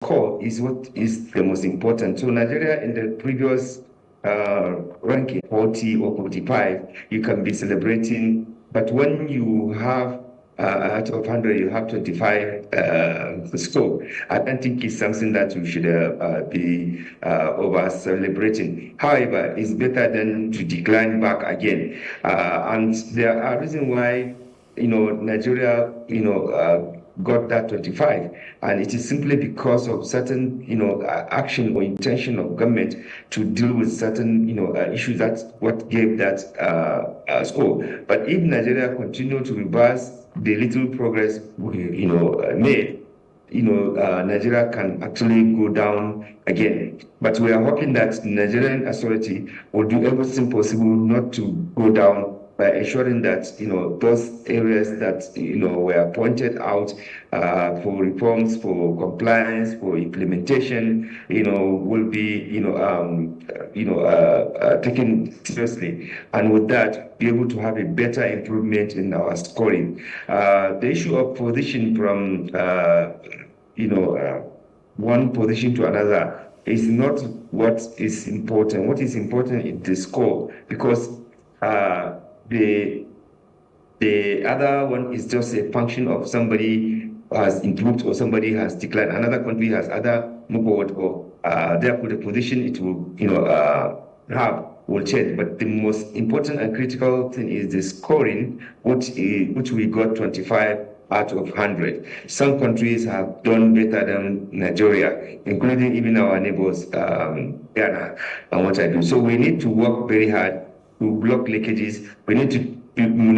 score is what is the most important. So Nigeria in the previous ranking, 40 or 45, you can be celebrating. But when you have out of 100, you have 25 score. I don't think it's something that we should be over celebrating. However, it's better than to decline back again. And there are reasons why, Nigeria, got that 25, and it is simply because of certain action or intention of government to deal with certain issues. That's what gave that score. But if Nigeria continue to reverse the little progress we made, Nigeria can actually go down again. But we are hoping that the Nigerian authority will do everything possible not to go down by ensuring that those areas that were pointed out for reforms, for compliance, for implementation, will be taken seriously, and with that be able to have a better improvement in our scoring. The issue of position from one position to another is not what is important. What is important is the score, because the other one is just a function of somebody has improved or somebody has declined. Another country has other move forward, or therefore the position it will have will change. But the most important and critical thing is the scoring, which we got 25 out of 100. Some countries have done better than Nigeria, including even our neighbors, Ghana, and what have you. So we need to work very hard to block leakages. We need to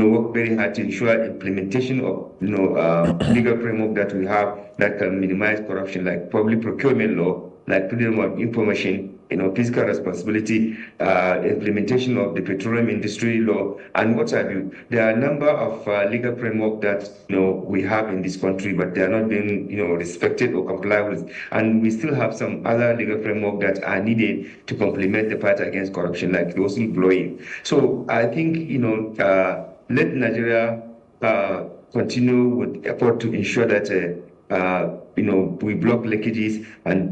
work very hard to ensure implementation of legal framework that we have that can minimize corruption, like public procurement law, like freedom of information, fiscal responsibility, implementation of the petroleum industry law, and what have you. There are a number of legal framework that we have in this country, but they are not being respected or complied with. And we still have some other legal framework that are needed to complement the fight against corruption, like the whistleblowing. So I think let Nigeria continue with effort to ensure that we block leakages and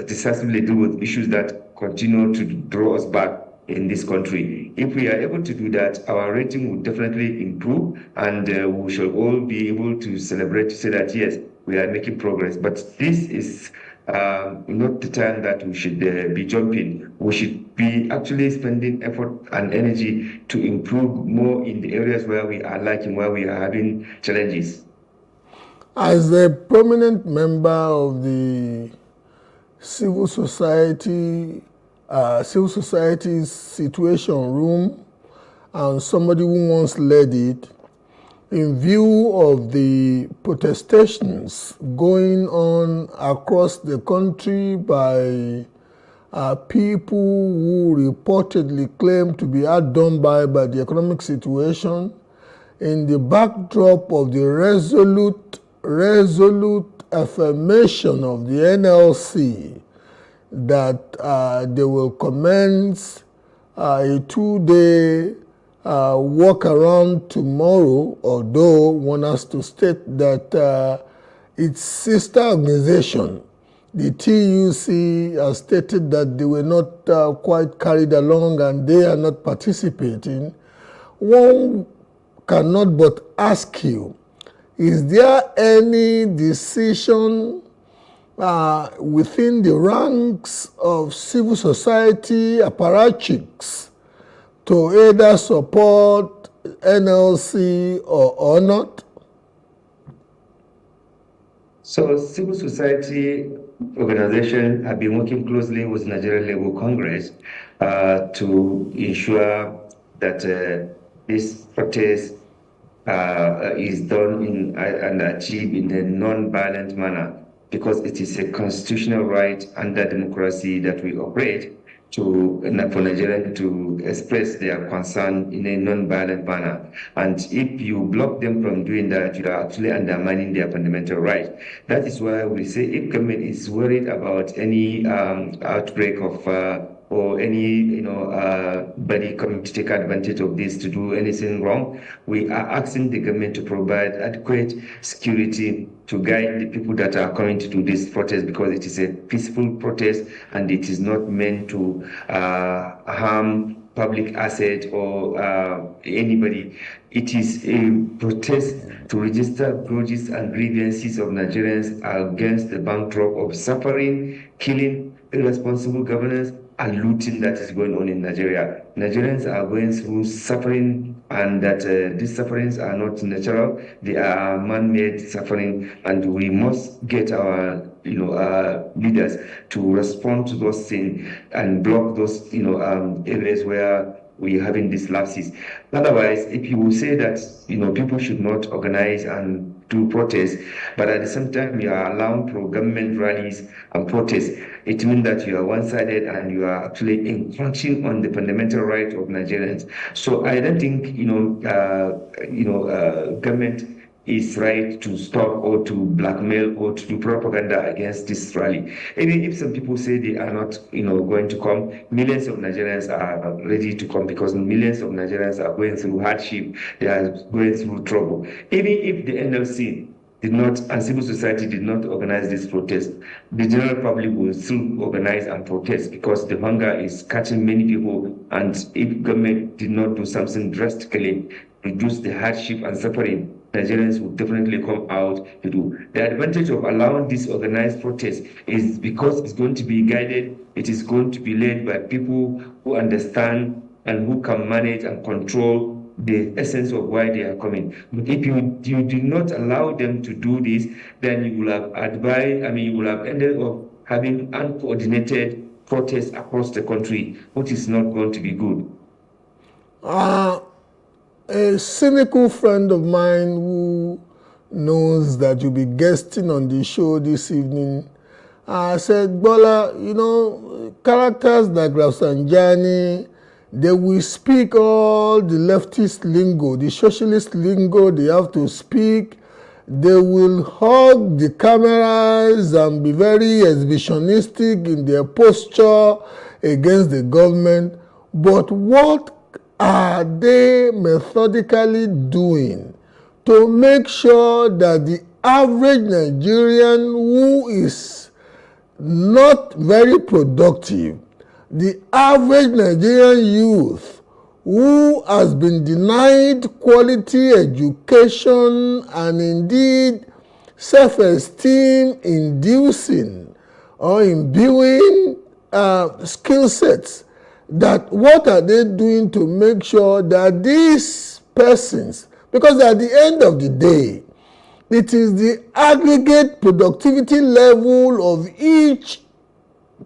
decisively deal with issues that continue to draw us back in this country. If we are able to do that, our rating will definitely improve, and we shall all be able to celebrate, to say that yes, we are making progress. But this is not the time that we should be jumping. We should be actually spending effort and energy to improve more in the areas where we are lacking, where we are having challenges. As a prominent member of the civil society's situation room, and somebody who once led it, in view of the protestations going on across the country by people who reportedly claim to be outdone by the economic situation, in the backdrop of the resolute affirmation of the NLC that they will commence a 2-day walk around tomorrow, although one has to state that its sister organization, the TUC, has stated that they were not quite carried along and they are not participating. One cannot but ask you, is there any decision within the ranks of civil society apparatchiks to either support NLC or not? So civil society organizations have been working closely with Nigerian Labour Congress to ensure that this protest is done and achieved in a non-violent manner, because it is a constitutional right under democracy that we operate for Nigerians to express their concern in a non-violent manner. And if you block them from doing that, you are actually undermining their fundamental right. That is why we say if government is worried about any outbreak of or any body coming to take advantage of this to do anything wrong. We are asking the government to provide adequate security to guide the people that are coming to do this protest, because it is a peaceful protest and it is not meant to harm public asset or anybody. It is a protest to register grudges and grievances of Nigerians against the backdrop of suffering, killing, irresponsible governance, and looting that is going on in Nigeria. Nigerians are going through suffering, and that these sufferings are not natural. They are man-made suffering, and we must get our leaders to respond to those things and block those areas where we're having these lapses. Otherwise, if you say that people should not organize and do protests, but at the same time you are allowing pro-government rallies and protests, it means that you are one-sided and you are actually encroaching on the fundamental right of Nigerians. So I don't think government is right to stop or to blackmail or to do propaganda against this rally. Even if some people say they are not, going to come, millions of Nigerians are ready to come, because millions of Nigerians are going through hardship, they are going through trouble. Even if the NLC did not, and civil society did not organize this protest, the general public will still organize and protest, because the hunger is catching many people, and if government did not do something drastically, reduce the hardship and suffering, Nigerians will definitely come out to do. The advantage of allowing this organized protest is because it's going to be guided, it is going to be led by people who understand and who can manage and control the essence of why they are coming. But if you do not allow them to do this, then you will have you will have ended up having uncoordinated protests across the country, which is not going to be good. A cynical friend of mine who knows that you'll be guesting on the show this evening said, Bola, characters like Rafsanjani, they will speak all the leftist lingo, the socialist lingo they have to speak. They will hug the cameras and be very exhibitionistic in their posture against the government. But what are they methodically doing to make sure that the average Nigerian who is not very productive, the average Nigerian youth who has been denied quality education and indeed self-esteem inducing or imbuing skill sets, that what are they doing to make sure that these persons, because at the end of the day, it is the aggregate productivity level of each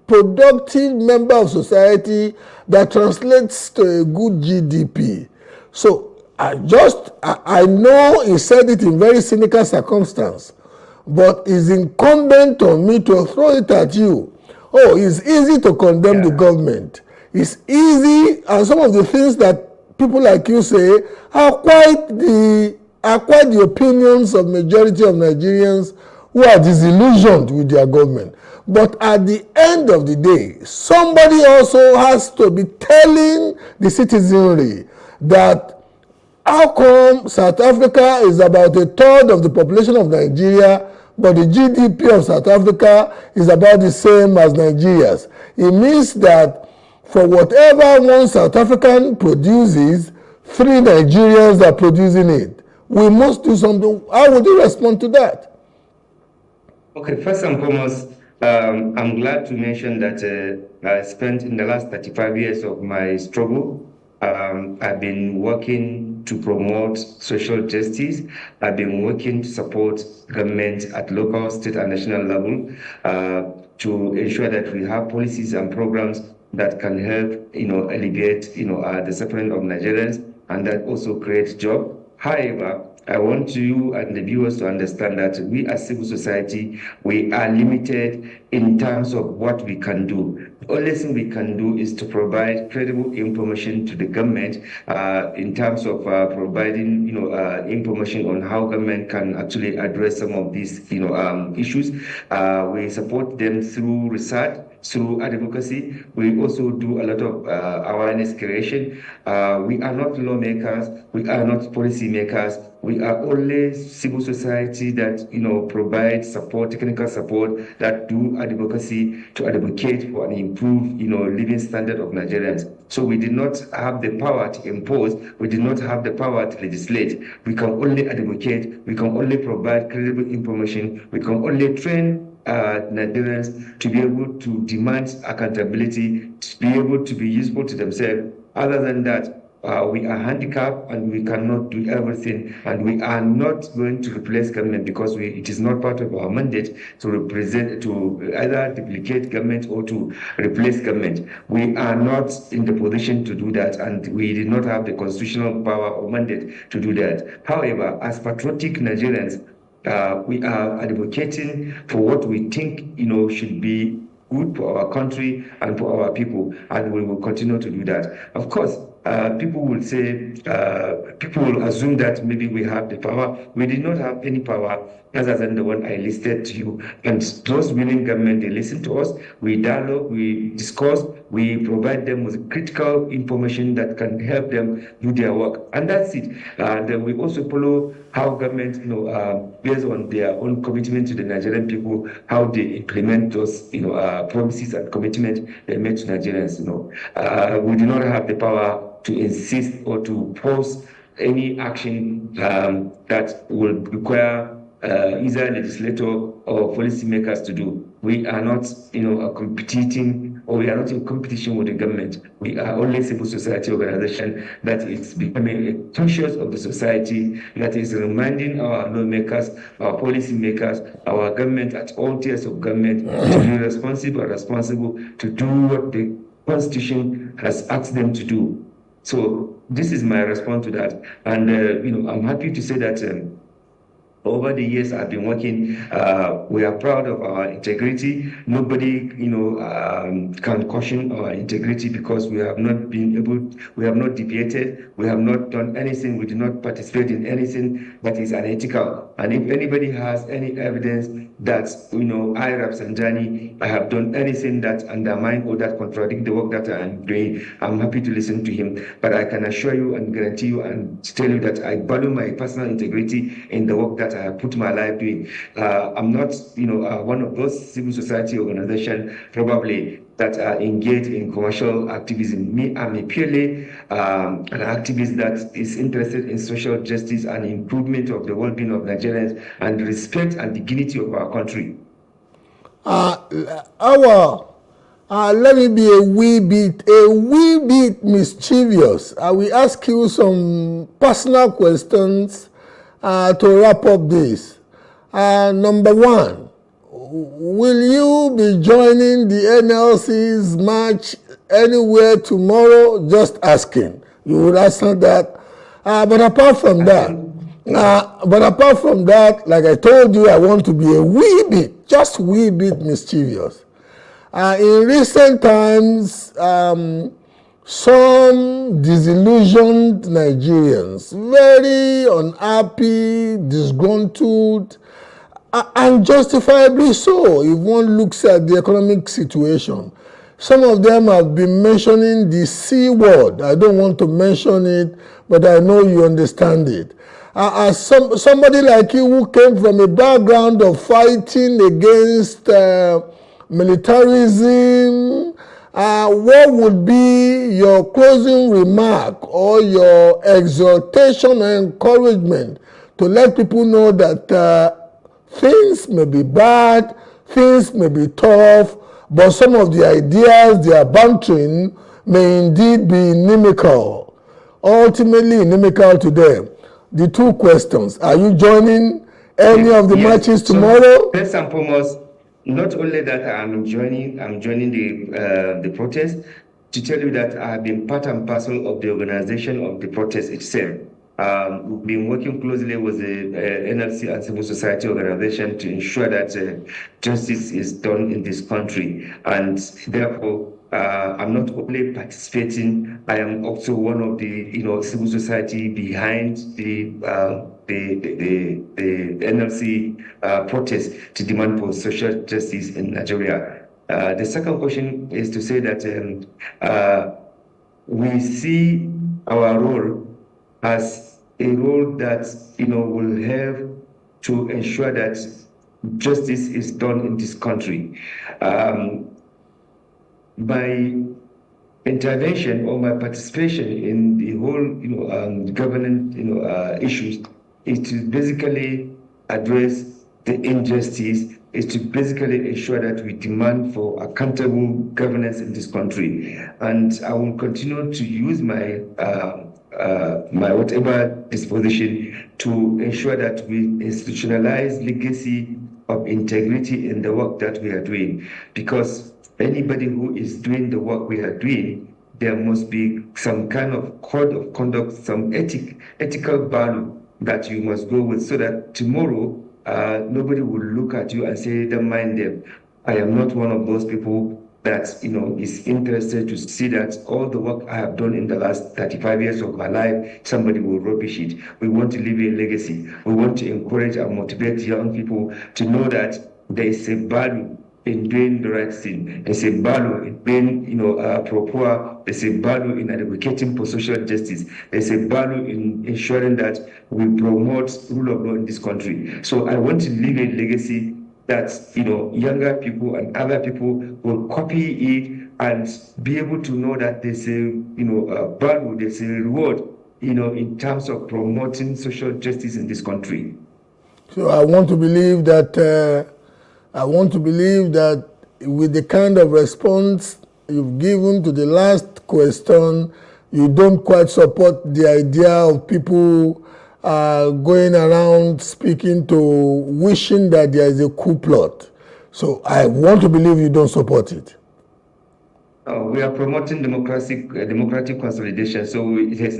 productive member of society that translates to a good GDP. So I know he said it in very cynical circumstance, but it's incumbent on me to throw it at you. Oh, it's easy to condemn the government. It's easy, and some of the things that people like you say are quite the opinions of majority of Nigerians who are disillusioned with their government. But at the end of the day, somebody also has to be telling the citizenry that how come South Africa is about a third of the population of Nigeria, but the GDP of South Africa is about the same as Nigeria's. It means that for whatever one South African produces, 3 Nigerians are producing it. We must do something. How would you respond to that? Okay, first and foremost, I'm glad to mention that I spent in the last 35 years of my struggle, I've been working to promote social justice. I've been working to support government at local, state, and national level to ensure that we have policies and programs that can help, alleviate, the suffering of Nigerians, and that also creates jobs. However, I want you and the viewers to understand that we as civil society, we are limited in terms of what we can do. The only thing we can do is to provide credible information to the government in terms of providing, information on how government can actually address some of these, issues. We support them through research, through advocacy. We also do a lot of awareness creation. We are not lawmakers. We are not policy makers. We are only civil society that provide support, technical support, that do advocacy to advocate for an improved living standard of Nigerians. So we did not have the power to impose. We did not have the power to legislate. We can only advocate. We can only provide credible information. We can only train Nigerians to be able to demand accountability, to be able to be useful to themselves. Other than that, we are handicapped and we cannot do everything, and we are not going to replace government because it is not part of our mandate to either duplicate government or to replace government. We are not in the position to do that, and we did not have the constitutional power or mandate to do that. However, as patriotic Nigerians, we are advocating for what we think should be good for our country and for our people, and we will continue to do that. Of course, people will assume that maybe we have the power. We did not have any power other than the one I listed to you. And those willing government, they listen to us, we dialogue, we discuss, we provide them with critical information that can help them do their work. And that's it. Then we also follow how government, based on their own commitment to the Nigerian people, how they implement those, promises and commitments they made to Nigerians. We do not have the power to insist or to force any action that will require either legislator or policymakers to do. We are not, competing, or we are not in competition with the government. We are only a civil society organization that is becoming a conscious of the society, that is reminding our lawmakers, our policymakers, our government at all tiers of government to be responsible to do what the Constitution has asked them to do. So this is my response to that. And, I'm happy to say that over the years I've been working, we are proud of our integrity. Nobody, can caution our integrity because we have not deviated, we have not done anything, we do not participate in anything that is unethical. And if anybody has any evidence that, I, Rafsanjani, I have done anything that undermine or that contradict the work that I am doing, I'm happy to listen to him. But I can assure you and guarantee you and tell you that I value my personal integrity in the work that I have put my life doing. I'm not, one of those civil society organizations probably that are engaged in commercial activism. Me, I'm a purely an activist that is interested in social justice and improvement of the well-being of Nigerians and respect and dignity of our country. Let me be a wee bit mischievous. I will ask you some personal questions to wrap up this. Number one, will you be joining the NLC's march anywhere tomorrow? Just asking. You would answer that. But apart from that, like I told you, I want to be a wee bit mischievous. In recent times, some disillusioned Nigerians, very unhappy, disgruntled, and justifiably so if one looks at the economic situation. Some of them have been mentioning the C word. I don't want to mention it, but I know you understand it. As somebody like you who came from a background of fighting against militarism, what would be your closing remark or your exhortation and encouragement to let people know that things may be bad, things may be tough, but some of the ideas they are bantering may indeed be inimical, ultimately inimical to them? The two questions. Are you joining any of the marches tomorrow? First and foremost, not only that I'm joining the protest, to tell you that I have been part and parcel of the organization of the protest itself. We've been working closely with the NLC and civil society organization to ensure that justice is done in this country. And therefore, I'm not only participating, I am also one of the civil society behind the NLC protest to demand for social justice in Nigeria. The second question is to say that we see our role as a role that will have to ensure that justice is done in this country. My intervention or my participation in the whole governance issues is to basically address the injustice, is to basically ensure that we demand for accountable governance in this country. And I will continue to use my my whatever disposition to ensure that we institutionalize legacy of integrity in the work that we are doing. Because anybody who is doing the work we are doing, there must be some kind of code of conduct, some ethical value that you must go with, so that tomorrow nobody will look at you and say, don't mind them. I am not one of those people that is interested to see that all the work I have done in the last 35 years of my life, somebody will rubbish it. We want to leave a legacy. We want to encourage and motivate young people to know that there is a value in doing the right thing. There's a value in being, pro-poor. There's a value in advocating for social justice. There's a value in ensuring that we promote rule of law in this country. So I want to leave a legacy that younger people and other people will copy it and be able to know that there's a a value, there's a reward in terms of promoting social justice in this country. So I want to believe that with the kind of response you've given to the last question, you don't quite support the idea of people going around speaking to wishing that there is a coup plot. So I want to believe you don't support it. We are promoting democratic consolidation. So there's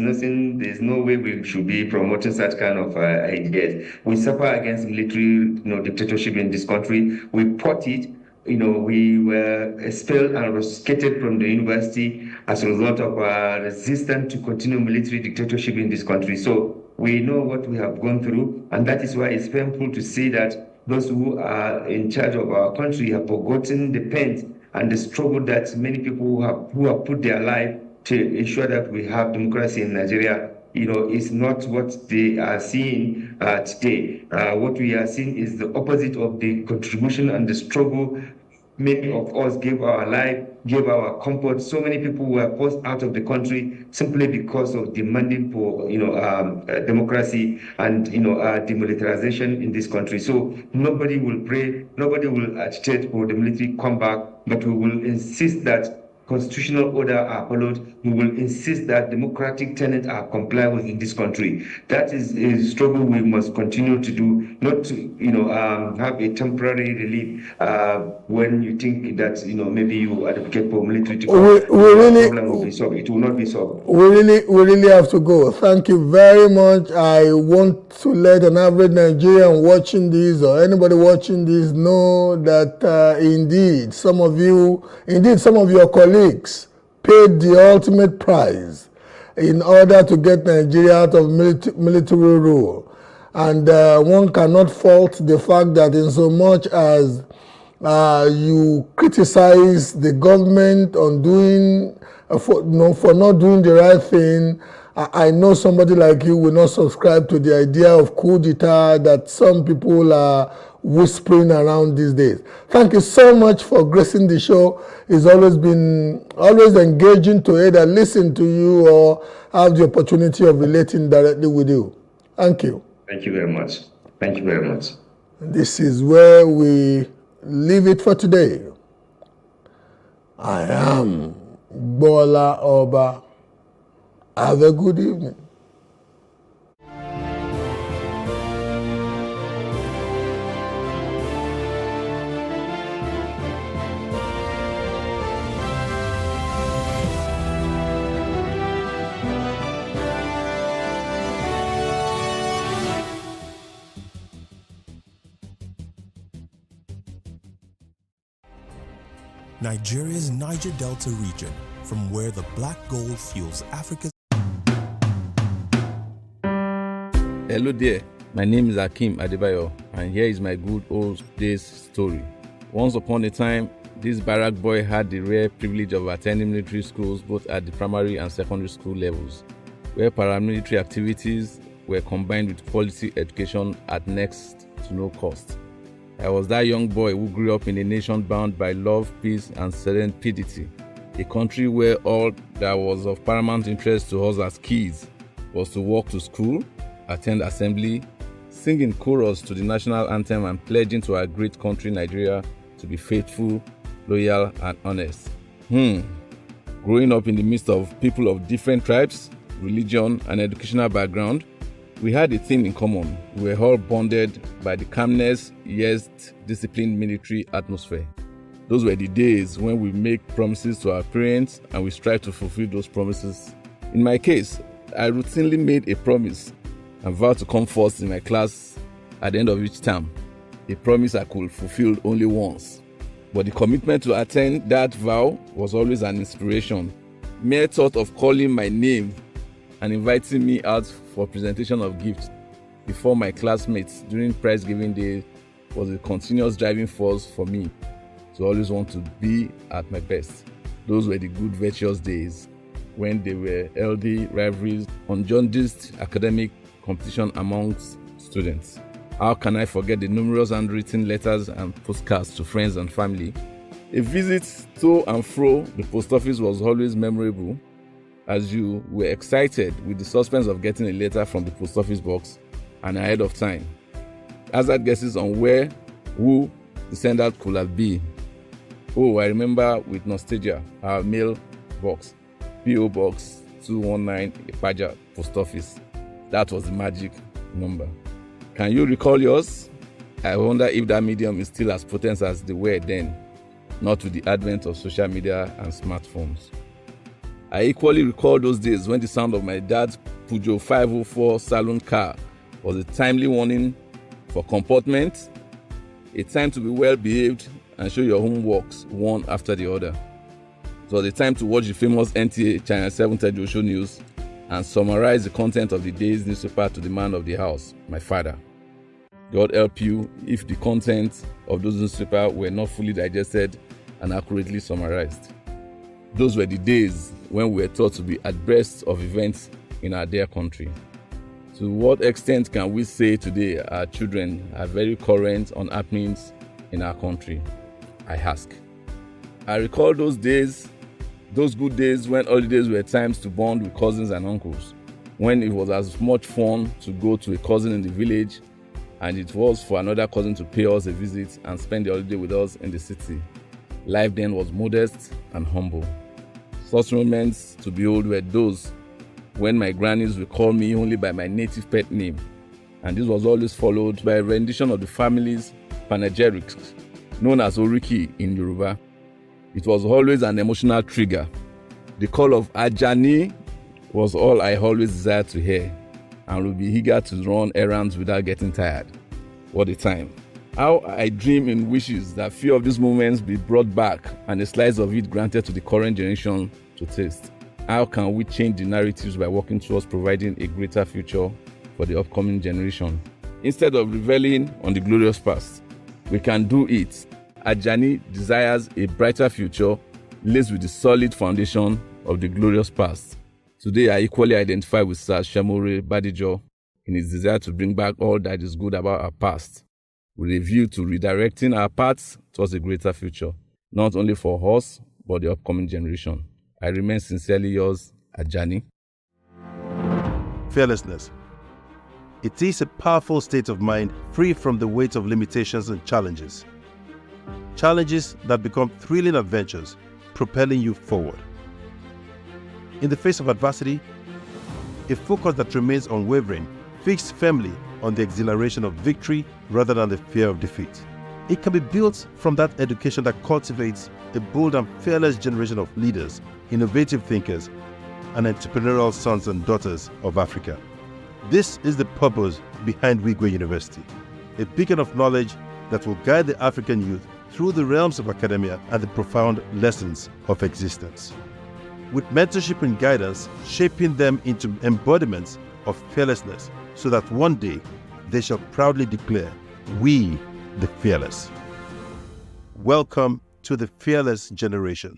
no way we should be promoting such kind of ideas. We suffer against military dictatorship in this country. We fought it. We were expelled and rusticated from the university as a result of our resistance to continue military dictatorship in this country. So we know what we have gone through, and that is why it's painful to see that those who are in charge of our country have forgotten the pain and the struggle that many people who have put their life to ensure that we have democracy in Nigeria. Is not what they are seeing today. What we are seeing is the opposite of the contribution and the struggle. Many of us gave our life, gave our comfort. So many people were forced out of the country simply because of demanding for democracy and demilitarization in this country. So nobody will pray, nobody will agitate for the military comeback, but we will insist that constitutional order are followed. We will insist that democratic tenets are complied with in this country. That is a struggle we must continue to do, not to have a temporary relief when you think that maybe you advocate for military to come. Problem will be solved. It will not be solved. We really have to go. Thank you very much. I want to let an average Nigerian watching this or anybody watching this know that indeed some of your colleagues paid the ultimate price in order to get Nigeria out of military rule. And one cannot fault the fact that in so much as you criticize the government on for not doing the right thing, I know somebody like you will not subscribe to the idea of coup d'etat that some people are whispering around these days. Thank you so much for gracing the show. It's always engaging to either listen to you or have the opportunity of relating directly with you. Thank you. Thank you very much. Thank you very much. This is where we leave it for today. I am Bola Oba. Have a good evening. Nigeria's Niger Delta region, from where the black gold fuels Africa's... Hello there, my name is Hakeem Adebayo, and here is my good old days story. Once upon a time, this barrack boy had the rare privilege of attending military schools both at the primary and secondary school levels, where paramilitary activities were combined with quality education at next to no cost. I was that young boy who grew up in a nation bound by love, peace, and serendipity, a country where all that was of paramount interest to us as kids was to walk to school, attend assembly, sing in chorus to the national anthem, and pledging to our great country Nigeria to be faithful, loyal, and honest. Growing up in the midst of people of different tribes, religion, and educational background, we had a thing in common. We were all bonded by the calmness, yet disciplined military atmosphere. Those were the days when we make promises to our parents and we strive to fulfill those promises. In my case, I routinely made a promise and vowed to come first in my class at the end of each term, a promise I could fulfill only once. But the commitment to attain that vow was always an inspiration. Mere thought of calling my name and inviting me out for presentation of gifts before my classmates during prize giving day was a continuous driving force for me to always want to be at my best. Those were the good virtuous days when there were healthy rivalries, unjaundiced academic competition amongst students. How can I forget the numerous handwritten letters and postcards to friends and family? A visit to and fro the post office was always memorable, as you were excited with the suspense of getting a letter from the post office box and ahead of time. Hazard guesses on where, who the sender could have been. Oh, I remember with nostalgia our mail box, P.O. Box 219 Ipaja Post Office. That was the magic number. Can you recall yours? I wonder if that medium is still as potent as they were then, not with the advent of social media and smartphones. I equally recall those days when the sound of my dad's Peugeot 504 saloon car was a timely warning for comportment, a time to be well behaved and show your homeworks one after the other. It was a time to watch the famous NTA Channel 7 Tejo Show News and summarize the content of the day's newspaper to the man of the house, my father. God help you if the content of those newspapers were not fully digested and accurately summarized. Those were the days when we were taught to be abreast of events in our dear country. To what extent can we say today our children are very current on happenings in our country? I ask. I recall those days, those good days when holidays were times to bond with cousins and uncles, when it was as much fun to go to a cousin in the village and it was for another cousin to pay us a visit and spend the holiday with us in the city. Life then was modest and humble. Such moments to behold were those when my grannies would call me only by my native pet name, and this was always followed by a rendition of the family's panegyrics, known as Oriki in Yoruba. It was always an emotional trigger. The call of Ajani was all I always desired to hear, and would be eager to run errands without getting tired. What a time. How I dream in wishes that few of these moments be brought back and a slice of it granted to the current generation to taste. How can we change the narratives by working towards providing a greater future for the upcoming generation? Instead of reveling on the glorious past, we can do it. Ajani desires a brighter future laced with the solid foundation of the glorious past. Today, I equally identify with Sir Shamore Badijo in his desire to bring back all that is good about our past, with a view to redirecting our paths towards a greater future, not only for us, but the upcoming generation. I remain sincerely yours, Ajani. Fearlessness. It is a powerful state of mind free from the weight of limitations and challenges. Challenges that become thrilling adventures, propelling you forward. In the face of adversity, a focus that remains unwavering, fixed firmly on the exhilaration of victory rather than the fear of defeat. It can be built from that education that cultivates a bold and fearless generation of leaders, innovative thinkers, and entrepreneurial sons and daughters of Africa. This is the purpose behind Wigwe University, a beacon of knowledge that will guide the African youth through the realms of academia and the profound lessons of existence. With mentorship and guidance, shaping them into embodiments of fearlessness so that one day they shall proudly declare, "We, the fearless." Welcome to the Fearless Generation.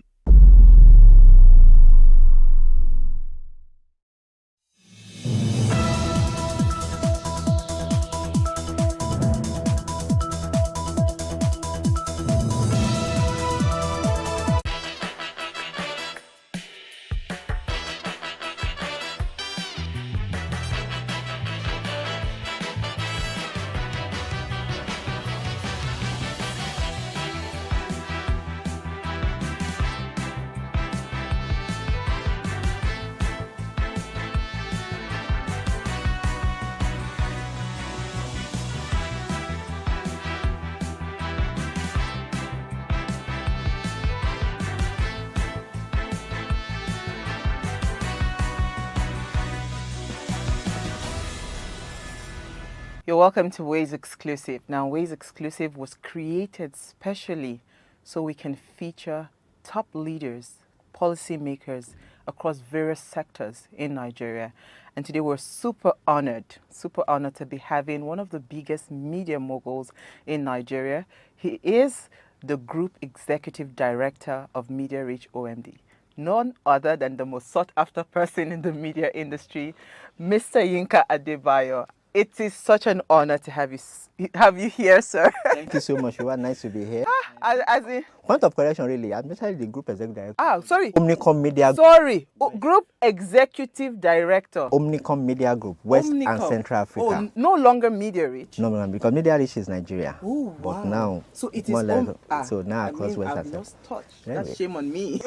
You're welcome to Ways Exclusive. Now, Ways Exclusive was created specially so we can feature top leaders, policymakers across various sectors in Nigeria. And today we're super honored to be having one of the biggest media moguls in Nigeria. He is the Group Executive Director of Media Reach OMD. None other than the most sought after person in the media industry, Mr. Yinka Adebayo. It is such an honor to have you here, sir. Thank you so much. You are nice to be here. As in, Point of correction, really. I'm actually the group executive director. Sorry. Omnicom Media. Sorry. Group Executive Director. Omnicom Media Group, West Omnicom. and Central Africa. Oh, no longer Media Reach. No, because Media Reach is Nigeria. Oh, but wow. now, So it is more or less, so now I across mean, West I've and Central. lost touch. Anyway. That's shame on me.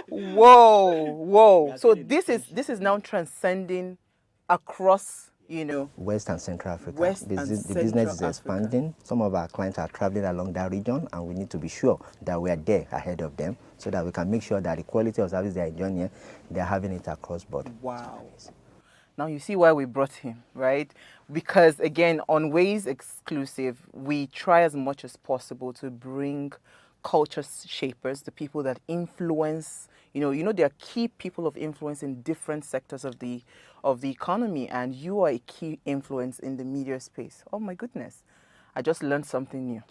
Whoa. So this is now transcending across, West and Central Africa. West and the Central business is Africa. expanding. Some of our clients are traveling along that region, and we need to be sure that we are there ahead of them so that we can make sure that the quality of service they are enjoying here, they are having it across board. Wow. Now you see why we brought him, right? Because again, on Ways Exclusive, we try as much as possible to bring culture shapers, the people that influence, there are key people of influence in different sectors of the economy, and you are a key influence in the media space. Oh my goodness. I just learned something new.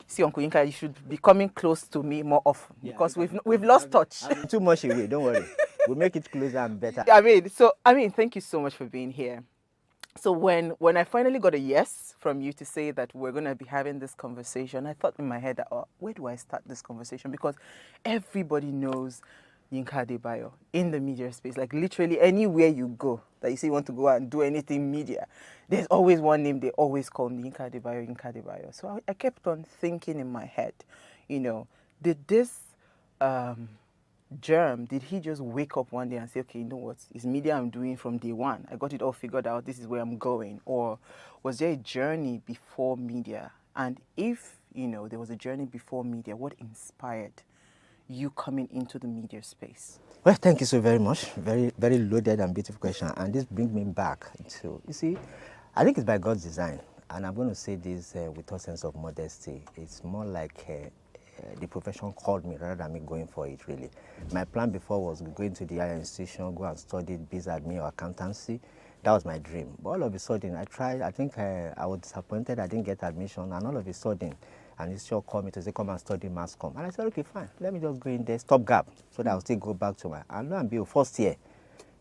See, Uncle Yinka, you should be coming close to me more often because we've lost touch. Too much away, don't worry. We'll make it closer and better. Thank you so much for being here. So when I finally got a yes from you to say that we're going to be having this conversation, I thought in my head that, where do I start this conversation? Because everybody knows Yinka Adebayo in the media space. Like literally anywhere you go that you say you want to go out and do anything media, there's always one name they always call me, Yinka Adebayo. So I kept on thinking in my head, did this germ, did he just wake up one day and say, okay, you know what, it's media I'm doing from day one. I got it all figured out. This is where I'm going. Or was there a journey before media? And if, there was a journey before media, what inspired you coming into the media space? Well, thank you so very much. Very, very loaded and beautiful question. And this brings me back to, I think it's by God's design. And I'm going to say this with a sense of modesty. It's more like the profession called me rather than me going for it, really. My plan before was going to the higher institution, go and study biz admin or accountancy. That was my dream. But all of a sudden, I tried. I think I was disappointed. I didn't get admission. And all of a sudden, an institution called me to say, come and study mass comm. And I said, okay, fine. Let me just go in there, stopgap, so that I'll still go back to and lo and behold, first year,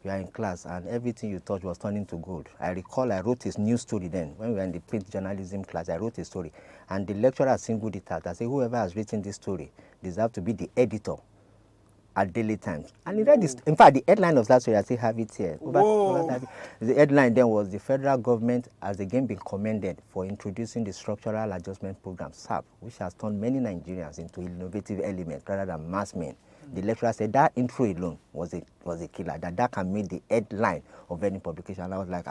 you are in class, and everything you thought was turning to gold. I recall I wrote this news story then. When we were in the print journalism class, I wrote a story. And the lecturer singled it out. I said, whoever has written this story deserves to be the editor at Daily Times. And he read this. In fact, the headline of that story, I still have it here. The headline then was, the federal government has again been commended for introducing the Structural Adjustment Program, SAP, which has turned many Nigerians into innovative elements rather than mass men. The lecturer said that intro alone was a killer, that can make the headline of any publication. And I was like,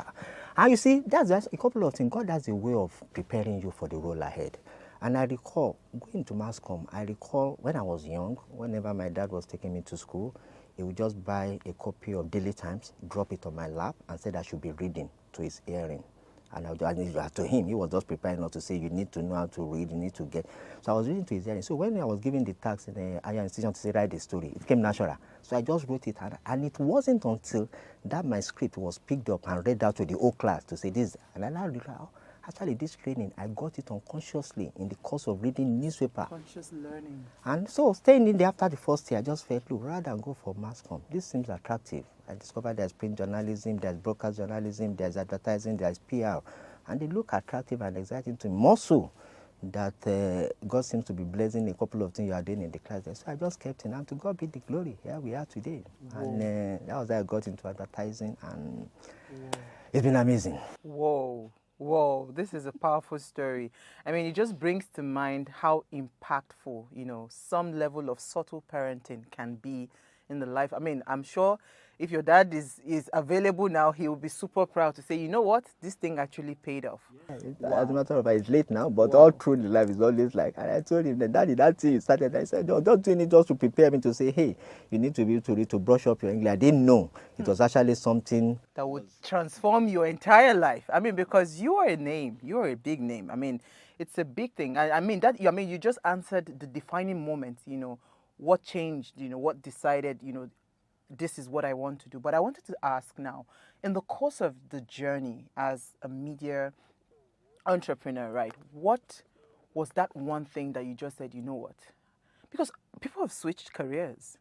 and you see, that's just a couple of things. God has a way of preparing you for the role ahead. And I recall going to mass comm, I recall when I was young, whenever my dad was taking me to school, he would just buy a copy of Daily Times, drop it on my lap, and said I should be reading to his hearing. And to him, he was just preparing us to say, you need to know how to read, you need to get. So I was reading to his hearing. So when I was given the task in the higher institution to say, write the story, it came natural. So I just wrote it, and it wasn't until that my script was picked up and read out to the whole class to say this. And I now actually, this training, I got it unconsciously in the course of reading newspaper. Conscious learning. And so staying in there after the first year, I just felt, look, rather than go for mass comm, this seems attractive. I discovered there's print journalism, there's broadcast journalism, there's advertising, there's PR. And they look attractive and exciting to me, more so that God seems to be blessing a couple of things you are doing in the class there. So I just kept in, and to God be the glory. Here we are today. Whoa. And that was how I got into advertising, and it's been amazing. Whoa. Whoa, this is a powerful story. I mean, it just brings to mind how impactful, some level of subtle parenting can be in the life. I mean, I'm sure if your dad is available now, he will be super proud to say, you know what, this thing actually paid off. Yeah, as a matter of fact, it's late now, but all through the life is always like, and I told him that, Daddy, that thing started. I said, don't do it just to prepare me to say, hey, you need to be able to read, to brush up your English. I didn't know it was actually something that would transform your entire life. I mean, because you are a name, you are a big name. I mean, it's a big thing. You just answered the defining moment, what changed, what decided, this is what I want to do. But I wanted to ask now, in the course of the journey as a media entrepreneur, right, what was that one thing that you just said, you know what? Because people have switched careers.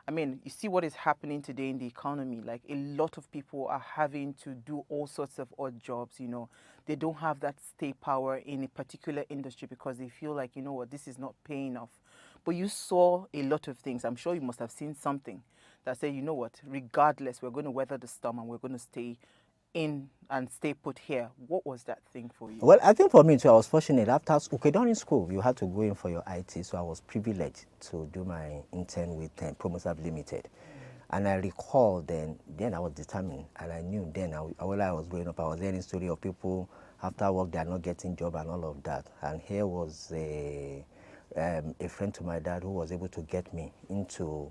I mean, you see what is happening today in the economy. Like, a lot of people are having to do all sorts of odd jobs, They don't have that stay power in a particular industry because they feel like, this is not paying off. But you saw a lot of things. I'm sure you must have seen something that said, regardless, we're going to weather the storm and we're going to stay in and stay put here. What was that thing for you? Well, I think for me too, I was fortunate. During school, you had to go in for your IT, so I was privileged to do my intern with Promoserve Limited. And I recall then I was determined, and I knew then, while I was growing up, I was hearing story of people after work, they are not getting job and all of that. And here was a friend to my dad who was able to get me into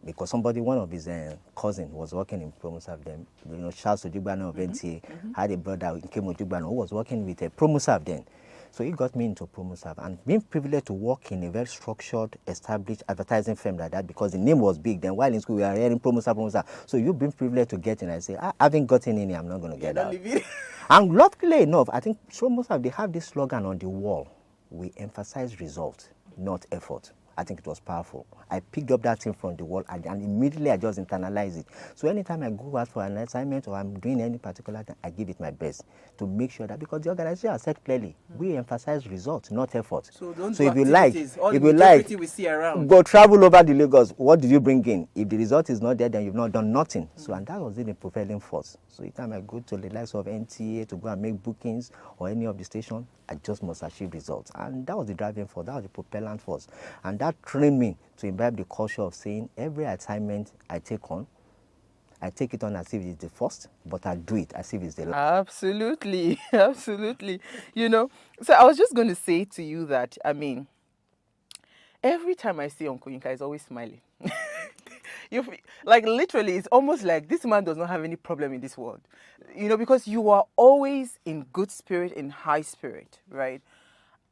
because one of his cousin was working in Promoserve then. Charles Ojugbana of NTA had a brother, Nkem Ojugbana, who was working with Promoserve then. So he got me into Promoserve, and being privileged to work in a very structured, established advertising firm like that, because the name was big then. While in school, we were hearing Promoserve. So you've been privileged to get in. I say, I haven't gotten in here, I'm not going to get out. And luckily enough, I think Promoserve, they have this slogan on the wall: we emphasize results, not effort. I think it was powerful. I picked up that thing from the wall, and immediately I just internalized it. So anytime I go out for an assignment or I'm doing any particular thing, I give it my best to make sure that, because the organization has said clearly, we emphasize results, not effort. So don't so do if you like, we see around, go travel over the Lagos. What did you bring in? If the result is not there, then you've not done nothing. So, and that was really a propelling force. So each time I go to the likes of NTA to go and make bookings or any of the station, I just must achieve results. And that was the driving force, that was the propellant force. And that trained me to imbibe the culture of saying every assignment I take on, I take it on as if it's the first, but I do it as if it's the last. Absolutely, absolutely. So I was just going to say to you that, I mean, every time I see Uncle Yinka, he's always smiling. Literally, it's almost like this man does not have any problem in this world. Because you are always in good spirit, in high spirit, right?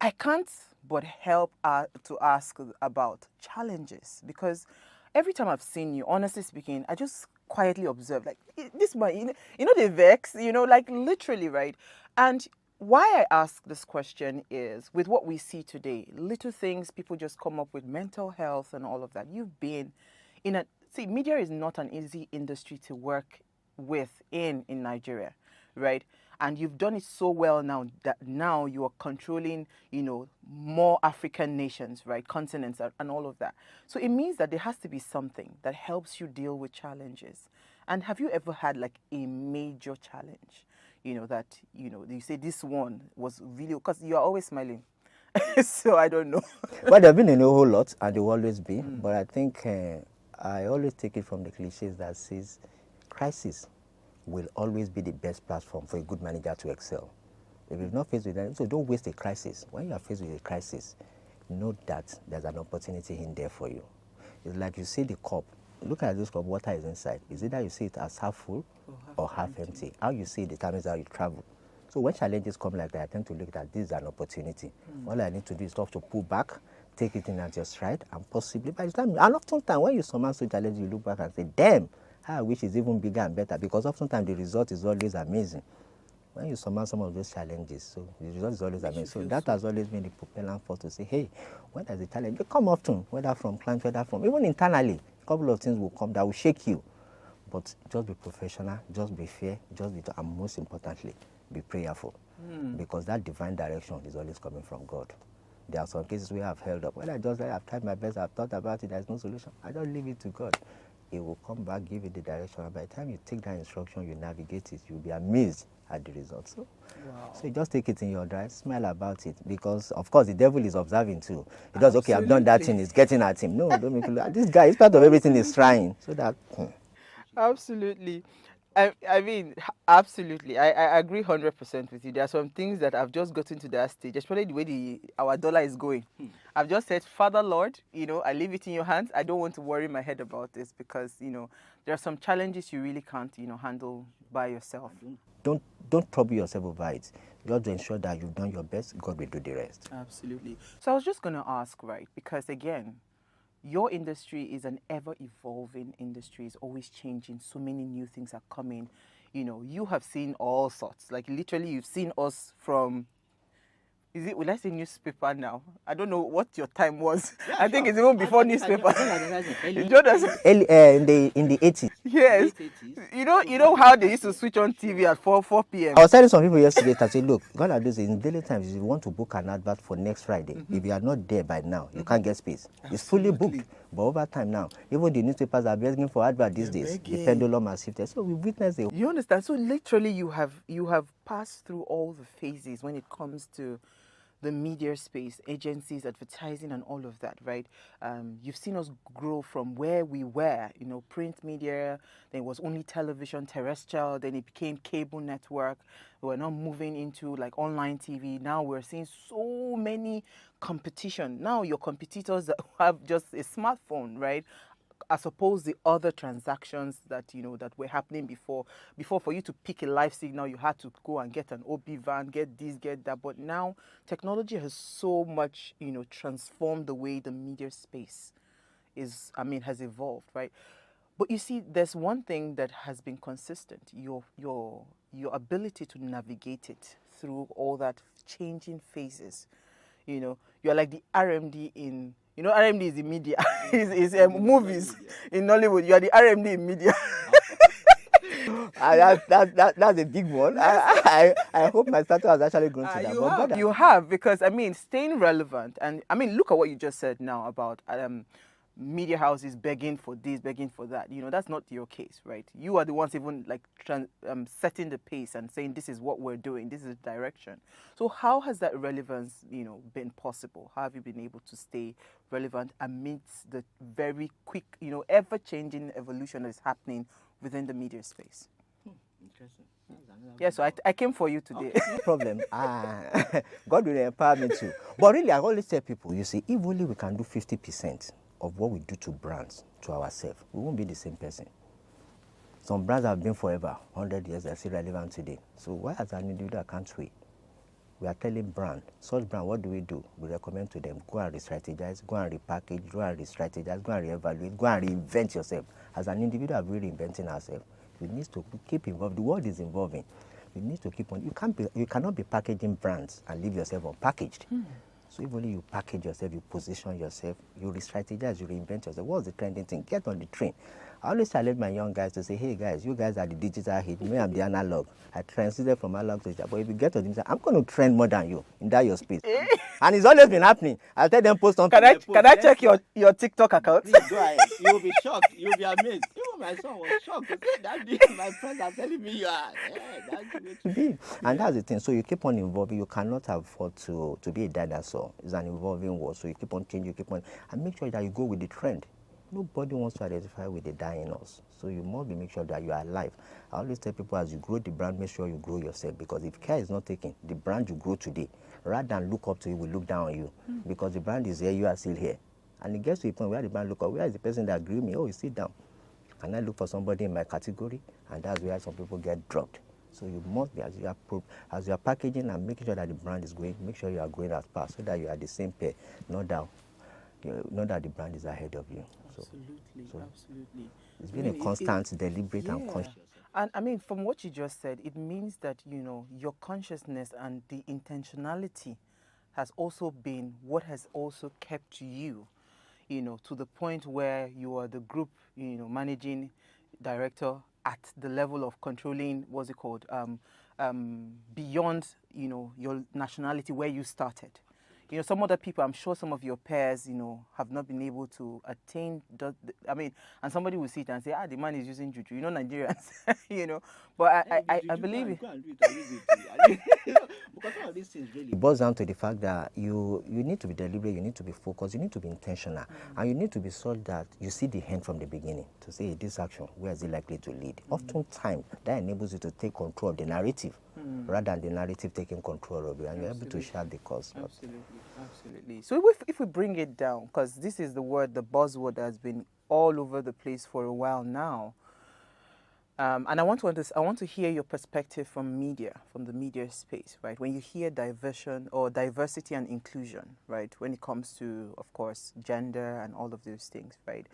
I can't but help to ask about challenges, because every time I've seen you, honestly speaking, I just quietly observe, like, this man, they vex, literally, right? And why I ask this question is, with what we see today, little things, people just come up with mental health and all of that. You've been media is not an easy industry to work with in Nigeria, right? And you've done it so well now that now you are controlling, more African nations, right? Continents and all of that. So it means that there has to be something that helps you deal with challenges. And have you ever had like a major challenge, that, you say this one was really, because you are always smiling. So I don't know. Well, there have been a whole lot, and there will always be. But I think I always take it from the cliches that says crisis will always be the best platform for a good manager to excel. If you're not faced with that, so don't waste a crisis. When you are faced with a crisis, know that there's an opportunity in there for you. It's like you see the cup look at this cup, water is inside. Is it that you see it as half full or half empty? How you see it determines how you travel. So when challenges come like that, I tend to look at this as an opportunity. All I need to do is to pull back, take it in at your stride, and possibly by the time, and oftentimes when you summon so challenges, you look back and say, damn, how I wish it's even bigger and better, because oftentimes the result is always amazing. When you summon some of those challenges, so the result is always amazing. So that has always been the propellant force to say, hey, when there's a challenge, you come often, whether from clients, whether from, even internally, a couple of things will come that will shake you. But just be professional, just be fair, just be, and most importantly, be prayerful. Because that divine direction is always coming from God. There are some cases where I've held up. Well, I've tried my best, I've thought about it, there's no solution. I don't leave it to God. It will come back, give you the direction, and by the time you take that instruction, you navigate it, you'll be amazed at the results. So, so you just take it in your drive, smile about it, because of course the devil is observing too. He does, okay, I've done that thing, it's getting at him. No, don't make it look, this guy is part of everything he's trying. So that Absolutely. I mean, absolutely. I agree 100% with you. There are some things that I've just gotten to that stage, especially the way our dollar is going. I've just said, Father, Lord, I leave it in your hands. I don't want to worry my head about this because, there are some challenges you really can't, handle by yourself. don't trouble yourself over it. You have to ensure that you've done your best. God will do the rest. Absolutely. So I was just going to ask, right, because again, your industry is an ever-evolving industry. It's always changing. So many new things are coming. You have seen all sorts. Like literally, you've seen us from, will I say newspaper now? I don't know what your time was. Yeah, I think it's even before newspaper. In the 80s. Yes. You know how they used to switch on TV at 4 p.m. I was telling some people yesterday that say, look, God has this in daily times. If you want to book an advert for next Friday, if you are not there by now, you can't get space. It's fully booked. But over time now, even the newspapers are begging for advert these days. The pendulum has shifted. So we witnessed it. You understand? So literally, you have passed through all the phases when it comes to the media space, agencies, advertising, and all of that, right? You've seen us grow from where we were, print media, then it was only television, terrestrial, then it became cable network. We're now moving into like online TV. Now we're seeing so many competition. Now your competitors that have just a smartphone, right? As opposed to the other transactions that that were happening before. Before, for you to pick a live signal, you had to go and get an OB van, get this, get that. But now technology has so much transformed the way the media space has evolved, right? But you see, there's one thing that has been consistent: your ability to navigate it through all that changing phases. You're like the RMD in. RMD is in media. It's movies in Nollywood. You are the RMD in media. That's a big one. I hope my status has actually grown to that. You have, because, staying relevant. And, look at what you just said now about media houses begging for this, begging for that. That's not your case, right? You are the ones even like setting the pace and saying this is what we're doing, this is the direction. So how has that relevance, been possible? How have you been able to stay relevant amidst the very quick, ever-changing evolution that is happening within the media space? Interesting. Yeah, so I came for you today. Okay, no problem. God will empower me too. But really, I always tell people, you see, if only we can do 50% of what we do to brands, to ourselves, we won't be the same person. Some brands have been forever, 100 years, they're still relevant today. So why as an individual can't we? We are telling brand, such brand, what do? We recommend to them, go and re-strategize, go and repackage, go and re-strategize, go and re-evaluate, go and reinvent yourself. As an individual, we're reinventing ourselves. We need to keep involved. The world is evolving. You need to keep on. You cannot be packaging brands and leave yourself unpackaged. So if only you package yourself, you position yourself, you re-strategize, you reinvent yourself. What's the trending thing? Get on the train. I always challenge my young guys to say, hey guys, you guys are the digital hit, me I'm the analog. I transited from analog to digital. But if you get to digital, I'm going to trend more than you in that your space. And it's always been happening. I'll tell them post on. Can I check your TikTok account? Please go ahead. You'll be shocked. You'll be amazed. Even my son was shocked. My friends are telling me you are. Yeah, that's the way. And that's the thing. So you keep on evolving. You cannot afford to be a dinosaur. It's an evolving world. So you keep on changing, you keep on, and make sure that you go with the trend. Nobody wants to identify with the dying us. So you must make sure that you are alive. I always tell people, as you grow the brand, make sure you grow yourself. Because if care is not taken, the brand you grow today, rather than look up to you, will look down on you. Because the brand is here, you are still here. And it gets to a point where the brand look up, where is the person that grew me? Oh, you sit down. Can I look for somebody in my category? And that's where some people get dropped. So you must be, as you are packaging and making sure that the brand is going, make sure you are going as fast so that you are the same pair, not that the brand is ahead of you. Absolutely. It's been a constant, deliberate and conscious. And I mean, from what you just said, it means that, your consciousness and the intentionality has also been what has also kept you, to the point where you are the group, managing director at the level of controlling, what's it called, beyond, your nationality where you started. Some other people, I'm sure some of your peers, have not been able to attain, and somebody will sit and say, the man is using juju, Nigerians, but I believe it. Because all of these things really boils down to the fact that you need to be deliberate, you need to be focused, you need to be intentional, and you need to be sure that you see the end from the beginning to say, this action, where is it likely to lead? Oftentimes, that enables you to take control of the narrative rather than the narrative taking control of you, and you're able to chart the course. Absolutely. So if we bring it down, because this is the buzzword that has been all over the place for a while now, and I want to hear your perspective from the media space, right? When you hear diversion or diversity and inclusion, right? When it comes to, of course, gender and all of those things, right?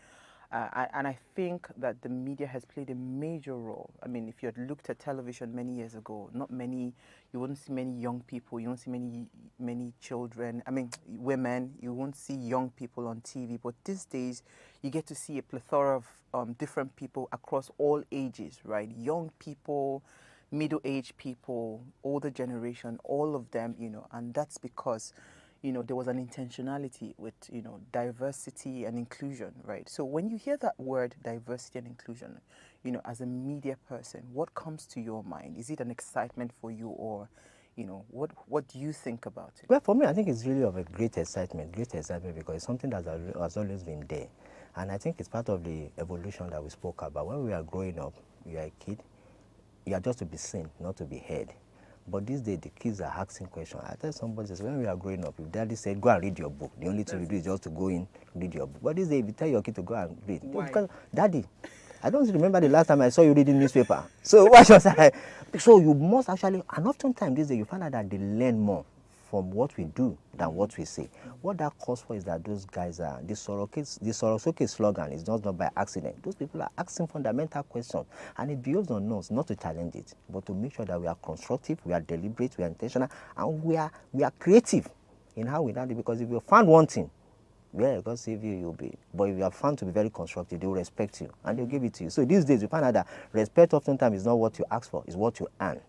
And I think that the media has played a major role. I mean, if you had looked at television many years ago, you wouldn't see many young people, you won't see many children, women, you won't see young people on TV. But these days, you get to see a plethora of different people across all ages, right? Young people, middle-aged people, older generation, all of them, and that's because there was an intentionality with, diversity and inclusion, right? So when you hear that word diversity and inclusion, as a media person, what comes to your mind? Is it an excitement for you, or, what do you think about it? Well, for me, I think it's really of a great excitement because it's something that has always been there. And I think it's part of the evolution that we spoke about. When we are growing up, you are a kid, you are just to be seen, not to be heard. But these days, the kids are asking questions. I tell somebody, when we are growing up, if daddy said, go and read your book, the only thing you do is just to go in, read your book. But these days, if you tell your kid to go and read, because, daddy, I don't remember the last time I saw you reading newspaper. So what was I? So you must actually, and oftentimes these days, you find out that they learn more from what we do than what we say. What that calls for is that those guys are, the Sorosoke slogan is not by accident. Those people are asking fundamental questions, and it behoves on us not to challenge it, but to make sure that we are constructive, we are deliberate, we are intentional, and we are creative in how we do it. Because if you found one thing, God save you, you'll be. But if you are found to be very constructive, they will respect you, and they'll give it to you. So these days, you find out that respect oftentimes is not what you ask for, it's what you earn.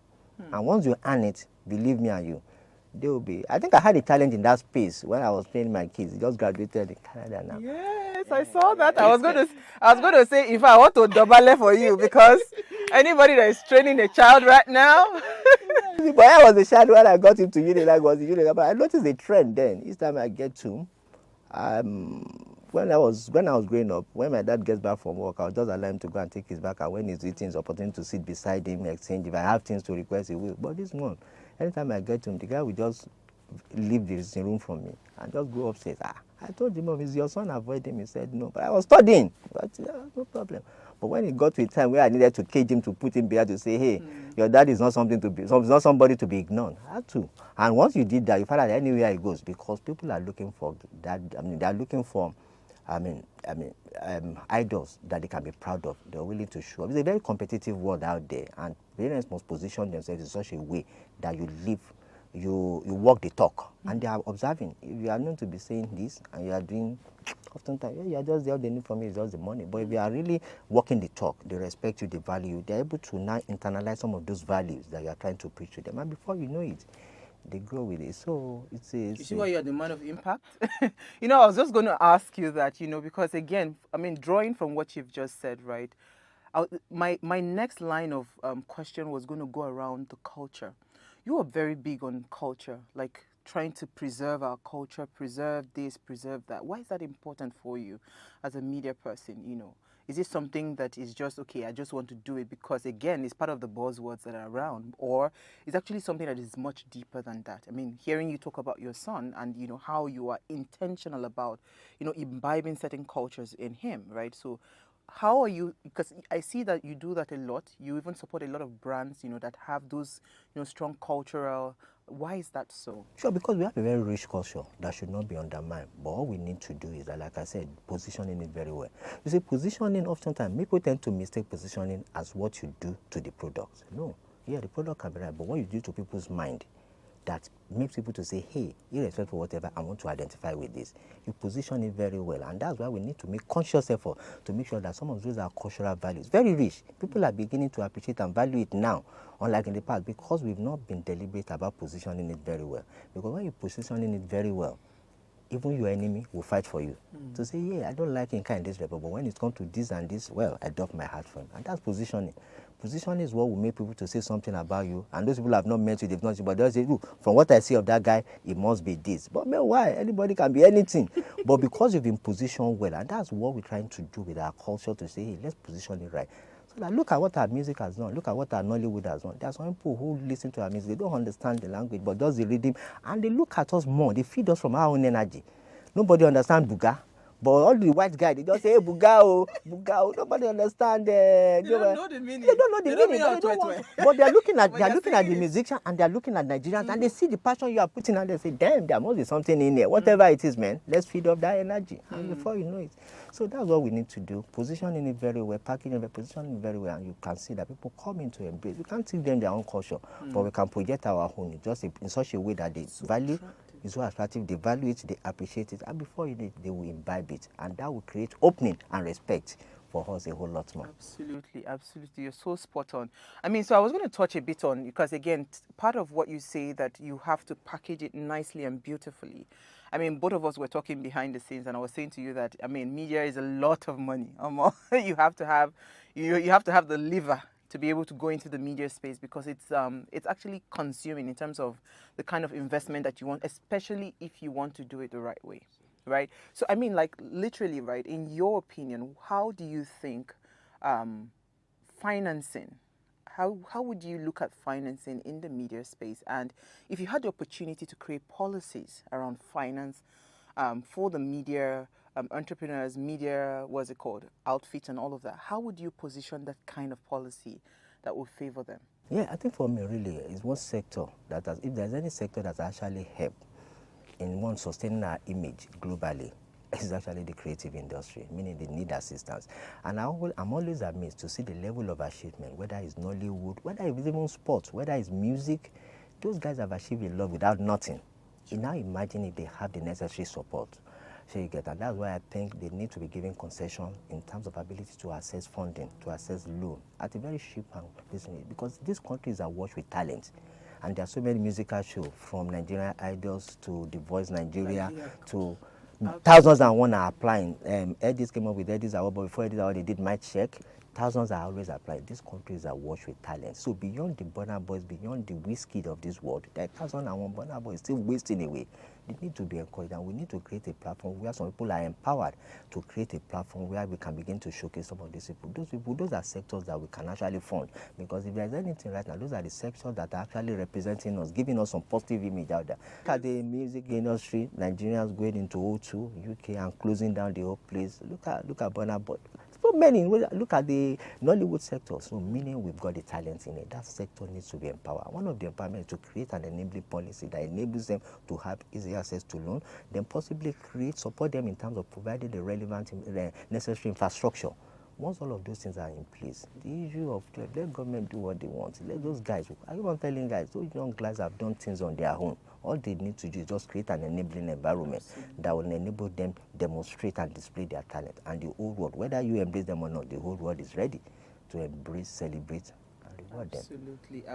And once you earn it, believe me and you, they will be. I think I had a talent in that space when I was training my kids. They just graduated in Canada now. Yes, I saw that. I was going to say, if I want to double for you, because anybody that is training a child right now. But I was a child when I got into Unilag, but I noticed a trend then. Each time I get to, when I was growing up, when my dad gets back from work, I'll just allow him to go and take his back, and when he's eating, it's opportunity to sit beside him, exchange. If I have things to request, he will. But this one, anytime I get to him, the guy will just leave the dressing room from me and just go upstairs. I told him, is your son avoid him? He said no, but I was studying. But no problem. But when it got to a time where I needed to cage him, to put him behind, to say, hey, your dad is not something to be, it's not somebody to be ignored. I had to. And once you did that, you find out anywhere he goes, because people are looking for that. They are looking for, idols that they can be proud of. They're willing to show up. It's a very competitive world out there, and parents must position themselves in such a way that you live, you walk the talk, and they are observing. If you are known to be saying this and you are doing, oftentimes, you are just there, all they need from you is just the money. But if you are really walking the talk, they respect you, they value you, they're able to now internalize some of those values that you are trying to preach to them, and before you know it, they grow with it. So it's you see why you're the man of impact? I was just going to ask you that, because again, drawing from what you've just said, right? My next line of question was going to go around the culture. You are very big on culture, like trying to preserve our culture, preserve this, preserve that. Why is that important for you as a media person? Is it something that is just, okay, I just want to do it because, again, it's part of the buzzwords that are around, or is actually something that is much deeper than that? Hearing you talk about your son and, how you are intentional about, imbibing certain cultures in him, right? So how are you, because I see that you do that a lot. You even support a lot of brands, that have those, strong cultural. Why is that so? Sure, because we have a very rich culture that should not be undermined. But all we need to do is that, like I said, positioning it very well. You see, positioning, oftentimes, people tend to mistake positioning as what you do to the product. No, yeah, the product can be right, but what you do to people's mind that makes people to say, hey, irrespective of whatever, I want to identify with this. You position it very well, and that's why we need to make conscious effort to make sure that some of those are cultural values. Very rich. People are beginning to appreciate and value it now, unlike in the past, because we've not been deliberate about positioning it very well. Because when you're positioning it very well, even your enemy will fight for you. To say, yeah, I don't like him kind of this rebel, but when it comes to this and this, well, I doff my heart for him. And that's positioning. Positioning is what will make people to say something about you. And those people have not met you, they've not seen, but they'll say, look, from what I see of that guy, it must be this. But man, why? Anybody can be anything. But because you've been positioned well, and that's what we're trying to do with our culture, to say, hey, let's position it right. So that look at what our music has done. Look at what our Nollywood has done. There are some people who listen to our music. They don't understand the language, but does the rhythm, and they look at us more. They feed us from our own energy. Nobody understands Buga, but all the white guys, they just say, hey, Buga, oh, Buga, oh. Nobody understands. They don't know the meaning. They don't know the meaning. But they're looking at the musician, and they're looking at Nigerians, and they see the passion you are putting, and they say, damn, there must be something in there. Whatever it is, man, let's feed off that energy. And before you know it. So that's what we need to do. Positioning it very well, packaging it, positioning it very well, and you can see that people come into embrace. We can't teach them their own culture, but we can project our own just in such a way that they value. It's so attractive, they value it, they appreciate it, and before you know it, they will imbibe it, and that will create opening and respect for us a whole lot more. Absolutely, absolutely. You're so spot on. I mean, so I was going to touch a bit on, because again, part of what you say that you have to package it nicely and beautifully. I mean, both of us were talking behind the scenes, and I was saying to you that, I mean, media is a lot of money. You have to have the liver to be able to go into the media space, because it's actually consuming in terms of the kind of investment that you want, especially if you want to do it the right way, right? So I mean, like, literally, right, in your opinion, how do you think financing, how would you look at financing in the media space? And if you had the opportunity to create policies around finance for the media entrepreneurs, media, what's it called, outfits and all of that, how would you position that kind of policy that would favor them? Yeah, I think for me, really, it's one sector that has, if there's any sector that's actually helped in one sustaining our image globally, it's actually the creative industry, meaning they need assistance. And I'm always amazed to see the level of achievement, whether it's Nollywood, whether it's even sports, whether it's music. Those guys have achieved a lot without nothing. You now imagine if they have the necessary support. So you get, and that's why I think they need to be given concession in terms of ability to access funding, to access loan at a very cheap business, because these countries are awash with talent. And there are so many musical shows, from Nigerian Idols to The Voice Nigeria to thousands and one are applying. Eddie's came up with Eddie's Award, but before Eddie's Award, they did My Check. Thousands are always applying. These countries are awash with talent. So beyond the Burna Boys, beyond the whiskey of this world, there are thousands and one Burna Boys still wasting away. They need to be encouraged, and we need to create a platform where some people are empowered to create a platform where we can begin to showcase some of these people. Those are sectors that we can actually fund, because if there's anything right now, those are the sectors that are actually representing us, giving us some positive image out there. Look at the music industry, Nigerians going into O2, UK, and closing down the whole place. Look at Burna Boy. So many. Look at the Nollywood sector. So meaning we've got the talent in it. That sector needs to be empowered. One of the empowerment is to create an enabling policy that enables them to have easy access to loan, then possibly support them in terms of providing the relevant, necessary infrastructure. Once all of those things are in place, the issue of let government do what they want. Let those guys, I keep on telling guys, those young guys have done things on their own. All they need to do is just create an enabling environment that will enable them demonstrate and display their talent. And the whole world, whether you embrace them or not, the whole world is ready to embrace, celebrate, and reward them.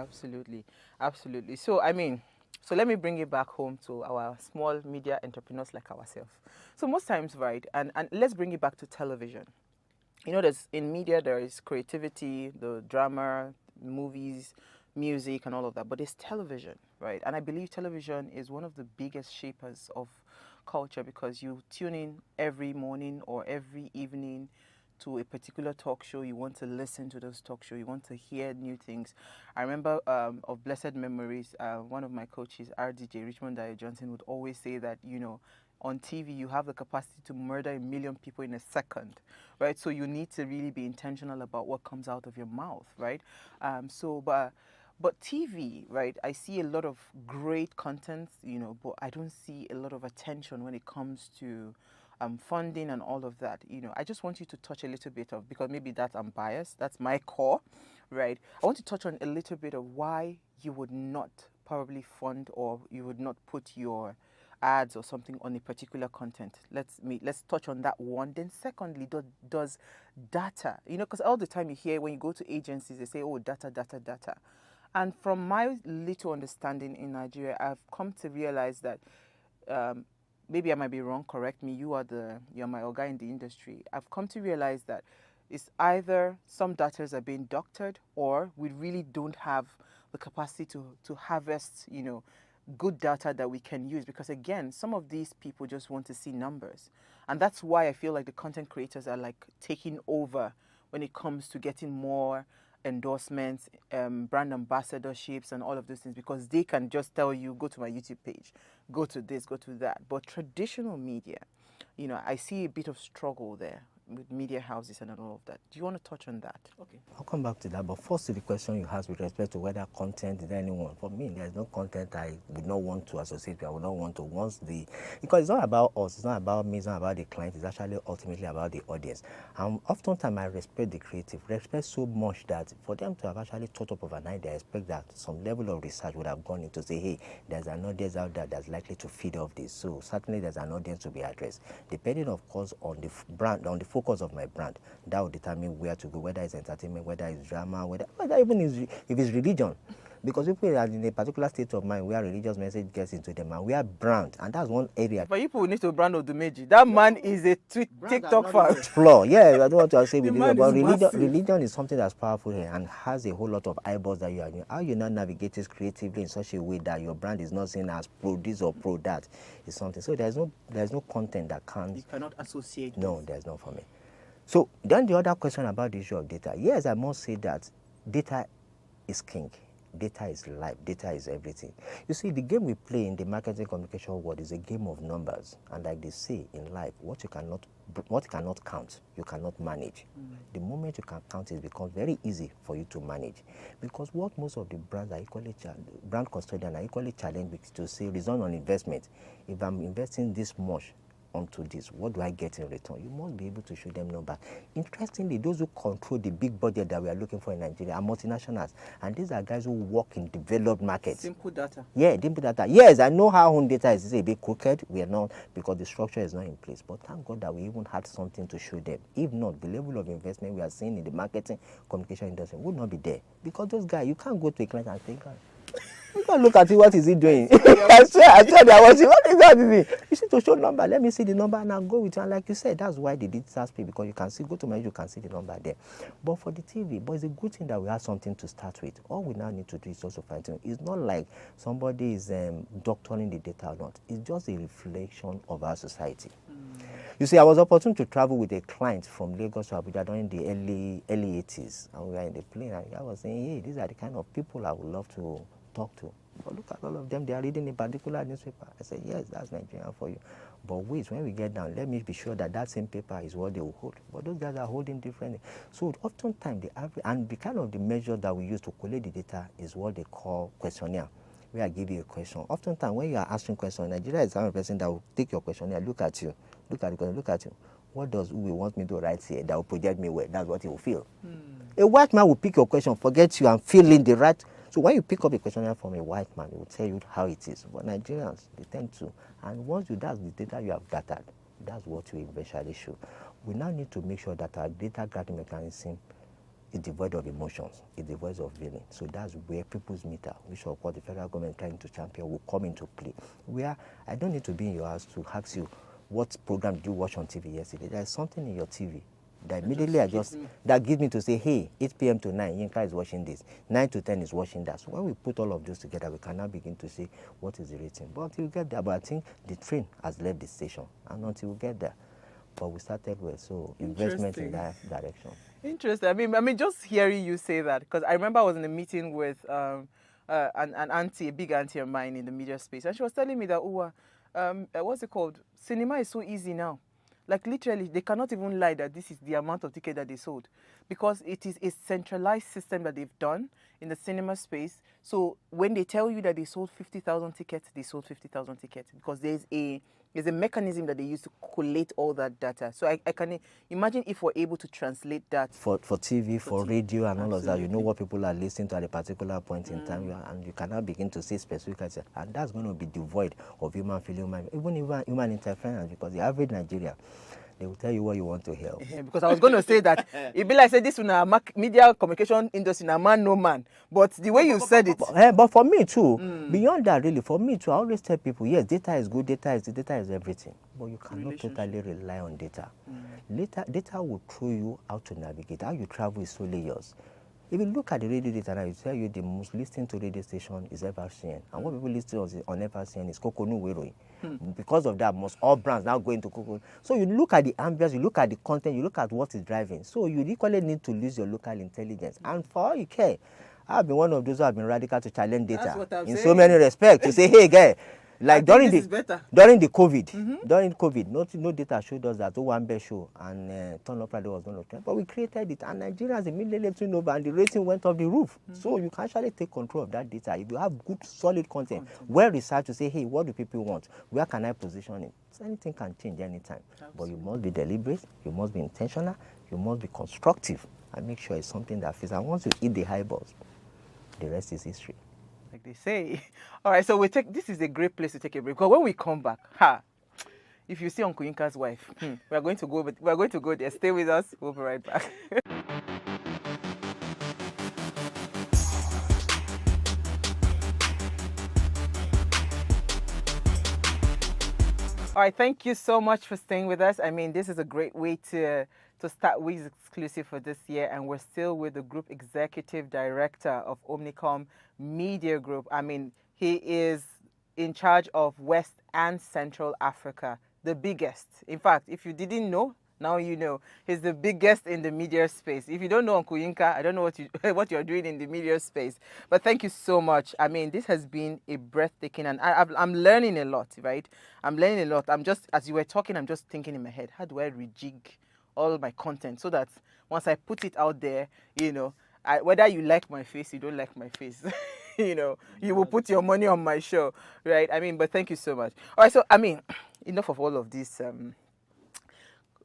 Absolutely. So, I mean, so let me bring it back home to our small media entrepreneurs like ourselves. So most times, right, and let's bring it back to television. You know, in media, there is creativity, the drama, movies, music, and all of that. But there's television, right? And I believe television is one of the biggest shapers of culture, because you tune in every morning or every evening to a particular talk show. You want to listen to those talk shows. You want to hear new things. I remember of blessed memories, one of my coaches, RDJ, Richmond Dyer Johnson, would always say that, you know, on TV, you have the capacity to murder 1 million people in a second, right? So you need to really be intentional about what comes out of your mouth, right? But TV, right? I see a lot of great content, but I don't see a lot of attention when it comes to funding and all of that. I just want you to touch a little bit of, because maybe I'm biased, that's my core, right? I want to touch on a little bit of why you would not probably fund, or you would not put your ads or something on a particular content. Let's touch on that one. Then secondly, does data, because all the time you hear when you go to agencies, they say, oh, data. And from my little understanding in Nigeria, I've come to realize that maybe I might be wrong, correct me, you're my guy in the industry. I've come to realize that it's either some data are being doctored, or we really don't have the capacity to harvest, good data that we can use, because again, some of these people just want to see numbers. And that's why I feel like the content creators are like taking over when it comes to getting more endorsements, brand ambassadorships and all of those things, because they can just tell you, go to my YouTube page, go to this, go to that. But traditional media, I see a bit of struggle there with media houses and all of that. Do you want to touch on that? Okay. I'll come back to that, but first to the question you asked with respect to whether content is anyone. For me, there's no content I would not want to associate with. I would not want to because it's not about us, it's not about me, it's not about the client, it's actually ultimately about the audience. And oftentimes I respect the creative, respect so much that for them to have actually thought up of an idea, I expect that some level of research would have gone into say, hey, there's an audience out there that's likely to feed off this. So certainly there's an audience to be addressed. Depending, of course, on the brand, on the focus of my brand, that will determine where to go, whether it's entertainment, whether it's drama, whether even if it's religion. Because people are in a particular state of mind where religious message gets into them, and we are brand, and that's one area. But people need to brand Odumeji. That man is a TikTok fan. Explore, yeah, I don't want to say with this, but religion is something that's powerful here and has a whole lot of eyeballs that you are doing. How you now navigate it creatively in such a way that your brand is not seen as pro this or pro that is something. So there's no content that can't. You cannot associate. No, there's not for me. So then the other question about the issue of data. Yes, I must say that data is king. Data is life. Data is everything. You see, the game we play in the marketing communication world is a game of numbers. And like they say in life, what you cannot count, you cannot manage. The moment you can count, it becomes very easy for you to manage. Because what most of the brands are brand custodians are equally challenged with to say, return on investment. If I'm investing this much onto this, what do I get in return? You must be able to show them numbers. Interestingly, those who control the big budget that we are looking for in Nigeria are multinationals, and these are guys who work in developed markets. Simple data. Yeah, simple data. Yes, I know how own data is a bit crooked. We are not, because the structure is not in place. But thank God that we even had something to show them. If not, the level of investment we are seeing in the marketing communication industry would not be there. Because those guys, you can't go to a client and think, you can look at it, what is he doing? I swear there was what is that doing? You see, to show number, let me see the number and I'll go with you. And like you said, that's why they did SASP, because you can see, go to my, you can see the number there. But for the TV, but it's a good thing that we have something to start with. All we now need to do is also find out. It's not like somebody is doctoring the data or not. It's just a reflection of our society. You see, I was opportune to travel with a client from Lagos to Abuja during the early 80s. And we were in the plane, and I was saying, hey, these are the kind of people I would love to talk to. But look at all of them, they are reading a particular newspaper. I said, yes, that's Nigerian for you. But wait, when we get down, let me be sure that that same paper is what they will hold. But those guys are holding differently. So oftentimes, the average, and the kind of the measure that we use to collect the data is what they call questionnaire, where I give you a question. Oftentimes, when you are answering questions, Nigeria is the kind of person that will take your questionnaire, look at you, look at the question, look at you. What does Uwe want me to write here that will project me well? That's what he will feel. A white man will pick your question, forget you, and fill in the right. So when you pick up a questionnaire from a white man, he will tell you how it is. But Nigerians, they tend to. And once you that's the data you have gathered, that's what you eventually show. We now need to make sure that our data gathering mechanism is devoid of emotions, is devoid of feeling. So that's where people's meter, which of course the federal government trying to champion, will come into play. Where I don't need to be in your house to ask you, what program did you watch on TV yesterday? There's something in your TV that immediately that gives me to say, hey, 8 p.m. to 9, Yinka is watching this, 9 to 10 is watching that. So when we put all of those together, we can now begin to say, what is the rating? But until we get there, but I think the train has left the station, and until we get there, but we started well, so investment in that direction. Interesting. I mean, just hearing you say that, because I remember I was in a meeting with an auntie, a big auntie of mine in the media space, and she was telling me that, what's it called? Cinema is so easy now. Like literally, they cannot even lie that this is the amount of ticket that they sold, because it is a centralized system that they've done in the cinema space. So when they tell you that they sold 50,000 tickets, they sold 50,000 tickets, because there's a mechanism that they use to collate all that data. So I can imagine if we're able to translate that for TV, for radio, and all of that. You know Absolutely. what people are listening to at a particular point in time, and you cannot begin to say specifically, and that's going to be devoid of human feeling, even human interference, because the average Nigerian, they will tell you what you want to hear. Yeah, because I was going to say that it be like say this una media communication industry na man no man, but the way you said it, But for me too, beyond that, really, for me too, I always tell people, yes, data is good, data is everything, but you cannot totally rely on data. Data will show you how to navigate. How you travel is solely yours. If you look at the radio data now, it tell you the most listened to radio station is FRCN. And what people listen on FRCN is Kokonu Weroi. Because of that, most all brands now go into Kokonu. So you look at the ambience, you look at the content, you look at what is driving. So you equally need to use your local intelligence. And for all you care, I've been one of those who have been radical to challenge data what I'm in saying. so many respects. To say, hey, guy, like during this is better. the COVID, no data showed us that one best show and Turn Up Friday was one of them. But we created it, and Nigerians immediately turned over, and the rating went off the roof. So you can actually take control of that data if you have good, solid content, well researched to say, hey, what do people want? Where can I position it? So anything can change anytime. But you must be deliberate, you must be intentional, you must be constructive, and make sure it's something that fits. And once you eat the high balls, the rest is history. like they say. All right, so this is a great place to take a break, because when we come back, if you see Uncle Yinka's wife, we're going to go there. Stay with us. We'll be right back. All right, thank you so much for staying with us. I mean, this is a great way to start Wiz Exclusive for this year, and we're still with the Group Executive Director of Omnicom Media Group. I mean, he is in charge of West and Central Africa, the biggest. In fact, if you didn't know, now you know. He's the biggest in the media space. If you don't know Uncle Yinka, I don't know what you're doing in the media space. But thank you so much. I mean, this has been a breathtaking, and I'm learning a lot, right? I'm learning a lot. I'm just, as you were talking, I'm just thinking in my head, how do I rejig all my content so that once I put it out there, you know, whether you like my face, you don't like my face, you know, you will put your money on my show, right? I mean, but thank you so much. All right, so, I mean, enough of all of this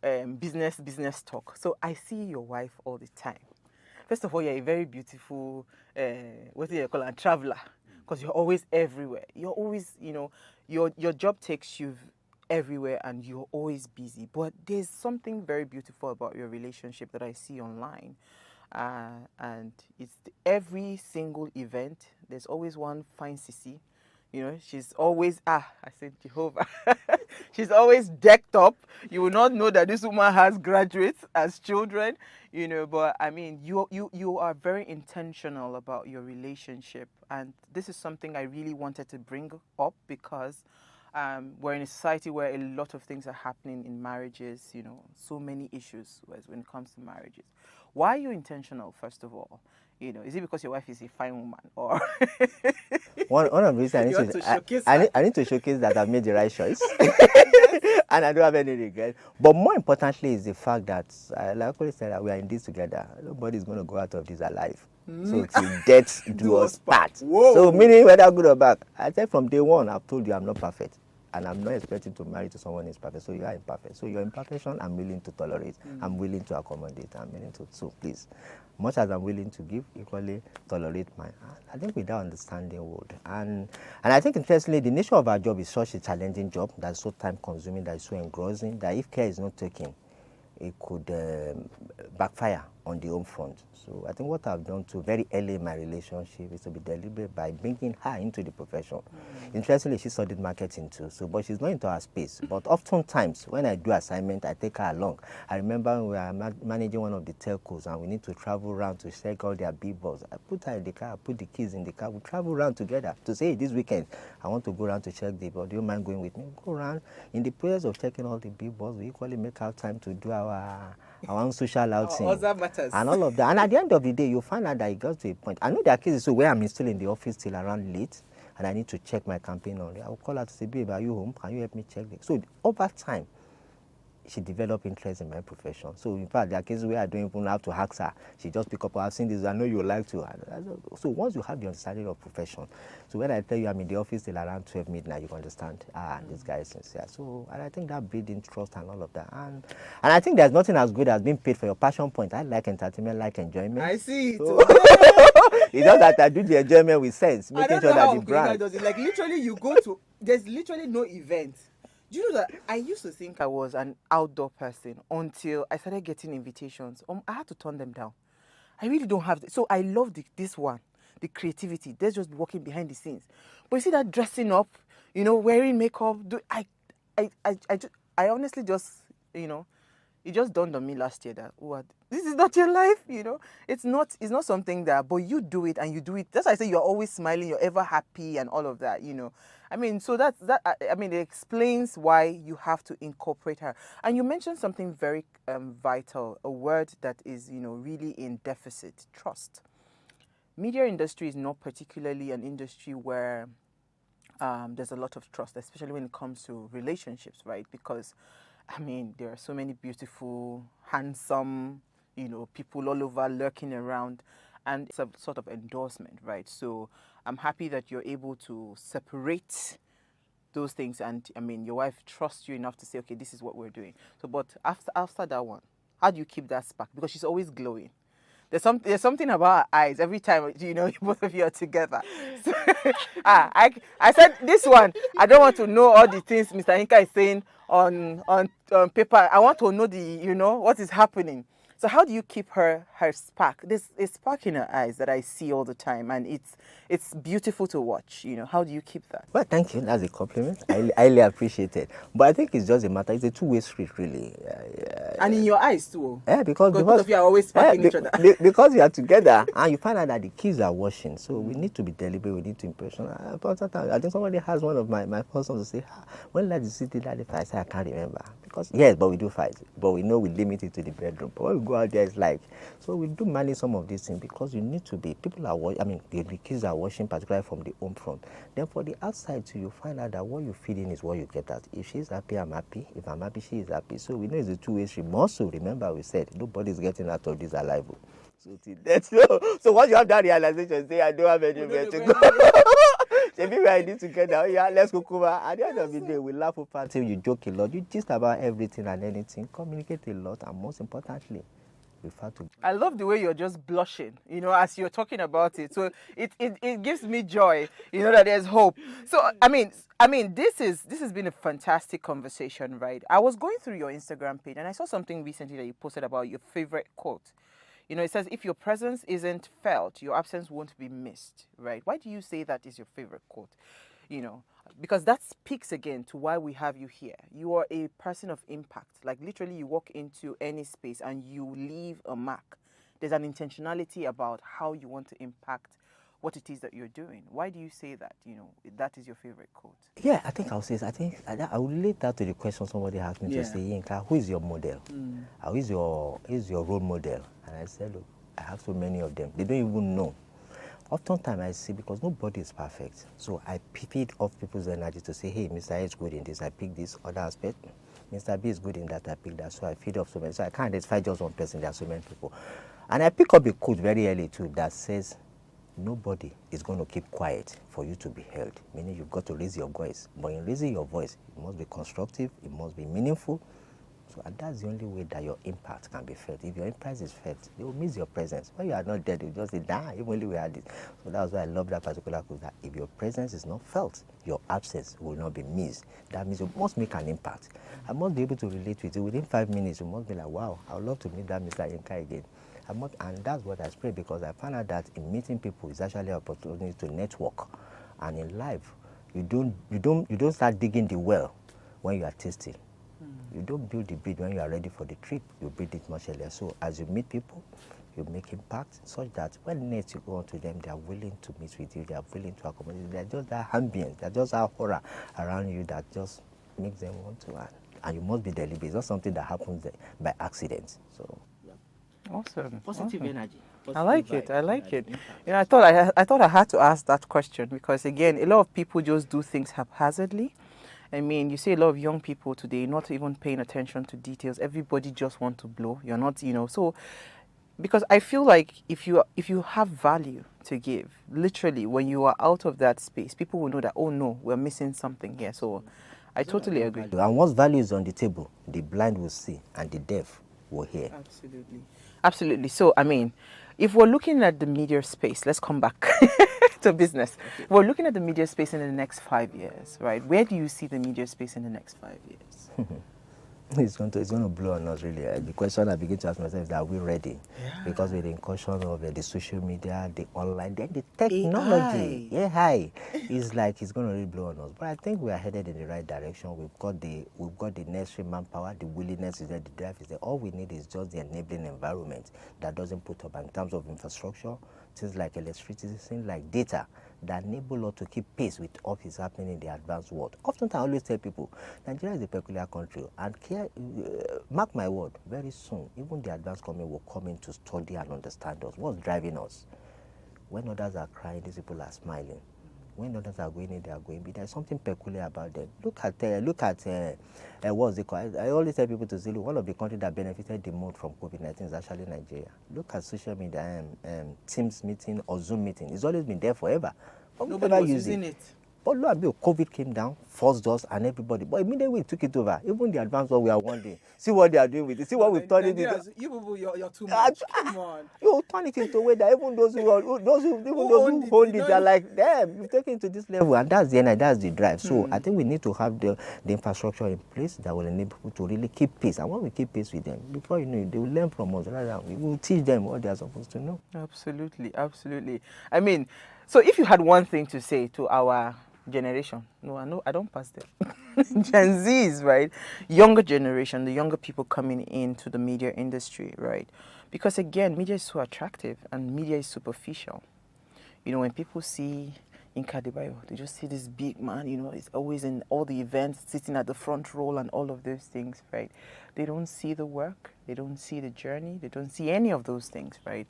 business talk. So I see your wife all the time. First of all, you're a very beautiful, what do you call it, traveler, because you're always everywhere. You're always, you know, your job takes you everywhere and you're always busy. But there's something very beautiful about your relationship that I see online. And it's every single event, there's always one fine sissy. You know, she's always, I said Jehovah. She's always decked up. You will not know that this woman has graduates as children, you know, but I mean, you are very intentional about your relationship. And this is something I really wanted to bring up because we're in a society where a lot of things are happening in marriages, you know, so many issues when it comes to marriages. Why are you intentional, first of all? You know, is it because your wife is a fine woman, or one of the reasons I need to showcase that I've made the right choice, and I don't have any regret. But more importantly is the fact that, like I said, we are in this together. Nobody's going to go out of this alive. So till death do us part. So meaning whether good or bad, I said from day one, I've told you I'm not perfect. And I'm not expecting to marry to someone who's perfect. So you are imperfect. So your imperfection, I'm willing to tolerate. I'm willing to accommodate. I'm willing to. So please, much as I'm willing to give, equally tolerate mine. I think with that understanding would. And I think interestingly, the nature of our job is such a challenging job that's so time consuming, that is so engrossing, that if care is not taken, it could backfire on the home front. So I think what I've done to very early in my relationship is to be deliberate by bringing her into the profession. Interestingly, she studied marketing too, but she's not into her space. But oftentimes, when I do assignment, I take her along. I remember we are managing one of the telcos and we need to travel around to check all their billboards. I put her in the car, I put the kids in the car, we travel around together to say, hey, this weekend, I want to go around to check the billboard. Do you mind going with me? Go around. In the process of checking all the billboards, we equally make out time to do our own social outing. Other matters. And all of that. And at the end of the day, you find out that it got to a point. I know there are cases where I'm still in the office till around late. and I need to check my campaign on it, I will call her to say, babe, are you home? Can you help me check this? So over time, she developed interest in my profession. So in fact, there are cases where I don't even have to ask her. She just pick up, I've seen this, I know you would like to. So once you have the understanding of profession, so when I tell you I'm in the office till around 12 midnight, you understand, this guy is sincere. So, and I think that breeding trust and all of that. And I think there's nothing as good as being paid for your passion point. I like entertainment, like enjoyment. I see it. So, it's not that I do the enjoyment with sense, making sure that the brand. Does it. Like literally you go to, there's literally no event. Do you know that I used to think I was an outdoor person until I started getting invitations. I had to turn them down. I really don't have so I love this one, the creativity. There's just walking behind the scenes. But you see that dressing up, wearing makeup. I honestly just, it just dawned on me last year that this is not your life, It's not something that, but you do it and you do it. That's why I say you're always smiling, you're ever happy and all of that, So it explains why you have to incorporate her. And you mentioned something very vital, a word that is, really in deficit: trust. Media industry is not particularly an industry where there's a lot of trust, especially when it comes to relationships, right? Because there are so many beautiful, handsome, people all over lurking around, and it's a sort of endorsement, right? So I'm happy that you're able to separate those things, and your wife trusts you enough to say, okay, this is what we're doing. So, but after that one, how do you keep that spark? Because she's always glowing. There's something about her eyes every time both of you are together. So, I said this one. I don't want to know all the things Mr. Yinka is saying on paper. I want to know what is happening. So how do you keep her spark? There's a spark in her eyes that I see all the time, and it's beautiful to watch. How do you keep that? Well, thank you. That's a compliment. I highly appreciate it. But I think it's just a matter. It's a two-way street, really. And in your eyes too. Yeah, because both of you are always sparking each other. Because you are together, and you find out that the kids are watching. So we need to be deliberate. We need to impression. I think somebody has one of my first ones to say, when did you see that fight? I say, I can't remember. Because yes, but we do fight. But we know we limit it to the bedroom. But when we go out there, it's like, so we do manage some of these things because you need to be, people are watching, the kids are watching, particularly from the home front. Then for the outside too, you find out that what you feed in is what you get out. If she's happy, I'm happy. If I'm happy, she is happy. So we know it's a two-way street. Also, remember we said, nobody's getting out of this alive. So once you have that realization, say, I don't have anywhere to go. Maybe we are in this together. Yeah, let's go over. At the end of the day, we laugh over until you joke a lot. You just about everything and anything. Communicate a lot, and most importantly, refer to. I love the way you're just blushing, as you're talking about it. So it gives me joy, that there's hope. So this has been a fantastic conversation, right? I was going through your Instagram page and I saw something recently that you posted about your favorite quote. It says, if your presence isn't felt, your absence won't be missed, right? Why do you say that is your favorite quote? Because that speaks again to why we have you here. You are a person of impact. Like literally you walk into any space and you leave a mark. There's an intentionality about how you want to impact what it is that you're doing. Why do you say that, that is your favorite quote? Yeah, I think I'll say, I will relate that to the question somebody asked me to say, Yinka, who is your model? Who is your role model? And I said, look, I have so many of them. They don't even know. Oftentimes I see, because nobody is perfect, so I feed off people's energy to say, hey, Mr. A is good in this, I pick this other aspect. Mr. B is good in that, I pick that, so I feed off so many. So I can't identify just one person, there are so many people. And I pick up a quote very early too that says, nobody is going to keep quiet for you to be heard. Meaning you've got to raise your voice. But in raising your voice, it must be constructive, it must be meaningful. So and that's the only way that your impact can be felt. If your impact is felt, they will miss your presence. When you are not there, they will just say, nah, if only we had it. So that's why I love that particular quote, that if your presence is not felt, your absence will not be missed. That means you must make an impact. I must be able to relate with you. Within 5 minutes, you must be like, wow, I would love to meet that Mr. Yinka again. And that's what I spread, because I found out that in meeting people is actually an opportunity to network. And in life, you don't start digging the well when you are tasting. You don't build the bridge when you are ready for the trip. You build it much earlier. So as you meet people, you make impact such that when next you go on to them, they are willing to meet with you. They are willing to accommodate you. They are just that ambience. They are just that aura around you that just makes them want to. And you must be deliberate. It's not something that happens by accident. So. Awesome. Positive Awesome. energy. I like positive it. I vibe, like it. impact. You know, I thought I had to ask that question because again, a lot of people just do things haphazardly. I mean, you see a lot of young people today not even paying attention to details. Everybody just want to blow. You're not, so because I feel like if you have value to give, literally when you are out of that space, people will know that, oh no, we're missing something here. So I totally agree. And once value is on the table, the blind will see and the deaf will hear. Absolutely. Absolutely. So, I mean, if we're looking at the media space, let's come back to business. Okay. We're looking at the media space in the next 5 years, right? Where do you see the media space in the next 5 years? It's going to blow on us, really. The question I begin to ask myself is, are we ready? Yeah. Because with the incursion of the social media, the online, then the technology, it's like it's going to really blow on us. But I think we are headed in the right direction. We've got the necessary manpower, the willingness is there, the drive is there. All we need is just the enabling environment that doesn't put up in terms of infrastructure, things like electricity, things like data, that enable us to keep pace with what is happening in the advanced world. Often I always tell people, Nigeria is a peculiar country, and mark my word, very soon, even the advanced community will come in to study and understand us. What's driving us? When others are crying, these people are smiling. When others are going in, they are going. But there's something peculiar about them. Look at what's it called? I always tell people to say, look, one of the countries that benefited the most from COVID-19 is actually Nigeria. Look at social media, Teams meeting or Zoom meeting. It's always been there forever. But nobody was using it. But lo and behold, COVID came down, forced us and everybody. But immediately we took it over. Even the advanced world, we are wondering. See what they are doing with it. See what we've turned it into. You people, you're too much. Come on. You turn it into a way that even those who hold it, they're like, damn, you've taken it to this level. And that's the energy, that's the drive. So I think we need to have the infrastructure in place that will enable people to really keep pace. And when we keep pace with them, before you know it, they will learn from us. Rather, we will teach them what they are supposed to know. Absolutely, absolutely. I mean, so if you had one thing to say to our generation, I don't pass them. Gen Zs, right? Younger generation, the younger people coming into the media industry, right? Because again, media is so attractive and media is superficial. You know, when people see Yinka Adebayo, they just see this big man, he's always in all the events, sitting at the front row and all of those things, right? They don't see the work, they don't see the journey, they don't see any of those things, right?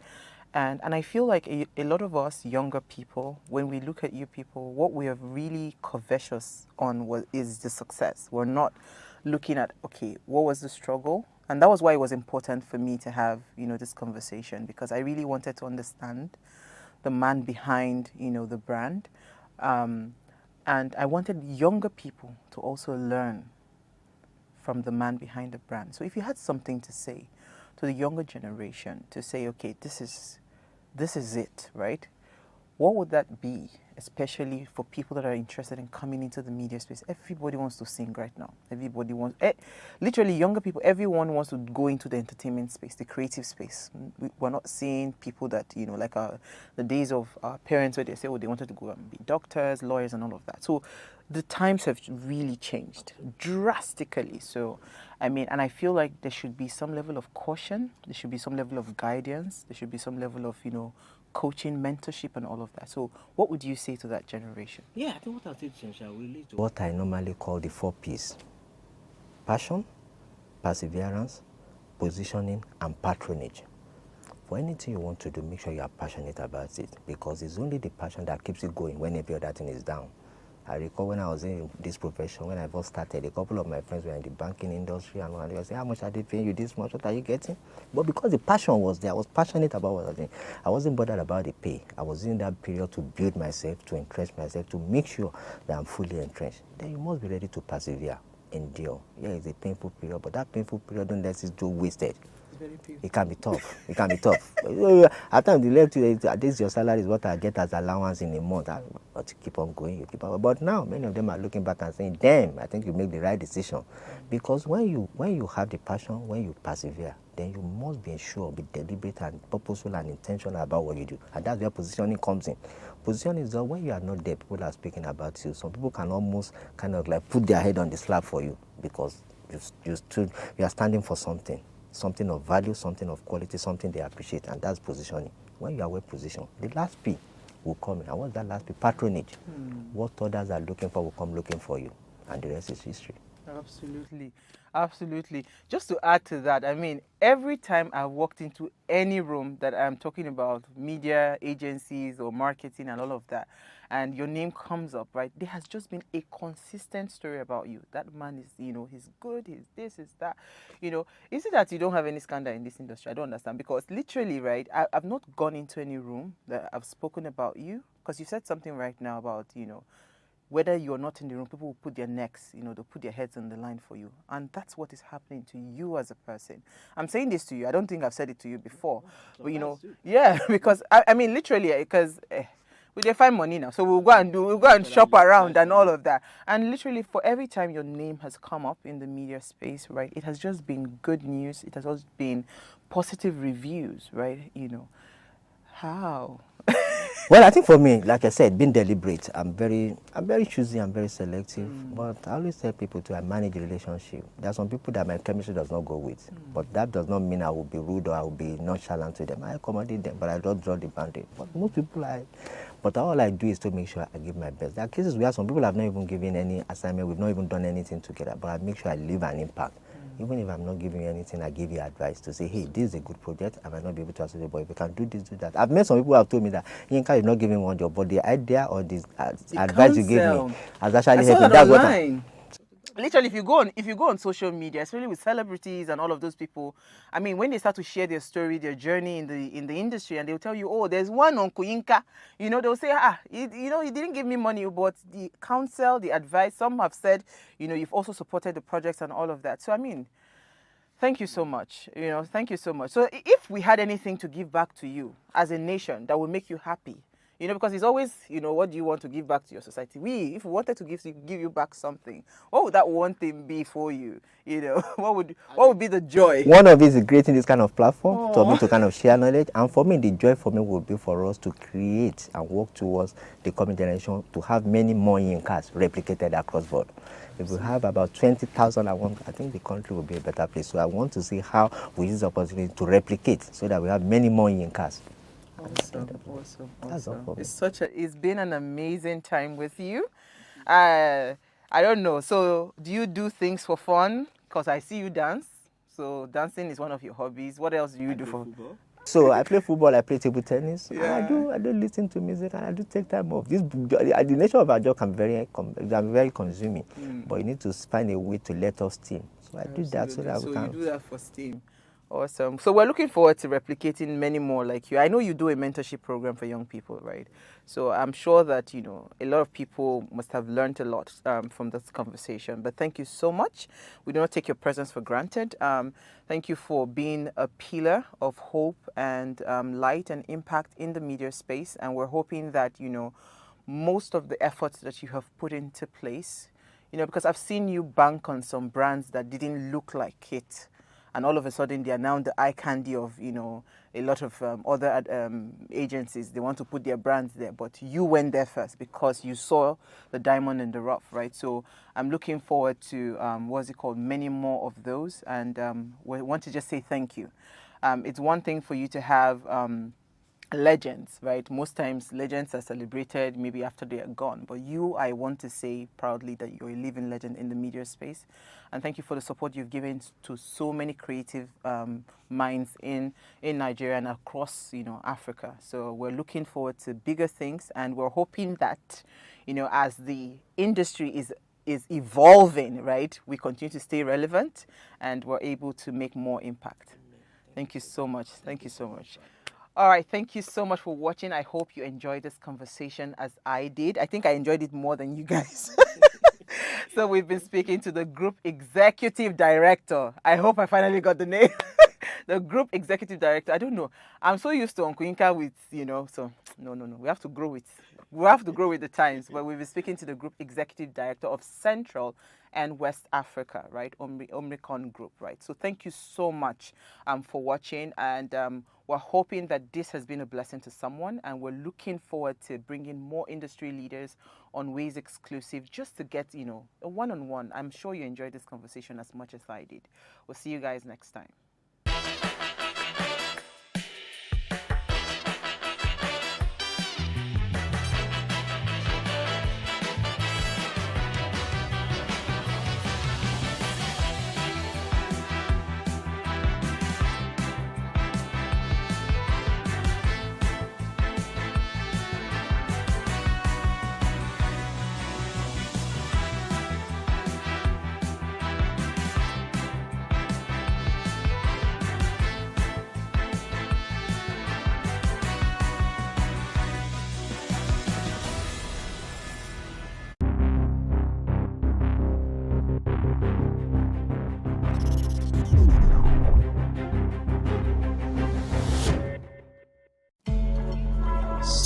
And I feel like a lot of us younger people, when we look at you people, what we are really covetous on is the success. We're not looking at, okay, what was the struggle? And that was why it was important for me to have, this conversation, because I really wanted to understand the man behind, the brand. And I wanted younger people to also learn from the man behind the brand. So if you had something to say to the younger generation, to say, okay, this is it, right? What would that be, especially for people that are interested in coming into the media space? Everybody wants to sing right now. Everybody wants, literally younger people, everyone wants to go into the entertainment space, the creative space. We're not seeing people that, like the days of our parents where they say, they wanted to go and be doctors, lawyers, and all of that. So the times have really changed drastically. So, and I feel like there should be some level of caution. There should be some level of guidance. There should be some level of, coaching, mentorship, and all of that. So what would you say to that generation? Yeah, I think what I'll say to will lead to what I normally call the 4 Ps. Passion, perseverance, positioning, and patronage. For anything you want to do, make sure you are passionate about it, because it's only the passion that keeps you going when every other thing is down. I recall when I was in this profession, when I first started, a couple of my friends were in the banking industry, and they were saying, how much are they paying you this much? What are you getting? But because the passion was there, I was passionate about what I was doing. I wasn't bothered about the pay. I was in that period to build myself, to entrench myself, to make sure that I'm fully entrenched. Then you must be ready to persevere, endure. Yeah, it's a painful period, but that painful period don't let it go wasted. It can be tough. It can be tough. At times, the left, at least your salary is what I get as allowance in a month. But you keep on going, you keep on. But now, many of them are looking back and saying, damn, I think you make the right decision. Because when you have the passion, when you persevere, then you must be sure, be deliberate and purposeful and intentional about what you do. And that's where positioning comes in. Positioning is that when you are not there, people are speaking about you. Some people can almost kind of like put their head on the slab for you, because you are standing for something of value, something of quality, something they appreciate, and that's positioning. When you are well positioned, the last P will come in. And what's that last P? Patronage. What others are looking for will come looking for you, and the rest is history. Absolutely. Absolutely. Just to add to that, I mean, every time I walked into any room that I'm talking about media agencies or marketing and all of that, and your name comes up, right? There has just been a consistent story about you. That man is, he's good, he's this, he's that. Is it that you don't have any scandal in this industry? I don't understand. Because literally, right, I've not gone into any room that I've spoken about you. Because you said something right now about, whether you're not in the room, people will put their necks, they'll put their heads on the line for you. And that's what is happening to you as a person. I'm saying this to you. I don't think I've said it to you before. But, yeah, because, I mean, literally, because we just find money now. So we'll go and shop around and all of that. And literally, for every time your name has come up in the media space, right, it has just been good news. It has also been positive reviews, right? How? Well, I think for me, like I said, being deliberate, I'm very choosy, I'm very selective. But I always tell people I manage a relationship. There are some people that my chemistry does not go with. But that does not mean I will be rude or I will be nonchalant to them. I accommodate them, but I don't draw the boundary. But most people, but all I do is to make sure I give my best. There are cases where some people have not even given any assignment, we've not even done anything together, but I make sure I leave an impact. Even if I'm not giving you anything, I give you advice to say, hey, this is a good project. I might not be able to assist you, but if you can do this, do that. I've met some people who have told me that, Yinka, you're not giving one job, but the idea or this advice you gave me has actually helped me. That's what literally, if you go on social media, especially with celebrities and all of those people, I mean, when they start to share their story, their journey in the industry, and they'll tell you, oh, there's one Uncle Yinka, they'll say, he didn't give me money, but the counsel, the advice, some have said, you've also supported the projects and all of that. So, I mean, thank you so much. Thank you so much. So if we had anything to give back to you as a nation that would make you happy, because it's always, what do you want to give back to your society? If we wanted to give you back something, what would that one thing be for you? What would be the joy? One of it is creating this kind of platform for me to kind of share knowledge. And for me, the joy for me would be for us to create and work towards the coming generation to have many more Yinkas replicated across the board. If we have about 20,000, I think the country will be a better place. So I want to see how we use the opportunity to replicate so that we have many more Yinkas. Awesome. It's been an amazing time with you. I don't know. So do you do things for fun? Because I see you dance. So dancing is one of your hobbies. What else do you do for football? So I play football, I play table tennis. Yeah. I do listen to music, and I do take time off. The nature of our job can be very consuming, but you need to find a way to let off steam. So I do that so that we can. So you do that for steam. Awesome. So we're looking forward to replicating many more like you. I know you do a mentorship program for young people, right? So I'm sure that, a lot of people must have learned a lot from this conversation. But thank you so much. We do not take your presence for granted. Thank you for being a pillar of hope and light and impact in the media space. And we're hoping that, most of the efforts that you have put into place, because I've seen you bank on some brands that didn't look like it. And all of a sudden, they are now the eye candy of, a lot of other agencies. They want to put their brands there. But you went there first because you saw the diamond in the rough, right? So I'm looking forward to, many more of those. And we want to just say thank you. It's one thing for you to have legends, right? Most times legends are celebrated maybe after they are gone. But I want to say proudly that you're a living legend in the media space. And thank you for the support you've given to so many creative minds in Nigeria and across, Africa. So we're looking forward to bigger things, and we're hoping that, as the industry is evolving, right, we continue to stay relevant and we're able to make more impact. Thank you so much. Thank you so much. All right, thank you so much for watching. I hope you enjoyed this conversation as I did. I think I enjoyed it more than you guys. So we've been speaking to the Group Executive Director. I hope I finally got the name. The Group Executive Director. I don't know. I'm so used to Uncle Yinka with, so no. We have to grow with the times. But we've been speaking to the Group Executive Director of Central and West Africa, right? Omnicon Group, right? So thank you so much for watching. And we're hoping that this has been a blessing to someone. And we're looking forward to bringing more industry leaders on Ways Exclusive just to get, a one-on-one. I'm sure you enjoyed this conversation as much as I did. We'll see you guys next time.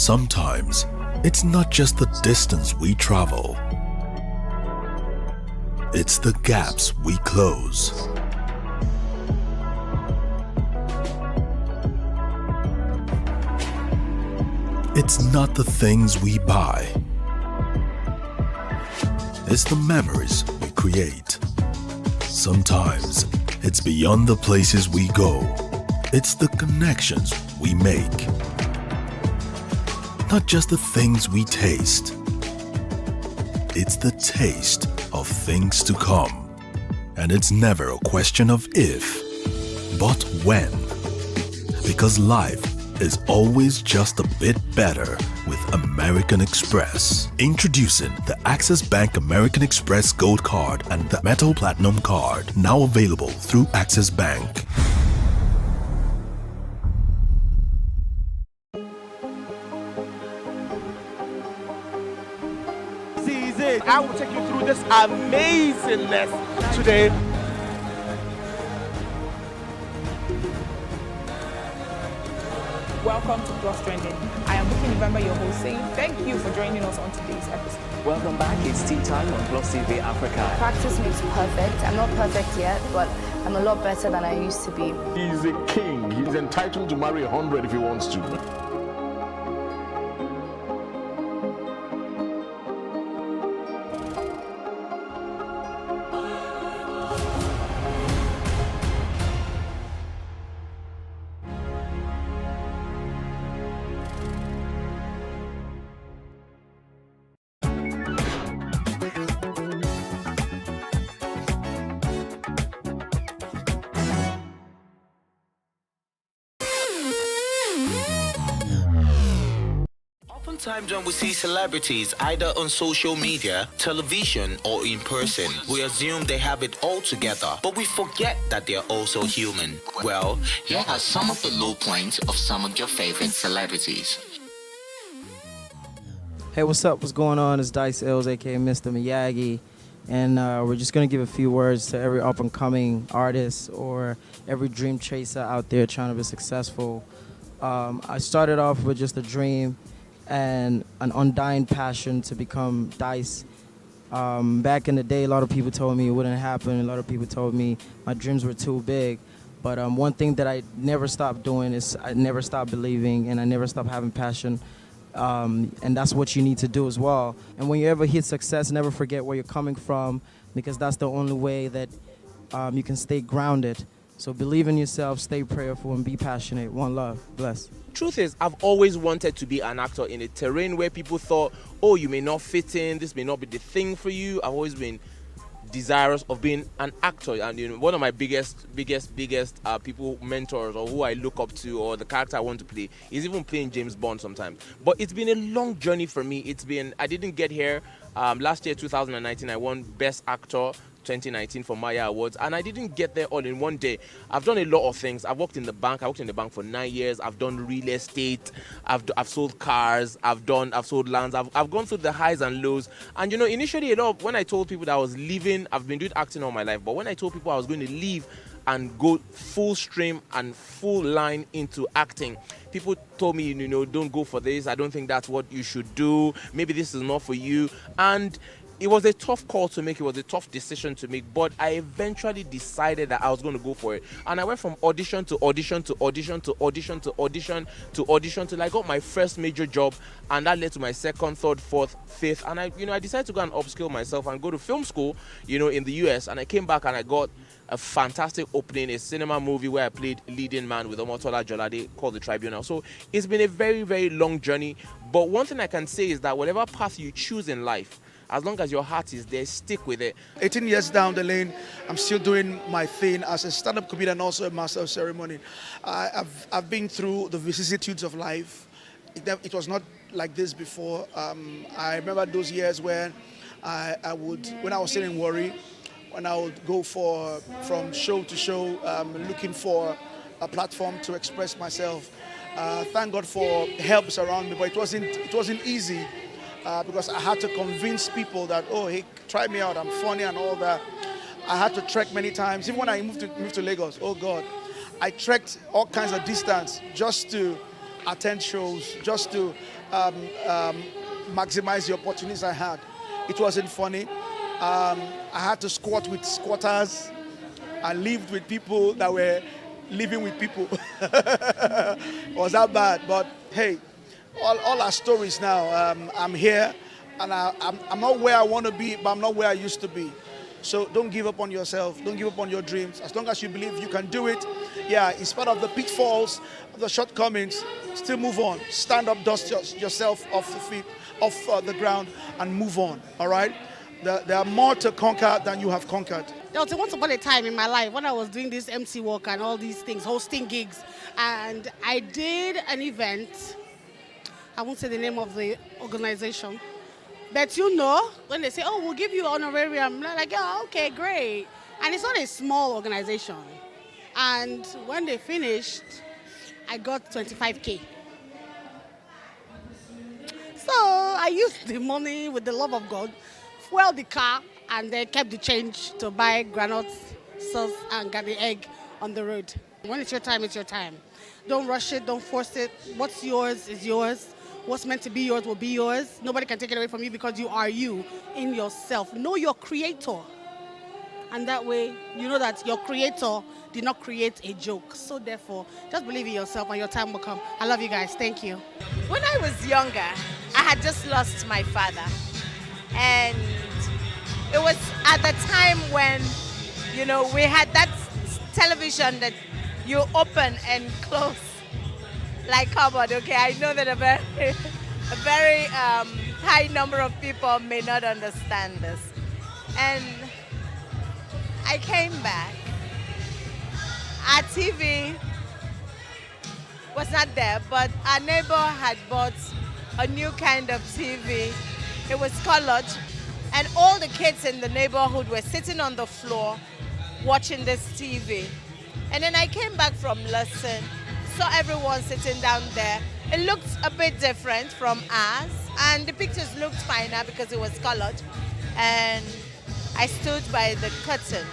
Sometimes, it's not just the distance we travel. It's the gaps we close. It's not the things we buy. It's the memories we create. Sometimes, it's beyond the places we go. It's the connections we make. Not just the things we taste. It's the taste of things to come. And it's never a question of if, but when. Because life is always just a bit better with American Express. Introducing the Access Bank American Express Gold Card and the Metal Platinum Card, now available through Access Bank. I will take you through this amazingness today. Welcome to Plus Trending. I am Bookie November, your host, saying thank you for joining us on today's episode. Welcome back. It's tea time on Plus TV Africa. Practice makes perfect. I'm not perfect yet, but I'm a lot better than I used to be. He's a king. He's entitled to marry 100 if he wants to. Sometimes when we see celebrities either on social media, television, or in person, we assume they have it all together, but we forget that they're also human. Well, here are some of the low points of some of your favorite celebrities. Hey, what's up? What's going on? It's Dice Ills, aka Mr. Miyagi, and we're just gonna give a few words to every up-and-coming artist or every dream chaser out there trying to be successful. I started off with just a dream and an undying passion to become Dice. Back in the day, a lot of people told me it wouldn't happen. A lot of people told me my dreams were too big. But one thing that I never stopped doing is I never stopped believing, and I never stopped having passion. And that's what you need to do as well. And when you ever hit success, never forget where you're coming from, because that's the only way that you can stay grounded. So believe in yourself, stay prayerful, and be passionate. One love. Bless. Truth is, I've always wanted to be an actor in a terrain where people thought, oh, you may not fit in, this may not be the thing for you. I've always been desirous of being an actor, and you know, one of my biggest people mentors, or who I look up to, or the character I want to play, is even playing James Bond sometimes. But it's been a long journey for me. I didn't get here. Last year, 2019, I won Best Actor 2019 for Maya Awards, and I didn't get there all in one day. I've done a lot of things. I've worked in the bank. I worked in the bank for 9 years. I've done real estate. I've sold cars. I've sold lands. I've gone through the highs and lows. And you know, initially, when I told people that I was leaving, I've been doing acting all my life. But when I told people I was going to leave and go full stream and full line into acting, people told me, you know, don't go for this. I don't think that's what you should do. Maybe this is not for you. And it was a tough call to make. It was a tough decision to make, but I eventually decided that I was going to go for it. And I went from audition to audition to audition to audition to audition to audition till I got my first major job, and that led to my second, third, fourth, fifth. And I decided to go and upskill myself and go to film school, in the US. And I came back and I got a fantastic opening, a cinema movie where I played leading man with Omotola Jolade called The Tribunal. So it's been a very, very long journey. But one thing I can say is that whatever path you choose in life, as long as your heart is there, stick with it. 18 years down the lane, I'm still doing my thing as a stand-up comedian and also a master of ceremony. I've been through the vicissitudes of life. It was not like this before. I remember those years when I was still in Warri, when I would go from show to show, looking for a platform to express myself. Thank God for helps around me, but it wasn't easy. Because I had to convince people that, oh, hey, try me out, I'm funny and all that. I had to trek many times. Even when I moved to Lagos, oh God, I trekked all kinds of distance just to attend shows, just to maximize the opportunities I had. It wasn't funny. I had to squat with squatters. I lived with people that were living with people. It was that bad, but hey, all our stories now. I'm here, and I'm not where I want to be, but I'm not where I used to be. So don't give up on yourself. Don't give up on your dreams. As long as you believe you can do it, yeah, in spite of the pitfalls, of the shortcomings, still move on. Stand up, dust yourself off the feet, off the ground, and move on. All right. There are more to conquer than you have conquered. There was once upon a time in my life when I was doing this MC work and all these things, hosting gigs, and I did an event. I won't say the name of the organization, but you know, when they say, oh, we'll give you honorarium, I'm like, yeah, okay, great. And it's not a small organization. And when they finished, I got 25K. So I used the money with the love of God, fueled the car, and then kept the change to buy granules, sauce, and got the egg on the road. When it's your time, it's your time. Don't rush it, don't force it. What's yours is yours. What's meant to be yours will be yours. Nobody can take it away from you because you are you in yourself. Know your creator. And that way, you know that your creator did not create a joke. So therefore, just believe in yourself and your time will come. I love you guys. Thank you. When I was younger, I had just lost my father. And it was at the time when, you know, we had that television that you open and close like cupboard. Okay, I know that a very high number of people may not understand this. And I came back. Our TV was not there, but our neighbor had bought a new kind of TV. It was colored, and all the kids in the neighborhood were sitting on the floor watching this TV. And then I came back from lesson, saw everyone sitting down there. It looked a bit different from ours, and the pictures looked finer because it was colored. And I stood by the curtain,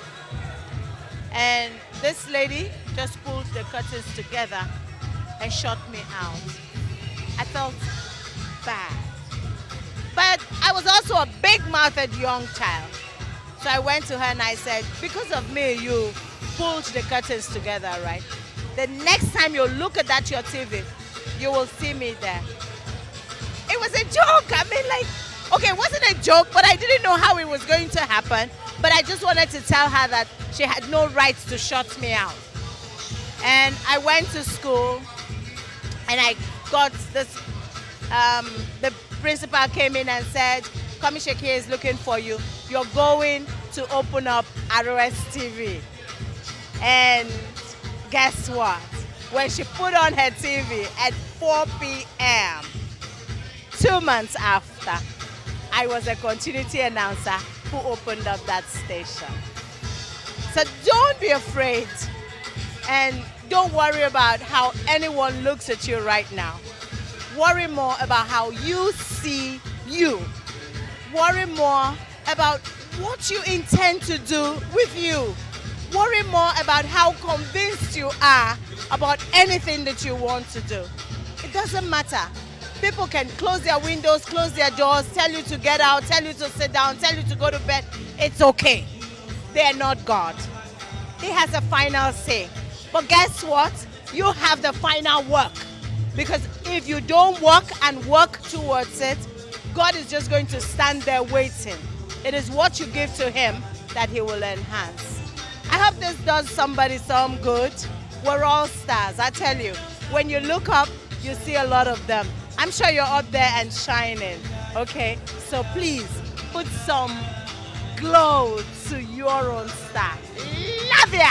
and this lady just pulled the curtains together and shut me out. I felt bad. But I was also a big-mouthed young child. So I went to her and I said, because of me, you pulled the curtains together, right? The next time you look at that your TV, you will see me there. It was a joke. I mean, like, okay, it wasn't a joke, but I didn't know how it was going to happen. But I just wanted to tell her that she had no rights to shut me out. And I went to school and I got this, the principal came in and said, Commissioner K is looking for you. You're going to open up ROS TV. And guess what? When she put on her TV at 4 p.m., 2 months after, I was a continuity announcer who opened up that station. So don't be afraid and don't worry about how anyone looks at you right now. Worry more about how you see you. Worry more about what you intend to do with you. Worry more about how convinced you are about anything that you want to do. It doesn't matter. People can close their windows, close their doors, tell you to get out, tell you to sit down, tell you to go to bed. It's okay. They are not God. He has a final say. But guess what? You have the final work. Because if you don't work and work towards it, God is just going to stand there waiting. It is what you give to him that he will enhance. I hope this does somebody some good. We're all stars, I tell you. When you look up, you see a lot of them. I'm sure you're up there and shining, okay? So please, put some glow to your own star. Love ya!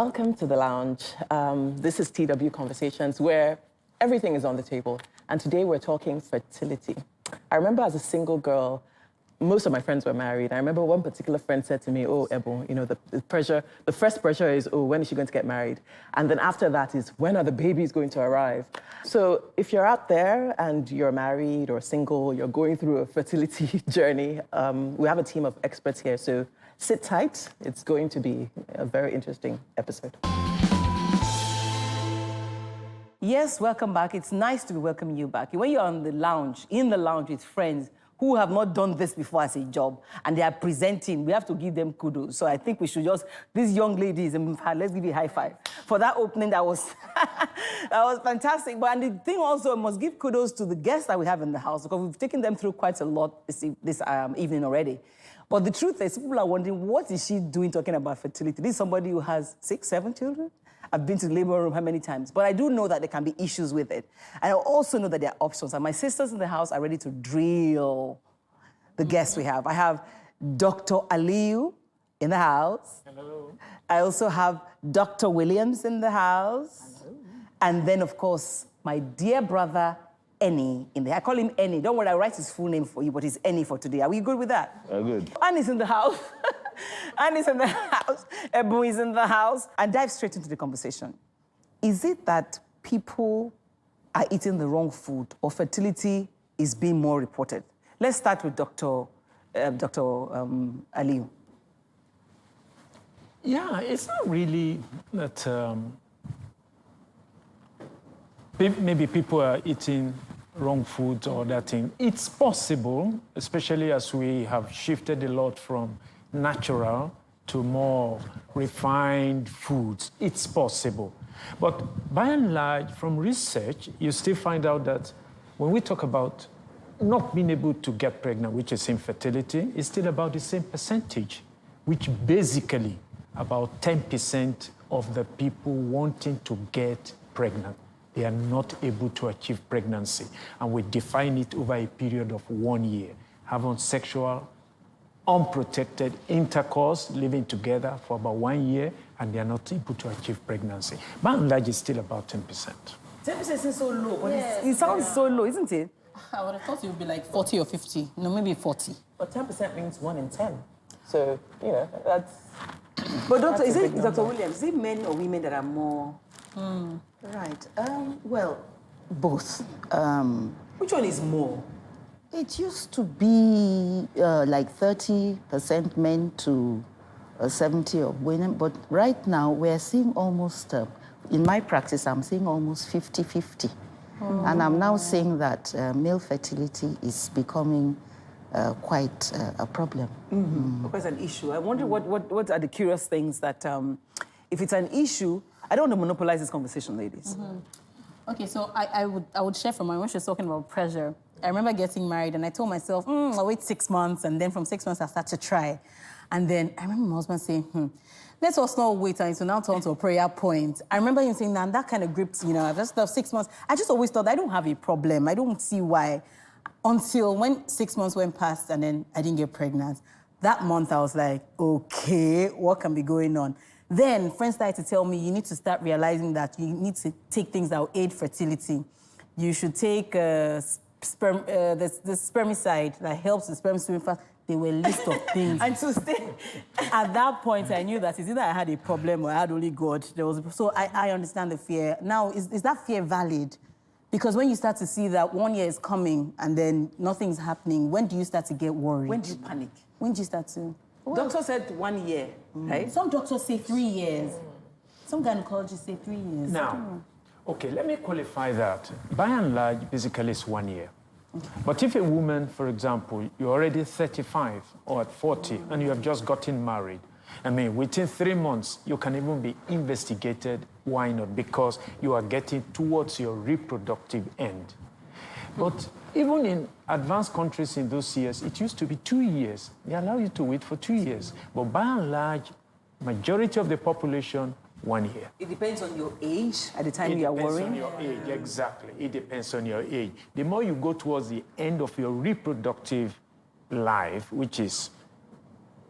Welcome to the lounge. This is TW Conversations, where everything is on the table. And today we're talking fertility. I remember as a single girl, most of my friends were married. I remember one particular friend said to me, oh, Ebo, you know, the first pressure is, oh, when is she going to get married? And then after that is, when are the babies going to arrive? So if you're out there and you're married or single, you're going through a fertility journey, we have a team of experts here. So sit tight. It's going to be a very interesting episode. Yes, welcome back. It's nice to be welcoming you back. When you're in the lounge with friends who have not done this before as a job, and they are presenting, we have to give them kudos. So I think we should just, these young ladies, let's give you a high five for that opening. That was, that was fantastic. But and the thing also, I must give kudos to the guests that we have in the house, because we've taken them through quite a lot this evening already. But the truth is, people are wondering, what is she doing talking about fertility? This is somebody who has 6, 7 children. I've been to the labor room how many times? But I do know that there can be issues with it. And I also know that there are options. And my sisters in the house are ready to drill the guests we have. I have Dr. Aliyu in the house. Hello. I also have Dr. Williams in the house. Hello. And then, of course, my dear brother, Eni in there. I call him Eni. Don't worry, I'll write his full name for you, but it's Eni for today. Are we good with that? Good. Annie's in the house. Annie's in the house. Ebu is in the house. And dive straight into the conversation. Is it that people are eating the wrong food, or fertility is being more reported? Let's start with Dr. Aliyu. Yeah, it's not really that maybe people are eating wrong food or that thing. It's possible, especially as we have shifted a lot from natural to more refined foods. It's possible. But by and large, from research, you still find out that when we talk about not being able to get pregnant, which is infertility, it's still about the same percentage, which basically about 10% of the people wanting to get pregnant, they are not able to achieve pregnancy. And we define it over a period of 1 year, having sexual, unprotected intercourse, living together for about 1 year, and they are not able to achieve pregnancy. By and large, it's still about 10%. 10% is so low, but it sounds so low, isn't it? I would have thought it would be like 40 or 50. No, maybe 40. But 10% means 1 in 10. So, you know, that's... But Doctor, is it Dr. Williams, is it men or women that are more... Right. Well, both. Which one is more? It used to be like 30% men to 70 of women, but right now we're seeing almost, in my practice, I'm seeing almost 50-50. And I'm now seeing that male fertility is becoming quite a problem. Quite an issue. I wonder what are the curious things that, if it's an issue, I don't want to monopolize this conversation, ladies. Okay, so I would share from when she was talking about pressure. I remember getting married and I told myself, I'll wait 6 months, and then from 6 months I start to try. And then I remember my husband saying, let us not wait until now turn to a prayer point. I remember him saying that, and that kind of gripped, you know, after 6 months, I just always thought I don't have a problem. I don't see why. Until when 6 months went past and then I didn't get pregnant. That month I was like, okay, what can be going on? Then friends started to tell me, you need to start realizing that you need to take things that will aid fertility. You should take the spermicide that helps the sperm swimming fast. There were a list of things. And to stay... At that point, I knew that it's either I had a problem or I had only God. So I understand the fear. Now, is that fear valid? Because when you start to see that 1 year is coming and then nothing's happening, when do you start to get worried? When do you panic? When do you start to... Doctor said 1 year, right? Some doctors say 3 years. Some gynecologists say 3 years. Now, okay, let me qualify that. By and large, basically it's 1 year. But if a woman, for example, you're already 35 or at 40 and you have just gotten married, I mean, within 3 months, you can even be investigated. Why not? Because you are getting towards your reproductive end. But even in advanced countries in those years, it used to be 2 years. They allow you to wait for 2 years. But by and large, majority of the population, 1 year. It depends on your age at the time you are worrying? It depends on your age, exactly. It depends on your age. The more you go towards the end of your reproductive life, which is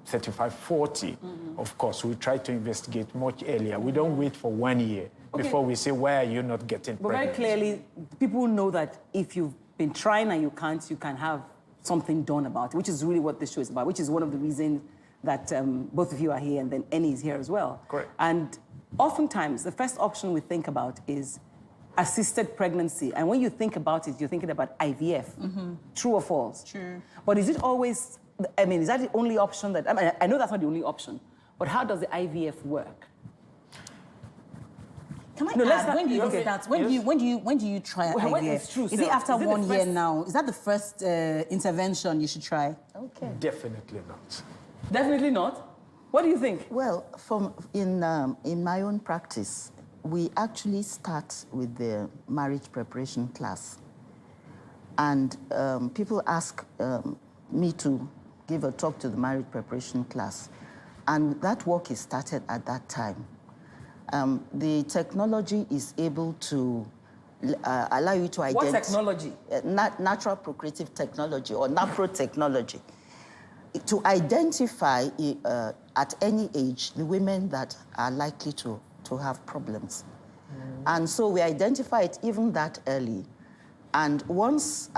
35, 40, of course, we try to investigate much earlier. We don't wait for 1 year before we say, why are you not getting But pregnant? very clearly, people know that if you've been trying and you can have something done about it, which is really what this show is about, which is one of the reasons that both of you are here and then Annie is here as well. Correct. And oftentimes, the first option we think about is assisted pregnancy. And when you think about it, you're thinking about IVF. True or false? True. But is it always, I mean, is that the only option that, I mean, I know that's not the only option, but how does the IVF work? Can I No, let's ask, not- when do you okay. start? When do you try Well, when IVF? it's true, Is it so after is it the 1 year first- now? Is that the first intervention you should try? Okay. Definitely not. Definitely not. What do you think? Well, in my own practice, we actually start with the marriage preparation class. And people ask me to give a talk to the marriage preparation class. And that work is started at that time. The technology is able to allow you to identify... What technology? Natural procreative technology, or NAPRO technology. To identify at any age the women that are likely to have problems. And so we identify it even that early. And once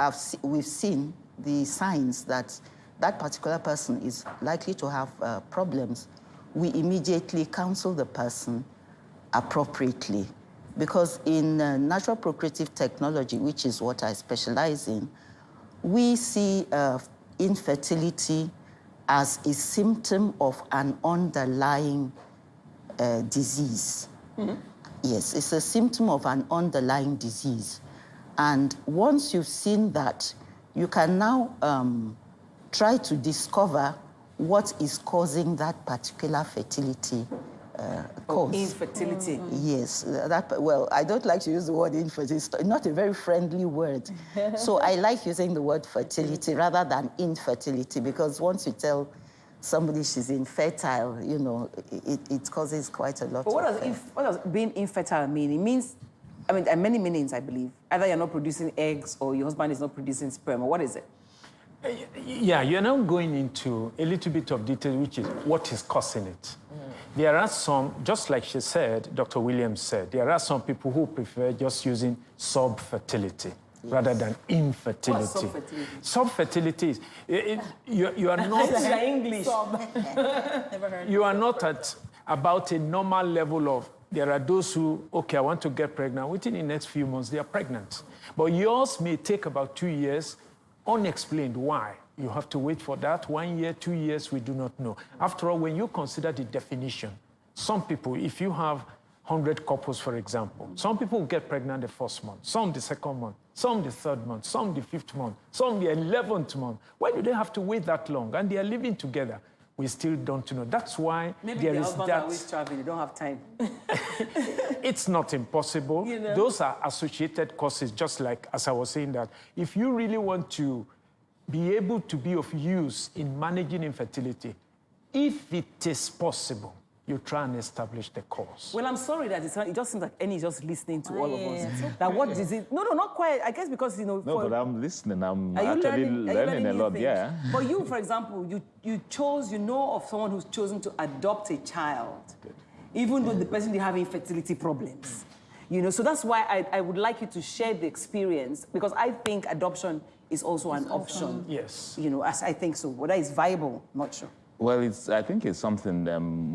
we've seen the signs that that particular person is likely to have problems, we immediately counsel the person appropriately. Because in natural procreative technology, which is what I specialize in, we see infertility as a symptom of an underlying disease. Yes, it's a symptom of an underlying disease. And once you've seen that, you can now try to discover what is causing that particular fertility cause. Infertility. Yes, well, I don't like to use the word infertility. It's not a very friendly word. So I like using the word fertility rather than infertility, because once you tell somebody she's infertile, you know, it causes quite a lot But what of... does being infertile mean? It means, I mean, there are many meanings, I believe. Either you're not producing eggs or your husband is not producing sperm, or what is it? Yeah, you're now going into a little bit of detail, which is what is causing it. There are some, just like she said, Dr. Williams said, there are some people who prefer just using subfertility rather than infertility. What's subfertility? Subfertility is, you are not... English. Never heard. You are not at about a normal level of, there are those who, okay, I want to get pregnant. Within the next few months, they are pregnant. But yours may take about 2 years, unexplained why. You have to wait for that 1 year, 2 years, we do not know. After all, when you consider the definition, some people, if you have 100 couples, for example, some people will get pregnant the first month, some the second month, some the third month, some the fifth month, some the 11th month. Why do they have to wait that long? And they are living together. We still don't know. That's why Maybe there the is husbands that. are always traveling, they don't have time. It's not impossible. You know? Those are associated causes, just like as I was saying that. If you really want to be able to be of use in managing infertility, if it is possible, you try and establish the cause. Well, I'm sorry that it just seems like Annie is just listening to all of us. it's okay. That what is it? No, not quite. I guess because, you know... No, but I'm listening. I'm Are you actually learning a new lot, things? yeah. But you, for example, you know of someone who's chosen to adopt a child, even though the person didn't have infertility problems. You know, so that's why I would like you to share the experience, because I think adoption is also an option. Yes. You know, as I think so. Whether it's viable, not sure. Well, I think it's something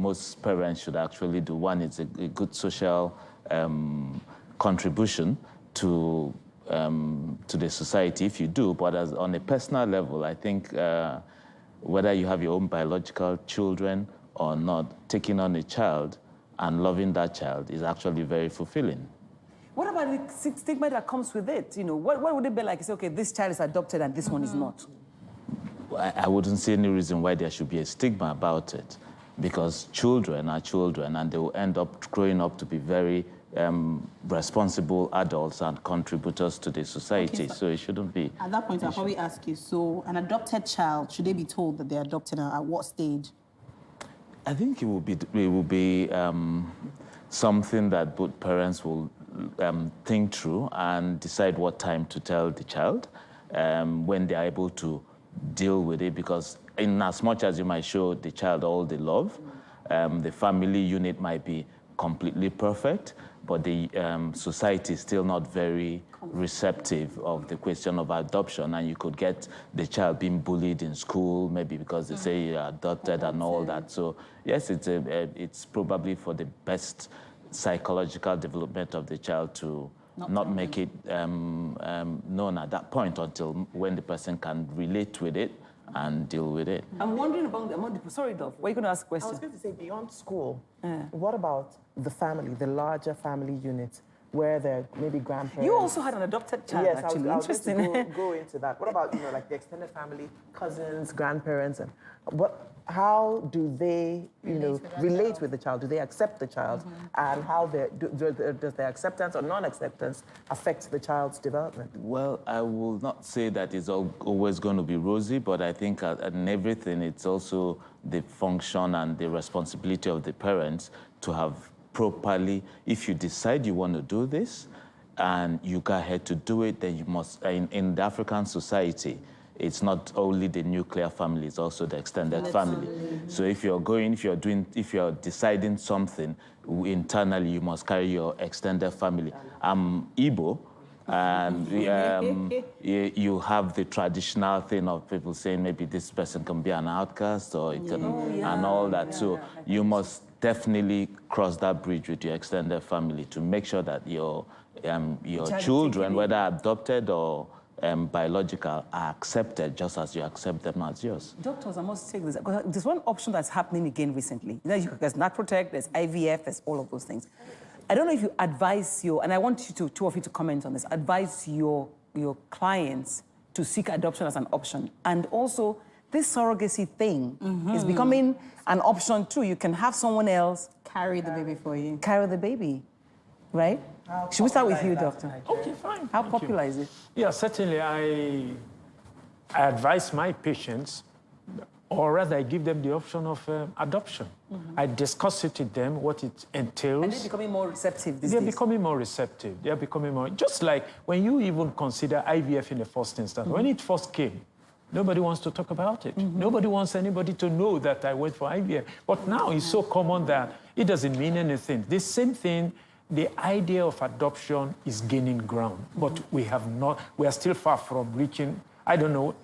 most parents should actually do. One, it's a good social contribution to the society if you do. But on a personal level, I think whether you have your own biological children or not, taking on a child and loving that child is actually very fulfilling. What about the stigma that comes with it? You know, what would it be like? Say, okay, this child is adopted and this one is not. I wouldn't see any reason why there should be a stigma about it, because children are children and they will end up growing up to be very responsible adults and contributors to the society, Okay, so it shouldn't be. At that point, I'll probably ask you, so an adopted child, should they be told that they're adopted at what stage? I think it will be something that both parents will think through and decide what time to tell the child when they are able to deal with it, because in as much as you might show the child all the love, the family unit might be completely perfect, but the society is still not very receptive of the question of adoption, and you could get the child being bullied in school, maybe because they say you're adopted and all that. So yes, it's probably for the best psychological development of the child to not make it known at that point until when the person can relate with it and deal with it. I'm wondering about the... Sorry, Dov, were you going to ask a question? I was going to say, beyond school, what about the family, the larger family unit, where there may be grandparents? You also had an adopted child, yes, actually. I was Interesting. going to go into that. What about, like the extended family, cousins, grandparents, and how do they, relate with the child? Do they accept the child? And how does their acceptance or non-acceptance affect the child's development? Well, I will not say that it's always going to be rosy, but I think in everything, it's also the function and the responsibility of the parents to have properly, if you decide you want to do this and you go ahead to do it, then you must, in the African society, it's not only the nuclear family, it's also the extended family. So if you're deciding something internally, you must carry your extended family. I'm Igbo, and you have the traditional thing of people saying maybe this person can be an outcast or it can, and all that. So you must definitely cross that bridge with your extended family to make sure that your children, whether adopted or biological, are accepted just as you accept them as yours. Doctors, I must take this, because there's one option that's happening again recently. There's NaProtect, there's IVF, there's all of those things. I don't know if you advise and I want you two of you to comment on this, advise your clients to seek adoption as an option. And also, this surrogacy thing is becoming an option too. You can have someone else carry the baby for you. Carry the baby, right? Should we start with you, doctor? Okay, fine. How popular is it? Yeah, certainly I advise my patients, or rather I give them the option of adoption. I discuss it with them, what it entails. And they're becoming more receptive these days. They're becoming more receptive. They're becoming more, just like when you even consider IVF in the first instance. When it first came, nobody wants to talk about it. Nobody wants anybody to know that I went for IVF. But now it's so common that it doesn't mean anything. The same thing, the idea of adoption is gaining ground, but we are still far from reaching, I don't know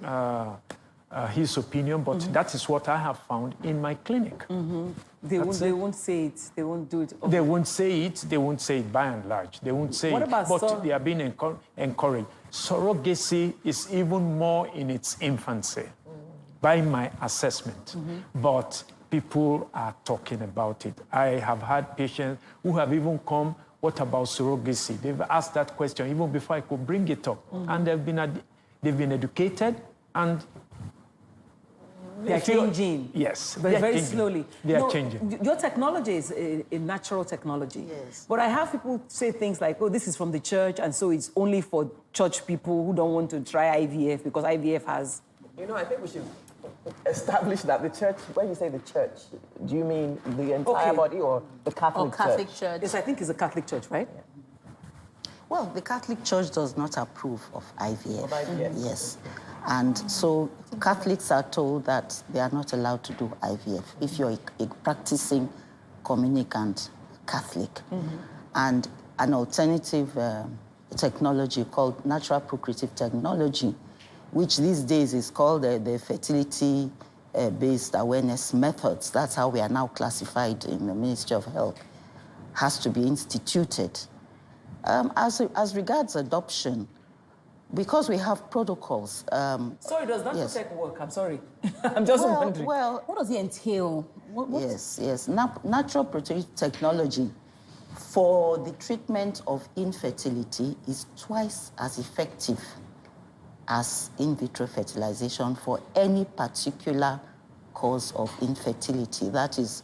his opinion, but that is what I have found in my clinic. They won't say it, they won't do it. They won't say it by and large. They won't say it, but they are being encouraged. Surrogacy is even more in its infancy, by my assessment. But people are talking about it. I have had patients who have even come, what about surrogacy? They've asked that question even before I could bring it up. And they've been educated, and they're changing. Yes. But very slowly. They are changing. Your technology is a natural technology. Yes. But I have people say things like, oh, this is from the church, and so it's only for church people who don't want to try IVF because IVF has... I think we should establish that the church, when you say the church, do you mean the entire body or the Catholic church? Yes, I think it's a Catholic church, right? Yeah. Well, the Catholic Church does not approve of IVF. Yes. And so Catholics are told that they are not allowed to do IVF if you're a practicing communicant Catholic. And an alternative technology called natural procreative technology, which these days is called the fertility-based awareness methods. That's how we are now classified in the Ministry of Health, has to be instituted. As regards adoption, because we have protocols... sorry, does that protect work? I'm sorry. I'm just wondering. Well, what does it entail? Yes. Natural protective technology for the treatment of infertility is twice as effective as in vitro fertilization for any particular cause of infertility. That is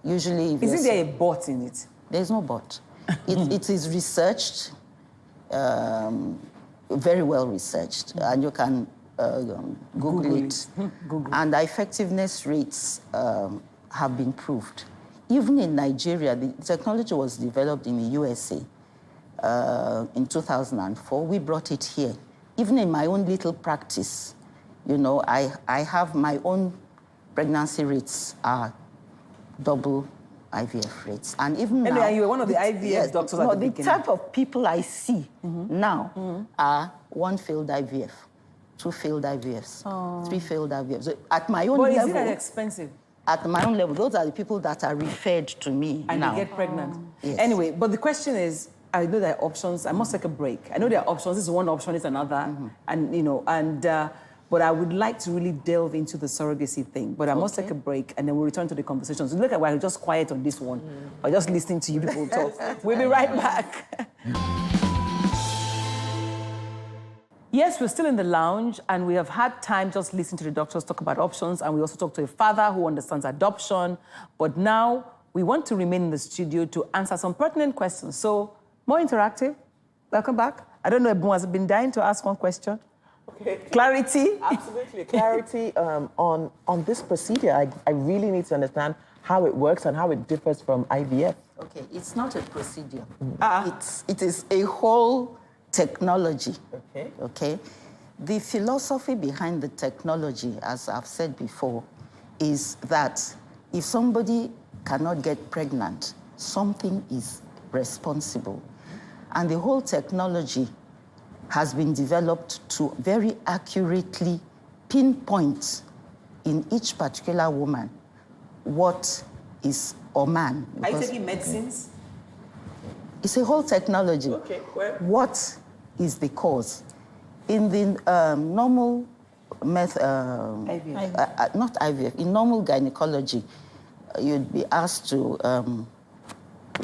usually... Isn't there a but in it? There's no but. It is researched, very well researched, and you can Google it. And the effectiveness rates have been proved. Even in Nigeria, the technology was developed in the USA in 2004. We brought it here. Even in my own little practice You know, I have my own pregnancy rates are double IVF rates. And even now... And you were one of the IVF doctors at the beginning. The type of people I see now are 1 failed IVF, 2 failed IVFs, 3 failed IVFs. So at my own level... But is it that expensive? At my own level, those are the people that are referred to me and now. they get pregnant. Yes. Anyway, but the question is, I know there are options. I must take a break. I know there are options. This is one option, it's another. And, you know, but I would like to really delve into the surrogacy thing. But I must take a break, and then we'll return to the conversations. Look at why I'm just quiet on this one. I'm just listening to you people talk. We'll be right back. Yes, we're still in the lounge, and we have had time just listening to the doctors talk about options, and we also talked to a father who understands adoption. But now we want to remain in the studio to answer some pertinent questions. So, more interactive. Welcome back. I don't know if Ebun has been dying to ask one question. Okay. Clarity? Absolutely. Clarity on this procedure. I really need to understand how it works and how it differs from IVF. Okay, it's not a procedure. It is a whole technology. Okay. Okay? The philosophy behind the technology, as I've said before, is that if somebody cannot get pregnant, something is responsible. And the whole technology has been developed to very accurately pinpoint in each particular woman what is, or man. Are you taking medicines? It's a whole technology. Okay, well. What is the cause? In the normal method, not IVF, in normal gynecology, you'd be asked to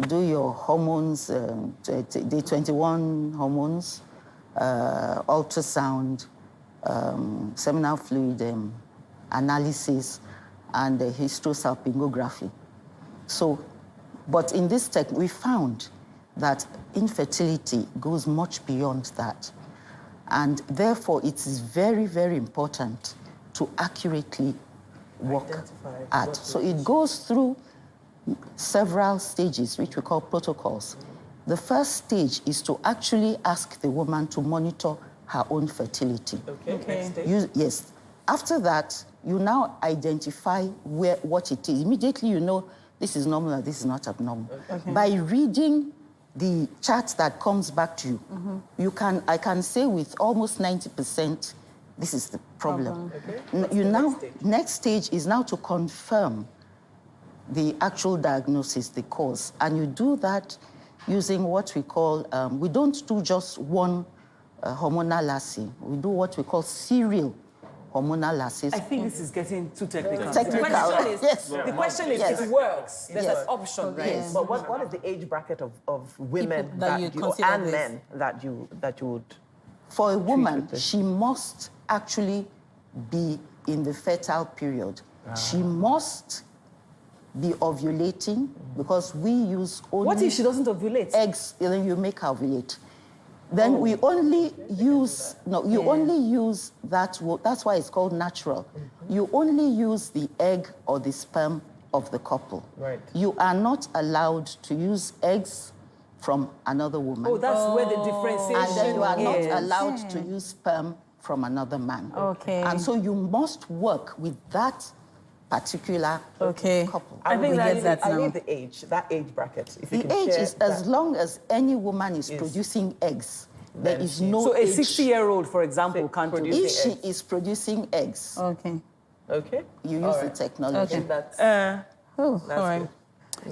do your hormones, the 21 hormones, ultrasound, seminal fluid analysis, and hysterosalpingography. So, but in this tech, we found that infertility goes much beyond that. And therefore, it is very, very important to accurately work at. So it goes through several stages, which we call protocols. The first stage is to actually ask the woman to monitor her own fertility. Okay. Next stage. Yes. After that, you now identify what it is. Immediately you know this is normal or this is not abnormal. Okay. By reading the chart that comes back to you, I can say with almost 90%, this is the problem. Okay. Next stage is now to confirm the actual diagnosis, the cause. And you do that using what we call, we don't do just one hormonal assay. We do what we call serial hormonal assays. I think this is getting too technical. Technical. The question is, it works. There's an option, right? Yes. But what is the age bracket of women that you and men that you would? For a woman, she must actually be in the fertile period. She must be ovulating because we use only... What if she doesn't ovulate? Eggs, then you make her ovulate. Then we only use, only use that, that's why it's called natural. You only use the egg or the sperm of the couple. Right. You are not allowed to use eggs from another woman. Oh, that's where the differentiation is. And then you are not allowed to use sperm from another man. Okay. And so you must work with that particular couple. I think I need the age, that age bracket. If the age is as long as any woman is producing eggs. There is no So a 60-year-old, for example, can't produce if eggs. she is producing eggs, okay, you use the technology. Okay. That's all right.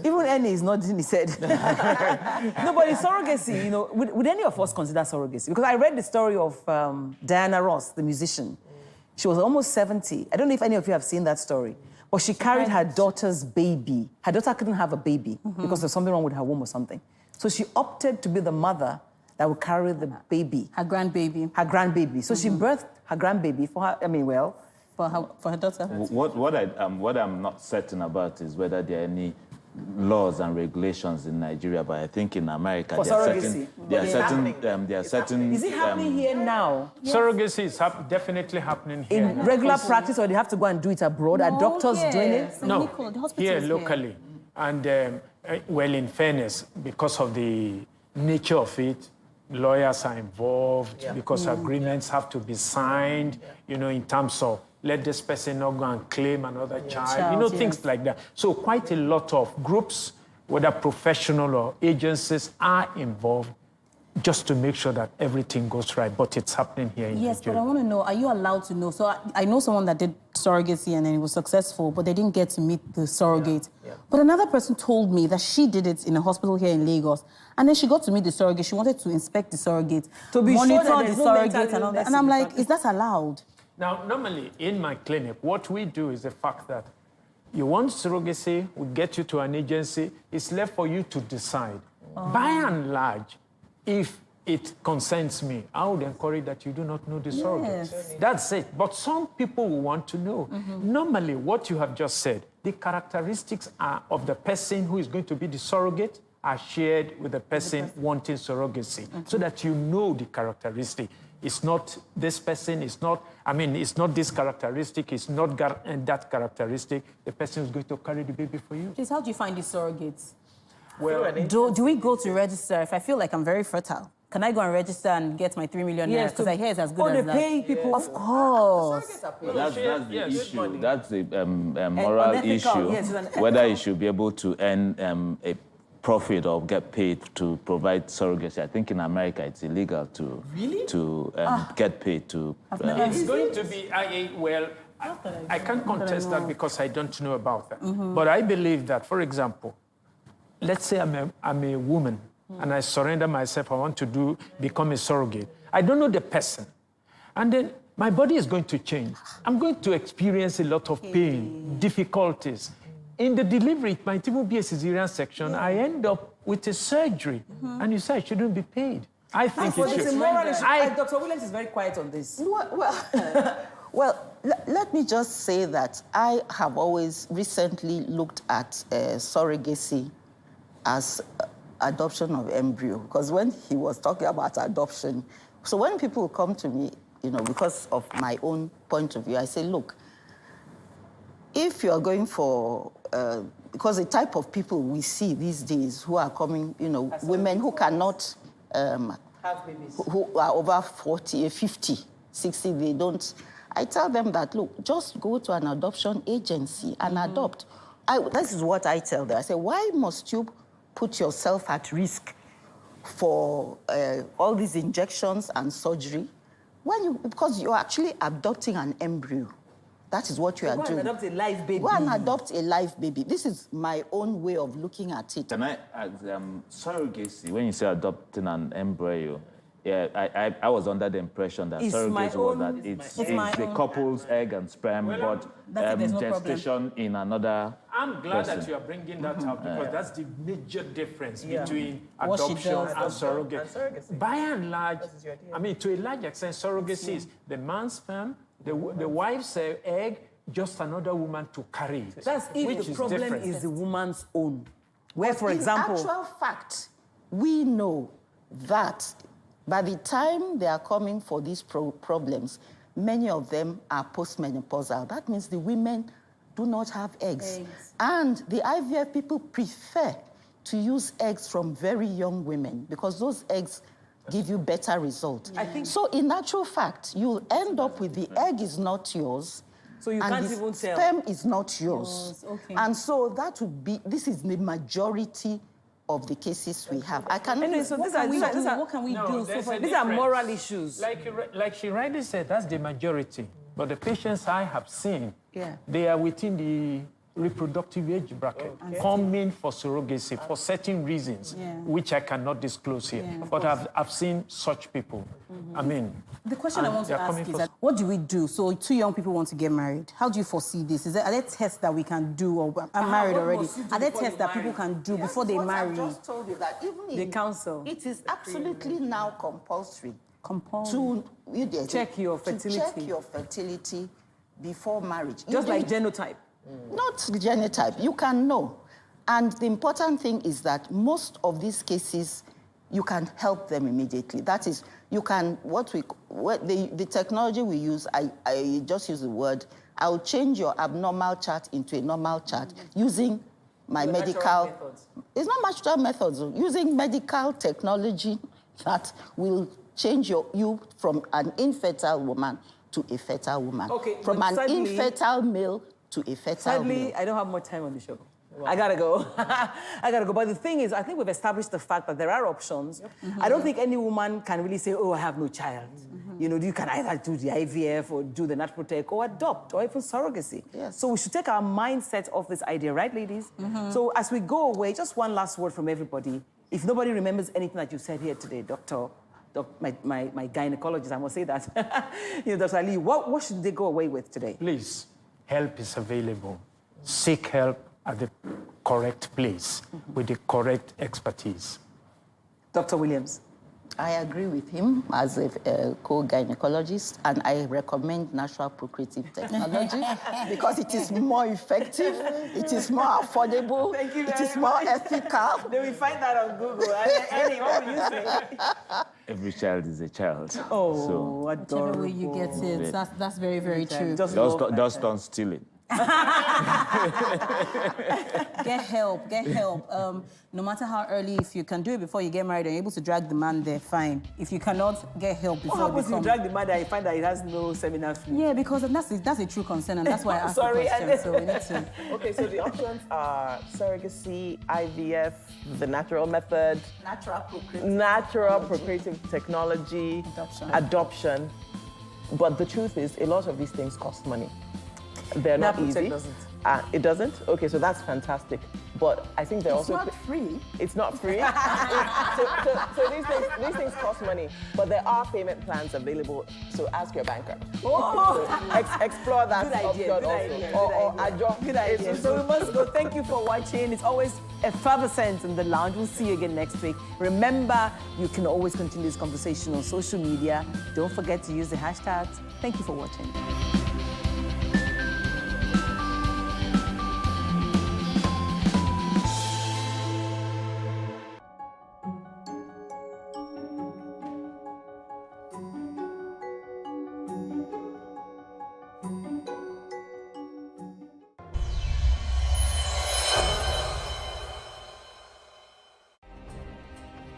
Even Annie is nodding his head. No, but in surrogacy, you know, would any of us consider surrogacy? Because I read the story of Diana Ross, the musician. She was almost 70. I don't know if any of you have seen that story. But she carried her daughter's baby. Her daughter couldn't have a baby because there's something wrong with her womb or something. So she opted to be the mother that would carry the baby. Her grandbaby. Her grandbaby. So she birthed her grandbaby for her, for her daughter. What I'm not certain about is whether there are any laws and regulations in Nigeria, but I think in America there are certain. Is it happening here now? Yes. Surrogacy is definitely happening here. In regular practice, or they have to go and do it abroad? Are doctors doing it? No, here locally. And well, in fairness, because of the nature of it, lawyers are involved because agreements have to be signed, in terms of let this person not go and claim another child, things like that. So quite a lot of groups, whether professional or agencies, are involved just to make sure that everything goes right. But it's happening here in Yes, Nigeria. but I want to know, are you allowed to know? So I know someone that did surrogacy and then it was successful, but they didn't get to meet the surrogate. But another person told me that she did it in a hospital here in Lagos. And then she got to meet the surrogate. She wanted to inspect the surrogate, To be sure monitor that the there's no surrogate mental and all that. illness And I'm in the like, family. is that allowed? Now, normally in my clinic, what we do is the fact that you want surrogacy, we get you to an agency, it's left for you to decide. By and large, if it concerns me, I would encourage that you do not know the surrogate. That's it. But some people will want to know. Normally, what you have just said, the characteristics of the person who is going to be the surrogate are shared with the person wanting surrogacy, so that you know the characteristic. It's not this person, it's not this characteristic, it's not that characteristic. The person is going to carry the baby for you. Please, how do you find these surrogates? Well, do we go to register? If I feel like I'm very fertile, can I go and register and get my 3 million naira? Because I hear it's as good as that. paying people. Of course. That's the issue. That's the moral unethical, issue. yes, it's unethical. Whether you should be able to earn a profit or get paid to provide surrogacy. I think in America it's illegal to get paid to. It's going to be, I can't contest that because I don't know about that. But I believe that, for example, let's say I'm a woman and I surrender myself, I want to become a surrogate. I don't know the person. And then my body is going to change. I'm going to experience a lot of pain, difficulties. In the delivery, it might even be a cesarean section. I end up with a surgery. And you say I shouldn't be paid. I think it should. It's a moral issue. Dr. Williams is very quiet on this. Well, let me just say that I have always recently looked at surrogacy as adoption of embryo, because when he was talking about adoption, so when people come to me, because of my own point of view, I say, look, if you're going for, because the type of people we see these days who are coming, women who cannot, have babies, who are over 40, 50, 60, they don't, I tell them that, look, just go to an adoption agency and adopt. This is what I tell them. I say, why must you put yourself at risk for all these injections and surgery because you're actually adopting an embryo. That is what you are doing. Go and adopt a live baby. Go and adopt a live baby. This is my own way of looking at it. Can I ask, surrogacy, when you say adopting an embryo, I was under the impression that surrogacy was that it's the couple's egg and sperm, but gestation in another I'm glad that you are bringing that up because that's the major difference between adoption and surrogacy. By and large, to a large extent, surrogacy is the man's sperm, the wife's egg, just another woman to carry it. That's if the problem is the woman's own. Where, for example... In actual fact, we know that by the time they are coming for these problems, many of them are postmenopausal. That means the women do not have eggs. And the IVF people prefer to use eggs from very young women because those eggs give you better results. So in actual fact, you end up with the egg is not yours, so you can't even tell. Sperm is not yours. And so that would be, this is the majority of the cases we have. I cannot... Anyway, so what can we do? So these are moral issues. Like she rightly said, that's the majority. But the patients I have seen, they are within the reproductive age bracket, coming for surrogacy for certain reasons, which I cannot disclose here. But I've seen such people. The question I want to ask is that, what do we do? So 2 young people want to get married. How do you foresee this? Are there tests that we can do? Or I'm married already. Are there tests that people can do before they marry? I just told you that even the council. It is absolutely now compulsory to check your fertility. To check your fertility before marriage. Just like genotype. Not genotype. You can know. And the important thing is that most of these cases, you can help them immediately. That is, you can, the technology we use, I just use the word, I'll change your abnormal chart into a normal chart using my medical... It's not natural methods. Using medical technology, that will change you from an infertile woman to a fertile woman. Okay, from but an sadly- infertile male to a fertile Sadly, male. I don't have more time on the show. I gotta go. I gotta go. But the thing is, I think we've established the fact that there are options. I don't think any woman can really say, oh, I have no child. You know, you can either do the IVF or do the Natprotec or adopt or even surrogacy. Yes. So we should take our mindset off this idea, right, ladies? So as we go away, just one last word from everybody. If nobody remembers anything that you said here today, my gynecologist, I must say that. Dr. Ali, what should they go away with today? Please, help is available. Seek help at the correct place with the correct expertise. Dr. Williams. I agree with him as a co-gynecologist, and I recommend natural procreative technology because it is more effective, it is more affordable, it is more ethical. Then we find that on Google. Annie, what would you say? Every child is a child. Oh, so Whichever way you get it, that's very, very true. just don't steal it. Get help, get help. No matter how early, if you can do it before you get married and you're able to drag the man there, fine. If you cannot, get help before What happens if you drag the man there and you find that it has no seminal fluid? Yeah, because that's a true concern, and that's why I asked Sorry, the question. So we need to... Okay, so the options are surrogacy, IVF, the natural method, natural procreative technology, adoption. But the truth is, a lot of these things cost money. They're not Natprotec easy. doesn't. It doesn't? Okay, so that's fantastic. But I think they're It's also... not free. It's not free. so these things cost money, but there are payment plans available. So ask your banker. Oh. So explore that option also. Or adjust. Good idea. So we must go. Thank you for watching. It's always effervescent in the lounge. We'll see you again next week. Remember, you can always continue this conversation on social media. Don't forget to use the hashtags. Thank you for watching.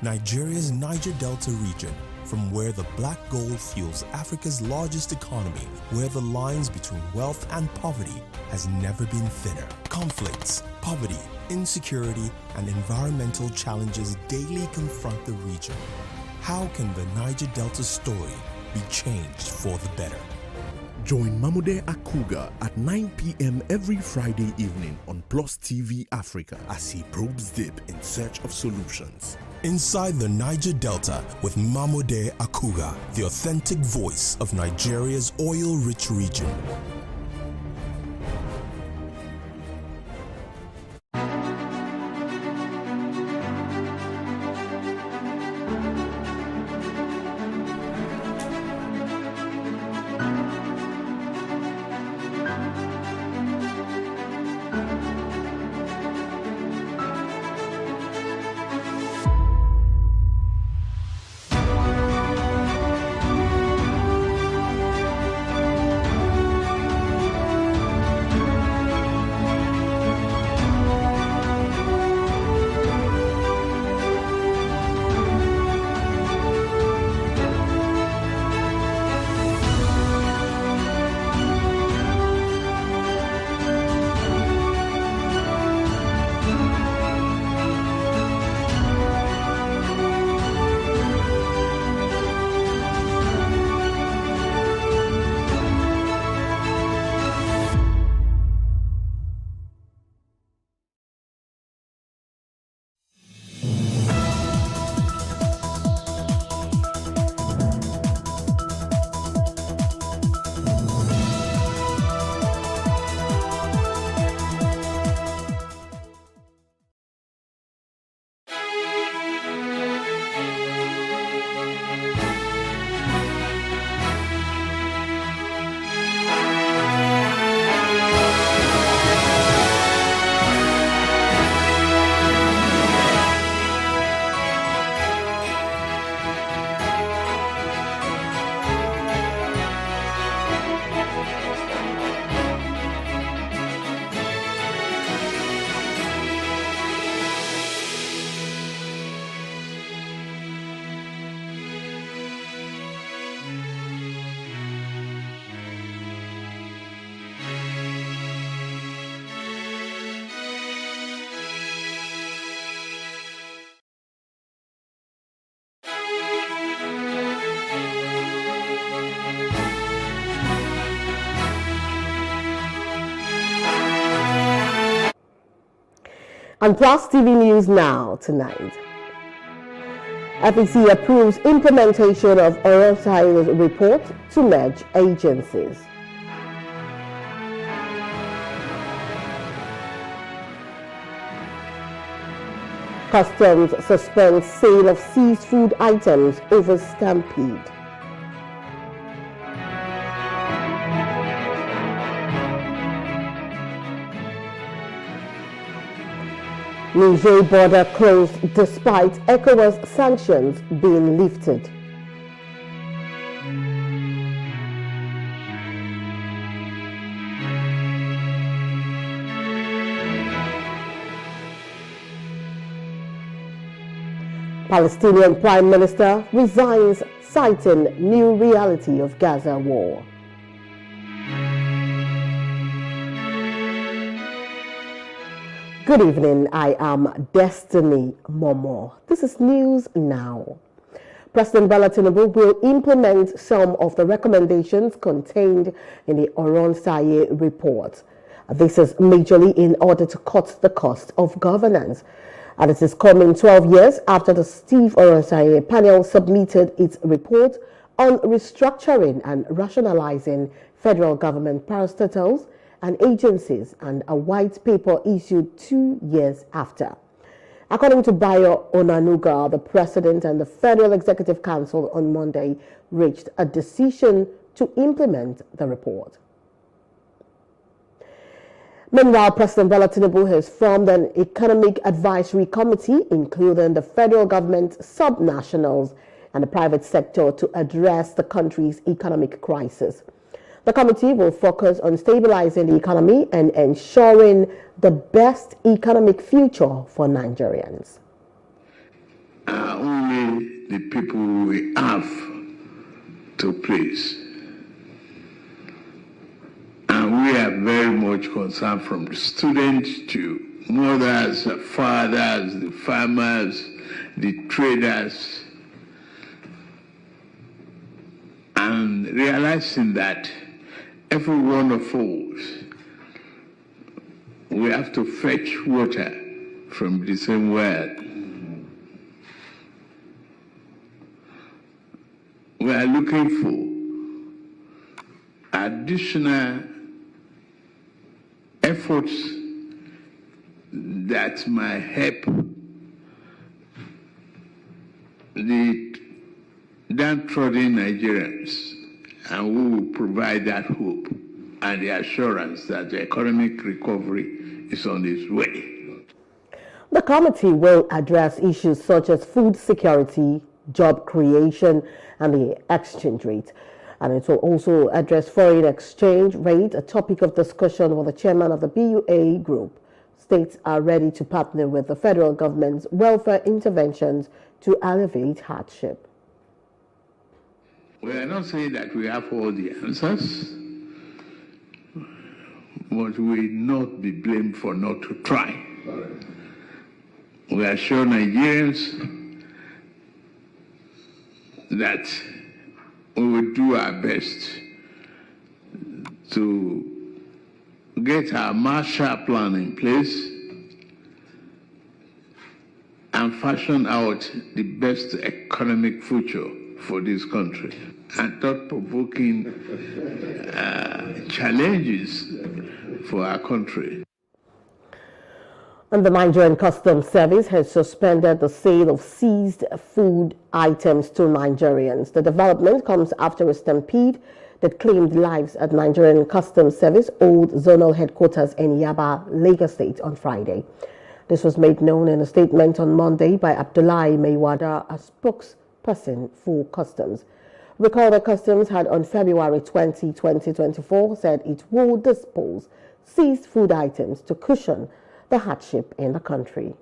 Nigeria's Niger Delta region, from where the black gold fuels Africa's largest economy, where the lines between wealth and poverty has never been thinner. Conflicts, poverty, insecurity, and environmental challenges daily confront the region. How can the Niger Delta story be changed for the better? Join Mamode Akuga at 9 p.m. every Friday evening on Plus TV Africa as he probes deep in search of solutions. Inside the Niger Delta with Mamode Akuga, the authentic voice of Nigeria's oil-rich region. On Plus TV News Now tonight, FEC approves implementation of Oronsai's report to merge agencies. Customs suspends sale of seized food items over stampede. Niger border closed despite ECOWAS sanctions being lifted. Palestinian Prime Minister resigns, citing new reality of Gaza war. Good evening, I am Destiny Momo. This is News Now. President Bola Tinubu will implement some of the recommendations contained in the Oronsai report. This is majorly in order to cut the cost of governance. And it is coming 12 years after the Steve Oronsai panel submitted its report on restructuring and rationalizing federal government parastatals and agencies, and a white paper issued 2 years after. According to Bayo Onanuga, the President and the Federal Executive Council on Monday reached a decision to implement the report. Meanwhile, President Bola Tinubu has formed an economic advisory committee, including the federal government, subnationals, and the private sector, to address the country's economic crisis. The committee will focus on stabilizing the economy and ensuring the best economic future for Nigerians. Only the people we have to please. And we are very much concerned, from the students to mothers, fathers, the farmers, the traders, and realizing that every one of us, we have to fetch water from the same well. We are looking for additional efforts that might help the downtrodden Nigerians, and we will provide that hope and the assurance that the economic recovery is on its way. The committee will address issues such as food security, job creation, and the exchange rate. And it will also address foreign exchange rate, a topic of discussion with the chairman of the BUA group. States are ready to partner with the federal government's welfare interventions to alleviate hardship. We are not saying that we have all the answers, but we will not be blamed for not to try. We assure Nigerians that we will do our best to get our Marshall Plan in place and fashion out the best economic future for this country, and thought-provoking challenges for our country. And the Nigerian Customs Service has suspended the sale of seized food items to Nigerians. The development comes after a stampede that claimed lives at Nigerian Customs Service Old Zonal Headquarters in Yaba, Lagos State on Friday. This was made known in a statement on Monday by Abdullahi Maywada, a spokesperson for Customs. Recall that Customs had on February 20, 2024 said it would dispose seized food items to cushion the hardship in the country.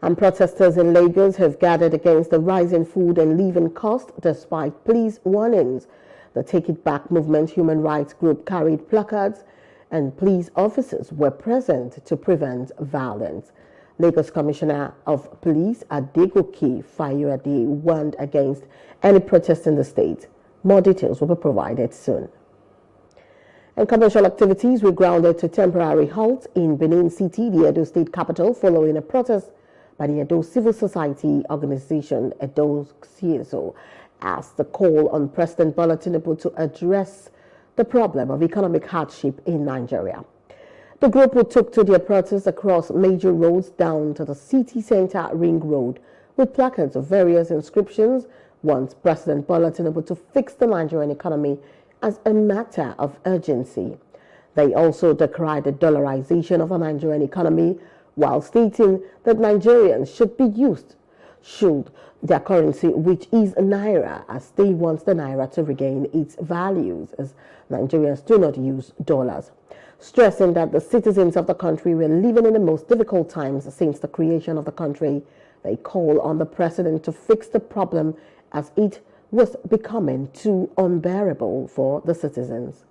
And protesters in Lagos have gathered against the rising food and living cost despite police warnings. The Take It Back movement human rights group carried placards and police officers were present to prevent violence. Lagos Commissioner of Police Adegoke Fayode warned against any protest in the state. More details will be provided soon. And commercial activities were grounded to temporary halt in Benin City, the Edo State capital, following a protest by the Edo Civil Society organization, Edo CSO, as the call on President Bola Tinubu to address the problem of economic hardship in Nigeria. The group took to their protests across major roads down to the city center ring road with placards of various inscriptions, wants President Bola Tinubu to fix the Nigerian economy as a matter of urgency. They also decried the dollarization of the Nigerian economy while stating that Nigerians should their currency, which is Naira, as they want the Naira to regain its values, as Nigerians do not use dollars. Stressing that the citizens of the country were living in the most difficult times since the creation of the country, they call on the president to fix the problem as it was becoming too unbearable for the citizens.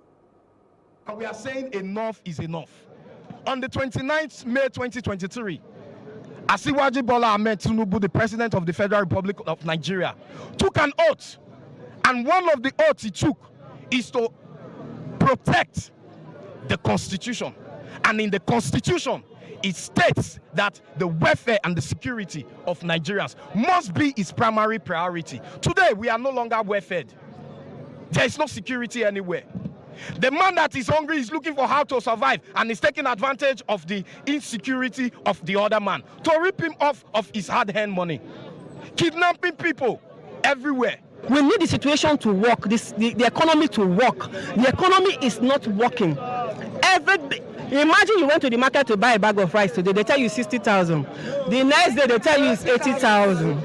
We are saying enough is enough. On the 29th May 2023, Asiwaju Bola Ahmed Tinubu, the President of the Federal Republic of Nigeria, took an oath. And one of the oaths he took is to protect the Constitution. And in the Constitution, it states that the welfare and the security of Nigerians must be its primary priority. Today, we are no longer well-fed. There is no security anywhere. The man that is hungry is looking for how to survive and is taking advantage of the insecurity of the other man to rip him off of his hard-earned money. Kidnapping people everywhere. We need the situation to work, the economy to work. The economy is not working. Imagine you went to the market to buy a bag of rice today, they tell you 60,000. The next day they tell you it's 80,000.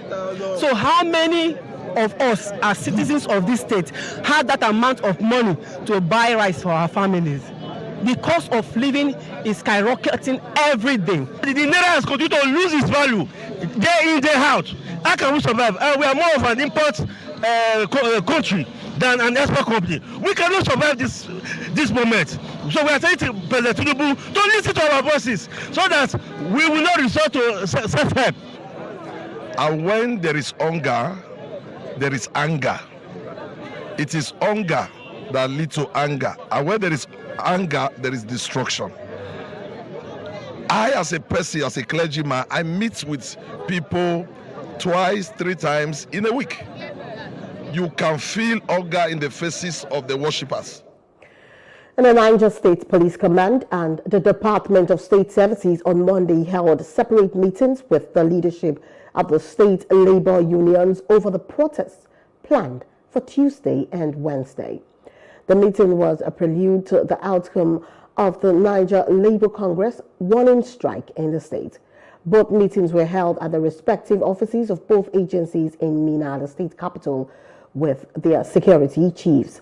So how many of us as citizens of this state have that amount of money to buy rice for our families? The cost of living is skyrocketing every day. The Naira has continued to lose its value day in, day out. How can we survive? We are more of an import country than an export company. We cannot survive this moment. So we are saying to President Tinubu to listen to our voices so that we will not resort to self-help. And when there is hunger, there is anger. It is hunger that leads to anger. And when there is anger, there is destruction. I, as a person, as a clergyman, I meet with people twice, 3 times in a week. You can feel hunger in the faces of the worshippers. And the Niger State Police Command and the Department of State Services on Monday held separate meetings with the leadership of the state labor unions over the protests planned for Tuesday and Wednesday. The meeting was a prelude to the outcome of the Niger Labour Congress warning strike in the state. Both meetings were held at the respective offices of both agencies in Minna, the state capital, with their security chiefs.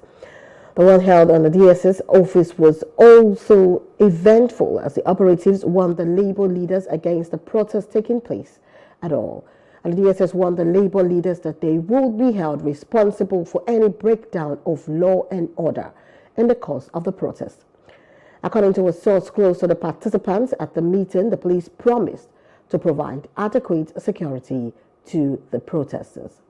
The one held on the DSS office was also eventful as the operatives warned the labor leaders against the protests taking place at all. And the DSS warned the labor leaders that they will be held responsible for any breakdown of law and order in the course of the protest. According to a source close to the participants at the meeting, the police promised to provide adequate security to the protesters.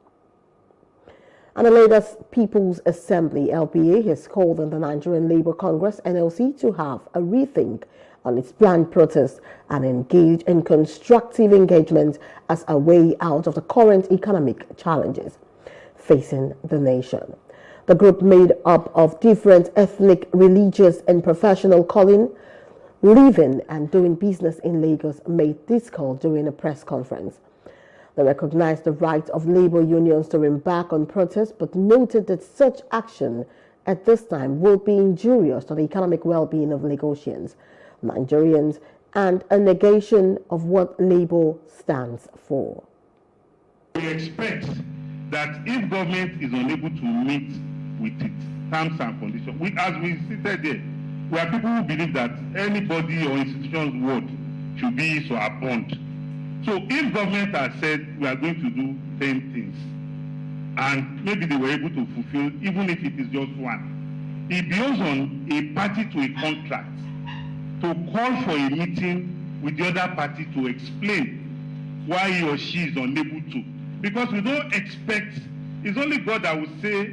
And the latest People's Assembly, LPA, has called on the Nigerian Labour Congress, NLC, to have a rethink on its planned protest and engage in constructive engagement as a way out of the current economic challenges facing the nation. The group, made up of different ethnic, religious, and professional calling, living and doing business in Lagos, made this call during a press conference. They recognized the right of labor unions to embark on protests, but noted that such action at this time will be injurious to the economic well-being of Lagosians, Nigerians, and a negation of what labor stands for. We expect that if government is unable to meet with its terms and conditions, as we stated there, we are people who believe that anybody or institution's word should be so upon. So if government has said we are going to do 10 things, and maybe they were able to fulfill, even if it is just one, it becomes on a party to a contract to call for a meeting with the other party to explain why he or she is unable to. Because we don't expect, it's only God that will say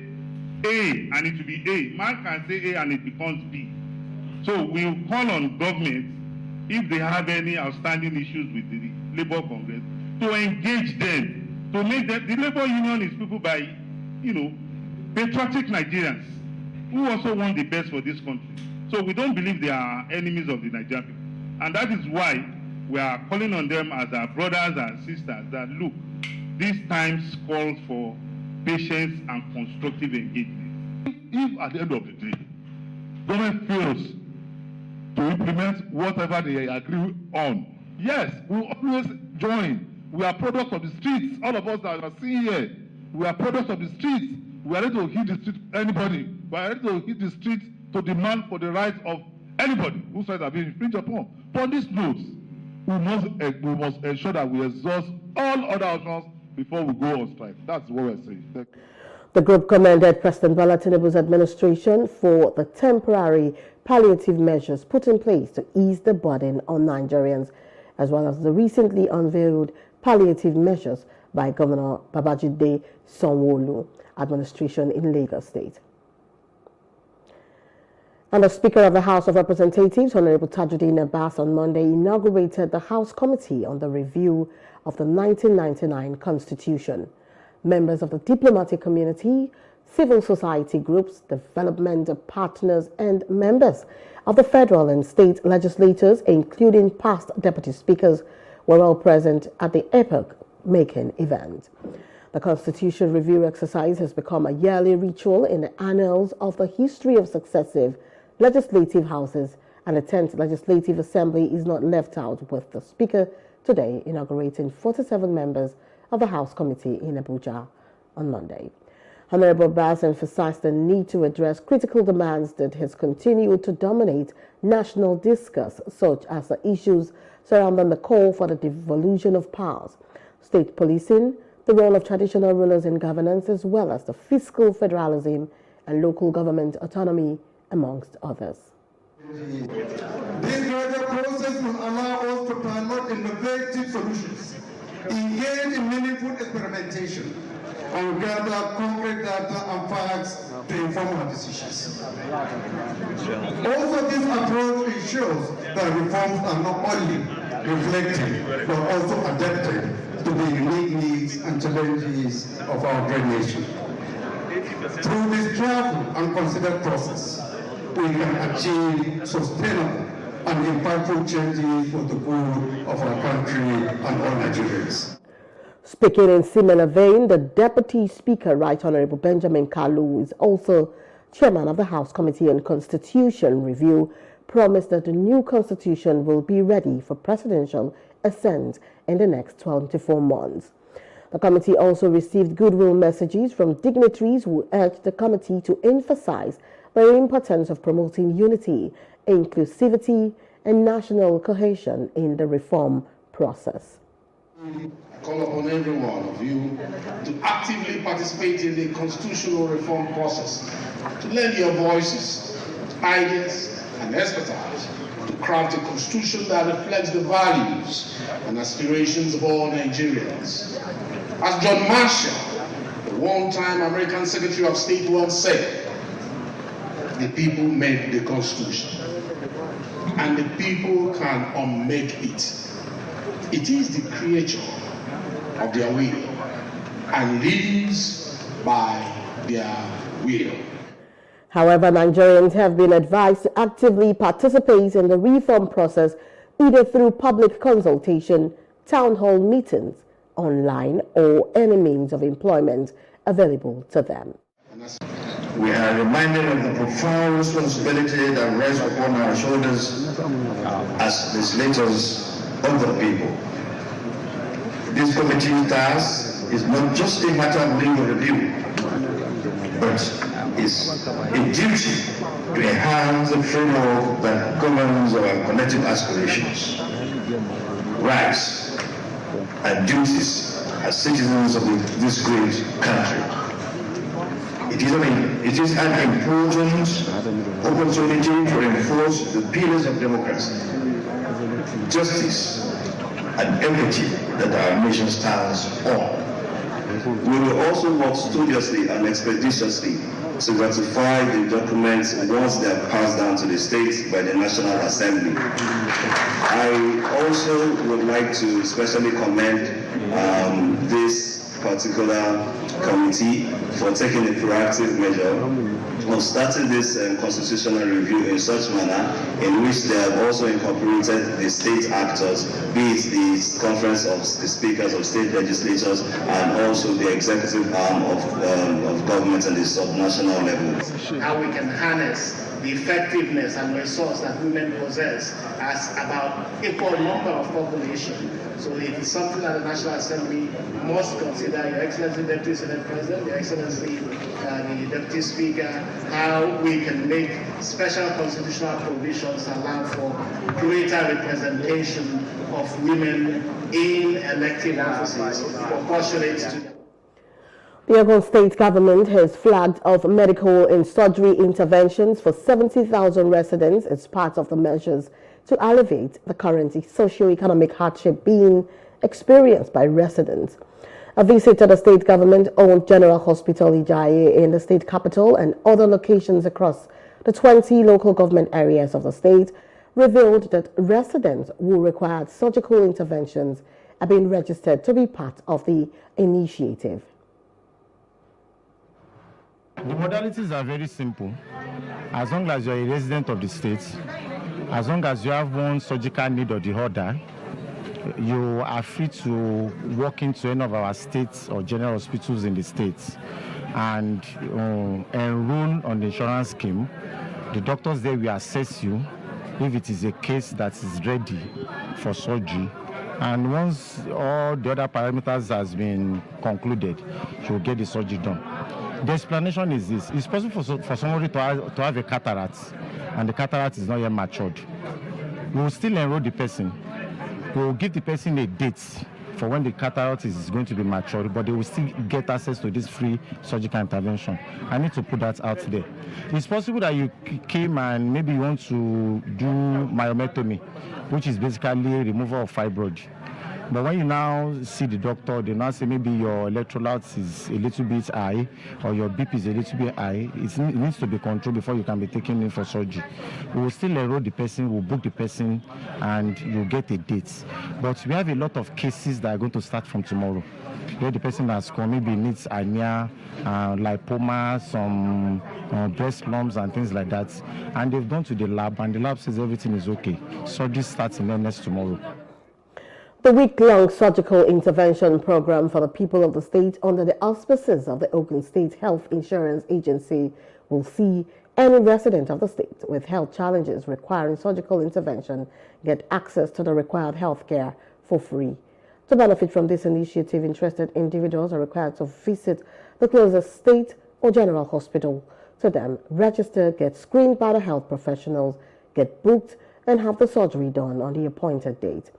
A and it will be A. Man can say A and it becomes B. So we'll call on government, if they have any outstanding issues with the Labour Congress, to engage them, to make them. The Labour Union is people by, patriotic Nigerians who also want the best for this country. So we don't believe they are enemies of the Nigerian people. And that is why we are calling on them as our brothers and sisters that, look, these times calls for patience and constructive engagement. If at the end of the day, government fails to implement whatever they agree on, yes, we will always join. We are products of the streets. All of us that are seen here, we are products of the streets. We are ready to hit the street anybody. We are ready to hit the street to demand for the rights of anybody whose rights are being infringed upon. On this note, we must ensure that we exhaust all other options before we go on strike. That's what we're saying. The group commended President Bola Tinubu's administration for the temporary palliative measures put in place to ease the burden on Nigerians, as well as the recently unveiled palliative measures by Governor Babajide Sanwo-Olu administration in Lagos State. And the Speaker of the House of Representatives, Honorable Tajuddin Abbas, on Monday inaugurated the House Committee on the Review of the 1999 Constitution. Members of the diplomatic community, civil society groups, development partners, and members of the federal and state legislators, including past deputy speakers, were all present at the epoch-making event. The Constitution Review exercise has become a yearly ritual in the annals of the history of successive legislative houses, and the 10th Legislative Assembly is not left out, with the Speaker today inaugurating 47 members of the House Committee in Abuja on Monday. Honorable Abbas emphasized the need to address critical demands that has continued to dominate national discourse, such as the issues surrounding the call for the devolution of powers, state policing, the role of traditional rulers in governance, as well as the fiscal federalism and local government autonomy, amongst others. This gradual process will allow us to promote innovative solutions, engage in meaningful experimentation, and gather concrete data and facts to inform our decisions. Also, this approach ensures that reforms are not only reflective, but also adapted to the unique needs and challenges of our great nation. Through this careful and considered process, we can achieve sustainable and impactful changes for the good of our country and all Nigerians. Speaking in similar vein, the Deputy Speaker, Right Honorable Benjamin Kalu, is also Chairman of the House Committee on Constitution Review, promised that the new Constitution will be ready for presidential assent in the next 24 months. The committee also received goodwill messages from dignitaries who urged the committee to emphasize the importance of promoting unity, inclusivity, and national cohesion in the reform process. I call upon every one of you to actively participate in the constitutional reform process, to lend your voices, ideas, and expertise to craft a constitution that reflects the values and aspirations of all Nigerians. As John Marshall, the one-time American Secretary of State, once said, the people make the Constitution, and the people can unmake it. It is the creature of their will and lives by their will. However, Nigerians have been advised to actively participate in the reform process either through public consultation, town hall meetings, online, or any means of employment available to them. We are reminded of the profound responsibility that rests upon our shoulders as legislators of the people. This committee's task is not just a matter of legal review, but is a duty to enhance the framework that governs our collective aspirations, rights, and duties as citizens of this great country. It is an important opportunity to enforce the pillars of democracy, justice, and equity that our nation stands on. We will also work studiously and expeditiously to ratify the documents once they are passed down to the states by the National Assembly. I also would like to especially commend this particular committee for taking a proactive measure of starting this constitutional review in such manner in which they have also incorporated the state actors, be it the Conference of the Speakers of State Legislatures and also the executive arm of government at the subnational level. How we can harness the effectiveness and resource that women possess as about equal number of population. So it is something that the National Assembly must consider. Your Excellency Deputy Senate President, Your Excellency the Deputy Speaker, how we can make special constitutional provisions that allow for greater representation of women in elective offices proportionate to The Ogun State government has flagged off medical and surgery interventions for 70,000 residents as part of the measures to alleviate the current socio-economic hardship being experienced by residents. A visit to the state government-owned General Hospital Ijaye in the state capital and other locations across the 20 local government areas of the state revealed that residents who required surgical interventions are being registered to be part of the initiative. The modalities are very simple. As long as you're a resident of the state, as long as you have one surgical need or the other, you are free to walk into any of our states or general hospitals in the states and enroll on the insurance scheme. The doctors there will assess you if it is a case that is ready for surgery. And once all the other parameters has been concluded, you will get the surgery done. The explanation is this. It's possible for somebody to have a cataract and the cataract is not yet matured. We will still enroll the person. We will give the person a date for when the cataract is going to be matured, but they will still get access to this free surgical intervention. I need to put that out there. It's possible that you came and maybe you want to do myomectomy, which is basically removal of fibroid. But when you now see the doctor, they now say maybe your electrolytes is a little bit high or your BP is a little bit high. It needs to be controlled before you can be taken in for surgery. We will still enroll the person, we'll book the person, and you'll get a date. But we have a lot of cases that are going to start from tomorrow. Where the person has come, maybe needs hernia, lipoma, some breast lumps and things like that. And they've gone to the lab, and the lab says everything is okay. Surgery starts in earnest tomorrow. The week-long surgical intervention program for the people of the state under the auspices of the Ogun State Health Insurance Agency will see any resident of the state with health challenges requiring surgical intervention get access to the required health care for free. To benefit from this initiative, interested individuals are required to visit the closest state or general hospital to them, register, get screened by the health professionals, get booked, and have the surgery done on the appointed date.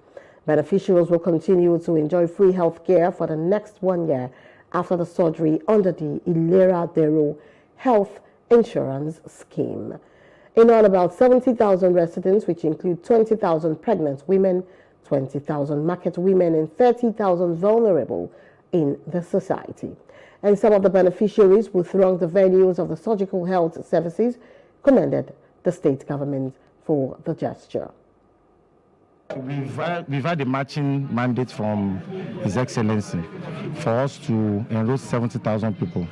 Beneficiaries will continue to enjoy free health care for the next 1 year after the surgery under the Ilera Dero Health Insurance Scheme. In all, about 70,000 residents, which include 20,000 pregnant women, 20,000 market women, and 30,000 vulnerable in the society. And some of the beneficiaries who thronged the venues of the surgical health services commended the state government for the gesture. We've had a matching mandate from His Excellency for us to enroll 70,000 people,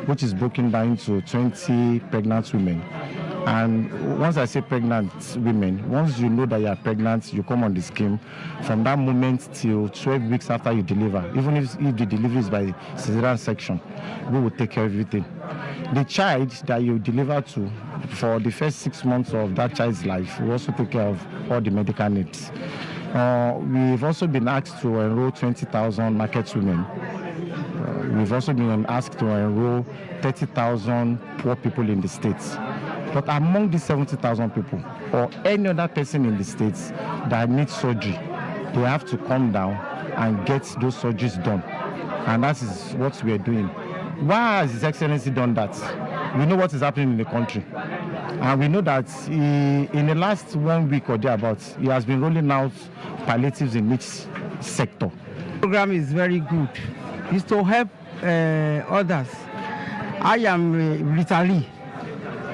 which is broken down into 20 pregnant women. And once I say pregnant women, once you know that you are pregnant, you come on the scheme. From that moment till 12 weeks after you deliver, even if the delivery is by cesarean section, we will take care of everything. The child that you deliver to, for the first 6 months of that child's life, we also take care of all the medical needs. We've also been asked to enroll 20,000 market women. We've also been asked to enroll 30,000 poor people in the states. But among these 70,000 people, or any other person in the states that needs surgery, they have to come down and get those surgeries done. And that is what we are doing. Why has His Excellency done that? We know what is happening in the country. And we know that in the last 1 week or thereabouts, he has been rolling out palliatives in each sector. The program is very good. It's to help others I am a retiree,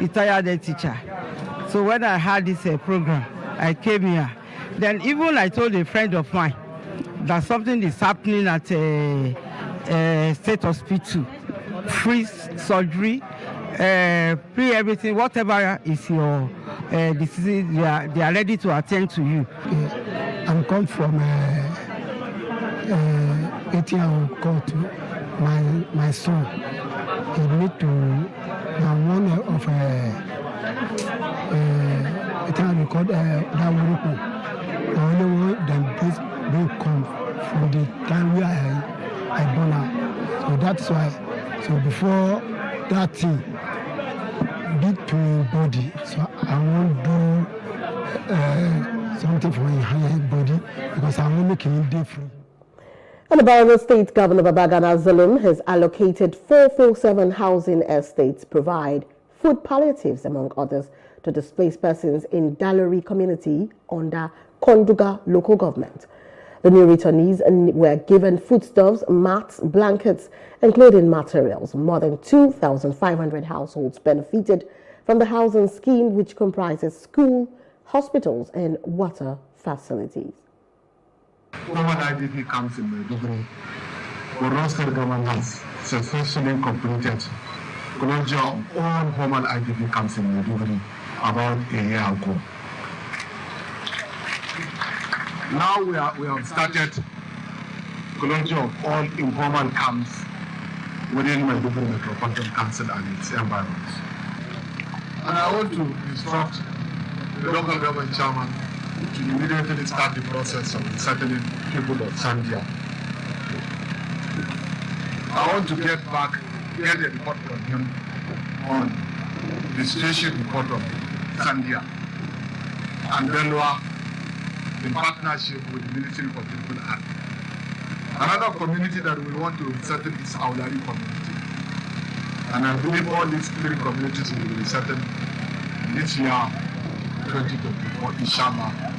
retired head teacher. So when I had this program, I came here. Then even I told a friend of mine that something is happening at a state hospital, free surgery, free everything, whatever is your disease, they are ready to attend to you. I'm come from 18 court. My son, he need to one of a time we call that the only one that this will come from the time where I born her. So that's why. So before that thing did to my body, so I won't do something for my higher body because I want to make him different. And the Borno State Governor Babagana Zulum has allocated 447 housing estates provide food palliatives, among others, to displaced persons in Dalori community under Konduga local government. The new returnees were given foodstuffs, mats, blankets, and clothing materials. More than 2,500 households benefited from the housing scheme, which comprises school, hospitals, and water facilities. Former IDP camps in Maiduguri, Borno State government has successfully completed closure of all former IDP camps in Maiduguri about a year ago. Now we have started closure of all informal camps within Maiduguri Metropolitan Council and its environs. And I want to instruct the local government chairman to immediately start the process of settling people of Sandia. I want to get a report from him on the situation report of Sandia and Belwa in partnership with the Ministry for People Act. Another community that we want to settle is Aulari community. And I believe all these three communities will be settled this year, 2024, Ishama.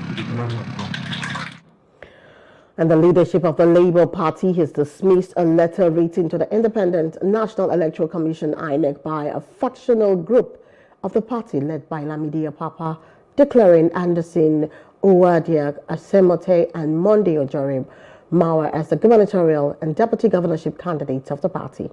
And the leadership of the Labour Party has dismissed a letter written to the Independent National Electoral Commission (INEC) by a factional group of the party led by Lamidi Papa, declaring Anderson Owadiak Asemote and Monday Ojorib Mawa as the gubernatorial and deputy governorship candidates of the party.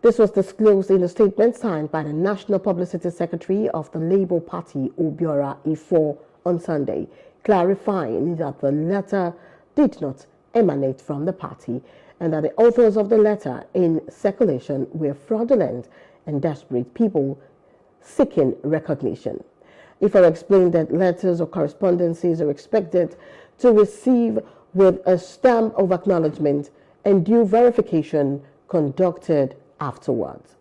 This was disclosed in a statement signed by the National Publicity Secretary of the Labour Party, Obiora Ifo, on Sunday, clarifying that the letter did not emanate from the party and that the authors of the letter in circulation were fraudulent and desperate people seeking recognition. Ifo explained that letters or correspondences are expected to receive with a stamp of acknowledgement and due verification conducted afterwards.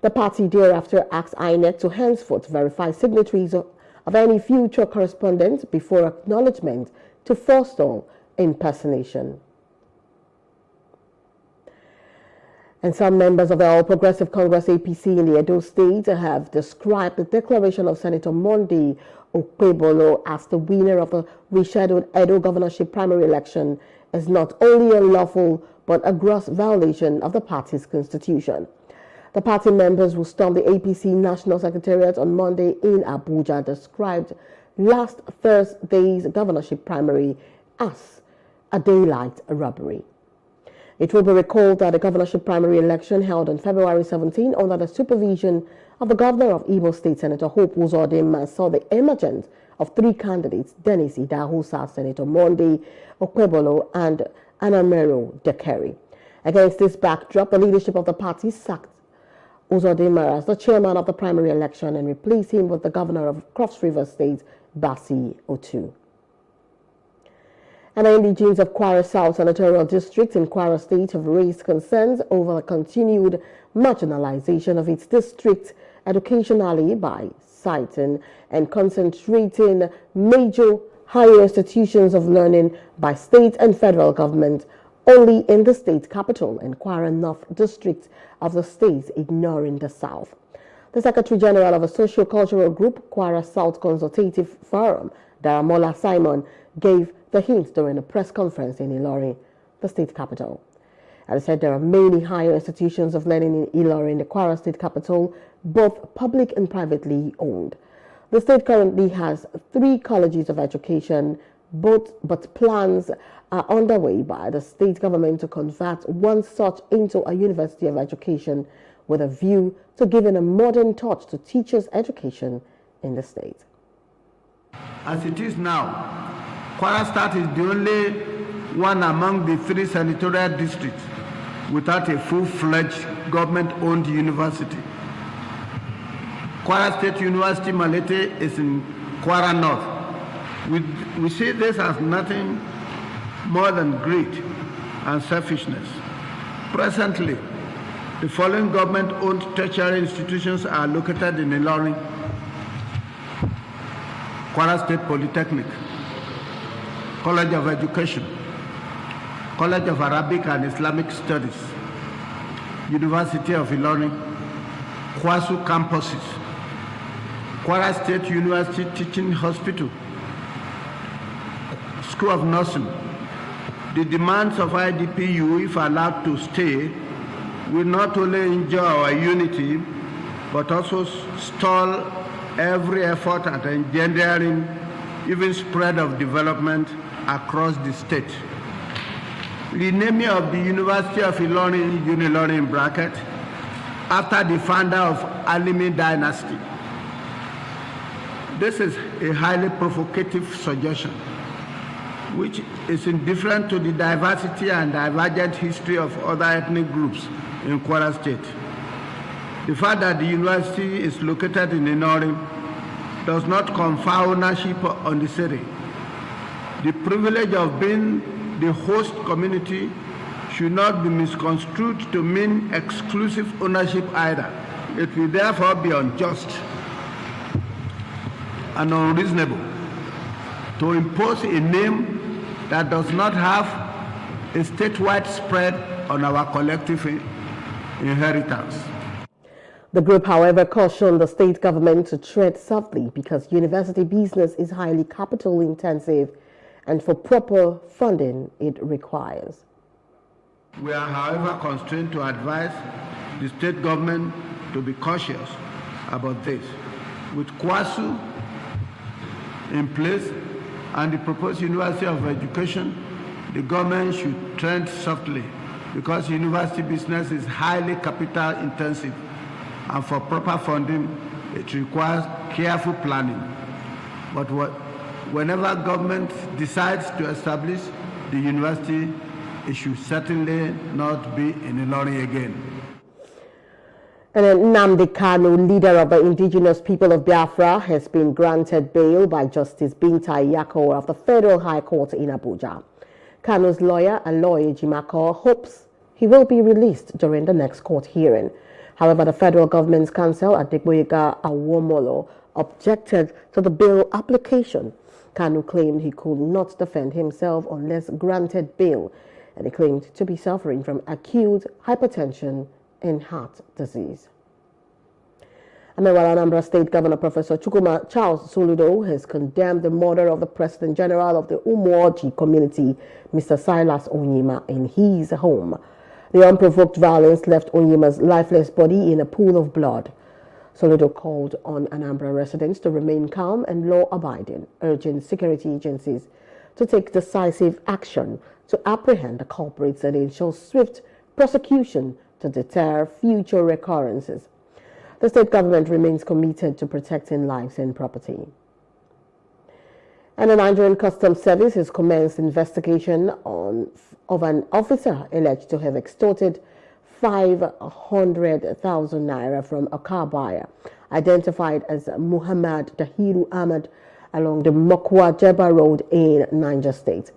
The party thereafter asked INEC to henceforth verify signatories of any future correspondence before acknowledgement to forestall impersonation. And some members of the All Progressive Congress APC in the Edo State have described the declaration of Senator Monday Okpebolo as the winner of the rescheduled Edo governorship primary election as not only unlawful but a gross violation of the party's constitution. The party members who stormed the APC National Secretariat on Monday in Abuja described last Thursday's governorship primary as a daylight robbery. It will be recalled that the governorship primary election held on February 17 under the supervision of the governor of Imo State, Senator Hope Uzodinma, saw the emergence of three candidates, Dennis Idahosa, Senator Monday Okpebolo, and Anamero Dekeri. Against this backdrop, the leadership of the party sacked Uzodinma as the chairman of the primary election and replaced him with the governor of Cross River State, Basi Otu. And the indigenes of Kwara South Senatorial District in Kwara State have raised concerns over the continued marginalization of its district educationally by citing and concentrating major higher institutions of learning by state and federal government only in the state capital and Kwara North District of the state, ignoring the South. The Secretary General of a socio-cultural group, Kwara South Consultative Forum, Daramola Simon, gave the hint during a press conference in Ilorin, the state capital. And said there are many higher institutions of learning in Ilorin, the Kwara State capital, both public and privately owned. The state currently has 3 colleges of education, but plans are underway by the state government to convert one such into a university of education with a view to giving a modern touch to teachers' education in the state. As it is now, Kwara State is the only one among the 3 senatorial districts without a full-fledged government-owned university. Kwara State University Malete is in Kwara North. We see this as nothing more than greed and selfishness. Presently, the following government-owned tertiary institutions are located in Ilorin: Kwara State Polytechnic, College of Education, College of Arabic and Islamic Studies, University of Ilorin, Kwasu campuses, Kwara State University Teaching Hospital, School of Nursing. The demands of IDPU, if allowed to stay, will not only injure our unity, but also stall every effort at engendering even spread of development across the state. Renaming of the University of Ilorin, Unilorin in bracket, after the founder of Alimi dynasty. This is a highly provocative suggestion, which is indifferent to the diversity and divergent history of other ethnic groups in Kwara State. The fact that the university is located in Ilorin does not confer ownership on the city. The privilege of being the host community should not be misconstrued to mean exclusive ownership either. It will therefore be unjust and unreasonable to impose a name that does not have a statewide spread on our collective inheritance. The group, however, cautioned the state government to tread softly because university business is highly capital intensive and for proper funding it requires. We are, however, constrained to advise the state government to be cautious about this. With KWASU in place and the proposed University of Education, the government should tread softly because university business is highly capital intensive, and for proper funding, it requires careful planning. But whenever government decides to establish the university, it should certainly not be in Ilorin again. And then Nnamdi Kanu, leader of the indigenous people of Biafra, has been granted bail by Justice Binta Iyako of the Federal High Court in Abuja. Kanu's lawyer, Aloy Jimako, hopes he will be released during the next court hearing. However, the federal government's counsel, Adegboyega Awomolo, objected to the bail application. Kanu claimed he could not defend himself unless granted bail, and he claimed to be suffering from acute hypertension and heart disease. Meanwhile, Anambra State Governor Professor Chukwuma Charles Soludo has condemned the murder of the President General of the Umuoji community, Mr. Silas Onyema, in his home. The unprovoked violence left Onyema's lifeless body in a pool of blood. Soludo called on Anambra residents to remain calm and law-abiding, urging security agencies to take decisive action to apprehend the culprits and ensure swift prosecution to deter future recurrences. The state government remains committed to protecting lives and property. And the Nigerian Customs Service has commenced investigation of an officer alleged to have extorted 500,000 naira from a car buyer identified as Muhammad Dahiru Ahmad along the Mokwa Jeba Road in Niger State.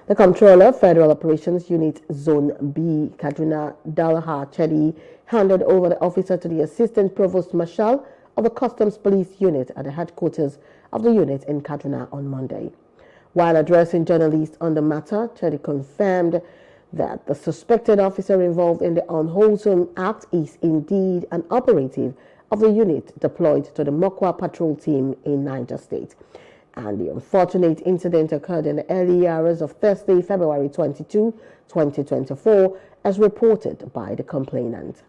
The Comptroller, Federal Operations Unit Zone B, Kaduna Dalha Chedi, handed over the officer to the Assistant Provost Marshal of the Customs Police Unit at the headquarters of the unit in Kaduna on Monday. While addressing journalists on the matter, Chedi confirmed that the suspected officer involved in the unwholesome act is indeed an operative of the unit deployed to the Mokwa patrol team in Niger State. And the unfortunate incident occurred in the early hours of Thursday, February 22, 2024, as reported by the complainant.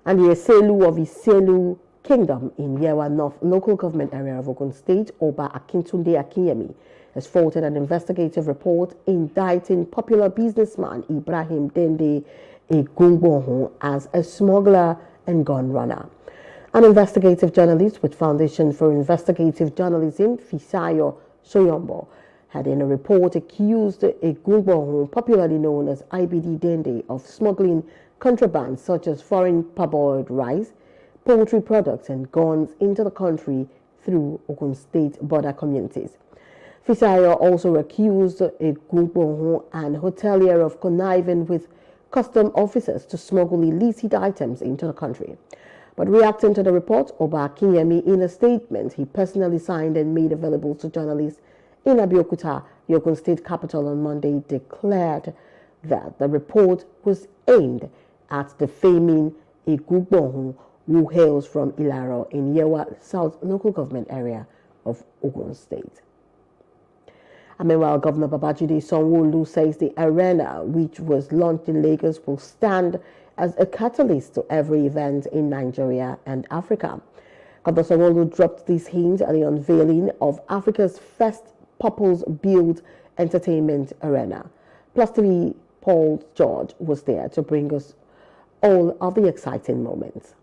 And the Eselu of Iselu Kingdom in Yewa North local government area of Ogun State, Oba Akintunde Akinyemi, has forwarded an investigative report indicting popular businessman Ibrahim Dende Egungbonhu as a smuggler and gun runner. An investigative journalist with Foundation for Investigative Journalism, Fisayo Soyombo, had in a report accused Egungbonhu, popularly known as IBD Dende, of smuggling contraband such as foreign parboiled rice, poultry products and guns into the country through Ogun State border communities. Fisayo also accused Egungbonhu, an hotelier, of conniving with custom officers to smuggle illicit items into the country. But reacting to the report, Oba Akinyemi, in a statement he personally signed and made available to journalists in Abeokuta, the Ogun State capital, on Monday, declared that the report was aimed at defaming Egungbonhu, who hails from Ilaro in Yewa South local government area of Ogun State. And meanwhile, Governor Babajide Sanwo-Olu says the arena, which was launched in Lagos, will stand as a catalyst to every event in Nigeria and Africa. Governor Sanwo-Olu dropped these hints at the unveiling of Africa's first purpose-built entertainment arena. Plus TV Paul George was there to bring us all of the exciting moments.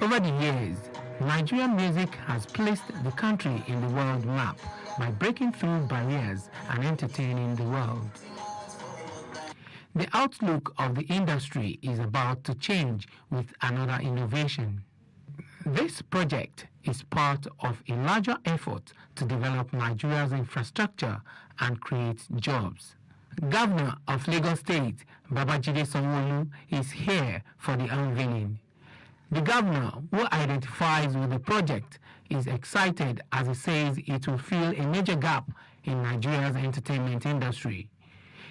Over the years, Nigerian music has placed the country in the world map by breaking through barriers and entertaining the world. The outlook of the industry is about to change with another innovation. This project is part of a larger effort to develop Nigeria's infrastructure and create jobs. Governor of Lagos State, Babajide Sanwo-Olu, is here for the unveiling. The governor, who identifies with the project, is excited as he says it will fill a major gap in Nigeria's entertainment industry.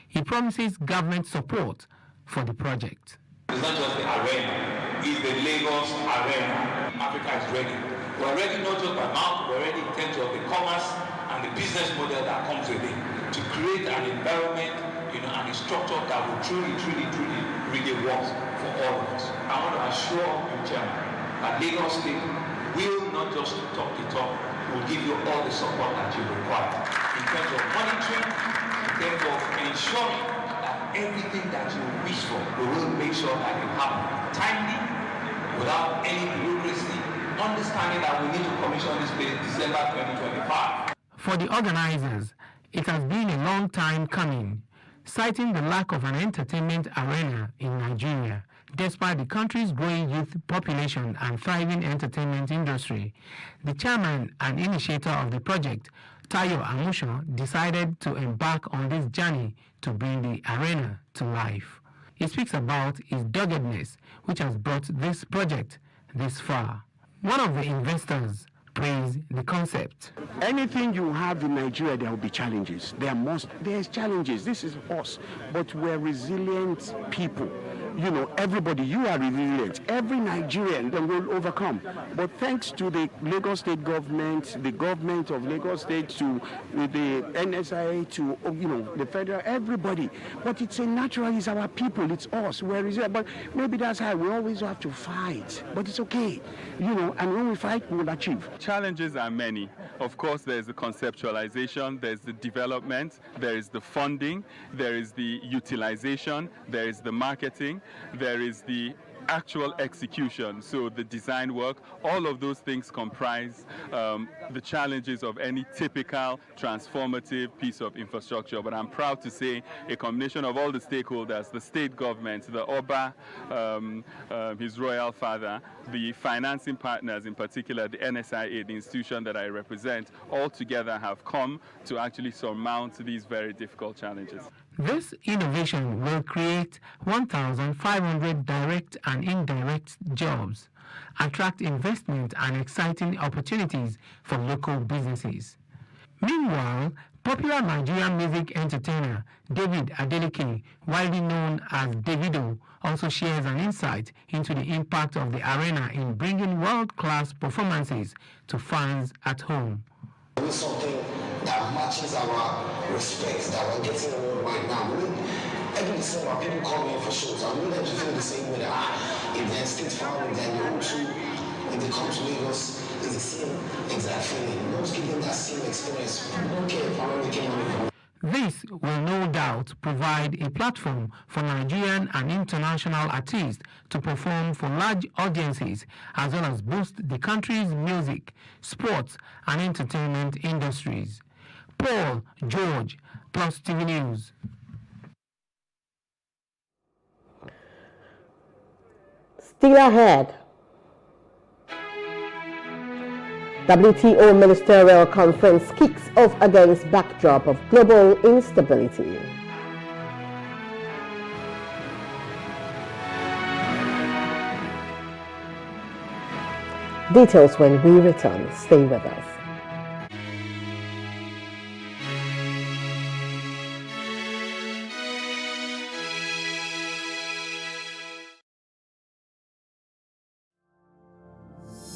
He promises government support for the project. It's not just the arena, it's the Lagos arena. Africa is ready. We're ready not just by mouth, we're ready in terms of the commerce and the business model that comes with it to create an environment, and a structure that will truly really work for all of us. I want to assure you, Chairman, that Lagos State will not just talk the talk, we'll give you all the support that you require in terms of monitoring, in terms of ensuring that everything that you wish for, we will make sure that it happens timely, without any bureaucracy, understanding that we need to commission this place December 2025. For the organizers, it has been a long time coming, citing the lack of an entertainment arena in Nigeria. Despite the country's growing youth population and thriving entertainment industry, the chairman and initiator of the project, Tayo Amusho, decided to embark on this journey to bring the arena to life. He speaks about his doggedness, which has brought this project this far. One of the investors praised the concept. Anything you have in Nigeria, there will be challenges. There's challenges. This is us, but we're resilient people. Everybody, you are resilient. Every Nigerian will overcome. But thanks to the Lagos State government, the government of Lagos State, with the NSIA, to the federal, everybody. But it's it's our people, it's us. We're resilient. But maybe that's how we always have to fight. But it's okay, and when we fight, we'll achieve. Challenges are many. Of course, there's the conceptualization, there's the development, there is the funding, there is the utilization, there is the marketing, there is the actual execution, so the design work. All of those things comprise the challenges of any typical transformative piece of infrastructure. But I'm proud to say a combination of all the stakeholders, the state government, the Oba, his royal father, the financing partners, in particular the NSIA, the institution that I represent, all together have come to actually surmount these very difficult challenges. This innovation will create 1,500 direct and indirect jobs, attract investment and exciting opportunities for local businesses. Meanwhile, popular Nigerian music entertainer David Adeleke, widely known as Davido, also shares an insight into the impact of the arena in bringing world-class performances to fans at home. It's something that matches our respect that we're getting worldwide now. Every December, people come in for shows. I want them to feel the same way that if they're State Farm, if they're in O2, if they come to Lagos, it's the same exact feeling. Let's give them that same experience. We don't care if where they came from. This will no doubt provide a platform for Nigerian and international artists to perform for large audiences, as well as boost the country's music, sports, and entertainment industries. Paul George, Plus TV News. Still ahead. WTO Ministerial Conference kicks off against backdrop of global instability. Details when we return. Stay with us.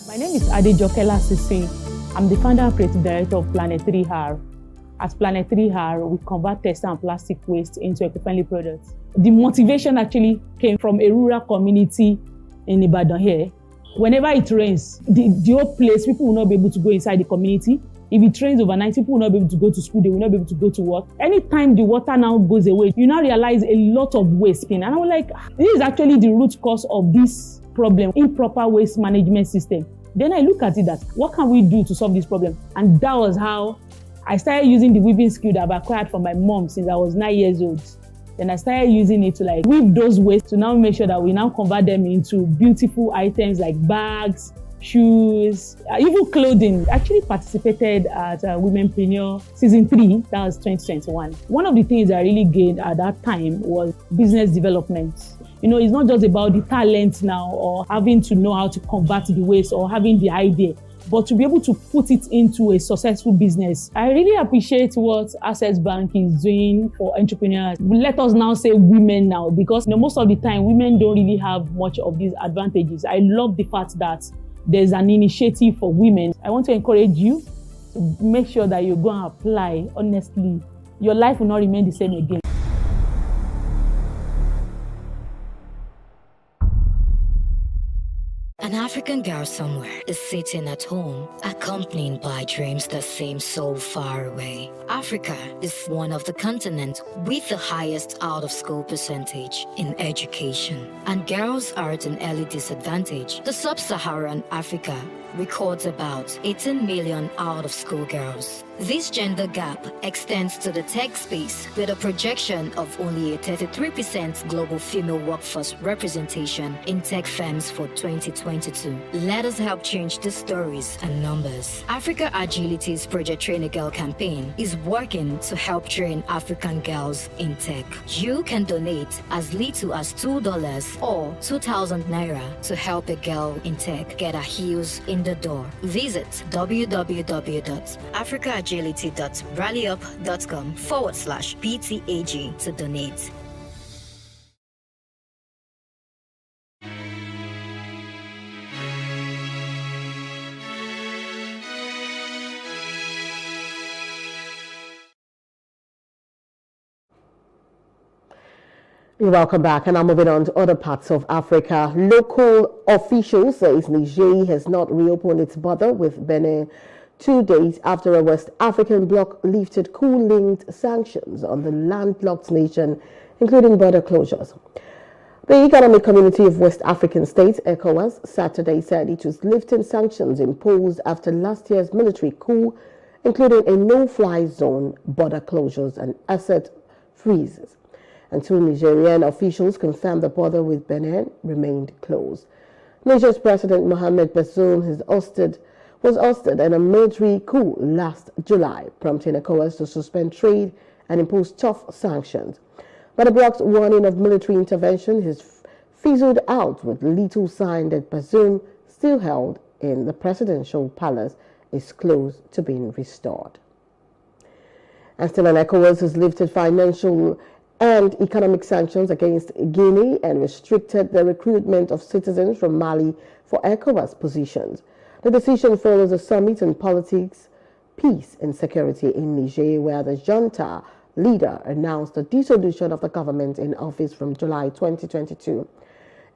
My name is Adejokela Sisi. I'm the founder and creative director of Planet 3R. At Planet 3R, we convert textile and plastic waste into eco-friendly products. The motivation actually came from a rural community in Ibadan here. Whenever it rains, the whole place, people will not be able to go inside the community. If it rains overnight, people will not be able to go to school, they will not be able to go to work. Anytime the water now goes away, you now realize a lot of waste. And I was like, this is actually the root cause of this problem, improper waste management system. Then I look at it that, what can we do to solve this problem? And that was how I started using the weaving skill that I've acquired from my mom since I was 9 years old. Then I started using it to like weave those waste to now make sure that we now convert them into beautiful items like bags, shoes, even clothing. I actually participated at Womenpreneur Season 3, that was 2021. One of the things I really gained at that time was business development. You know, it's not just about the talent now or having to know how to convert the waste or having the idea, but to be able to put it into a successful business. I really appreciate what Access Bank is doing for entrepreneurs. Let us now say women now, because most of the time women don't really have much of these advantages. I love the fact that there's an initiative for women. I want to encourage you to make sure that you go and apply honestly. Your life will not remain the same again. An African girl somewhere is sitting at home, accompanied by dreams that seem so far away. Africa is one of the continents with the highest out-of-school percentage in education, and girls are at an early disadvantage. The sub-Saharan Africa records about 18 million out-of-school girls. This gender gap extends to the tech space with a projection of only a 33% global female workforce representation in tech firms for 2022. Let us help change the stories and numbers. Africa Agility's Project Train a Girl campaign is working to help train African girls in tech. You can donate as little as $2 or 2,000 naira to help a girl in tech get her heels in the door. Visit www.africaagility.rallyup.com/PTAG to donate. Welcome back, and I'm moving on to other parts of Africa. Local officials say Niger has not reopened its border with Benin 2 days after a West African bloc lifted coup-linked sanctions on the landlocked nation, including border closures. The Economic Community of West African States, ECOWAS, Saturday said it was lifting sanctions imposed after last year's military coup, including a no-fly zone, border closures, and asset freezes. And 2 Nigerian officials confirmed the border with Benin remained closed. Niger's President Mohamed Bazoum was ousted in a military coup last July, prompting ECOWAS to suspend trade and impose tough sanctions. But the bloc's warning of military intervention has fizzled out with little sign that Bazoum, still held in the presidential palace, is close to being restored. And still on ECOWAS has lifted financial and economic sanctions against Guinea and restricted the recruitment of citizens from Mali for ECOWAS positions. The decision follows a summit on politics, peace and security in Niger, where the junta leader announced the dissolution of the government in office from July 2022.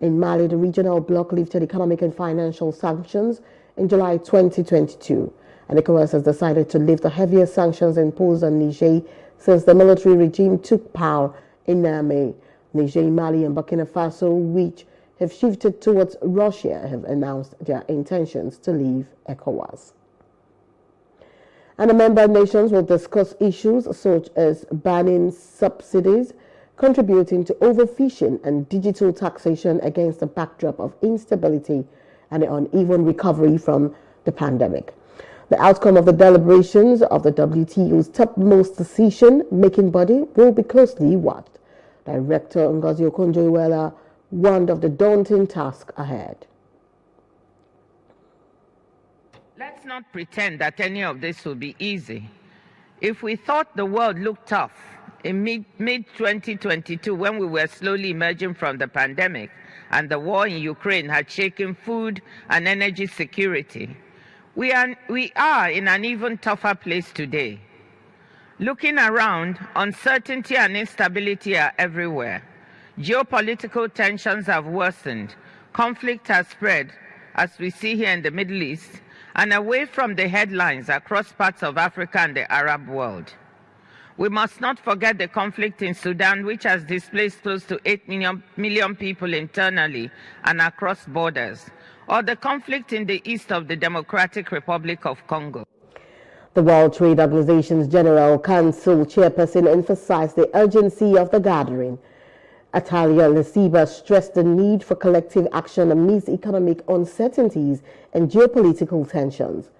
In Mali, the regional bloc lifted economic and financial sanctions in July 2022, and ECOWAS has decided to lift the heaviest sanctions imposed on Niger since the military regime took power in Niamey. Niger, Mali and Burkina Faso, which have shifted towards Russia, have announced their intentions to leave ECOWAS. And the member nations will discuss issues such as banning subsidies, contributing to overfishing and digital taxation against the backdrop of instability and the uneven recovery from the pandemic. The outcome of the deliberations of the WTO's topmost decision-making body will be closely watched. Director Ngozi Okonjo-Iweala warned of the daunting task ahead. Let's not pretend that any of this will be easy. If we thought the world looked tough in mid-2022 when we were slowly emerging from the pandemic and the war in Ukraine had shaken food and energy security, we are in an even tougher place today. Looking around, uncertainty and instability are everywhere. Geopolitical tensions have worsened. Conflict has spread, as we see here in the Middle East, and away from the headlines across parts of Africa and the Arab world. We must not forget the conflict in Sudan, which has displaced close to 8 million people internally and across borders, or the conflict in the east of the Democratic Republic of Congo. The World Trade Organization's General Council chairperson emphasized the urgency of the gathering. Atalia Lesiba stressed the need for collective action amidst economic uncertainties and geopolitical tensions.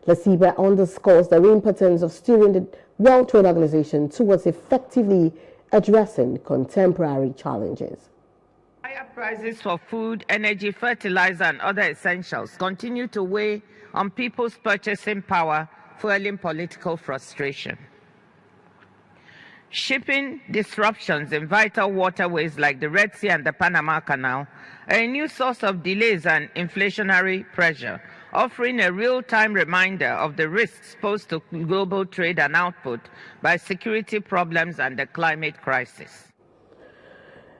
Lesiba underscores the importance of steering the World Trade Organization towards effectively addressing contemporary challenges. Higher prices for food, energy, fertilizer, and other essentials continue to weigh on people's purchasing power, fueling political frustration. Shipping disruptions in vital waterways like the Red Sea and the Panama Canal are a new source of delays and inflationary pressure, offering a real-time reminder of the risks posed to global trade and output by security problems and the climate crisis.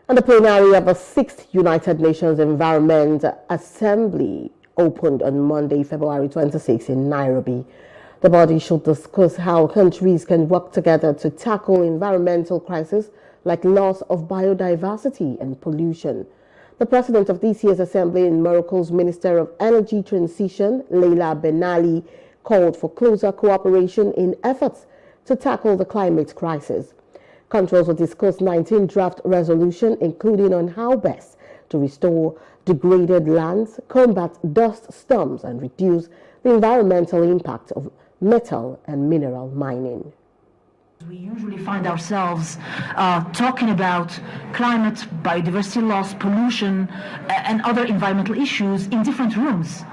And the plenary of the 6th United Nations Environment Assembly opened on Monday, February 26 in Nairobi. The body should discuss how countries can work together to tackle environmental crises like loss of biodiversity and pollution. The president of this year's assembly and Morocco's Minister of Energy Transition, Leila Ben-Ali, called for closer cooperation in efforts to tackle the climate crisis. Countries will discuss 19 draft resolutions, including on how best to restore degraded lands, combat dust storms, and reduce the environmental impact of metal and mineral mining. We usually find ourselves talking about climate, biodiversity loss, pollution, and other environmental issues in different rooms.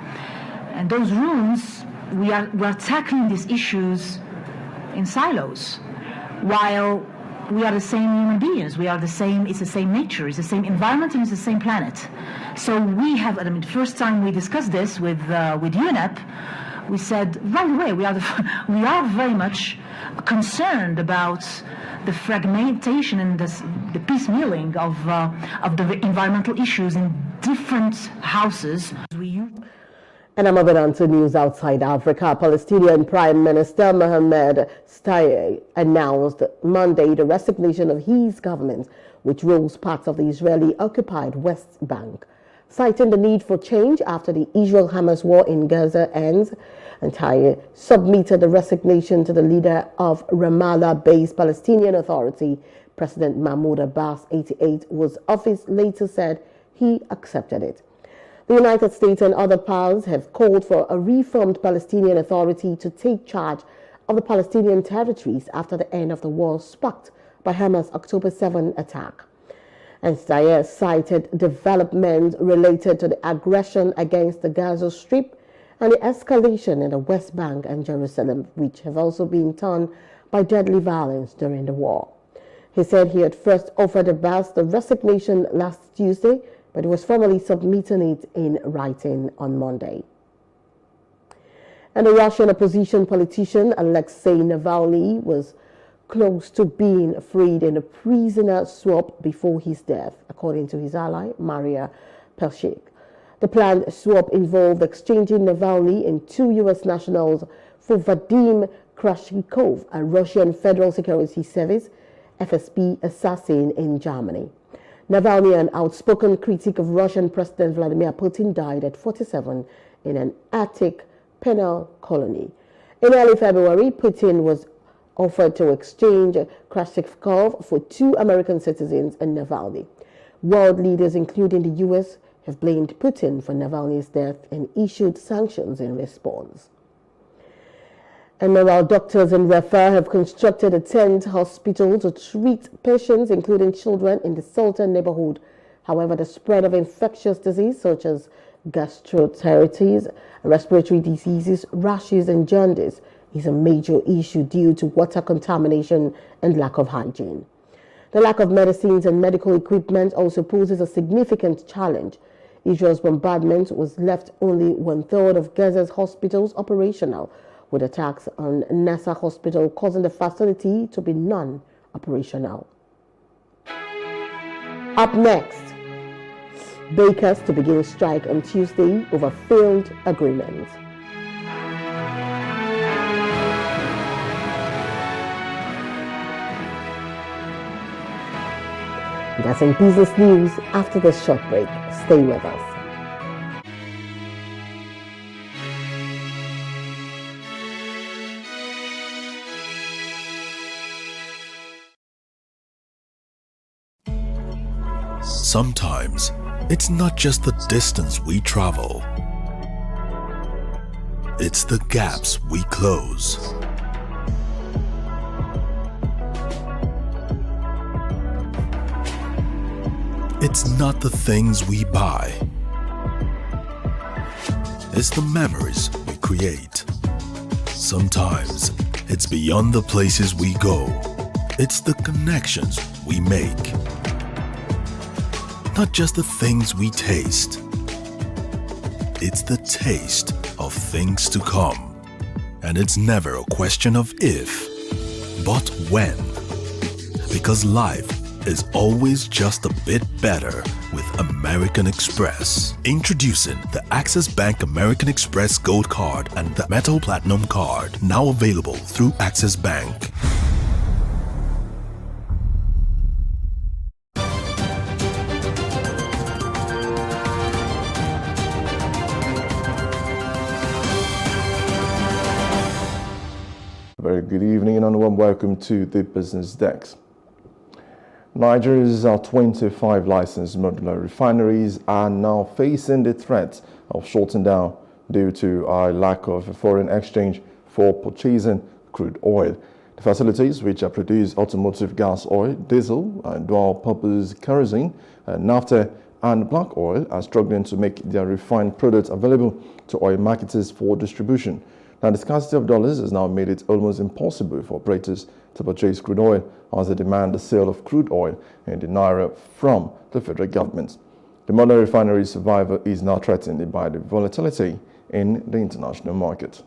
And those rooms, we are tackling these issues in silos, while we are the same human beings. We are the same. It's the same nature. It's the same environment, and it's the same planet. So we have. I mean, the first time we discussed this with UNEP, we said right away we are very much concerned about the fragmentation and the piecemealing of the environmental issues in different houses. And I'm moving on to news outside Africa. Palestinian Prime Minister Mohammed Shtayyeh announced Monday the resignation of his government, which rules parts of the Israeli-occupied West Bank. Citing the need for change after the Israel-Hamas war in Gaza ends, and Shtayyeh submitted the resignation to the leader of Ramallah-based Palestinian Authority, President Mahmoud Abbas, 88, whose office later said he accepted it. The United States and other powers have called for a reformed Palestinian Authority to take charge of the Palestinian territories after the end of the war sparked by Hamas' October 7 attack. And Shtayyeh cited developments related to the aggression against the Gaza Strip and the escalation in the West Bank and Jerusalem, which have also been torn by deadly violence during the war. He said he had first offered Abbas the resignation last Tuesday, but he was formally submitting it in writing on Monday. And the Russian opposition politician Alexei Navalny was close to being freed in a prisoner swap before his death, according to his ally, Maria Pelchik. The planned swap involved exchanging Navalny and 2 U.S. nationals for Vadim Krashnikov, a Russian Federal Security Service FSB assassin in Germany. Navalny, an outspoken critic of Russian President Vladimir Putin, died at 47 in an Arctic penal colony. In early February, Putin was offered to exchange Krashnikov for 2 American citizens and Navalny. World leaders, including the U.S., have blamed Putin for Navalny's death and issued sanctions in response. And meanwhile, doctors in Rafah have constructed a tent hospital to treat patients, including children, in the Sultan neighborhood. However, the spread of infectious disease such as gastroenteritis, respiratory diseases, rashes, and jaundice is a major issue due to water contamination and lack of hygiene. The lack of medicines and medical equipment also poses a significant challenge. Israel's bombardment was left only 1/3 of Gaza's hospitals operational, with attacks on Nasser Hospital causing the facility to be non-operational. Up next, bakers to begin strike on Tuesday over failed agreement. That's in business news after this short break. Stay with us. Sometimes, it's not just the distance we travel. It's the gaps we close. It's not the things we buy. It's the memories we create. Sometimes, it's beyond the places we go. It's the connections we make. Not just the things we taste. It's the taste of things to come. And it's never a question of if, but when. Because life is always just a bit better with American Express. Introducing the Access Bank American Express Gold Card and the Metal Platinum Card, now available through Access Bank. Very good evening and a warm welcome to the Business Desk. Nigeria's 25 licensed modular refineries are now facing the threat of shutting down due to a lack of foreign exchange for purchasing crude oil. The facilities, which produce automotive gas oil, diesel, and dual-purpose kerosene, naphtha, and black oil, are struggling to make their refined products available to oil marketers for distribution. Now, the scarcity of dollars has now made it almost impossible for operators to purchase crude oil as they demand the sale of crude oil in the naira from the federal government. The modern refinery survival is now threatened by the volatility in the international market.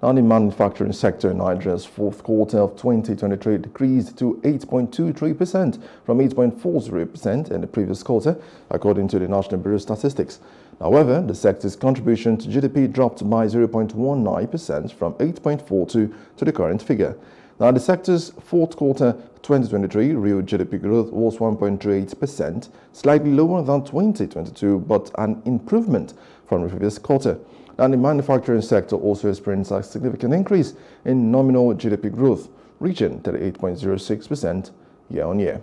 Now, the manufacturing sector in Nigeria's fourth quarter of 2023 decreased to 8.23% from 8.40% in the previous quarter, according to the National Bureau of Statistics. However, the sector's contribution to GDP dropped by 0.19% from 8.42% to the current figure. Now, the sector's fourth quarter 2023 real GDP growth was 1.38%, slightly lower than 2022, but an improvement from the previous quarter. And the manufacturing sector also experienced a significant increase in nominal GDP growth, reaching 38.06% year-on-year.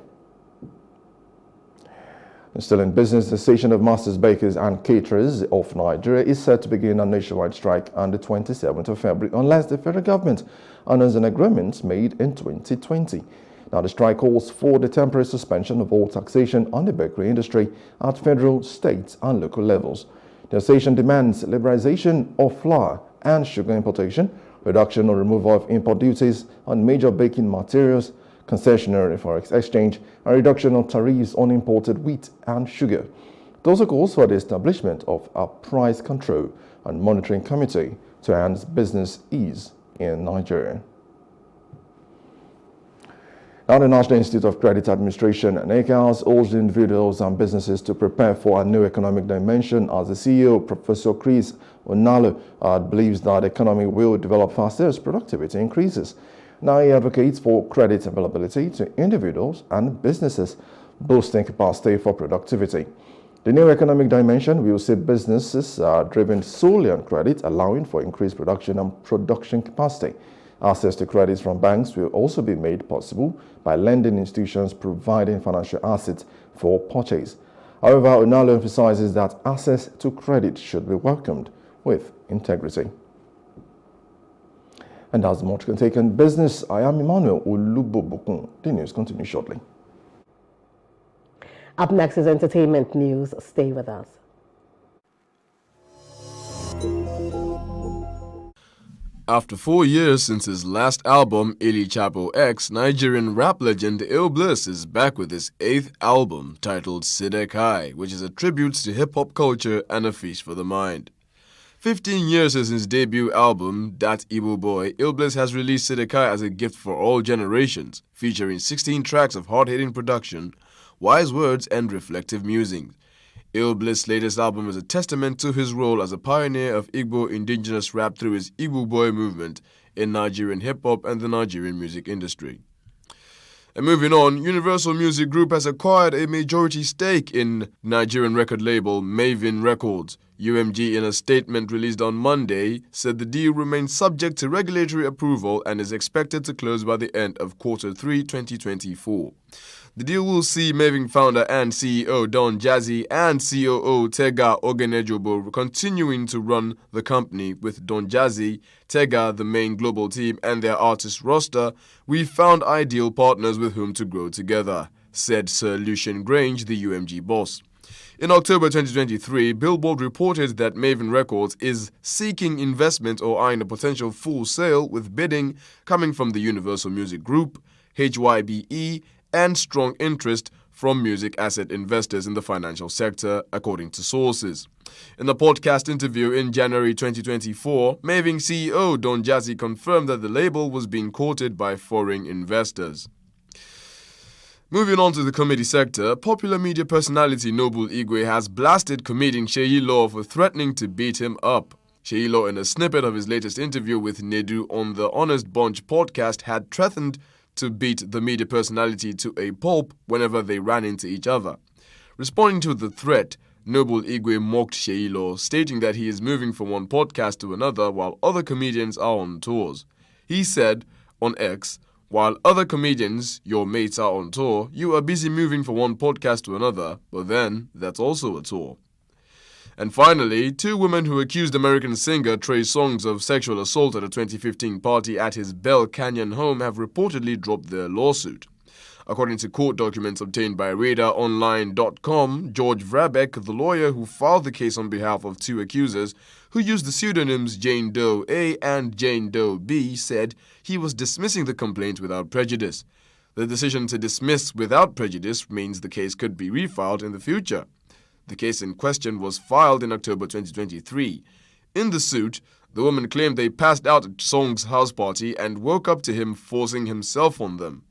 Still in business, the Association of Masters Bakers and Caterers of Nigeria is set to begin a nationwide strike on the 27th of February unless the federal government honors an agreement made in 2020. Now, the strike calls for the temporary suspension of all taxation on the bakery industry at federal, state, and local levels. The association demands liberalization of flour and sugar importation, reduction or removal of import duties on major baking materials, concessionary forex exchange, and reduction of tariffs on imported wheat and sugar. It also calls for the establishment of a price control and monitoring committee to enhance business ease in Nigeria. Now, the National Institute of Credit Administration, NICA, has urged individuals and businesses to prepare for a new economic dimension as the CEO, Professor Chris Onalo, believes that the economy will develop faster as productivity increases. Now, he advocates for credit availability to individuals and businesses, boosting capacity for productivity. The new economic dimension will see businesses driven solely on credit, allowing for increased production and production capacity. Access to credits from banks will also be made possible by lending institutions providing financial assets for purchase. However, Onalo emphasizes that access to credit should be welcomed with integrity. And as much can take on business, I am Emmanuel Olubobokun. The news continues shortly. Up next is entertainment news. Stay with us. After 4 years since his last album, Ili Chapo X, Nigerian rap legend Ill Bliss is back with his 8th album titled Sidekai, which is a tribute to hip-hop culture and a feast for the mind. 15 years since his debut album, Dat Igbo Boy, Ill Bliss has released Sidekai as a gift for all generations, featuring 16 tracks of hard-hitting production, wise words, and reflective musings. Ill Bliss' latest album is a testament to his role as a pioneer of Igbo indigenous rap through his Igbo Boy movement in Nigerian hip-hop and the Nigerian music industry. And moving on, Universal Music Group has acquired a majority stake in Nigerian record label Mavin Records. UMG, in a statement released on Monday, said the deal remains subject to regulatory approval and is expected to close by the end of Q3 2024. The deal will see Mavin founder and CEO Don Jazzy and COO Tega Ogenejobo continuing to run the company. With Don Jazzy, Tega, the main global team, and their artist roster, we found ideal partners with whom to grow together, said Sir Lucian Grange, the UMG boss. In October 2023, Billboard reported that Mavin Records is seeking investment or eyeing a potential full sale, with bidding coming from the Universal Music Group, HYBE, and strong interest from music asset investors in the financial sector, according to sources. In a podcast interview in January 2024, Mavin CEO Don Jazzy confirmed that the label was being courted by foreign investors. Moving on to the comedy sector, popular media personality Noble Igwe has blasted comedian Seyi Law for threatening to beat him up. Seyi Law, in a snippet of his latest interview with Nedu on the Honest Bunch podcast, had threatened to beat the media personality to a pulp whenever they ran into each other. Responding to the threat, Noble Igwe mocked Seyi Law, stating that he is moving from one podcast to another while other comedians are on tours. He said on X, "While other comedians, your mates, are on tour, you are busy moving from one podcast to another, but then that's also a tour." And finally, 2 women who accused American singer Trey Songz of sexual assault at a 2015 party at his Bell Canyon home have reportedly dropped their lawsuit. According to court documents obtained by RadarOnline.com, George Vrabeck, the lawyer who filed the case on behalf of 2 accusers, who used the pseudonyms Jane Doe A and Jane Doe B, said he was dismissing the complaint without prejudice. The decision to dismiss without prejudice means the case could be refiled in the future. The case in question was filed in October 2023. In the suit, the woman claimed they passed out at Song's house party and woke up to him forcing himself on them.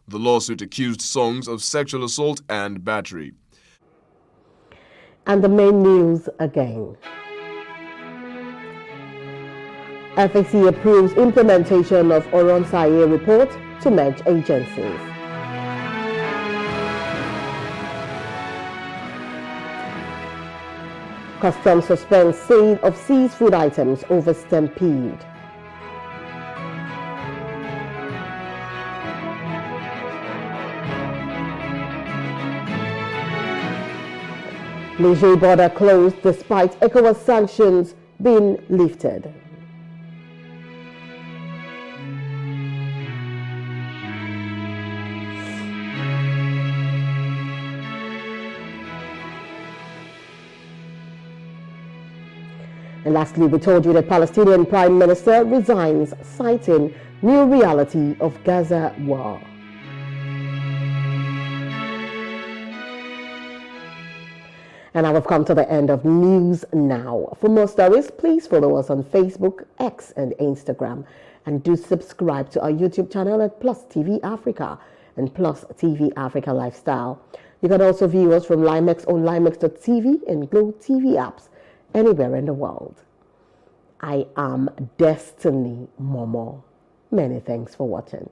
The lawsuit accused Songz of sexual assault and battery. And the main news again. FAC approves implementation of Oronsaye report to merge agencies. Customs suspends sale of seized food items over stampede. Niger border closed despite ECOWAS sanctions being lifted. And lastly, we told you that Palestinian Prime Minister resigns, citing new reality of Gaza war. And now we've come to the end of News Now. For more stories, please follow us on Facebook, X, and Instagram. And do subscribe to our YouTube channel at Plus TV Africa and Plus TV Africa Lifestyle. You can also view us from Limex on limex.tv and Glow TV apps anywhere in the world. I am Destiny Momo. Many thanks for watching.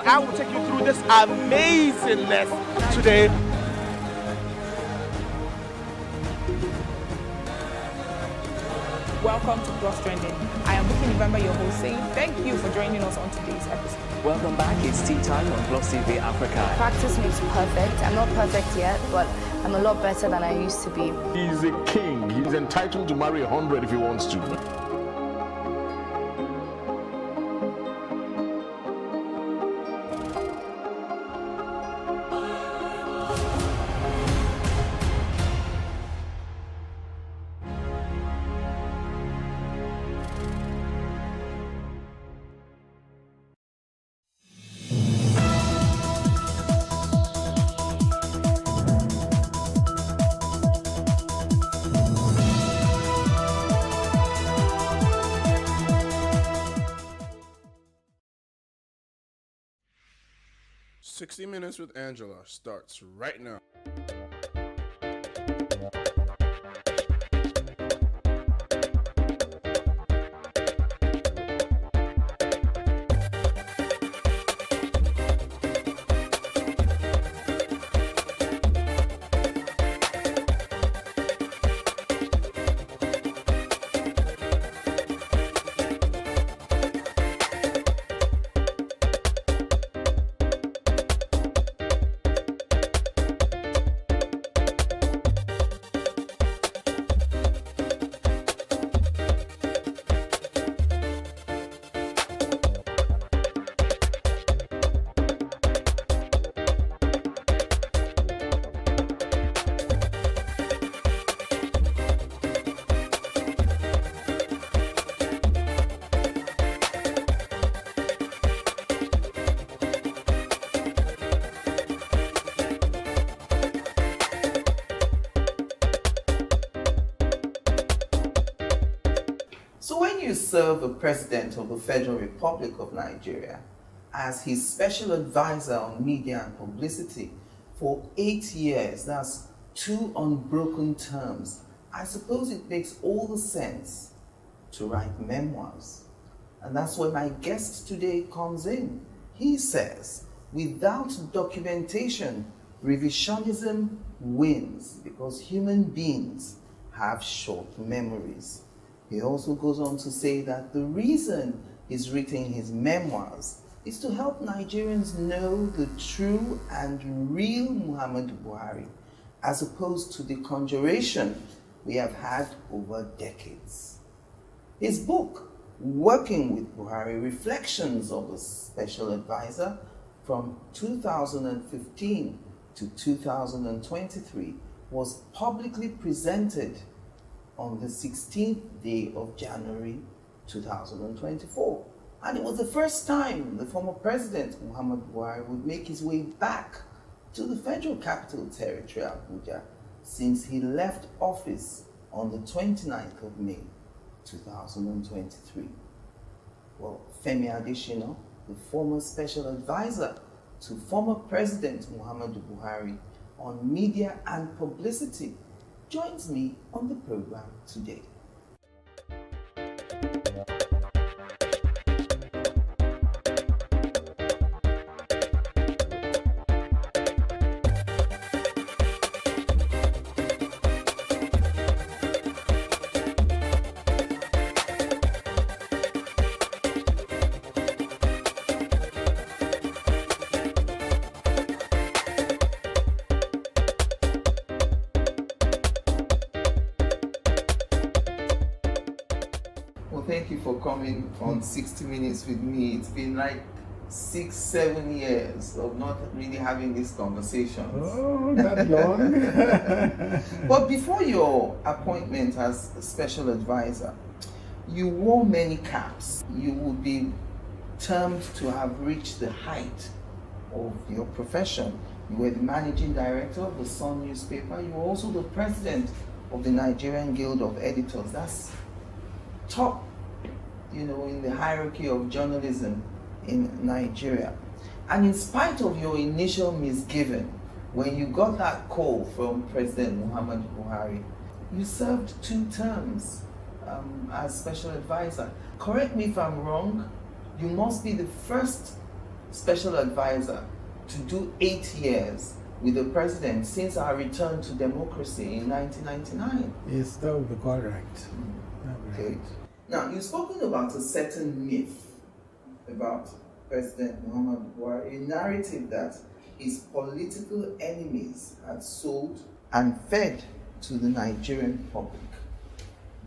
I will take you through this amazingness today. Welcome to Plus Trending. I am Buki November, your host, saying thank you for joining us on today's episode. Welcome back. It's tea time on Plus TV Africa. Practice makes perfect. I'm not perfect yet, but I'm a lot better than I used to be. He's a king. He's entitled to marry 100 if he wants to. "60 Minutes with Angela" starts right now. So when you serve the President of the Federal Republic of Nigeria as his special advisor on media and publicity for 8 years, that's 2 unbroken terms, I suppose it makes all the sense to write memoirs. And that's where my guest today comes in. He says, without documentation, revisionism wins because human beings have short memories. He also goes on to say that the reason he's written his memoirs is to help Nigerians know the true and real Muhammadu Buhari, as opposed to the conjuration we have had over decades. His book, Working with Buhari, Reflections of a Special Advisor from 2015 to 2023, was publicly presented on the 16th day of January 2024. And it was the first time the former president, Muhammadu Buhari, would make his way back to the Federal Capital Territory, Abuja, since he left office on the 29th of May, 2023. Well, Femi Adesina, the former special advisor to former President Muhammadu Buhari on media and publicity, joins me on the program today. Thank you for coming on 60 Minutes with me. It's been like 6-7 years of not really having these conversations. Oh, that long? But before your appointment as a special advisor, you wore many caps. You would be termed to have reached the height of your profession. You were the managing director of the Sun newspaper. You were also the president of the Nigerian Guild of Editors. That's top, in the hierarchy of journalism in Nigeria. And in spite of your initial misgiving, when you got that call from President Muhammadu Buhari, you served 2 terms as special advisor. Correct me if I'm wrong, you must be the first special advisor to do 8 years with the president since our return to democracy in 1999. Yes, that would be correct. Okay. Now, you've spoken about a certain myth about President Muhammadu Buhari, a narrative that his political enemies had sold and fed to the Nigerian public.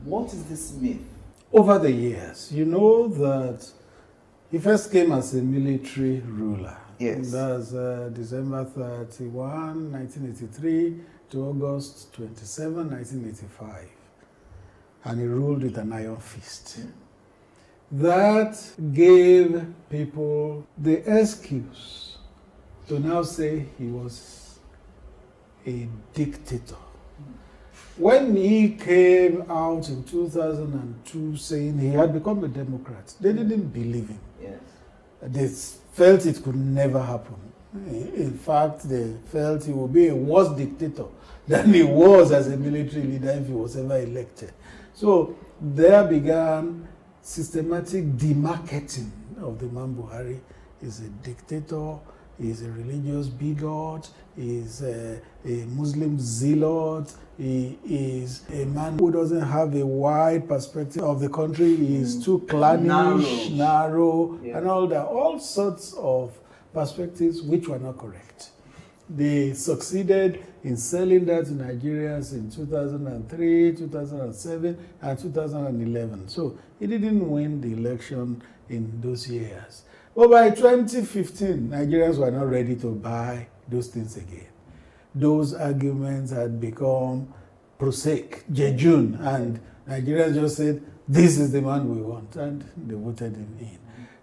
What is this myth? Over the years, you know that he first came as a military ruler. Yes. That's December 31, 1983 to August 27, 1985. And he ruled with an iron fist. That gave people the excuse to now say he was a dictator. When he came out in 2002 saying he had become a Democrat, they didn't believe him. Yes. They felt it could never happen. In fact, they felt he would be a worse dictator than he was as a military leader if he was ever elected. So there began systematic demarketing of the man Buhari. He's a dictator, he's a religious bigot, he's a Muslim zealot, he is a man who doesn't have a wide perspective of the country, he is too clannish, narrow, Yeah. and all that. All sorts of perspectives which were not correct. They succeeded in selling that to Nigerians in 2003, 2007, and 2011. So he didn't win the election in those years. But by 2015, Nigerians were not ready to buy those things again. Those arguments had become prosaic, jejune, and Nigerians just said, this is the man we want, and they voted him in.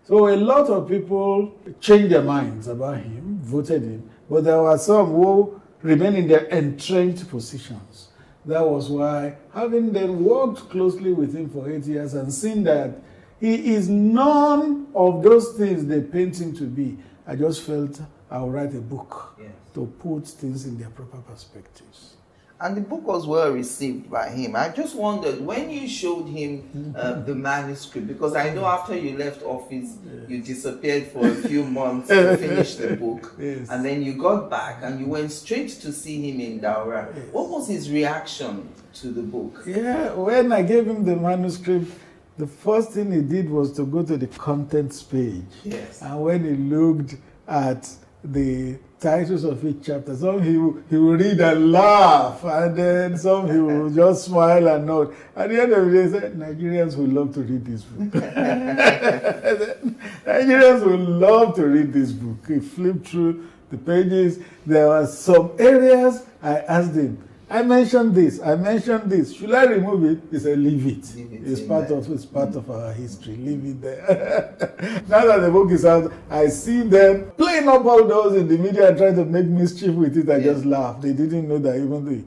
So a lot of people changed their minds about him, voted him, but there were some who remained in their entrenched positions. That was why, having then worked closely with him for 8 years and seen that he is none of those things they paint him to be, I just felt I would write a book to put things in their proper perspectives. And the book was well received by him. I just wondered, when you showed him the manuscript, because I know after you left office, you disappeared for a few months to finish the book. And then you got back and you went straight to see him in Daura. What was his reaction to the book? Yeah, when I gave him the manuscript, the first thing he did was to go to the contents page. Yes. And when he looked at the titles of each chapter, some he will read and laugh, and then some he will just smile and nod. At the end of the day, he said, Nigerians will love to read this book. Nigerians will love to read this book. He flipped through the pages. There were some areas I asked him, I mentioned this. Should I remove it? He said, leave it. It's part of our history. Leave it there. Now that the book is out, I see them playing up all those in the media and trying to make mischief with it. I just laughed. They didn't know that even the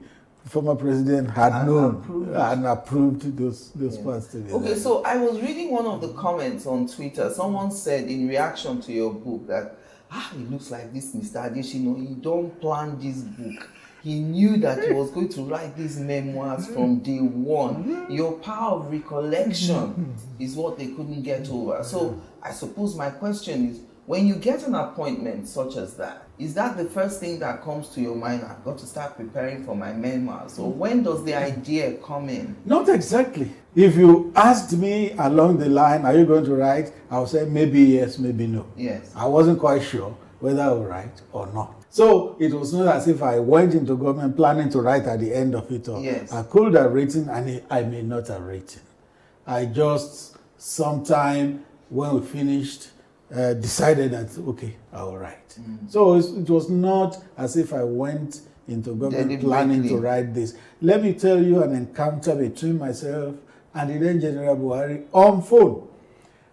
former president had known and approved those parts to be Okay, there. so I was reading one of the comments on Twitter. Someone said in reaction to your book that, it looks like this Mr. Adeshino, he don't plan this book. He knew that he was going to write these memoirs from day one. Your power of recollection is what they couldn't get over. So I suppose my question is, when you get an appointment such as that, is that the first thing that comes to your mind? I've got to start preparing for my memoirs. Or when does the idea come in? Not exactly. If you asked me along the line, are you going to write? I would say maybe yes, maybe no. Yes. I wasn't quite sure whether I would write or not. So it was not as if I went into government planning to write at the end of it all. Yes. I could have written and I may not have written. I just, sometime when we finished, decided that, okay, I will write. So it was not as if I went into government planning to write this. Let me tell you an encounter between myself and the then General Buhari on phone.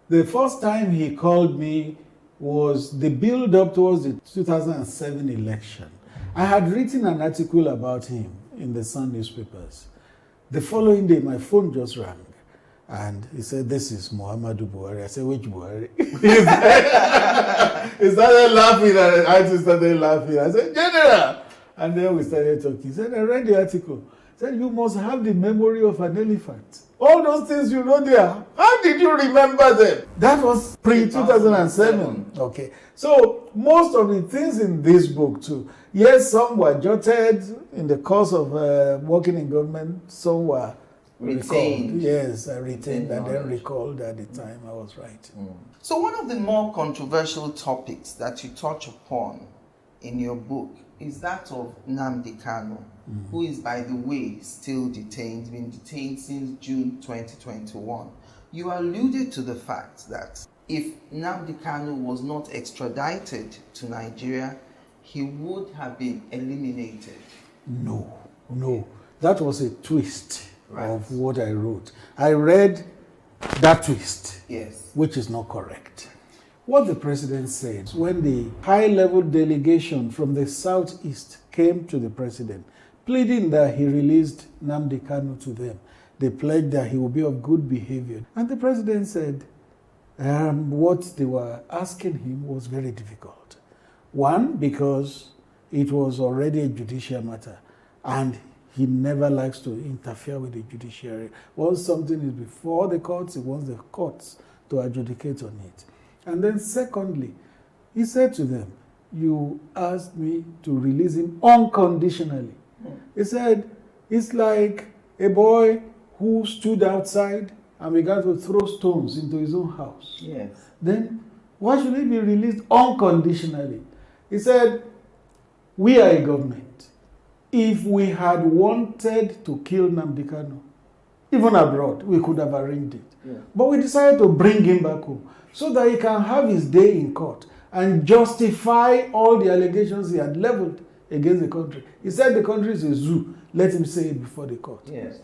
The first time he called me was the build-up towards the 2007 election. I had written an article about him in the Sun newspapers. The following day, my phone just rang, and he said, "This is Muhammadu Buhari." I said, "Which Buhari?" He started laughing, and I just started laughing. I said, "General!" And then we started talking. He said, "I read the article." He said, "You must have the memory of an elephant. All those things you wrote there, how did you remember them?" That was pre-2007. Okay. So most of the things in this book too, yes, some were jotted in the course of working in government, some were retained. Recalled. Yes, I retained and then recalled at the time I was writing. So one of the more controversial topics that you touch upon in your book is that of Nnamdi Kanu, who is, by the way, still detained, been detained since June 2021. You alluded to the fact that if Nnamdi Kanu was not extradited to Nigeria, he would have been eliminated. No. That was a twist of what I wrote. I read that twist, which is not correct. What the president said when the high-level delegation from the southeast came to the president, pleading that he released Nnamdi Kanu to them, they pledged that he would be of good behavior. And the president said what they were asking him was very difficult. One, because it was already a judicial matter, and he never likes to interfere with the judiciary. Once something is before the courts, he wants the courts to adjudicate on it. And then secondly, he said to them, "You asked me to release him unconditionally." He said, it's like a boy who stood outside and began to throw stones into his own house. Yes. Then why should he be released unconditionally? He said, we are a government. If we had wanted to kill Nnamdi Kanu, even abroad, we could have arranged it. Yeah. But we decided to bring him back home so that he can have his day in court and justify all the allegations he had leveled against the country. He said the country is a zoo. Let him say it before the court. Yes.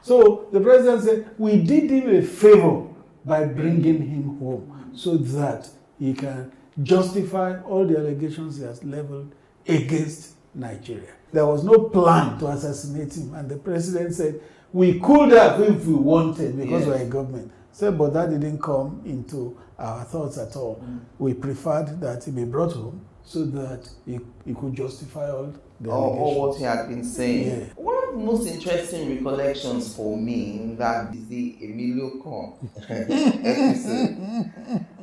So the president said, we did him a favor by bringing him home so that he can justify all the allegations he has leveled against Nigeria. There was no plan to assassinate him, and the president said, we could have if we wanted because we're a government. Said, but that didn't come into our thoughts at all. We preferred that he be brought home so that he could justify all the all what he had been saying. Yeah. One of the most interesting recollections for me in that is the Emilio Con episode.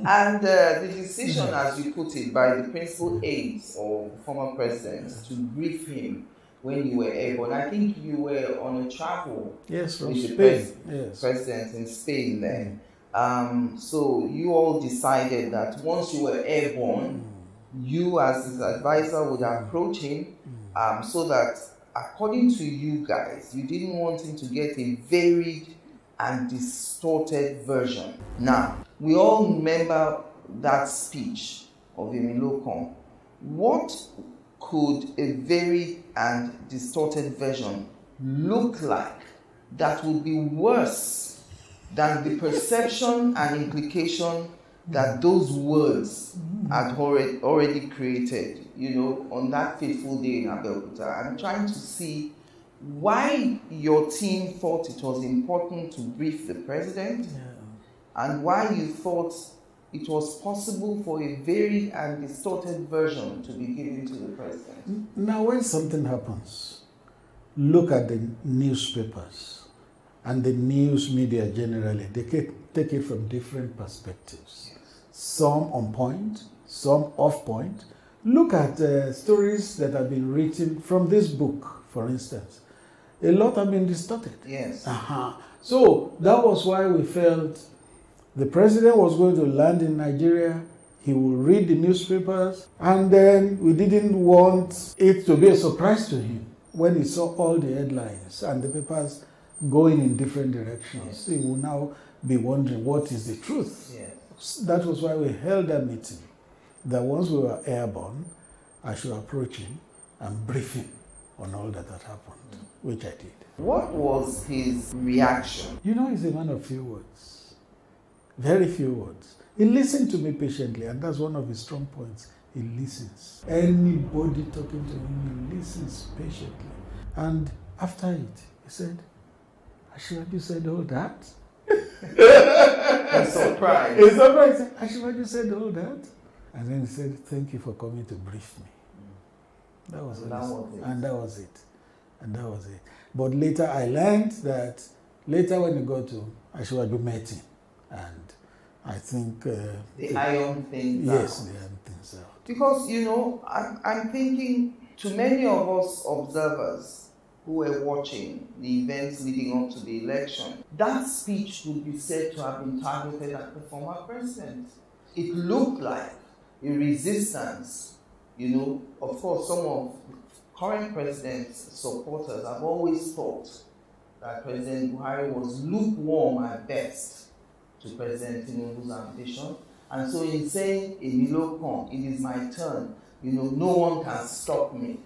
And the decision, as you put it, by the principal aides of former presidents to brief him when you were airborne. I think you were on a travel with the Spain. president in Spain then. So you all decided that once you were airborne, you as his advisor would approach him so that, according to you guys, you didn't want him to get a varied and distorted version. Now, we all remember that speech of Emilio Con. What could a varied and distorted version look like that would be worse than the perception and implication that those words had already created, on that fateful day in Abeokuta? I'm trying to see why your team thought it was important to brief the president and why you thought it was possible for a varied and distorted version to be given to the president. Now, when something happens, look at the newspapers and the news media generally. They take it from different perspectives. Some on point, some off point. Look at stories that have been written from this book, for instance. A lot have been distorted. Yes. So that was why we felt the president was going to land in Nigeria. He will read the newspapers, and then we didn't want it to be a surprise to him when he saw all the headlines and the papers going in different directions. He will now be wondering what is the truth. That was why we held that meeting, that once we were airborne, I should approach him and brief him on all that had happened, which I did. What was his reaction? He's a man of few words, very few words. He listened to me patiently, and that's one of his strong points. He listens. Anybody talking to him, he listens patiently. And after it, he said, Asiwaju said all that? I'm surprised. He's surprised. Asiwaju said all that? And then he said, thank you for coming to brief me. That was it. And that was it. And that was it. But later I learned that when you go to Asiwaju met him, and I think the iron things out. Yes, the iron things out. Because, I'm thinking to many of us observers who were watching the events leading up to the election, that speech would be said to have been targeted at the former president. It looked like a resistance. Of course, some of the current president's supporters have always thought that President Buhari was lukewarm at best to President Tinubu's ambition. And so in saying, Emilio Con, it is my turn, no one can stop me.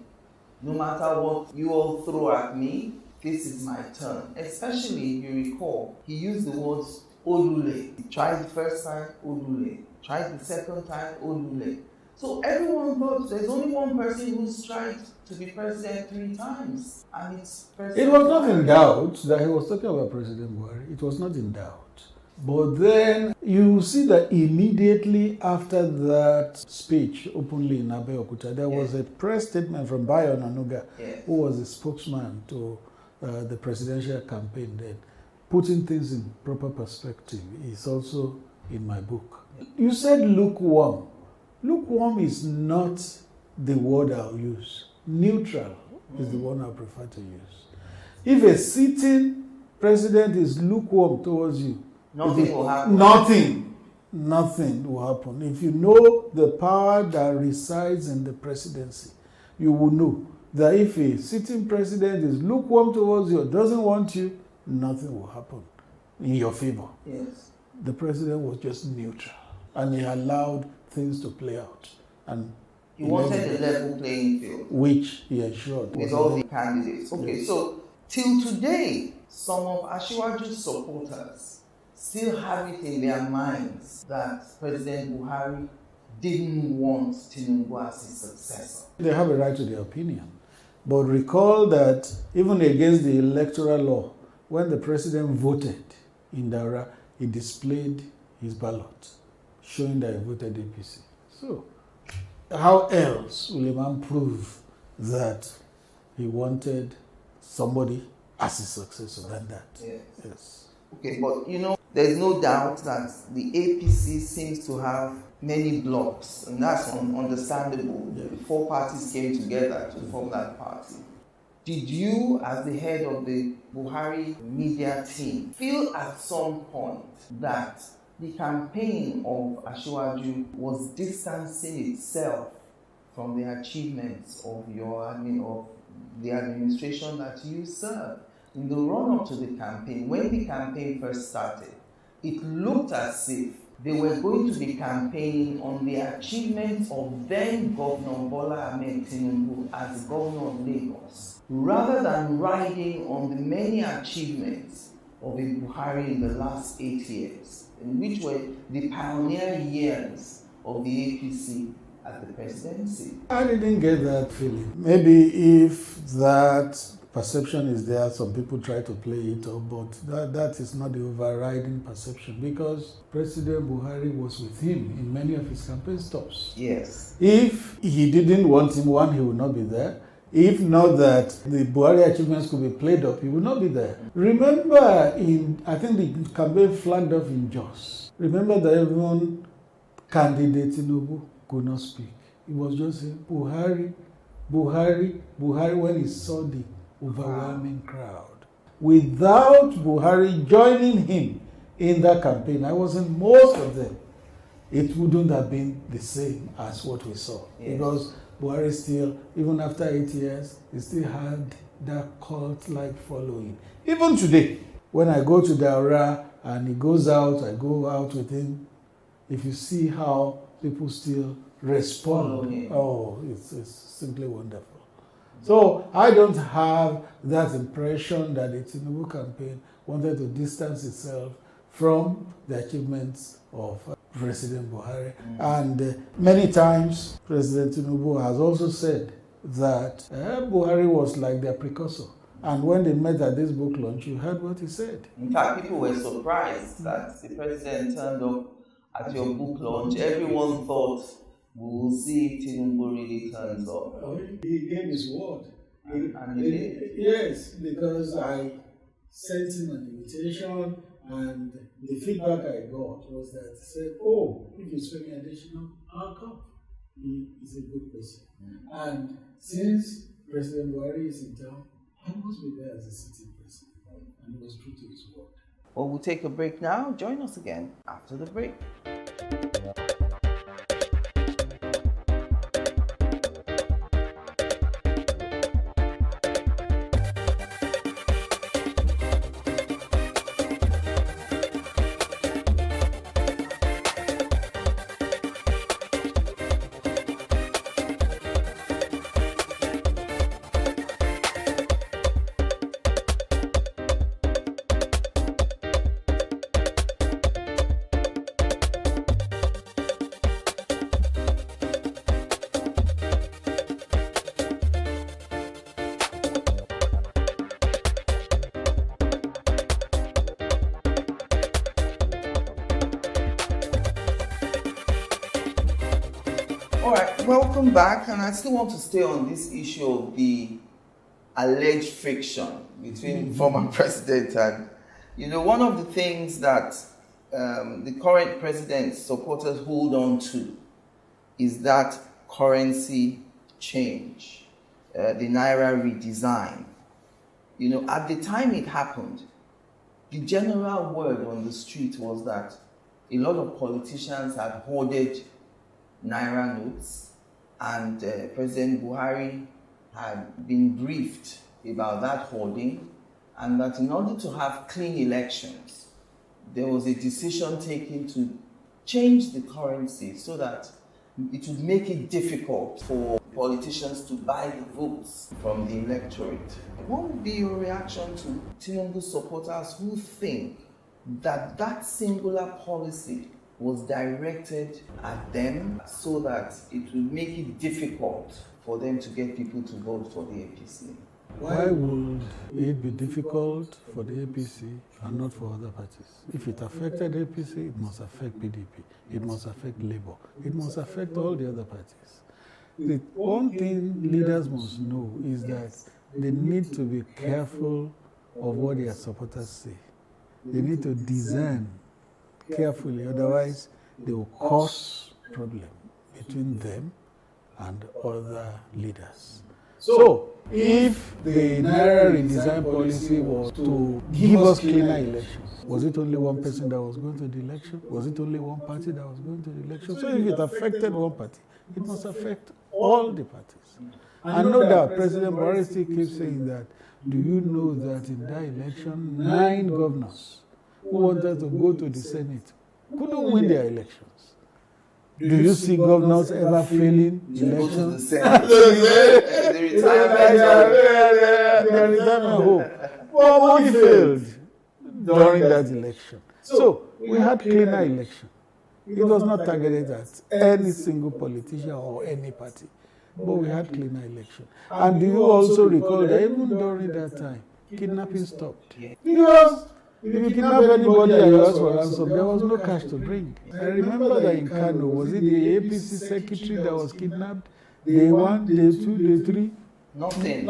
No matter what you all throw at me, this is my turn. Especially, if you recall, he used the words Olule. He tried the first time, Olule. Tried the second time, Olule. So everyone thought there's only one person who's tried to be president 3 times, and it's President It was not Buhari. in doubt that he was talking about President Buhari. It was not in doubt. But then you see that immediately after that speech openly in Abeokuta, there was a press statement from Bayo Onanuga, who was the spokesman to the presidential campaign then, putting things in proper perspective. It's also in my book. You said lukewarm. Lukewarm is not the word I'll use. Neutral is the one I prefer to use. If a sitting president is lukewarm towards you, nothing will happen. Nothing will happen. If you know the power that resides in the presidency, you will know that if a sitting president is lukewarm towards you or doesn't want you, nothing will happen in your favor. Yes. The president was just neutral, and he allowed things to play out. And He wanted a level playing field, which he ensured with all the candidates. Okay, so till today, some of Asiwaju's supporters still have it in their minds that President Buhari didn't want Tinubu as his successor. They have a right to their opinion. But recall that even against the electoral law, when the president voted in Daura, he displayed his ballot, showing that he voted APC. So, how else will a man prove that he wanted somebody as his successor than that? Yes. Okay, but there's no doubt that the APC seems to have many blocks, and that's understandable. The four parties came together to form that party. Did you, as the head of the Buhari media team, feel at some point that the campaign of Asiwaju was distancing itself from the achievements of the administration that you served? In the run-up to the campaign, when the campaign first started, it looked as if they were going to be campaigning on the achievements of then Governor Bola Ahmed Tinubu as Governor of Lagos, rather than riding on the many achievements of a Buhari in the last 8 years, which were the pioneer years of the APC at the presidency. I didn't get that feeling. Maybe if that perception is there, some people try to play it up, but that is not the overriding perception, because President Buhari was with him in many of his campaign stops. Yes. If he didn't want him, one, he would not be there. If not that the Buhari achievements could be played up, he would not be there. Remember, I think the campaign flagged off in Jos. Remember that even candidate Tinubu could not speak. He was just saying, Buhari, Buhari, Buhari, when he saw the overwhelming crowd. Without Buhari joining him in that campaign, I was in most of them, it wouldn't have been the same as what we saw. Yes. Because Buhari still, even after 8 years, he still had that cult-like following. Even today, when I go to Daura and he goes out, I go out with him, if you see how people still respond, it's simply wonderful. So I don't have that impression that the Tinubu campaign wanted to distance itself from the achievements of President Buhari. And many times, President Tinubu has also said that Buhari was like their precursor. And when they met at this book launch, you heard what he said. In fact, people were surprised that the president turned up at your book launch. Everyone thought, we will see if Tinubu really turns up. He gave his word. And he did. Yes, because I sent him an invitation, and the feedback I got was that he said, if you spend me additional, I'll come. He is a good person. And since President Buhari is in town, I must be there as a sitting president. And he was true to his word. Well, we'll take a break now. Join us again after the break. All right, welcome back, and I still want to stay on this issue of the alleged friction between former president and, one of the things that the current president's supporters hold on to is that currency change, the Naira redesign. At the time it happened, the general word on the street was that a lot of politicians had hoarded Naira notes, and President Buhari had been briefed about that hoarding, and that in order to have clean elections, there was a decision taken to change the currency so that it would make it difficult for politicians to buy the votes from the electorate. What would be your reaction to Tinubu supporters who think that that singular policy was directed at them so that it would make it difficult for them to get people to vote for the APC? Why would it be difficult for the APC and not for other parties? If it affected APC, it must affect PDP, it must affect Labour, it must affect all the other parties. The one thing leaders must know is that they need to be careful of what their supporters say. They need to discern carefully, otherwise they will cause problem between them and other leaders. So, if the Naira redesign policy was to give us cleaner elections, was it only one person that was going to the election? Was it only one party that was going to the election? So if it affected one party, it must affect all the parties. And no doubt, President Buhari still keeps saying that, do you know that in that election, 9 governors who wanted to go to the Senate couldn't win their elections? Do you see governors ever failing elections? They retirement home. Well, we failed during that election. So we had cleaner election. It was not targeted at any single politician or any party, but we had cleaner election. And do you also recall that even during that time, kidnapping stopped? Because if you kidnap anybody and you ask for ransom, there was no cash to bring. I remember that in Kano, was it the APC secretary that was kidnapped? Day 1, day 2, day 3? Nothing.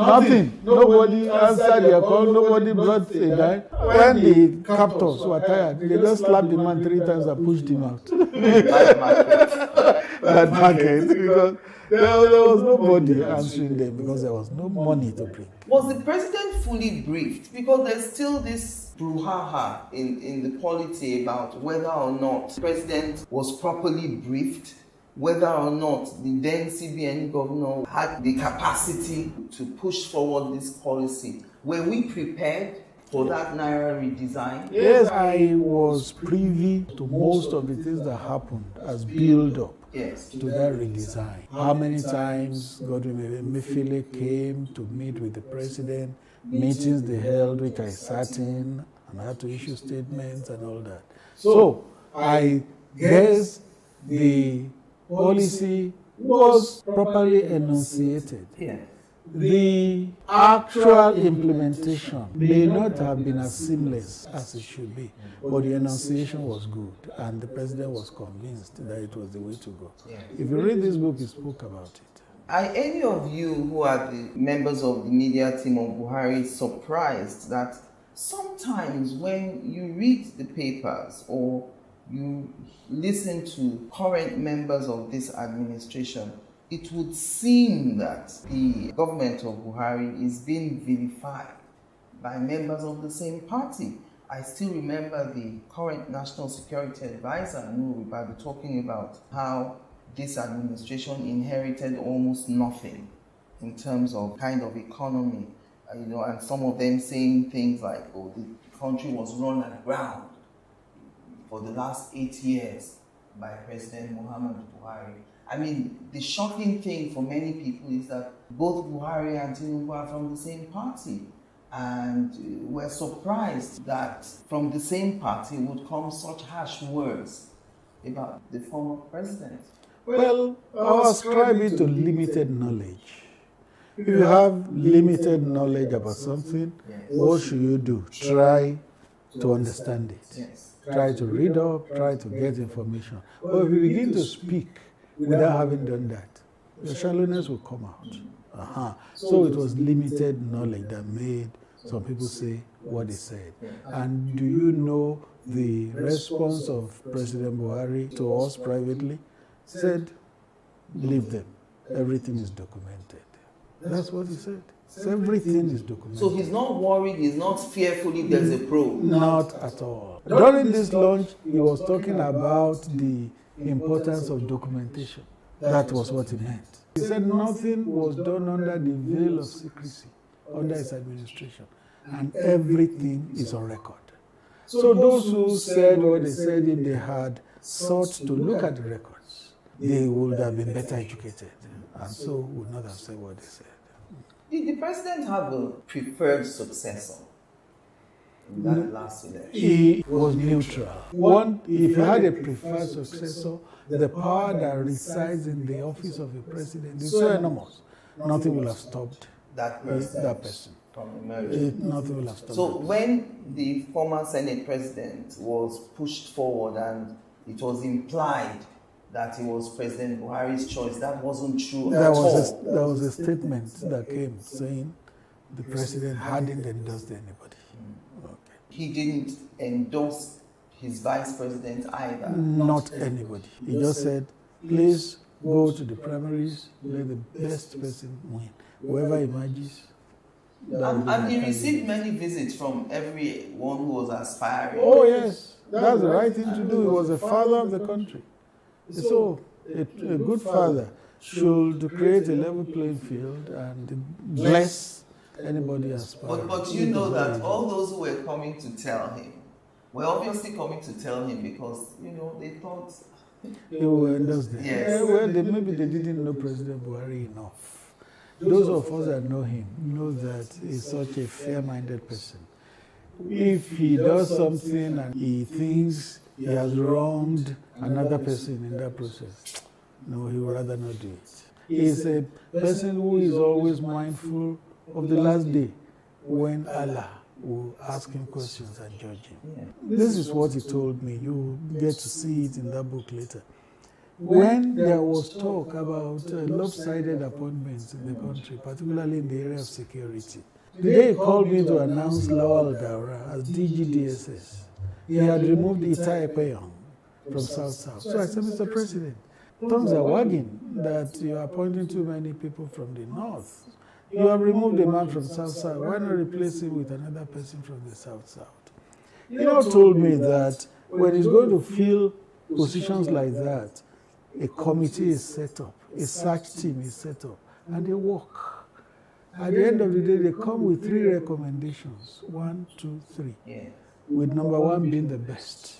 Nobody answered their call, nobody brought a dime. When the captors were tired, they just slapped the man 3 times and pushed him out. That market, because there was nobody answering them because there was no money to bring. Was the president fully briefed? Because there's still this brouhaha in the polity about whether or not the president was properly briefed, whether or not the then CBN governor had the capacity to push forward this policy. Were we prepared for that Naira redesign? Yes, I was privy to most of the things that happened as build-up to that redesign. How many times Godwin Emefiele came to meet with the president, meetings they held which I sat in and I had to issue statements and all that. So I guess the policy was properly enunciated. The actual implementation may not have been as seamless as it should be, but the enunciation was good, and the president was convinced that it was the way to go. If you read this book, he spoke about it. Are any of you who are the members of the media team of Buhari surprised that sometimes when you read the papers or you listen to current members of this administration, it would seem that the government of Buhari is being vilified by members of the same party? I still remember the current National Security Advisor, Nuhu Ribadu, talking about how this administration inherited almost nothing in terms of kind of economy, and some of them saying things like, oh, the country was run aground for the last 8 years by President Muhammadu Buhari. I mean, the shocking thing for many people is that both Buhari and Tinubu are from the same party. And we're surprised that from the same party would come such harsh words about the former president. Well, I ascribe it to limited knowledge. If you have limited knowledge about something, what should you do? Try to understand it. Try to read up, try to get information. But if you begin to speak without having done that, the shallowness will come out. So it was limited knowledge that made some people say what they said. And do you know the response of President Buhari to us privately? Said, leave them. Everything is documented. That's what he said. So everything is documented. So he's not worried, he's not fearful if there's a probe? Not at all. During this launch, he was talking about the importance of documentation. That was what he meant. He said nothing was done under the veil of secrecy under his administration, and everything is on record. So those who said what they said, if they had sought to look at the records, they would have been better educated, and so would not have said what they said. Did the president have a preferred successor? in that last election? He was neutral. One, if you had a preferred successor, the power that resides in the office of a president is so enormous, nothing will have stopped that person from emerging. Nothing will have stopped. So when the former Senate president was pushed forward and it was implied that it was President Buhari's choice, that wasn't true at all. There was a statement that came saying the president hadn't endorsed anybody. Okay. He didn't endorse his vice president either? Not anybody. He just said, please go to the primaries, let the best person win. Whoever emerges. And he received many visits from everyone who was aspiring. Oh yes, that's the right thing to do. He was a father of the country. So a good father should create a level playing field and bless anybody aspiring. But you know that all those who were coming to tell him were obviously coming to tell him because, they thought... They were endorse them. Yes. Well, maybe they didn't know President Buhari enough. Those of us that know him know that he's such a fair-minded person. If he does something and he thinks he has wronged another person in that process, no, he would rather not do it. He's a person who is always mindful of the last day when Allah will ask him questions and judge him. Yeah. This is what he told me. You get to see it in that book later. When there was talk about lopsided appointments in the country, particularly in the area of security, the day he called me to announce Lawal Daura as DGDSS, he had removed Itai Epeyong from South-South. So I said, Mr. President, tongues are wagging that you are appointing too many people from the north. You have removed a man from South-South. Why not replace him with another person from the South-South? He now told me that when he's going to fill positions like that, a committee is set up, a search team is set up, and they work. At the end of the day, they come with 3 recommendations. 1, 2, 3. Yeah. With number 1 being the best,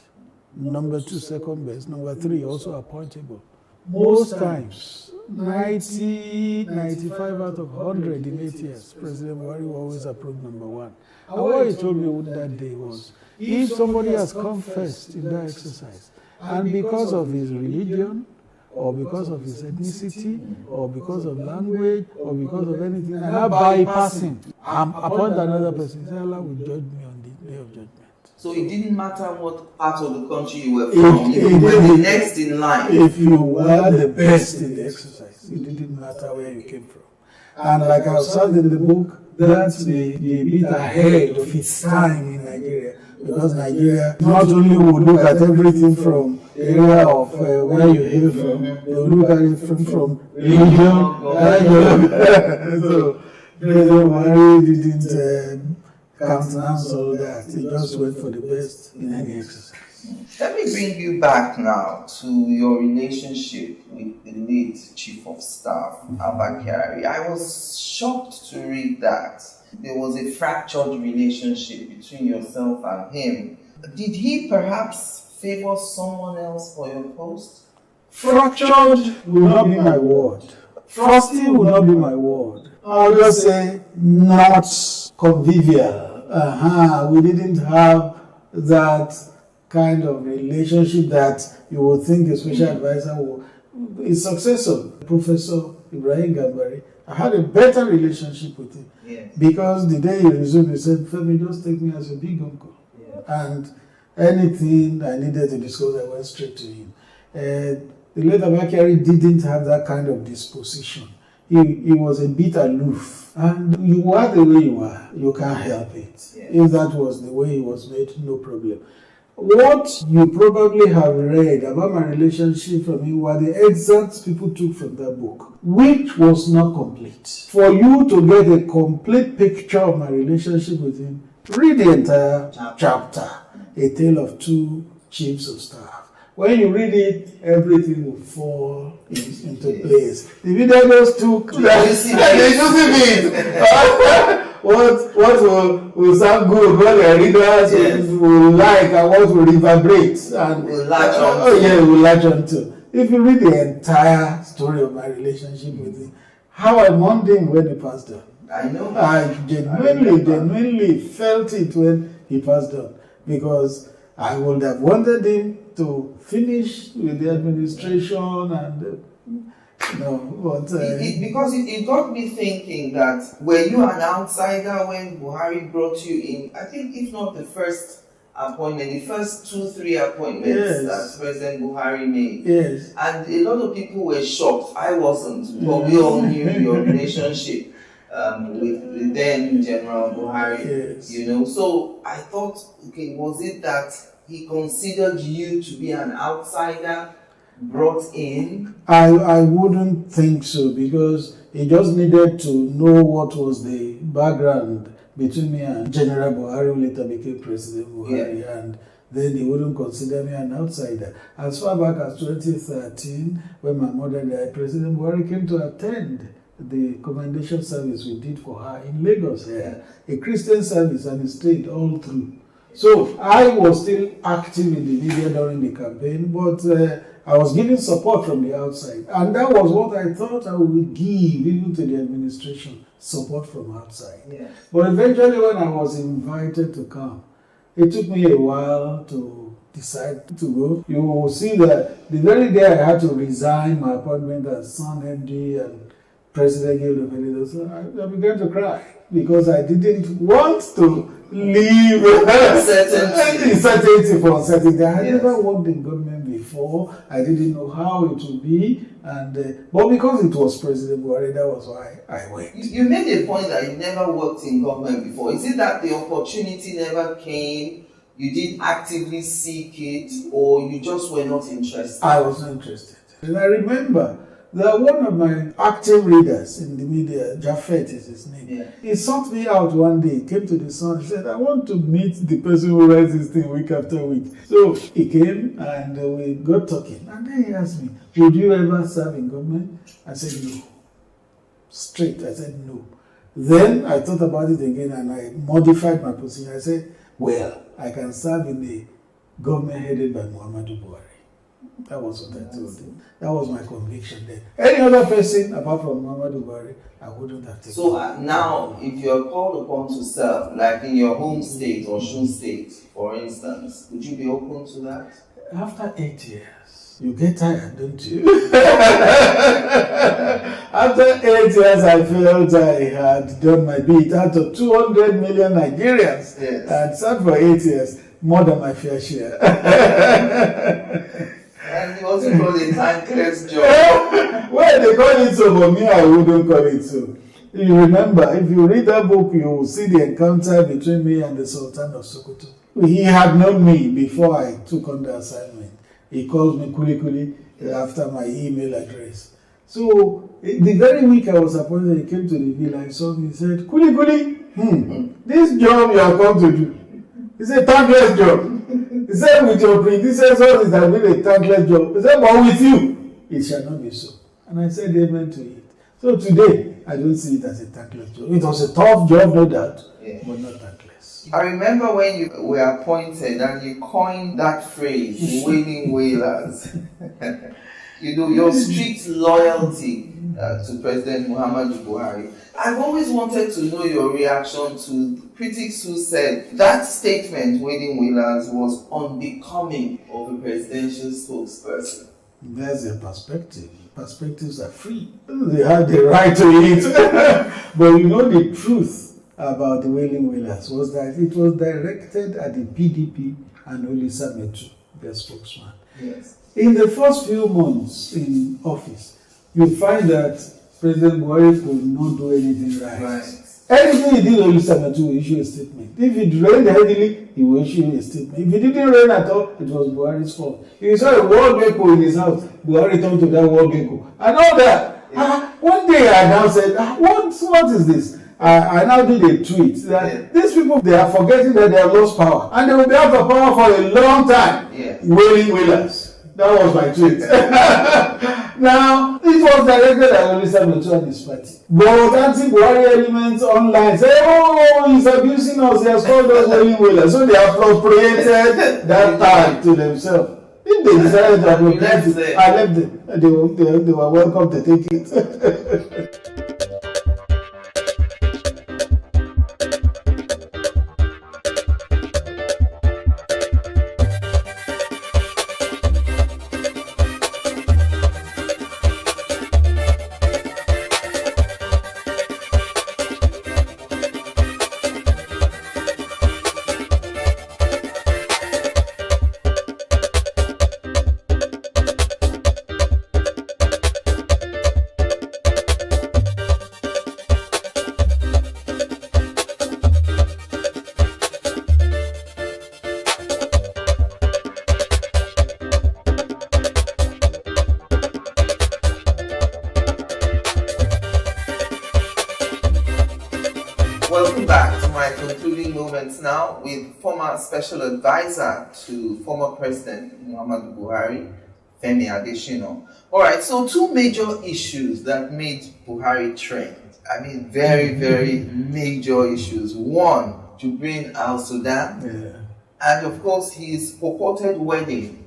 number 2 second best, number 3 also appointable. Most times, 90, 95 out of 100 in 8 years, President Buhari will always approve number 1. And what he told me that day was, if somebody has come first in that exercise, and because of his religion, or because of his ethnicity, or because of language, or because of anything, and I bypass him, appoint another person, he said, Allah will judge me on the day of judgment. So it didn't matter what part of the country you were from, you were the next in line. If you were the best in the exercise, it didn't matter where you came from. And like I said in the book, that's the bit ahead of its time in Nigeria. Because Nigeria not only would look at everything from the area of where you hail from, they will look at it from religion. So President Buhari didn't countenance all that. He just went for the best in any exercise. Let me bring you back now to your relationship with the late Chief of Staff, Abba Kyari. I was shocked to read that there was a fractured relationship between yourself and him. Did he perhaps favor someone else for your post? Fractured will not be my word. Frosty will not be my word. I'll just say not convivial. We didn't have that kind of relationship that you would think a special advisor will. His successor, Professor Ibrahim Gambari, I had a better relationship with him. Yes. Because the day he resumed, he said, Femi, just take me as a big uncle. Yeah. And anything I needed to discuss, I went straight to him. The late Abba Kyari didn't have that kind of disposition. He was a bit aloof. And you are the way you are. You can't help it. Yes. If that was the way he was made, no problem. What you probably have read about my relationship from him were the excerpts people took from that book, which was not complete. For you to get a complete picture of my relationship with him, read the entire chapter, A Tale of Two Chiefs of Staff. When you read it, everything will fall into place. The video just took what will sound good, what the readers will like, and what will reverberate and will latch on. Will latch on to. If you read the entire story of my relationship with him, how I mourned him when he passed on. I know. I genuinely felt it when he passed on, because I would have wanted him to finish with the administration and because it got me thinking that were you an outsider when Buhari brought you in? I think if not the first appointment, the first 2-3 appointments that President Buhari made. Yes. And a lot of people were shocked. I wasn't. But we all knew your relationship with the then General Buhari. Yes. So I thought, okay, was it that he considered you to be an outsider brought in? I wouldn't think so, because he just needed to know what was the background between me and General Buhari, who later became President Buhari, and then he wouldn't consider me an outsider. As far back as 2013, when my mother died, President Buhari came to attend the commendation service we did for her in Lagos, a Christian service, and he stayed all through. So I was still active in the media during the campaign, but I was giving support from the outside. And that was what I thought I would give even to the administration, support from outside. Yeah. But eventually when I was invited to come, it took me a while to decide to go. You will see that the very day I had to resign my appointment as Sun MD and President Guild of Editors, I began to cry, because I didn't want to leave uncertainty for uncertainty. I had never worked in government before. I didn't know how it would be, but because it was President Buhari, that was why I went. You made a point that you never worked in government before. Is it that the opportunity never came, you didn't actively seek it, or you just were not interested? I was not interested. And I remember that one of my active readers in the media, Japheth is his name, he sought me out one day, came to the Sun, he said, I want to meet the person who writes this thing week after week. So he came and we got talking. And then he asked me, would you ever serve in government? I said, no. Straight, I said, no. Then I thought about it again and I modified my position. I said, well, I can serve in the government headed by Muhammadu Buhari. That was what I told him. That was my conviction then. Any other person apart from Muhammadu Buhari, I wouldn't have taken. So now, if you're called upon to serve, like in your home state or Osun State, for instance, would you be open to that? After 8 years, you get tired, don't you? After 8 years, I felt I had done my bit. Out of 200 million Nigerians, I had served for 8 years, more than my fair share. And it wasn't called a thankless job. Well, they call it so, but me, I wouldn't call it so. You remember, if you read that book, you will see the encounter between me and the Sultan of Sokoto. He had known me before I took on the assignment. He called me Kuli Kuli after my email address. So, the very week I was appointed, he came to the villa, he saw me, he said, Kuli Kuli, this job you have come to do, it's a thankless job. He said, with your predecessors, it has been a thankless job. He said, but with you, it shall not be so. And I said amen to it. So today, I don't see it as a thankless job. It was a tough job, no doubt, but not thankless. I remember when you were appointed and you coined that phrase, wailing wailers. Your strict loyalty to President Muhammadu Buhari. I've always wanted to know your reaction to critics who said that statement, wailing wailers, was unbecoming of a presidential spokesperson. There's a perspective. Perspectives are free. They have the right to it. But the truth about the wailing wailers was that it was directed at the PDP and Olisa Metu, their spokesman. Yes. In the first few months in office, you find that President Buhari could not do anything right. Anything he did, Olisa Metu will issue a statement. If it rained heavily, he will issue a statement. If it didn't rain at all, it was Buhari's fault. If you saw a wall gecko in his house, Buhari turned to that wall gecko. And all that. One day I now said, what is this? I now did a tweet that these people, they are forgetting that they have lost power. And they will be out of power for a long time. Wailing wailers. That was my tweet. Now, it was directed at Olisa Metu and his party. But anti-Buhari elements online say, he's abusing us, he has called us wailing wailers. So they appropriated that tag to themselves. If they decided to appropriate it, I left them. They were welcome to take it. my concluding moments now with former special advisor to former President Muhammadu Buhari, Femi Adesina. All right, so two major issues that made Buhari trend. I mean, very, very major issues. One, Jubril Al-Sudan, and of course his purported wedding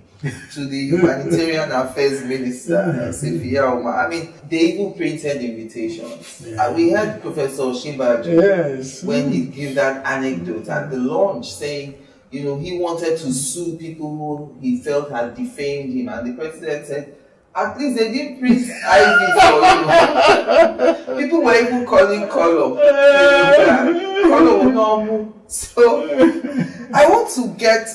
to the Humanitarian Affairs Minister, Sefia Omar. I mean, they even printed invitations. We heard Professor Shimbaji when he gave that anecdote at the launch saying, you know, he wanted to sue people who he felt had defamed him, and the president said, at least they didn't print IV for you. People were even calling color. Color will not move. So I want to get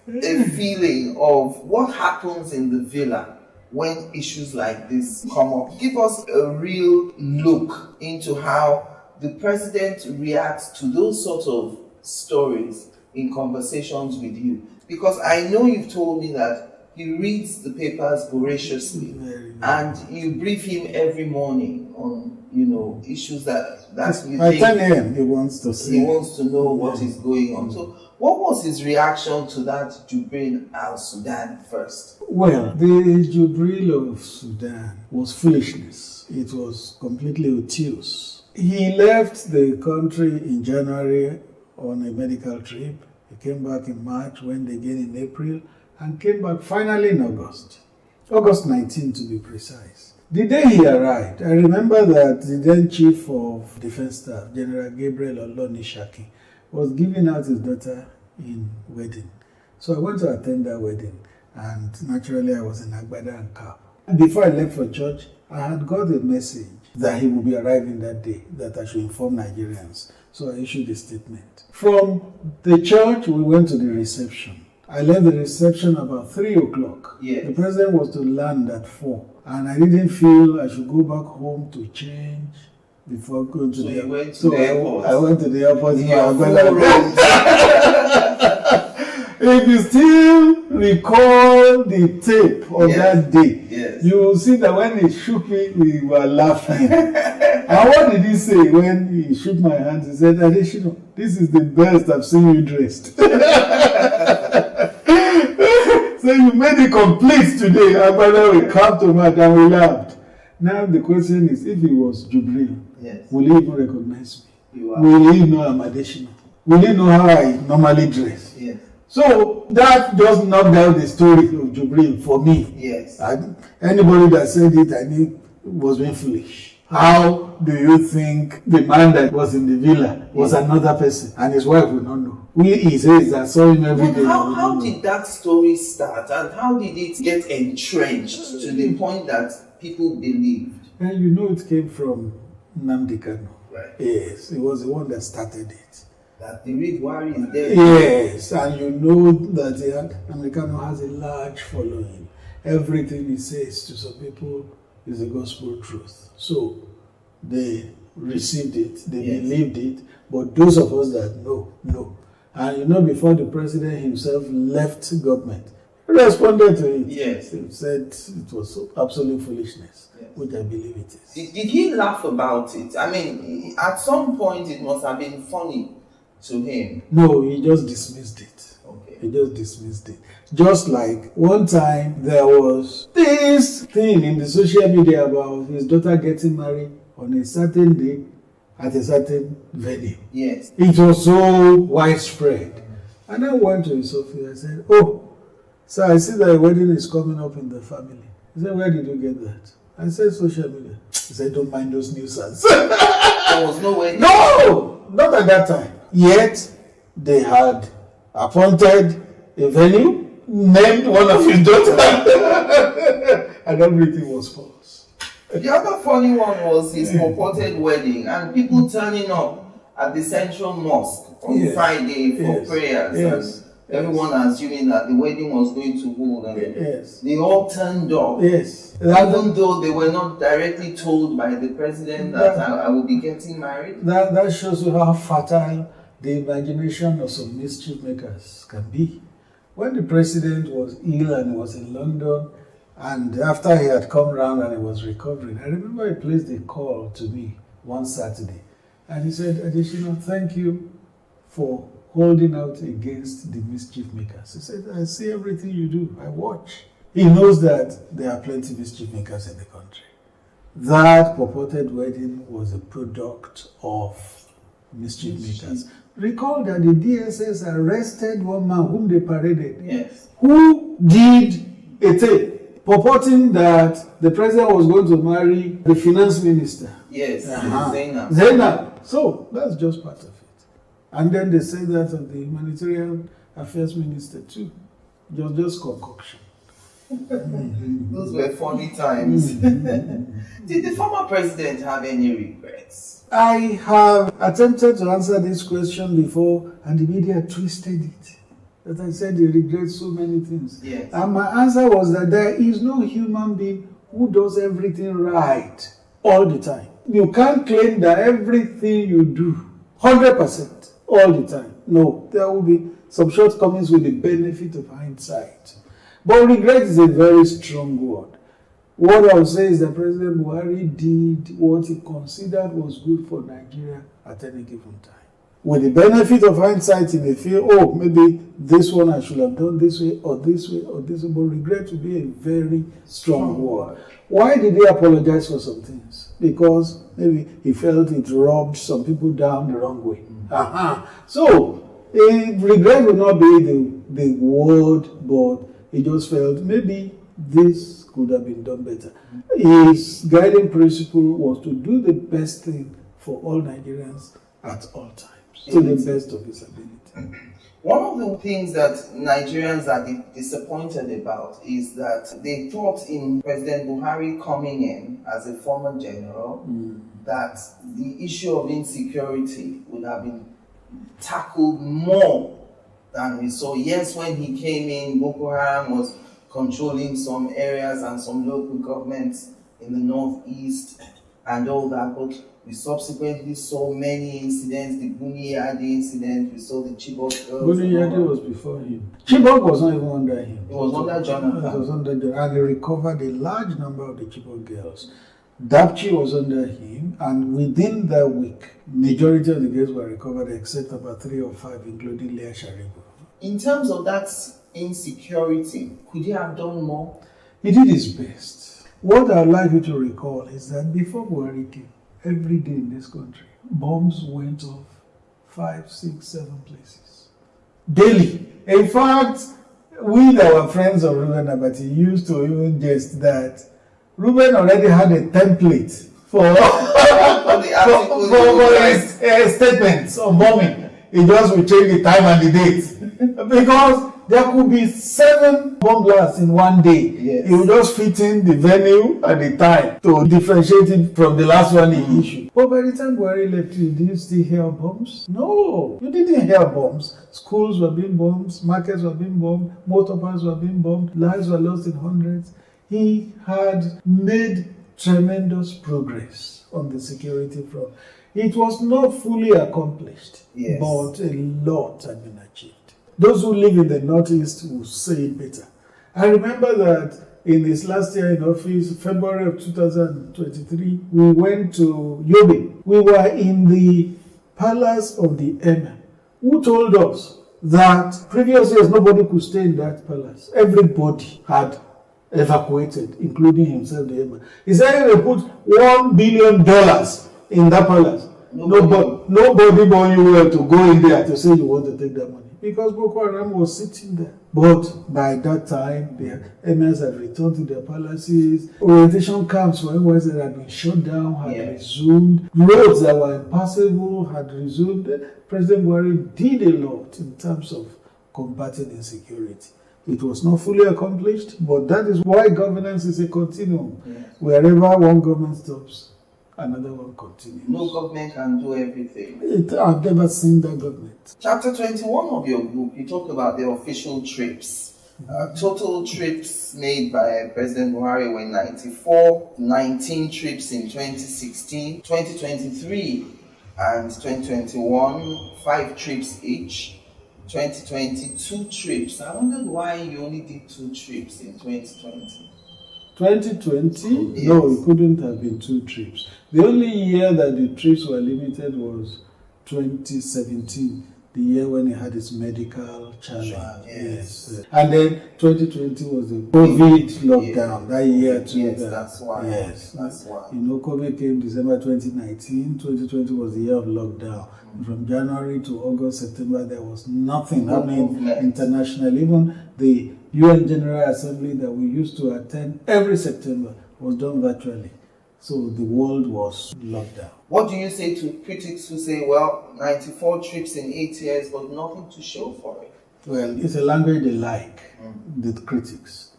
a feeling of what happens in the villa when issues like this come up. Give us a real look into how the president reacts to those sort of stories in conversations with you. Because I know you've told me that he reads the papers voraciously and you brief him every morning on, you know, issues that you by think 10 a.m. he wants to see. He wants to know what is going on. So what was his reaction to that Jubril Al-Sudan first? Well, the Jubril of Sudan was foolishness. It was completely obtuse. He left the country in January on a medical trip. He came back in March, went again in April, and came back finally in August 19 to be precise. The day he arrived, I remember that the then Chief of Defense Staff, General Gabriel Olonishaki, was giving out his daughter in wedding. So I went to attend that wedding, and naturally I was in Agbada and cap. And before I left for church, I had got a message that he would be arriving that day, that I should inform Nigerians. So I issued a statement. From the church, we went to the reception. I left the reception about 3 o'clock. Yes. The president was to land at 4. And I didn't feel I should go back home to change before going to the airport. So I went to the airport. If you still recall the tape of that day, you will see that when he shook me, we were laughing. And what did he say when he shook my hands? He said, Adesina, this is the best I've seen you dressed. So you made it complete today. And by the way, we clapped him out and we laughed. Now the question is, if he was Jubril, will he even recognize me? Will he know I'm Adesina? Will he know how I normally dress? Yes. So that just knocked out the story of Jubril for me. Yes. Anybody that said it, I knew was being foolish. How do you think the man that was in the villa was another person and his wife would not know? He says I saw him every day. How did that story start and how did it get entrenched to the point that people believed? And you know it came from Nnamdi Kanu. Right. Yes, he was the one that started it. That the real Buhari is there. Yes, and you know that Nnamdi Kanu has a large following. Everything he says to some people is the gospel truth. So they received it, they believed it, but those of us that know. And you know, before the president himself left government, he responded to it. Yes. He said it was absolute foolishness, which I believe it is. Did he laugh about it? I mean, at some point it must have been funny to him. No, he just dismissed it. Okay. He just dismissed it. Just like one time there was this thing in the social media about his daughter getting married on a certain day at a certain venue. Yes. It was so widespread. And I went to his office and said, oh, so I see that a wedding is coming up in the family. He said, where did you get that? I said, social media. He said, don't mind those nuisance. There was no wedding? No, not at that time. Yet, they had appointed a venue, named one of his daughters, and everything was false. The other funny one was his purported wedding and people turning up at the Central Mosque on Friday for prayers. And everyone assuming that the wedding was going to hold. And they all turned up. Yes. Even though they were not directly told by the president that I will be getting married. That shows you how fertile the imagination of some mischief makers can be. When the president was ill and he was in London, and after he had come round and he was recovering, I remember he placed a call to me one Saturday. And he said, Adesina, thank you for holding out against the mischief makers. He said, I see everything you do, I watch. He knows that there are plenty of mischief makers in the country. That purported wedding was a product of mischief makers. Recall that the DSS arrested one man whom they paraded, who did a tape purporting that the president was going to marry the finance minister. Yes, Zainab. So that's just part of it. And then they say that of the humanitarian affairs minister too. Just concoction. Those were funny times. Did the former president have any regrets? I have attempted to answer this question before, and the media twisted it. That I said he regrets so many things. Yes. And my answer was that there is no human being who does everything right all the time. You can't claim that everything you do 100% all the time. No, there will be some shortcomings with the benefit of hindsight. But regret is a very strong word. What I would say is that President Buhari did what he considered was good for Nigeria at any given time. With the benefit of hindsight, he may feel, oh, maybe this one I should have done this way or this way or this way. But regret would be a very strong word. Why did he apologize for some things? Because maybe he felt it rubbed some people down the wrong way. So, regret would not be the word, but he just felt maybe this could have been done better. His guiding principle was to do the best thing for all Nigerians at all times, to the best of his ability. One of the things that Nigerians are disappointed about is that they thought in President Buhari coming in as a former general that the issue of insecurity would have been tackled more than we saw. Yes, when he came in, Boko Haram was controlling some areas and some local governments in the northeast and all that, but we subsequently saw many incidents, the Buniyadi incident, we saw the Chibok girls. Buniyadi was before him. Chibok was not even under him. It was under Jonathan. It was under Jonathan, and he recovered a large number of the Chibok girls. Dapchi was under him, and within that week, majority of the girls were recovered except about 3 or 5, including Leah Sharibu. In terms of that insecurity, could he have done more? He did his best. What I'd like you to recall is that before Buhari came, every day in this country, bombs went off 5, 6, 7 places. Daily. In fact, we, our friends of Ruben Abati, used to even jest that Ruben already had a template for his statements on bombing. He just will change the time and the date. Because there could be 7 bomb blasts in one day. Yes. He will just fit in the venue and the time to differentiate it from the last one he issued. But by the time Buhari left, did you still hear bombs? No, you didn't hear bombs. Schools were being bombed, markets were being bombed, motor parks were being bombed, lives were lost in hundreds. He had made tremendous progress on the security front. It was not fully accomplished, but a lot had been achieved. Those who live in the Northeast will say it better. I remember that in his last year in office, February of 2023, we went to Yobe. We were in the palace of the Emir, who told us that previous years nobody could stay in that palace. Everybody had evacuated, including himself, the Emir. He said they put $1 billion in that palace. Nobody but you were to go in there to say you want to take that money. Because Boko Haram was sitting there. But by that time, the emirs had returned to their palaces. Orientation camps for NYSC that had been shut down had resumed. Roads that were impassable had resumed. President Buhari did a lot in terms of combating insecurity. It was not fully accomplished, but that is why governance is a continuum. Wherever one government stops, another one continues. No government can do everything. I've never seen that government. Chapter 21 of your book, you talk about the official trips. Total trips made by President Buhari were 94, 19 trips in 2016, 2023 and 2021, 5 trips each. 2020, 2 trips. I wondered why you only did 2 trips in 2020. 2020? Yes. No, it couldn't have been 2 trips. The only year that the trips were limited was 2017. the year when he had his medical challenge. Yes. And then 2020 was the COVID lockdown, that year too. Yes, that's why. Yes. That's why. You know, COVID came December 2019, 2020 was the year of lockdown. From January to August, September, there was nothing happening internationally. Even the UN General Assembly that we used to attend every September was done virtually. So the world was locked down. What do you say to critics who say, well, 94 trips in 8 years, but nothing to show for it? Well, it's a language they like, the critics.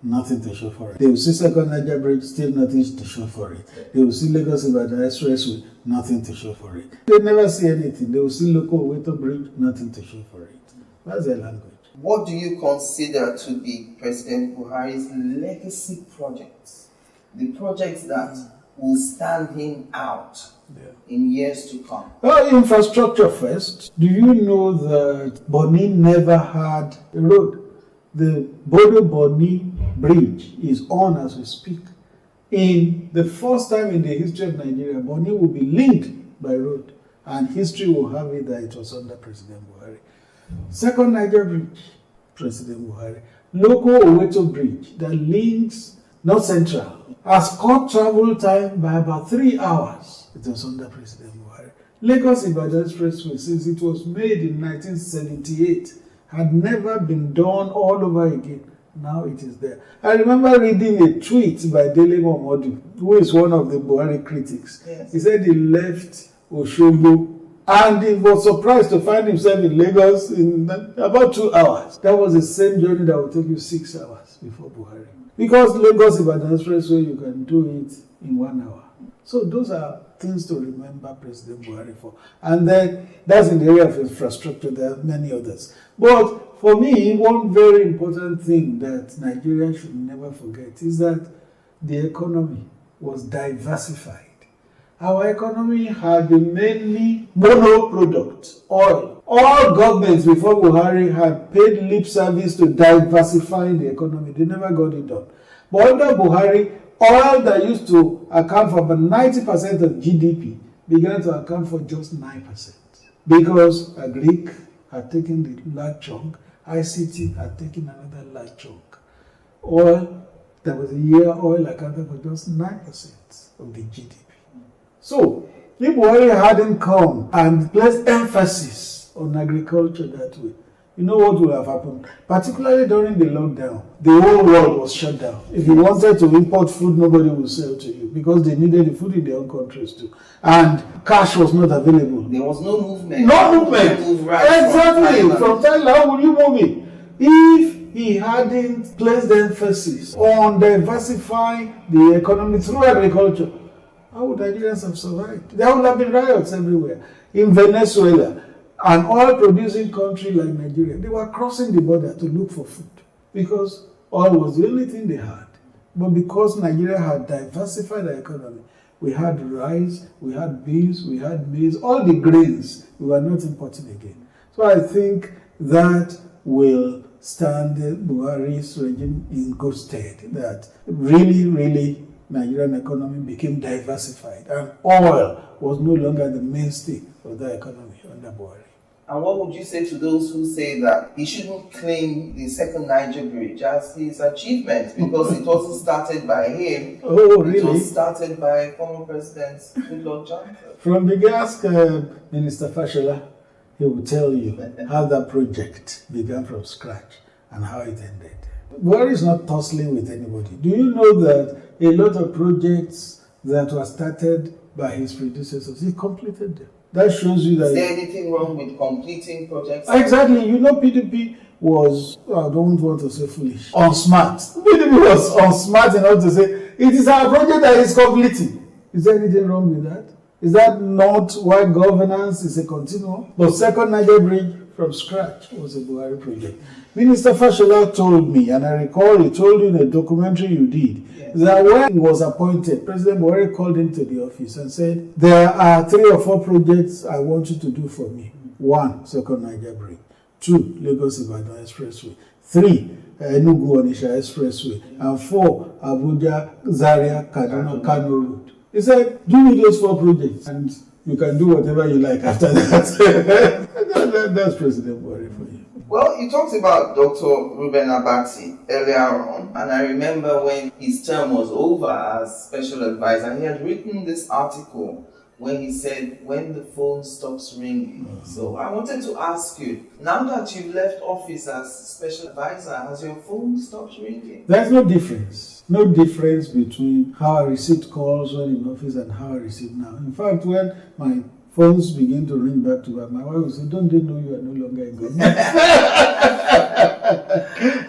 Nothing to show for it. They will see Second Niger Bridge, still nothing to show for it. They will see Lagos-Ibadan Expressway, nothing to show for it. They never see anything. They will see Local Oweto Bridge, nothing to show for it. That's their language. What do you consider to be President Buhari's legacy projects? The projects that will stand him out in years to come? Well, infrastructure first. Do you know that Bonny never had a road? The Bodo-Bonny Bridge is on as we speak. In the first time in the history of Nigeria, Bonny will be linked by road, and history will have it that it was under President Buhari. Second Niger Bridge, President Buhari. Local Oweto Bridge that links North Central has cut travel time by about 3 hours. It was under President Buhari. Lagos-Ibadan Expressway, since it was made in 1978, had never been done all over again. Now it is there. I remember reading a tweet by Dele Momodu, who is one of the Buhari critics. Yes. He said he left Oshogbo and he was surprised to find himself in Lagos in about 2 hours. That was the same journey that would take you 6 hours before Buhari. Because Lagos-Ibadan Expressway, you can do it in 1 hour. So those are things to remember President Buhari for. And then that's in the area of infrastructure. There are many others. But for me, one very important thing that Nigeria should never forget is that the economy was diversified. Our economy had been mainly mono-product, oil. All governments before Buhari had paid lip service to diversifying the economy. They never got it done. But under Buhari, oil that used to account for about 90% of GDP began to account for just 9%. Because Agric had taken the large chunk, ICT had taken another large chunk. Oil, there was a year oil accounted for just 9% of the GDP. So, if Buhari hadn't come and placed emphasis on agriculture that way, you know what would have happened? Particularly during the lockdown, the whole world was shut down. If you wanted to import food, nobody would sell to you because they needed the food in their own countries too. And cash was not available. There was no movement. No movement. Exactly. From Thailand, how would you move it? If he hadn't placed the emphasis on diversifying the economy through agriculture, how would Nigerians have survived? There would have been riots everywhere. In Venezuela, an oil-producing country like Nigeria, they were crossing the border to look for food because oil was the only thing they had. But because Nigeria had diversified the economy, we had rice, we had beans, we had maize, all the grains, we were not importing again. So I think that will stand Buhari's regime in good stead, that really Nigerian economy became diversified and oil was no longer the mainstay of the economy under Buhari. And what would you say to those who say that he shouldn't claim the second Niger Bridge as his achievement because it wasn't started by him? Oh, really? It was started by former President Goodluck Jonathan. From the ask Minister Fashola, he will tell you how that project began from scratch and how it ended. Buhari is not tussling with anybody. Do you know that a lot of projects that were started by his predecessors, he completed them? That shows you that... Is there anything wrong with completing projects? Exactly. You know, PDP was, I don't want to say foolish, unsmart. PDP was unsmart enough to say, it is our project that is completing. Is there anything wrong with that? Is that not why governance is a continuum? But second Niger Bridge from scratch was a Buhari project. Minister Fashola told me, and I recall he told you in a documentary you did, that when he was appointed, President Buhari called him to the office and said, there are 3 or 4 projects I want you to do for me. 1, second Niger Bridge. 2, Lagos-Ibadan Expressway. 3, Enugu-Onitsha Expressway. And 4, Abuja-Zaria-Kaduna-Kano Road. He said, do me those 4 projects. And You can do whatever you like after that. That's President Buhari for you. Well, you talked about Dr. Reuben Abati earlier on, and I remember when his term was over as special advisor, he had written this article when he said, when the phone stops ringing. So I wanted to ask you, now that you've left office as special advisor, has your phone stopped ringing? There's no difference. No difference between how I received calls when in office and how I receive now. In fact, when my phones begin to ring back to back, my wife will say, don't they know you are no longer in government?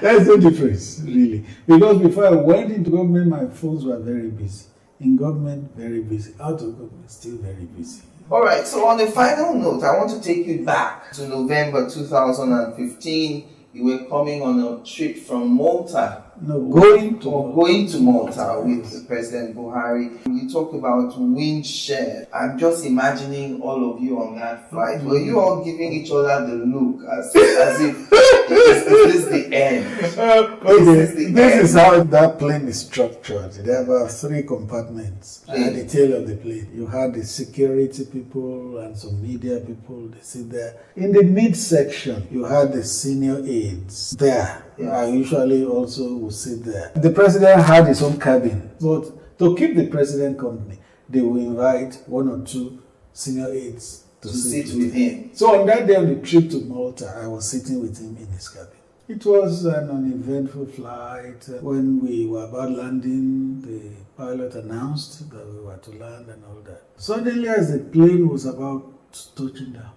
There's no difference, really. Because before I went into government, my phones were very busy. In government, very busy. Out of government, still very busy. All right, so on a final note, I want to take you back to November 2015. You were coming on a trip from Malta. No, going to Malta with President Buhari. You talked about wind share. I'm just imagining all of you on that flight. Were you all giving each other the look as if is this the end? This is how that plane is structured. There were 3 compartments at the tail of the plane. You had the security people and some media people. They sit there. In the midsection, you had the senior aides there. I usually also would sit there. The president had his own cabin, but to keep the president company, they will invite 1 or 2 senior aides to sit with him. So on that day on the trip to Malta, I was sitting with him in his cabin. It was an uneventful flight. When we were about landing, the pilot announced that we were to land and all that. Suddenly, as the plane was about touching down,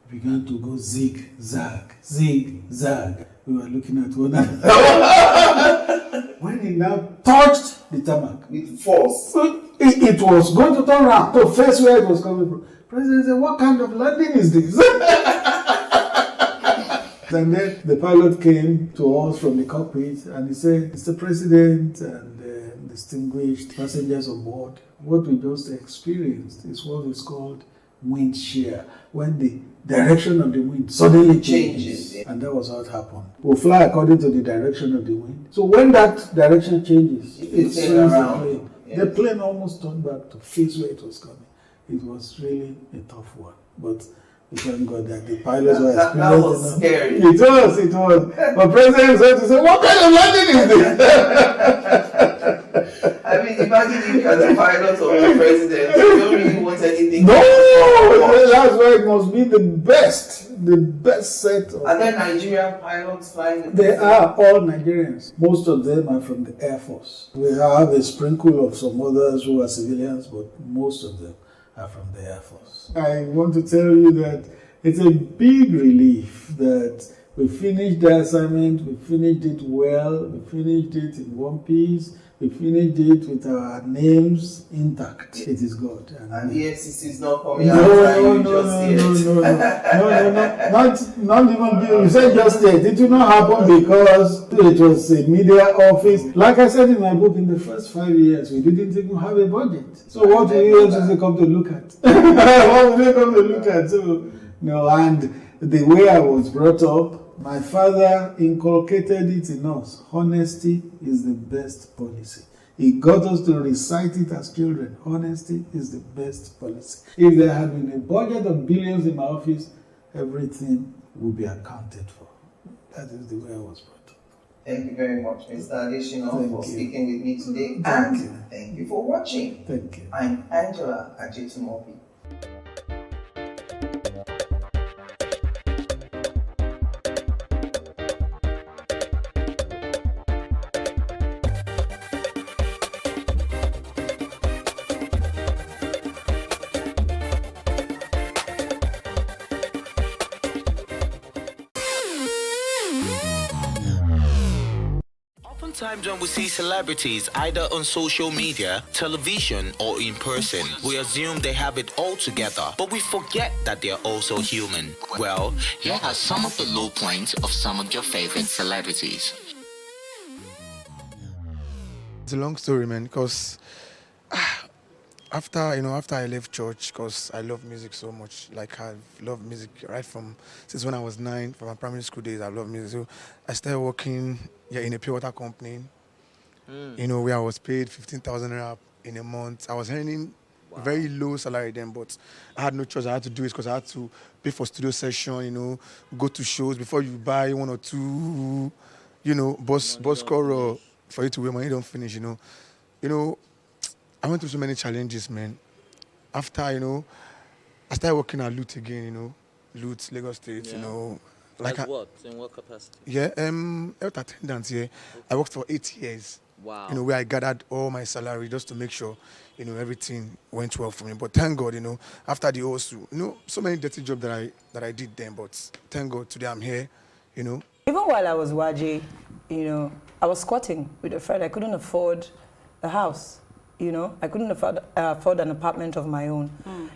it began to go zig-zag, zig-zag. We were looking at one another. When he now touched the tarmac with force, it was going to turn around to face where it was coming from. President said, what kind of landing is this? And then the pilot came to us from the cockpit and he said, Mr. President and distinguished passengers on board, what we just experienced is what is called wind shear, when the direction of the wind suddenly changes. And that was how it happened. We'll fly according to the direction of the wind. So when that direction changes, it swings the plane. Yes. The plane almost turned back to face where it was coming. It was really a tough one. But we thank God that the pilots were experienced. That was scary. It was. But President said to say, what kind of landing is this? I mean, imagine if you are the pilot or the president, you don't really want anything. No, that's why it must be the best set of. Are there Nigerian pilots flying? They are all Nigerians. Most of them are from the Air Force. We have a sprinkle of some others who are civilians, but most of them are from the Air Force. I want to tell you that it's a big relief that we finished the assignment, we finished it well, we finished it in one piece. We finished it with our names intact. It is good. And the FCC is not coming out. No, not even. You said just yet. It will not happen because it was a media office. Like I said in my book, in the first 5 years, we didn't even have a budget. So what will you actually come to look at? What will they come to look at? So, and the way I was brought up, my father inculcated it in us. Honesty is the best policy. He got us to recite it as children. Honesty is the best policy. If there had been a budget of billions in my office, everything would be accounted for. That is the way I was brought up. Thank you very much, Mr. Adesina, for speaking with me today. Thank you for watching. Thank you. I'm Angela Ajitumobi. Sometimes when we see celebrities either on social media, television, or in person, we assume they have it all together, but we forget that they're also human. Well, here are some of the low points of some of your favorite celebrities. It's a long story, man, because after I left church, because I love music so much, like I've loved music right since when I was 9, from my primary school days, I love music. So I started working in a pure water company, where I was paid 15,000 naira in a month. I was earning very low salary then, but I had no choice. I had to do it because I had to pay for studio session, go to shows before you buy 1 or 2, bus score for you to wear money don't finish, I went through so many challenges, man. After, I started working at Loot again, Loot, Lagos State, Like what? In what capacity? Yeah, health attendant, yeah. I worked for 8 years. Wow. Where I gathered all my salary just to make sure, everything went well for me. But thank God, after the OSU, so many dirty jobs that I did then, but thank God today I'm here, Even while I was Waji, I was squatting with a friend. I couldn't afford a house, I couldn't afford an apartment of my own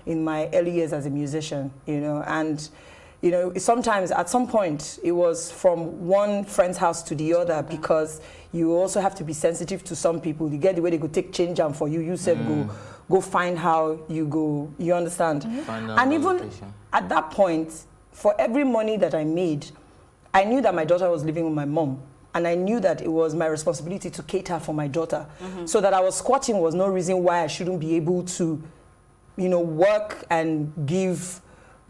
in my early years as a musician, and sometimes at some point it was from one friend's house to the other because you also have to be sensitive to some people. You get the way they go take change and for you. You said go find how you go. You understand? And even at that point, for every money that I made, I knew that my daughter was living with my mom. And I knew that it was my responsibility to cater for my daughter. So that I was squatting was no reason why I shouldn't be able to, work and give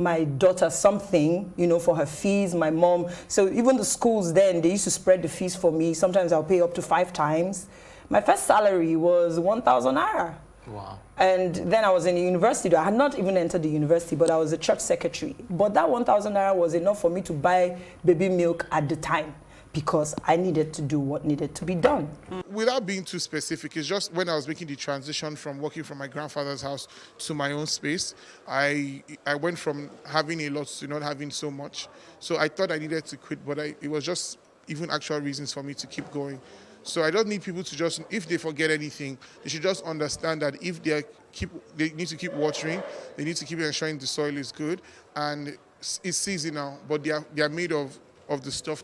my daughter something, for her fees, my mom. So even the schools then, they used to spread the fees for me. Sometimes I'll pay up to 5 times. My first salary was 1,000 naira. Wow. And then I was in the university. I had not even entered the university, but I was a church secretary. But that 1,000 naira was enough for me to buy baby milk at the time because I needed to do what needed to be done. Without being too specific, it's just when I was making the transition from working from my grandfather's house to my own space, I went from having a lot to not having so much. So I thought I needed to quit, but it was just even actual reasons for me to keep going. So I don't need people to just, if they forget anything, they should just understand that if they need to keep watering, they need to keep ensuring the soil is good, and it's seasonal, but they are made of the stuff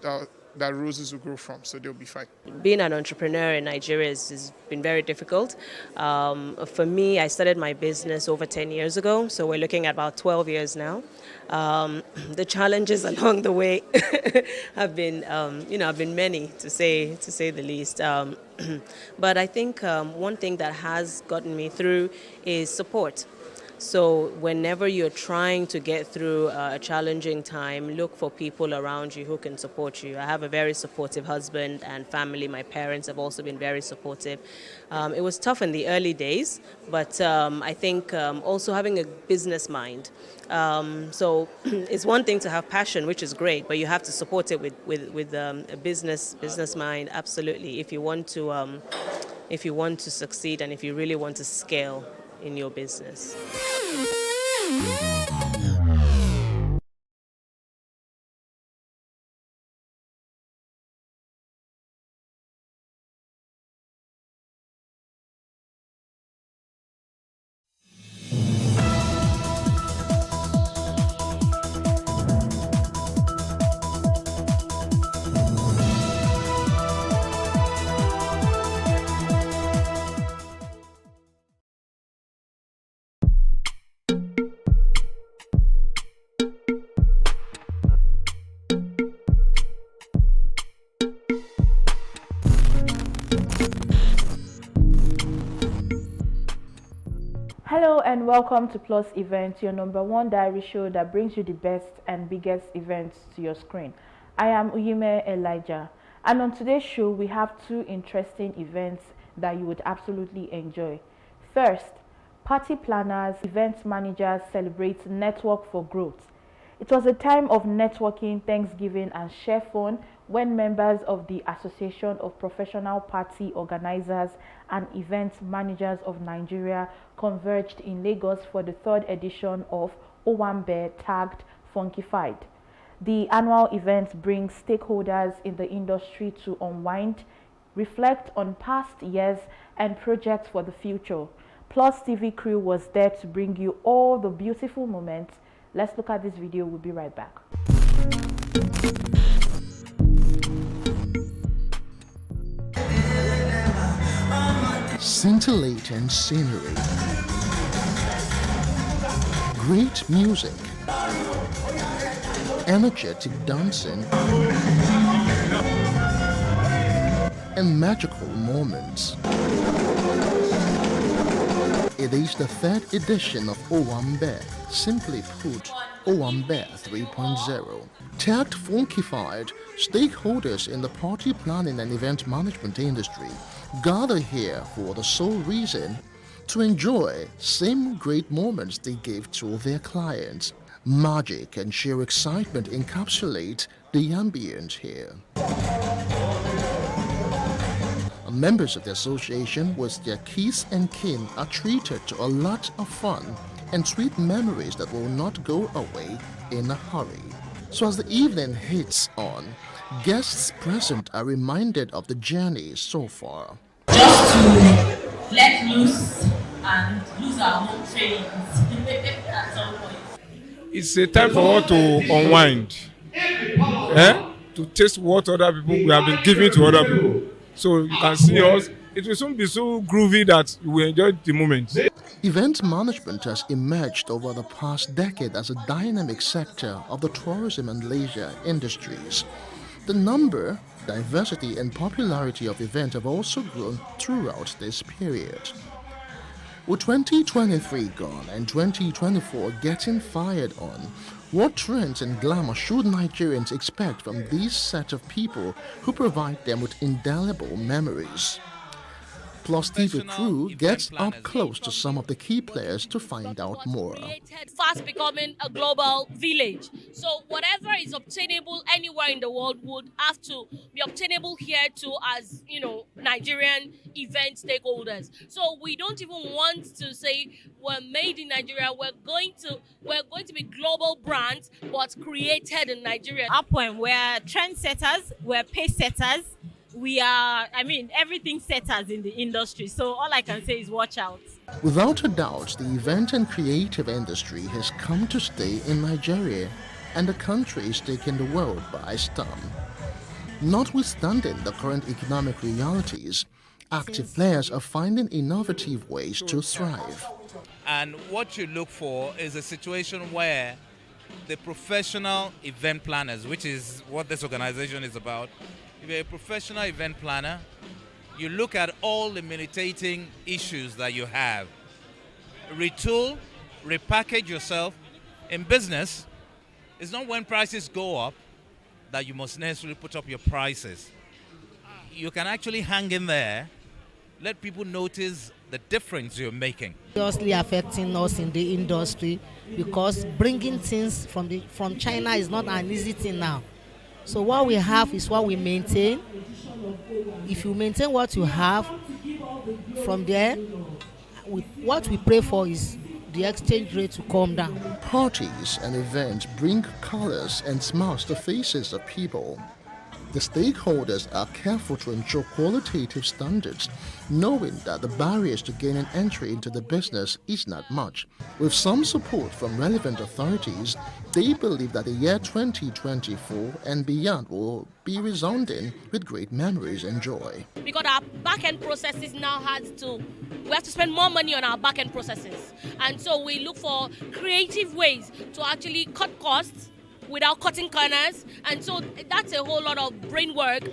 that roses will grow from, so they'll be fine. Being an entrepreneur in Nigeria has been very difficult. For me, I started my business over 10 years ago, so we're looking at about 12 years now. The challenges along the way have been many, to say the least. But I think one thing that has gotten me through is support. So whenever you're trying to get through a challenging time, look for people around you who can support you. I have a very supportive husband and family. My parents have also been very supportive. It was tough in the early days, but I think also having a business mind. So it's one thing to have passion, which is great, but you have to support it with a business mind. Absolutely, if you want to succeed and if you really want to scale in your business. Hello and welcome to Plus Events, your #1 diary show that brings you the best and biggest events to your screen. I am Uyime Elijah, and on today's show we have 2 interesting events that you would absolutely enjoy. First, party planners, event managers celebrate Network for Growth. It was a time of networking, Thanksgiving and share fun when members of the Association of Professional Party Organizers and Event Managers of Nigeria converged in Lagos for the 3rd edition of Owambe tagged Funkified. The annual event brings stakeholders in the industry to unwind, reflect on past years and projects for the future. Plus TV crew was there to bring you all the beautiful moments. Let's look at this video. We'll be right back. Scintillating scenery, great music, energetic dancing, and magical moments. It is the third edition of Owambe, simply put, Owambe 3.0. Tagged funkified, stakeholders in the party planning and event management industry gather here for the sole reason to enjoy same great moments they gave to their clients. Magic and sheer excitement encapsulate the ambient here. Members of the association with their kith and kin are treated to a lot of fun and sweet memories that will not go away in a hurry. So as the evening hits on, guests present are reminded of the journey so far. Just to let loose and lose our own trains at some point. It's a time for us to unwind, to taste what other people we have been giving to other people. So you can see us. It will soon be so groovy that we enjoy the moment. Event management has emerged over the past decade as a dynamic sector of the tourism and leisure industries. The number, diversity, and popularity of events have also grown throughout this period. With 2023 gone and 2024 getting fired on, what trends and glamour should Nigerians expect from these set of people who provide them with indelible memories? Plus TV crew gets up close to some of the key players to find out more. Fast becoming a global village. So whatever is obtainable anywhere in the world would have to be obtainable here too, as Nigerian event stakeholders. So we don't even want to say we're made in Nigeria. We're going to be global brands, but created in Nigeria. Upward, we're trendsetters, we're pace setters. We are, everything setters in the industry. So all I can say is watch out. Without a doubt, the event and creative industry has come to stay in Nigeria, and the country is taking the world by storm. Notwithstanding the current economic realities, active players are finding innovative ways to thrive. And what you look for is a situation where the professional event planners, which is what this organization is about, if you're a professional event planner, you look at all the militating issues that you have. Retool, repackage yourself. In business, it's not when prices go up that you must necessarily put up your prices. You can actually hang in there, let people notice the difference you're making. Seriously affecting us in the industry, because bringing things from China is not an easy thing now. So what we have is what we maintain. If you maintain what you have, from there, what we pray for is the exchange rate to come down. Parties and events bring colors and smiles to faces of people. The stakeholders are careful to ensure qualitative standards, knowing that the barriers to gaining entry into the business is not much. With some support from relevant authorities, they believe that the year 2024 and beyond will be resounding with great memories and joy. Because our back-end processes now we have to spend more money on our back-end processes. And so we look for creative ways to actually cut costs without cutting corners, and so that's a whole lot of brain work,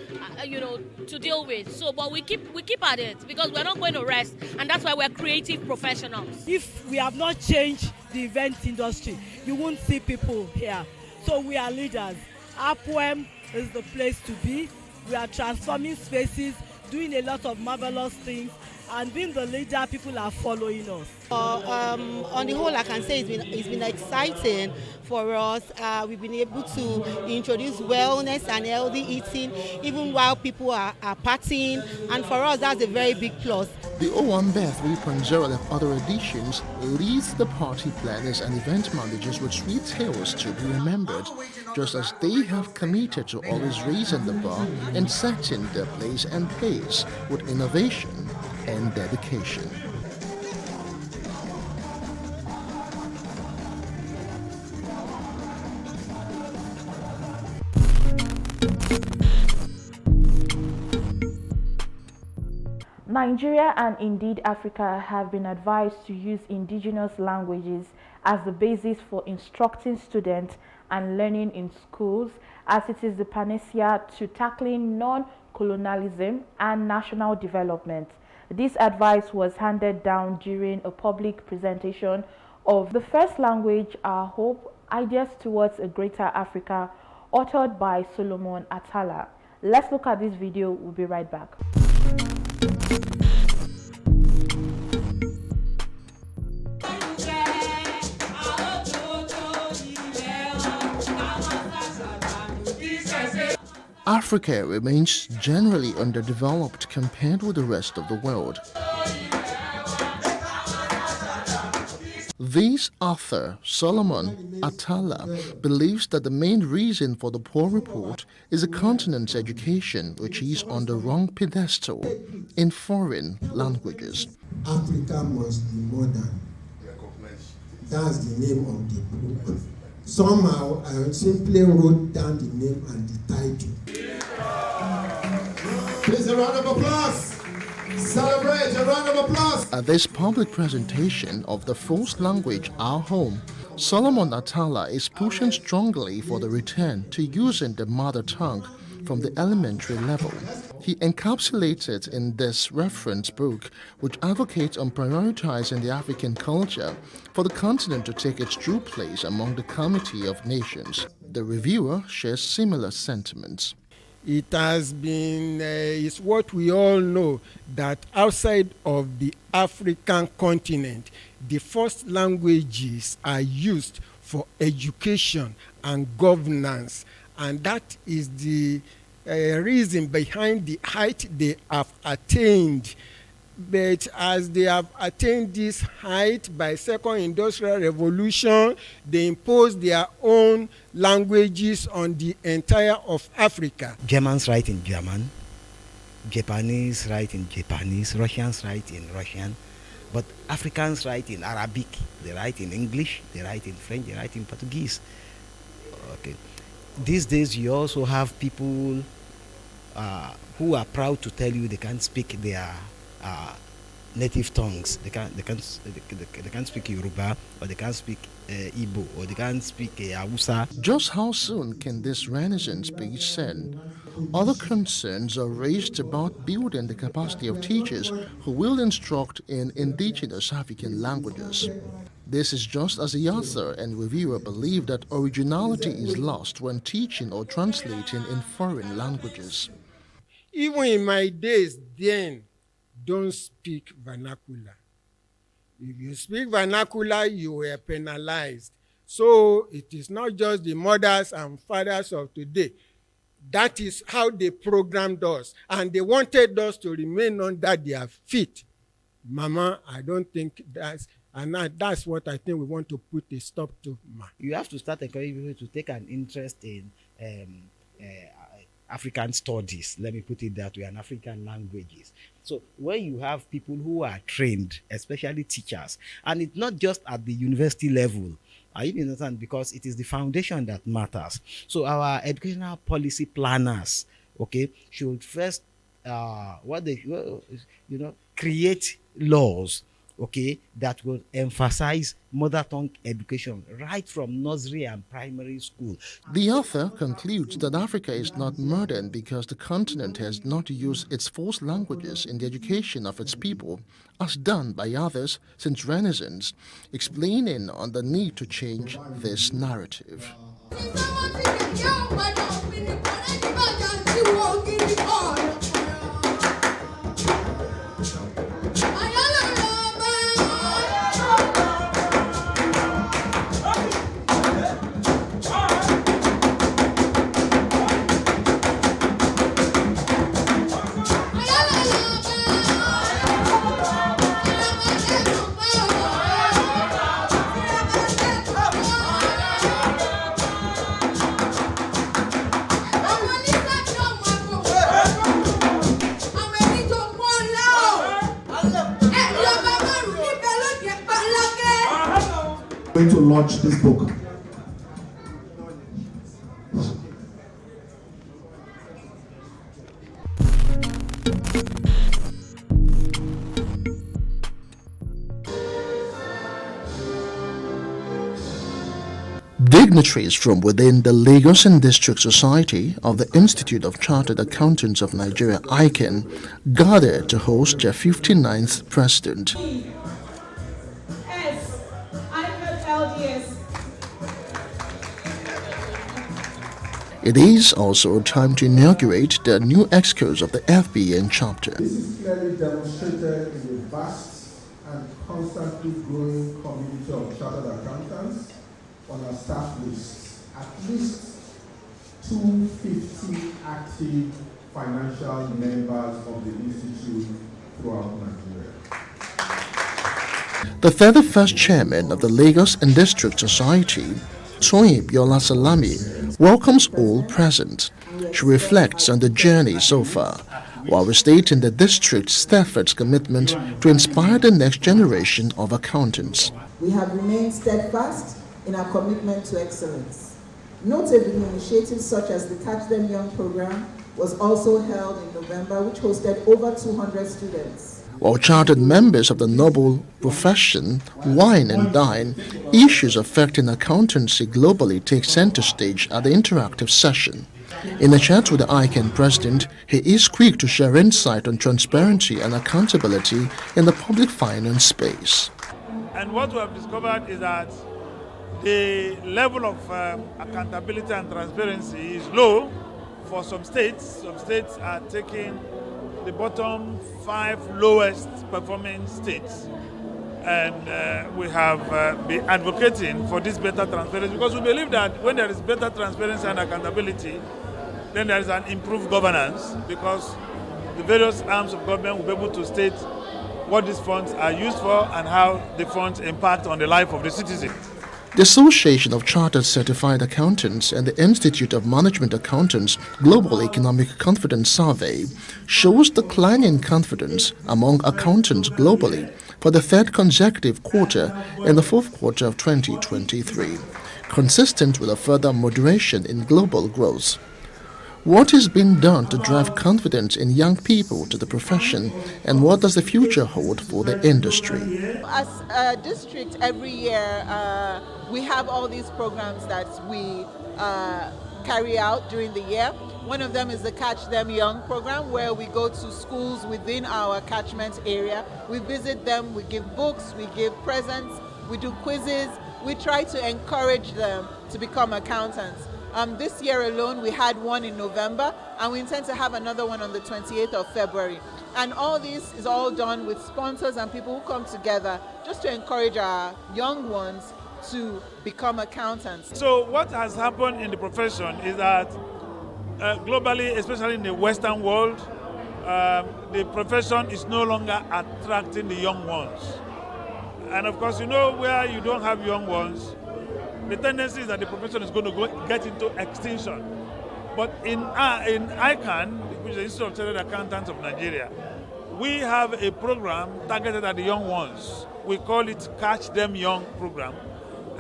to deal with. So, but we keep at it, because we're not going to rest, and that's why we're creative professionals. If we have not changed the event industry, you won't see people here. So we are leaders. APWEM is the place to be. We are transforming spaces, doing a lot of marvelous things, and being the leader, people are following us. On the whole, I can say it's been exciting for us. We've been able to introduce wellness and healthy eating, even while people are partying, and for us, that's a very big plus. The Owambe 3.0, like other editions, leads the party planners and event managers with sweet tales to be remembered, just as they have committed to always raising the bar and setting their place and pace with innovation and dedication. Nigeria and indeed Africa have been advised to use indigenous languages as the basis for instructing students and learning in schools, as it is the panacea to tackling non-colonialism and national development. This advice was handed down during a public presentation of The First Language, Our Hope, Ideas Towards a Greater Africa, authored by Solomon Atala. Let's look at this video. We'll be right back. Africa remains generally underdeveloped compared with the rest of the world. This author, Solomon Atala, believes that the main reason for the poor report is the continent's education, which is on the wrong pedestal in foreign languages. Africa must be modern. That's the name of the book. Somehow, I simply wrote down the name and the title. Please, a round of applause. Celebrate, a round of applause. At this public presentation of The First Language, Our Home, Solomon Atala is pushing strongly for the return to using the mother tongue from the elementary level. He encapsulated in this reference book, which advocates on prioritizing the African culture for the continent to take its true place among the community of nations. The reviewer shares similar sentiments. It has been, it's what we all know, that outside of the African continent, the first languages are used for education and governance. And that is the reason behind the height they have attained. But as they have attained this height by Second Industrial Revolution, they imposed their own languages on the entire of Africa. Germans write in German, Japanese write in Japanese, Russians write in Russian, but Africans write in Arabic, they write in English, they write in French, they write in Portuguese. Okay. These days you also have people who are proud to tell you they can't speak their native tongues. They can't speak Yoruba, or they can't speak Igbo, or they can't speak Hausa. Just how soon can this renaissance be seen? Other concerns are raised about building the capacity of teachers who will instruct in indigenous African languages. This is just as the author and reviewer believe that originality is lost when teaching or translating in foreign languages. Even in my days then, don't speak vernacular. If you speak vernacular, you were penalized. So it is not just the mothers and fathers of today. That is how they programmed us. And they wanted us to remain under their feet. Mama, I don't think that's what I think we want to put a stop to. You have to start encouraging people to take an interest in African studies, let me put it that way, and African languages. So when you have people who are trained, especially teachers, and it's not just at the university level, you understand, because it is the foundation that matters. So our educational policy planners, okay, should first create laws, okay, that will emphasize mother tongue education right from nursery and primary school. The author concludes that Africa is not modern because the continent has not used its first languages in the education of its people, as done by others since Renaissance, explaining on the need to change this narrative. Going to launch this book. Dignitaries from within the Lagos and District Society of the Institute of Chartered Accountants of Nigeria, ICANN, gathered to host their 59th president. It is also time to inaugurate the new excos of the FBN chapter. This is clearly demonstrated in the vast and constantly growing community of chartered accountants on our staff list. At least 250 active financial members of the institute throughout Nigeria. The 31st chairman of the Lagos and District Society, Toyin Biola Salami, welcomes all present. She reflects on the journey so far, while restating the district's steadfast commitment to inspire the next generation of accountants. We have remained steadfast in our commitment to excellence. Notably, initiatives such as the Catch Them Young program was also held in November, which hosted over 200 students. While chartered members of the noble profession wine and dine, issues affecting accountancy globally take center stage at the interactive session. In a chat with the ICANN president, he is quick to share insight on transparency and accountability in the public finance space. And what we have discovered is that the level of accountability and transparency is low for some states. Some states are taking the bottom 5 lowest performing states, and we have been advocating for this better transparency because we believe that when there is better transparency and accountability, then there is an improved governance because the various arms of government will be able to state what these funds are used for and how the funds impact on the life of the citizen. The Association of Chartered Certified Accountants and the Institute of Management Accountants Global Economic Confidence Survey shows declining confidence among accountants globally for the third consecutive quarter in the fourth quarter of 2023, consistent with a further moderation in global growth. What is being done to drive confidence in young people to the profession, and what does the future hold for the industry? As a district, every year we have all these programs that we carry out during the year. One of them is the Catch Them Young program, where we go to schools within our catchment area. We visit them, we give books, we give presents, we do quizzes. We try to encourage them to become accountants. This year alone, we had one in November, and we intend to have another one on the 28th of February. And all this is all done with sponsors and people who come together just to encourage our young ones to become accountants. So what has happened in the profession is that globally, especially in the Western world, the profession is no longer attracting the young ones. And of course, you know, where you don't have young ones, the tendency is that the profession is going to get into extinction. But in ICANN, which is the Institute of Chartered Accountants of Nigeria, we have a program targeted at the young ones. We call it Catch Them Young program.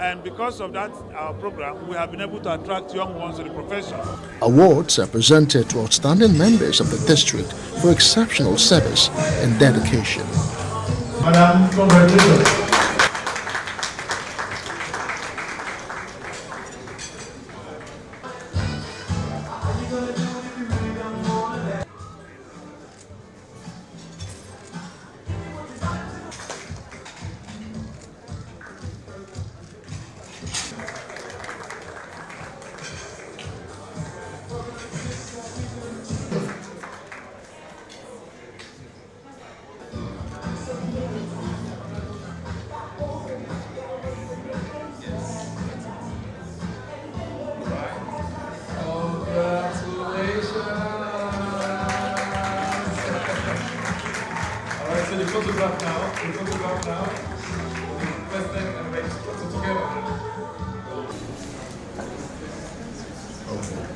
And because of that, our program, we have been able to attract young ones to the profession. Awards are presented to outstanding members of the district for exceptional service and dedication. Madam, congratulations.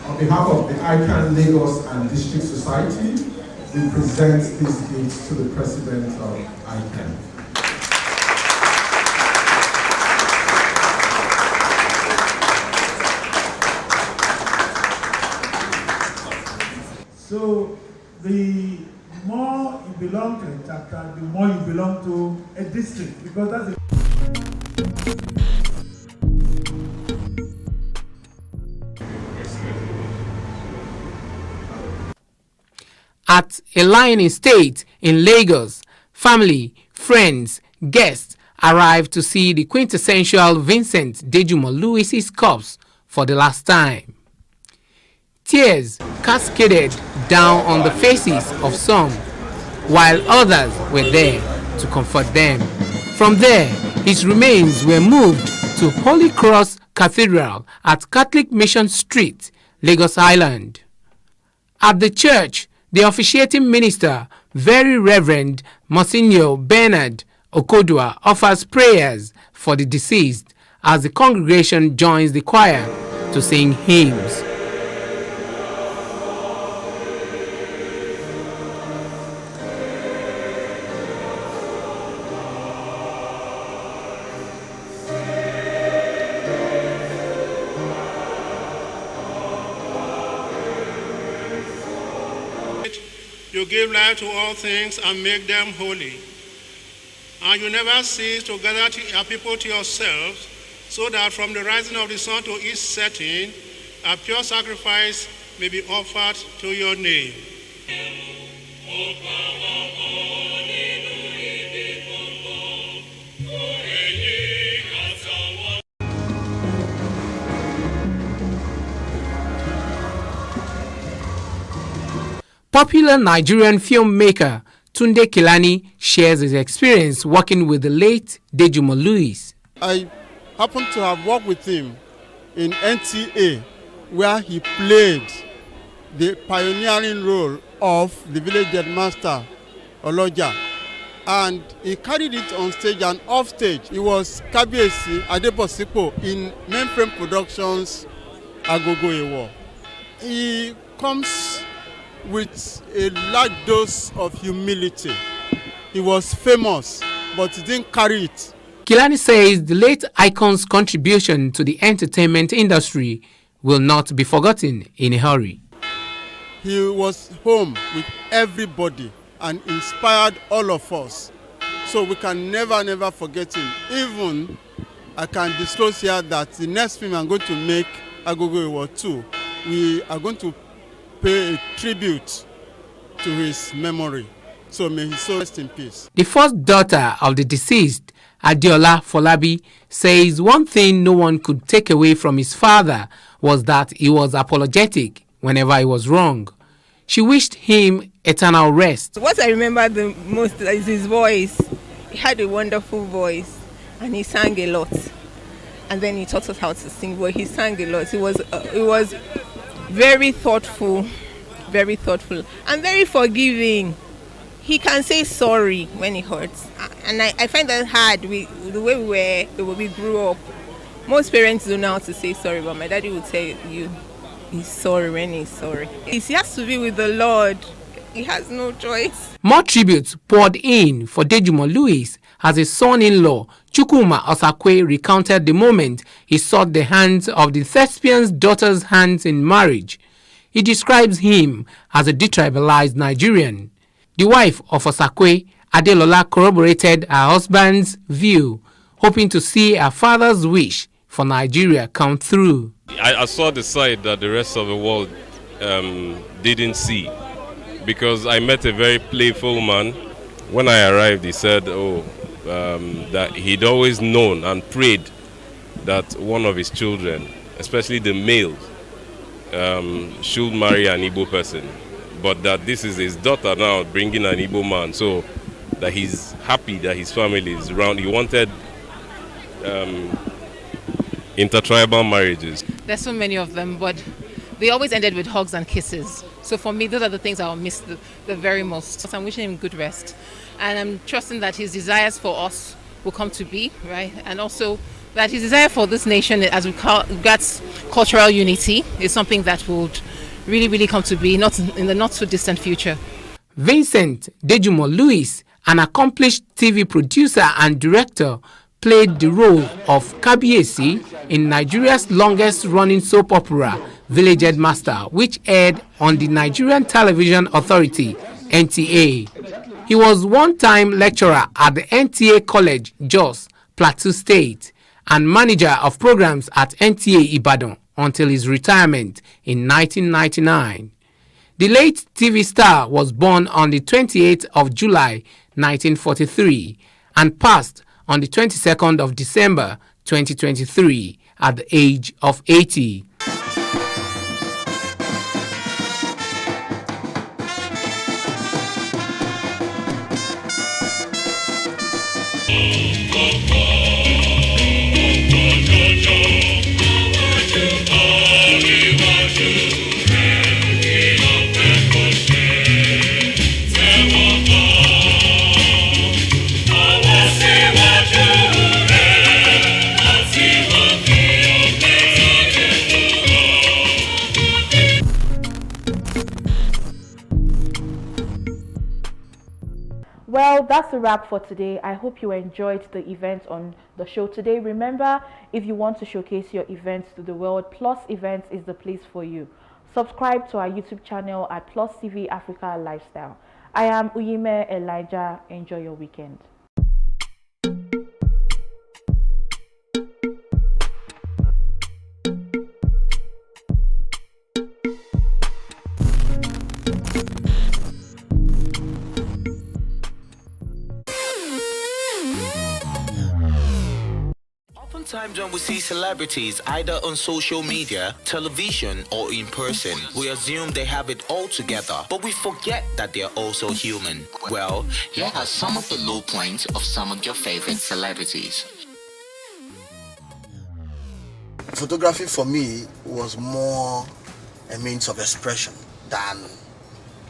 On behalf of the ICANN Lagos and District Society, we present this gift to the President of ICANN. So the more you belong to a chapter, the more you belong to a district, because that's At a line estate in Lagos, family, friends, guests arrived to see the quintessential Vincent Dejumo Louis's corpse for the last time. Tears cascaded down on the faces of some, while others were there to comfort them. From there, his remains were moved to Holy Cross Cathedral at Catholic Mission Street, Lagos Island. At the church, the officiating minister, Very Reverend Monsignor Bernard Okodua, offers prayers for the deceased as the congregation joins the choir to sing hymns. You give life to all things and make them holy. And you never cease to gather your people to yourselves, so that from the rising of the sun to its setting, a pure sacrifice may be offered to your name. Popular Nigerian filmmaker Tunde Kelani shares his experience working with the late Dejumo Louis. I happened to have worked with him in NTA, where he played the pioneering role of the village headmaster, Oloja. And he carried it on stage and off stage. He was Kabiyesi Adebosipo in Mainframe Productions, Agogo Ewo. He comes with a large dose of humility. He was famous, but he didn't carry it. Kelani says the late icon's contribution to the entertainment industry will not be forgotten in a hurry. He was home with everybody and inspired all of us. So we can never forget him. Even I can disclose here that the next film I'm going to make, Agogo Ewo 2, we are going to pay a tribute to his memory. So may his soul rest in peace. The first daughter of the deceased, Adiola Folabi, says one thing no one could take away from his father was that he was apologetic whenever he was wrong. She wished him eternal rest. What I remember the most is his voice. He had a wonderful voice and he sang a lot. And then he taught us how to sing, but he sang a lot. He was very thoughtful, and very forgiving. He can say sorry when it hurts, and I find that hard. The way we grew up, most parents don't know how to say sorry, but my daddy would tell you he's sorry when he's sorry. He has to be with the Lord. He has no choice. More tributes poured in for Dejumo Louis as his son-in-law, Chukwuma Osakwe, recounted the moment he sought the hands of the thespian's daughter's hands in marriage. He describes him as a detribalized Nigerian. The wife of Osakwe, Adelola, corroborated her husband's view, hoping to see her father's wish for Nigeria come through. I saw the side that the rest of the world didn't see, because I met a very playful man. When I arrived, he said, that he'd always known and prayed that one of his children, especially the males, should marry an Igbo person. But that this is his daughter now bringing an Igbo man, so that he's happy that his family is around. He wanted intertribal marriages. There's so many of them, but they always ended with hugs and kisses. So for me, those are the things I'll miss the very most. So I'm wishing him good rest. And I'm trusting that his desires for us will come to be, right? And also that his desire for this nation, as we call that's cultural unity, is something that would really come to be, not in the not so distant future. Vincent Dejumo Louis, an accomplished TV producer and director, played the role of Kabiyesi in Nigeria's longest-running soap opera, Village Headmaster, which aired on the Nigerian Television Authority, NTA. He was one-time lecturer at the NTA College, Jos, Plateau State, and manager of programs at NTA Ibadan until his retirement in 1999. The late TV star was born on the 28th of July 1943 and passed on the 22nd of December 2023 at the age of 80. Well, that's a wrap for today. I hope you enjoyed the event on the show today. Remember, if you want to showcase your events to the world, Plus Events is the place for you. Subscribe to our YouTube channel at Plus TV Africa Lifestyle. I am Uyime Elijah. Enjoy your weekend. Oftentimes when we see celebrities either on social media, television, or in person, we assume they have it all together, but we forget that they're also human. Well, here are some of the low points of some of your favorite celebrities. Photography for me was more a means of expression than,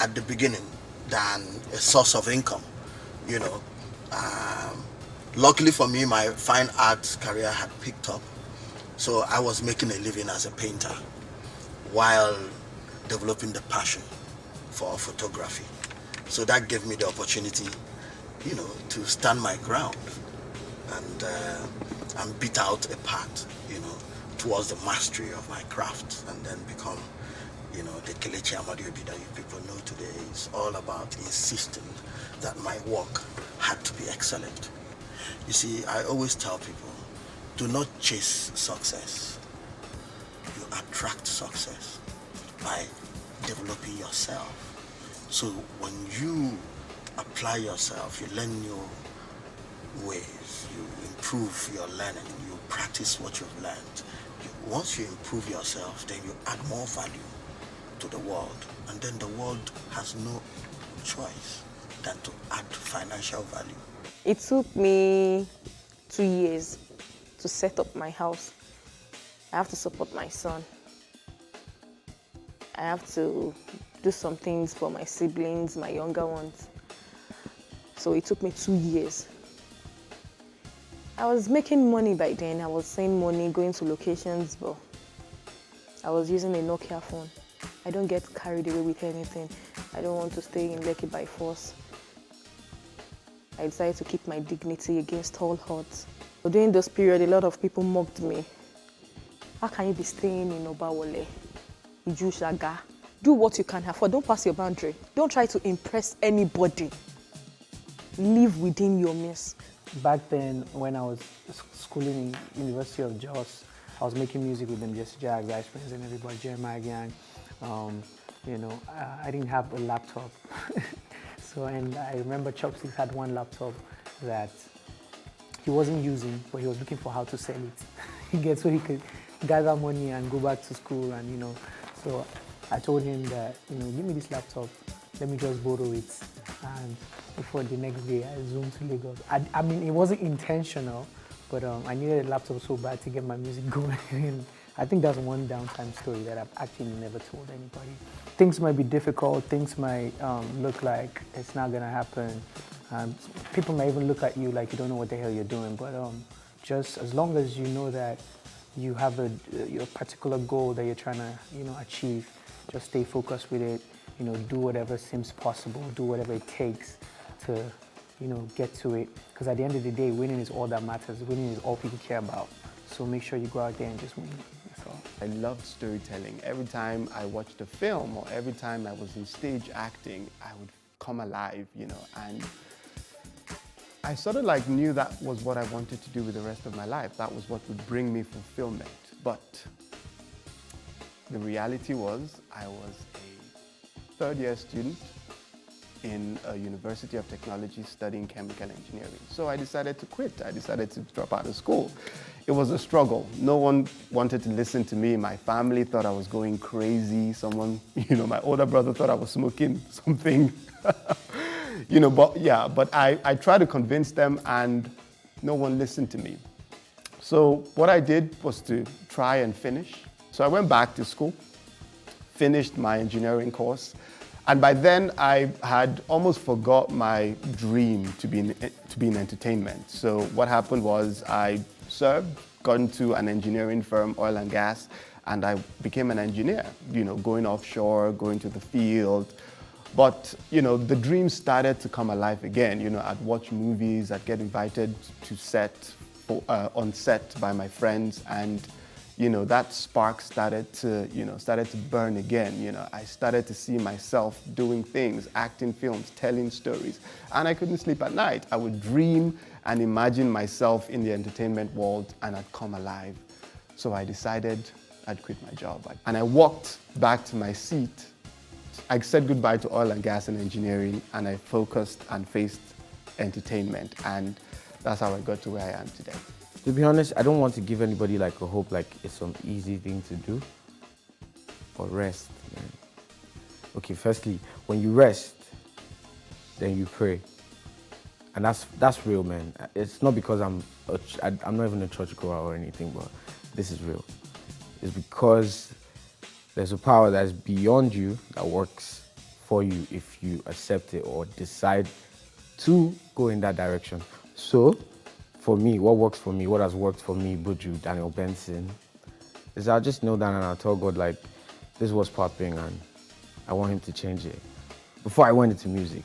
at the beginning, than a source of income, you know. Luckily for me, my fine arts career had picked up, so I was making a living as a painter while developing the passion for photography. So that gave me the opportunity, you know, to stand my ground and beat out a path, you know, towards the mastery of my craft, and then become, you know, the Kelechi Amadiobi that you people know today. It's all about insisting that my work had to be excellent. You see, I always tell people, do not chase success. You attract success by developing yourself. So when you apply yourself, you learn new ways, you improve your learning, you practice what you've learned. Once you improve yourself, then you add more value to the world. And then the world has no choice than to add financial value. It took me 2 years to set up my house. I have to support my son. I have to do some things for my siblings, my younger ones. So it took me 2 years. I was making money by then. I was saving money, going to locations, but I was using a Nokia phone. I don't get carried away with anything. I don't want to stay in Lekki by force. I decided to keep my dignity against all odds. But during this period, a lot of people mocked me. How can you be staying in Obawole, Iju Shaga? Do what you can afford. Don't pass your boundary. Don't try to impress anybody. Live within your means. Back then, when I was schooling in University of Jos, I was making music with them, Jesse Jags, Ice Prince, and everybody, Jeremiah Gang. You know, I didn't have a laptop. And I remember Chopsticks had one laptop that he wasn't using, but he was looking for how to sell it. So he could gather money and go back to school, and you know. So I told him that, you know, give me this laptop, let me just borrow it. And before the next day, I zoomed to Lagos. I mean, it wasn't intentional, but I needed a laptop so bad to get my music going. And I think that's one downtime story that I've actually never told anybody. Things might be difficult, things might look like it's not gonna happen. People might even look at you like you don't know what the hell you're doing, but just as long as you know that you have your particular goal that you're trying to, you know, achieve, just stay focused with it, you know, do whatever seems possible, do whatever it takes to, you know, get to it. Because at the end of the day, winning is all that matters. Winning is all people care about. So make sure you go out there and just win. That's all. I loved storytelling. Every time I watched a film or every time I was in stage acting, I would come alive, you know, and I sort of like knew that was what I wanted to do with the rest of my life. That was what would bring me fulfillment. But the reality was I was a third-year student in a University of Technology studying chemical engineering. So I decided to quit. I decided to drop out of school. It was a struggle. No one wanted to listen to me. My family thought I was going crazy. Someone, my older brother thought I was smoking something. But I tried to convince them and no one listened to me. So what I did was to try and finish. So I went back to school, finished my engineering course, and by then I had almost forgot my dream to be in entertainment. So what happened was I served, got into an engineering firm, oil and gas, and I became an engineer, going offshore, going to the field. But, the dream started to come alive again. I'd watch movies, I'd get invited to on set by my friends, and that spark started to burn again. I started to see myself doing things, acting films, telling stories, and I couldn't sleep at night. I would dream and imagine myself in the entertainment world, and I'd come alive. So I decided I'd quit my job. And I walked back to my seat. I said goodbye to oil and gas and engineering, and I focused and faced entertainment, and that's how I got to where I am today. To be honest, I don't want to give anybody a hope it's some easy thing to do. But rest, man. Okay, firstly, when you rest, then you pray. And that's real, man. It's not because I'm not even a churchgoer or anything, but this is real. It's because there's a power that's beyond you that works for you if you accept it or decide to go in that direction. So, for me, what works for me, what has worked for me, Buju, Daniel Benson, is I'll just kneel down and I'll tell God, this was popping and I want him to change it. Before I went into music,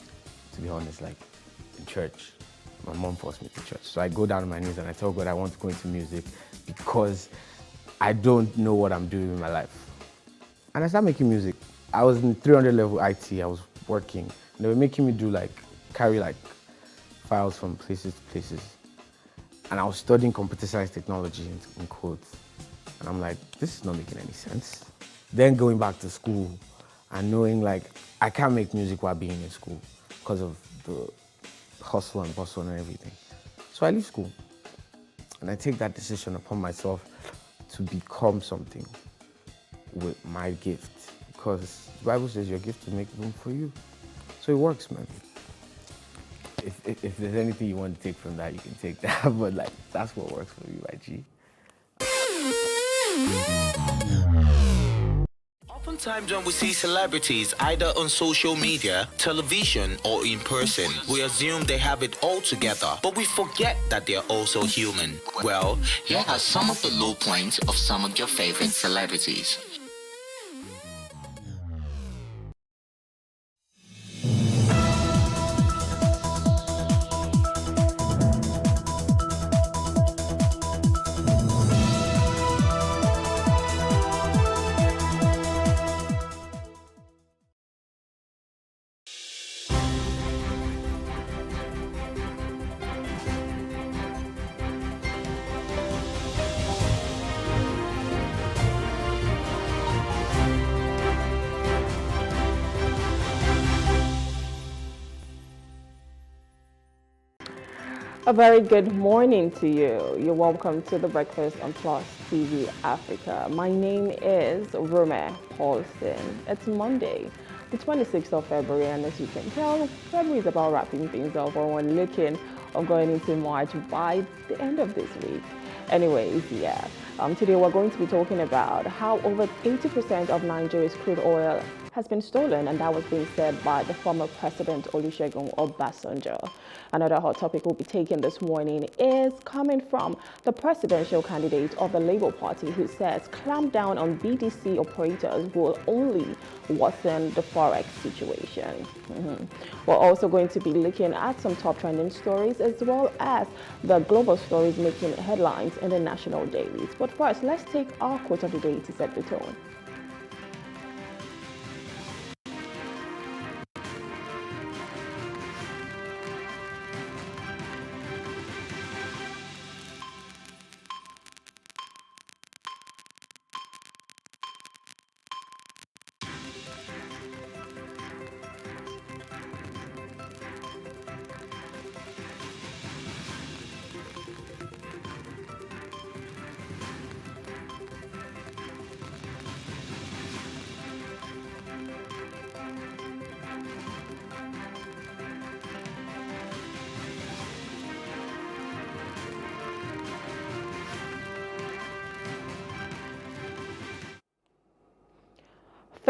to be honest, in church, my mom forced me to church. So I go down on my knees and I tell God I want to go into music because I don't know what I'm doing in my life. And I started making music. I was in 300 level IT, I was working. And they were making me carry files from places to places. And I was studying computer science technology in quotes. And I'm like, this is not making any sense. Then going back to school and knowing I can't make music while being in school because of the hustle and bustle and everything. So I leave school and I take that decision upon myself to become something with my gift, because the Bible says your gift will make room for you. So it works, man. If there's anything you want to take from that, you can take that, but that's what works for you, right, G? Oftentimes when we see celebrities either on social media, television, or in person, we assume they have it all together, but we forget that they're also human. Well, here are some of the low points of some of your favorite celebrities. A very good morning to you. You're welcome to the Breakfast on Plus TV Africa. My name is Rome Paulson. It's Monday, the 26th of February, and as you can tell, February is about wrapping things up, or we're looking of going into March by the end of this week. Anyways, today we're going to be talking about how over 80% of Nigeria's crude oil has been stolen, and that was being said by the former President Olusegun Obasanjo. Another hot topic we'll be taking this morning is coming from the presidential candidate of the Labour Party, who says clamp down on BDC operators will only worsen the forex situation. We're also going to be looking at some top trending stories as well as the global stories making headlines in the national dailies. But first, let's take our quote of the day to set the tone.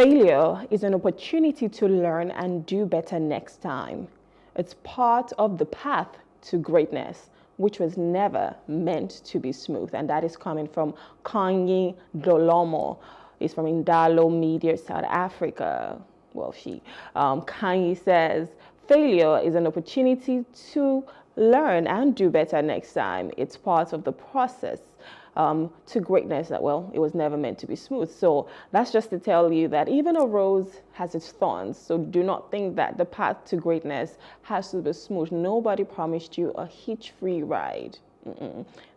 Failure is an opportunity to learn and do better next time. It's part of the path to greatness, which was never meant to be smooth. And that is coming from Kanye Dolomo. He's from Indalo Media, South Africa. Well, Kanye says, failure is an opportunity to learn and do better next time. It's part of the process to greatness that, well, it was never meant to be smooth. So that's just to tell you that even a rose has its thorns. So do not think that the path to greatness has to be smooth. Nobody promised you a hitch-free ride.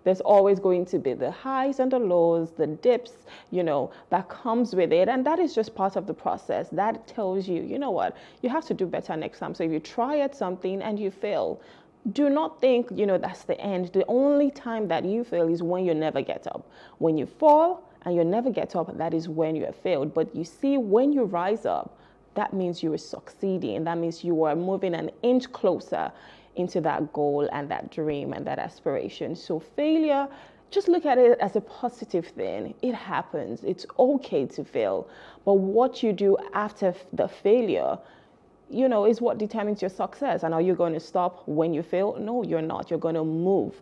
There's always going to be the highs and the lows, the dips, that comes with it. And that is just part of the process. That tells you, you know what, you have to do better next time. So if you try at something and you fail, do not think, that's the end. The only time that you fail is when you never get up. When you fall and you never get up, that is when you have failed. But you see, when you rise up, that means you are succeeding. That means you are moving an inch closer into that goal and that dream and that aspiration. So failure, just look at it as a positive thing. It happens. It's okay to fail. But what you do after the failure, is what determines your success. And are you going to stop when you fail? No, you're not. You're going to move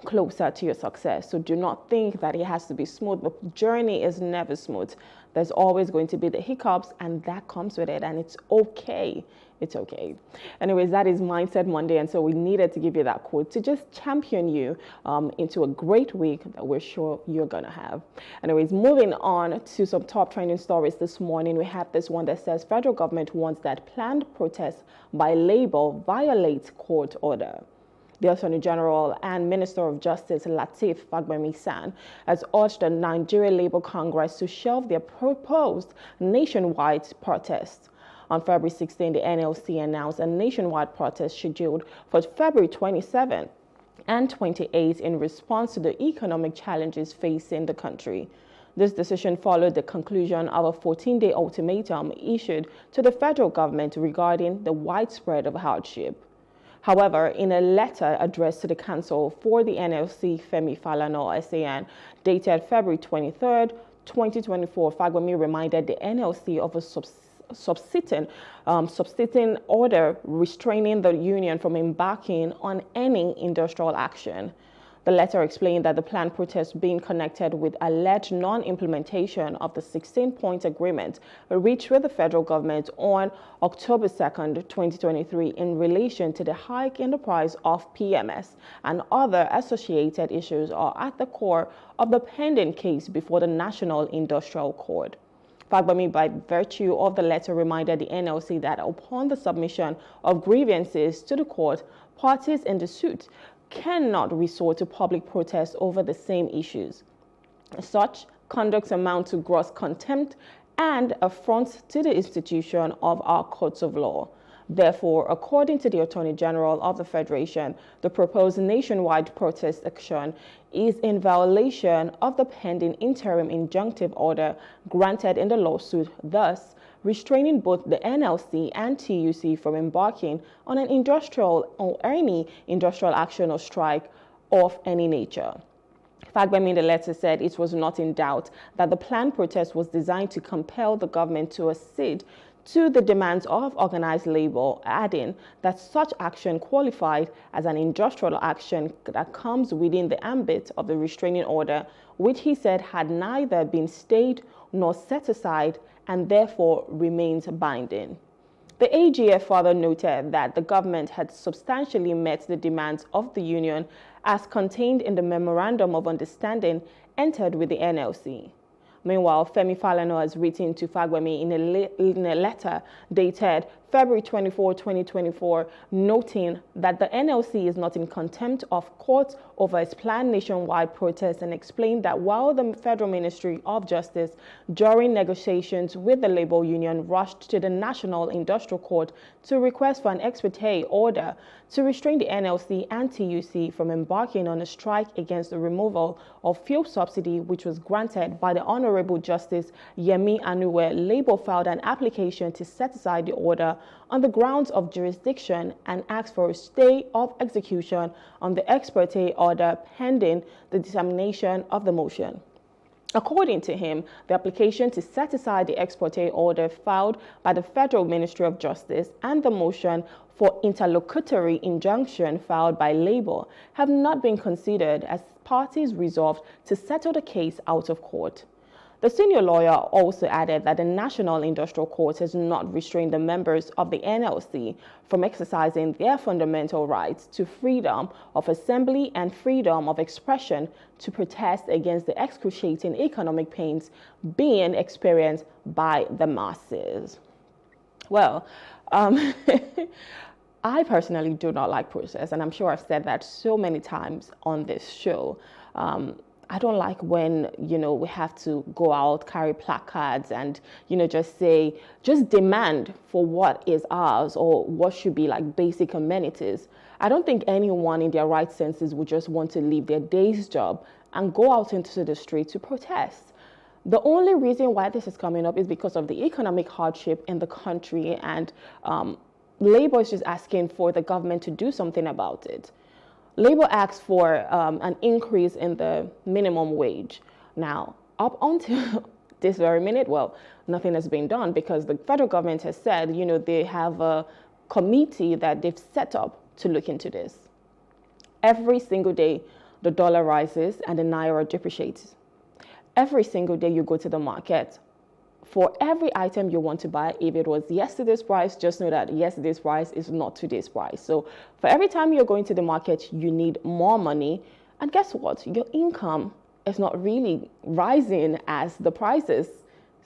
closer to your success. So do not think that it has to be smooth. The journey is never smooth. There's always going to be the hiccups, and that comes with it, and it's okay. It's okay. Anyways, that is Mindset Monday, and so we needed to give you that quote to just champion you into a great week that we're sure you're going to have. Anyways, moving on to some top trending stories this morning, we have this one that says federal government wants that planned protest by Labour violates court order. The Attorney General and Minister of Justice Lateef Fagbemi-San has urged the Nigeria Labour Congress to shelve their proposed nationwide protest. On February 16, the NLC announced a nationwide protest scheduled for February 27 and 28 in response to the economic challenges facing the country. This decision followed the conclusion of a 14-day ultimatum issued to the federal government regarding the widespread of hardship. However, in a letter addressed to the counsel for the NLC, Femi Falana SAN, dated February 23, 2024, Fagbemi reminded the NLC of a subsisting order restraining the union from embarking on any industrial action. The letter explained that the planned protest being connected with alleged non-implementation of the 16-point agreement reached with the federal government on October 2, 2023 in relation to the hike in the price of PMS and other associated issues are at the core of the pending case before the National Industrial Court. Fagbemi, by virtue of the letter, reminded the NLC that upon the submission of grievances to the court, parties in the suit cannot resort to public protest over the same issues. Such conducts amount to gross contempt and affront to the institution of our courts of law. Therefore, according to the Attorney General of the Federation, the proposed nationwide protest action is in violation of the pending interim injunctive order granted in the lawsuit, thus restraining both the NLC and TUC from embarking on an industrial or any industrial action or strike of any nature. Fagbemi in the letter said it was not in doubt that the planned protest was designed to compel the government to accede to the demands of organized labor, adding that such action qualified as an industrial action that comes within the ambit of the restraining order, which he said had neither been stayed nor set aside and therefore remains binding. The AGF further noted that the government had substantially met the demands of the union as contained in the Memorandum of Understanding entered with the NLC. Meanwhile, Femi Falana has written to Fagbemi in a letter dated February 24, 2024, noting that the NLC is not in contempt of court over its planned nationwide protest and explained that while the Federal Ministry of Justice, during negotiations with the labor union, rushed to the National Industrial Court to request for an ex parte order to restrain the NLC and TUC from embarking on a strike against the removal of fuel subsidy, which was granted by the Honorable Justice Yemi Anuwe, Labour filed an application to set aside the order on the grounds of jurisdiction and asked for a stay of execution on the ex parte order pending the determination of the motion. According to him, the application to set aside the ex parte order filed by the Federal Ministry of Justice and the motion for interlocutory injunction filed by Labour have not been considered as parties resolved to settle the case out of court. The senior lawyer also added that the National Industrial Court has not restrained the members of the NLC from exercising their fundamental rights to freedom of assembly and freedom of expression to protest against the excruciating economic pains being experienced by the masses. Well, I personally do not like protests, and I'm sure I've said that so many times on this show. I don't like when, we have to go out, carry placards and, just demand for what is ours or what should be like basic amenities. I don't think anyone in their right senses would just want to leave their day's job and go out into the street to protest. The only reason why this is coming up is because of the economic hardship in the country, and Labour is just asking for the government to do something about it. Labour asked for an increase in the minimum wage. Now, up until this very minute, well, nothing has been done because the federal government has said, they have a committee that they've set up to look into this. Every single day, the dollar rises and the naira depreciates. Every single day you go to the market, for every item you want to buy, if it was yesterday's price, just know that yesterday's price is not today's price. So for every time you're going to the market, you need more money. And guess what? Your income is not really rising as the prices.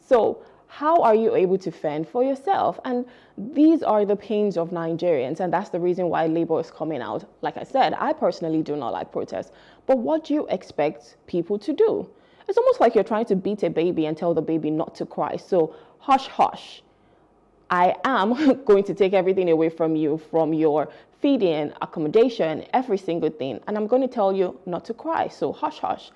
So how are you able to fend for yourself? And these are the pains of Nigerians. And that's the reason why Labour is coming out. Like I said, I personally do not like protests. But what do you expect people to do? It's almost like you're trying to beat a baby and tell the baby not to cry. So hush, hush. I am going to take everything away from you, from your feeding, accommodation, every single thing. And I'm going to tell you not to cry. So hush, hush.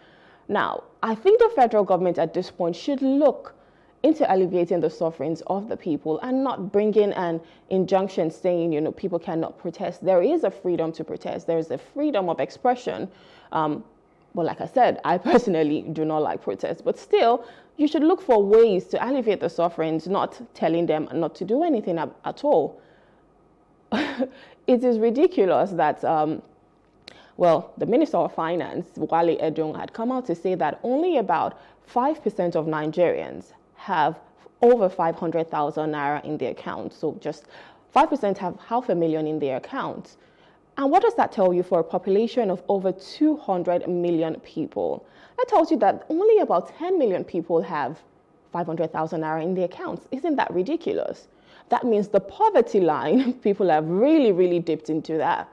Now, I think the federal government at this point should look into alleviating the sufferings of the people and not bringing an injunction saying, people cannot protest. There is a freedom to protest. There is a freedom of expression. Well, like I said, I personally do not like protests, but still, you should look for ways to alleviate the sufferings, not telling them not to do anything at all. It is ridiculous that, the Minister of Finance, Wale Edun, had come out to say that only about 5% of Nigerians have over 500,000 naira in their account. So just 5% have 500,000 in their accounts. And what does that tell you for a population of over 200 million people? That tells you that only about 10 million people have 500,000 naira in their accounts. Isn't that ridiculous? That means the poverty line, people have really, really dipped into that.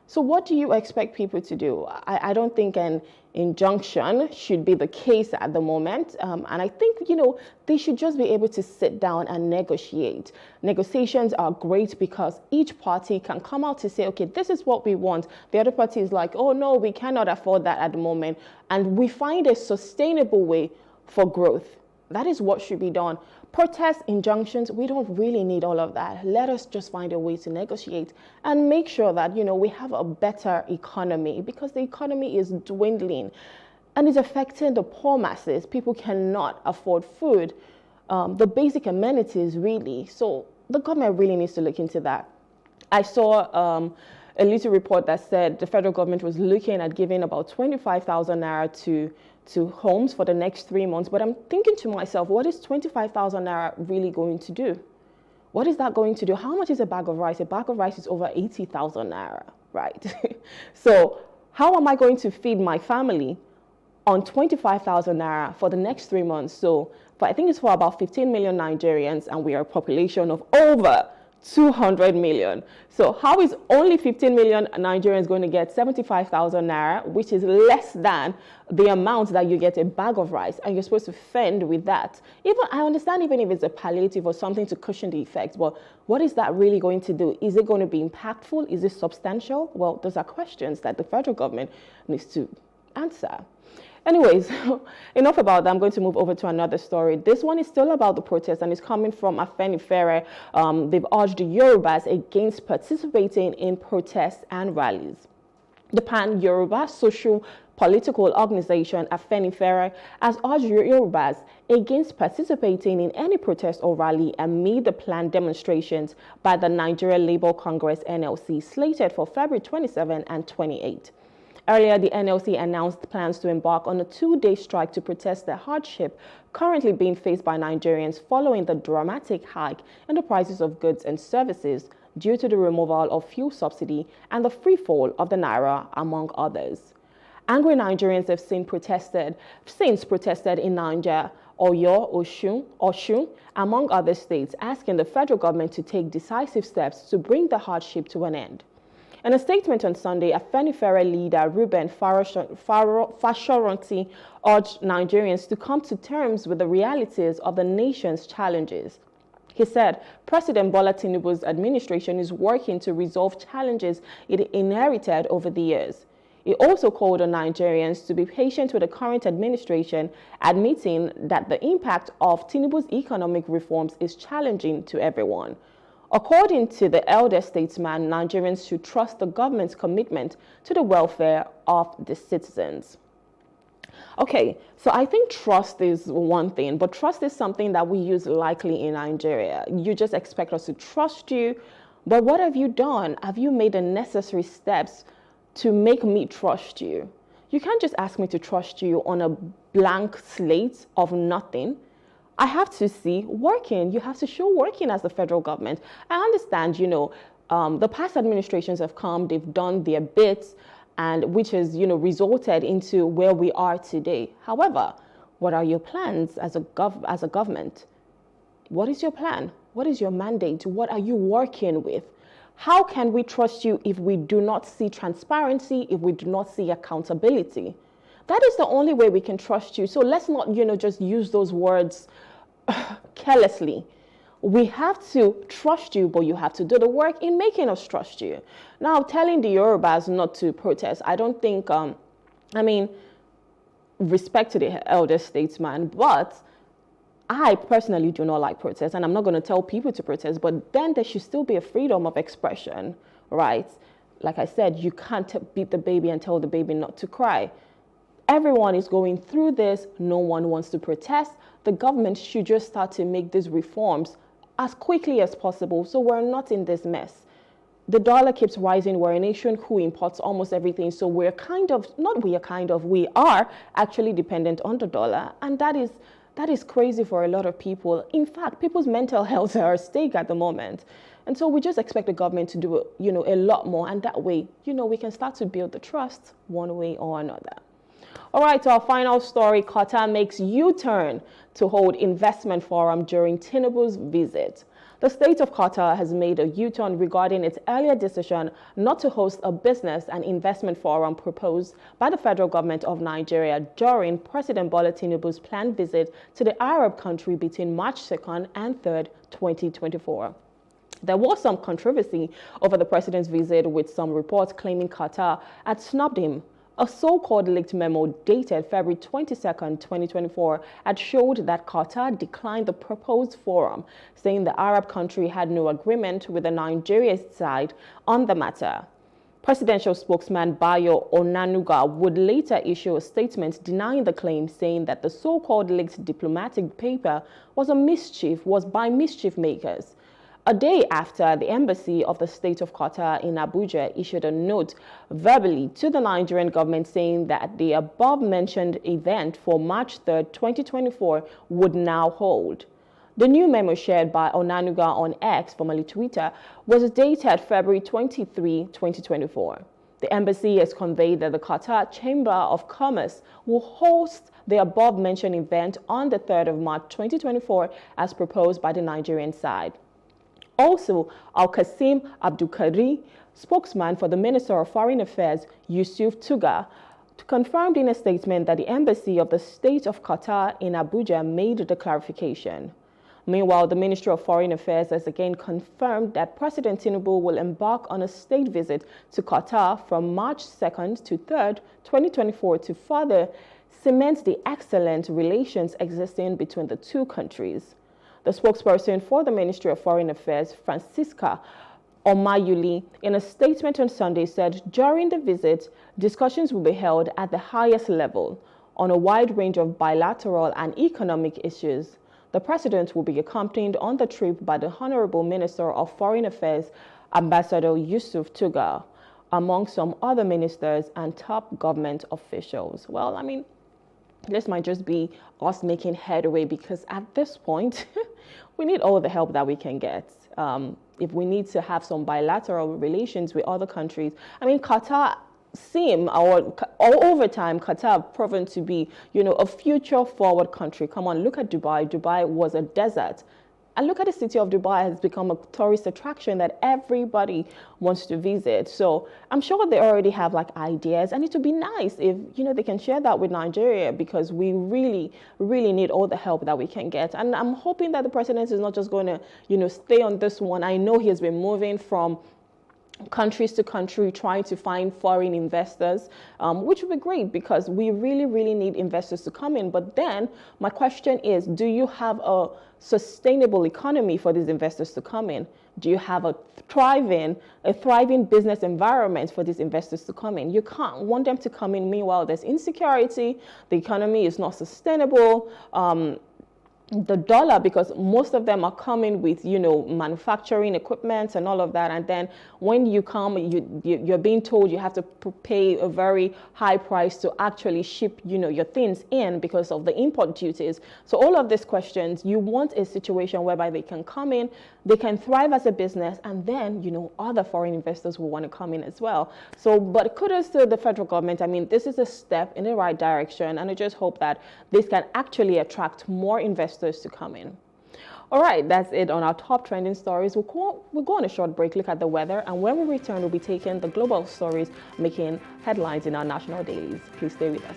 So what do you expect people to do? I don't think an injunction should be the case at the moment. And I think, they should just be able to sit down and negotiate. Negotiations are great because each party can come out to say, okay, this is what we want. The other party is like, oh, no, we cannot afford that at the moment. And we find a sustainable way for growth. That is what should be done. Protests, injunctions, we don't really need all of that. Let us just find a way to negotiate and make sure that, we have a better economy, because the economy is dwindling and it's affecting the poor masses. People cannot afford food, the basic amenities really. So the government really needs to look into that. I saw a little report that said the federal government was looking at giving about 25,000 naira to homes for the next 3 months. But I'm thinking to myself, what is 25,000 naira really going to do? What is that going to do? How much is a bag of rice? A bag of rice is over 80,000 naira, right? So how am I going to feed my family on 25,000 naira for the next 3 months? So I think it's for about 15 million Nigerians, and we are a population of over 200 million. So how is only 15 million Nigerians going to get 75,000 naira, which is less than the amount that you get a bag of rice, and you're supposed to fend with that? Even I understand, even if it's a palliative or something to cushion the effects, but what is that really going to do? Is it going to be impactful? Is it substantial? Well, those are questions that the federal government needs to answer. Anyways, enough about that. I'm going to move over to another story. This one is still about the protest, and it's coming from Afenifere. They've urged the Yorubas against participating in protests and rallies. The Pan-Yoruba Social political organization Afenifere has urged Yorubas against participating in any protest or rally amid the planned demonstrations by the Nigeria Labour Congress NLC slated for February 27 and 28. Earlier, the NLC announced plans to embark on a 2-day strike to protest the hardship currently being faced by Nigerians following the dramatic hike in the prices of goods and services due to the removal of fuel subsidy and the free fall of the naira, among others. Angry Nigerians have since protested in Niger, Oyo, Oshun, among other states, asking the federal government to take decisive steps to bring the hardship to an end. In a statement on Sunday, Afenifere leader Reuben Fashoranti urged Nigerians to come to terms with the realities of the nation's challenges. He said President Bola Tinubu's administration is working to resolve challenges it inherited over the years. He also called on Nigerians to be patient with the current administration, admitting that the impact of Tinubu's economic reforms is challenging to everyone. According to the elder statesman, Nigerians should trust the government's commitment to the welfare of the citizens. Okay, so I think trust is one thing, but trust is something that we use lightly in Nigeria. You just expect us to trust you, but what have you done? Have you made the necessary steps to make me trust you? You can't just ask me to trust you on a blank slate of nothing. I have to see working. You have to show working as the federal government. I understand, the past administrations have come, they've done their bits, and which has, resulted into where we are today. However, what are your plans as a government? What is your plan? What is your mandate? What are you working with? How can we trust you if we do not see transparency, if we do not see accountability? That is the only way we can trust you. So let's not, just use those words carelessly. We have to trust you, but you have to do the work in making us trust you. Now, telling the Yorubas not to protest, I don't think, respect to the elder statesman, but I personally do not like protests, and I'm not going to tell people to protest, but then there should still be a freedom of expression, right? Like I said, you can't beat the baby and tell the baby not to cry. Everyone is going through this. No one wants to protest. The government should just start to make these reforms as quickly as possible so we're not in this mess. The dollar keeps rising. We're a nation who imports almost everything. So we are actually dependent on the dollar. And that is crazy for a lot of people. In fact, people's mental health are at stake at the moment. And so we just expect the government to do, a lot more. And that way, we can start to build the trust one way or another. All right, to our final story, Qatar makes U-turn to hold investment forum during Tinubu's visit. The state of Qatar has made a U-turn regarding its earlier decision not to host a business and investment forum proposed by the federal government of Nigeria during President Bola Tinubu's planned visit to the Arab country between March 2nd and 3rd, 2024. There was some controversy over the president's visit, with some reports claiming Qatar had snubbed him. A so-called leaked memo dated February 22nd, 2024 had showed that Qatar declined the proposed forum, saying the Arab country had no agreement with the Nigerian side on the matter. Presidential spokesman Bayo Onanuga would later issue a statement denying the claim, saying that the so-called leaked diplomatic paper was by mischief makers. A day after, the embassy of the state of Qatar in Abuja issued a note verbally to the Nigerian government saying that the above-mentioned event for March 3, 2024 would now hold. The new memo shared by Onanuga on X, formerly Twitter, was dated February 23, 2024. The embassy has conveyed that the Qatar Chamber of Commerce will host the above-mentioned event on the 3rd of March 2024 as proposed by the Nigerian side. Also, Al-Qasim Abdulkari, spokesman for the Minister of Foreign Affairs, Yusuf Tuga, confirmed in a statement that the embassy of the state of Qatar in Abuja made the clarification. Meanwhile, the Ministry of Foreign Affairs has again confirmed that President Tinubu will embark on a state visit to Qatar from March 2nd to 3rd, 2024 to further cement the excellent relations existing between the two countries. The spokesperson for the Ministry of Foreign Affairs, Francisca Omayuli, in a statement on Sunday, said during the visit, discussions will be held at the highest level on a wide range of bilateral and economic issues. The president will be accompanied on the trip by the Honorable Minister of Foreign Affairs, Ambassador Yusuf Tuga, among some other ministers and top government officials. Well, I mean, this might just be us making headway, because at this point, we need all the help that we can get. If we need to have some bilateral relations with other countries, I mean, Qatar all over time, Qatar have proven to be, a future forward country. Come on, look at Dubai. Dubai was a desert. And look at the city of Dubai has become a tourist attraction that everybody wants to visit. So I'm sure they already have ideas, and it would be nice if, they can share that with Nigeria, because we really, really need all the help that we can get. And I'm hoping that the president is not just going to, stay on this one. I know he has been moving from countries to country trying to find foreign investors, which would be great, because we really, really need investors to come in. But then my question is, do you have a sustainable economy for these investors to come in? Do you have a thriving business environment for these investors to come in? You can't want them to come in. Meanwhile, there's insecurity. The economy is not sustainable. The dollar, because most of them are coming with, manufacturing equipment and all of that. And then when you come, you're being told you have to pay a very high price to actually ship, your things in because of the import duties. So all of these questions, you want a situation whereby they can come in, they can thrive as a business, and then, other foreign investors will want to come in as well. So, but kudos to the federal government. I mean, this is a step in the right direction, and I just hope that this can actually attract more investors to come in. All right, that's it on our top trending stories. We'll go on a short break, look at the weather, and when we return, we'll be taking the global stories making headlines in our national dailies. Please stay with us.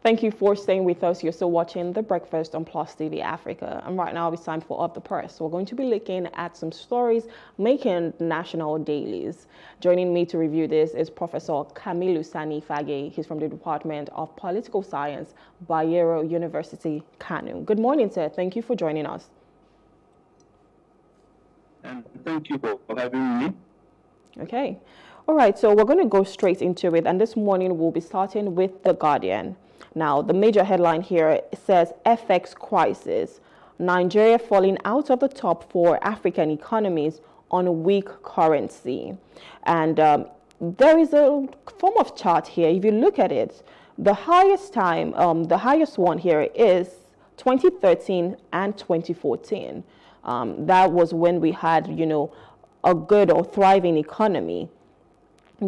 Thank you for staying with us. You're still watching The Breakfast on Plus TV Africa. And right now it's time for Up the Press. We're going to be looking at some stories making national dailies. Joining me to review this is Professor Kamilu Sani Fage. He's from the Department of Political Science, Bayero University, Kano. Good morning, sir. Thank you for joining us. And thank you for having me. Okay. All right. So we're going to go straight into it. And this morning we'll be starting with The Guardian. Now, the major headline here says FX crisis, Nigeria falling out of the top 4 African economies on a weak currency. And there is a form of chart here. If you look at it, the highest one here is 2013 and 2014. That was when we had, a good or thriving economy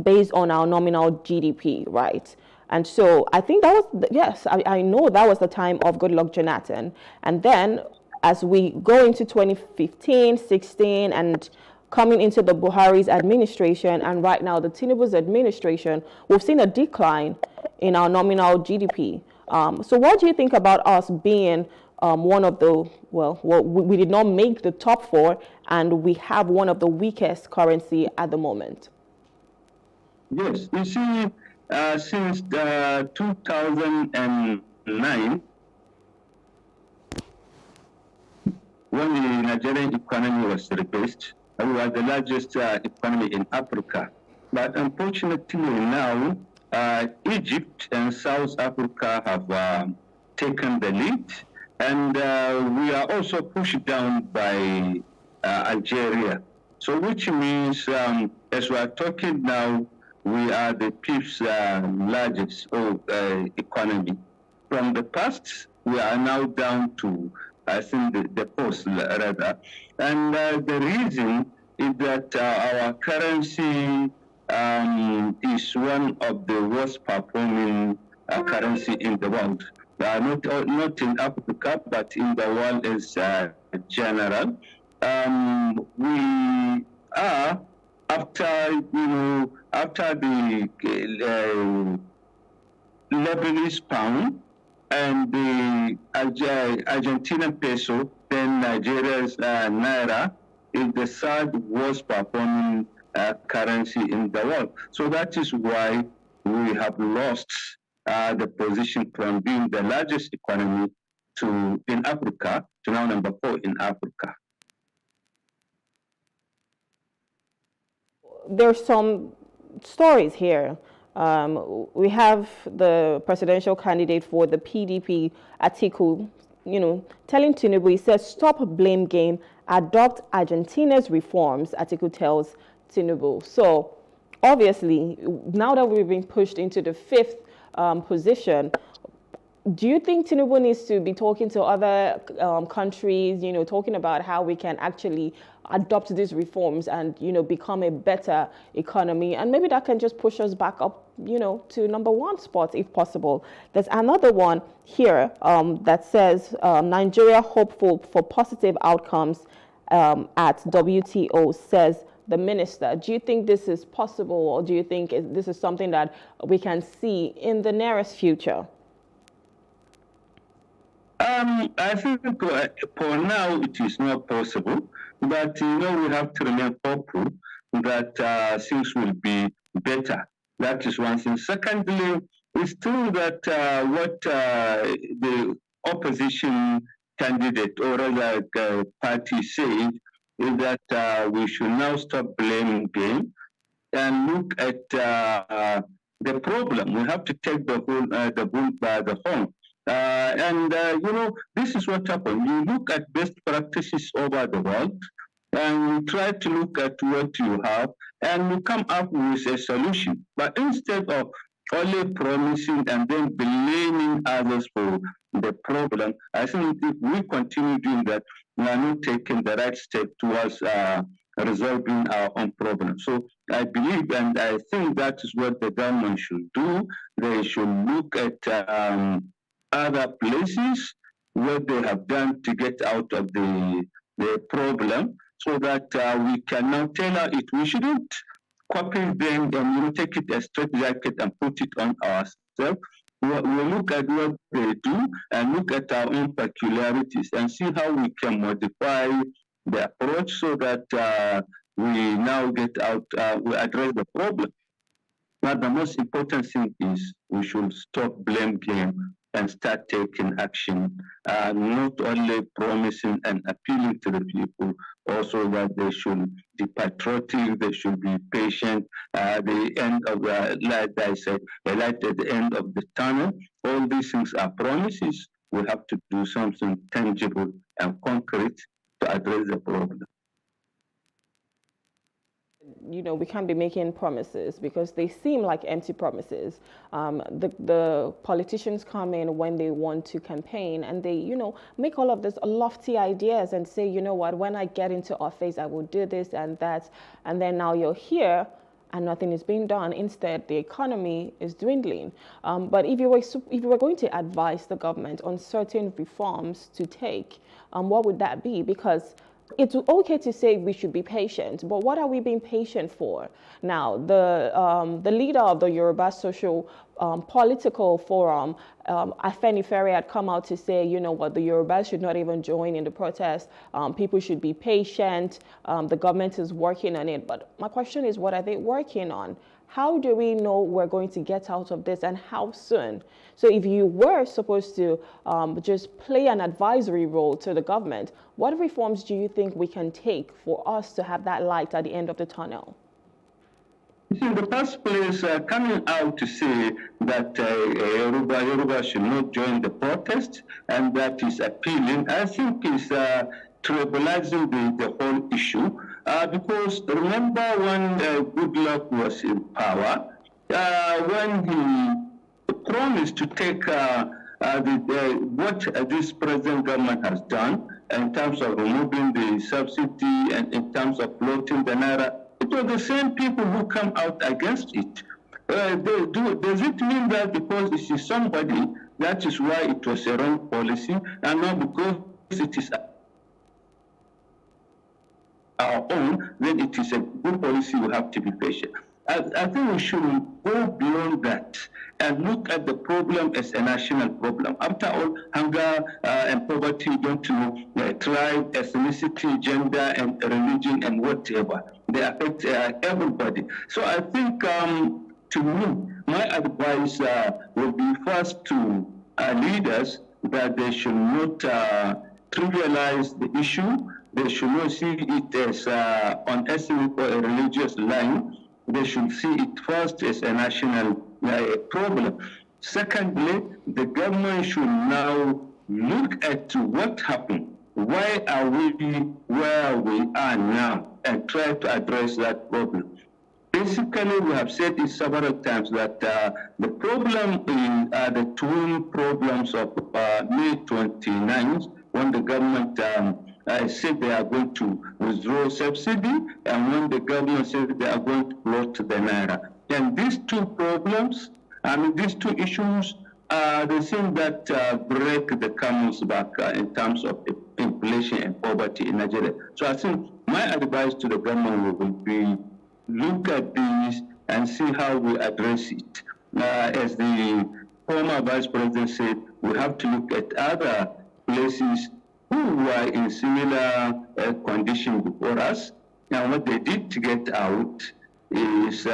based on our nominal GDP, right? And so I think that was, yes, I know that was the time of Goodluck Jonathan. And then as we go into 2015, 16, and coming into the Buhari's administration, and right now the Tinubu's administration, we've seen a decline in our nominal GDP. So what do you think about us being one of the, we did not make the top 4, and we have one of the weakest currency at the moment? Yes, you see, since 2009, when the Nigerian economy was rebased, we were the largest economy in Africa. But unfortunately now, Egypt and South Africa have taken the lead, and we are also pushed down by Algeria. So which means, as we are talking now, we are the fifth largest economy. From the past, we are now down to, I think, the post rather. And the reason is that our currency is one of the worst performing currency in the world. Not in Africa, but in the world as general. We are, after the Lebanese pound and the Argentinian peso, then Nigeria's naira is the third worst performing currency in the world. So that is why we have lost the position from being the largest economy in Africa to now number 4 in Africa. There's some stories here. We have the presidential candidate for the PDP, Atiku, telling Tinubu, he says, stop blame game, adopt Argentina's reforms, Atiku tells Tinubu. So obviously, now that we've been pushed into the 5th position, do you think Tinubu needs to be talking to other countries, talking about how we can actually adopt these reforms and, become a better economy? And maybe that can just push us back up, to number 1 spot if possible. There's another one here that says Nigeria hopeful for positive outcomes at WTO, says the minister. Do you think this is possible, or do you think this is something that we can see in the nearest future? I think for now it is not possible, but we have to remain hopeful that things will be better. That is one thing. Secondly, it's true that what the opposition candidate or rather party said is that we should now stop blaming game and look at the problem. We have to take the bull by the horn. This is what happened. You look at best practices over the world and you try to look at what you have and you come up with a solution. But instead of only promising and then blaming others for the problem, I think if we continue doing that, we are not taking the right step towards resolving our own problem. So I believe and I think that is what the government should do. They should look at other places, what they have done to get out of the problem, so that we can now tailor it. We shouldn't copy them and take it a straight jacket and put it on ourselves. We'll look at what they do and look at our own peculiarities and see how we can modify the approach so that we now get out, we address the problem. But the most important thing is we should stop blame game and start taking action, not only promising and appealing to the people, also that they should be patriotic, they should be patient. The end of like I said, the light at the end of the tunnel. All these things are promises. We have to do something tangible and concrete to address the problem. We can't be making promises because they seem like empty promises. The politicians come in when they want to campaign and they, make all of this lofty ideas and say, what, when I get into office, I will do this and that. And then now you're here and nothing is being done. Instead, the economy is dwindling. But if you were going to advise the government on certain reforms to take, what would that be? Because it's okay to say we should be patient, but what are we being patient for? Now, the leader of the Yoruba Social Political Forum, Afenifere, had come out to say, the Yorubas should not even join in the protest. People should be patient. The government is working on it. But my question is, what are they working on? How do we know we're going to get out of this and how soon? So if you were supposed to just play an advisory role to the government, what reforms do you think we can take for us to have that light at the end of the tunnel? In the first place, coming out to say that Yoruba should not join the protest and that is appealing, I think is trivializing the whole issue. Because remember when Goodluck was in power, when he promised to take what this present government has done in terms of removing the subsidy and in terms of floating the naira, it was the same people who come out against it. Does it mean that because it is somebody, that is why it was a wrong policy, and not because it is our own, then it is a good policy? We have to be patient. I think we should go beyond that and look at the problem as a national problem. After all, hunger and poverty don't know tribe, ethnicity, gender, and religion, and whatever. They affect everybody. So I think, to me, my advice will be first to leaders that they should not trivialize the issue. They should not see it as on ethnic or a religious line. They should see it first as a national problem. Secondly, the government should now look at what happened. Why are we where we are now, and try to address that problem. Basically, we have said it several times that the problem is the twin problems of May 29th, when the government said they are going to withdraw subsidy, and when the government said they are going to float the naira. And these two problems, these two issues are the thing that break the camel's back in terms of inflation and poverty in Nigeria. So I think my advice to the government will be look at these and see how we address it. As the former vice president said, we have to look at other places who were in similar condition before us, and what they did to get out is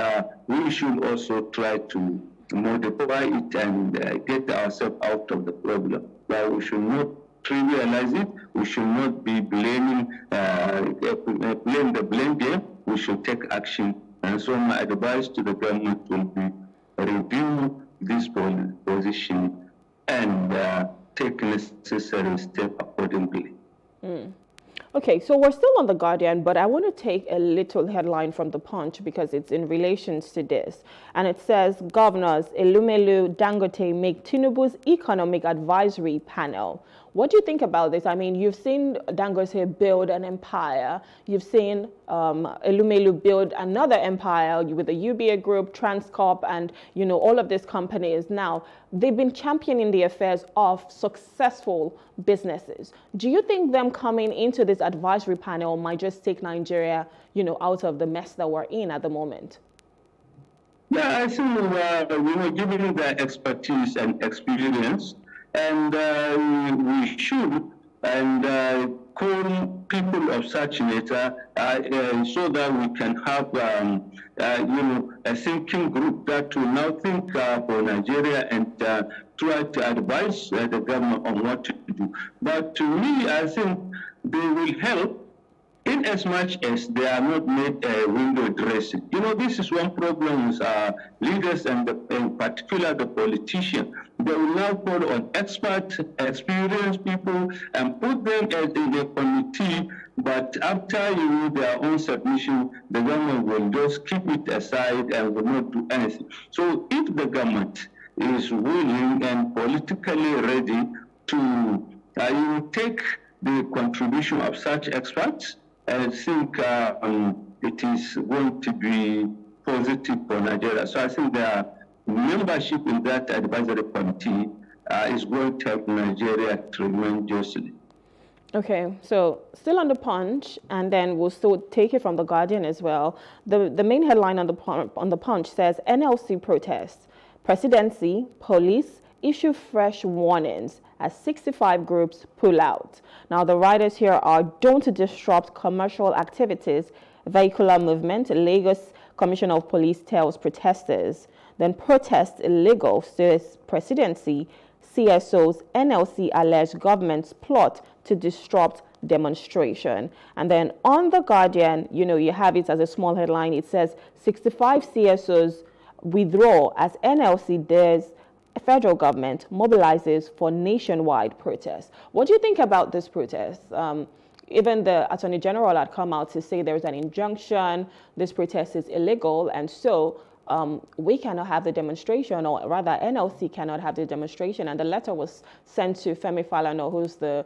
we should also try to modify it and get ourselves out of the problem. But we should not trivialize it. We should not be blaming the blame game. We should take action. And so my advice to the government will be review this position and take necessary steps accordingly. Okay, so we're still on The Guardian, but I want to take a little headline from The Punch because it's in relation to this. And it says, Governors Elumelu Dangote make Tinubu's Economic Advisory Panel. What do you think about this? I mean, you've seen Dangote build an empire. You've seen Elumelu build another empire with the UBA Group, Transcorp, and, you know, all of these companies. Now, they've been championing the affairs of successful businesses. Do you think them coming into this advisory panel might just take Nigeria, you know, out of the mess that we're in at the moment? Yeah, I think given their expertise and experience, and we should call people of such nature so that we can have a thinking group that will now think for Nigeria and try to advise the government on what to do. But to me, I think they will help in as much as they are not made window dressing. You know, this is one problem with leaders and in particular the politicians. They will now call on expert, experienced people and put them in a committee, but after their own submission, the government will just keep it aside and will not do anything. So if the government is willing and politically ready to take the contribution of such experts, I think it is going to be positive for Nigeria. So I think their membership in that advisory committee is going to help Nigeria tremendously. Okay, so still on The Punch, and then we'll still take it from The Guardian as well. The main headline on the Punch says, NLC protests, presidency, police issue fresh warnings as 65 groups pull out. Now, the writers here are, don't disrupt commercial activities, vehicular movement, Lagos Commissioner of Police tells protesters. Then protest illegal, says presidency, CSOs, NLC alleged government's plot to disrupt demonstration. And then on The Guardian, you have it as a small headline. It says 65 CSOs withdraw as NLC dares federal government mobilizes for nationwide protests. What do you think about this protest? even the Attorney General had come out to say there's an injunction, this protest is illegal, and so we cannot have the demonstration, or rather NLC cannot have the demonstration. And the letter was sent to Femi Falana, who's the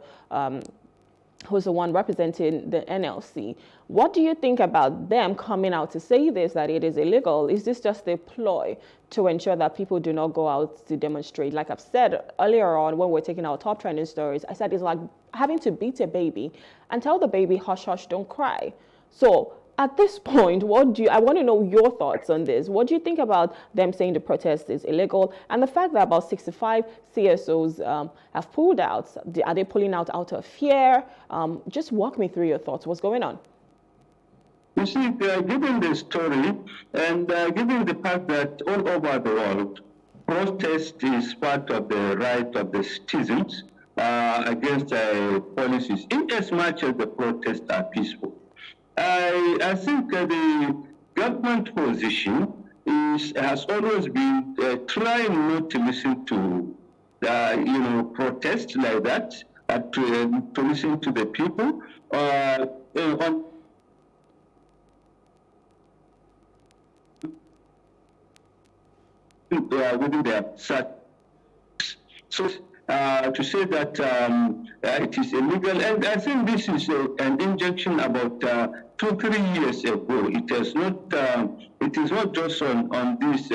one representing the NLC. What do you think about them coming out to say this, that it is illegal? Is this just a ploy to ensure that people do not go out to demonstrate? Like I've said earlier on when we're taking our top trending stories, I said it's like having to beat a baby and tell the baby, hush, hush, don't cry. So at this point, I want to know your thoughts on this. What do you think about them saying the protest is illegal, and the fact that about 65 CSOs have pulled out? Are they pulling out of fear? Just walk me through your thoughts. What's going on? You see, given the story and given the fact that all over the world, protest is part of the right of the citizens against policies, in as much as the protests are peaceful. I think the government position has always been trying not to listen to, protests like that, to listen to the people. Within their so to say that it is illegal, and I think this is an injunction about 2-3 years ago. It is not just on this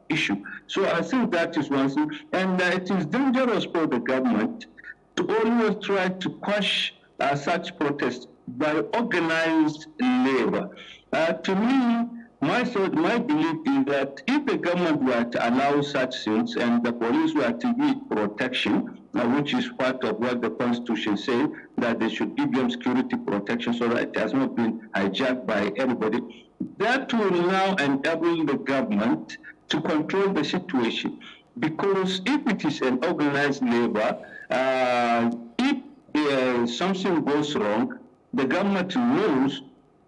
issue. So I think that is one thing, and it is dangerous for the government to always try to quash such protests by organized labor. To me, my belief is that if the government were to allow such things and the police were to give protection, which is part of what the Constitution says, that they should give them security protection so that it has not been hijacked by everybody, that will now enable the government to control the situation. Because if it is an organized labor, if something goes wrong, the government knows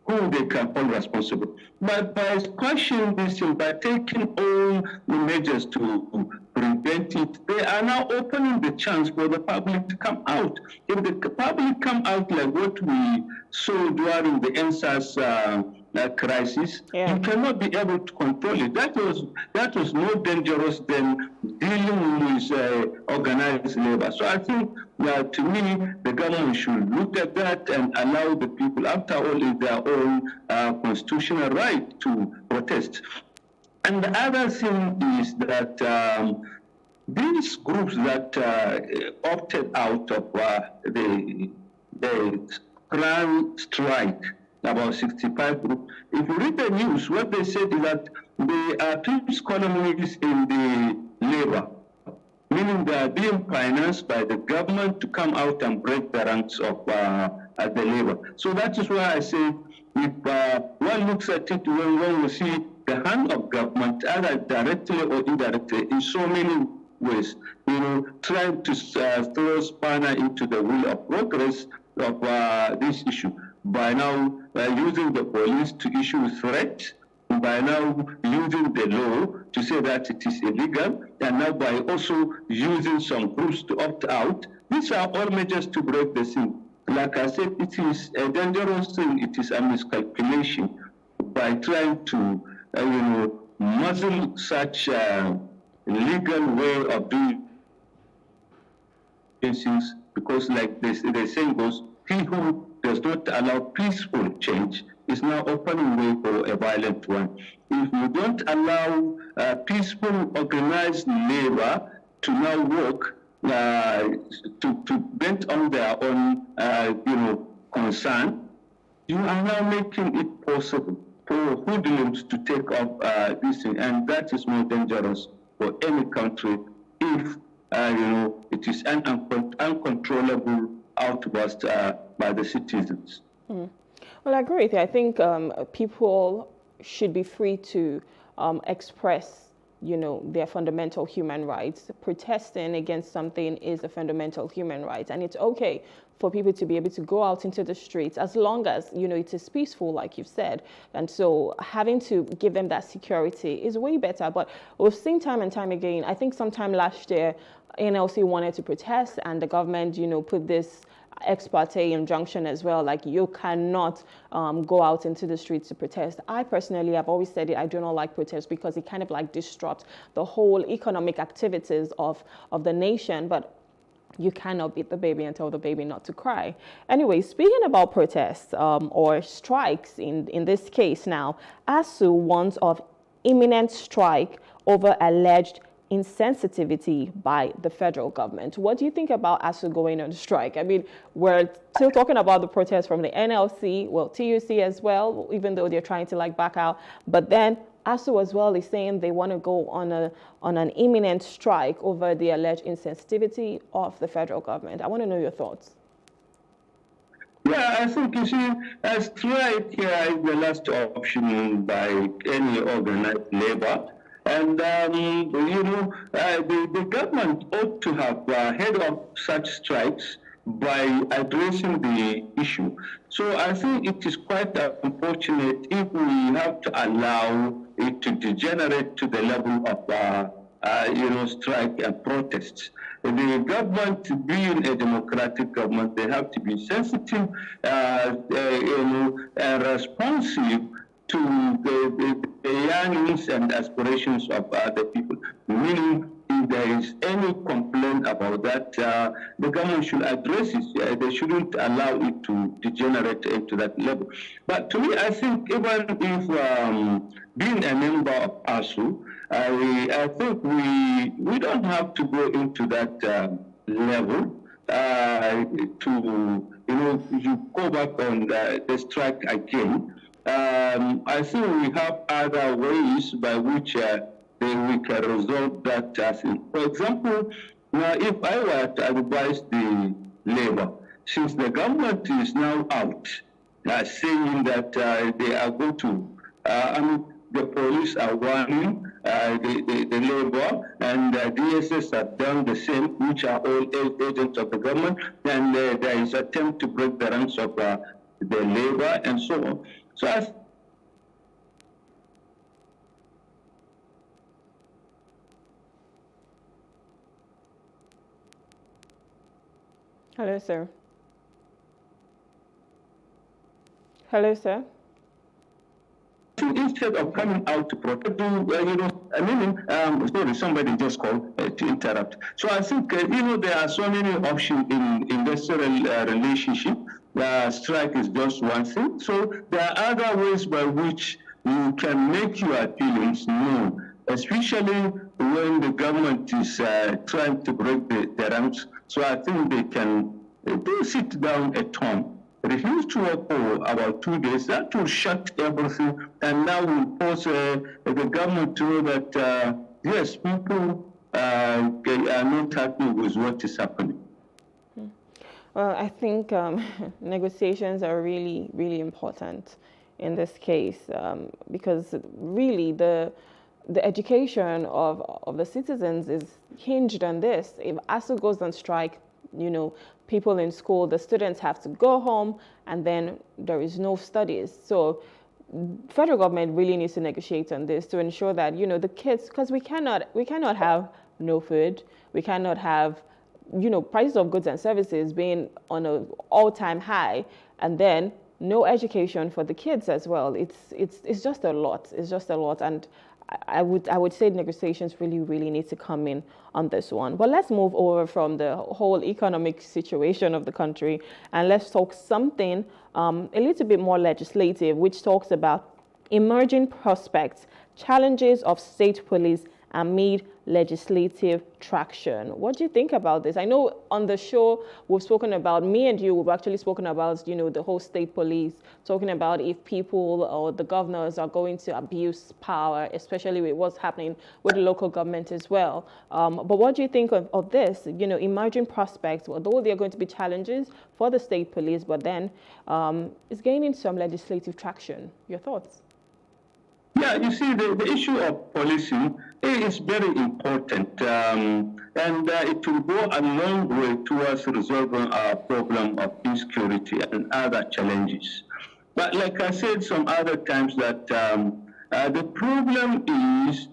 who they can hold responsible. But by questioning this and by taking all the measures to prevent it, they are now opening the chance for the public to come out. If the public come out like what we saw during the NSAS crisis, you cannot be able to control it. That was more dangerous than dealing with organized labor. So I think to me, the government should look at that and allow the people, after all, it's their own constitutional right to protest. And the other thing is that these groups that opted out of the grand strike, about 65 groups, if you read the news, what they said is that they are peace colonies in the labor, meaning they are being financed by the government to come out and break the ranks of the labor. So that is why I say, if one looks at it, when one will see the hand of government, either directly or indirectly, in so many ways, trying to throw spanner into the wheel of progress of this issue. By now, using the police to issue threats, by now using the law to say that it is illegal, and now by also using some groups to opt out. These are all measures to break the thing. Like I said, it is a dangerous thing. It is a miscalculation by trying to, muzzle such a legal way of doing things, because like the saying goes, he who does not allow peaceful change is now opening way for a violent one. If you don't allow peaceful organized labor to now work to bend on their own concern, you are now making it possible for hoodlums to take up this thing, and that is more dangerous for any country if it is an uncontrollable outburst by the citizens. Well, I agree with you. I think people should be free to express, their fundamental human rights. Protesting against something is a fundamental human right, and it's okay for people to be able to go out into the streets as long as, it is peaceful, like you've said. And so having to give them that security is way better. But we've seen time and time again, I think sometime last year, NLC wanted to protest and the government, put this ex parte injunction as well, like you cannot go out into the streets to protest. I personally have always said it, I do not like protests because it kind of like disrupts the whole economic activities of the nation, but you cannot beat the baby and tell the baby not to cry. Anyway, speaking about protests or strikes in this case now, ASUU warns of imminent strike over alleged insensitivity by the federal government. What do you think about ASUU going on strike? I mean, we're still talking about the protests from the NLC, well, TUC as well, even though they're trying to like back out. But then ASUU as well is saying they want to go on an imminent strike over the alleged insensitivity of the federal government. I want to know your thoughts. Yeah, I think, you see, a strike is the last option by any organized labor. And, the government ought to have head of such strikes by addressing the issue. So I think it is quite unfortunate if we have to allow it to degenerate to the level of, strike and protests. The government, being a democratic government, they have to be sensitive, and responsive to the yearnings and aspirations of the people. Meaning, if there is any complaint about that, the government should address it. They shouldn't allow it to degenerate into that level. But to me, I think even if being a member of ASUU, I think we don't have to go into that level to you go back on the strike again. I think we have other ways by which we can resolve that thing. For example, if I were to advise the labor, since the government is now out saying that they are going to, the police are warning the labor, and DSS have done the same, which are all agents of the government, and there is attempt to break the ranks of the labor and so on. So Hello, sir. Hello, sir. Instead of coming out to protest, sorry, somebody just called to interrupt. So I think, there are so many options in industrial relationship. Strike is just one thing. So there are other ways by which you can make your feelings known, especially when the government is trying to break the ranks. So I think they can sit down at home, refuse to work for about 2 days. That will shut everything, and now will force the government to know that, yes, people they are not happy with what is happening. Well, I think negotiations are really, really important in this case because really the education of the citizens is hinged on this. If ASUU goes on strike, people in school, the students have to go home, and then there is no studies. So federal government really needs to negotiate on this to ensure that, the kids, because we cannot have no food, we cannot have, prices of goods and services being on an all-time high, and then no education for the kids as well. It's just a lot. It's just a lot, and I would say negotiations really, really need to come in on this one. But let's move over from the whole economic situation of the country, and let's talk something a little bit more legislative, which talks about emerging prospects, challenges of state police amid legislative traction. What do you think about this? I know on the show we've spoken about, me and you, we've actually spoken about, the whole state police, talking about if people or the governors are going to abuse power, especially with what's happening with the local government as well. But what do you think of this? Emerging prospects, although there are going to be challenges for the state police, but then it's gaining some legislative traction. Your thoughts? Yeah, you see, the issue of policing is very important, and it will go a long way towards resolving our problem of insecurity and other challenges. But like I said some other times, that the problem is,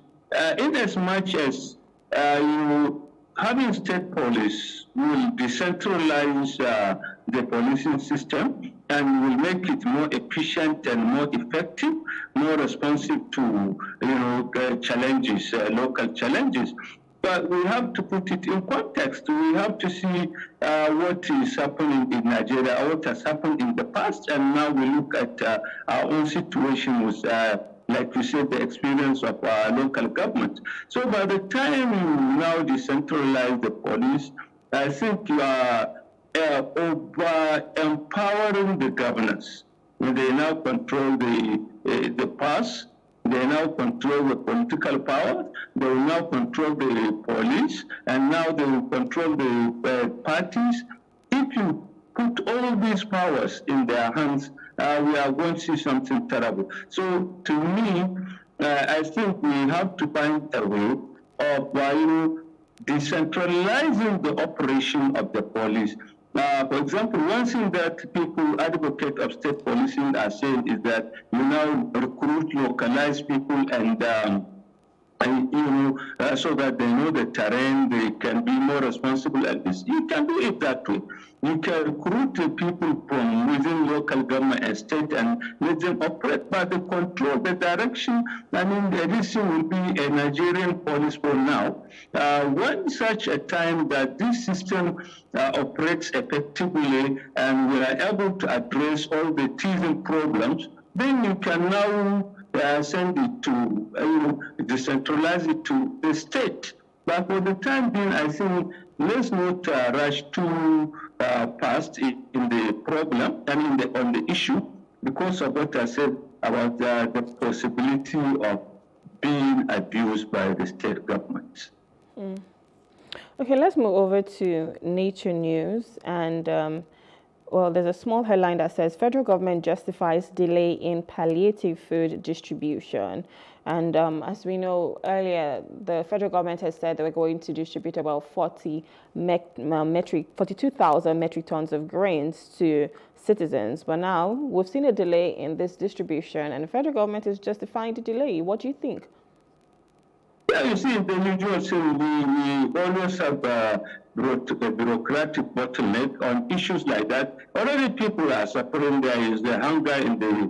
in as much as you having state police will decentralize the policing system and will make it more efficient and more effective, more responsive to challenges, local challenges. But we have to put it in context. We have to see what is happening in Nigeria, what has happened in the past, and now we look at our own situation with, like you said, the experience of our local government. So by the time you now decentralize the police, I think you are over-empowering the governors. They now control the past. They now control the political power. They will now control the police, and now they will control the parties. If you put all these powers in their hands, we are going to see something terrible. So, to me, I think we have to find a way of decentralizing the operation of the police. For example, one thing that people advocate of state policing are saying is that you now recruit localized people and so that they know the terrain, they can be more responsible at this. You can do it that way. You can recruit the people from within local government and state and let them operate, but the control, the direction, this will be a Nigerian police for now. When such a time that this system operates effectively and we are able to address all the teething problems, then you can now send it to, decentralize it to the state. But for the time being, I think let's not rush too fast in the problem and on the issue because of what I said about the possibility of being abused by the state government. Okay, let's move over to Nature News. And there's a small headline that says federal government justifies delay in palliative food distribution. And as we know earlier, the federal government has said they were going to distribute about 42,000 metric tons of grains to citizens. But now we've seen a delay in this distribution and the federal government is justifying the delay. What do you think? Yeah, you see, the usual thing, we always have a bureaucratic bottleneck on issues like that. Already people are suffering. There is the hunger in the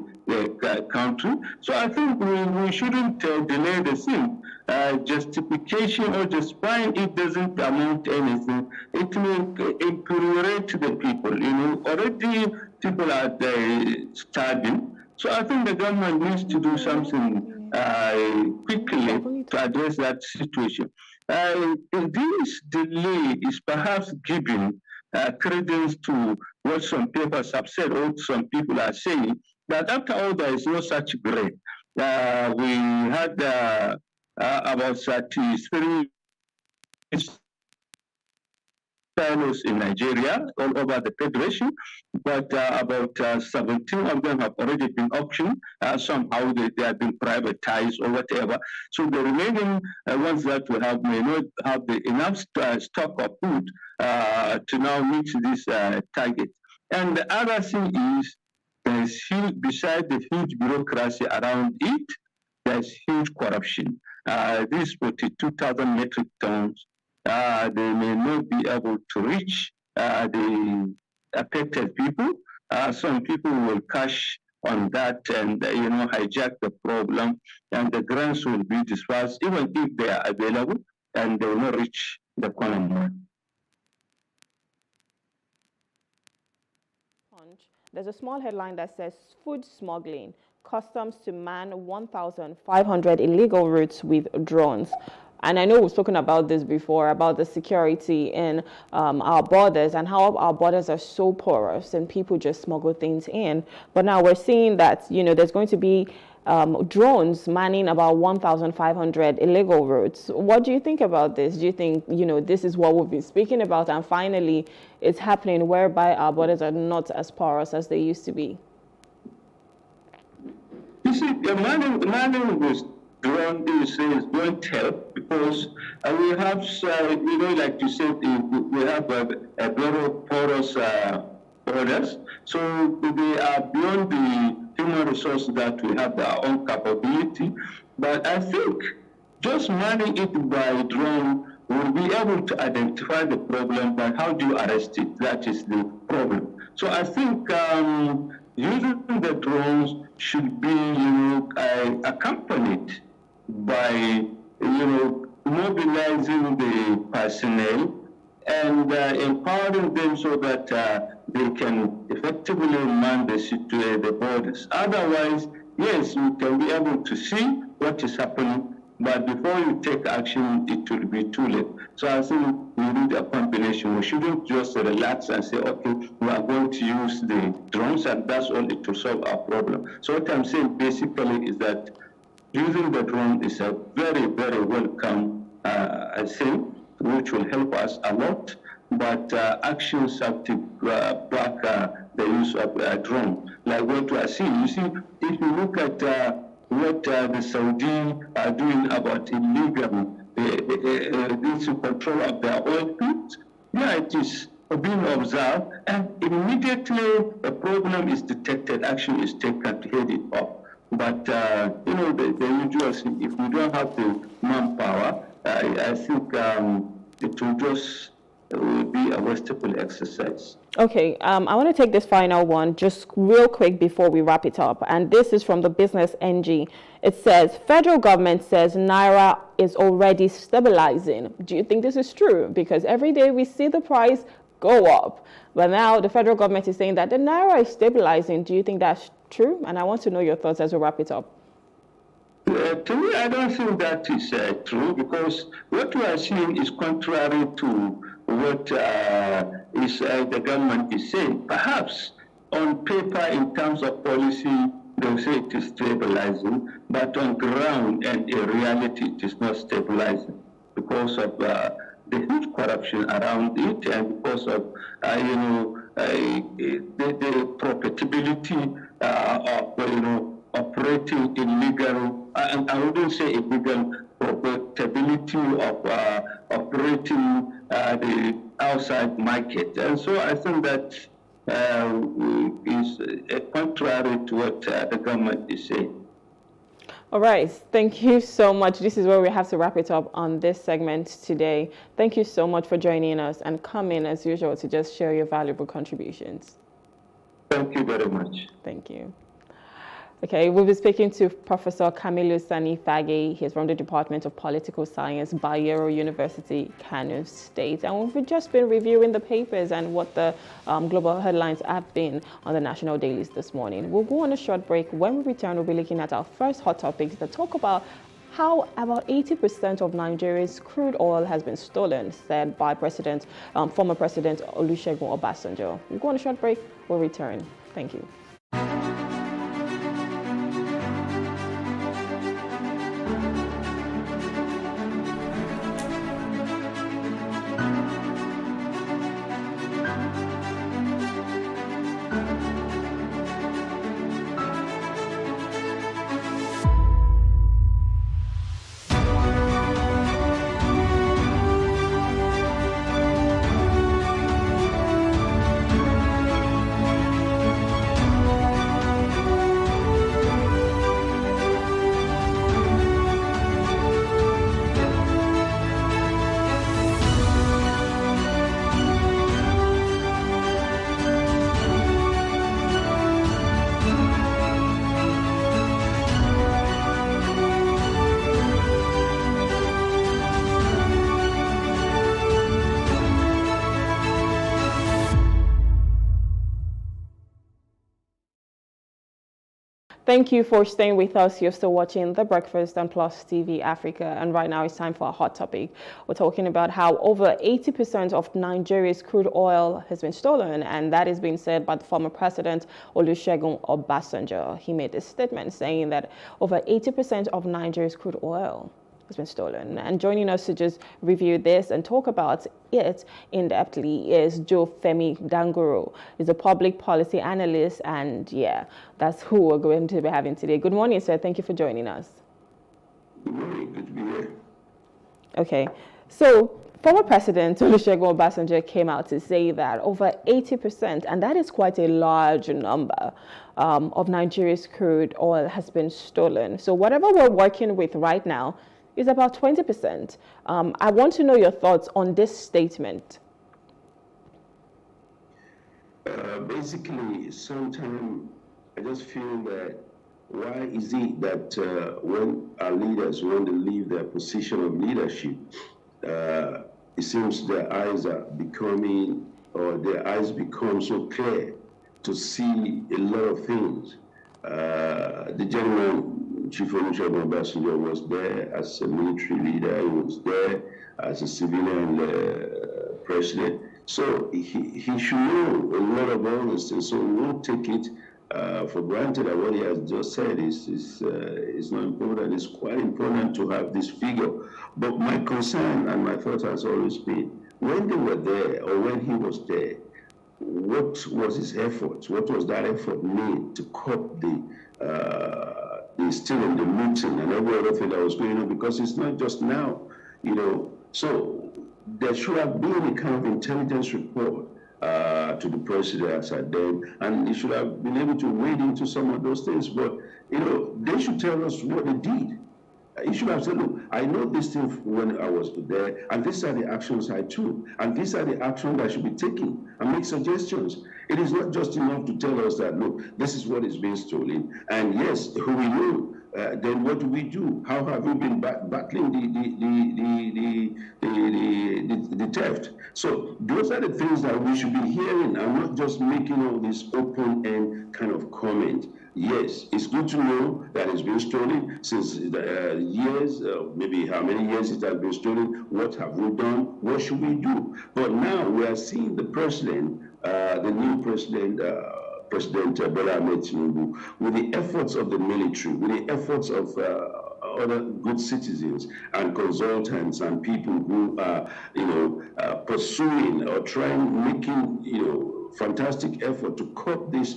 country. So I think we shouldn't delay the thing. Justification or justifying it doesn't amount to anything. It will infuriate the people. Already people are starving. So I think the government needs to do something quickly to address that situation. This delay is perhaps giving credence to what some papers have said or some people are saying, that after all, there is no such grain. We had about 33 silos in Nigeria, all over the Federation, but about 17 of them have already been auctioned. Somehow they have been privatized or whatever. So the remaining ones that we have may not have enough stock of food to now meet this target. And the other thing is, besides the huge bureaucracy around it, there's huge corruption. These 42,000 metric tons, they may not be able to reach the affected people. Some people will cash on that and hijack the problem, and the grants will be dispersed even if they are available, and they will not reach the common man. There's a small headline that says food smuggling, customs to man 1,500 illegal routes with drones. And I know we've spoken about this before, about the security in our borders and how our borders are so porous and people just smuggle things in. But now we're seeing that, there's going to be drones manning about 1,500 illegal routes. What do you think about this? Do you think, this is what we've been speaking about and finally it's happening whereby our borders are not as porous as they used to be? You see, the manning was drone is going to help because we have, like you said, we have a very porous borders. So they are beyond the human resources that we have our own capability. But I think just manning it by drone will be able to identify the problem, but how do you arrest it? That is the problem. So I think using the drones should be, accompanied by, mobilizing the personnel and empowering them so that they can effectively man the borders. Otherwise, yes, you can be able to see what is happening, but before you take action, it will be too late. So I think we need a combination. We shouldn't just relax and say, okay, we are going to use the drones and that's all, it will solve our problem. So what I'm saying basically is that using the drone is a very, very welcome thing, which will help us a lot, but actions have to back the use of drone. Like what we are seeing, you see, if you look at what the Saudi are doing about illegal control of their oil fields, yeah, it is being observed, and immediately a problem is detected, action is taken to head it off. But, the usual, if we don't have the manpower, I think it will just be a wasteful exercise. Okay, I want to take this final one just real quick before we wrap it up. And this is from the Business NG. It says, federal government says Naira is already stabilizing. Do you think this is true? Because every day we see the price go up. But now the federal government is saying that the Naira is stabilizing. Do you think that's true? And I want to know your thoughts as we wrap it up. To me, I don't think that is true, because what we are seeing is contrary to what the government is saying. Perhaps on paper, in terms of policy, they'll say it is stabilizing, but on ground and in reality, it is not stabilizing because of the huge corruption around it and because of the profitability of operating illegal, and I wouldn't say illegal, profitability of operating the outside market. And so I think that is contrary to what the government is saying. All right, thank you so much. This is where we have to wrap it up on this segment today. Thank you so much for joining us and coming as usual to just share your valuable contributions. Thank you very much. Thank you. Okay, we'll be speaking to Professor Kamilu Sani Fage. He's from the Department of Political Science, Bayero University, Kano State. And we've just been reviewing the papers and what the global headlines have been on the national dailies this morning. We'll go on a short break. When we return, we'll be looking at our first hot topics that talk about how about 80% of Nigeria's crude oil has been stolen, said by former President Olusegun Obasanjo. We'll go on a short break. We'll return. Thank you. Thank you for staying with us. You're still watching The Breakfast on Plus TV Africa. And right now it's time for a hot topic. We're talking about how over 80% of Nigeria's crude oil has been stolen. And that is being said by the former president, Olusegun Obasanjo. He made this statement saying that over 80% of Nigeria's crude oil has been stolen. And joining us to just review this and talk about it in-depthly is Joe Femi Danguro. He's a public policy analyst, and yeah, that's who we're going to be having today. Good morning, sir. Thank you for joining us. Good morning. Good to be here. Okay, so former President Olusegun Obasanjo came out to say that over 80%, and that is quite a large number, of Nigeria's crude oil has been stolen. So whatever we're working with right now is about 20%. I want to know your thoughts on this statement. Basically, sometimes I just feel that why is it that when our leaders want to leave their position of leadership, it seems their eyes are becoming, or their eyes become so clear to see a lot of things. The gentleman, Chief Olusegun Obasanjo, was there as a military leader. He was there as a civilian president. So he should know a lot of all these things. So we won't take it for granted that what he has just said is not important. It's quite important to have this figure. But my concern and my thought has always been, when they were there or when he was there, what was his effort? What was that effort made to curb the stealing, the looting, and every other thing that was going on? Because it's not just now, you know. So there should have been a kind of intelligence report to the president at them, and he should have been able to wade into some of those things. But you know, they should tell us what they did. He should have said, look, I know this thing when I was there, and these are the actions I took, and these are the actions that should be taken, and make suggestions. It is not just enough to tell us that, look, this is what is being stolen, and yes, who we know. Then what do we do? How have we been battling the theft? So those are the things that we should be hearing, and not just making all this open-end kind of comment. Yes, it's good to know that it's been stolen since years, maybe how many years it has been stolen. What have we done? What should we do? But now we are seeing the president, the new president, President Bola Ahmed Tinubu, with the efforts of the military, with the efforts of other good citizens and consultants and people who are, pursuing or making, fantastic effort to curb this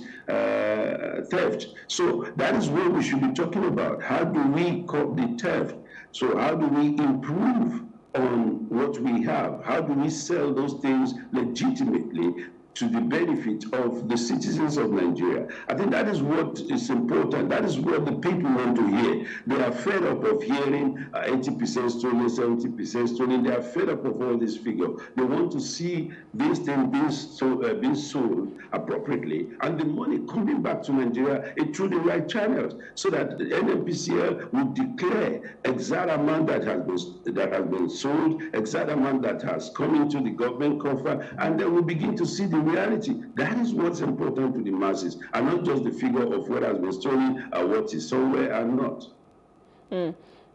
theft. So that is what we should be talking about. How do we curb the theft? So how do we improve on what we have? How do we sell those things legitimately to the benefit of the citizens of Nigeria? I think that is what is important. That is what the people want to hear. They are fed up of hearing 80% stolen, 70% stolen. They are fed up of all this figure. They want to see this thing being sold appropriately, and the money coming back to Nigeria through the right channels, so that the NNPCL will declare exact amount that has been sold, exact amount that has come into the government coffer, and then we'll begin to see the reality. That is what's important to the masses, and not just the figure of what has been stolen or what is somewhere and not.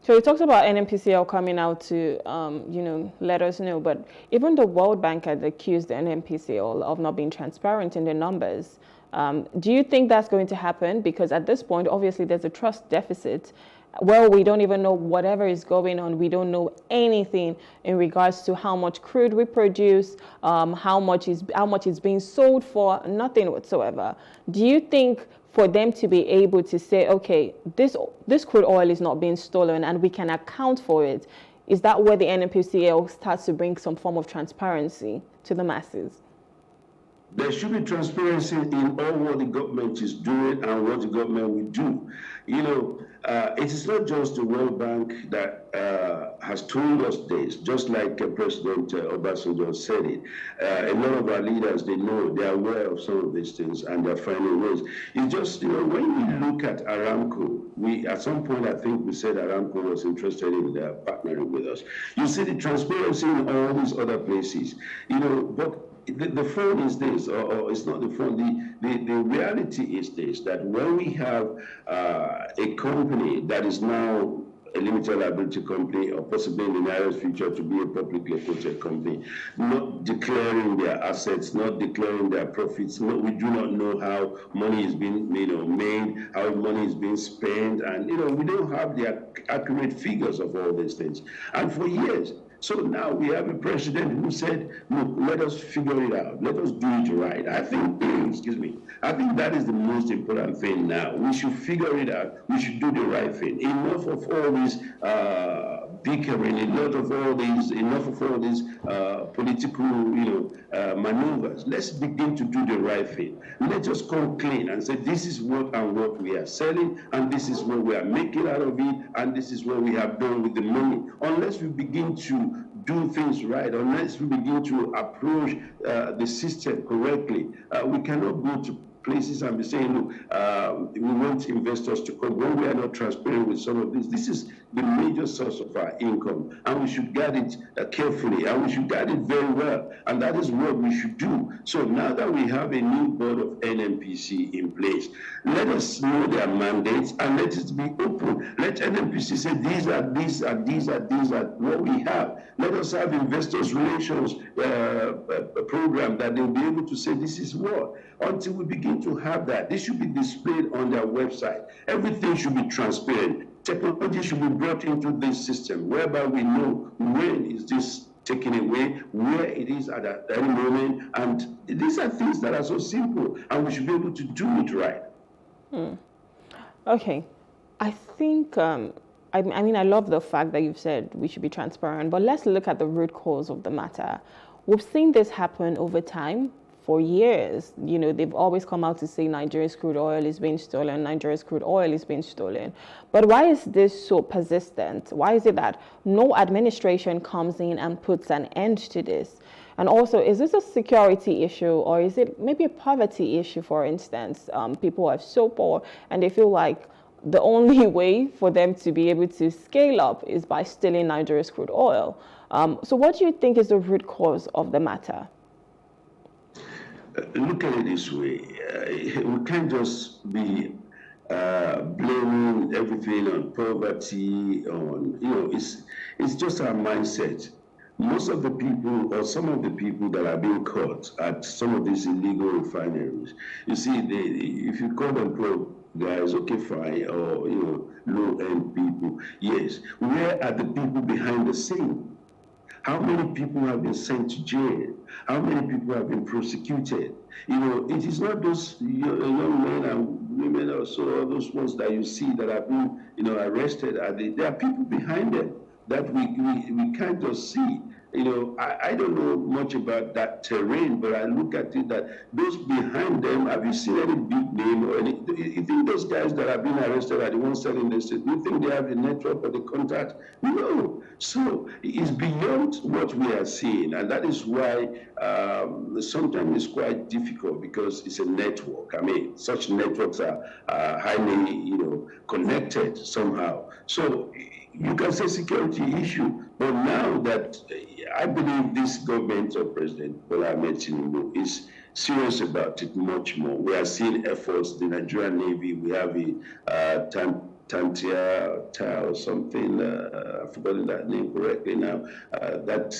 So you talked about NNPCL coming out to, let us know, but even the World Bank has accused the NNPCL of not being transparent in their numbers. Do you think that's going to happen? Because at this point, obviously, there's a trust deficit. Well, we don't even know whatever is going on. We don't know anything in regards to how much crude we produce, how much is being sold for, nothing whatsoever. Do you think for them to be able to say, okay, this crude oil is not being stolen and we can account for it, is that where the NNPCL starts to bring some form of transparency to the masses? There should be transparency in all what the government is doing and what the government will do. It is not just the World Bank that has told us this, just like President Obasanjo said it. A lot of our leaders, they know, they are aware of some of these things, and they're finding ways. It's just, when we look at Aramco, at some point, I think we said Aramco was interested in partnering with us. You see the transparency in all these other places, but the phone is this, or it's not the phone. The reality is this, that when we have a company that is now a limited liability company, or possibly in the nearest future to be a publicly quoted company, not declaring their assets, not declaring their profits, we do not know how money is being made, how money is being spent, and we don't have the accurate figures of all these things. And for years, so now we have a president who said, look, let us figure it out. Let us do it right. I think, I think that is the most important thing now. We should figure it out. We should do the right thing. Enough of all these bickering, enough of all these political, maneuvers. Let's begin to do the right thing. Let us come clean and say this is what we are selling, and this is what we are making out of it, and this is what we have done with the money. Unless we begin to do things right, unless we begin to approach the system correctly, we cannot go to places and be saying, look, we want investors to come. When we are not transparent with some of this is the major source of our income, and we should guard it carefully, and we should guard it very well, and that is what we should do. So now that we have a new board of NNPC in place, let us know their mandates and let it be open. Let NNPC say these are what we have. Let us have investors relations program that they'll be able to say this is what. Until we begin to have that, this should be displayed on their website. Everything should be transparent. Technology should be brought into this system, whereby we know when is this taken away, where it is at any moment, and these are things that are so simple, and we should be able to do it right. Okay, I think, I love the fact that you've said we should be transparent, but let's look at the root cause of the matter. We've seen this happen over time. For years, they've always come out to say Nigeria's crude oil is being stolen, Nigeria's crude oil is being stolen. But why is this so persistent? Why is it that no administration comes in and puts an end to this? And also, is this a security issue, or is it maybe a poverty issue, for instance? People are so poor and they feel like the only way for them to be able to scale up is by stealing Nigeria's crude oil. So what do you think is the root cause of the matter? Look at it this way. We can't just be blaming everything on poverty, it's just our mindset. Most of the people, or some of the people that are being caught at some of these illegal refineries, you see, if you call them poor guys, okay, fine, or low-end people, yes. Where are the people behind the scene? How many people have been sent to jail? How many people have been prosecuted? It is not those young men and women or so, those ones that you see that have been, arrested. There are people behind them that we can't just see. I don't know much about that terrain, but I look at it that those behind them, have you seen any big name or any? You think those guys that have been arrested are the ones selling the state? Do you think they have the network or the contact? No. So it's beyond what we are seeing, and that is why sometimes it's quite difficult, because it's a network. Such networks are highly, connected somehow. So you can say security issue, but now that I believe this government of President Bola Ahmed Tinubu is serious about it much more. We are seeing efforts. The Nigerian Navy, we have a Tantia or something, I've forgotten that name correctly now, that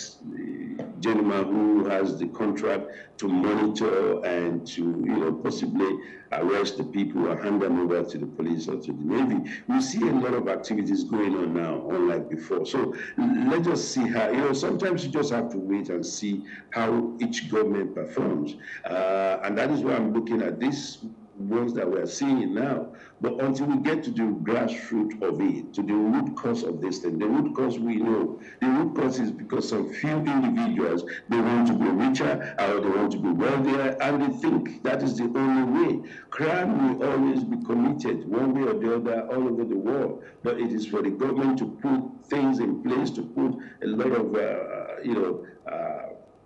gentleman who has the contract to monitor and to possibly arrest the people and hand them over to the police or to the Navy. We see a lot of activities going on now, unlike before. So let's just see how, sometimes you just have to wait and see how each government performs. And that is why I'm looking at this ones that we're seeing now. But until we get to the grassroots of it, to the root cause of this thing, the root cause we know. The root cause is because some few individuals, they want to be richer or they want to be wealthier, and they think that is the only way. Crime will always be committed one way or the other all over the world. But it is for the government to put things in place, to put a lot of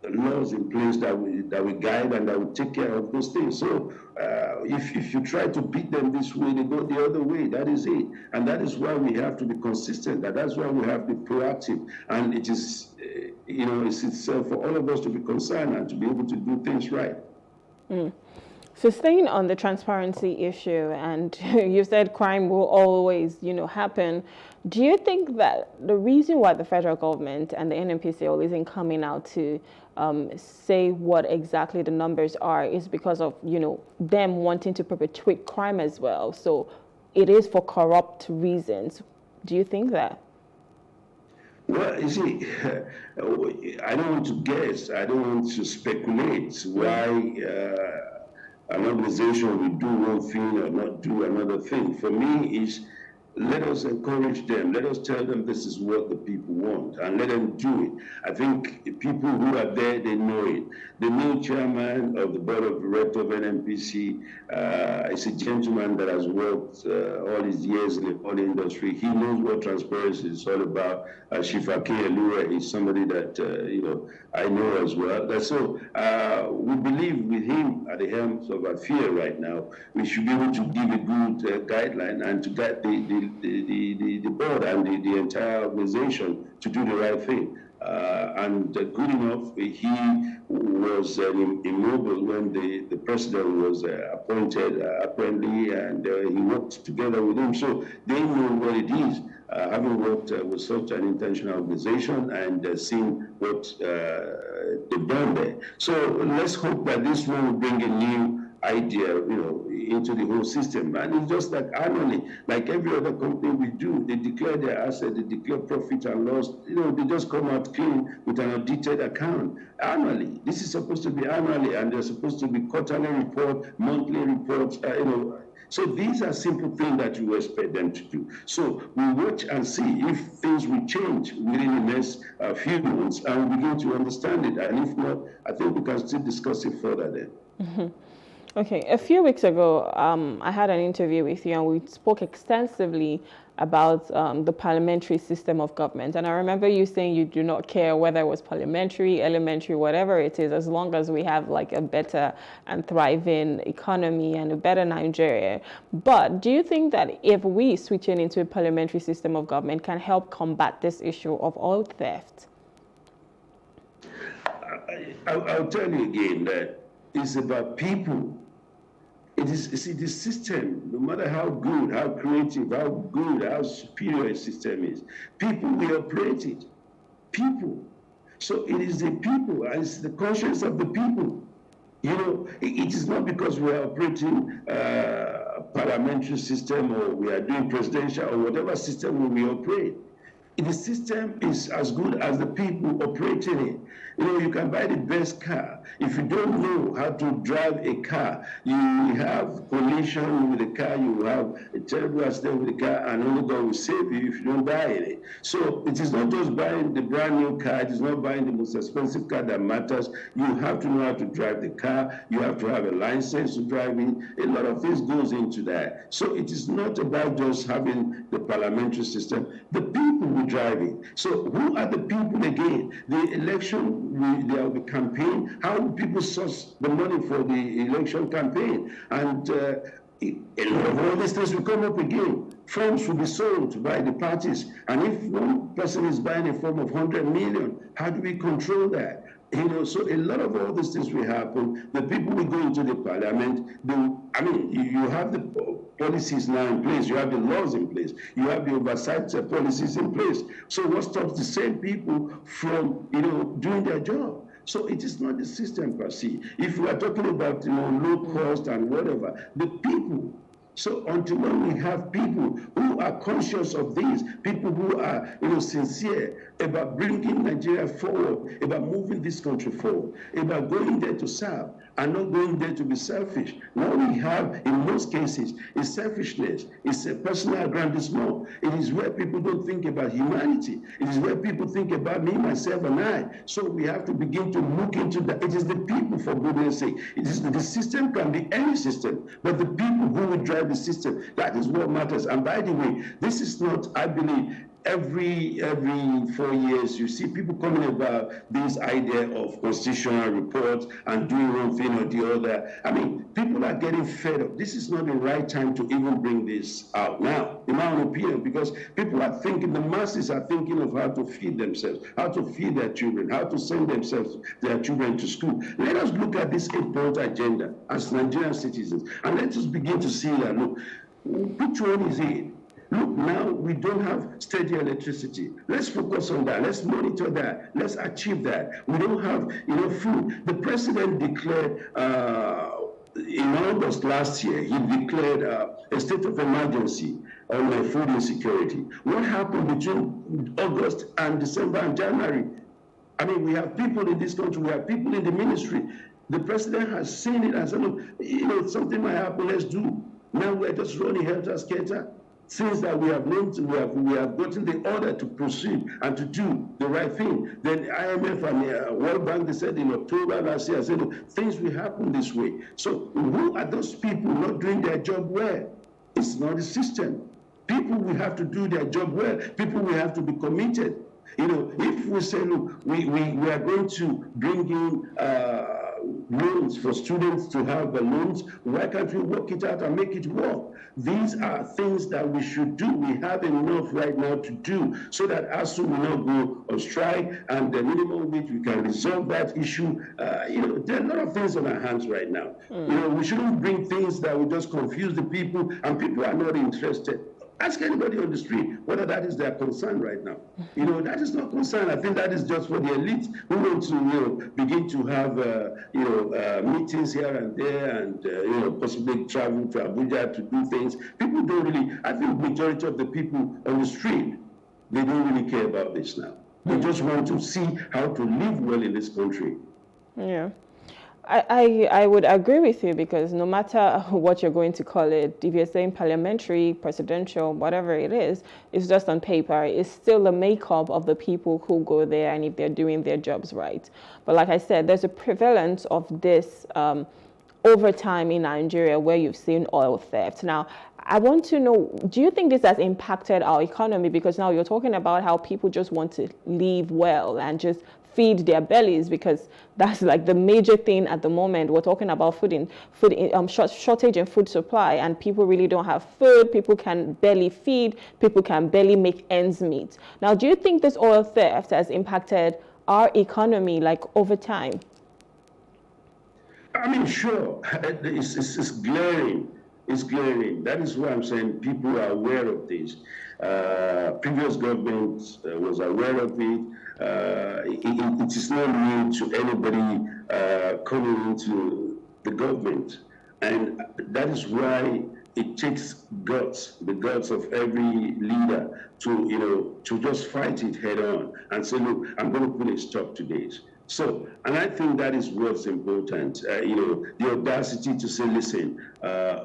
laws in place that we guide and that will take care of those things. So if you try to beat them this way, they go the other way. That is it. And that is why we have to be consistent. That's why we have to be proactive. And it is, it's itself for all of us to be concerned and to be able to do things right. So staying on the transparency issue, and you said crime will always, happen. Do you think that the reason why the federal government and the NNPC isn't coming out to say what exactly the numbers are is because of, them wanting to perpetuate crime as well? So it is for corrupt reasons. Do you think that? Well, you see, I don't want to guess. I don't want to speculate why an organization will do one thing or not do another thing. For me, is let us encourage them. Let us tell them this is what the people want, and let them do it. I think people who are there, they know it. The new chairman of the board of directors of NNPC is a gentleman that has worked all his years in the oil industry. He knows what transparency is all about. Shifake Elure is somebody that I know as well. So we believe with him at the helm of AFIA right now, we should be able to give a good guideline and to get the board and the entire organization to do the right thing. And good enough, he was immobile when the president was appointed, apparently, and he worked together with him. So they know what it is, having worked with such an international organization and seen what they've done there. So let's hope that this one will bring a new idea, into the whole system. And it's just like annually, like every other company we do, they declare their asset, they declare profit and loss, they just come out clean with an audited account annually. This is supposed to be annually, and there's supposed to be quarterly report, monthly reports, So these are simple things that you expect them to do. So we watch and see if things will change within the next few months, and we begin to understand it. And if not, I think we can still discuss it further then. Mm-hmm. Okay, a few weeks ago, I had an interview with you and we spoke extensively about the parliamentary system of government. And I remember you saying you do not care whether it was parliamentary, elementary, whatever it is, as long as we have like a better and thriving economy and a better Nigeria. But do you think that if we switch into a parliamentary system of government can help combat this issue of oil theft? I'll tell you again that it's about people. It is, you see, the system, no matter how good, how creative, how good, how superior a system is, people will operate it. People. So it is the people, and it's the conscience of the people. It is not because we are operating a parliamentary system or we are doing presidential or whatever system we operate. The system is as good as the people operating it. You can buy the best car. If you don't know how to drive a car, you have collision with the car, you have a terrible accident with the car, and only God will save you if you don't buy it. So it is not just buying the brand new car, it is not buying the most expensive car that matters. You have to know how to drive the car, you have to have a license to drive it. A lot of things goes into that. So it is not about just having the parliamentary system. The people will drive it. So who are the people again? The election, there will be campaign. How will people source the money for the election campaign? And a lot of all these things will come up again. Forms will be sold by the parties. And if one person is buying a form of 100 million, how do we control that? So a lot of all these things will happen. The people will go into the parliament. You have the policies now in place. You have the laws in place. You have the oversight policies in place. So what stops the same people from, doing their job? So it is not the system per se. If we are talking about, low cost and whatever, the people. So until when we have people who are conscious of this, people who are, sincere about bringing Nigeria forward, about moving this country forward, about going there to serve and not going there to be selfish. What we have in most cases is selfishness. It's a personal aggrandizement. It is where people don't think about humanity. It is where people think about me, myself, and I. So we have to begin to look into that. It is the people, for goodness sake. The system can be any system, but the people who will drive the system, that is what matters. And by the way, this is not, I believe, every 4 years you see people coming about this idea of constitutional reports and doing one thing or the other. People are getting fed up. This is not the right time to even bring this out now, in my own opinion, because people are thinking, the masses are thinking of how to feed themselves, how to feed their children, how to send their children to school. Let us look at this 8-point agenda as Nigerian citizens, and let us begin to see that, look, which one is it? Look, now we don't have steady electricity. Let's focus on that. Let's monitor that. Let's achieve that. We don't have enough food. The president declared in August last year, he declared a state of emergency on food insecurity. What happened between August and December and January? We have people in this country, we have people in the ministry. The president has seen it and said, look, something might happen, let's do. Now we're just running helter-skelter. Since that we have gotten the order to proceed and to do the right thing. Then IMF and World Bank, they said in October last year, said things will happen this way. So who are those people not doing their job well? It's not the system. People will have to do their job well. People will have to be committed. If we say, look, we are going to bring in loans for students to have loans, why can't we work it out and make it work? These are things that we should do. We have enough right now to do so that ASUU will not go on strike, and the minimum wage, we can resolve that issue. There are a lot of things on our hands right now. We shouldn't bring things that will just confuse the people, and people are not interested. Ask anybody on the street whether that is their concern right now. That is not concern. I think that is just for the elite who want to, begin to have, meetings here and there, and possibly travel to Abuja to do things. People don't really. I think majority of the people on the street, they don't really care about this now. They just want to see how to live well in this country. Yeah. I would agree with you, because no matter what you're going to call it, if you're saying parliamentary, presidential, whatever it is, it's just on paper. It's still the makeup of the people who go there and if they're doing their jobs right. But like I said, there's a prevalence of this over time in Nigeria where you've seen oil theft. Now, I want to know, do you think this has impacted our economy? Because now you're talking about how people just want to live well and just feed their bellies, because that's like the major thing at the moment. We're talking about shortage in food supply, and people really don't have food. People can barely feed. People can barely make ends meet. Now, do you think this oil theft has impacted our economy over time? I mean, sure, it's glaring. It's glaring. That is why I'm saying people are aware of this. Previous government was aware of it. It is not new to anybody coming into the government. And that is why it takes guts, the guts of every leader to just fight it head on and say, look, I'm going to put a stop to this. So, and I think that is what's important, the audacity to say, listen,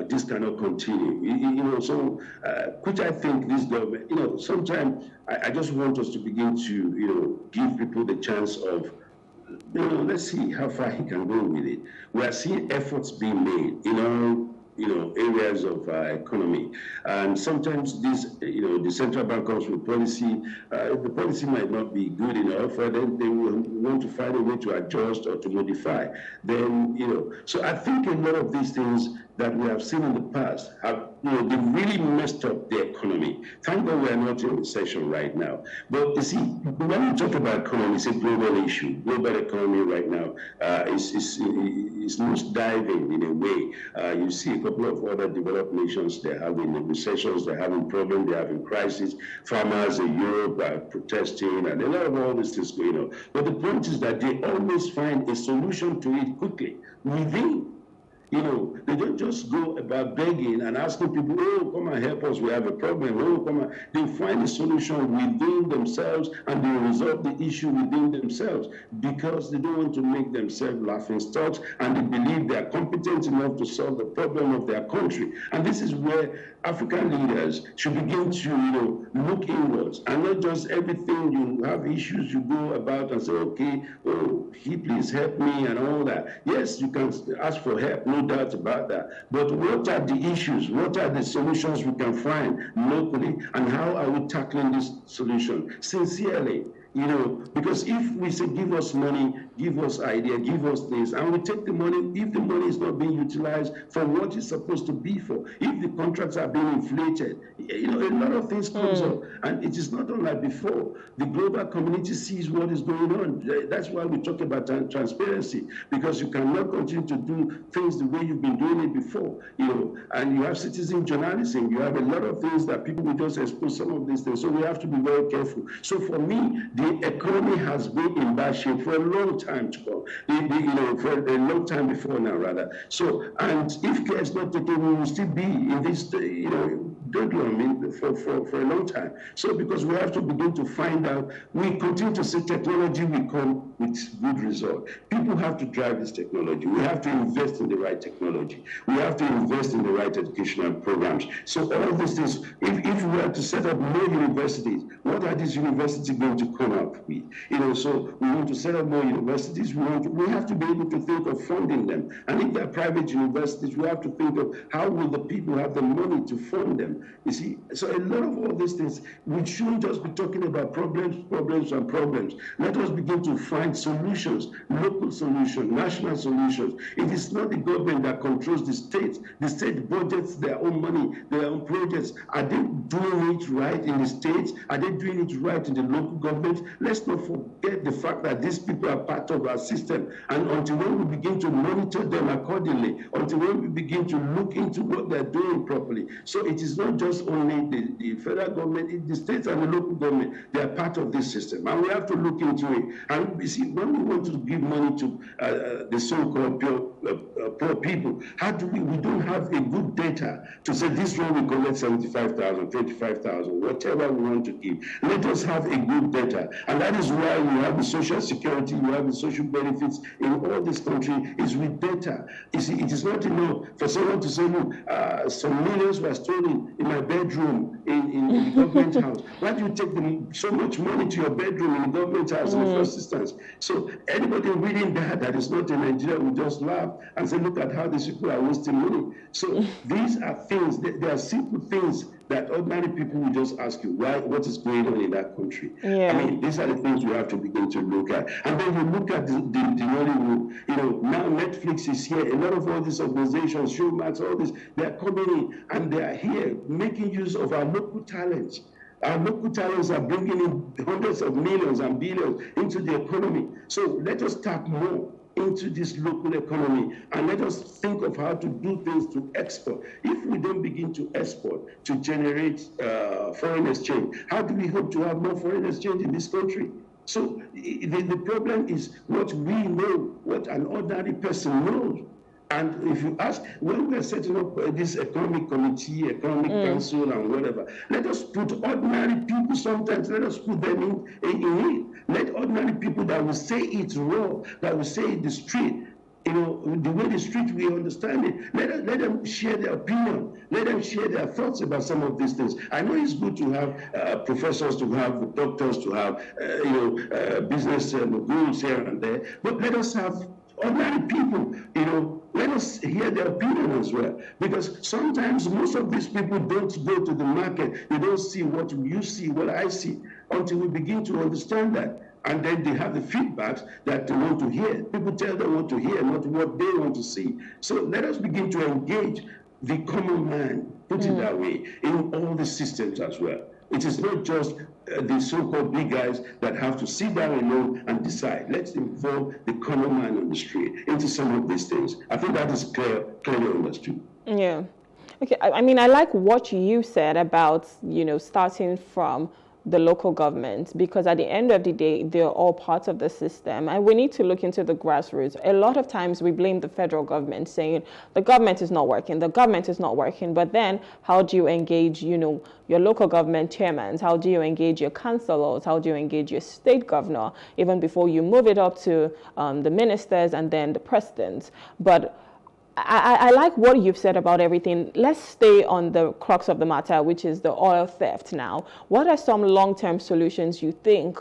this cannot continue, which I think this government, sometimes I just want us to begin to, give people the chance of, let's see how far he can go with it. We are seeing efforts being made in all, areas of economy. And sometimes this, the central bank comes with policy. If the policy might not be good enough, then they will want to find a way to adjust or to modify. Then, so I think a lot of these things that we have seen in the past have, they really messed up the economy. Thank God we are not in recession right now. But you see, when we talk about economy, it's a global issue. Global economy right now is most diving in a way. You see a couple of other developed nations, they're having recessions, they're having problems, they're having crises. Farmers in Europe are protesting, and a lot of all this is going on. But the point is that they always find a solution to it quickly within. They don't just go about begging and asking people, oh, come and help us, we have a problem. Oh, come on. They find a solution within themselves, and they resolve the issue within themselves, because they don't want to make themselves laughing stocks, and they believe they are competent enough to solve the problem of their country. And this is where African leaders should begin to, look inwards, and not just everything you have issues, you go about and say, okay, oh, please help me and all that. Yes, you can ask for help, no doubt about that. But what are the issues? What are the solutions we can find locally, and how are we tackling this solution sincerely? Because if we say, give us money, give us idea, give us this, and we take the money, if the money is not being utilized for what it's supposed to be for, if the contracts are being inflated, a lot of things comes up, and it is not unlike before. The global community sees what is going on. That's why we talk about transparency, because you cannot continue to do things the way you've been doing it before, and you have citizen journalism, you have a lot of things that people will just expose some of these things, so we have to be very careful. So for me, the economy has been in bad shape for a long time to come, for a long time before now, rather. So, and if care is not taken, we will still be in this, doodling for a long time. So because we have to begin to find out, we continue to say technology will come with good result. People have to drive this technology. We have to invest in the right technology. We have to invest in the right educational programs. So all these things, if we were to set up more universities, what are these universities going to come up with? So we want to set up more universities. We have to be able to think of funding them. And if they're private universities, we have to think of how will the people have the money to fund them. You see, so a lot of all these things, we shouldn't just be talking about problems. Let us begin to find solutions, local solutions, national solutions. It is not the government that controls the state. The state budgets their own money, their own projects. Are they doing it right in the states? Are they doing it right in the local government? Let's not forget the fact that these people are part of our system. And until when we begin to monitor them accordingly, until when we begin to look into what they're doing properly. So it is not just only the federal government, the states and the local government, they are part of this system. And we have to look into it. And you see, when we want to give money to the so-called poor people, how do we don't have a good data to say this one we collect 75,000, 25,000, whatever we want to give. Let us have a good data. And that is why we have the social security, we have the social benefits in all this country is with data. You see, it is not enough for someone to say, look, some millions were stolen in my bedroom in the government house. Why do you take so much money to your bedroom in the government house in the first instance? So anybody reading that is not in Nigeria will just laugh and say, look at how these people are wasting money. So these are things, they are simple things that ordinary people will just ask you, what is going on in that country? Yeah. I mean, these are the things we have to begin to look at. And then you look at the Hollywood, now Netflix is here. A lot of all these organizations, Showmax, all this, they're coming in and they are here making use of our local talents. Our local talents are bringing in hundreds of millions and billions into the economy. So let us tap more into this local economy and let us think of how to do things to export. If we don't begin to export to generate foreign exchange, how do we hope to have more foreign exchange in this country? So the problem is what we know, what an ordinary person knows. And if you ask, when we are setting up this economic committee, economic council and whatever, let us put ordinary people sometimes, let us put them in it. Let ordinary people that will say it raw, that will say it the street, the way the street we understand it, let them share their opinion, let them share their thoughts about some of these things. I know it's good to have professors, to have doctors, to have business gurus here and there, but let us have ordinary people, let us hear their opinion as well. Because sometimes most of these people don't go to the market. They don't see what you see, what I see, until we begin to understand that. And then they have the feedbacks that they want to hear. People tell them what to hear, not what they want to see. So let us begin to engage the common man, put it that way, in all the systems as well. It is not just the so-called big guys that have to sit down alone and decide. Let's involve the common man on the street into some of these things. I think that is clearly understood. Yeah. Okay. I mean, I like what you said about, starting from the local government, because at the end of the day, they're all part of the system, and we need to look into the grassroots. A lot of times we blame the federal government, saying the government is not working, but then how do you engage, your local government chairmen? How do you engage your councillors? How do you engage your state governor, even before you move it up to the ministers and then the presidents? But I like what you've said about everything. Let's stay on the crux of the matter, which is the oil theft now. What are some long-term solutions you think,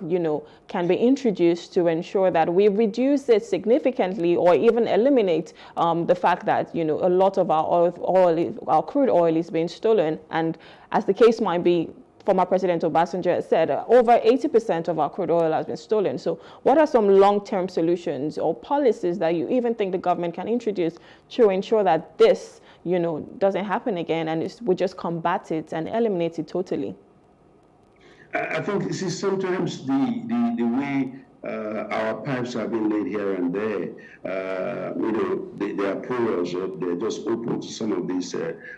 can be introduced to ensure that we reduce it significantly or even eliminate the fact that, a lot of our crude oil is being stolen? And as the case might be, former President Obasanjo said, over 80% of our crude oil has been stolen. So what are some long-term solutions or policies that you even think the government can introduce to ensure that this, doesn't happen again, and we just combat it and eliminate it totally? I think this is sometimes the way our pipes have been laid here and there. They are porous, or they're just open to some of these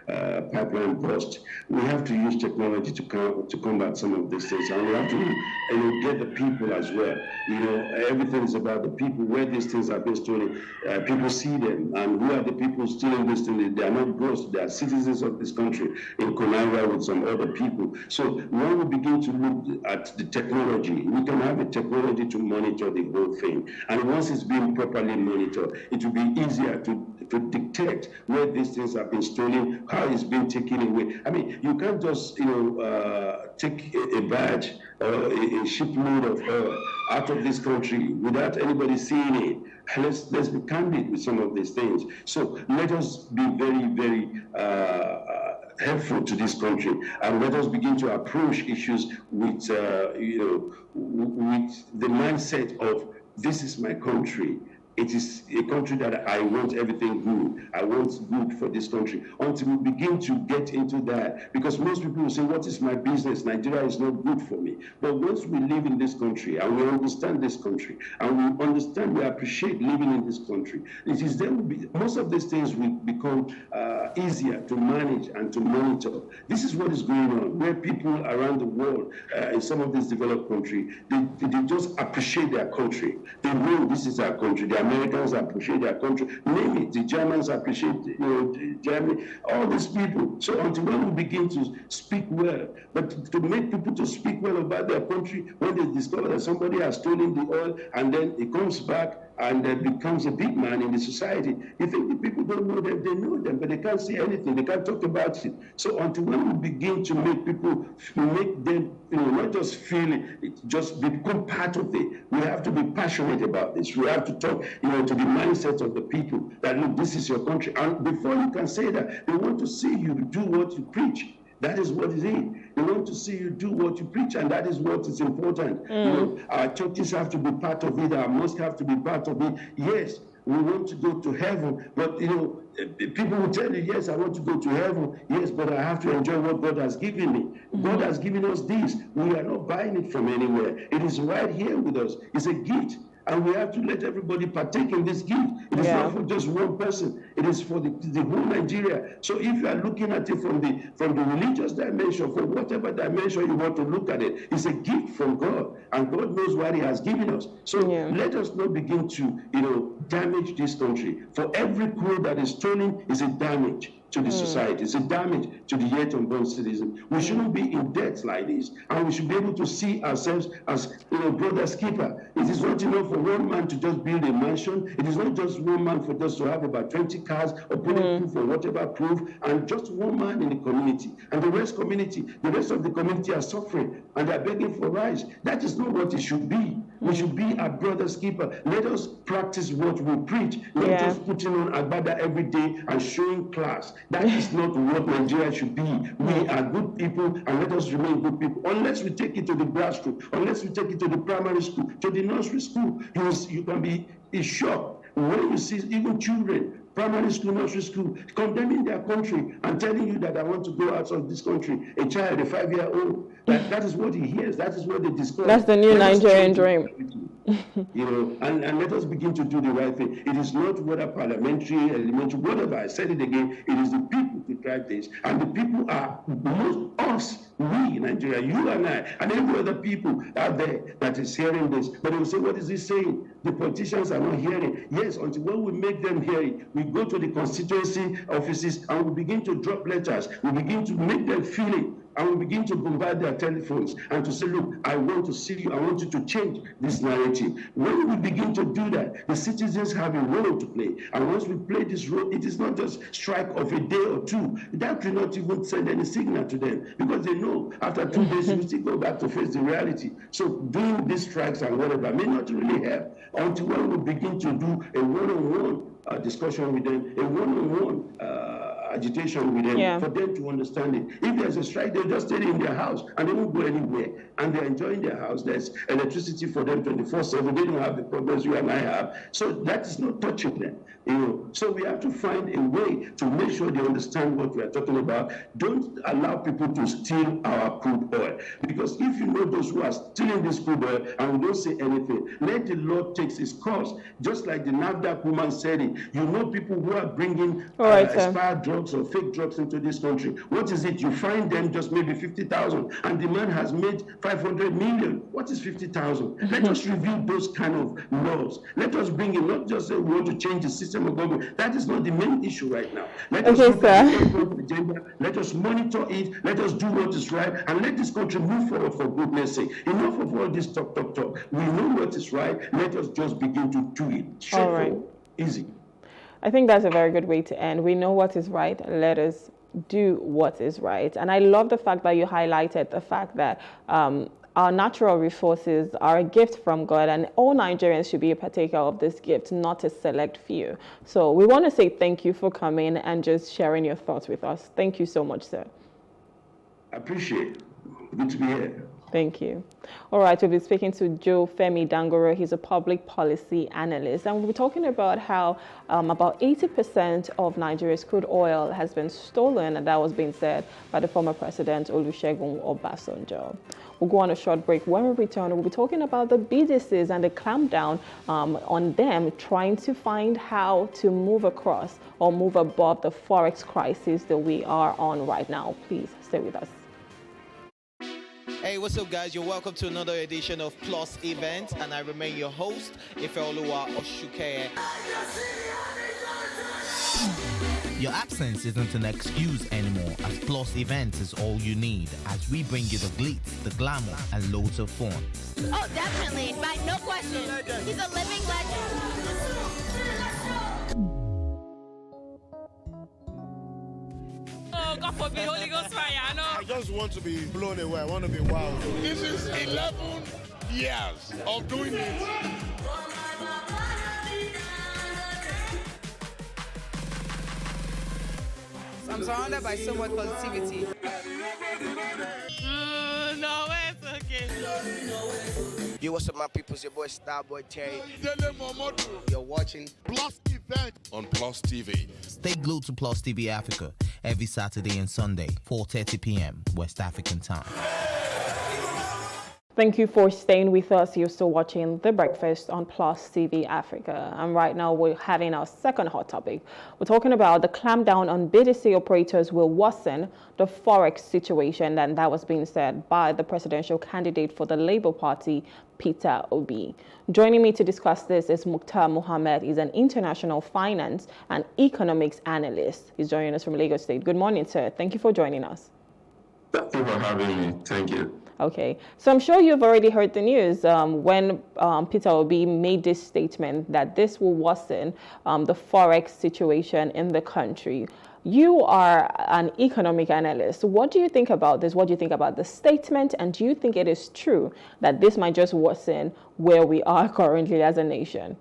pipeline bursts. We have to use technology to combat some of these things, and we have to get the people as well. Everything is about the people. Where these things are being stolen, people see them, and who are the people stealing these things? They are not ghosts. They are citizens of this country in connivance with some other people. So when we begin to look at the technology, we can have a technology to monitor the whole thing. And once it's being properly monitored, it will be easier to detect where these things have been stolen, how it's been taken away. I mean, you can't just, take a badge or a shipload of oil out of this country without anybody seeing it. Let's be candid with some of these things. So let us be very, very helpful to this country, and let us begin to approach issues with, with the mindset of this is my country. It is a country that I want everything good. I want good for this country. Until we begin to get into that, because most people will say, what is my business? Nigeria is not good for me. But once we live in this country, and we understand this country, and we appreciate living in this country, it is then most of these things will become easier to manage and to monitor. This is what is going on, where people around the world, in some of these developed countries, they just appreciate their country. They know this is our country. The Americans appreciate their country. Name it. The Germans appreciate, Germany. All these people. So until when we begin to speak well, but to make people to speak well about their country, when they discover that somebody has stolen the oil and then it comes back and becomes a big man in the society, you think the people don't know them, they know them, but they can't say anything, they can't talk about it. So until when we begin to make people, make them, not just feel it, just become part of it, we have to be passionate about this. We have to talk, to the mindset of the people that, look, this is your country. And before you can say that, they want to see you do what you preach. That is what it is. They want to see you do what you preach, and that is what is important. Our churches have to be part of it. Our mosques have to be part of it. Yes, we want to go to heaven, but people will tell you, yes, I want to go to heaven. Yes, but I have to enjoy what God has given me. God has given us this. We are not buying it from anywhere. It is right here with us. It's a gift. And we have to let everybody partake in this gift. It is not for just one person. It is for the whole Nigeria. So if you are looking at it from the religious dimension, from whatever dimension you want to look at it, it's a gift from God. And God knows what He has given us. So let us not begin to, damage this country. For every crore that is stolen is a damage to the society. It's a damage to the yet unborn citizen. We shouldn't be in debt like this, and we should be able to see ourselves as brother's keeper. It is not enough for one man to just build a mansion. It is not just one man for just to have about 20 cars or bulletproof or whatever proof, and just one man in the community. And the rest of the community are suffering and they are begging for rights. That is not what it should be. We should be our brother's keeper. Let us practice what we preach, not just putting on agbada every day and showing class. That is not what Nigeria should be. We are good people, and let us remain good people. Unless we take it to the grassroots, unless we take it to the primary school, to the nursery school, you can be shocked when you see even children, primary school, nursery school, condemning their country and telling you that I want to go out of this country. A child, a 5-year-old, that is what he hears. That is what they discover. That's the new Nigerian dream. And let us begin to do the right thing. It is not whether parliamentary, elementary, whatever. I said it again. It is the people who drive this, and the people are us, we, Nigeria, you and I, and every other people out there that is hearing this. But they will say, what is he saying? The politicians are not hearing. Yes, until when we make them hear it, we go to the constituency offices and we begin to drop letters. We begin to make them feel it. And we begin to bombard their telephones and to say, look, I want to see you. I want you to change this narrative. When we begin to do that, the citizens have a role to play. And once we play this role, it is not just strike of a day or two. That will not even send any signal to them, because they know after 2 days you still go back to face the reality. So doing these strikes and whatever may not really help until when we begin to do a one-on-one discussion with them, a one-on-one agitation with them, for them to understand it. If there's a strike, they'll just stay in their house and they won't go anywhere. And they're enjoying their house. There's electricity for them 24/7. They don't have the problems you and I have. So that is not touching them. So we have to find a way to make sure they understand what we are talking about. Don't allow people to steal our crude oil. Because if you know those who are stealing this crude oil and we don't say anything, let the law take its course. Just like the NAFDAC woman said it. You know people who are bringing expired drugs or fake drugs into this country. What is it? You find them just maybe 50,000 and the man has made 500 million. What is 50,000? Let us review those kind of laws. Let us bring in, not just say we want to change the system of government. That is not the main issue right now. Let us look at the agenda. Let us monitor it. Let us do what is right and let this country move forward for goodness sake. Enough of all this talk. We know what is right. Let us just begin to do it. Straightforward, easy. I think that's a very good way to end. We know what is right. Let us do what is right. And I love the fact that you highlighted the fact that our natural resources are a gift from God, and all Nigerians should be a partaker of this gift, not a select few. So we want to say thank you for coming and just sharing your thoughts with us. Thank you so much, sir. I appreciate it. Good to be here. Thank you. All right, we'll be speaking to Joe Femi Dangoro. He's a public policy analyst, and we'll be talking about how about 80% of Nigeria's crude oil has been stolen, and that was being said by the former president Olusegun Obasanjo. We'll go on a short break. When we return, we'll be talking about the BDCs and the clampdown on them, trying to find how to move across or move above the forex crisis that we are on right now. Please stay with us. Hey, what's up, guys? You're welcome to another edition of Plus Event, and I remain your host, Ifeoluwa Oshukeye. Your absence isn't an excuse anymore, as Plus Events is all you need, as we bring you the glitz, the glamour, and loads of fun. Oh, definitely. No question. He's a living legend. Oh, God forbid, Holy Ghost fire, I know. I just want to be blown away. I want to be wild. This is 11 years of doing it. I'm surrounded by so much positivity. No, it's okay. Yo, what's up, my people? It's your boy Starboy Terry. You're watching Plus Event on Plus TV. Stay glued to Plus TV Africa every Saturday and Sunday, 4:30 p.m. West African time. Thank you for staying with us. You're still watching The Breakfast on Plus TV Africa. And right now we're having our second hot topic. We're talking about the clampdown on BDC operators will worsen the forex situation, and that was being said by the presidential candidate for the Labour Party, Peter Obi. Joining me to discuss this is Mukhtar Mohammed. He's an international finance and economics analyst. He's joining us from Lagos State. Good morning, sir. Thank you for joining us. Thank you for having me. Thank you. Okay, so I'm sure you've already heard the news when Peter Obi made this statement that this will worsen the forex situation in the country. You are an economic analyst. What do you think about this? What do you think about the statement? And do you think it is true that this might just worsen where we are currently as a nation?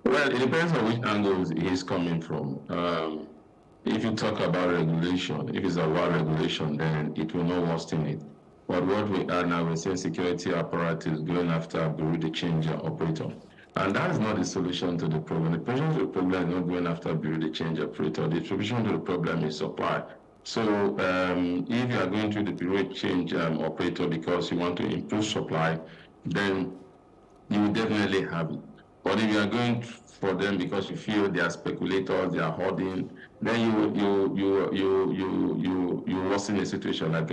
Well, it depends on which angles he's coming from. If you talk about regulation, if it's about regulation, then it will not worsen it. But what we are now, we're seeing security apparatus going after bureau de change operator. And that is not the solution to the problem. The solution to the problem is not going after bureau de change operator. The solution to the problem is supply. So if you are going to the bureau de change operator because you want to improve supply, then you will definitely have it. But if you are going for them because you feel they are speculators, they are hoarding, then you worsen the situation like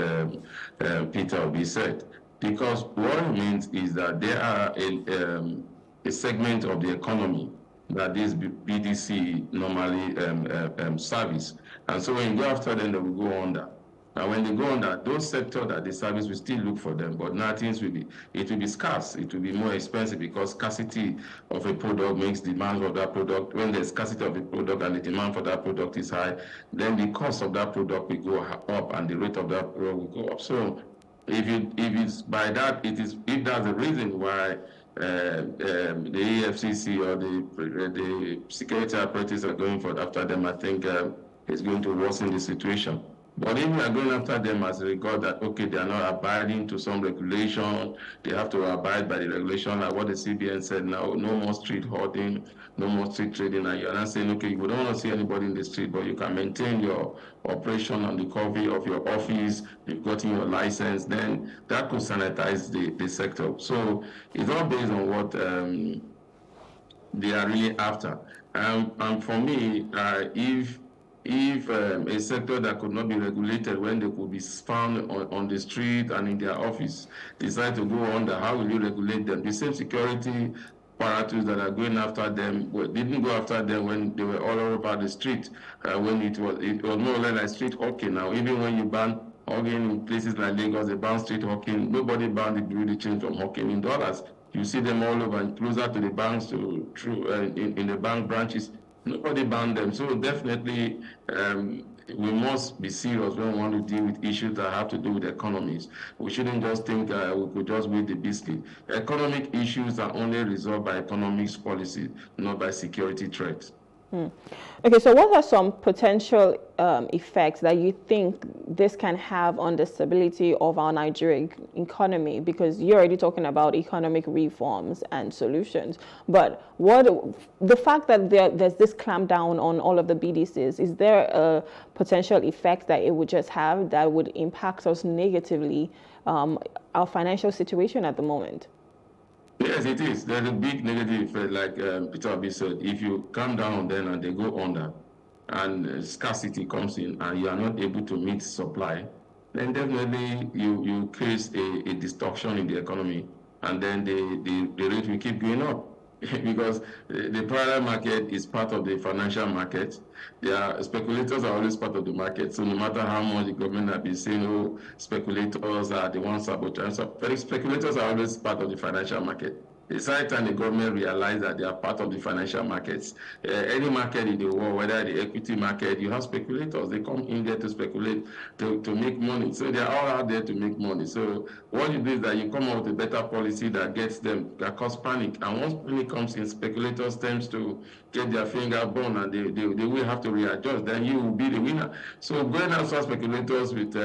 Peter Obi said. Because what it means is that there are a segment of the economy that this BDC normally service. And so when you go after them, they will go under. And when they go under, those sectors that the service will still look for them, but now things will be scarce. It will be more expensive because scarcity of a product makes demand for that product. When there's scarcity of a product and the demand for that product is high, then the cost of that product will go up and the rate of that product will go up. So if it's by that, if that's the reason why the EFCC or the security apparatus are going after them, I think it's going to worsen the situation. But if we are going after them as regard that, okay, they are not abiding to some regulation, they have to abide by the regulation, like what the CBN said now, no more street hoarding, no more street trading, and you're not saying, okay, you don't want to see anybody in the street, but you can maintain your operation on the cover of your office, you've gotten your license, then that could sanitize the sector. So it's all based on what they are really after. And for me, if a sector that could not be regulated when they could be found on the street and in their office decide to go under, how will you regulate them? The same security apparatus that are going after them didn't go after them when they were all over the street, when it was more or less like street hawking. Now, even when you ban hawking in places like Lagos, they ban street hawking, nobody banned the bureau de change from hawking in dollars. You see them all over and closer to the banks, in the bank branches. Nobody banned them. So definitely we must be serious when we want to deal with issues that have to do with economies. We shouldn't just think we could just wait the biscuit. Economic issues are only resolved by economics policy, not by security threats. Okay, so what are some potential effects that you think this can have on the stability of our Nigerian economy? Because you're already talking about economic reforms and solutions, but the fact that there's this clampdown on all of the BDCs, is there a potential effect that it would just have that would impact us negatively, our financial situation at the moment? Yes, it is. There's a big negative effect, like Peter Obi said. If you come down on them and they go under, and scarcity comes in, and you are not able to meet supply, then definitely you create a distortion in the economy, and then the rate will keep going up. Because the parallel market is part of the financial market. Speculators are always part of the market. So no matter how much the government has been saying, oh, speculators are the ones sabotaging, speculators are always part of the financial market. It's high time the government realize that they are part of the financial markets. Any market in the world, whether the equity market, you have speculators. They come in there to speculate, to make money. So they are all out there to make money. So what you do is that you come up with a better policy that gets them, that cause panic. And once panic comes in, speculators tend to get their finger burned, and they will have to readjust. Then you will be the winner. So going after speculators with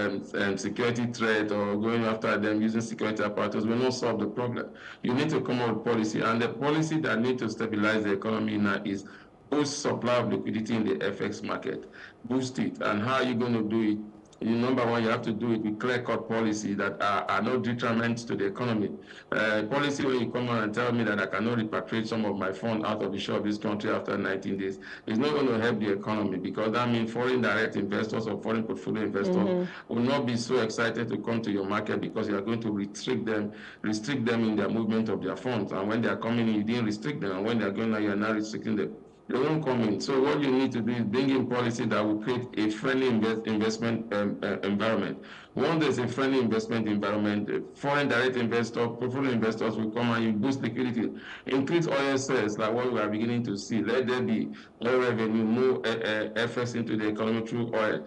security threat or going after them using security apparatus will not solve the problem. You need to come up policy, and the policy that need to stabilize the economy now is boost supply of liquidity in the FX market, boost it. And how are you going to do it? Number one, you have to do it with clear-cut policy that are not detriment to the economy. Policy when you come on and tell me that I cannot repatriate some of my funds out of the shore of this country after 19 days, it's not going to help the economy, because that means foreign direct investors or foreign portfolio investors will not be so excited to come to your market, because you are going to restrict them in their movement of their funds. And when they are coming in, you didn't restrict them, and when they are going out, you are now restricting them. They won't come in. So what you need to do is bring in policy that will create a friendly investment environment. Once there's a friendly investment environment, foreign direct investors, portfolio investors will come and you boost liquidity. Increase oil sales, like what we are beginning to see. Let there be oil revenue, more FX into the economy through oil.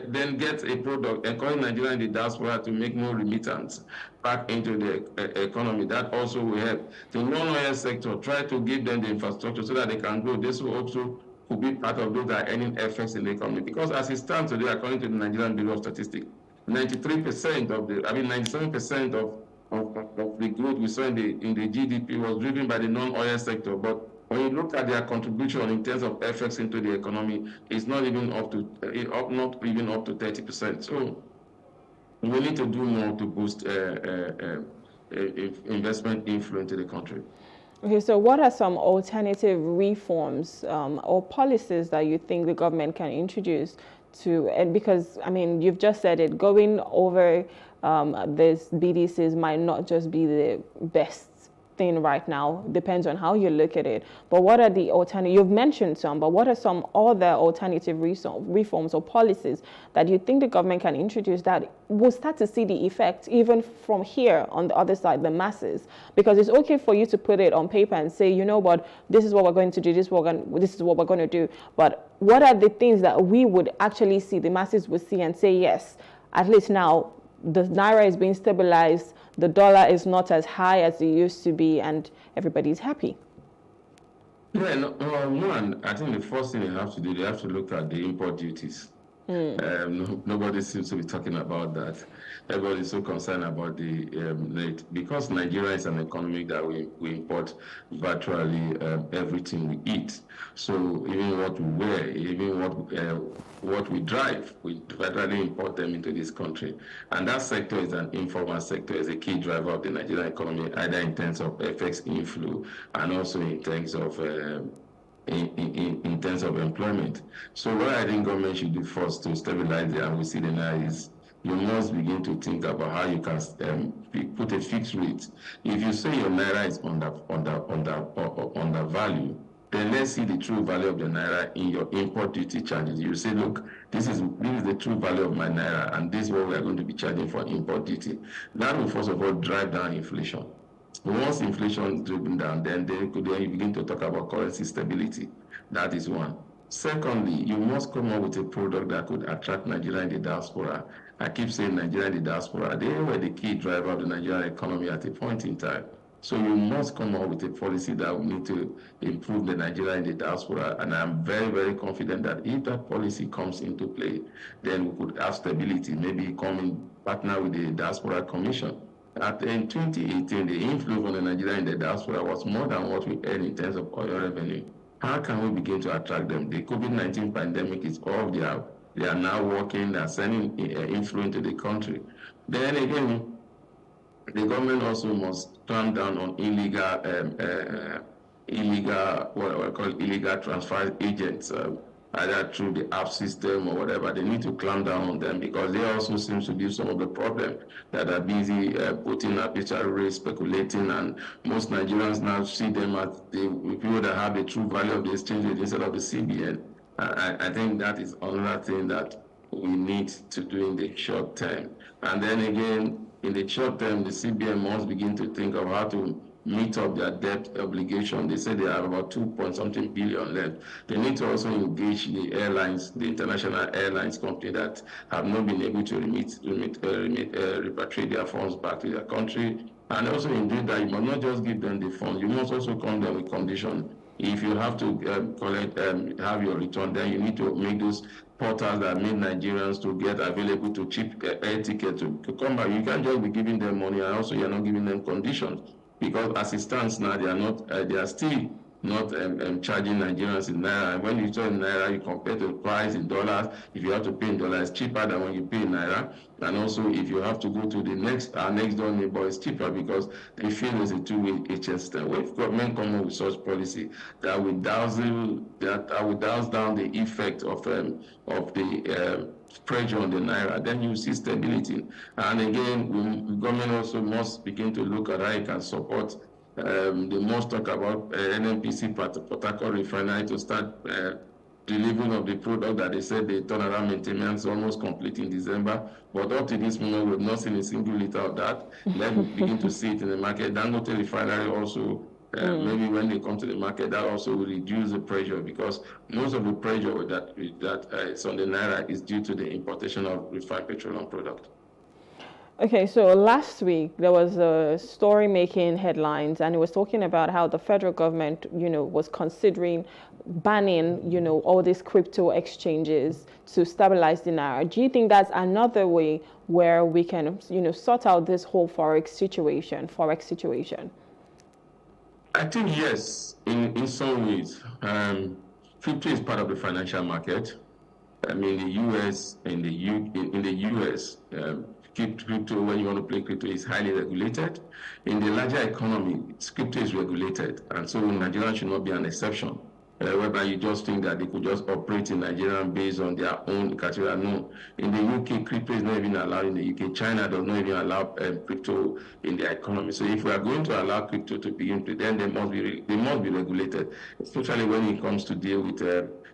Then get a product, encourage Nigeria and the diaspora to make more remittance back into the economy. That also will help. The non-oil sector, try to give them the infrastructure so that they can grow. This will also could be part of those that are earning FX in the economy. Because as it stands today, according to the Nigerian Bureau of Statistics, 97% of the growth we saw in the GDP was driven by the non-oil sector. But when you look at their contribution in terms of FX into the economy, it's not even up to 30%. So we need to do more to boost investment inflow into the country. Okay, so what are some alternative reforms or policies that you think the government can introduce to, and because, I mean, you've just said it, going over this BDCs might not just be the best thing right now, depends on how you look at it. But what are the alternative, you've mentioned some, but what are some other alternative reforms or policies that you think the government can introduce that will start to see the effect even from here on the other side, the masses? Because it's okay for you to put it on paper and say, you know what, this is what we're going to do, this is what we're going to do. But what are the things that we would actually see, the masses would see and say, yes, at least now the Naira is being stabilized, the dollar is not as high as it used to be, and everybody's happy? Yeah, one, I think the first thing they have to do, they have to look at the import duties. Nobody seems to be talking about that. Everybody is so concerned about the rate, because Nigeria is an economy that we import virtually everything we eat. So even what we wear, even what we drive, we virtually import them into this country. And that sector is an informal sector, is a key driver of the Nigerian economy, either in terms of FX inflow and also in terms of in terms of employment. So what I think government should do first to stabilize it, and we see the naira, is you must begin to think about how you can put a fixed rate. If you say your naira is undervalued, then let's see the true value of the naira in your import duty charges. You say, look, this is the true value of my naira, and this is what we are going to be charging for import duty. That will first of all drive down inflation. Once inflation is driven down, then you begin to talk about currency stability. That is one. Secondly, you must come up with a product that could attract Nigeria in the diaspora. I keep saying Nigeria in the diaspora. They were the key driver of the Nigerian economy at a point in time. So you must come up with a policy that will need to improve the Nigeria in the diaspora. And I'm very, very confident that if that policy comes into play, then we could have stability, maybe come in partner with the Diaspora Commission. In 2018, the inflow from the Nigeria in the diaspora was more than what we earned in terms of oil revenue. How can we begin to attract them? The COVID-19 pandemic is off. They are now working, they are sending inflow into the country. Then again, the government also must clamp down on illegal transfer agents, either through the app system or whatever. They need to clamp down on them, because they also seem to be some of the problem that are busy putting arbitrary rates, speculating, and most Nigerians now see them as the people that have the true value of the exchange rate instead of the CBN. I think that is another thing that we need to do in the short term. And then again, in the short term, the CBN must begin to think of how to meet up their debt obligation. They say they have about 2-point-something billion left. They need to also engage the airlines, the international airlines company that have not been able to repatriate their funds back to their country. And also in doing that, you must not just give them the funds. You must also come down with conditions. If you have to have your return, then you need to make those portals that make Nigerians to get available to cheap air ticket to come back. You can't just be giving them money, and also you're not giving them conditions. Because as it stands now, they are still not charging Nigerians in naira. And when you talk in naira, you compare the price in dollars. If you have to pay in dollars, it's cheaper than when you pay in naira. And also, if you have to go to our next door neighbor, it's cheaper, because they feel there's a two-way HS system. If government come up with such policy that will douse down the effect of the pressure on the naira, then you see stability. And again, government also must begin to look at how it can support. They must talk about NNPC Port Harcourt refinery to start delivering of the product that they said the turnaround maintenance almost complete in December. But up to this moment, we've not seen a single liter of that. Let's begin to see it in the market. Dangote refinery also, maybe when they come to the market, that also will reduce the pressure, because most of the pressure that is on the naira is due to the importation of refined petroleum product. Okay, so last week there was a story making headlines, and it was talking about how the federal government, was considering banning, all these crypto exchanges to stabilize the naira. Do you think that's another way where we can, sort out this whole forex situation? I think yes, in some ways. Crypto is part of the financial market. I mean, the U.S. in the U.S. Crypto, when you want to play crypto, is highly regulated. In the larger economy, crypto is regulated, and so Nigeria should not be an exception, whereby you just think that they could just operate in Nigeria based on their own criteria. No. In the UK, crypto is not even allowed in the UK. China does not even allow crypto in their economy. So if we are going to allow crypto to begin to, then they must be regulated, especially when it comes to deal with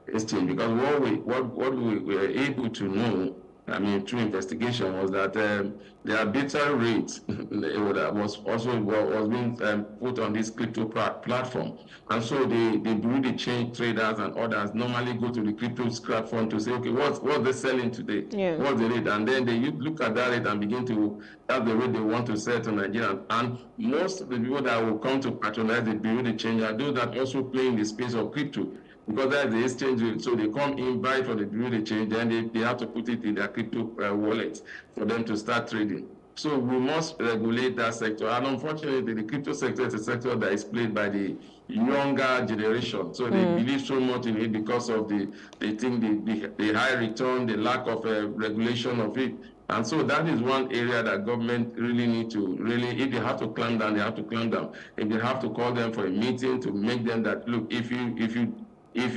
exchange. Because what we were able to know through investigation, was that the arbitral rate was being put on this crypto platform. And so the Bureau de Change traders and others normally go to the crypto scrap fund to say, okay, what's they selling today? Yeah. What's the rate? And then they look at that rate and begin to, that's the rate they want to sell to Nigeria. And most of the people that will come to patronize the Bureau de Change are those that also play in the space of crypto, because that's the exchange rate. So they come in, buy for the Bureau de Change, then they have to put it in their crypto wallet for them to start trading. So we must regulate that sector. And unfortunately, the crypto sector is a sector that is played by the younger generation. So they believe so much in it because of the high return, the lack of regulation of it. And so that is one area that government really need to if they have to clamp down, they have to clamp down. If they have to call them for a meeting to make them that, look, if you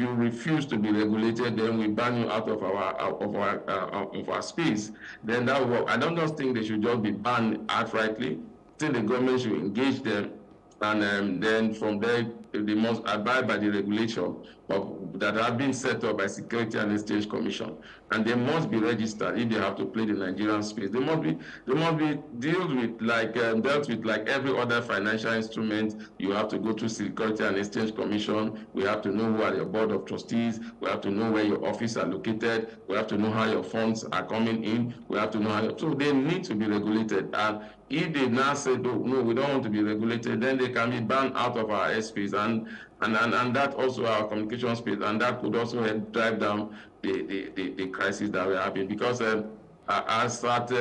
refuse to be regulated, then we ban you out of our space. Then that will work. I don't just think they should just be banned outrightly. I think the government should engage them, and then from there they must abide by the regulation that have been set up by Security and Exchange Commission, and they must be registered if they have to play the Nigerian space. They must be dealt with like every other financial instrument. You have to go to Security and Exchange Commission. We have to know who are your board of trustees. We have to know where your office are located. We have to know how your funds are coming in. We have to know so they need to be regulated. And if they now say, no, we don't want to be regulated, then they can be banned out of our airspace and that also our communication space, and that could also help drive down the crisis that we're having. Because as at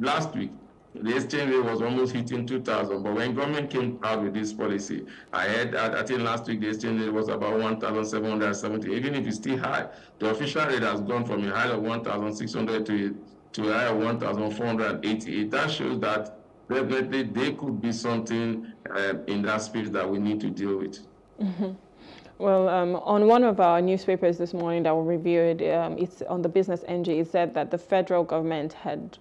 last week, the exchange rate was almost hitting 2,000. But when government came out with this policy, I think last week the exchange rate was about 1,770. Even if it's still high, the official rate has gone from a high of 1,600 to a high of 1,488. That shows that definitely there could be something in that space that we need to deal with. Mm-hmm. Well, on one of our newspapers this morning that we reviewed, it's on the Business NG, it said that the federal government had,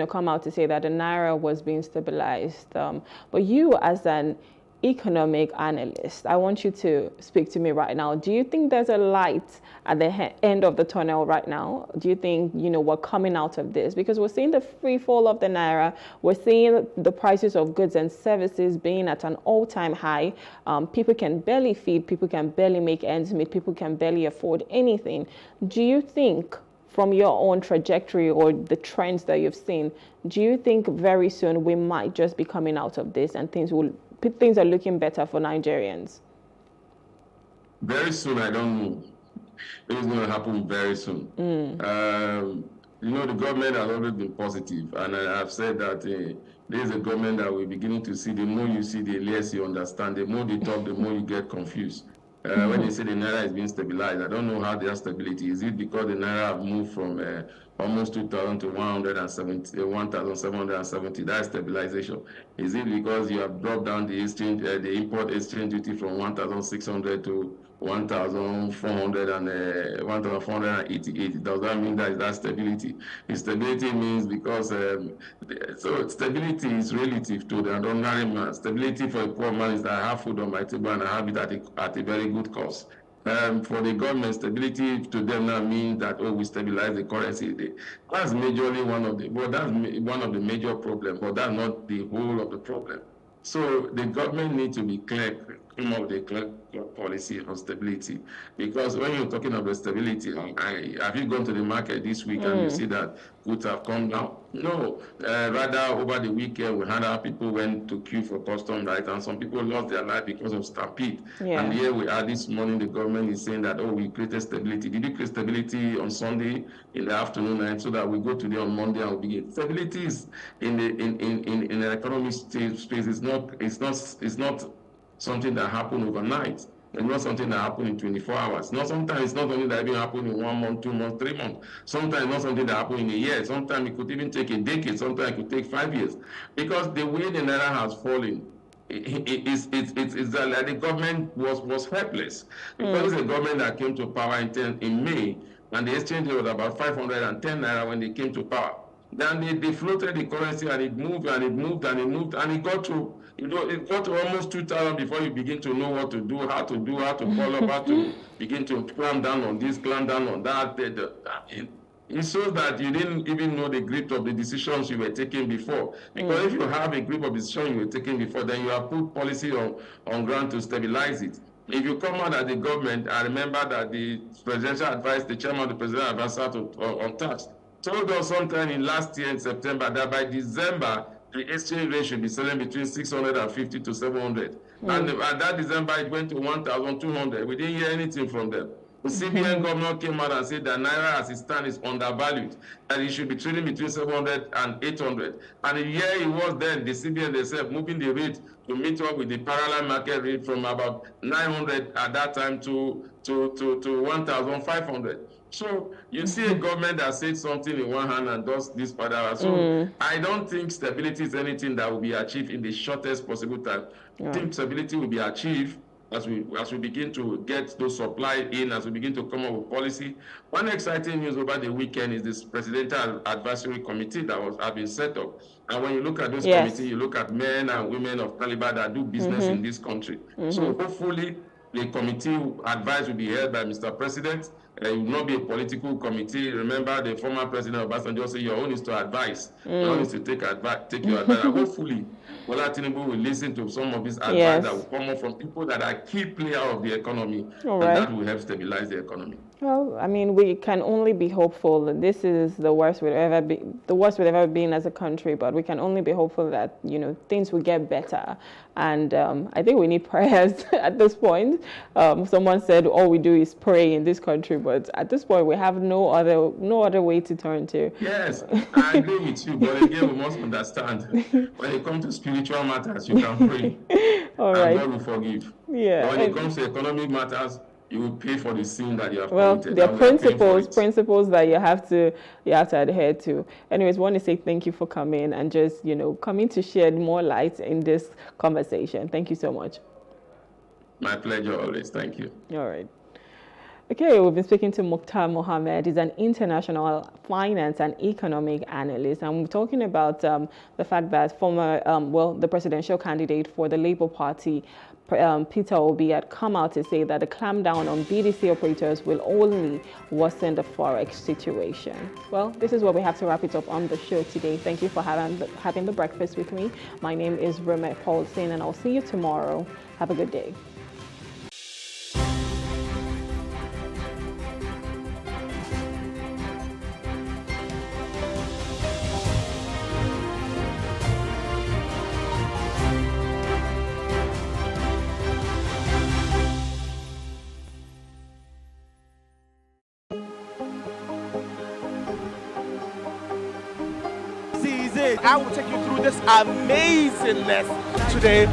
come out to say that the Naira was being stabilized. But you, as an economic analyst, I want you to speak to me right now. Do you think there's a light at the end of the tunnel right now? Do you think, we're coming out of this? Because we're seeing the free fall of the Naira. We're seeing the prices of goods and services being at an all-time high. People can barely feed, people can barely make ends meet, people can barely afford anything. Do you think, from your own trajectory or the trends that you've seen, do you think very soon we might just be coming out of this and things are looking better for Nigerians? Very soon, I don't know. It's going to happen very soon. The government has always been positive, and I've said that there is a government that we're beginning to see. The more you see, the less you understand. The more they talk, the more you get confused. When they say the Naira is being stabilized, I don't know how their stability. Is it because the Naira have moved from almost 2,000 to 1,770? That's stabilization. Is it because you have dropped down the import exchange duty from 1,600 to 1,488? Does that mean that is that stability? The stability means because so stability is relative to the ordinary man. Stability for a poor man is that I have food on my table and I have it at a very good cost. For the government, stability to them now means that we stabilize the currency. That's majorly one of the major problems, but that's not the whole of the problem. So the government needs to be clear, come up with a clear policy on stability. Because when you're talking about stability, have you gone to the market this week and you see that goods have come down? No. Rather, over the weekend, we had our people went to queue for custom rights, and some people lost their life because of stampede. Yeah. And here we are this morning, the government is saying that, we created stability. Did you create stability on Sunday in the afternoon, and so that we go today on Monday and we begin? Stability is in the economic space. It's not something that happened overnight. It's not something that happened in 24 hours. Sometimes it's not something that even happened in 1 month, 2 months, 3 months. Sometimes it's not something that happened in a year. Sometimes it could even take a decade. Sometimes it could take 5 years. Because the way the Naira has fallen, it's like the government was helpless. Because it's a government that came to power in May, and the exchange rate was about 510 Naira when they came to power. Then they floated the currency, and it moved and it moved and it moved, and it got to almost 2,000 before you begin to know what to do, how to follow up, how to begin to clamp down on this, clamp down on that. it shows that you didn't even know the grip of the decisions you were taking before. Because if you have a grip of decisions you were taking before, then you have put policy on ground to stabilize it. If you come out as the government, I remember that the presidential advice, the chairman of the presidential advisor on tax, told us sometime in last year in September that by December, the exchange rate should be selling between 650 to 700. And at that December, it went to 1,200. We didn't hear anything from them. The CBN governor came out and said that Naira as it stands is undervalued, and it should be trading between 700 and 800. And here it was then, the CBN themselves moving the rate to meet up with the parallel market rate from about 900 at that time to 1,500. So you see a government that says something in one hand and does this other. So I don't think stability is anything that will be achieved in the shortest possible time. I think stability will be achieved as we begin to get those supply in, as we begin to come up with policy. One exciting news over the weekend is this Presidential Advisory Committee that has been set up. And when you look at this committee, you look at men and women of caliber that do business in this country. So hopefully the committee advice will be held by Mr. President. It will not be a political committee. Remember, the former president of Obasanjo said, your own is to advise. Your own is to take your advice. And hopefully, Bola Tinubu will listen to some of these advice that will come up from people that are key players of the economy, and that will help stabilize the economy. Well, I mean, we can only be hopeful. This is the worst we've ever been as a country, but we can only be hopeful that, you know, things will get better. And I think we need prayers at this point. Someone said all we do is pray in this country, but at this point we have no other way to turn to. Yes, I agree with you, but again, we must understand when it comes to spiritual matters, you can pray, and God will forgive. Yeah. But when it comes to economic matters, you will pay for the sin that you have Well, committed. there are principles that you have to adhere to. Anyways, want to say thank you for coming and just, you know, coming to shed more light in this conversation. Thank you so much. My pleasure always. Thank you. All right. Okay, we've been speaking to Mukhtar Mohammed. He's an international finance and economic analyst, and we're talking about the fact that the presidential candidate for the Labour Party, Peter Obi, had come out to say that the clampdown on BDC operators will only worsen the forex situation. Well, this is where we have to wrap it up on the show today. Thank you for having the breakfast with me. My name is Reme Paulson, and I'll see you tomorrow. Have a good day. I will take you through this amazing lesson today.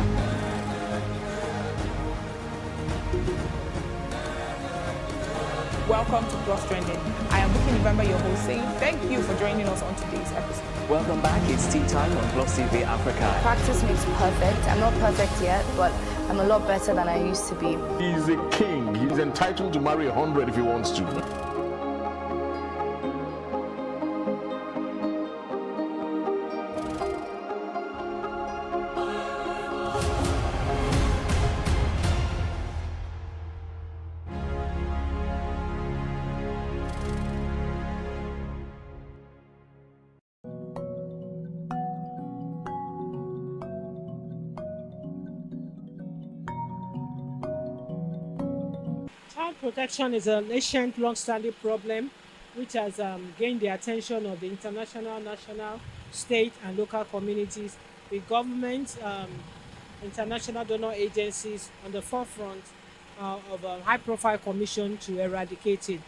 Welcome to Plus Trending. I am Buki November, your host, saying thank you for joining us on today's episode. Welcome back. It's tea time on Plus TV Africa. Practice makes perfect. I'm not perfect yet, but I'm a lot better than I used to be. He's a king. He's entitled to marry 100 if he wants to. Child protection is an ancient, long-standing problem which has gained the attention of the international, national, state, and local communities, with governments, international donor agencies on the forefront of a high-profile commission to eradicate it.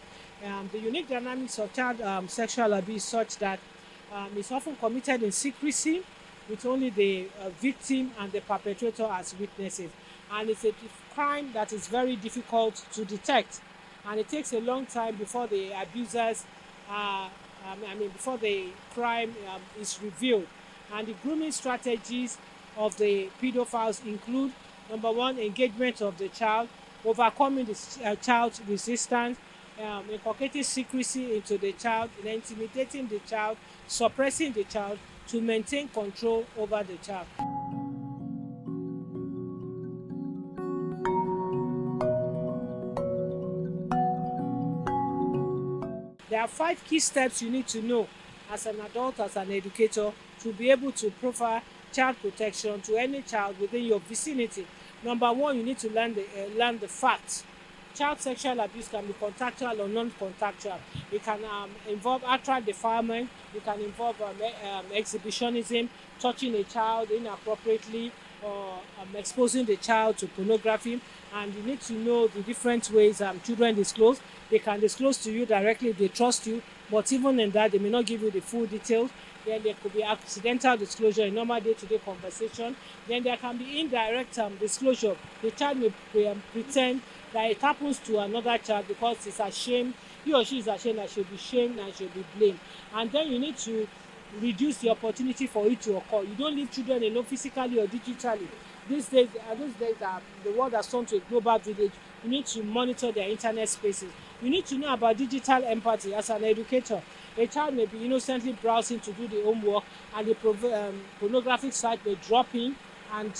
The unique dynamics of child sexual abuse such that it's often committed in secrecy, with only the victim and the perpetrator as witnesses. And it's a crime that is very difficult to detect, and it takes a long time before the abusers, before the crime is revealed. And the grooming strategies of the pedophiles include, number one, engagement of the child, overcoming the child's resistance, inculcating secrecy into the child, intimidating the child, suppressing the child to maintain control over the child. There are 5 key steps you need to know as an adult, as an educator, to be able to provide child protection to any child within your vicinity. Number 1, you need to learn the facts. Child sexual abuse can be contactual or non-contactual. It can involve actual defilement. It can involve exhibitionism, touching a child inappropriately, or exposing the child to pornography. And you need to know the different ways children disclose. They can disclose to you directly if they trust you, but even in that, they may not give you the full details. Then there could be accidental disclosure in normal day-to-day conversation. Then there can be indirect disclosure. The child may pretend that it happens to another child because it's ashamed, he or she is ashamed and should be shamed and should be blamed. And then you need to reduce the opportunity for it to occur. You don't leave children alone physically or digitally. These days the world has turned to a global village. You need to monitor their internet spaces. You need to know about digital empathy as an educator. A child may be innocently browsing to do the homework, and the pornographic site may drop in, and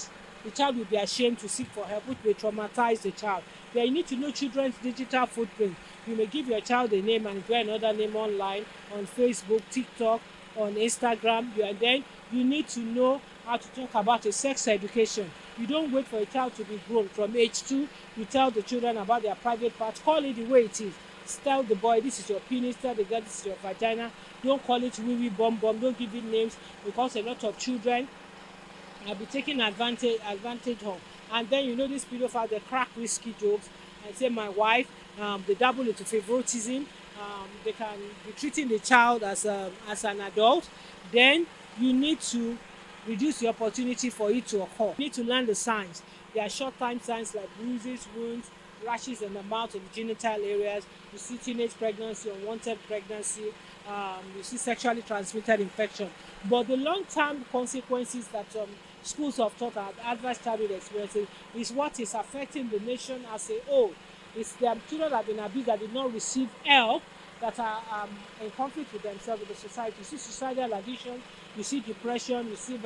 the child will be ashamed to seek for help, which may traumatize the child. Then you need to know children's digital footprint. You may give your child a name and if you have another name online, on Facebook, TikTok, on Instagram, and then you need to know how to talk about a sex education. You don't wait for a child to be grown. From age 2, you tell the children about their private parts. Call it the way it is. Tell the boy, this is your penis. Tell the girl, this is your vagina. Don't call it wee wee bum bum. Don't give it names, because a lot of children will be taking advantage of. And then you know these pedophiles, they crack risky jokes and say, my wife, they dabble into favoritism. They can be treating the child as an adult. Then you need to reduce the opportunity for it to occur. You need to learn the signs. There are short-time signs like bruises, wounds, rashes in the mouth and the genital areas. You see teenage pregnancy, unwanted pregnancy. You see sexually transmitted infection. But the long-term consequences that schools of thought and advanced childhood experiences is what is affecting the nation as a whole. It's the children that have been abused that did not receive help, that are in conflict with themselves, with the society. You see suicidal addiction, you see depression, you see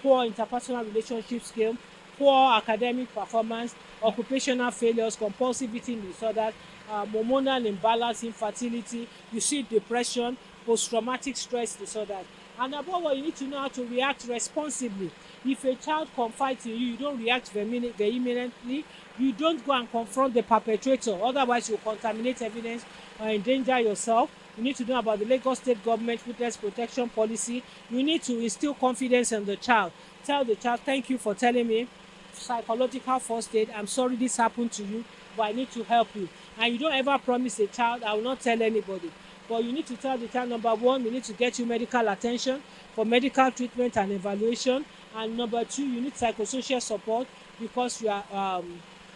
poor interpersonal relationship skills, poor academic performance, occupational failures, compulsive eating disorders, hormonal imbalance, infertility. You see depression, post-traumatic stress disorders. And above all, you need to know how to react responsibly. If a child confides in you, you don't react vehemently. You don't go and confront the perpetrator. Otherwise, you contaminate evidence or endanger yourself. You need to know about the Lagos State Government Witness Protection Policy. You need to instill confidence in the child. Tell the child, thank you for telling me. Psychological first aid, I'm sorry this happened to you, but I need to help you. And you don't ever promise a child, I will not tell anybody. But you need to tell the child, number 1, we need to get you medical attention for medical treatment and evaluation. And number 2, you need psychosocial support because you are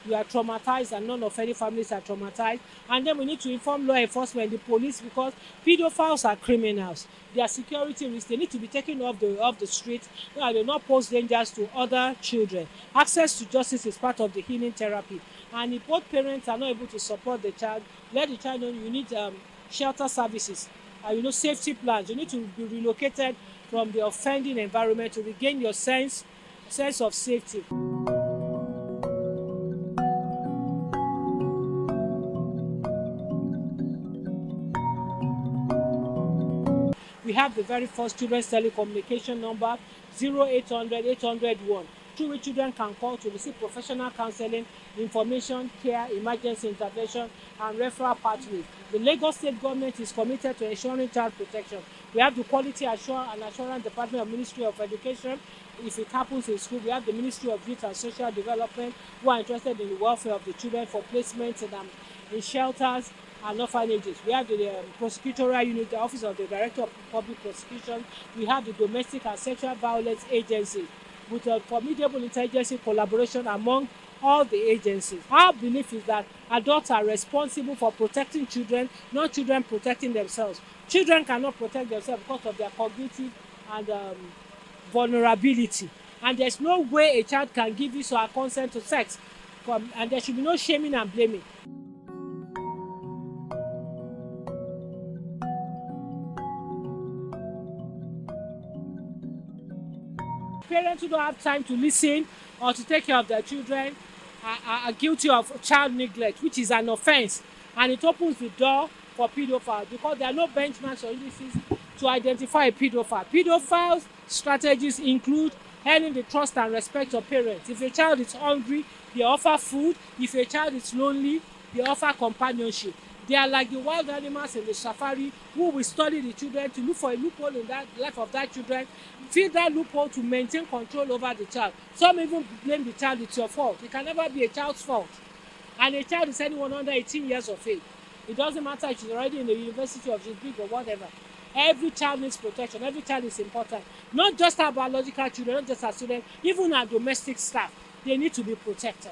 traumatized and none of any families are traumatized. And then we need to inform law enforcement, the police, because pedophiles are criminals. Their security risks, they need to be taken off the street. They do not pose dangers to other children. Access to justice is part of the healing therapy. And if both parents are not able to support the child, let the child know you need shelter services, safety plans. You need to be relocated from the offending environment to regain your sense of safety. We have the very first children's telecommunication number, 0800 801, through which children can call to receive professional counseling, information, care, emergency intervention, and referral pathways. The Lagos State Government is committed to ensuring child protection. We have the Quality Assurance Department of Ministry of Education. If it happens in school, we have the Ministry of Youth and Social Development, who are interested in the welfare of the children for placement in shelters and orphanages. We have the prosecutorial unit, the Office of the Director of Public Prosecution. We have the Domestic and Sexual Violence Agency, with a formidable interagency collaboration among all the agencies. Our belief is that adults are responsible for protecting children, not children protecting themselves. Children cannot protect themselves because of their cognitive and vulnerability. And there's no way a child can give his or her consent to sex, and there should be no shaming and blaming. Parents who don't have time to listen or to take care of their children are guilty of child neglect, which is an offense, and it opens the door for pedophiles because there are no benchmarks or indices to identify a pedophile. Pedophiles' strategies include earning the trust and respect of parents. If a child is hungry, they offer food. If a child is lonely, they offer companionship. They are like the wild animals in the safari who will study the children to look for a loophole in that life of that children, feed that loophole to maintain control over the child. Some even blame the child, it's your fault. It can never be a child's fault. And a child is anyone under 18 years of age. It doesn't matter if she's already in the university or she's big or whatever. Every child needs protection. Every child is important. Not just our biological children, not just our students, even our domestic staff. They need to be protected.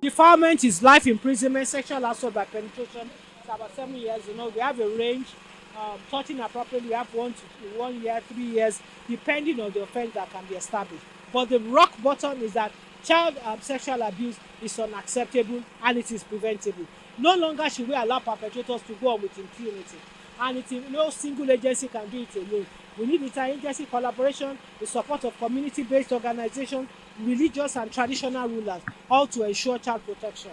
Defilement is life imprisonment, sexual assault by penetration. It's about 7 years. We have a range. Touching appropriately, we have 1 year, 3 years, depending on the offense that can be established. But the rock bottom is that child sexual abuse is unacceptable and it is preventable. No longer should we allow perpetrators to go on with impunity. And no single agency can do it alone. We need interagency collaboration, the support of community-based organizations, religious and traditional rulers, all to ensure child protection.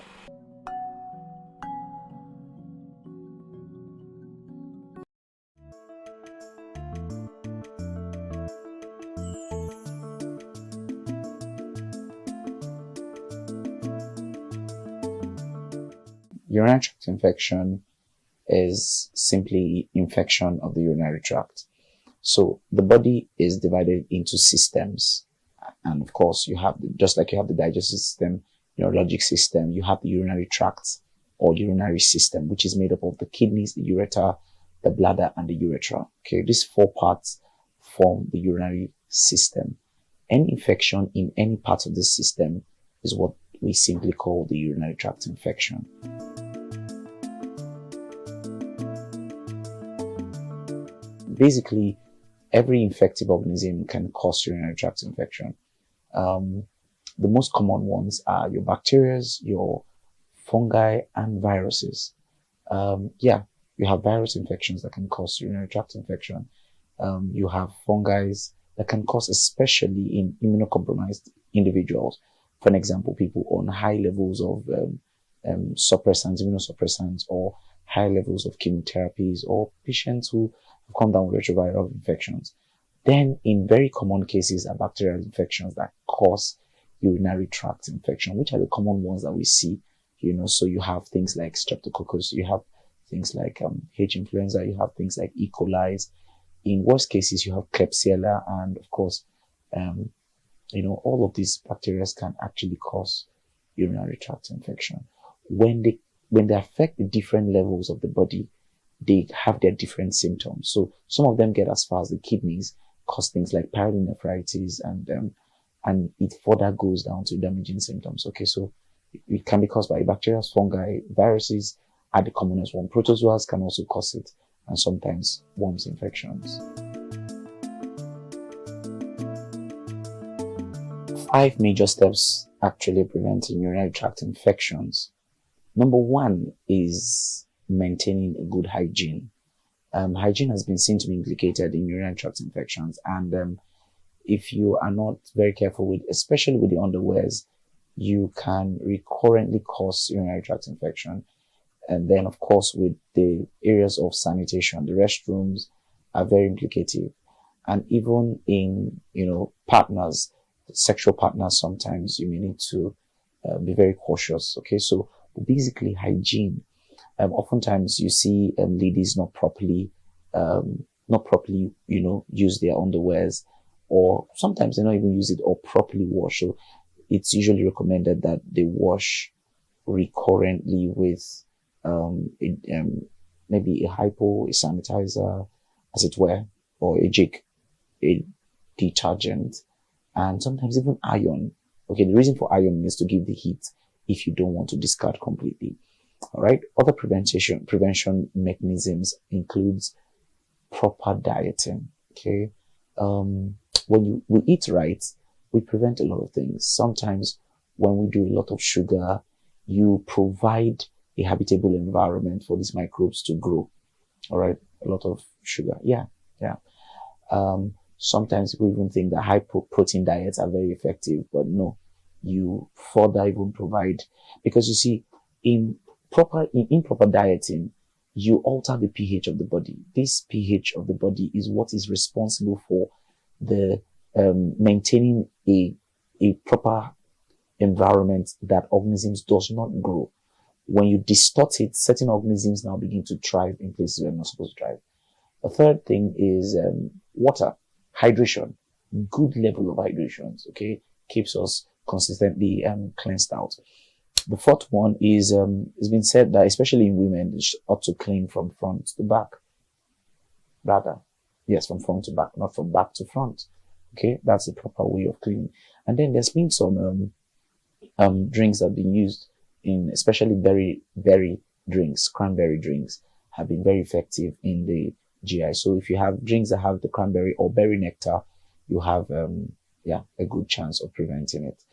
Urinary tract infection is simply infection of the urinary tract. So the body is divided into systems. And of course, you have, just like you have the digestive system, neurologic system, you have the urinary tract or urinary system, which is made up of the kidneys, the ureter, the bladder, and the urethra. Okay, these 4 parts form the urinary system. Any infection in any part of the system is what we simply call the urinary tract infection. Basically, every infective organism can cause urinary tract infection. The most common ones are your bacteria, your fungi, and viruses. You have virus infections that can cause urinary tract infection. You have fungi that can cause, especially in immunocompromised individuals. For an example, people on high levels of suppressants, immunosuppressants, or high levels of chemotherapies, or patients who have come down with retroviral infections. Then, in very common cases, are bacterial infections that cause urinary tract infection, which are the common ones that we see. So you have things like Streptococcus, you have things like H. influenza, you have things like E. coli. In worst cases, you have Klebsiella, and of course, all of these bacteria can actually cause urinary tract infection. When they affect the different levels of the body, they have their different symptoms. So some of them get as far as the kidneys, cause things like pyelonephritis, and it further goes down to damaging symptoms. Okay, so it can be caused by bacteria, fungi, viruses are the commonest one. Protozoas can also cause it, and sometimes worms infections. 5 major steps actually preventing urinary tract infections. Number 1 is maintaining a good hygiene. Hygiene has been seen to be implicated in urinary tract infections, and if you are not very careful with, especially with the underwears, you can recurrently cause urinary tract infection. And then, of course, with the areas of sanitation, the restrooms are very implicative. And even in, partners, sexual partners, sometimes you may need to be very cautious. Okay, so basically hygiene. Oftentimes you see ladies not properly, use their underwears, or sometimes they not even use it or properly wash. So it's usually recommended that they wash recurrently with maybe a hypo, a sanitizer, as it were, or a jig, a detergent, and sometimes even iron. Okay, the reason for iron is to give the heat if you don't want to discard completely. All right. Other prevention mechanisms includes proper dieting. Okay. When we eat right, we prevent a lot of things. Sometimes when we do a lot of sugar, you provide a habitable environment for these microbes to grow. All right. A lot of sugar. Yeah. Sometimes people even think that high protein diets are very effective, but no, you further even provide, because you see, in improper dieting, you alter the pH of the body. This pH of the body is what is responsible for the maintaining a proper environment that organisms does not grow. When you distort it, certain organisms now begin to thrive in places where they're not supposed to thrive. The third thing is water, hydration, good level of hydration, okay, keeps us consistently cleansed out. The fourth one is, it's been said that especially in women, they ought to clean from front to back. Rather, yes, from front to back, not from back to front. Okay, that's the proper way of cleaning. And then there's been some drinks that have been used in, especially berry drinks, cranberry drinks, have been very effective in the GI. So if you have drinks that have the cranberry or berry nectar, you have a good chance of preventing it.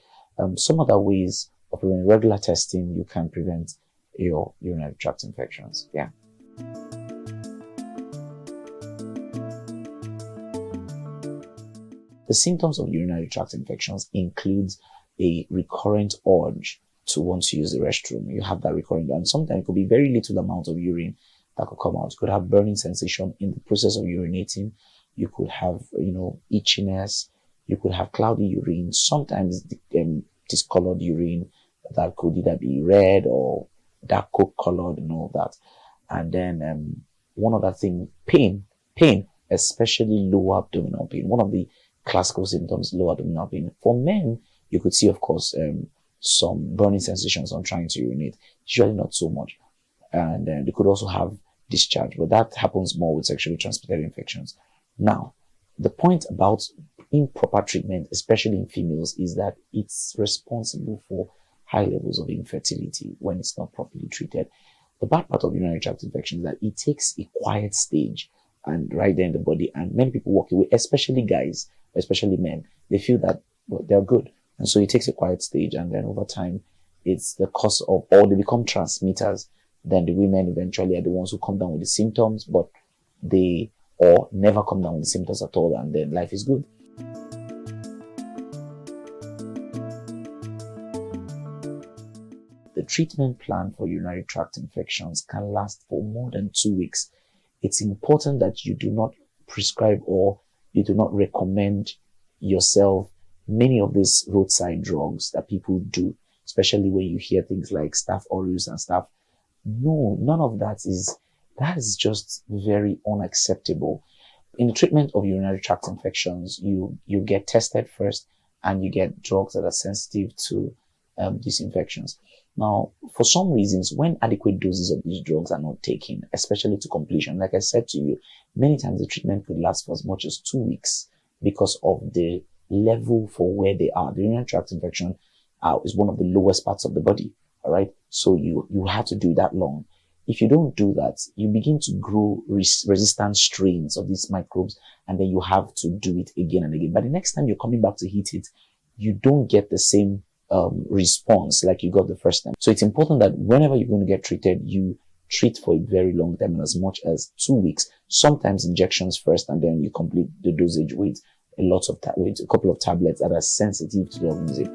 Some other ways of preventing: regular testing, you can prevent your urinary tract infections. Yeah. The symptoms of urinary tract infections includes a recurrent urge to want to use the restroom. You have that recurring, and sometimes it could be very little amount of urine that could come out. You could have burning sensation in the process of urinating. You could have, itchiness. You could have cloudy urine. Sometimes discolored urine that could either be red or dark coke colored and all that. And then one other thing, pain, especially lower abdominal pain. One of the classical symptoms, lower abdominal pain. For men, you could see, of course, some burning sensations on trying to urinate. Usually not so much. And they could also have discharge, but that happens more with sexually transmitted infections. Now, the point about improper treatment, especially in females, is that it's responsible for high levels of infertility when it's not properly treated. The bad part of urinary tract infection is that it takes a quiet stage and right there in the body, and many people walk away, especially guys, especially men. They feel that they're good, and so it takes a quiet stage, and then over time, it's the cause of, or they become transmitters. Then the women eventually are the ones who come down with the symptoms, but they or never come down with the symptoms at all, and then life is good. The treatment plan for urinary tract infections can last for more than 2 weeks. It's important that you do not prescribe or you do not recommend yourself many of these roadside drugs that people do, especially when you hear things like Staph aureus and stuff. No, none of that is just very unacceptable. In the treatment of urinary tract infections, you get tested first and you get drugs that are sensitive to these infections. Now, for some reasons, when adequate doses of these drugs are not taken, especially to completion, like I said to you, many times the treatment could last for as much as 2 weeks because of the level for where they are. The urinary tract infection is one of the lowest parts of the body, all right? So you have to do that long. If you don't do that, you begin to grow resistant strains of these microbes, and then you have to do it again and again. But the next time you're coming back to hit it, you don't get the same response like you got the first time. So it's important that whenever you're going to get treated, you treat for a very long time, as much as 2 weeks, sometimes injections first, and then you complete the dosage with a couple of tablets that are sensitive to the organism.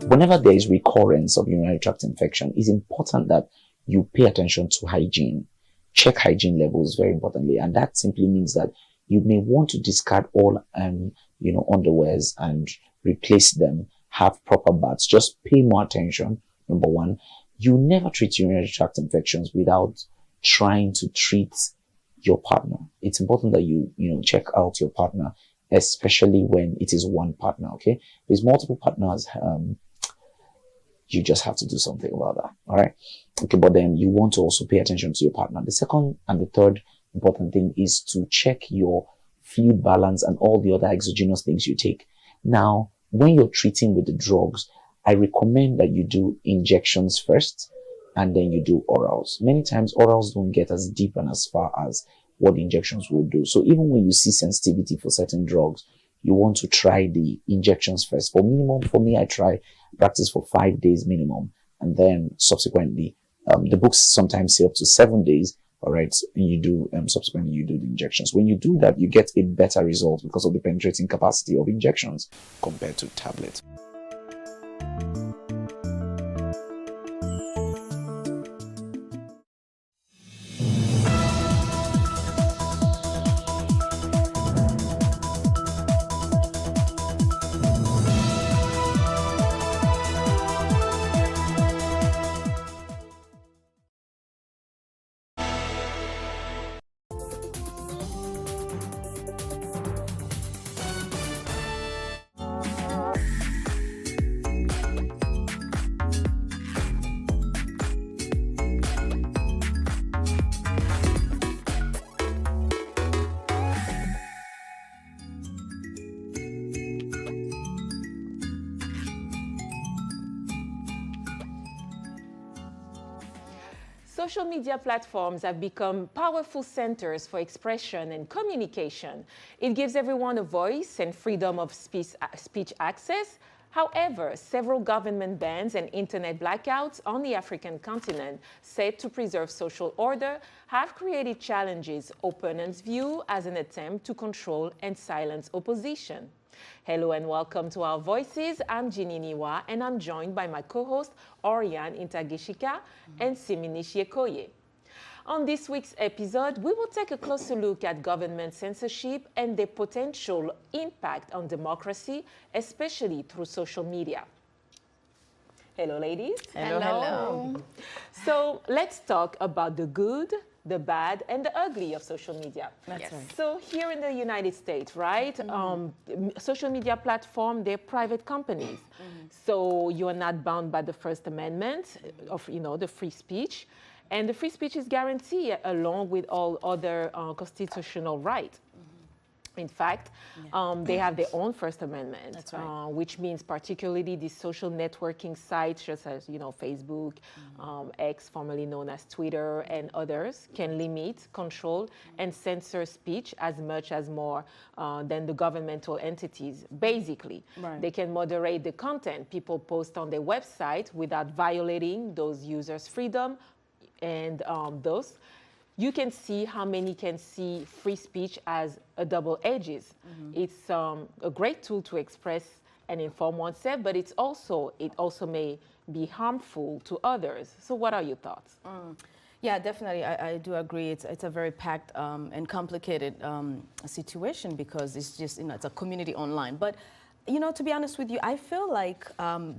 Whenever there is recurrence of urinary tract infection, it's important that you pay attention to hygiene. Check hygiene levels very importantly, and that simply means that you may want to discard all underwears and replace them, have proper baths. Just pay more attention. Number one, you never treat urinary tract infections without trying to treat your partner. It's important that you check out your partner, especially when it is one partner, okay? If there's multiple partners, you just have to do something about that, all right? Okay, but then you want to also pay attention to your partner. The second and the third important thing is to check your fluid balance and all the other exogenous things you take. Now, when you're treating with the drugs, I recommend that you do injections first and then you do orals. Many times orals don't get as deep and as far as what the injections will do. So even when you see sensitivity for certain drugs, you want to try the injections first. For me, I practice for 5 days minimum. And then subsequently, the books sometimes say up to 7 days, all right, you do, subsequently you do the injections. When you do that, you get a better result because of the penetrating capacity of injections compared to tablets. Social media platforms have become powerful centers for expression and communication. It gives everyone a voice and freedom of speech access. However, several government bans and internet blackouts on the African continent set to preserve social order have created challenges opponents view as an attempt to control and silence opposition. Hello and welcome to Our Voices. I'm Ginny Niwa and I'm joined by my co-host Oriane Intagishika and Siminishi Ekoye. On this week's episode, we will take a closer look at government censorship and the potential impact on democracy, especially through social media. Hello, ladies. Hello. So let's talk about the good, the bad, and the ugly of social media. That's right. So here in the United States, right, social media platform, they're private companies. So you're not bound by the First Amendment of, the free speech. And the free speech is guaranteed along with all other constitutional rights. In fact, they have their own First Amendment, That's right. Which means particularly these social networking sites, such as Facebook, X, formerly known as Twitter, and others, can limit, control, and censor speech as much as more than the governmental entities. Basically, Right. they can moderate the content people post on their website without violating those users' freedom, and those. You can see how many can see free speech as a double edges. It's a great tool to express and inform oneself, but it also may be harmful to others. So what are your thoughts? Yeah, definitely. I do agree. It's a very packed and complicated situation because it's just, it's a community online. But, to be honest with you, I feel like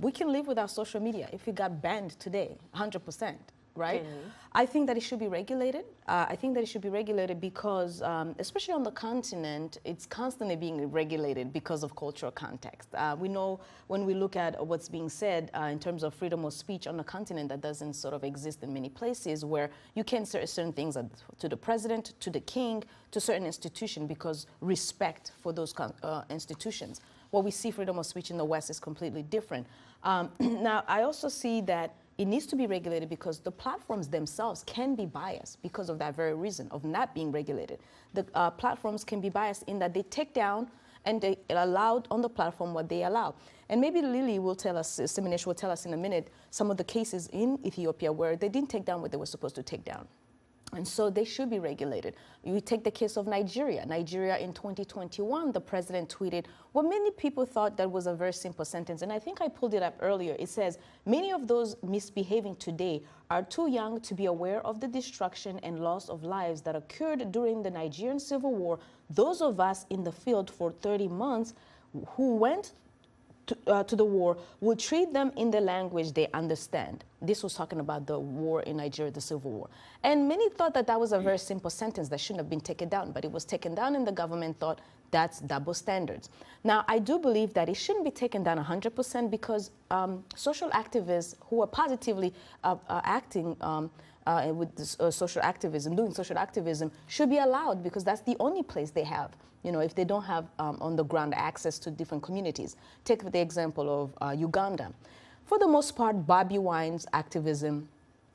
we can live without social media if it got banned today, 100%. Right? I think that it should be regulated. I think that it should be regulated because, especially on the continent, it's constantly being regulated because of cultural context. We know when we look at what's being said in terms of freedom of speech on the continent, that doesn't sort of exist in many places where you can say certain things to the president, to the king, to certain institutions because respect for those institutions. What we see freedom of speech in the West is completely different. Now, I also see that it needs to be regulated because the platforms themselves can be biased because of that very reason of not being regulated. The platforms can be biased in that they take down and they allow on the platform what they allow. And maybe Lily will tell us, Siminesh will tell us in a minute, some of the cases in Ethiopia where they didn't take down what they were supposed to take down. And so they should be regulated. You take the case of Nigeria. Nigeria in 2021, the president tweeted what many people thought that was a very simple sentence. And I think I pulled it up earlier. It says, many of those misbehaving today are too young to be aware of the destruction and loss of lives that occurred during the Nigerian Civil War. Those of us in the field for 30 months who went to the war will treat them in the language they understand. This was talking about the war in Nigeria, the Civil War. And many thought that that was a very simple sentence that shouldn't have been taken down, but it was taken down and the government thought that's double standards. Now, I do believe that it shouldn't be taken down 100% because social activists who are positively acting with this, social activism, doing social activism, should be allowed because that's the only place they have. If they don't have on-the-ground access to different communities. Take the example of Uganda. For the most part, Bobby Wine's activism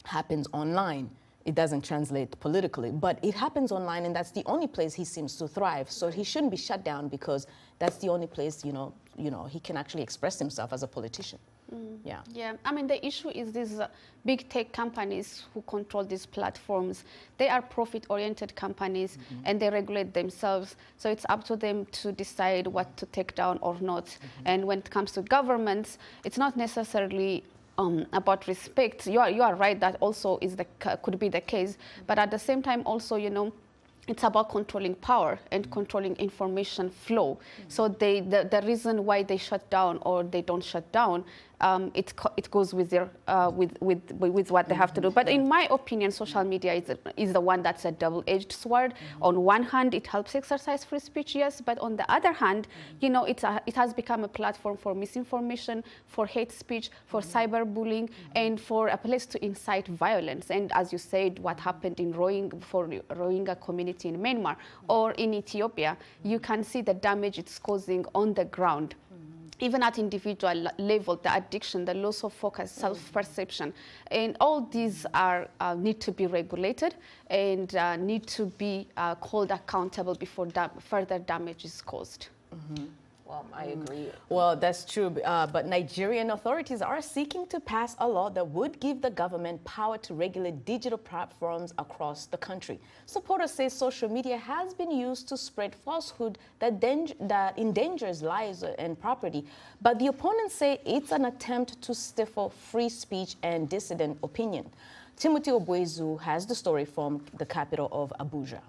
happens online. It doesn't translate politically, but it happens online, and that's the only place he seems to thrive. So he shouldn't be shut down because that's the only place, he can actually express himself as a politician. Yeah. Yeah, I mean, the issue is these big tech companies who control these platforms. They are profit-oriented companies, and they regulate themselves. So it's up to them to decide what to take down or not. And when it comes to governments, it's not necessarily about respect. You are right, that also could be the case. But at the same time, also, you know, it's about controlling power and controlling information flow. So the reason why they shut down or they don't shut down, it goes with their with what they have to do. But in my opinion, social media is the one that's a double-edged sword. On one hand, it helps exercise free speech, yes, but on the other hand, you know, it has become a platform for misinformation, for hate speech, for cyberbullying, and for a place to incite violence. And as you said, what happened in Rohingya community in Myanmar or in Ethiopia, you can see the damage it's causing on the ground. Even at individual level, the addiction, the loss of focus, self-perception, and all these are need to be regulated and need to be called accountable before further damage is caused. Well, I agree. Well, that's true. But Nigerian authorities are seeking to pass a law that would give the government power to regulate digital platforms across the country. Supporters say social media has been used to spread falsehood that endangers lives and property. But the opponents say it's an attempt to stifle free speech and dissident opinion. Timothy Obwezu has the story from the capital of Abuja.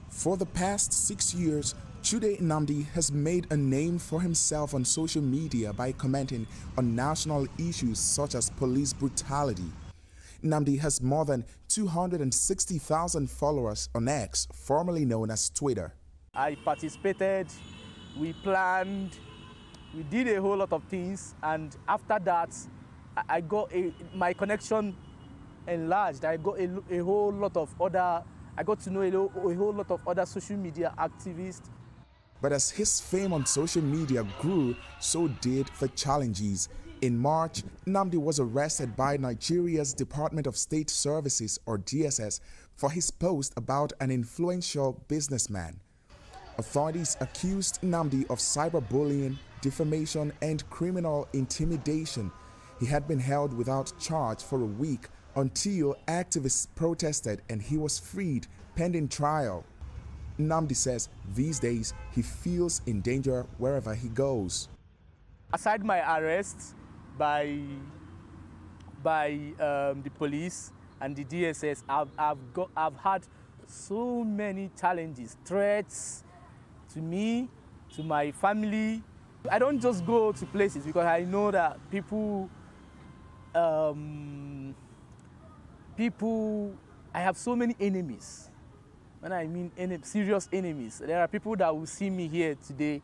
For the past 6 years, Chude Nnamdi has made a name for himself on social media by commenting on national issues such as police brutality. Nnamdi has more than 260,000 followers on X, formerly known as Twitter. I participated, we planned, we did a whole lot of things, and after that, I got my connection enlarged. I got a whole lot of other, I got to know a whole lot of other social media activists. But as his fame on social media grew, so did the challenges. In March, Nnamdi was arrested by Nigeria's Department of State Services, or DSS, for his post about an influential businessman. Authorities accused Nnamdi of cyberbullying, defamation, and criminal intimidation. He had been held without charge for a week until activists protested and he was freed pending trial. Nnamdi says these days he feels in danger wherever he goes. Aside my arrest by the police and the DSS, I've had so many challenges, threats to me, to my family. I don't just go to places because I know that people, I have so many enemies. When I mean serious enemies, there are people that will see me here today,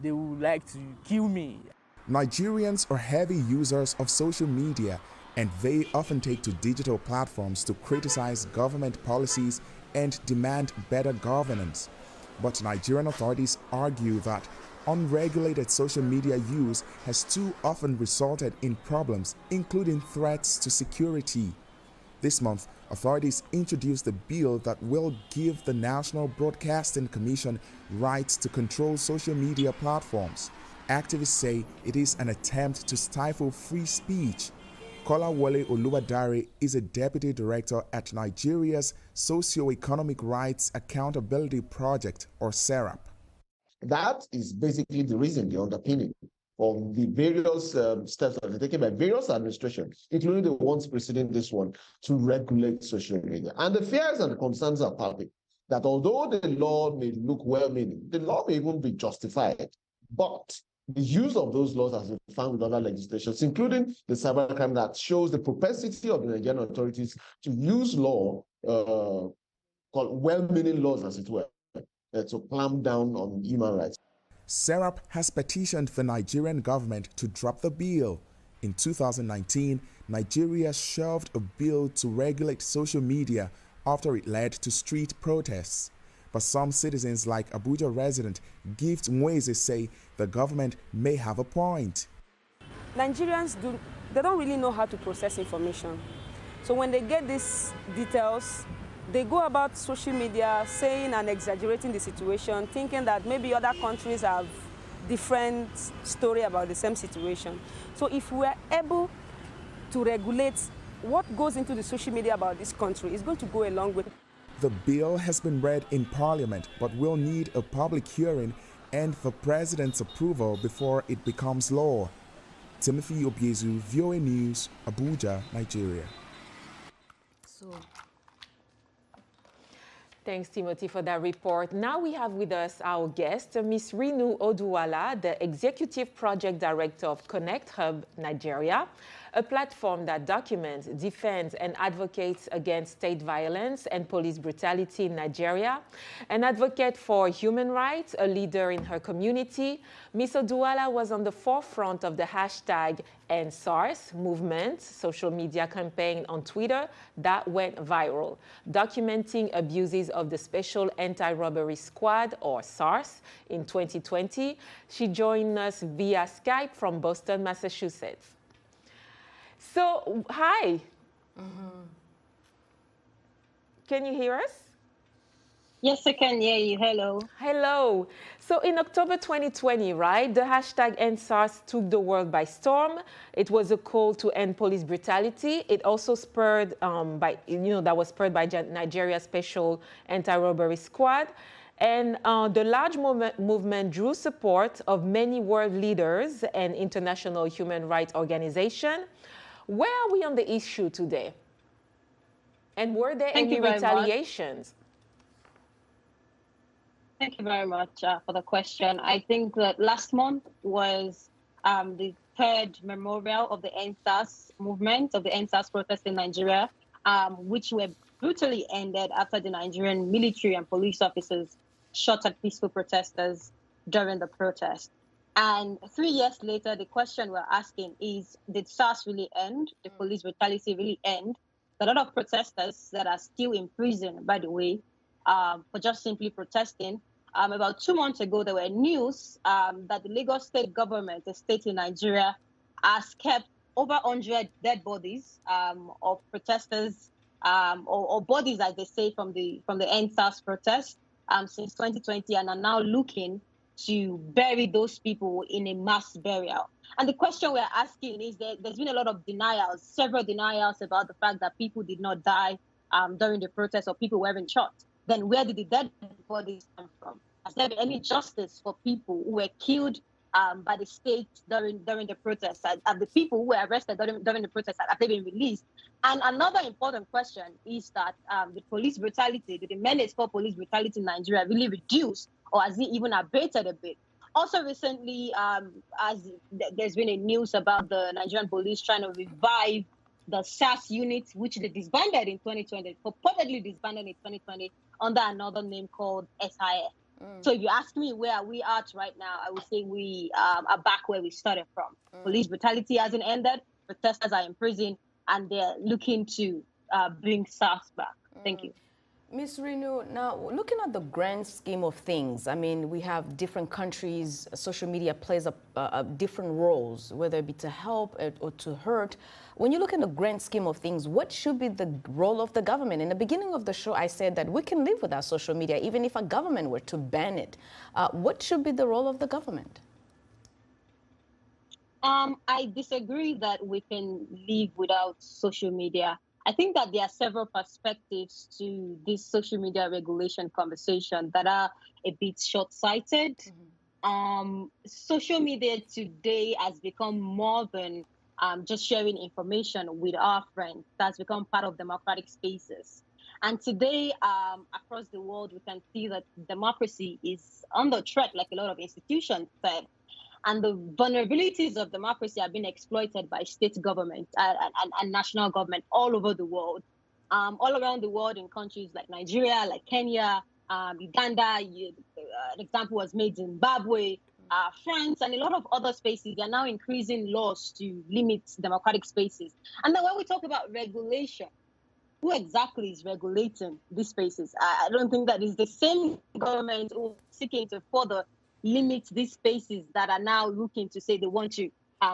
they would like to kill me. Nigerians are heavy users of social media, and they often take to digital platforms to criticize government policies and demand better governance. But Nigerian authorities argue that unregulated social media use has too often resulted in problems, including threats to security. This month, authorities introduced a bill that will give the National Broadcasting Commission rights to control social media platforms. Activists say it is an attempt to stifle free speech. Kolawole Oluwadare is a deputy director at Nigeria's Socio-Economic Rights Accountability Project, or SERAP. That is basically the reason, the underpinning of the various steps that are taken by various administrations, including the ones preceding this one, to regulate social media. And the fears and concerns are palpable, that although the law may look well-meaning, the law may even be justified, but the use of those laws has been found with other legislations, including the Cybercrime Act, shows the propensity of the Nigerian authorities to use law, called well-meaning laws, as it were, to clamp down on human rights. SERAP has petitioned the Nigerian government to drop the bill. In 2019, Nigeria shelved a bill to regulate social media after it led to street protests. But some citizens, like Abuja resident Gift Mweze, say the government may have a point. Nigerians they don't really know how to process information. So when they get these details, they go about social media saying and exaggerating the situation, thinking that maybe other countries have different story about the same situation. So if we're able to regulate what goes into the social media about this country, it's going to go a long way. The bill has been read in Parliament but will need a public hearing and the President's approval before it becomes law. Timothy Obiezu, VOA News, Abuja, Nigeria. Thanks, Timothy, for that report. Now we have with us our guest, Ms. Rinu Oduwala, the Executive Project Director of Connect Hub Nigeria, a platform that documents, defends, and advocates against state violence and police brutality in Nigeria, an advocate for human rights, a leader in her community. Ms. Oduwala was on the forefront of the hashtag #EndSARS movement, social media campaign on Twitter that went viral, documenting abuses of the Special Anti-Robbery Squad, or SARS, in 2020. She joined us via Skype from Boston, Massachusetts. So, hi. Can you hear us? Yes, I can hear you. Hello. Hello. So in October 2020, right, the hashtag #EndSARS took the world by storm. It was a call to end police brutality. It also spurred that was spurred by Nigeria's Special Anti-Robbery Squad. And the large movement drew support of many world leaders and international human rights organizations. Where are we on the issue today? And were there any retaliations? Thank you very much for the question. I think that last month was the third memorial of the #EndSARS movement, of the #EndSARS protest in Nigeria, which were brutally ended after the Nigerian military and police officers shot at peaceful protesters during the protest. And 3 years later, the question we're asking is, did SARS really end? Did police brutality really end? A lot of protesters that are still in prison, by the way, for just simply protesting. About 2 months ago, there were news that the Lagos state government, a state in Nigeria, has kept over 100 dead bodies of protesters or bodies, as they say, from the #EndSARS protest since 2020, and are now looking to bury those people in a mass burial. And the question we're asking is that there's been a lot of denials, several denials about the fact that people did not die during the protest or people weren't shot. Then where did the dead bodies come from? Has there been any justice for people who were killed by the state during the protest? Have the people who were arrested during the protest, have they been released? And another important question is that the police brutality, the menace for police brutality in Nigeria really reduced, or has it even abated a bit? Also recently, as there's been a news about the Nigerian police trying to revive the SARS unit, which they disbanded in 2020, purportedly disbanded in 2020 under another name called SIS. So if you ask me where are we at right now, I would say we are back where we started from. Police brutality hasn't ended, protesters are in prison, and they're looking to bring SARS back. Thank you. Ms. Rinu, now looking at the grand scheme of things, I mean, we have different countries, social media plays different roles, whether it be to help or to hurt. When you look at the grand scheme of things, what should be the role of the government? In the beginning of the show, I said that we can live without social media, even if a government were to ban it. What should be the role of the government? I disagree that we can live without social media. I think that there are several perspectives to this social media regulation conversation that are a bit short-sighted. Social media today has become more than just sharing information with our friends. That's become part of democratic spaces. And today, across the world, we can see that democracy is under threat, like a lot of institutions said. And the vulnerabilities of democracy are being exploited by state government and national government all over the world, all around the world in countries like Nigeria, like Kenya, Uganda. An example was made in Zimbabwe, France, and a lot of other spaces. They are now increasing laws to limit democratic spaces. And then when we talk about regulation, who exactly is regulating these spaces? I don't think that is the same government who is seeking to further limit these spaces that are now looking to say they want to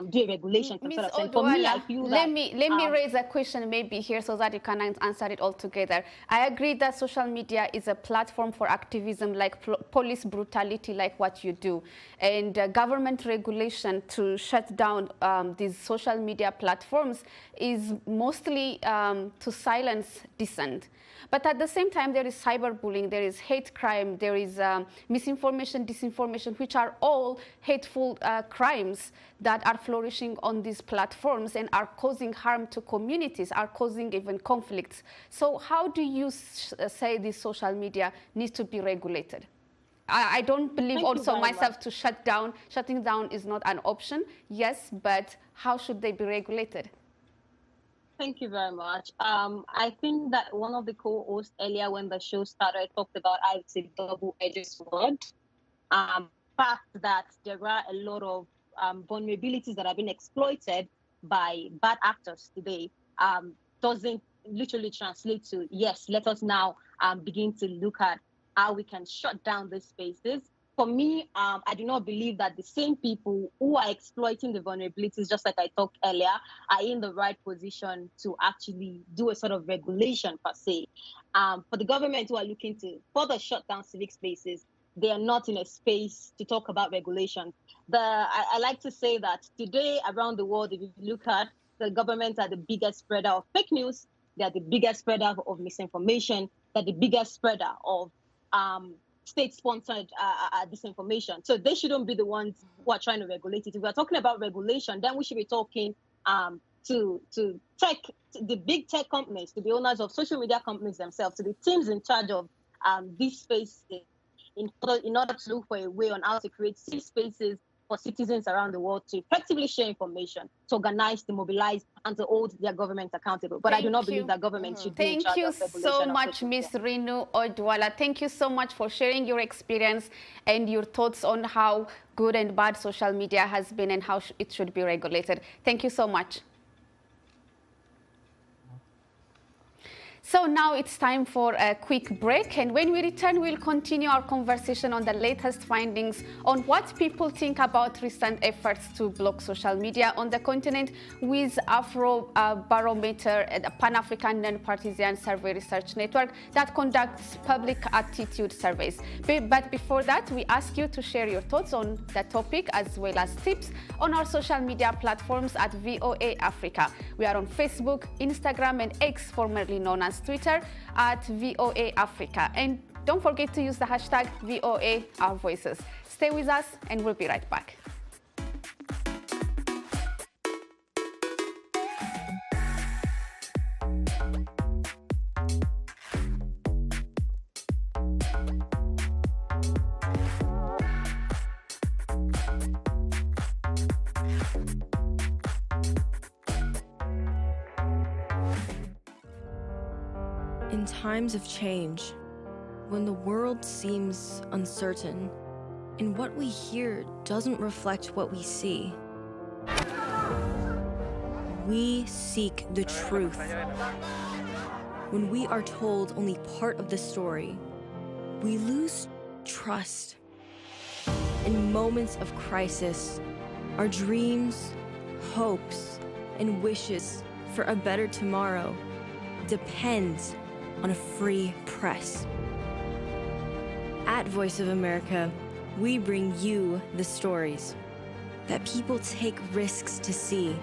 do a regulation. Ms. Sort of sense. For me, I Oduala, feel let that, me raise a question maybe here so that you can answer it all together. I agree that social media is a platform for activism like police brutality, like what you do, and government regulation to shut down these social media platforms is mostly to silence dissent. But at the same time, there is cyberbullying, there is hate crime, there is misinformation, disinformation, which are all hateful crimes that are flourishing on these platforms and are causing harm to communities, are causing even conflicts. So how do you say this social media needs to be regulated? I don't believe also myself to shutting down is not an option, yes, but how should they be regulated? Thank you very much. I think that one of the co-hosts earlier when the show started talked about, I would say, double-edged sword. Fact that there are a lot of vulnerabilities that have been exploited by bad actors today doesn't literally translate to, yes, let us now begin to look at how we can shut down these spaces. For me, I do not believe that the same people who are exploiting the vulnerabilities, just like I talked earlier, are in the right position to actually do a sort of regulation per se. For the government who are looking to further shut down civic spaces, they are not in a space to talk about regulation. I like to say that today around the world, if you look at the governments are the biggest spreader of fake news, they are the biggest spreader of misinformation, they're the biggest spreader of state-sponsored disinformation. So they shouldn't be the ones who are trying to regulate it. If we're talking about regulation, then we should be talking to tech, to the big tech companies, to the owners of social media companies themselves, to the teams in charge of these spaces, in order to look for a way on how to create safe spaces for citizens around the world to effectively share information, to organize, to mobilize, and to hold their governments accountable. But I do not believe that government should be in charge of regulation. Thank you so much, Ms. Rinu Oduala. Thank you so much for sharing your experience and your thoughts on how good and bad social media has been and how it should be regulated. Thank you so much. So now it's time for a quick break, and when we return, we'll continue our conversation on the latest findings on what people think about recent efforts to block social media on the continent with Afrobarometer, a Pan-African non-partisan survey research network that conducts public attitude surveys. But before that, we ask you to share your thoughts on the topic as well as tips on our social media platforms at VOA Africa. We are on Facebook, Instagram, and X, formerly known as Twitter, at VOA Africa. And don't forget to use the hashtag VOA Our Voices. Stay with us and we'll be right back. In times of change, when the world seems uncertain and what we hear doesn't reflect what we see, we seek the truth. When we are told only part of the story, we lose trust. In moments of crisis, our dreams, hopes, and wishes for a better tomorrow depends on a free press. At Voice of America, we bring you the stories that people take risks to see.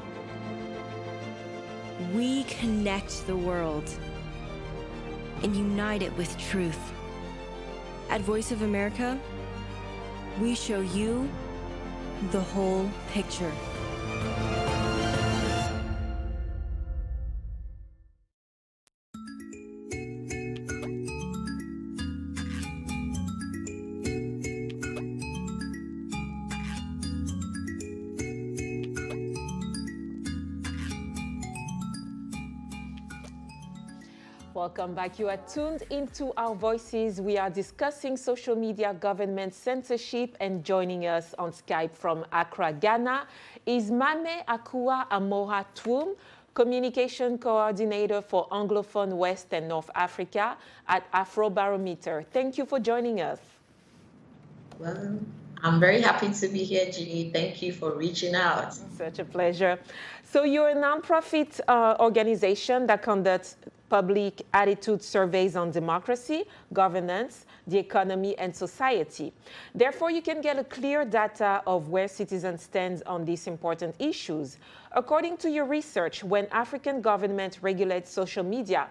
We connect the world and unite it with truth. At Voice of America, we show you the whole picture. Welcome back. You are tuned into Our Voices. We are discussing social media government censorship, and joining us on Skype from Accra, Ghana is Mame Akua Amoha Twum, Communication Coordinator for Anglophone West and North Africa at Afrobarometer. Thank you for joining us. Well, I'm very happy to be here, Judy. Thank you for reaching out. Such a pleasure. So you're a nonprofit organization that conducts public attitude surveys on democracy, governance, the economy, and society. Therefore, you can get a clear data of where citizens stand on these important issues. According to your research, when African government regulates social media,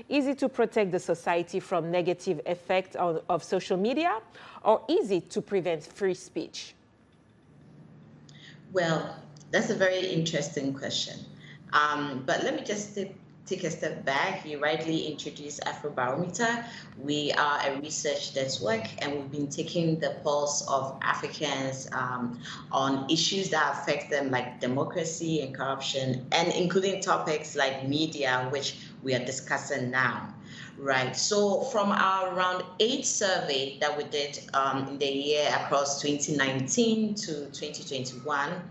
is it to protect the society from negative effects of social media, or is it to prevent free speech? Well, that's a very interesting question. But let me just take a step back. You rightly introduced Afrobarometer. We are a research network, and we've been taking the pulse of Africans on issues that affect them, like democracy and corruption, and including topics like media, which we are discussing now. Right. So from our round 8 survey that we did in the year across 2019 to 2021,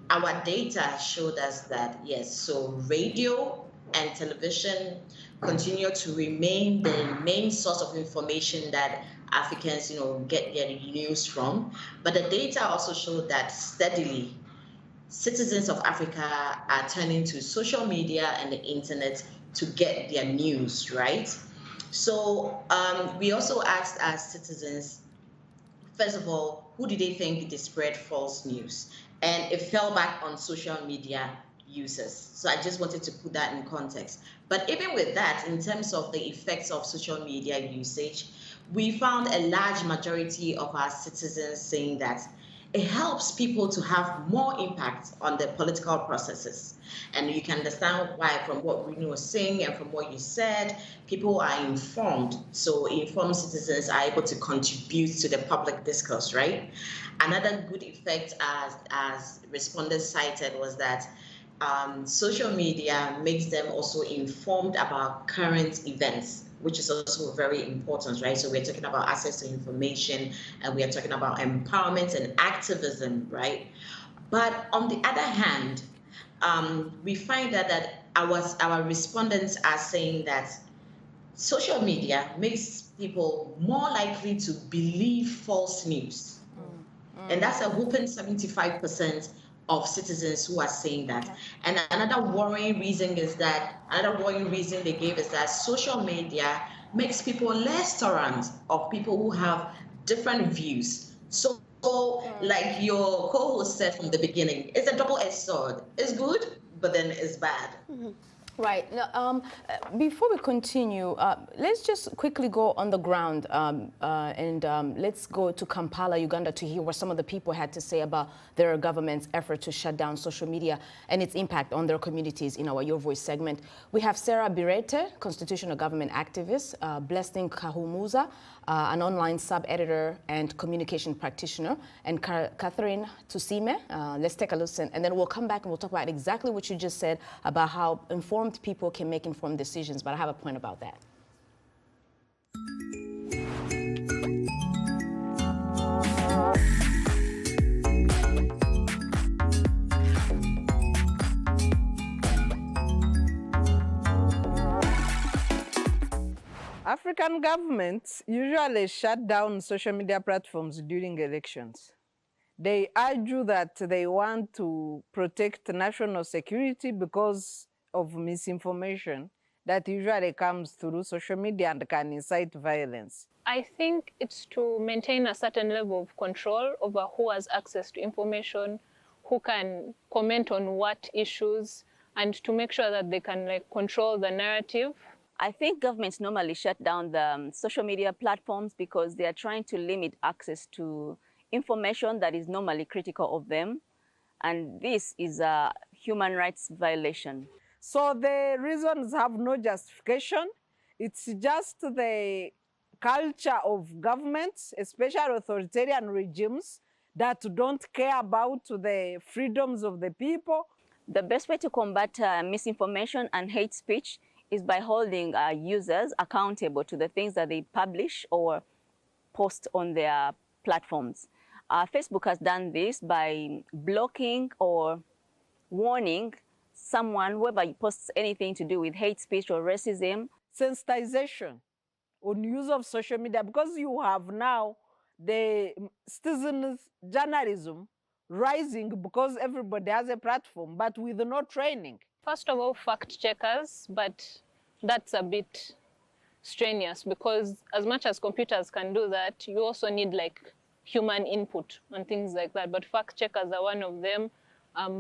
our data showed us that, yes, so radio and television continue to remain the main source of information that Africans, get their news from. But the data also showed that steadily citizens of Africa are turning to social media and the internet to get their news, right? So we also asked our citizens, first of all, who did they think they spread false news? And it fell back on social media users. So I just wanted to put that in context. But even with that, in terms of the effects of social media usage, we found a large majority of our citizens saying that it helps people to have more impact on the political processes. And you can understand why from what Renu was saying and from what you said, people are informed. So informed citizens are able to contribute to the public discourse, right? Another good effect, as respondents cited, was that social media makes them also informed about current events, which is also very important, right? So we're talking about access to information, and we are talking about empowerment and activism, right? But on the other hand, we find that our respondents are saying that social media makes people more likely to believe false news. And that's a whopping 75% of citizens who are saying that. And another worrying reason they gave is that social media makes people less tolerant of people who have different views. So like your co-host said from the beginning, it's a double-edged sword. It's good, but then it's bad. Right. Now, before we continue, let's just quickly go on the ground and let's go to Kampala, Uganda, to hear what some of the people had to say about their government's effort to shut down social media and its impact on their communities in our Your Voice segment. We have Sarah Birete, constitutional government activist, Blessing Kahumuza, an online sub-editor and communication practitioner, and Catherine Tusime. Let's take a listen, and then we'll come back and we'll talk about exactly what you just said about how informed people can make informed decisions, but I have a point about that. African governments usually shut down social media platforms during elections. They argue that they want to protect national security because of misinformation that usually comes through social media and can incite violence. I think it's to maintain a certain level of control over who has access to information, who can comment on what issues, and to make sure that they can control the narrative. I think governments normally shut down the social media platforms because they are trying to limit access to information that is normally critical of them. And this is a human rights violation. So the reasons have no justification. It's just the culture of governments, especially authoritarian regimes, that don't care about the freedoms of the people. The best way to combat misinformation and hate speech is by holding users accountable to the things that they publish or post on their platforms. Facebook has done this by blocking or warning someone, whoever posts anything to do with hate speech or racism. Sensitization on use of social media, because you have now the citizens journalism rising because everybody has a platform, but with no training? First of all, fact checkers, but that's a bit strenuous because as much as computers can do that, you also need like human input and things like that. But fact checkers are one of them.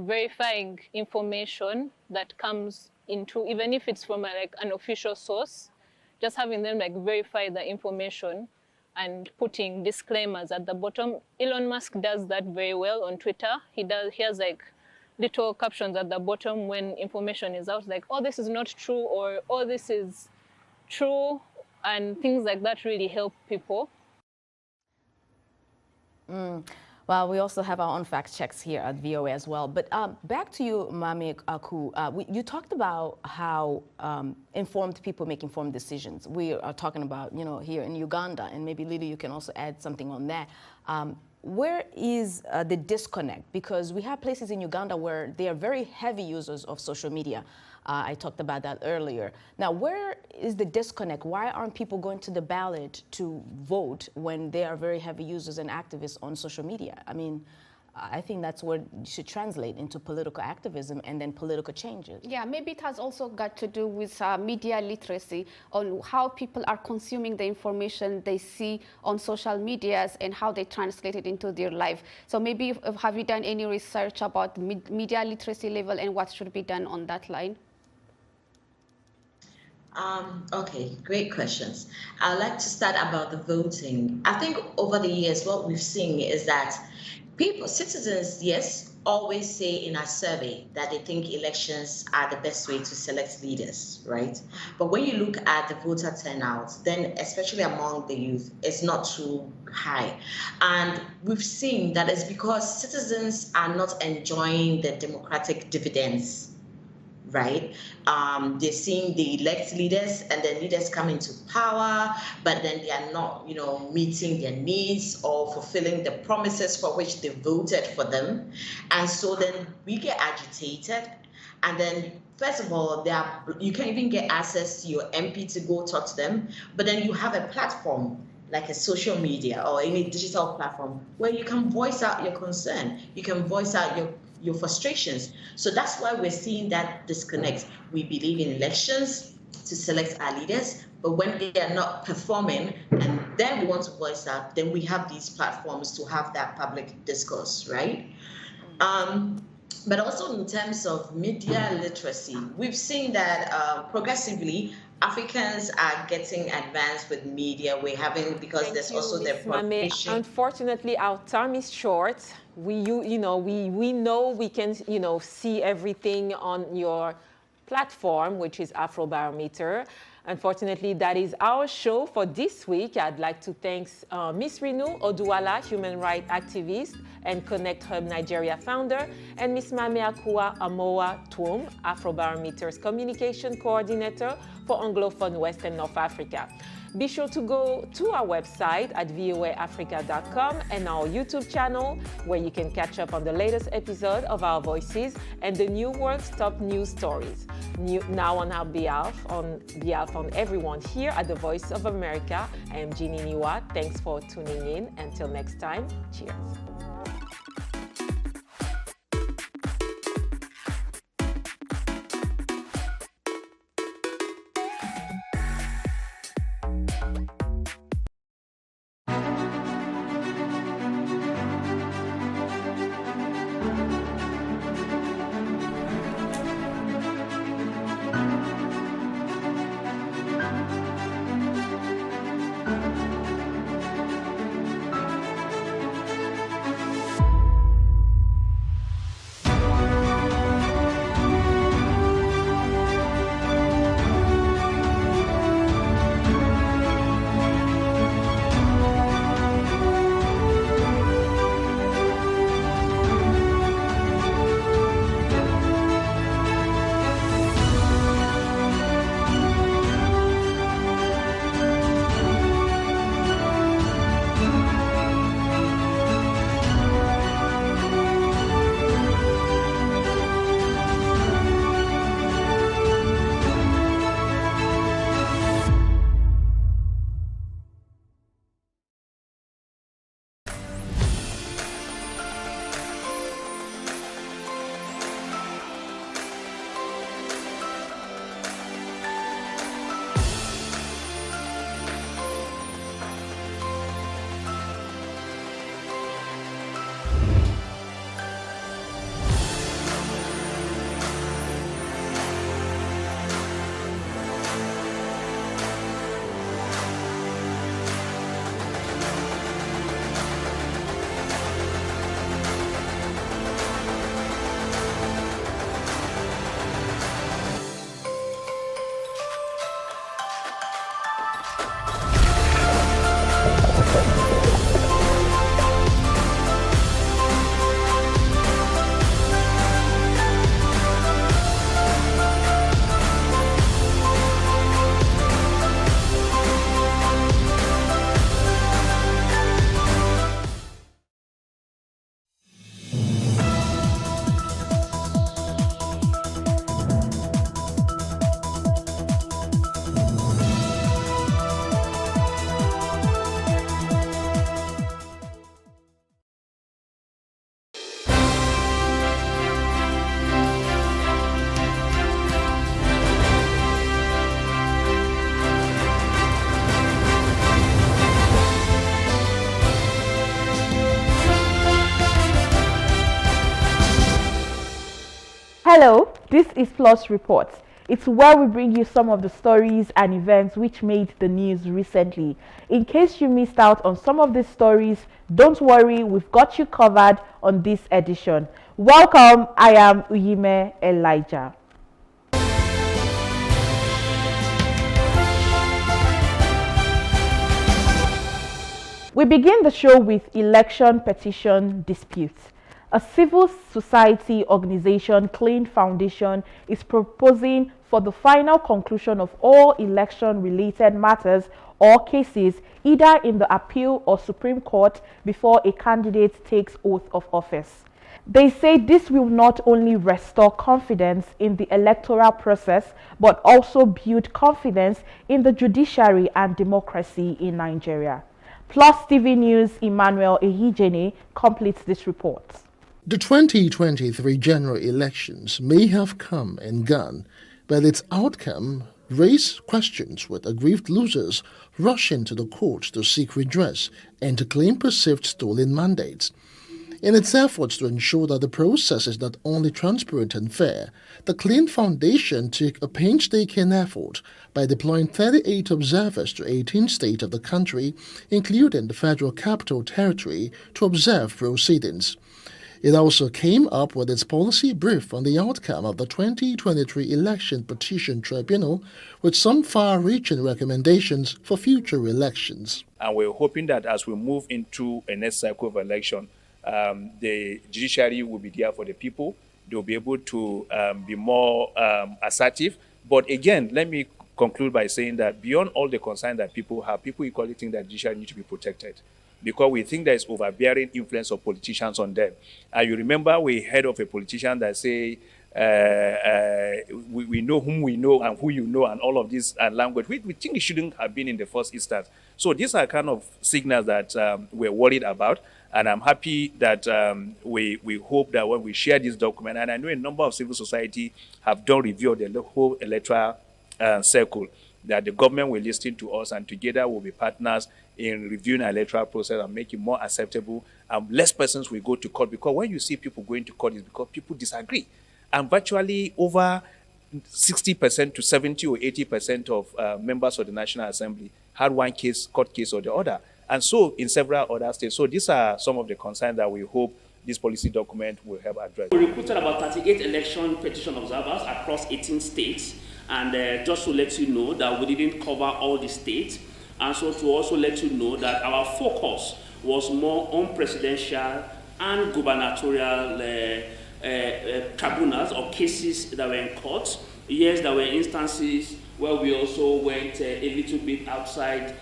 Verifying information that comes into, even if it's from like an official source, just having them like verify the information and putting disclaimers at the bottom. Elon Musk does that very well on Twitter. He has like little captions at the bottom when information is out, like, oh, this is not true, or oh, this is true, and things like that really help people. Well, we also have our own fact checks here at VOA as well. But back to you, Mame Aku. You talked about how informed people make informed decisions. We are talking about, you know, here in Uganda, and maybe Lily, you can also add something on that. Where is the disconnect? Because we have places in Uganda where they are very heavy users of social media. I talked about that earlier. Now, where is the disconnect? Why aren't people going to the ballot to vote when they are very heavy users and activists on social media? I mean, I think that's what should translate into political activism and then political changes. Yeah, maybe it has also got to do with media literacy on how people are consuming the information they see on social medias and how they translate it into their life. So maybe have you done any research about media literacy level and what should be done on that line? Okay, great questions. I'd like to start about the voting. I think over the years, what we've seen is that citizens, yes, always say in our survey that they think elections are the best way to select leaders, right? But when you look at the voter turnout, then especially among the youth, it's not too high. And we've seen that it's because citizens are not enjoying the democratic dividends, right? They're seeing the elect leaders and the leaders come into power, but then they are not, you know, meeting their needs or fulfilling the promises for which they voted for them. And so then we get agitated. And then, first of all, you can even get access to your MP to go talk to them, but then you have a platform like a social media or any digital platform where you can voice out your concern. You can voice out your frustrations. So that's why we're seeing that disconnect. We believe in elections to select our leaders, but when they are not performing and then we want to voice out, then we have these platforms to have that public discourse, right? But also in terms of media literacy, we've seen that progressively Africans are getting advanced with media. We're having, because there's also the prohibition. Unfortunately, our time is short. We know we can, see everything on your platform, which is Afrobarometer. Unfortunately, that is our show for this week. I'd like to thank Ms. Rinu Oduwala, human rights activist and Connect Hub Nigeria founder, and Ms. Mame Akua Amoa Twum, Afrobarometer's communication coordinator for Anglophone West and North Africa. Be sure to go to our website at voaafrica.com and our YouTube channel, where you can catch up on the latest episode of Our Voices and the New World's top news stories. Now on our behalf, on everyone here at the Voice of America, I am Jeannie Niwa. Thanks for tuning in. Until next time, cheers. Hello, this is Plus Reports. It's where we bring you some of the stories and events which made the news recently. In case you missed out on some of these stories, don't worry, we've got you covered on this edition. Welcome, I am Uyime Elijah. We begin the show with election petition disputes. A civil society organization, Clean Foundation, is proposing for the final conclusion of all election-related matters or cases, either in the appeal or Supreme Court, before a candidate takes oath of office. They say this will not only restore confidence in the electoral process, but also build confidence in the judiciary and democracy in Nigeria. Plus TV News' Emmanuel Ehijene completes this report. The 2023 general elections may have come and gone, but its outcome raised questions, with aggrieved losers rushing to the courts to seek redress and to claim perceived stolen mandates. In its efforts to ensure that the process is not only transparent and fair, the Clean Foundation took a painstaking effort by deploying 38 observers to 18 states of the country, including the Federal Capital Territory, to observe proceedings. It also came up with its policy brief on the outcome of the 2023 Election Petition Tribunal, with some far-reaching recommendations for future elections. And we're hoping that as we move into a next cycle of election, the judiciary will be there for the people. They'll be able to be more assertive. But again, let me conclude by saying that beyond all the concern that people have, people equally think that the judiciary need to be protected, because we think there is overbearing influence of politicians on them. And you remember we heard of a politician that say, we know whom we know and who you know, and all of this language. We think it shouldn't have been in the first instance. So these are kind of signals that we're worried about. And I'm happy that we hope that when we share this document, and I know a number of civil society have done review of the whole electoral circle, that the government will listen to us, and together we'll be partners in reviewing the electoral process and make it more acceptable. Less persons will go to court, because when you see people going to court, it's because people disagree. And virtually over 60% to 70 or 80% of members of the National Assembly had one court case or the other. And so in several other states. So these are some of the concerns that we hope this policy document will help address. We recruited about 38 election petition observers across 18 states. And just to let you know that we didn't cover all the states. And so to also let you know that our focus was more on presidential and gubernatorial tribunals or cases that were in court. Yes, there were instances where we also went a little bit outside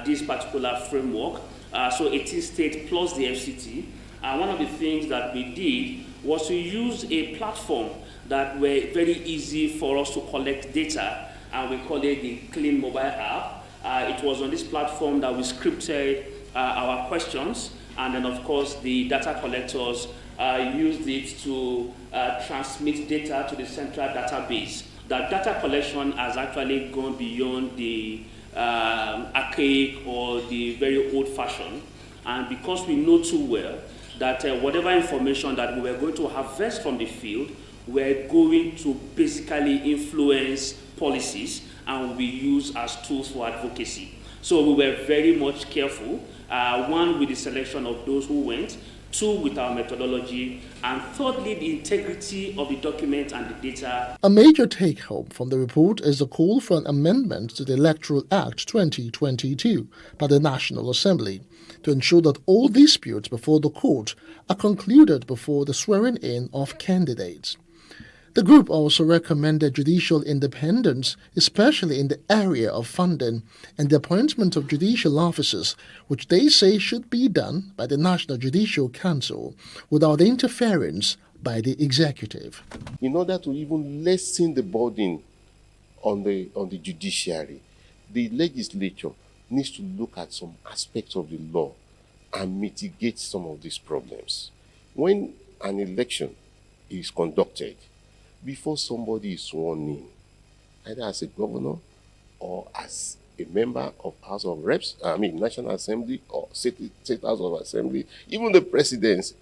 this particular framework. So 18 states plus the FCT. And one of the things that we did was to use a platform that were very easy for us to collect data, and we call it the Clean Mobile app. It was on this platform that we scripted our questions, and then of course the data collectors used it to transmit data to the central database. That data collection has actually gone beyond the archaic or the very old-fashioned, and because we know too well that whatever information that we were going to harvest from the field, we're going to basically influence policies and will be used as tools for advocacy. So we were very much careful, one, with the selection of those who went, two, with our methodology, and thirdly, the integrity of the document and the data. A major take-home from the report is the call for an amendment to the Electoral Act 2022 by the National Assembly to ensure that all disputes before the court are concluded before the swearing-in of candidates. The group also recommended judicial independence, especially in the area of funding and the appointment of judicial officers, which they say should be done by the National Judicial Council without interference by the executive. In order to even lessen the burden on the judiciary, the legislature needs to look at some aspects of the law and mitigate some of these problems. When an election is conducted, before somebody is sworn in, either as a governor or as a member of House of Reps, National Assembly or State House of Assembly, even the presidents,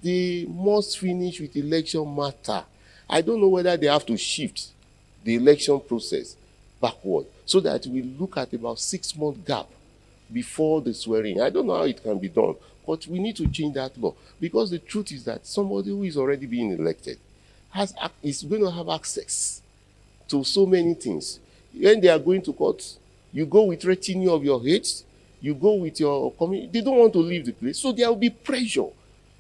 they must finish with election matter I don't know whether they have to shift the election process backward so that we look at about 6-month gap before the swearing. I don't know how it can be done, but we need to change that law, because the truth is that somebody who is already being elected is going to have access to so many things. When they are going to court, you go with retinue of your aides, you go with your community. They don't want to leave the place, so there will be pressure,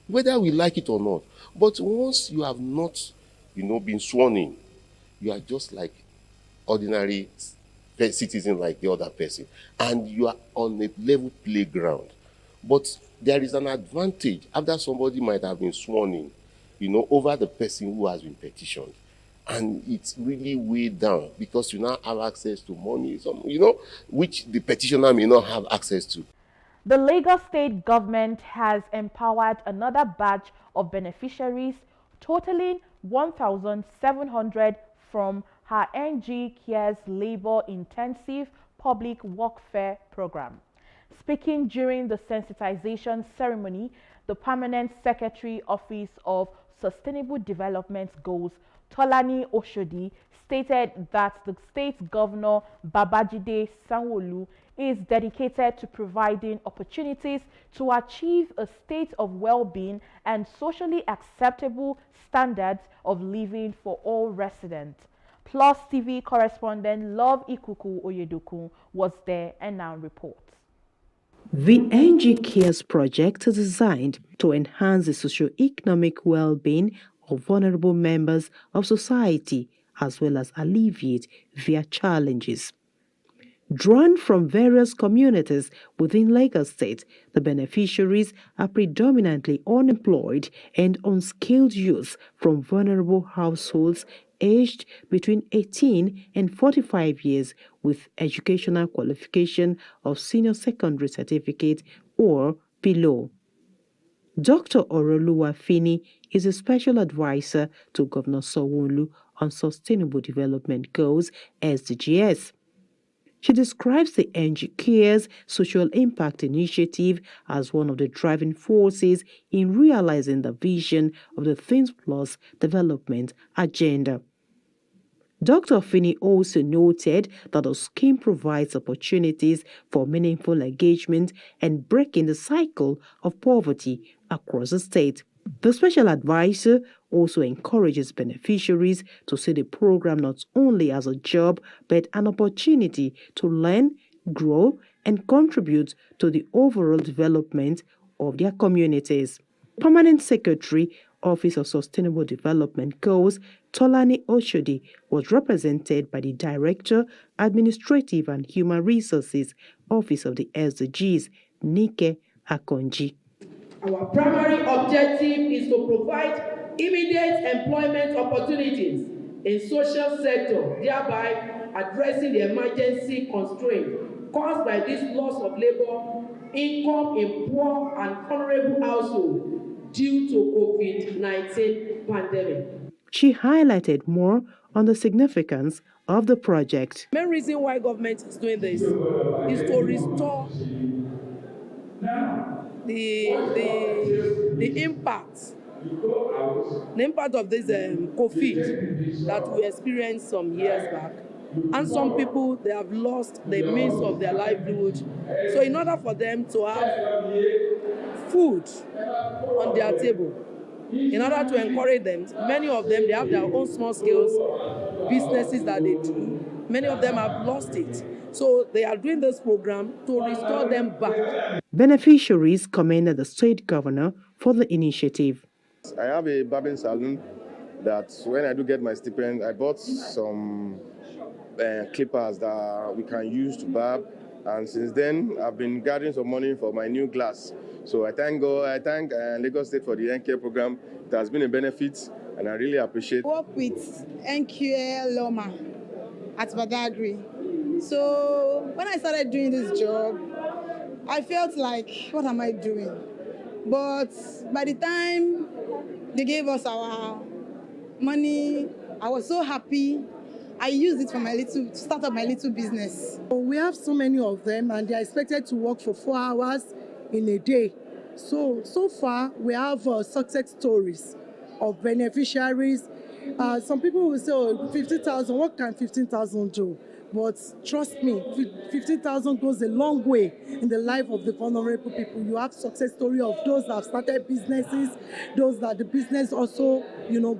whether we like it or not. But once you have not, been sworn in, you are just like ordinary citizen like the other person, and you are on a level playground. But there is an advantage after somebody might have been sworn in, over the person who has been petitioned. And it's really way down, because you now have access to money, which the petitioner may not have access to. The Lagos State government has empowered another batch of beneficiaries, totaling 1,700 from her NG Cares Labor Intensive Public Workfare Program. Speaking during the sensitization ceremony, the Permanent Secretary Office of Sustainable Development Goals, Tolani Oshodi, stated that the state governor, Babajide Sanwo-Olu, is dedicated to providing opportunities to achieve a state of well-being and socially acceptable standards of living for all residents. Plus TV correspondent Love Ikuku Oyedokun was there and now reports. The NG Cares project is designed to enhance the socio-economic well-being of vulnerable members of society, as well as alleviate their challenges. Drawn from various communities within Lagos State, the beneficiaries are predominantly unemployed and unskilled youth from vulnerable households aged between 18 and 45 years with educational qualification of senior secondary certificate or below. Dr. Oroluwa Fini is a special advisor to Governor Sanwo-Olu on Sustainable Development Goals, SDGs. She describes the NG Cares Social Impact Initiative as one of the driving forces in realizing the vision of the Things Plus development agenda. Dr. Fini also noted that the scheme provides opportunities for meaningful engagement and breaking the cycle of poverty across the state. The special advisor also encourages beneficiaries to see the program not only as a job, but an opportunity to learn, grow, and contribute to the overall development of their communities. Permanent Secretary, Office of Sustainable Development Goals, Tolani Oshodi, was represented by the Director, Administrative and Human Resources, Office of the SDGs, Nike Akonji. Our primary objective is to provide immediate employment opportunities in social sector, thereby addressing the emergency constraint caused by this loss of labor income in poor and vulnerable households due to COVID-19 pandemic. She highlighted more on the significance of the project. The main reason why government is doing this is to restore the impact of this COVID that we experienced some years back. And some people, they have lost the means of their livelihood. So in order for them to have food on their table, in order to encourage them, many of them, they have their own small scale businesses that they do. Many of them have lost it. So they are doing this program to restore them back. Beneficiaries commended the state governor for the initiative. I have a barbing salon that when I do get my stipend, I bought some clippers that we can use to barb. And since then, I've been gathering some money for my new glass. So I thank God, I thank Lagos State for the NCare program. It has been a benefit, and I really appreciate it. I work with NCare Loma at Badagry. So when I started doing this job, I felt like, what am I doing? But by the time they gave us our money, I was so happy. I used it for to start up my little business. We have so many of them, and they are expected to work for 4 hours in a day. So far, we have success stories of beneficiaries Some people will say, oh, 50,000, what can 15,000 do? But trust me, 15,000 goes a long way in the life of the vulnerable people. You have success story of those that have started businesses, those that the business also,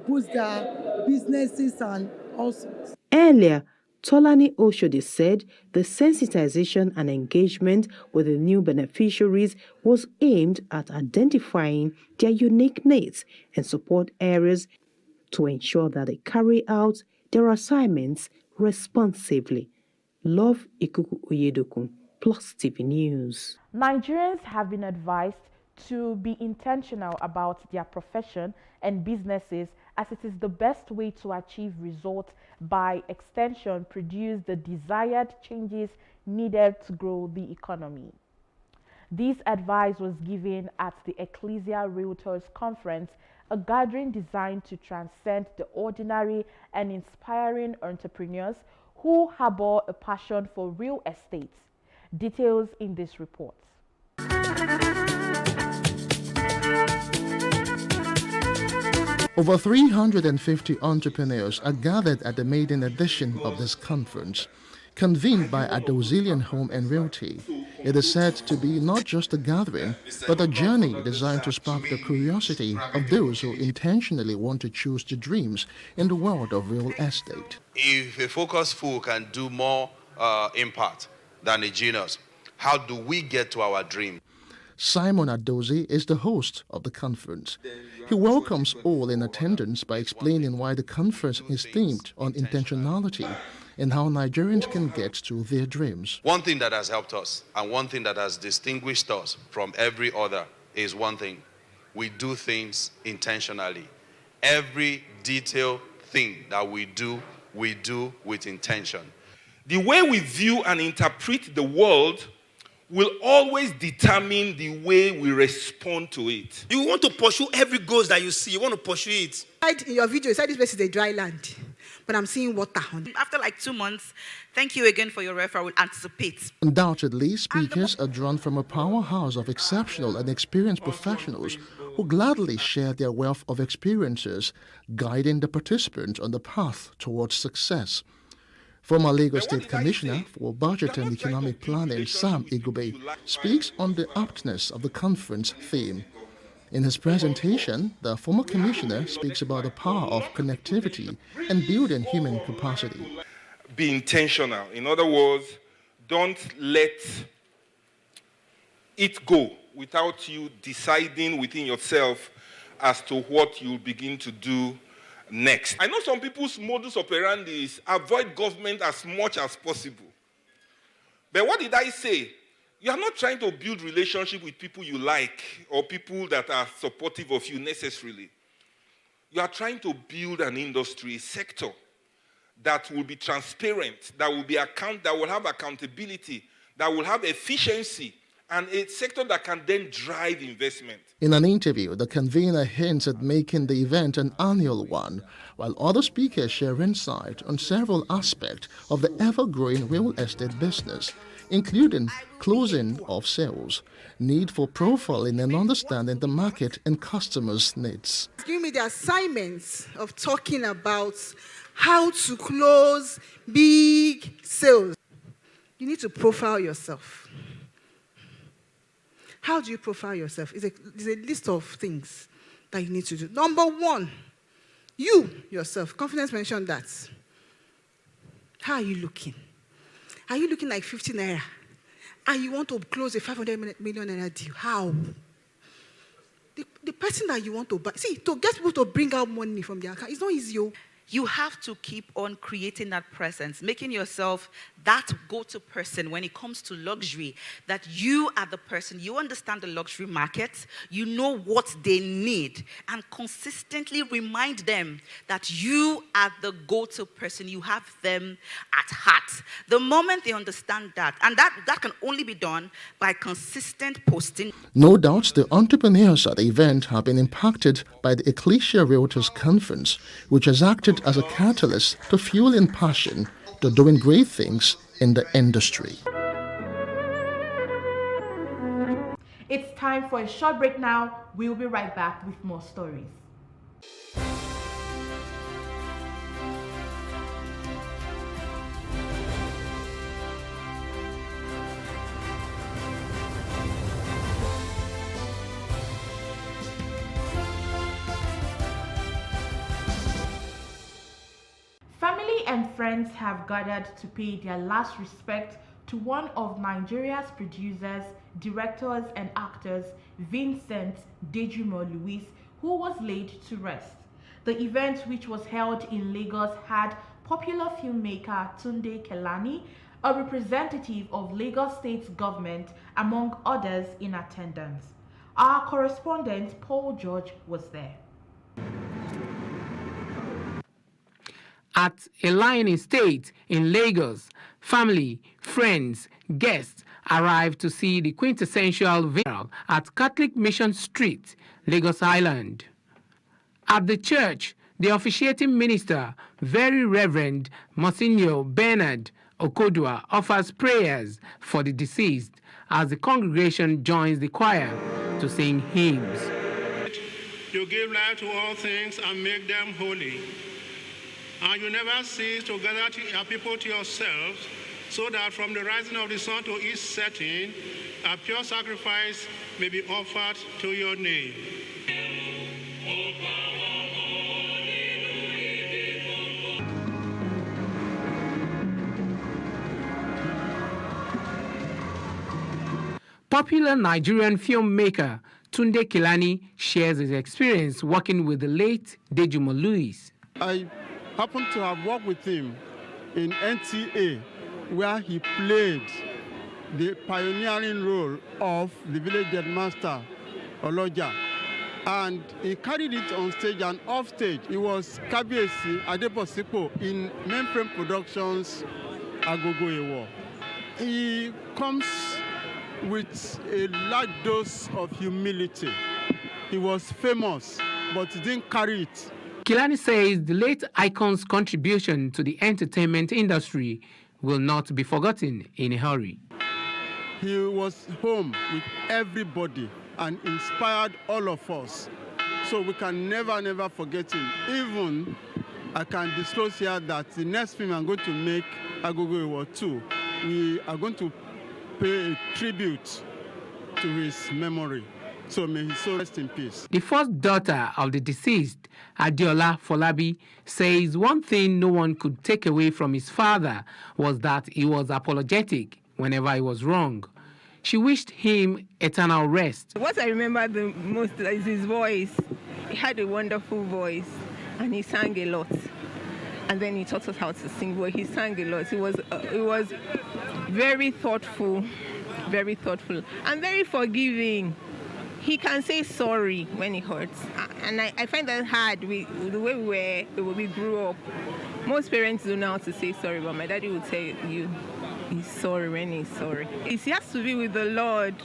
boost their businesses and also. Earlier, Tolani Oshodi said the sensitization and engagement with the new beneficiaries was aimed at identifying their unique needs and support areas to ensure that they carry out their assignments responsibly. Love Ikuku Oyedoku, Plus TV News. Nigerians have been advised to be intentional about their profession and businesses, as it is the best way to achieve results, by extension produce the desired changes needed to grow the economy. This advice was given at the Ecclesia Realtors Conference, a gathering designed to transcend the ordinary and inspiring entrepreneurs who harbor a passion for real estate. Details in this report. Over 350 entrepreneurs are gathered at the maiden edition of this conference, convened by Adozilian Home and Realty. It is said to be not just a gathering, but a journey designed to spark the curiosity of those who intentionally want to choose their dreams in the world of real estate. If a focused fool can do more impact than a genius, how do we get to our dream? Simon Adozi is the host of the conference. He welcomes all in attendance by explaining why the conference is themed on intentionality and how Nigerians can get to their dreams. One thing that has helped us and one thing that has distinguished us from every other is one thing: we do things intentionally. Every detailed thing that we do with intention. The way we view and interpret the world will always determine the way we respond to it. You want to pursue every goal that you see. You want to pursue it. In your video, you said this place is a dry land, but I'm seeing water on it. After like 2 months, thank you again for your referral. We'll anticipate. Undoubtedly, speakers are drawn from a powerhouse of exceptional and experienced professionals who gladly share their wealth of experiences, guiding the participants on the path towards success. Former Lagos State Commissioner for Budget and Economic Planning, Sam Igube, speaks on the aptness of the conference theme. In his presentation, the former commissioner speaks about the power of connectivity and building human capacity. Be intentional. In other words, don't let it go without you deciding within yourself as to what you'll begin to do next. I know some people's modus operandi is avoid government as much as possible. But what did I say? You are not trying to build relationship with people you like or people that are supportive of you necessarily. You are trying to build an industry, a sector that will be transparent, that will have accountability, that will have efficiency, and a sector that can then drive investment. In an interview, the convener hints at making the event an annual one, while other speakers share insight on several aspects of the ever-growing real estate business, including closing of sales, need for profiling and understanding the market and customers' needs. Give me the assignments of talking about how to close big sales. You need to profile yourself. How do you profile yourself? It's a list of things that you need to do. Number one, you yourself. Confidence mentioned that. How are you looking? Are you looking like 50 naira? And you want to close a 500 million naira deal? How? The person that you want to buy. See, to get people to bring out money from their account, it's not easy. You have to keep on creating that presence, making yourself that go-to person when it comes to luxury, that you are the person, you understand the luxury market, you know what they need, and consistently remind them that you are the go-to person, you have them at heart. The moment they understand that, and that can only be done by consistent posting. No doubt the entrepreneurs at the event have been impacted by the Ecclesia Realtors Conference, which has acted as a catalyst to fueling passion to doing great things in the industry. It's time for a short break now. We'll be right back with more stories. and friends have gathered to pay their last respect to one of Nigeria's producers, directors, and actors, Vincent Dejumo Louis, who was laid to rest. The event, which was held in Lagos, had popular filmmaker Tunde Kelani, a representative of Lagos State government, among others, in attendance. Our correspondent Paul George was there. At a line estate in Lagos, family, friends, guests arrived to see the quintessential veneral at Catholic Mission Street, Lagos Island. At the church, the officiating minister, Very Reverend Monsignor Bernard Okodua, offers prayers for the deceased as the congregation joins the choir to sing hymns. You give life to all things and make them holy. And you never cease to gather your people to yourselves, so that from the rising of the sun to its setting, a pure sacrifice may be offered to your name. Popular Nigerian filmmaker Tunde Kelani shares his experience working with the late Dejumo Louis. I happened to have worked with him in NTA, where he played the pioneering role of the village headmaster, Oloja. And he carried it on stage and off stage. He was Kabiyesi Adeposipo in Mainframe Productions, Agogo Ewo. He comes with a large dose of humility. He was famous, but he didn't carry it. Kelani says the late icon's contribution to the entertainment industry will not be forgotten in a hurry. He was home with everybody and inspired all of us. So we can never forget him. Even I can disclose here that the next film I'm going to make, Agogo Ewo 2, we are going to pay a tribute to his memory. So may his soul rest in peace. The first daughter of the deceased, Adiola Folabi, says one thing no one could take away from his father was that he was apologetic whenever he was wrong. She wished him eternal rest. What I remember the most is his voice. He had a wonderful voice and he sang a lot. And then he taught us how to sing, but he sang a lot. It was very thoughtful, and very forgiving. He can say sorry when he hurts. And I find that hard. The way we grew up, most parents don't know how to say sorry, but my daddy would tell you he's sorry when he's sorry. He has to be with the Lord.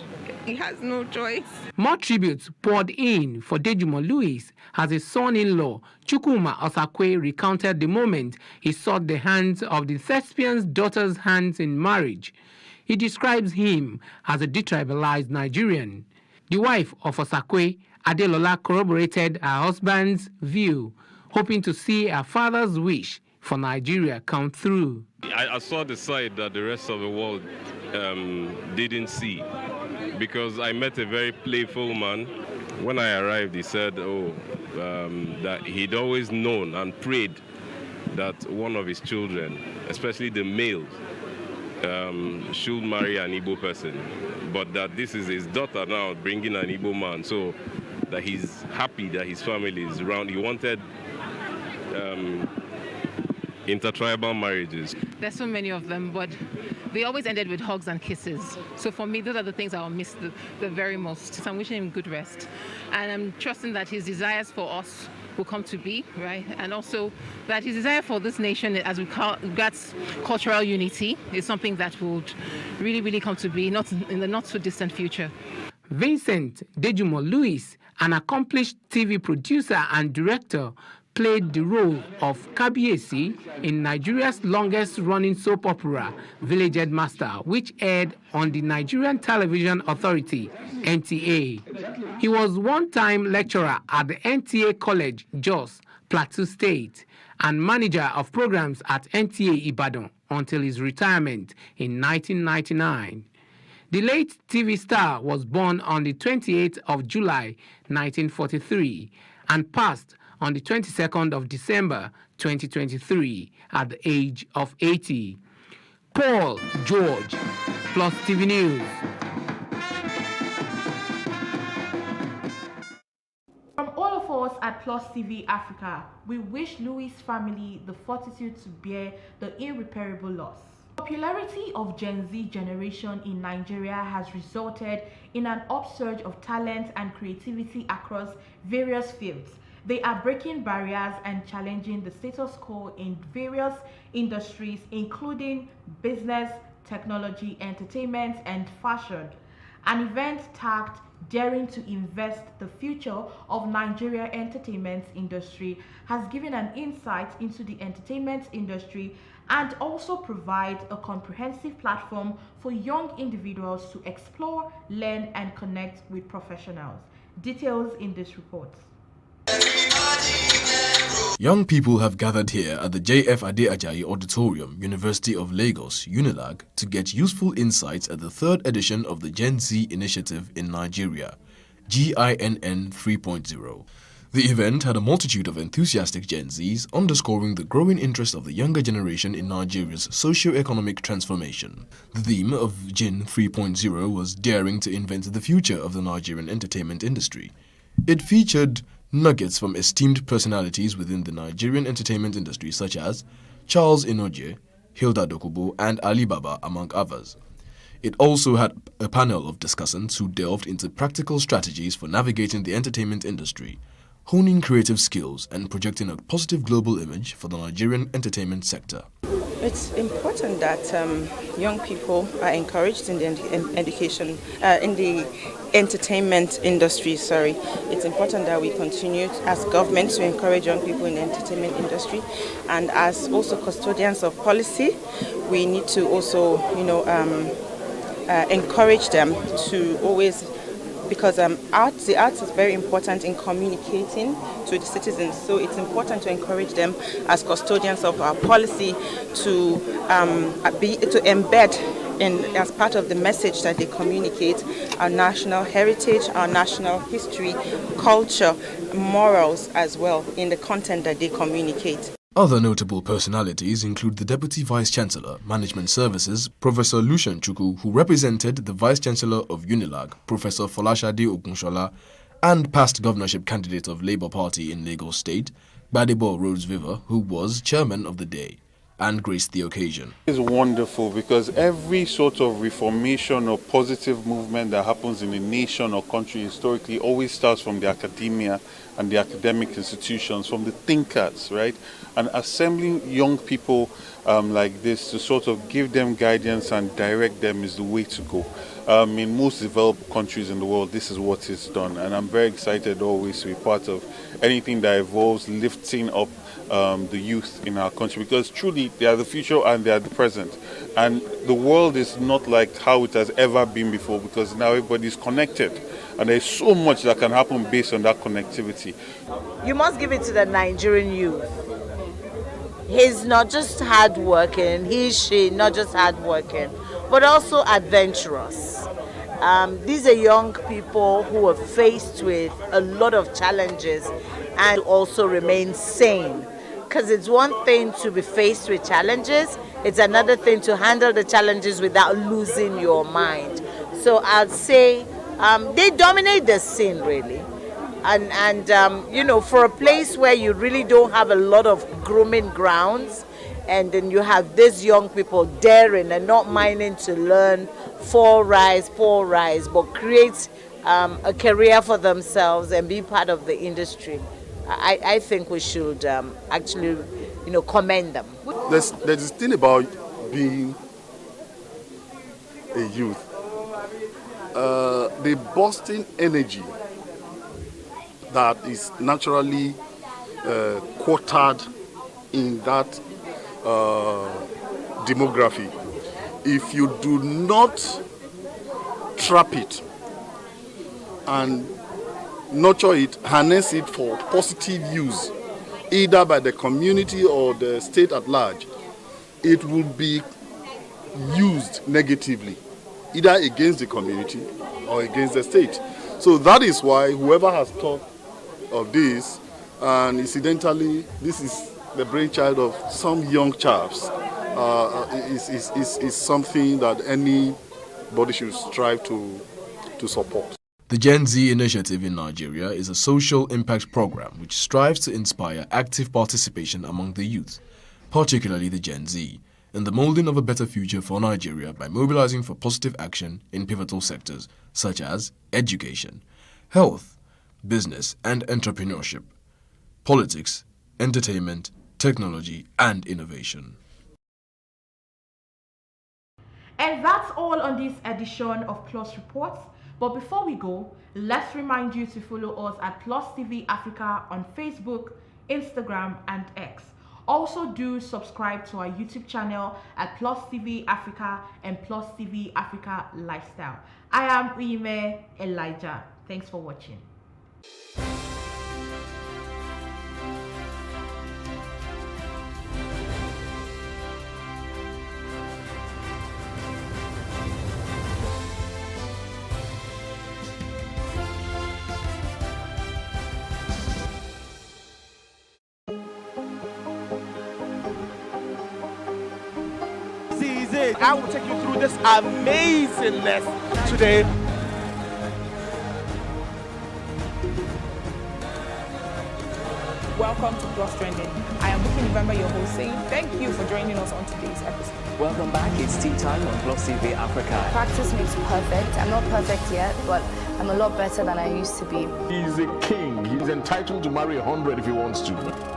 He has no choice. More tributes poured in for Dejumo Louis as his son-in-law, Chukwuma Osakwe, recounted the moment he sought the hands of the thespian's daughter's hands in marriage. He describes him as a detribalized Nigerian. The wife of Osakwe, Adelola, corroborated her husband's view, hoping to see her father's wish for Nigeria come through. I saw the side that the rest of the world didn't see, because I met a very playful man. When I arrived, he said, that he'd always known and prayed that one of his children, especially the males, should marry an Igbo person, but that this is his daughter now bringing an Igbo man, so that he's happy that his family is around. He wanted intertribal marriages. There's so many of them, but they always ended with hugs and kisses. So for me, those are the things I'll miss the very most. So I'm wishing him good rest. And I'm trusting that his desires for us will come to be, right? And also that his desire for this nation, as we call regards cultural unity, is something that would really come to be, not in the not so distant future. Vincent Dejumo Louis, an accomplished TV producer and director, played the role of Kabiyesi in Nigeria's longest-running soap opera, Village Headmaster, which aired on the Nigerian Television Authority, NTA. He was one-time lecturer at the NTA College, Jos, Plateau State, and manager of programs at NTA Ibadan until his retirement in 1999. The late TV star was born on the 28th of July, 1943, and passed on the 22nd of December 2023 at the age of 80. Paul George, Plus TV News. From all of us at Plus TV Africa, we wish Louis' family the fortitude to bear the irreparable loss. Popularity of Gen Z generation in Nigeria has resulted in an upsurge of talent and creativity across various fields. They are breaking barriers and challenging the status quo in various industries, including business, technology, entertainment, and fashion. An event tagged "Daring to Invest the Future of Nigeria Entertainment Industry" has given an insight into the entertainment industry and also provide a comprehensive platform for young individuals to explore, learn, and connect with professionals. Details in this report. Young people have gathered here at the J.F. Ade Ajayi Auditorium, University of Lagos, UNILAG, to get useful insights at the third edition of the Gen Z Initiative in Nigeria, GINN 3.0. The event had a multitude of enthusiastic Gen Zs, underscoring the growing interest of the younger generation in Nigeria's socio-economic transformation. The theme of GIN 3.0 was daring to invent the future of the Nigerian entertainment industry. It featured nuggets from esteemed personalities within the Nigerian entertainment industry such as Charles Inoje, Hilda Dokubo, and Ali Baba, among others. It also had a panel of discussants who delved into practical strategies for navigating the entertainment industry, honing creative skills, and projecting a positive global image for the Nigerian entertainment sector. It's important that young people are encouraged in the entertainment industry. It's important that we continue as government to encourage young people in the entertainment industry, and as also custodians of policy, we need to also, encourage them to always. Because the arts is very important in communicating to the citizens. So it's important to encourage them as custodians of our policy to embed as part of the message that they communicate our national heritage, our national history, culture, morals as well in the content that they communicate. Other notable personalities include the Deputy Vice-Chancellor, Management Services, Professor Lucian Chukwu, who represented the Vice-Chancellor of UNILAG, Professor Folashade Ogunshola, and past governorship candidate of Labour Party in Lagos State, Gbadebo Rhodes Viver, who was chairman of the day, and graced the occasion. It's wonderful because every sort of reformation or positive movement that happens in a nation or country historically always starts from the academia and the academic institutions, from the thinkers, right? And assembling young people like this to sort of give them guidance and direct them is the way to go. In most developed countries in the world, this is what is done. And I'm very excited always to be part of anything that involves lifting up the youth in our country, because truly they are the future and they are the present. And the world is not like how it has ever been before, because now everybody is connected. And there's so much that can happen based on that connectivity. You must give it to the Nigerian youth. He's not just hardworking, she not just hardworking, but also adventurous. These are young people who are faced with a lot of challenges and also remain sane. Because it's one thing to be faced with challenges, it's another thing to handle the challenges without losing your mind. So I'd say they dominate the scene really. And for a place where you really don't have a lot of grooming grounds, and then you have these young people daring and not minding to learn, fall rise, but create a career for themselves and be part of the industry. I think we should actually, commend them. There's this thing about being a youth. The bursting energy that is naturally quartered in that demography. If you do not trap it and nurture it, harness it for positive use, either by the community or the state at large, it will be used negatively, either against the community or against the state. So that is why whoever has thought of this And incidentally, this is the brainchild of some young chaps. Is something that anybody should strive to support. The Gen Z initiative in Nigeria is a social impact program which strives to inspire active participation among the youth, particularly the Gen Z, in the molding of a better future for Nigeria by mobilizing for positive action in pivotal sectors such as education, health, business and entrepreneurship, politics, entertainment, technology and innovation. And that's all on this edition of Plus Reports. But before we go, let's remind you to follow us at Plus TV Africa on Facebook, Instagram, and X. Also do subscribe to our YouTube channel at Plus TV Africa and Plus TV Africa Lifestyle. I am Uime Elijah. Thanks for watching. I will take you through this amazingness today. Welcome to Plus Trending. I am Buki November, your host, saying thank you for joining us on today's episode. Welcome back. It's tea time on Plus TV Africa. Practice makes perfect. I'm not perfect yet, but I'm a lot better than I used to be. He's a king. He's entitled to marry 100 if he wants to.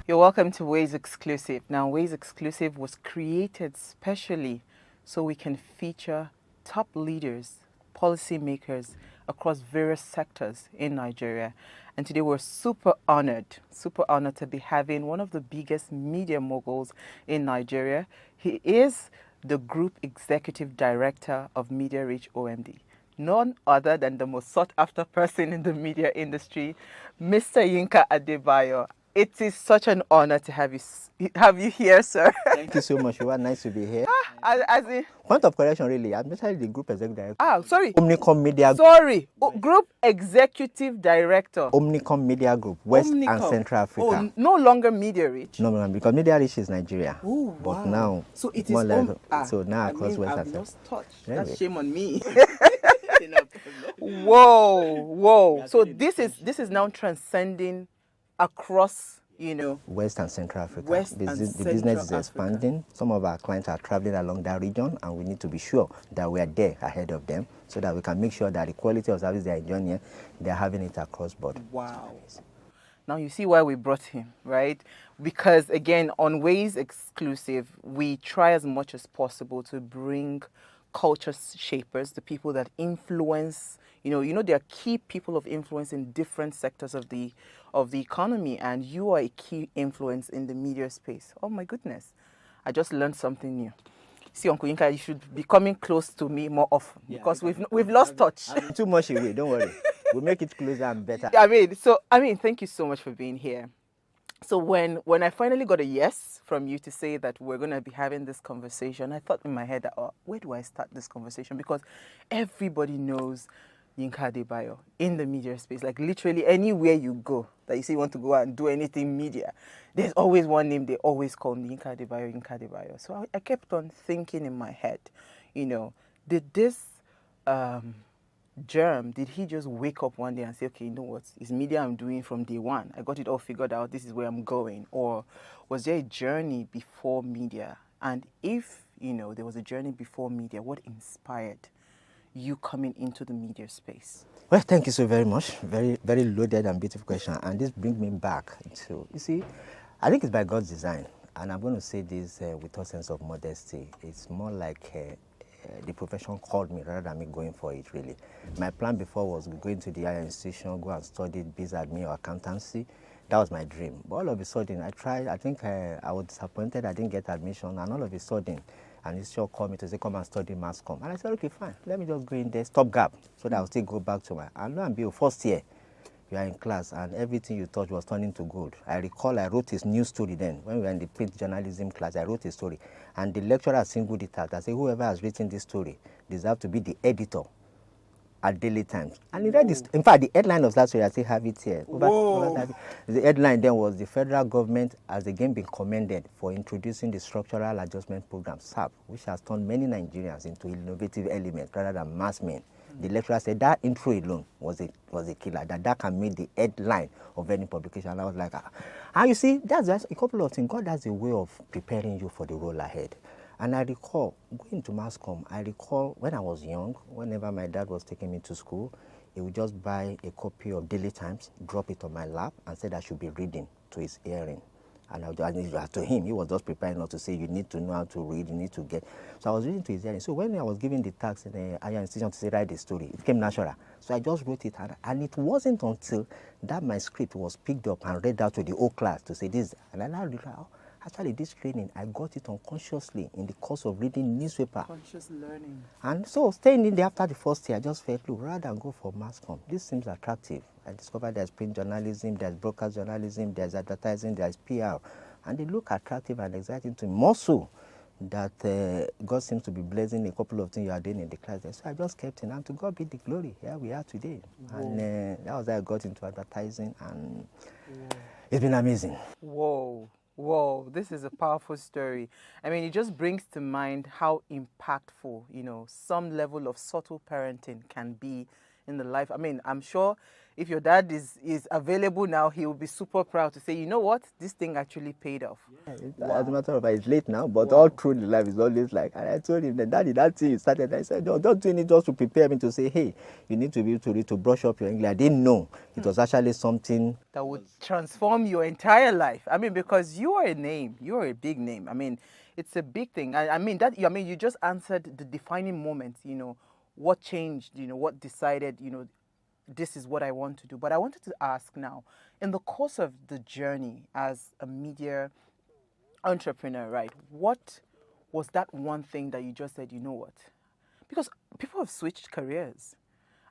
You're welcome to Ways Exclusive. Now, Ways Exclusive was created specially so we can feature top leaders, policymakers across various sectors in Nigeria. And today we're super honored to be having one of the biggest media moguls in Nigeria. He is the Group Executive Director of Media Reach OMD. None other than the most sought after person in the media industry, Mr. Yinka Adebayo. It is such an honor to have you here, sir. Thank you so much. You are nice to be here. As in, point of correction, really. I'm actually the group executive director. Sorry. Omnicom Media. Sorry. Group Executive Director. Omnicom Media Group, West Omnicom. and Central Africa. Oh, no longer Media Reach. No, because Media Reach is Nigeria. Oh, but wow. now, so it more is so now across West I've and lost touch. Anyway. That's shame on me. Whoa. So this is now transcending across, West and Central Africa. The business is expanding. Some of our clients are traveling along that region, and we need to be sure that we are there ahead of them so that we can make sure that the quality of service they are enjoying here, they are having it across board. Wow. Now you see why we brought him, right? Because again, on Ways Exclusive, we try as much as possible to bring culture shapers, the people that influence, there are key people of influence in different sectors of the economy, and you are a key influence in the media space. Oh my goodness, I just learned something new. See, Uncle Yinka, you should be coming close to me more often because we've lost touch. Too much away, don't worry. We'll make it closer and better. Thank you so much for being here. So when I finally got a yes from you to say that we're going to be having this conversation, I thought in my head that, where do I start this conversation? Because everybody knows Yinka Adebayo in the media space. Like literally anywhere you go, that you say you want to go out and do anything media, there's always one name they always call me, Yinka Adebayo. So I kept on thinking in my head, did this germ, did he just wake up one day and say, okay, you know what, it's media I'm doing from day one. I got it all figured out. This is where I'm going. Or was there a journey before media? And if, there was a journey before media, what inspired you coming into the media space? Well, thank you so very much. Very, very loaded and beautiful question. And this brings me back to, you see, I think it's by God's design. And I'm going to say this with a sense of modesty. It's more like the profession called me rather than me going for it, really. My plan before was going to the higher institution, go and study biz admin or accountancy. That was my dream. But all of a sudden, I tried. I think I was disappointed I didn't get admission. And all of a sudden, an institution called me to say, come and study mass comm. And I said, okay, fine. Let me just go in there, stopgap, so that I'll still go back to my... And lo and behold, first year, you are in class and everything you thought was turning to gold. I recall I wrote his news story then. When we were in the print journalism class, I wrote a story. And the lecturer singled it out. I said, whoever has written this story deserves to be the editor at Daily Times. And he read this. In fact, the headline of that story, I still have it here. The headline then was, the federal government has again been commended for introducing the Structural Adjustment Program, SAP, which has turned many Nigerians into innovative elements rather than mass men. The lecturer said that intro alone was a killer, that can make the headline of any publication. And I was like, And you see, that's just a couple of things. God has a way of preparing you for the role ahead. And I recall going to mass comm, I recall when I was young, whenever my dad was taking me to school, he would just buy a copy of Daily Times, drop it on my lap, and said I should be reading to his hearing. And to him, he was just preparing us to say, you need to know how to read, you need to get. So I was reading to his hearing. So when I was given the task in the higher institution to say, write the story, it came natural. So I just wrote it. And it wasn't until that my script was picked up and read out to the whole class to say this. And I now realized, actually, this training, I got it unconsciously in the course of reading newspaper. Conscious learning. And so staying in there after the first year, I just felt, look, rather than go for mass comm, this seems attractive. I discovered there's print journalism, there's broadcast journalism, there's advertising, there's PR. And they look attractive and exciting to me, more so that God seems to be blessing a couple of things you are doing in the class there. So I just kept in, and to God be the glory. Here we are today. Whoa. And that was how I got into advertising, and it's been amazing. Whoa, this is a powerful story. I mean, it just brings to mind how impactful, some level of subtle parenting can be in the life. I mean, I'm sure if your dad is available now, he will be super proud to say, you know what, this thing actually paid off. Yeah, as a matter of fact, it's late now, but all through the life is always like, and I told him that, Daddy, that thing you started, I said, no, don't do it just to prepare me to say, hey, you need to be able to read, to brush up your English. I didn't know it was actually something that would transform your entire life. I mean, because you are a name, you are a big name. I mean, it's a big thing. I mean, you just answered the defining moment, you know, what changed, you know, what decided, you know, this is what I want to do. But I wanted to ask now, in the course of the journey as a media entrepreneur, right, what was that one thing that you just said, you know what? Because people have switched careers.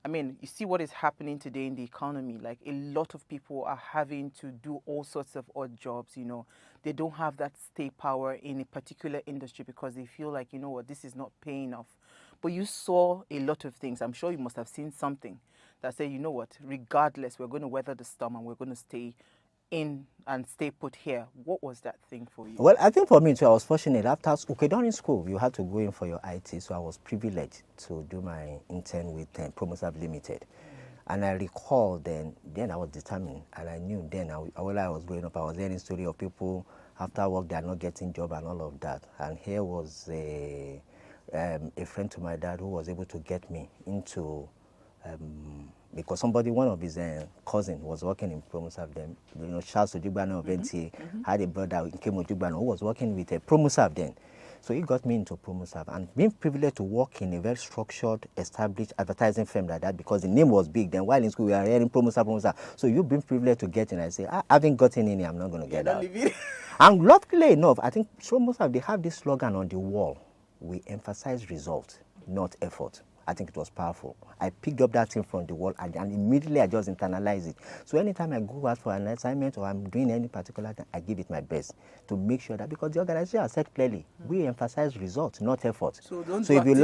I mean, you see what is happening today in the economy. Like, a lot of people are having to do all sorts of odd jobs, you know. They don't have that stay power in a particular industry because they feel like, you know what, this is not paying enough. But you saw a lot of things. I'm sure you must have seen something that said, you know what, regardless, we're going to weather the storm and we're going to stay in and stay put here. What was that thing for you? Well, I think for me too, I was fortunate. After during school, you had to go in for your IT, so I was privileged to do my intern with Promosab Limited. And I recall then I was determined, and I knew then while I was growing up, I was hearing story of people after work they are not getting job and all of that. And here was a friend to my dad who was able to get me into. Because one of his cousin was working in Promosab then, you know, Charles Ojugbana of NTA had a brother, Nkem Ojugbana, who was working with Promosab then. So he got me into Promosab, and being privileged to work in a very structured, established advertising firm like that, because the name was big then. While in school, we were hearing Promosab. So you've been privileged to get in. I say, I haven't gotten in here, I'm not going to get out. And luckily enough, I think Promosab, they have this slogan on the wall: we emphasize results, not effort. I think it was powerful. I picked up that thing from the wall and immediately I just internalized it. So anytime I go out for an assignment or I'm doing any particular thing, I give it my best to make sure that, because the organization has said clearly, we emphasize results, not effort. So don't so do if you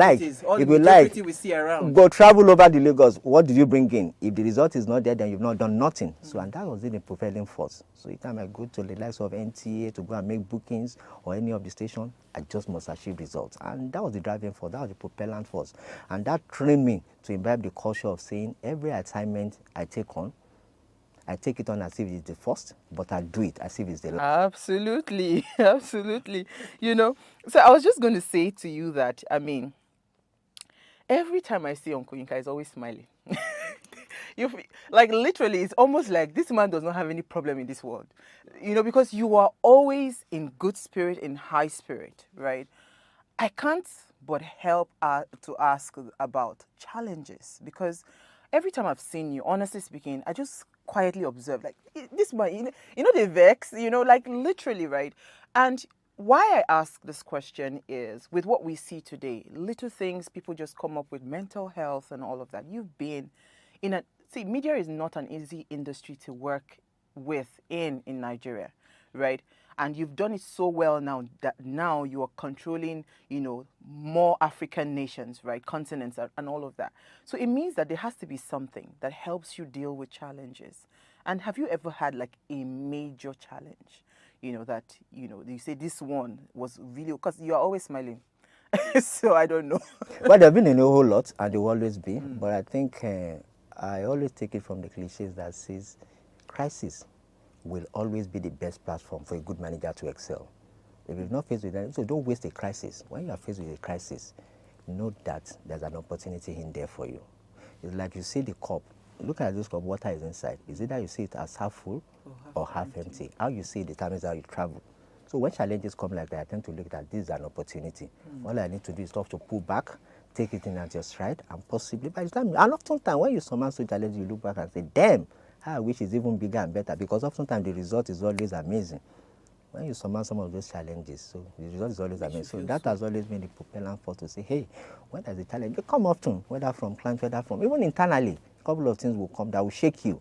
like, we see around. Go travel over the Lagos. What did you bring in? If the result is not there, then you've not done nothing. So, and that was in the propelling force. So each time I go to the likes of NTA to go and make bookings or any of the station, I just must achieve results. And that was the driving force, that was the propellant force. And that trained me to imbibe the culture of saying every assignment I take on, I take it on as if it's the first, but I do it as if it's the last. Absolutely, absolutely. You know, so I was just going to say to you that, I mean, every time I see Uncle Yinka, he's always smiling. Like, literally, it's almost like this man does not have any problem in this world. You know, because you are always in good spirit, in high spirit, right? I can't but help to ask about challenges, because every time I've seen you, honestly speaking, I just quietly observe, like, this man, you know, the vex, you know, like, literally, right? And why I ask this question is, with what we see today, little things, people just come up with mental health and all of that. You've been in media is not an easy industry to work with in Nigeria, right? And you've done it so well now that now you are controlling, you know, more African nations, right? Continents and all of that. So it means that there has to be something that helps you deal with challenges. And have you ever had like a major challenge, you know, that, you know, you say this one was really, because you're always smiling. So I don't know. Well, there have been a whole lot, and there will always be. But I think I always take it from the cliches that says crisis will always be the best platform for a good manager to excel. If you're not faced with that, so don't waste a crisis. When you are faced with a crisis, know that there's an opportunity in there for you. It's like you see the cup. Look at this cup, water is inside. Is it that you see it as half full or half empty? How you see it determines how you travel. So when challenges come like that, I tend to look at this as an opportunity. All I need to do is to pull back, take it in at your stride, and possibly by the time, and oftentimes when you summon such challenges, you look back and say, damn, I wish it's even bigger and better, because oftentimes the result is always amazing. When you summon some of those challenges, so the result is always amazing. So that has always been the propellant force to say, hey, when there's a challenge, they come often, whether from clients, whether from, even internally, a couple of things will come that will shake you.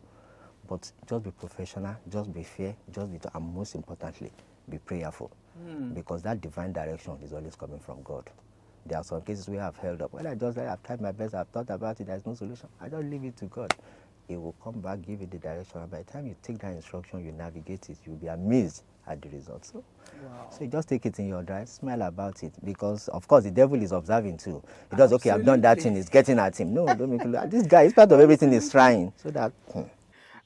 But just be professional, just be fair, and most importantly, be prayerful. Because that divine direction is always coming from God. There are some cases where I've held up. When I just I've tried my best, I've thought about it, there's no solution. I don't leave it to God. He will come back, give you the direction, and by the time you take that instruction, you navigate it, you'll be amazed at the results. So, so you just take it in your drive, smile about it, because of course the devil is observing too. He does, okay, I've done that thing, it's getting at him. No, don't make it look, this guy is part of everything he's trying. So that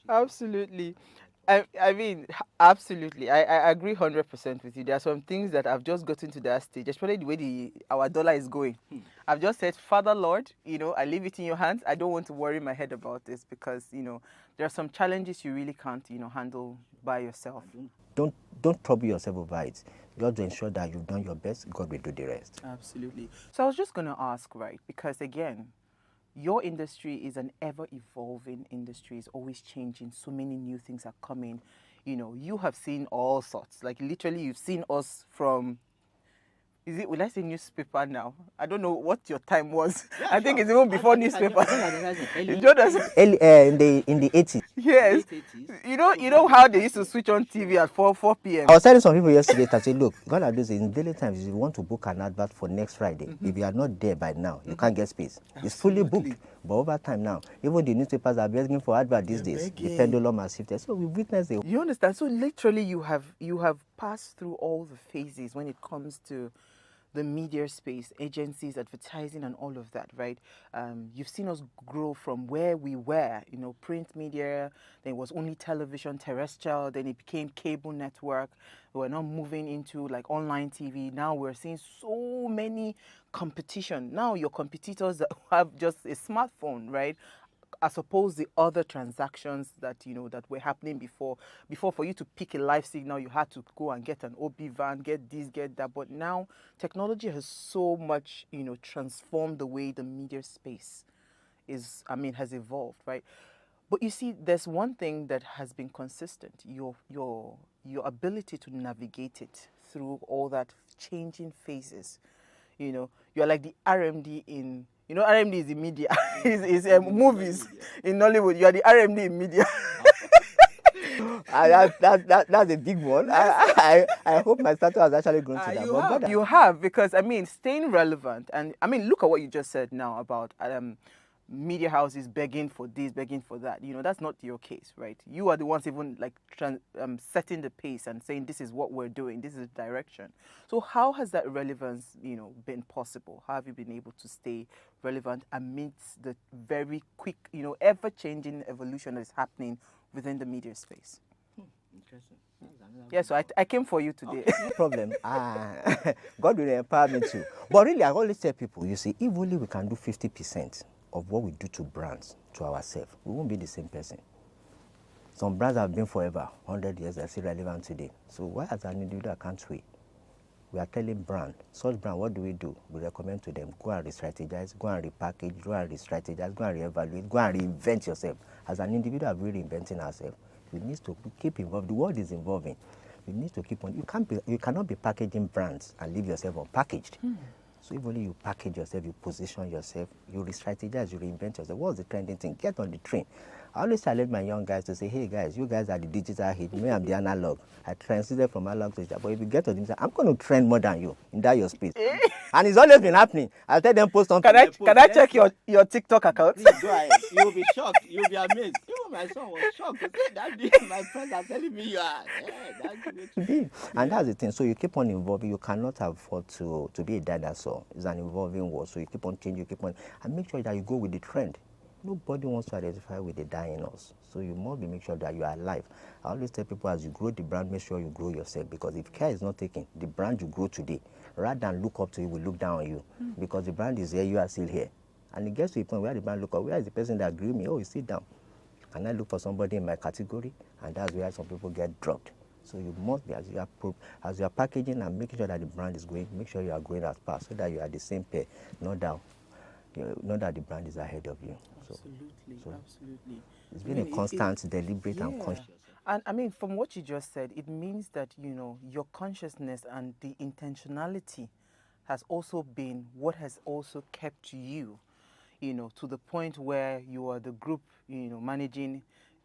Absolutely. I mean, absolutely. I agree 100% with you. There are some things that I've just gotten to that stage, especially the way our dollar is going. I've just said, Father Lord, I leave it in your hands. I don't want to worry my head about this because, there are some challenges you really can't, handle by yourself. Don't trouble yourself over it. You have to ensure that you've done your best. God will do the rest. Absolutely. So I was just going to ask, right, because again, your industry is an ever-evolving industry. It's always changing. So many new things are coming. You have seen all sorts. Like literally, you've seen us from. Will I say newspaper now? I don't know what your time was. Yeah, I think it's even before newspaper. In the 80s. Yes. You know how they used to switch on TV at 4 p.m. I was telling some people yesterday, I said, look, God has this in daily times, if you want to book an advert for next Friday, if you are not there by now, you can't get space. It's fully booked. But over time now, even the newspapers are begging for advert these days. The pendulum has shifted. So we witnessed it. You understand? So literally you have passed through all the phases when it comes to the media space, agencies, advertising, and all of that, right? You've seen us grow from where we were, print media, then it was only television, terrestrial, then it became cable network. We're now moving into like online TV. Now we're seeing so many competition. Now your competitors have just a smartphone, right? As opposed to the other transactions that that were happening before. Before, for you to pick a live signal, you had to go and get an OB van, get this, get that. But now technology has so much transformed the way the media space has evolved, right? But you see, there's one thing that has been consistent: your ability to navigate it through all that changing phases. You're like the RMD in. RMD is in media. It's movies in Nollywood. You are the RMD in media. That's a big one. I hope my status has actually grown to that. You have, because, staying relevant. And, look at what you just said now about media houses begging for this, begging for that. That's not your case, right? You are the ones even like setting the pace and saying this is what we're doing, this is the direction. So how has that relevance, been possible? How have you been able to stay relevant amidst the very quick, ever-changing evolution that is happening within the media space? Interesting. Yeah, so I came for you today. Okay, no problem. God will empower me too. But really, I always tell people, you see, if only we can do 50% of what we do to brands, to ourselves, we won't be the same person. Some brands have been forever, 100 years, they're still relevant today. So why as an individual can't we? We are telling brand, such brand, what do? We recommend to them, go and re-strategize, go and repackage, go and re-strategize, go and re-evaluate, go and reinvent yourself. As an individual, we're reinventing ourselves. You need to keep involved. The world is evolving. You need to keep on. You cannot be packaging brands and leave yourself unpackaged. So if only you package yourself, you position yourself, you re-strategize, you reinvent yourself. What's the trending thing? Get on the train. I always challenge my young guys to say, hey guys, you guys are the digital age. Me, I'm the analog. I transited from analog to digital. But if you get to digital, I'm going to trend more than you in that your space. And it's always been happening. I'll tell them post something. Can I check your TikTok account? Please go ahead. You'll be shocked. You'll be amazed. Even my son was shocked to say that my friends are telling me you are. That's the way to be. And that's the thing. So you keep on evolving. You cannot afford to be a dinosaur. It's an evolving world. So you keep on changing, you keep on, and make sure that you go with the trend. Nobody wants to identify with the dying us. So you must make sure that you are alive. I always tell people, as you grow the brand, make sure you grow yourself. Because if care is not taken, the brand you grow today, rather than look up to you, will look down on you. Because the brand is here, you are still here. And it gets to a point where the brand look up, where is the person that grew me? Oh, you sit down. And I look for somebody in my category, and that's where some people get dropped. So you must be, as you are packaging and making sure that the brand is growing, make sure you are growing as fast, so that you are the same pair, not that the brand is ahead of you. Absolutely. It's been a constant, deliberate, and conscious. And from what you just said, it means that, your consciousness and the intentionality has also been what has also kept you, to the point where you are the group, managing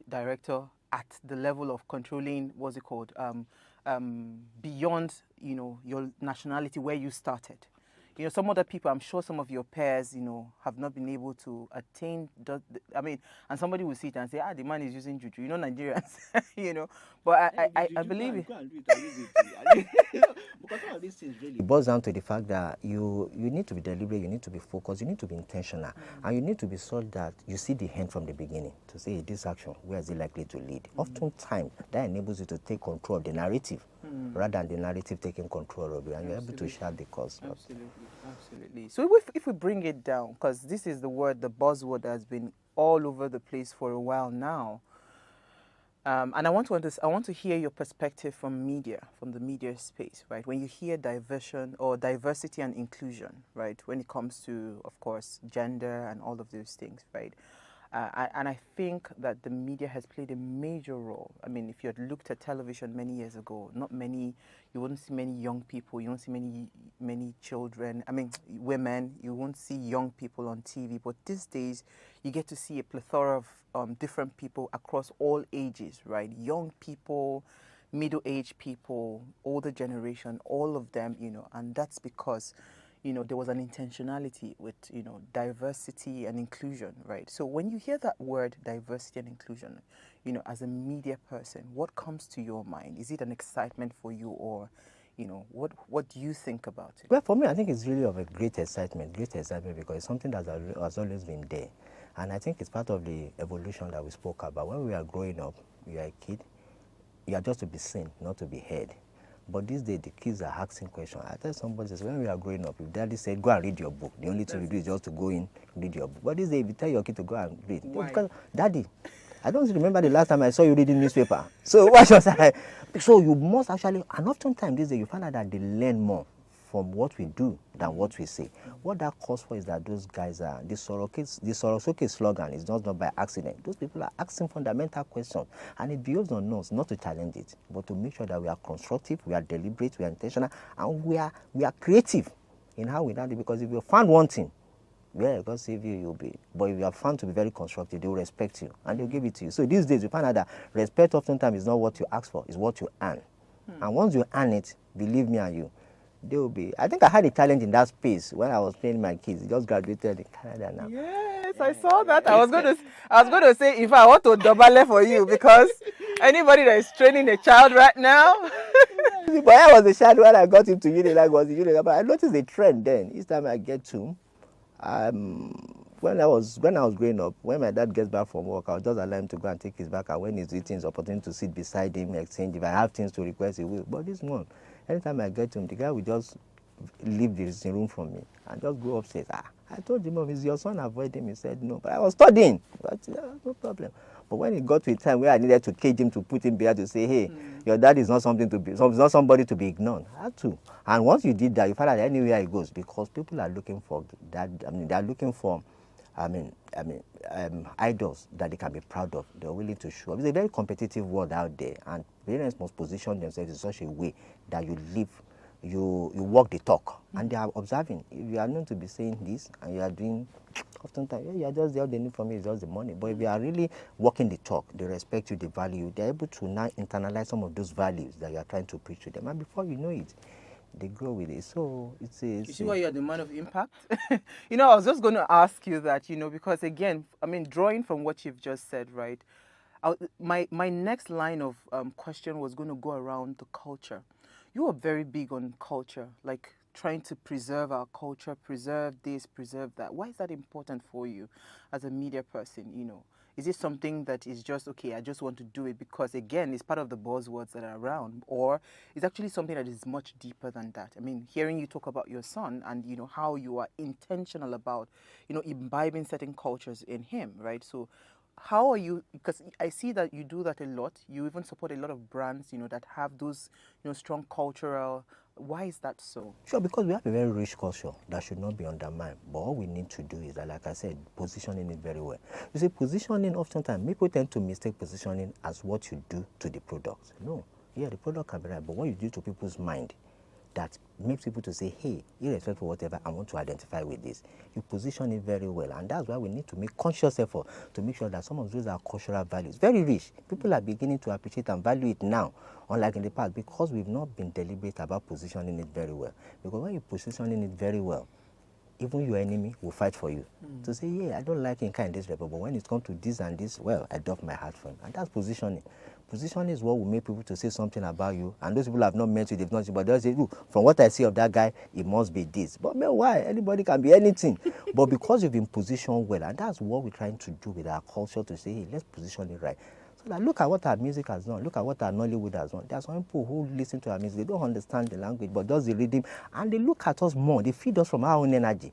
director at the level of controlling, what's it called, beyond, your nationality where you started. You know, some other people, I'm sure some of your peers, you know, have not been able to attain, and somebody will sit and say, the man is using juju. You know, Nigerians, you know. But I believe it. Because all of these things really boils down to the fact that you need to be deliberate, you need to be focused, you need to be intentional, and you need to be sure that you see the end from the beginning to say, this action, where is it likely to lead? Oftentimes, that enables you to take control of the narrative rather than the narrative taking control of you, and you're able to shape the course. Absolutely. So if we bring it down, because this is the word, the buzzword that has been all over the place for a while now, and I want to hear your perspective from the media space, right? When you hear diversion or diversity and inclusion, right? When it comes to, of course, gender and all of those things, right? And I think that the media has played a major role. I mean, if you had looked at television many years ago, you wouldn't see many young people, you won't see many children, women, you won't see young people on TV. But these days, you get to see a plethora of different people across all ages, right? Young people, middle-aged people, older generation, all of them, you know, and that's because there was an intentionality with, diversity and inclusion, right? So when you hear that word, diversity and inclusion, as a media person, what comes to your mind? Is it an excitement for you, or, what do you think about it? Well, for me, I think it's really of a great excitement because it's something that has always been there. And I think it's part of the evolution that we spoke about. When we are growing up, you are a kid, you are just to be seen, not to be heard. But these days, the kids are asking questions. I tell somebody, when we are growing up, if daddy said, go and read your book, the only thing you do is just to go in, read your book. But these days, if you tell your kid to go and read, because, daddy, I don't remember the last time I saw you reading newspaper. So what was I? So you must actually, and oftentimes these days, you find out that they learn more from what we do than what we say. What that calls for is that those guys are, the Sorosoke slogan is not by accident. Those people are asking fundamental questions, and it behoves on us not to challenge it, but to make sure that we are constructive, we are deliberate, we are intentional, and we are creative in how we do it. Because if you found one thing, yeah, God save you, you'll be. But if you are found to be very constructive, they will respect you, and they'll give it to you. So these days, you find out that respect oftentimes is not what you ask for, it's what you earn. And once you earn it, believe me and you, they will be. I think I had a challenge in that space when I was training my kids. They just graduated in Canada now. Yes, I saw that. I was going to say, if I want to double for you, because anybody that is training a child right now. But I was a child when I got into Unilag. But I noticed a trend then. Each time I get to, when I was growing up, when my dad gets back from work, I'll just allow him to go and take his bag. And when he's eating, it's opportunity to sit beside him, exchange. If I have things to request, he will. But this one, anytime I get to him, the guy will just leave the dressing room for me and just go upstairs. I told him, Mom, is your son avoiding him? He said, no. But I was studying. But no problem. But when it got to a time where I needed to cage him, to put him behind, to say, hey, your dad is not somebody to be ignored. I had to. And once you did that, you find out anywhere he goes, because people are looking for that. They are looking for idols that they can be proud of. They're willing to show up. It's a very competitive world out there, and parents must position themselves in such a way that you live, you walk the talk, and they are observing. If you are known to be saying this and you are doing, oftentimes, you are just there. All they need from you is just the money. But if you are really walking the talk, they respect you, they value you, they're able to now internalize some of those values that you are trying to preach to them, and before you know it, they grow with it. So you see why you're the man of impact? I was just going to ask you that, because again, drawing from what you've just said, right? My next line of question was going to go around the culture. You are very big on culture, like trying to preserve our culture, preserve this, preserve that. Why is that important for you as a media person, Is it something that is just, okay, I just want to do it because, again, it's part of the buzzwords that are around? Or is actually something that is much deeper than that? Hearing you talk about your son and, how you are intentional about, imbibing certain cultures in him, right? So how are you, because I see that you do that a lot. You even support a lot of brands, that have those, strong cultural. Why is that so? Sure, because we have a very rich culture that should not be undermined. But all we need to do is that, like I said, positioning it very well. You see, positioning, oftentimes, people tend to mistake positioning as what you do to the product. No. Yeah, the product can be right, but what you do to people's mind that makes people to say, hey, irrespective of whatever, I want to identify with this. You position it very well, and that's why we need to make conscious effort to make sure that some of those are cultural values, very rich. People are beginning to appreciate and value it now, unlike in the past, because we've not been deliberate about positioning it very well. Because when you're positioning it very well, even your enemy will fight for you. To say, yeah, I don't like Inca in this rebel, but when it comes to this and this, well, I doff my hat for him. And that's positioning. Positioning is what will make people to say something about you. And those people have not met you, they've not seen, but they'll say, look, from what I see of that guy, it must be this. But man, why? Anybody can be anything. But because you've been positioned well, and that's what we're trying to do with our culture, to say, hey, let's position it right. So that look at what our music has done. Look at what our Nollywood has done. There are some people who listen to our music, they don't understand the language, but does the rhythm, and they look at us more. They feed us from our own energy.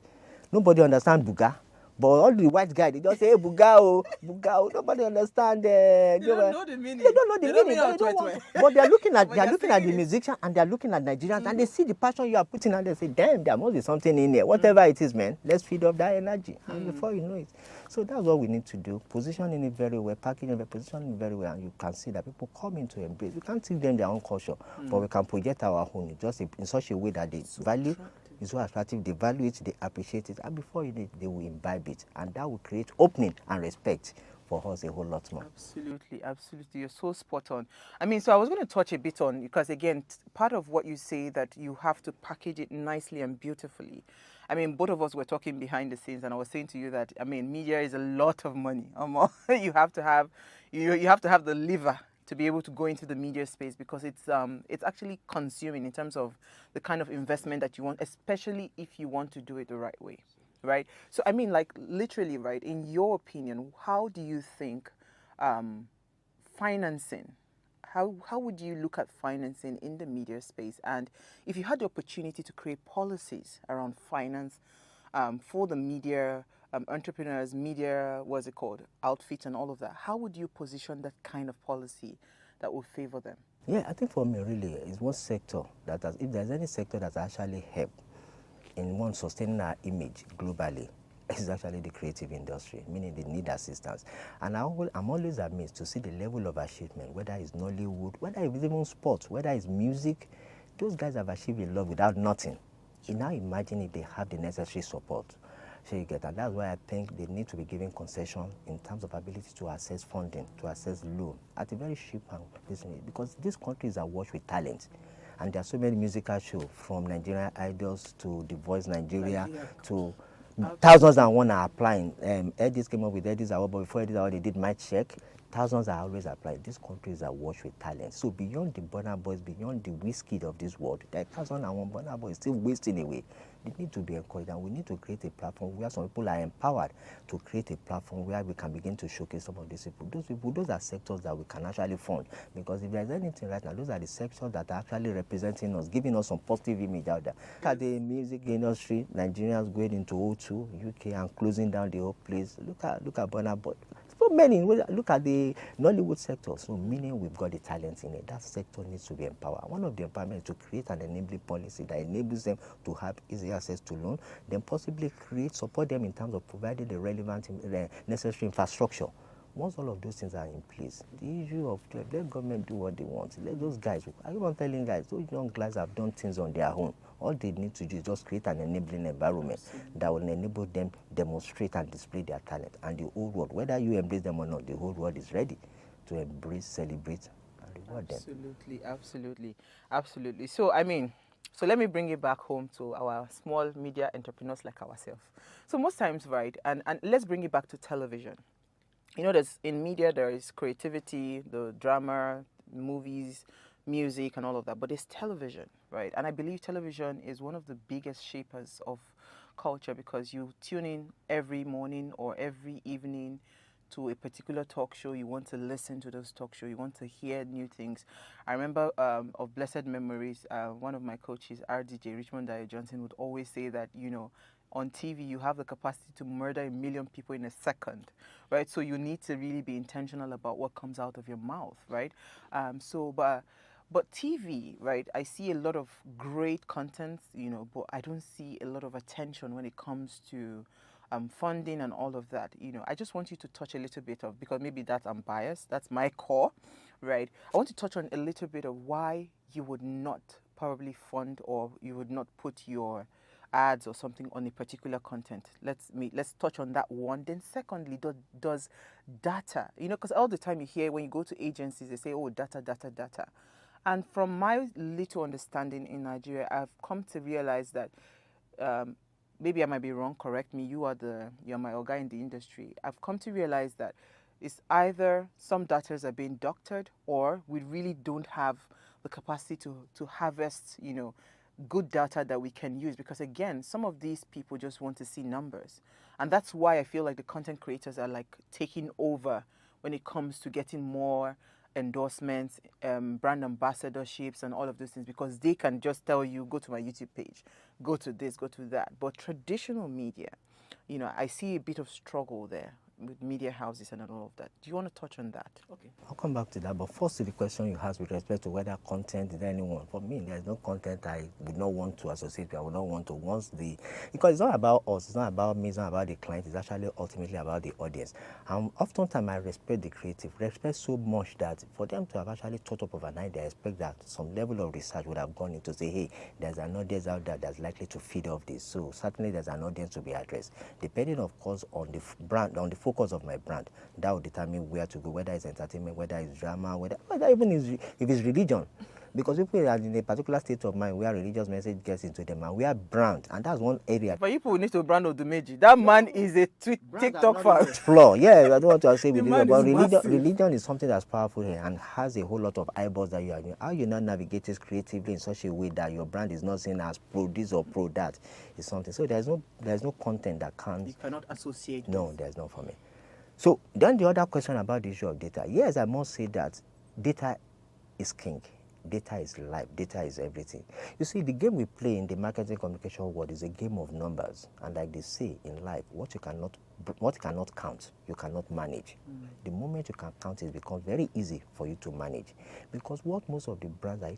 Nobody understands Buga, but all the white guys, they just say, hey, Buga, oh, Buga, oh. Nobody understands. They don't know the meaning. They don't know the meaning. But they are looking at the musician, and they are looking at Nigerians, and they see the passion you are putting, and they say, damn, there must be something in there. Whatever it is, man, let's feed off that energy. And before you know it. So that's what we need to do. Positioning it very well, packaging it, positioning it very well, and you can see that people come into embrace. We can't teach them their own culture, but we can project our own just in such a way that they value. It's so attractive, they value it, they appreciate it, and before you know, they will imbibe it, and that will create opening and respect for us a whole lot more. Absolutely, absolutely. You're so spot on. I mean, so I was going to touch a bit on, because again, part of what you say that you have to package it nicely and beautifully. I mean, both of us were talking behind the scenes, and I was saying to you that, I mean, media is a lot of money. You have to have the liver to be able to go into the media space, because it's actually consuming in terms of the kind of investment that you want, especially if you want to do it the right way, right? So I mean, like, literally, right, in your opinion, how do you think financing, how would you look at financing in the media space? And if you had the opportunity to create policies around finance for the media entrepreneurs, media, what's it called, outfits and all of that, how would you position that kind of policy that would favor them? Yeah, I think for me, really, it's one sector that has, if there's any sector that's actually helped in one sustaining our image globally, it's actually the creative industry, meaning they need assistance. And I'm always amazed to see the level of achievement, whether it's Nollywood, whether it's even sports, whether it's music. Those guys have achieved a lot without nothing. You now imagine if they have the necessary support. So you get that. That's why I think they need to be given concession in terms of ability to access funding, to access loan at a very cheap and reasonable, because this country is awash with talent. And there are so many musical shows, from Nigerian Idols to The Voice Nigeria to thousands and one are applying. Edis came up with Edis Award, but before Edis Award they did My Check. Thousands are always applying. This country is awash with talent. So beyond the Burna Boys, beyond the Wizkid of this world, there are 1,001 Burna Boys still wasting away. They need to be encouraged, and we need to create a platform where some people are empowered to create a platform where we can begin to showcase some of these people. Those are sectors that we can actually fund, because if there's anything right now, those are the sectors that are actually representing us, giving us some positive image out there. Look at the music industry, Nigerians going into O2, UK, and closing down the whole place. Look at Burna Boy. So many, look at the Nollywood sector. So meaning we've got the talent in it. That sector needs to be empowered. One of the empowerment is to create an enabling policy that enables them to have easy access to loan, then possibly support them in terms of providing the relevant, necessary infrastructure. Once all of those things are in place, the issue of let government do what they want. Let those guys, I keep on telling guys, those young guys have done things on their own. All they need to do is just create an enabling environment that will enable them demonstrate and display their talent. And the whole world, whether you embrace them or not, the whole world is ready to embrace, celebrate, and reward them. Absolutely, absolutely, absolutely. So, I mean, so let me bring it back home to our small media entrepreneurs like ourselves. So most times, right, and let's bring it back to television. You know, in media, there is creativity, the drama, movies, music, and all of that. But there's television, right? And I believe television is one of the biggest shapers of culture, because you tune in every morning or every evening to a particular talk show. You want to listen to those talk shows. You want to hear new things. I remember of blessed memories, one of my coaches, RDJ, Richmond Dio Johnson, would always say that, you know, on TV, you have the capacity to murder 1 million people in a second, right? So you need to really be intentional about what comes out of your mouth, right? But TV, right, I see a lot of great content, you know, but I don't see a lot of attention when it comes to funding and all of that. You know, I just want you to touch a little bit of, because maybe I'm biased, that's my core, right? I want to touch on a little bit of why you would not probably fund, or you would not put your ads or something on a particular content. Let's touch on that one. Then secondly, does data, because all the time you hear when you go to agencies, they say, oh, data. And from my little understanding in Nigeria, I've come to realize that maybe I might be wrong, correct me, you're my guy in the industry. I've come to realize that it's either some data are being doctored, or we really don't have the capacity to harvest, good data that we can use, because again, some of these people just want to see numbers. And that's why I feel like the content creators are like taking over when it comes to getting more endorsements, brand ambassadorships and all of those things, because they can just tell you, go to my YouTube page, go to this, go to that. But traditional media, I see a bit of struggle there with media houses and all of that. Do you want to touch on that? Okay. I'll come back to that, but first to the question you asked with respect to whether content is anyone. For me, there's no content I would not want to associate with. I would not want to because it's not about us, it's not about me, it's not about the client, it's actually ultimately about the audience. And oftentimes I respect the creative, respect so much that for them to have actually thought up of an idea, I expect that some level of research would have gone into say, hey, there's an audience out there that's likely to feed off this. So certainly there's an audience to be addressed. Depending, of course, on the brand, on the focus of my brand, that will determine where to go, whether it's entertainment, whether it's drama, whether even if it's religion. Because people are in a particular state of mind where religious message gets into them, and we are brand, and that's one area. But people need to brand Odumeji. That man is a TikTok fan. Explore. Yeah, I don't want to say with this, but religion is something that's powerful here and has a whole lot of eyeballs that you are doing. How you not navigate it creatively in such a way that your brand is not seen as pro this or pro that is something. So there's no content that can't. You cannot associate. No, there's no for me. So then the other question about the issue of data. Yes, I must say that data is king. Data is life. Data is everything. You see, the game we play in the marketing communication world is a game of numbers. And like they say in life, what you cannot count, you cannot manage. The moment you can count, it becomes very easy for you to manage. Because what most of the brands are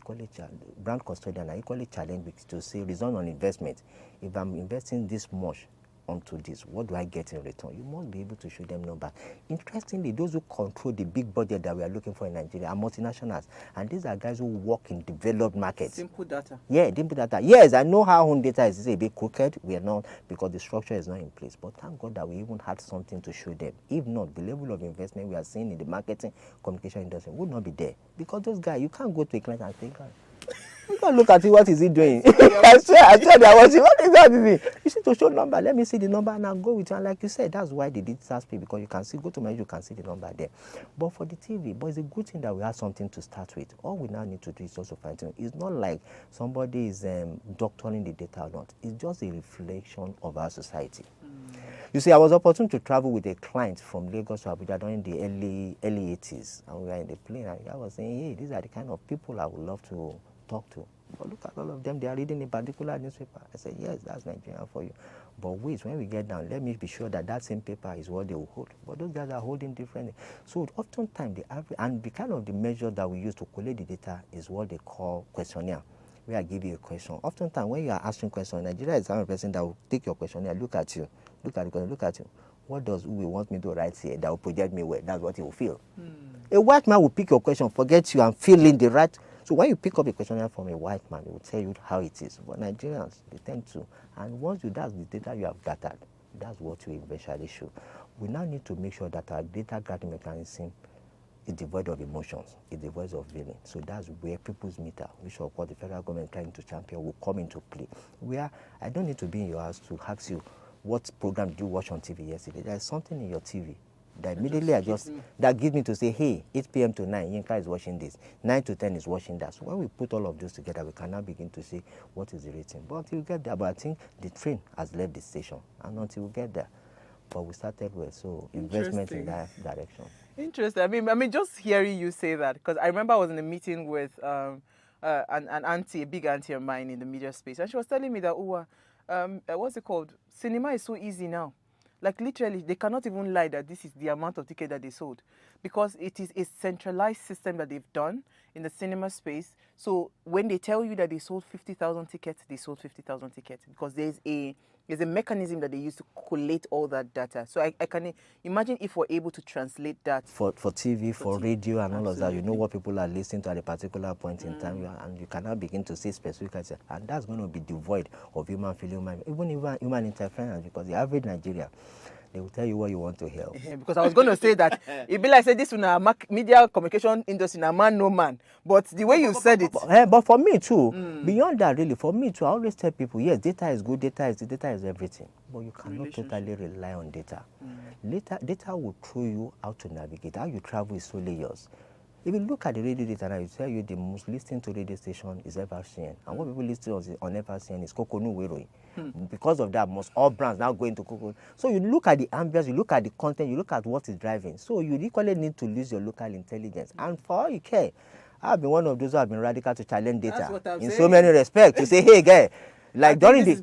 brand custodians are equally challenged with to say, return on investment. If I'm investing this much onto this, what do I get in return? You must be able to show them numbers. Interestingly, those who control the big budget that we are looking for in Nigeria are multinationals, and these are guys who work in developed markets. Simple data. Yeah, simple data. Yes, I know how own data is a bit crooked. We are not, because the structure is not in place. But thank God that we even had something to show them. If not, the level of investment we are seeing in the marketing communication industry would not be there. Because those guys, you can't go to a client and say, you can't look at it, what is he doing? I swear that what is that doing? You see to show number, let me see the number and I'll go with you. And like you said, that's why they did SASP, because you can see, go to my, you can see the number there. But for the TV, but it's a good thing that we have something to start with. All we now need to do is also fine tune. It's not like somebody is doctoring the data or not. It's just a reflection of our society. You see, I was opportune to travel with a client from Lagos to Abuja during the early 80s. And we were in the plane and I was saying, hey, these are the kind of people I would love to talk to. But look at all of them, they are reading a particular newspaper. I said, yes, that's Nigerian for you. But wait, when we get down, let me be sure that that same paper is what they will hold. But those guys are holding differently. So oftentimes, the average, and the kind of the measure that we use to collate the data is what they call questionnaire, where I give you a question. Oftentimes, when you are asking questions, Nigeria is the kind of person that will take your questionnaire, look at you, look at the question, look at you. What does Uwe want me to write here that will project me well? That's what he will feel. A white man will pick your question, forget you, and fill in the right. So when you pick up a questionnaire from a white man, he will tell you how it is. But Nigerians, they tend to. And once you that's the data you have gathered, that's what you eventually show. We now need to make sure that our data gathering mechanism is devoid of emotions, is devoid of feeling. So that's where people's meter, which of course the federal government trying to champion, will come into play. Where I don't need to be in your house to ask you, what program did you watch on TV yesterday? There's something in your TV that immediately that gives me to say, hey, 8 p.m. to 9, Yinka is watching this, 9 to 10 is watching that. So when we put all of those together, we can now begin to say what is the rating. But until we get there, but I think the train has left the station, and until we get there, but we started well, so investment in that direction. Interesting. I mean, just hearing you say that, because I remember I was in a meeting with an auntie, a big auntie of mine in the media space, and she was telling me that, what's it called? Cinema is so easy now. Like literally, they cannot even lie that this is the amount of tickets that they sold, because it is a centralized system that they've done in the cinema space. So when they tell you that they sold 50,000 tickets, they sold 50,000 tickets, because there's a There's a mechanism that they use to collate all that data. So I can imagine if we're able to translate that. For TV, for radio and all of that, you know what people are listening to at a particular point in time, and you cannot begin to say specifically, and that's going to be devoid of human feeling, even human interference, because the average Nigerian, they will tell you what you want to hear. Because I was going to say that it'd be like say this in a media communication industry, a man no man. But the way you said it, but for me too, beyond that, really, for me too, I always tell people, yes, data is good, data is everything, but you cannot totally rely on data. Data will show you how to navigate. How you travel is solely yours. If you look at the radio data now, it tell you the most listened to radio station is FRCN. And what people listen on FRCN is Kokonu Weroi. Because of that, most all brands now go into Kokonu. So you look at the ambience, you look at the content, you look at what is driving. So you equally need to use your local intelligence. And for all you care, I've been one of those who have been radical to challenge data in so many respects. To say, hey, guy, like during the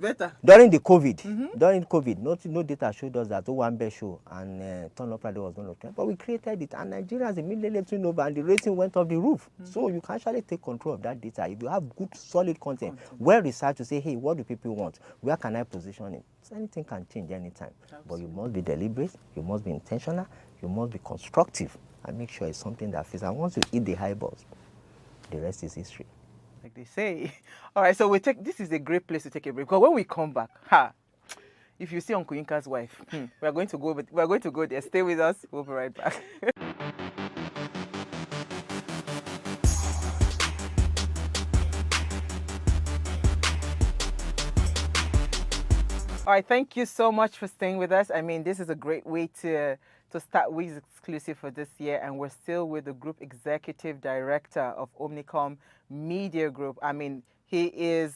COVID, no data showed us that one best show and Turn Up Radio was going to trend. But we created it, and Nigerians immediately tuned over, and the rating went off the roof. So you can actually take control of that data if you have good, solid content, well researched to say, hey, what do people want? Where can I position it? So anything can change anytime. But you must be deliberate, you must be intentional, you must be constructive, and make sure it's something that fits. And once you hit the high balls, the rest is history. Like they say. All right, so this is a great place to take a break, because when we come back, if you see Uncle Yinka's wife, we're going to go there. Stay with us. We'll be right back. All right, thank you so much for staying with us. I mean, this is a great way to start Wiz Exclusive for this year, and we're still with the Group Executive Director of Omnicom Media Group. I mean, he is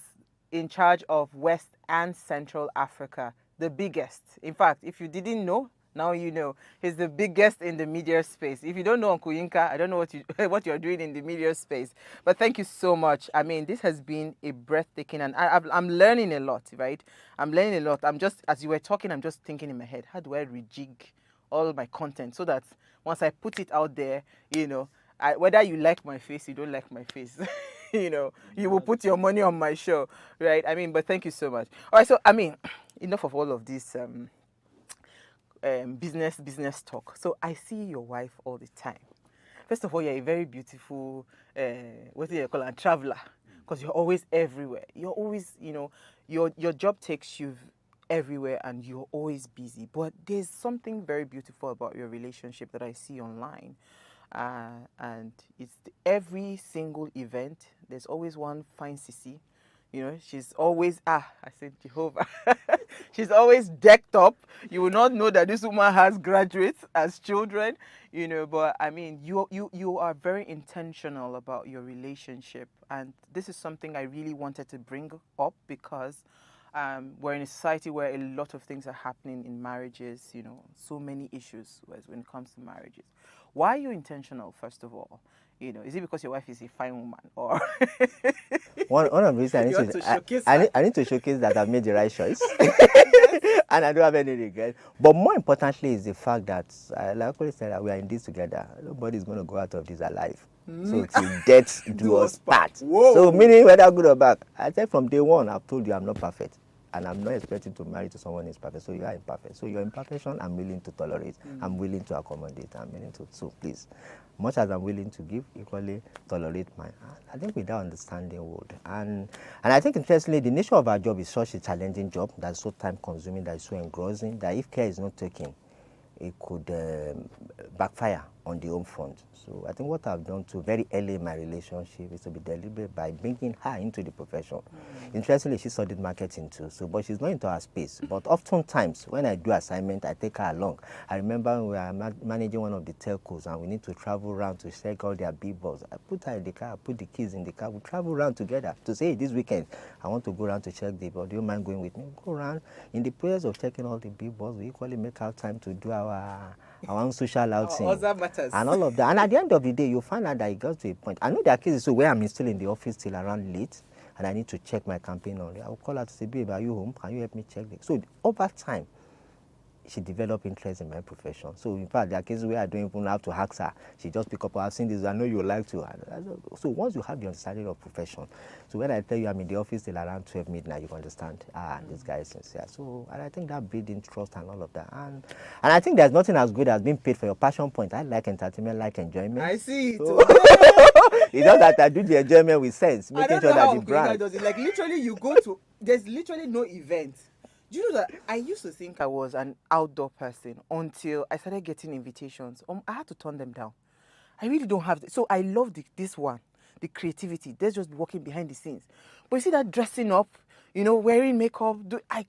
in charge of West and Central Africa, the biggest. In fact, if you didn't know, now you know. He's the biggest in the media space. If you don't know Uncle Yinka, I don't know what you're doing in the media space. But thank you so much. I mean, this has been a breathtaking, and I'm learning a lot, right? I'm learning a lot. I'm just, as you were talking, I'm just thinking in my head, how do I rejig all my content so that once I put it out there, you know, whether you like my face, you don't like my face, you know, you will put your money on my show, right? I mean, but thank you so much. All right, so, I mean, enough of all of this business talk. So I see your wife all the time. First of all, you're a very beautiful, what do you call it, traveler, because you're always everywhere. You're always, you know, your job takes you everywhere and you're always busy. But there's something very beautiful about your relationship that I see online. And it's every single event, there's always one fine sissy. You know, she's always, I said Jehovah. She's always decked up. You will not know that this woman has graduates as children, you know, but I mean, you are very intentional about your relationship. And this is something I really wanted to bring up because we're in a society where a lot of things are happening in marriages, you know, so many issues when it comes to marriages. Why are you intentional, first of all? You know, is it because your wife is a fine woman, or one of the reasons I need to showcase that I've made the right choice, and I don't have any regret. But more importantly is the fact that, like I said, we are in this together. Nobody's going to go out of this alive. So till death do us part. So meaning whether good or bad, I said from day one, I've told you I'm not perfect. And I'm not expecting to marry to someone who's perfect. So you are imperfect. So your imperfection, I'm willing to tolerate. I'm willing to accommodate. I'm willing to. So please, much as I'm willing to give, equally tolerate mine. I think with that understanding would. And I think interestingly, the nature of our job is such a challenging job that's so time consuming, that is so engrossing, that if care is not taken, it could backfire on the home front. So I think what I've done to very early in my relationship is to be deliberate by bringing her into the profession. Interestingly, she studied marketing too, but she's not into her space. But oftentimes, when I do assignment, I take her along. I remember we are managing one of the telcos and we need to travel around to check all their billboards. I put her in the car, I put the kids in the car. We travel around together to say, hey, this weekend, I want to go around to check the billboard. Do you mind going with me? Go around. In the process of checking all the billboards, we equally make our time to do our own social outing. And all of that. And at the end of the day, you'll find out that it got to a point. I know there are cases where I'm still in the office till around late, and I need to check my campaign on it. I will call her to say, babe, are you home? Can you help me check this? So over time, she developed interest in my profession. So in fact, there are cases where I don't even have to ask her. She just pick up, I've seen this, I know you like to. So once you have the understanding of profession, so when I tell you I'm in the office till around 12 midnight, you understand, this guy is sincere. So, and I think that building trust and all of that. And I think there's nothing as good as being paid for your passion point. I like entertainment, like enjoyment. I see it. So, it's not that I do the enjoyment with sense, making sure that the brand. Does it. Like literally, you go to, there's literally no event. Do you know that I used to think I was an outdoor person until I started getting invitations. I had to turn them down. I really don't have so I love this one, the creativity. There's just walking behind the scenes. But you see that dressing up, wearing makeup. I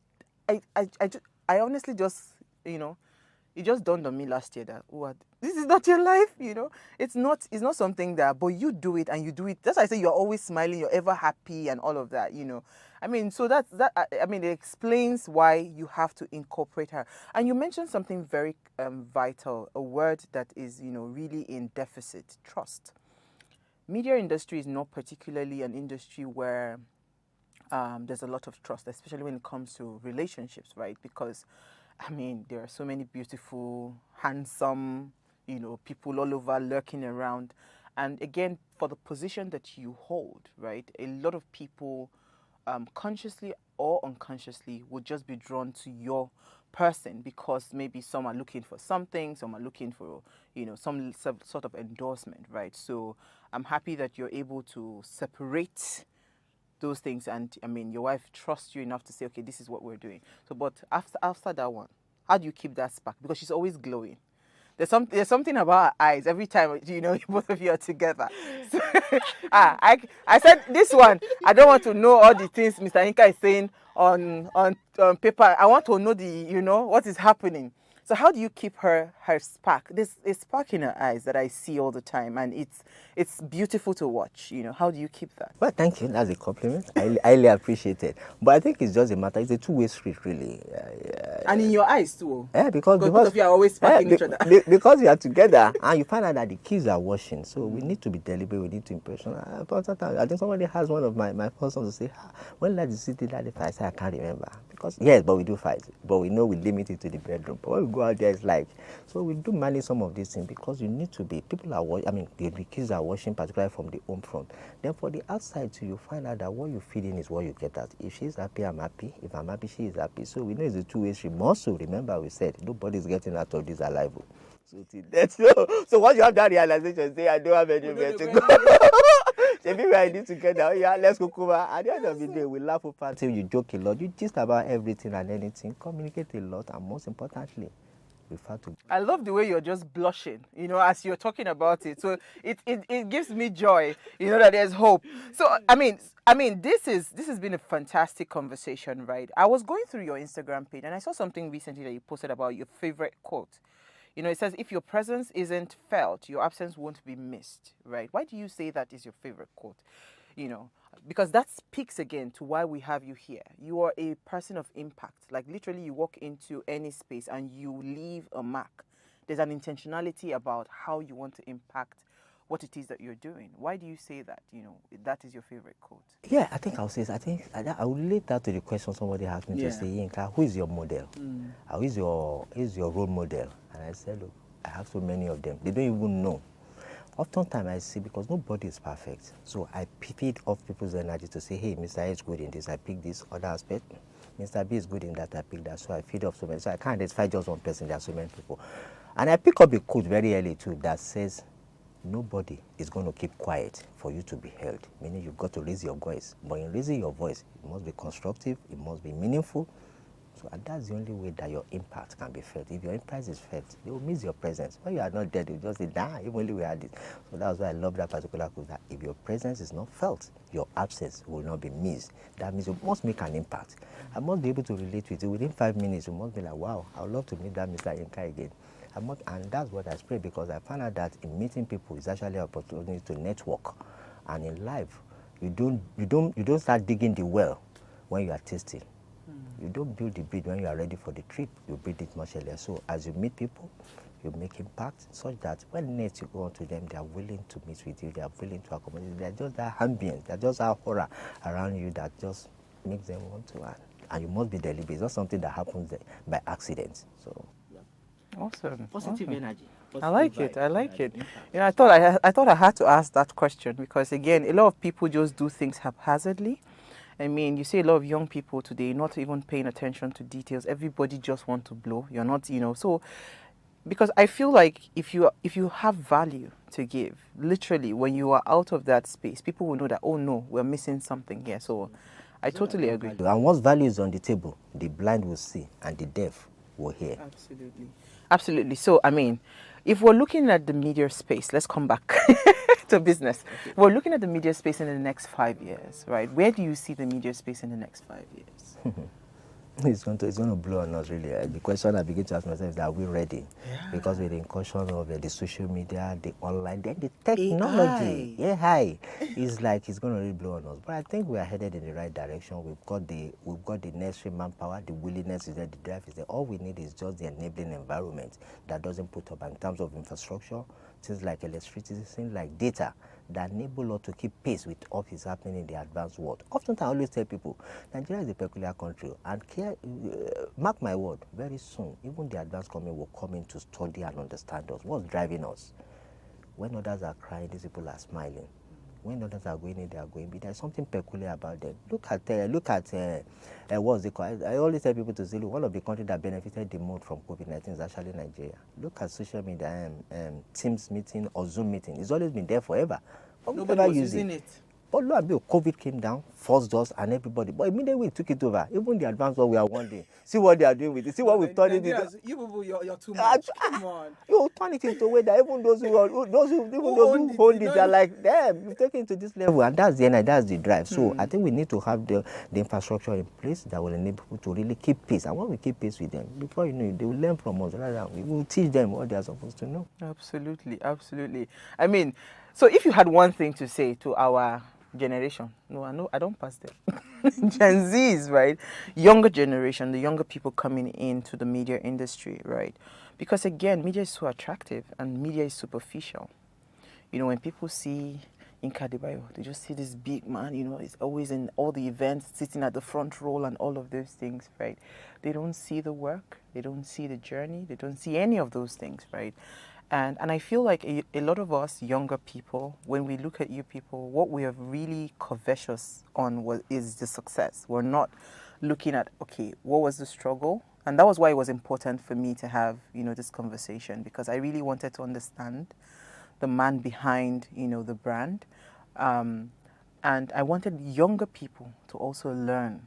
honestly just, it just dawned on me last year that this is not your life, It's not something that, but you do it and you do it. That's why I say you're always smiling, you're ever happy and all of that, I mean, so it explains why you have to incorporate her. And you mentioned something very vital, a word that is, really in deficit, trust. Media industry is not particularly an industry where there's a lot of trust, especially when it comes to relationships, right? Because, there are so many beautiful, handsome, people all over lurking around. And again, for the position that you hold, right, a lot of people consciously or unconsciously would just be drawn to your person because maybe some are looking for something, some are looking for, some sort of endorsement, right? So I'm happy that you're able to separate those things and, your wife trusts you enough to say, okay, this is what we're doing. So, but after that one, how do you keep that spark? Because she's always glowing. There's something about her eyes every time, both of you are together. So, I said this one, I don't want to know all the things Mr. Inka is saying on paper. I want to know what is happening. So how do you keep her spark? There's a spark in her eyes that I see all the time, and it's beautiful to watch. How do you keep that? Well, thank you. That's a compliment. I highly appreciate it. But I think it's just a matter. It's a two-way street, really. And in your eyes too. Yeah, because both of you are always sparking each other. Because you are together, and you find out that the keys are washing. So we need to be deliberate. We need to impression. I think somebody has one of my first sons to say, when did you see that if I say I can't remember? Because yes, but we do fight. But we know we limit it to the bedroom. But when we go out there, it's like, so we do manage some of these things because you need to be, people are watching, the kids are watching, particularly from the home front. Then for the outside too, you find out that what you feed in is what you get out. If she's happy, I'm happy. If I'm happy, she is happy. So we know it's a two-way street. Also, remember we said, nobody's getting out of this alive. So once you have that realization, say, I don't have anywhere to go. Maybe we are in this together. Oh, yeah, let's go over. At the end of the day, we laugh up until you joke a lot. You just about everything and anything. Communicate a lot, and most importantly, refer to. I love the way you're just blushing, as you're talking about it. So it gives me joy, that there's hope. So I mean, this has been a fantastic conversation, right? I was going through your Instagram page and I saw something recently that you posted about your favorite quote. It says, if your presence isn't felt, your absence won't be missed, right? Why do you say that is your favorite quote? Because that speaks again to why we have you here. You are a person of impact. Like literally you walk into any space and you leave a mark. There's an intentionality about how you want to impact what it is that you're doing. Why do you say that, that is your favorite quote? Yeah, I think I'll say, I will relate that to the question somebody asked me to say, Yinka, who is your model? Who is your role model? And I said, look, I have so many of them. They don't even know. Oftentimes I see, because nobody is perfect, so I feed off people's energy to say, hey, Mr. A is good in this, I pick this other aspect. Mr. B is good in that, I pick that. So I feed off so many. So I can't identify just one person, there are so many people. And I pick up a quote very early too that says, nobody is going to keep quiet for you to be heard. Meaning you've got to raise your voice. But in raising your voice, it must be constructive, it must be meaningful. So that's the only way that your impact can be felt. If your impact is felt, they will miss your presence. When you are not there, they will just say, nah, if only we had it. So that's why I love that particular quote, that if your presence is not felt, your absence will not be missed. That means you must make an impact. I must be able to relate with you. Within 5 minutes, you must be like, wow, I would love to meet that Mr. Yinka again. And that's what I spread, because I found out that in meeting people is actually an opportunity to network. And in life, you don't start digging the well when you are tasting. You don't build the bridge when you are ready for the trip. You build it much earlier. So as you meet people, you make impact such that when next you go on to them, they are willing to meet with you. They are willing to accommodate you. They are just that ambience. They are just that aura around you that just makes them want to. and you must be deliberate. It's not something that happens by accident. So, awesome. Positive awesome. energy. I like it. I like it. You know, I thought I had to ask that question because again, a lot of people just do things haphazardly. I mean, you see a lot of young people today not even paying attention to details. Everybody just want to blow. You're not, so because I feel like if you have value to give, literally when you are out of that space, people will know that, oh no, we're missing something here. So I totally agree. And once value is on the table, the blind will see and the deaf will hear. Absolutely. Absolutely. So, I mean, if we're looking at the media space, let's come back to business. Okay. We're looking at the media space in the next 5 years, right? Where do you see the media space in the next 5 years? It's going to blow on us, really. The question I begin to ask myself is, are we ready? Yeah. Because with the incursion of the social media, the online, then the technology, it's like it's going to really blow on us. But I think we are headed in the right direction. We've got the necessary manpower, the willingness is there, the drive is there. All we need is just the enabling environment that doesn't put up in terms of infrastructure, things like electricity, things like data, that enable us to keep pace with what is happening in the advanced world. Often I always tell people, Nigeria is a peculiar country, and mark my word, very soon, even the advanced community will come in to study and understand us. What's driving us? When others are crying, these people are smiling. When others are going in, they are going in. There's something peculiar about them. Look at what's it called? I always tell people to say, look, one of the countries that benefited the most from COVID-19 is actually Nigeria. Look at social media, Teams meeting or Zoom meeting. It's always been there forever. But nobody was using it. But lo and behold, COVID came down, forced us and everybody. But immediately we took it over. Even the advanced world, we are wondering. See what they are doing with it. See what we've turned it into. You people, you're too much. Come on. You turn it into a way that even those who hold it, they're like, damn, you've taken it to this level. And that's the energy, that's the drive. So I think we need to have the infrastructure in place that will enable people to really keep pace. And when we keep pace with them, before you know it, they will learn from us. We will teach them what they are supposed to know. Absolutely, absolutely. I mean, so if you had one thing to say to our generation, I don't pass them. Gen Zs, right? Younger generation, the younger people coming into the media industry, right? Because again, media is so attractive and media is superficial. You know, when people see Yinka Adebayo, they just see this big man, he's always in all the events, sitting at the front row and all of those things, right? They don't see the work, they don't see the journey, they don't see any of those things, right? And I feel like a lot of us younger people, when we look at you people, what we are really covetous on is the success. We're not looking at, okay, what was the struggle? And that was why it was important for me to have, this conversation, because I really wanted to understand the man behind, the brand. And I wanted younger people to also learn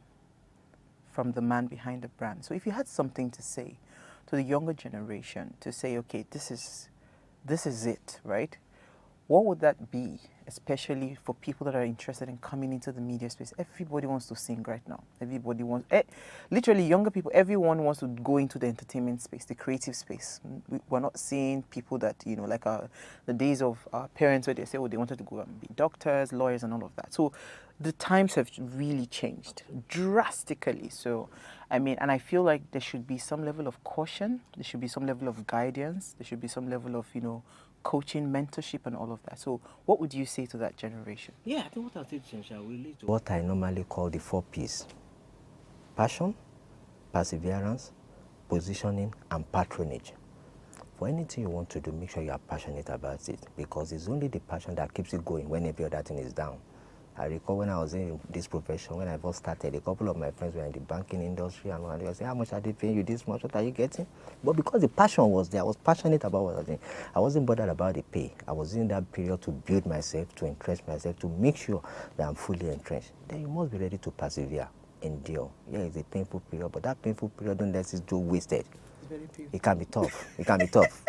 from the man behind the brand. So if you had something to say to the younger generation, to say, okay, this is it, right? What would that be, especially for people that are interested in coming into the media space? Everybody wants to sing right now. Everybody wants, literally younger people, everyone wants to go into the entertainment space, the creative space. We're not seeing people that, like the days of our parents where they say, they wanted to go and be doctors, lawyers, and all of that. So the times have really changed drastically. So, and I feel like there should be some level of caution. There should be some level of guidance. There should be some level of, coaching, mentorship, and all of that. So what would you say to that generation? Yeah, I think what I'll say to Shemsha will lead to what I normally call the 4 P's. Passion, perseverance, positioning, and patronage. For anything you want to do, make sure you are passionate about it, because it's only the passion that keeps you going when every other thing is down. I recall when I was in this profession, when I first started, a couple of my friends were in the banking industry, and they would say, how much are they paying you this much? What are you getting? But because the passion was there, I was passionate about what I was doing. I wasn't bothered about the pay. I was in that period to build myself, to entrench myself, to make sure that I'm fully entrenched. Then you must be ready to persevere, endure. Yeah, it's a painful period, but that painful period don't let it go wasted. It can be tough. It can be tough.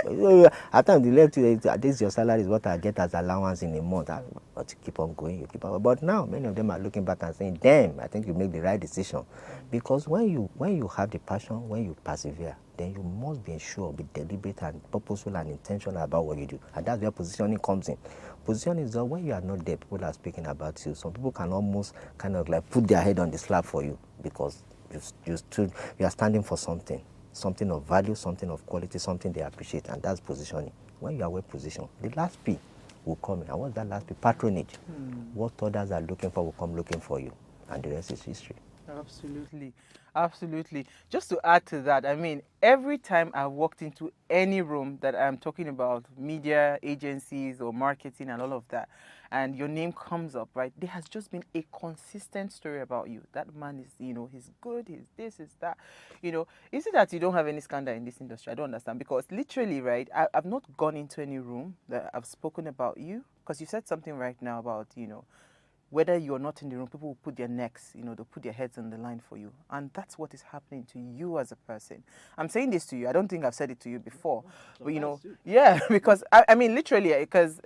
At times, the left, this your salary is what I get as allowance in a month. But you keep on going, you keep on. But now, many of them are looking back and saying, damn, I think you make the right decision. Because when you have the passion, when you persevere, then you must be sure, be deliberate and purposeful and intentional about what you do. And that's where positioning comes in. Positioning is that when you are not there, people are speaking about you. Some people can almost kind of like put their head on the slab for you, because you are standing for something of value, something of quality, something they appreciate, and that's positioning. When you are well positioned, the last P will come in. And what's that last P? Patronage. What others are looking for will come looking for you, and the rest is history. Absolutely. Absolutely. Just to add to that, I mean, every time I walked into any room that I'm talking about media agencies or marketing and all of that, and your name comes up, right, there has just been a consistent story about you. That man is, he's good, he's this, he's that. Is it that you don't have any scandal in this industry? I don't understand. Because literally, right, I've not gone into any room that I've spoken about you, because you said something right now about, whether you're not in the room, people will put their necks, they'll put their heads on the line for you. And that's what is happening to you as a person. I'm saying this to you. I don't think I've said it to you before. But, yeah, because, I mean, literally, because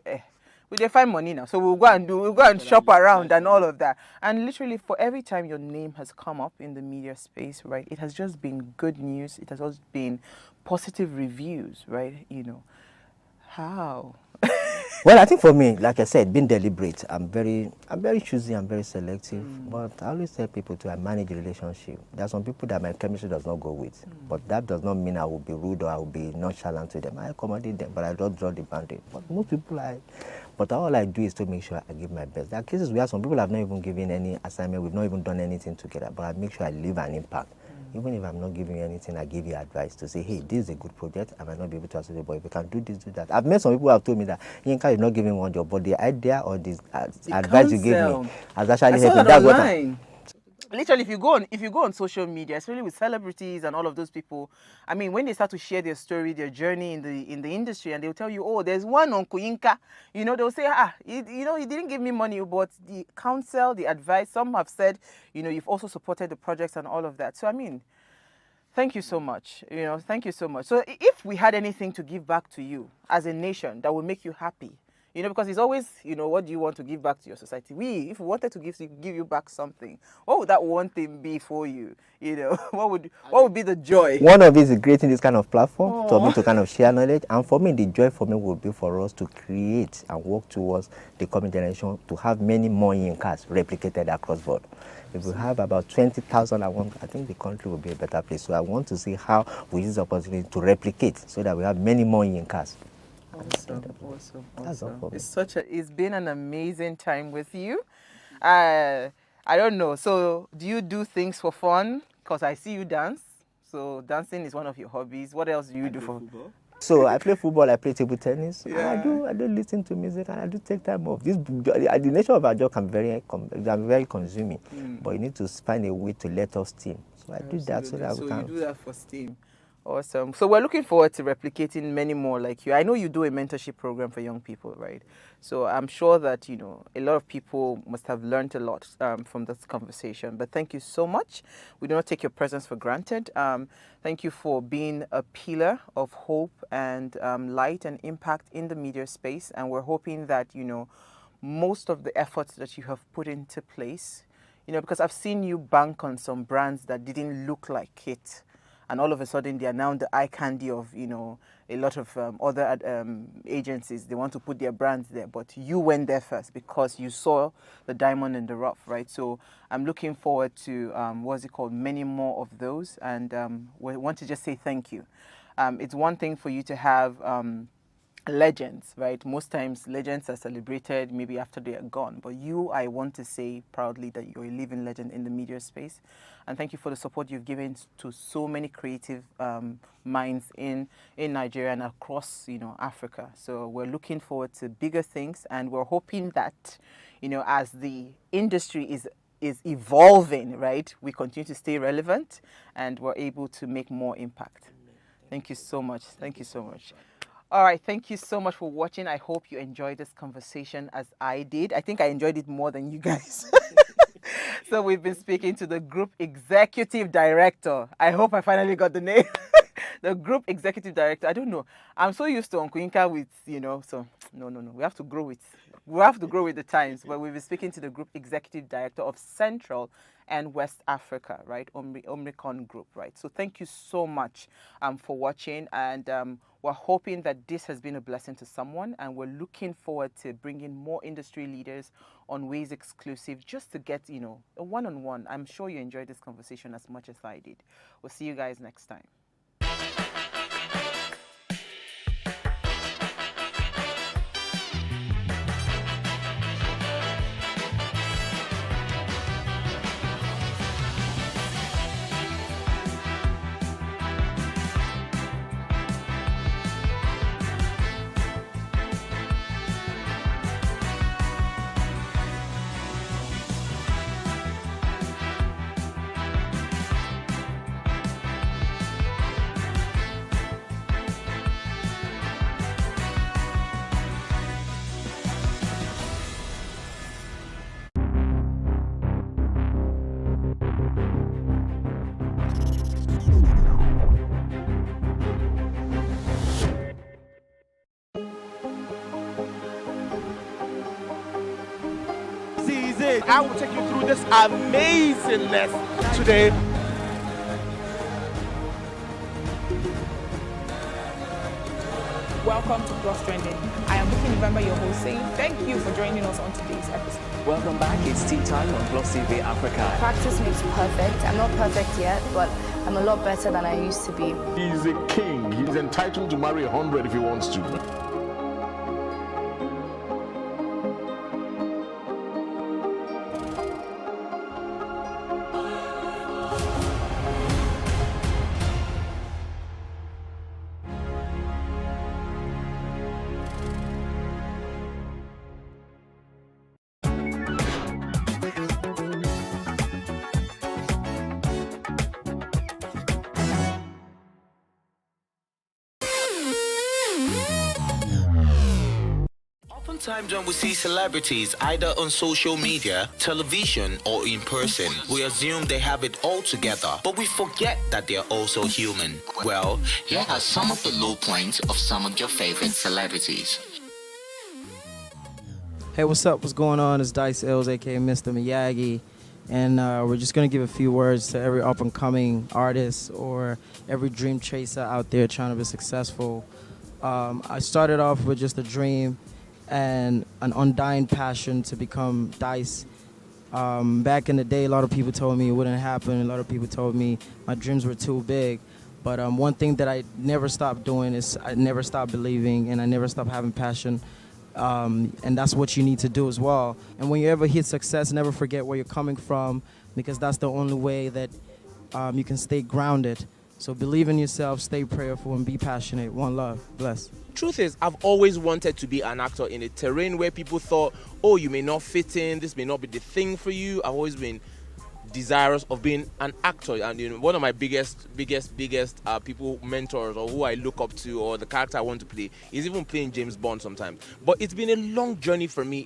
we find money now. So we'll go and shop around and all of that. And literally, for every time your name has come up in the media space, right, it has just been good news. It has also been positive reviews, right? How? Well, I think for me, like I said, being deliberate, I'm very choosy, I'm very selective. But I always tell people I manage the relationship. There are some people that my chemistry does not go with. But that does not mean I will be rude or I will be nonchalant to them. I accommodate them, but I don't draw the boundary. But most people, but all I do is to make sure I give my best. There are cases where some people have not even given any assignment, we've not even done anything together, but I make sure I leave an impact. Even if I'm not giving you anything, I give you advice to say, hey, this is a good project. I might not be able to assist you, but if you can do this, do that. I've met some people who have told me that Yinka is not giving one job, but the idea or the advice you gave me has actually helped me. That's what I'm... Literally, if you go on social media, especially with celebrities and all of those people, I mean, when they start to share their story, their journey in the industry, and they'll tell you, oh, there's one Uncle Yinka, they'll say, he didn't give me money, but the counsel, the advice, some have said, you've also supported the projects and all of that. So, I mean, thank you so much. Thank you so much. So, if we had anything to give back to you as a nation that would make you happy, because it's always, what do you want to give back to your society? If we wanted to give you back something, what would that one thing be for you? What would be the joy? One of it is creating this kind of platform for me to kind of share knowledge. And for me, the joy for me would be for us to create and work towards the coming generation to have many more Yinkas replicated across the board. If we have about 20,000, I think the country will be a better place. So I want to see how we use the opportunity to replicate so that we have many more Yinkas. Awesome. It's been an amazing time with you. I don't know. So do you do things for fun? Because I see you dance. So dancing is one of your hobbies. What else do you do for football? So I play football, I play table tennis. Yeah. I do listen to music, and I do take time off. The nature of our job can very consuming, but you need to find a way to let off steam. So I do that so that we can. So you do that for steam. Awesome. So we're looking forward to replicating many more like you. I know you do a mentorship program for young people, right? So I'm sure that, a lot of people must have learned a lot from this conversation. But thank you so much. We do not take your presence for granted. Thank you for being a pillar of hope and light and impact in the media space. And we're hoping that, most of the efforts that you have put into place, because I've seen you bank on some brands that didn't look like it. And all of a sudden, they are now the eye candy of, a lot of other agencies. They want to put their brands there. But you went there first because you saw the diamond in the rough, right? So I'm looking forward to, many more of those. And we want to just say thank you. It's one thing for you to have legends, right? Most times legends are celebrated maybe after they are gone, but I want to say proudly that you're a living legend in the media space. And thank you for the support you've given to so many creative minds in Nigeria and across Africa. So we're looking forward to bigger things, and we're hoping that as the industry is evolving, right, we continue to stay relevant and we're able to make more impact. Thank you so much. Thank you so much. All right, thank you so much for watching. I hope you enjoyed this conversation as I did. I think I enjoyed it more than you guys. So we've been speaking to the Group Executive Director. I hope I finally got the name. The Group Executive Director. I don't know. I'm so used to Uncle Yinka with, so no. We have to grow with the times. But we've been speaking to the Group Executive Director of Central and West Africa, right? Omnicon Group, right? So thank you so much for watching, and we're hoping that this has been a blessing to someone, and we're looking forward to bringing more industry leaders on Ways Exclusive just to get, a one-on-one. I'm sure you enjoyed this conversation as much as I did. We'll see you guys next time. state. I will take you through this amazingness today. Welcome to Plus Trending. I am Buki November, your host, saying thank you for joining us on today's episode. Welcome back. It's tea time on Plus TV Africa. Practice makes perfect. I'm not perfect yet, but I'm a lot better than I used to be. He's a king. He's entitled to marry 100 if he wants to. Oftentimes when we see celebrities either on social media, television, or in person, we assume they have it all together, but we forget that they're also human. Well, here are some of the low points of some of your favorite celebrities. Hey, what's up? What's going on? It's Dice Ills, aka Mr. Miyagi, and we're just gonna give a few words to every up-and-coming artist or every dream chaser out there trying to be successful. I started off with just a dream and an undying passion to become Dice. Back in the day, a lot of people told me it wouldn't happen. A lot of people told me my dreams were too big. But one thing that I never stopped doing is I never stopped believing, and I never stopped having passion. And that's what you need to do as well. And when you ever hit success, never forget where you're coming from, because that's the only way that you can stay grounded. So believe in yourself, stay prayerful, and be passionate. One love. Bless. Truth is, I've always wanted to be an actor in a terrain where people thought, oh, you may not fit in, this may not be the thing for you. I've always been desirous of being an actor, and one of my biggest people mentors, or who I look up to, or the character I want to play, is even playing James Bond sometimes. But it's been a long journey for me.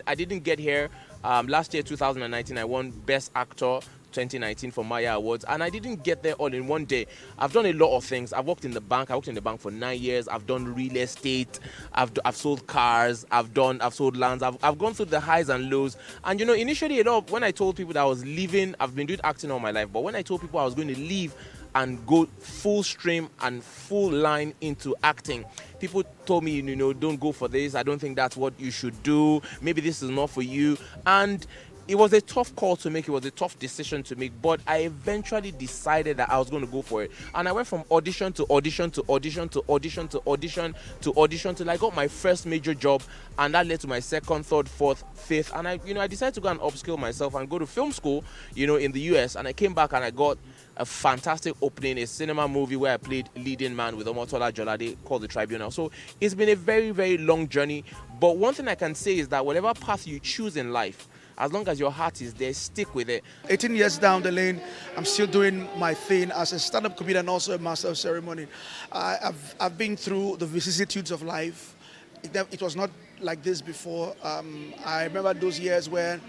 I didn't get here. Last year, 2019, I won Best Actor 2019 for Maya Awards, and I didn't get there all in one day. I've done a lot of things. I've worked in the bank. I worked in the bank for 9 years. I've done real estate. I've sold cars. I've sold lands. I've gone through the highs and lows. And initially, when I told people that I was leaving, I've been doing acting all my life. But when I told people I was going to leave and go full stream and full line into acting, people told me, don't go for this. I don't think that's what you should do. Maybe this is not for you. And it was a tough call to make. It was a tough decision to make, but I eventually decided that I was going to go for it. And I went from audition to audition to audition to audition to audition to audition till I got my first major job, and that led to my second, third, fourth, fifth. And I decided to go and upskill myself and go to film school, in the US. And I came back and I got a fantastic opening, a cinema movie where I played leading man with Omotola Jolade called The Tribunal. So it's been a very, very long journey. But one thing I can say is that whatever path you choose in life, as long as your heart is there, stick with it. 18 years down the lane, I'm still doing my thing as a stand-up comedian and also a master of ceremony. I've been through the vicissitudes of life. It was not like this before. I remember those years when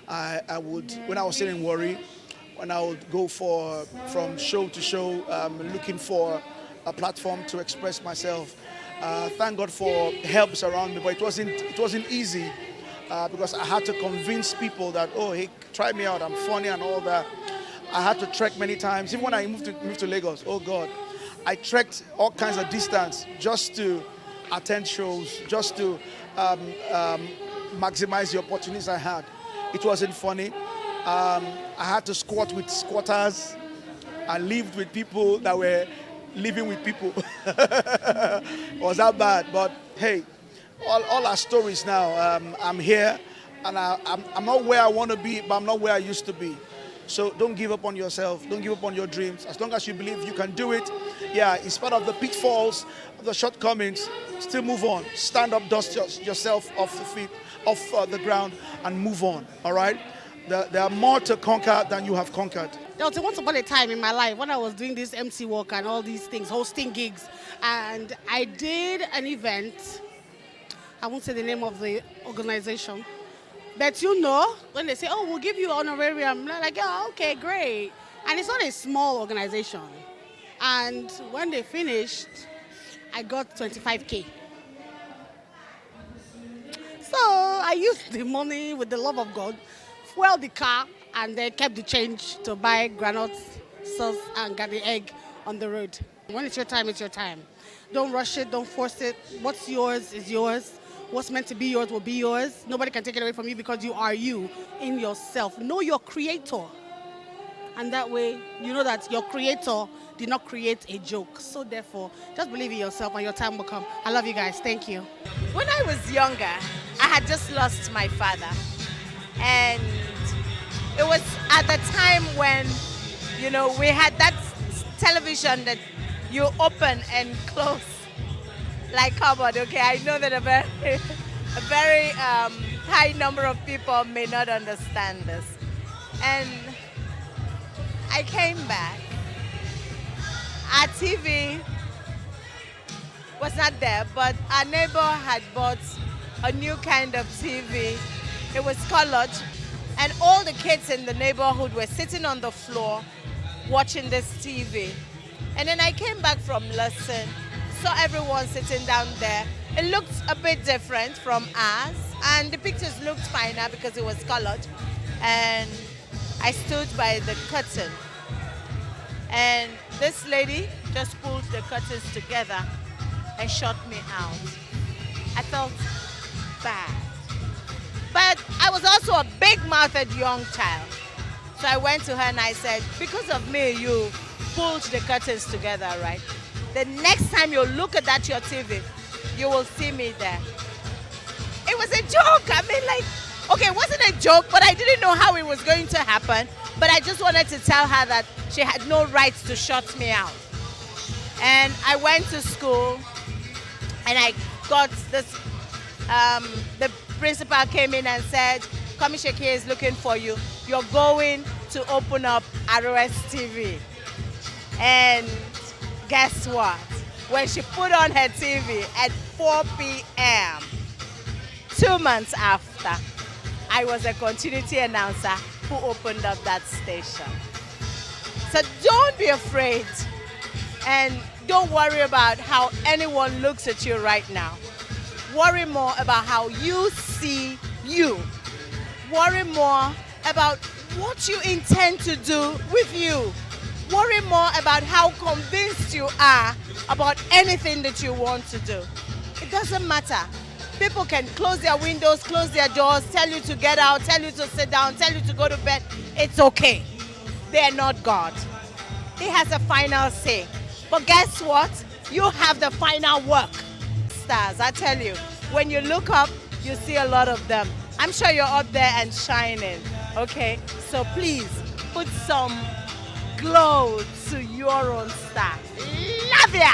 when I was still in Warri, when I would go from show to show, looking for a platform to express myself. Thank God for helps around me, but it wasn't easy. Because I had to convince people that, oh, hey, try me out, I'm funny and all that. I had to trek many times. Even when I moved to Lagos, oh God, I trekked all kinds of distance just to attend shows, just to maximize the opportunities I had. It wasn't funny. I had to squat with squatters. I lived with people that were living with people. It was that bad, but hey, all our stories now. I'm here, and I'm not where I want to be, but I'm not where I used to be. So don't give up on yourself. Don't give up on your dreams. As long as you believe you can do it, yeah, in spite of the pitfalls, of the shortcomings, still move on. Stand up, dust yourself off the feet, off the ground, and move on. All right? There are more to conquer than you have conquered. There was once upon a time in my life when I was doing this MC work and all these things, hosting gigs, and I did an event. I won't say the name of the organization. But when they say, oh, we'll give you honorarium, I'm like, yeah, okay, great. And it's not a small organization. And when they finished, I got 25K. So I used the money with the love of God fuel the car, and then kept the change to buy granite sauce and get the egg on the road. When it's your time, it's your time. Don't rush it, don't force it. What's yours is yours. What's meant to be yours will be yours. Nobody can take it away from you because you are you in yourself. Know your creator. And that way, you know that your creator did not create a joke. So therefore, just believe in yourself and your time will come. I love you guys. Thank you. When I was younger, I had just lost my father. And it was at the time when, you know, we had that television that you open and close like cupboard. Okay, I know that a very high number of people may not understand this. And I came back. Our TV was not there, but our neighbor had bought a new kind of TV. It was colored, and all the kids in the neighborhood were sitting on the floor watching this TV. And then I came back from lesson, saw everyone sitting down there. It looked a bit different from ours, and the pictures looked finer because it was colored. And I stood by the curtain, and this lady just pulled the curtains together and shut me out. I felt bad. But I was also a big-mouthed young child. So I went to her and I said, because of me, you pulled the curtains together, right? The next time you look at that your TV, you will see me there. It was a joke. I mean, like, okay, it wasn't a joke, but I didn't know how it was going to happen. But I just wanted to tell her that she had no right to shut me out. And I went to school and I got this, the principal came in and said, Komisha Shakia is looking for you. You're going to open up ROS TV. And guess what? When she put on her TV at 4 p.m., 2 months after, I was a continuity announcer who opened up that station. So don't be afraid and don't worry about how anyone looks at you right now. Worry more about how you see you. Worry more about what you intend to do with you. Worry more about how convinced you are about anything that you want to do. It doesn't matter. People can close their windows, close their doors, tell you to get out, tell you to sit down, tell you to go to bed. It's okay. They're not God. He has a final say. But guess what? You have the final work. Stars, I tell you, when you look up, you see a lot of them. I'm sure you're up there and shining, okay? So please, put some glow to your own star. Love ya!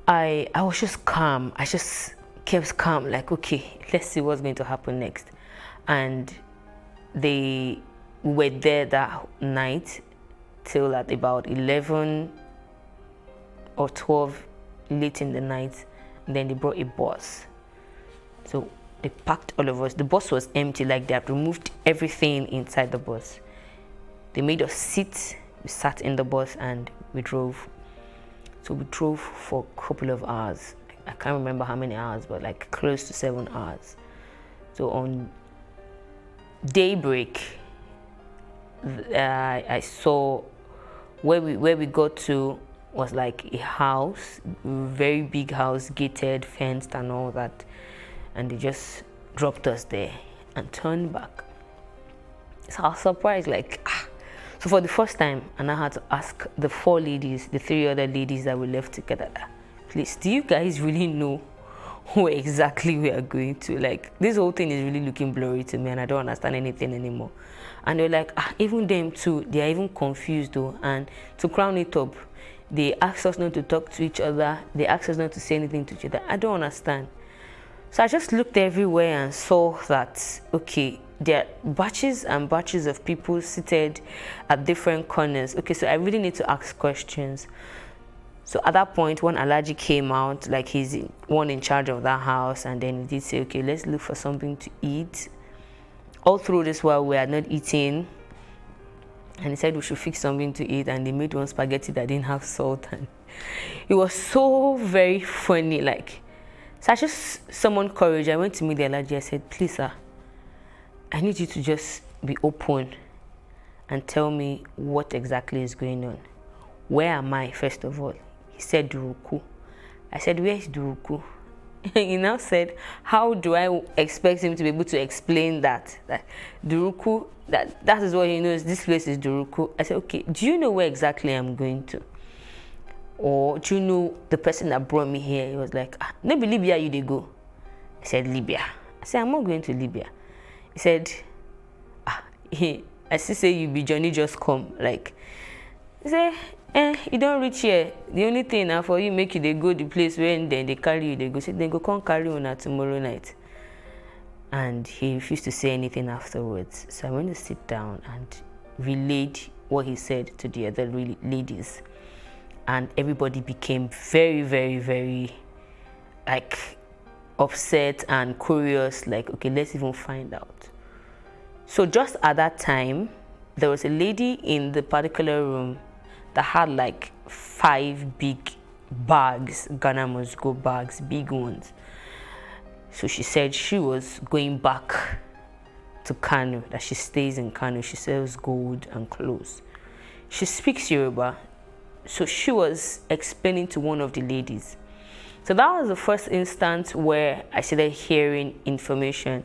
I was just calm. I just kept calm, like, okay, let's see what's going to happen next. And they were there that night till at about 11 or 12 late in the night. And then they brought a bus. So they packed all of us. The bus was empty, like they had removed everything inside the bus. They made us sit. We sat in the bus and we drove. So we drove for a couple of hours. I can't remember how many hours, but like close to 7 hours. So on daybreak, I saw where we got to was like a house, very big house, gated, fenced and all that. And they just dropped us there and turned back. So I was surprised, like, So for the first time, and I had to ask the 4 ladies, the 3 other ladies that we left together, please, do you guys really know where exactly we are going to? Like, this whole thing is really looking blurry to me and I don't understand anything anymore. And they're like, even them too, they are even confused though. And to crown it up, they asked us not to talk to each other. They asked us not to say anything to each other. I don't understand. So I just looked everywhere and saw that, okay, there are batches and batches of people seated at different corners. Okay, so I really need to ask questions. So at that point, one Alhaji came out, like he's one in charge of that house, and then he did say, okay, let's look for something to eat. All through this while we are not eating, and he said we should fix something to eat, and they made one spaghetti that didn't have salt, and it was so very funny, like. So I just summoned courage. I went to meet the Alhaji. I said, please, sir, I need you to just be open and tell me what exactly is going on. Where am I, first of all? He said, Duruku. I said, where is Duruku? He now said, how do I expect him to be able to explain that? That Duruku, that is what he knows, this place is Duruku. I said, okay, do you know where exactly I'm going to? Or do you know the person that brought me here? He was like, maybe Libya you they go. I said, Libya. I said, I'm not going to Libya. He said, I still say you be Johnny just come. Like, he said, you don't reach here. The only thing now for you make you they go the place where then they carry you, they go say they go come carry you tomorrow night. And he refused to say anything afterwards. So I went to sit down and relayed what he said to the other ladies. And everybody became very, very, very, like, upset and curious, like, okay, let's even find out. So just at that time, there was a lady in the particular room that had like 5 big bags, Ghana must go bags, big ones. So she said she was going back to Kano, that she stays in Kano. She sells gold and clothes. She speaks Yoruba. So she was explaining to one of the ladies. So that was the first instance where I started hearing information.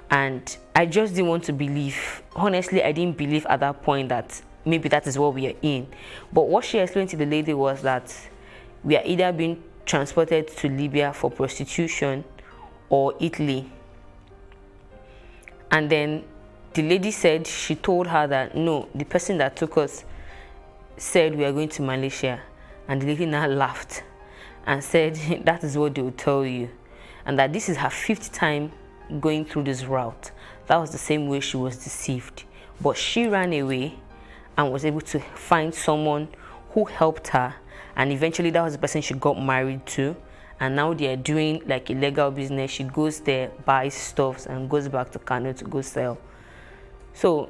And I just didn't want to believe. Honestly, I didn't believe at that point that maybe that is what we are in. But what she explained to the lady was that we are either being transported to Libya for prostitution or Italy. And then the lady said, she told her that no, the person that took us said we are going to Malaysia. And the lady now laughed and said that is what they will tell you, and that this is her 5th time going through this route. That was the same way she was deceived, but she ran away and was able to find someone who helped her, and eventually that was the person she got married to, and now they are doing like a legal business. She goes there, buys stuff and goes back to Kano to go sell. So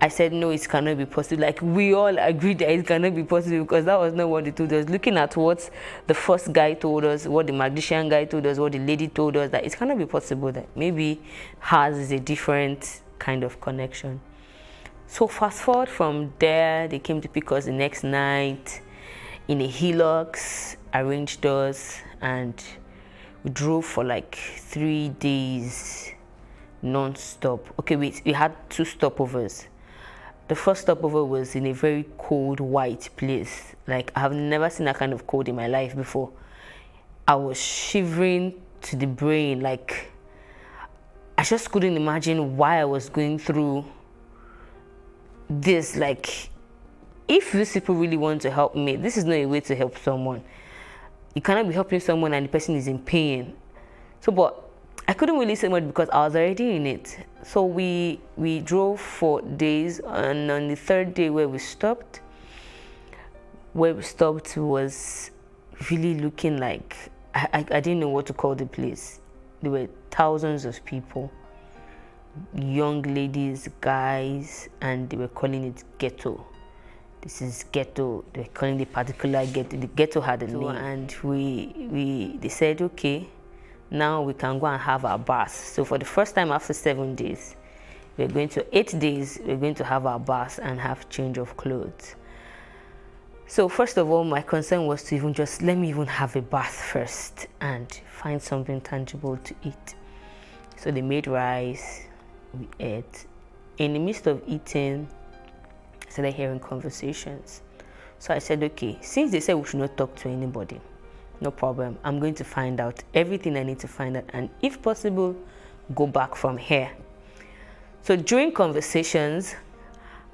I said, no, it cannot be possible. Like, we all agreed that it cannot be possible, because that was not what they told us. Looking at what the first guy told us, what the magician guy told us, what the lady told us, that it cannot be possible, that maybe hers is a different kind of connection. So fast forward from there, they came to pick us the next night in a Hilux, arranged us, and we drove for like 3 days non-stop. Okay, we had 2 stopovers. The first stopover was in a very cold, white place. Like, I have never seen that kind of cold in my life before. I was shivering to the brain. Like, I just couldn't imagine why I was going through this. Like, if these people really want to help me, this is not a way to help someone. you cannot be helping someone and the person is in pain. So, but I couldn't really say much because I was already in it. So we drove for days, and on the third day where we stopped was really looking like, I didn't know what to call the place. There were thousands of people, young ladies, guys, and they were calling it ghetto. This is ghetto. They were calling the particular ghetto. The ghetto had a name, and they said, okay, now we can go and have our bath. So for the first time after 7 days, 8 days, we're going to have our bath and have change of clothes. So first of all, my concern was to even just let me even have a bath first and find something tangible to eat. So they made rice, we ate. In the midst of eating, I started hearing conversations. So I said, okay, since they said we should not talk to anybody, no problem. I'm going to find out everything I need to find out, and if possible, go back from here. So during conversations,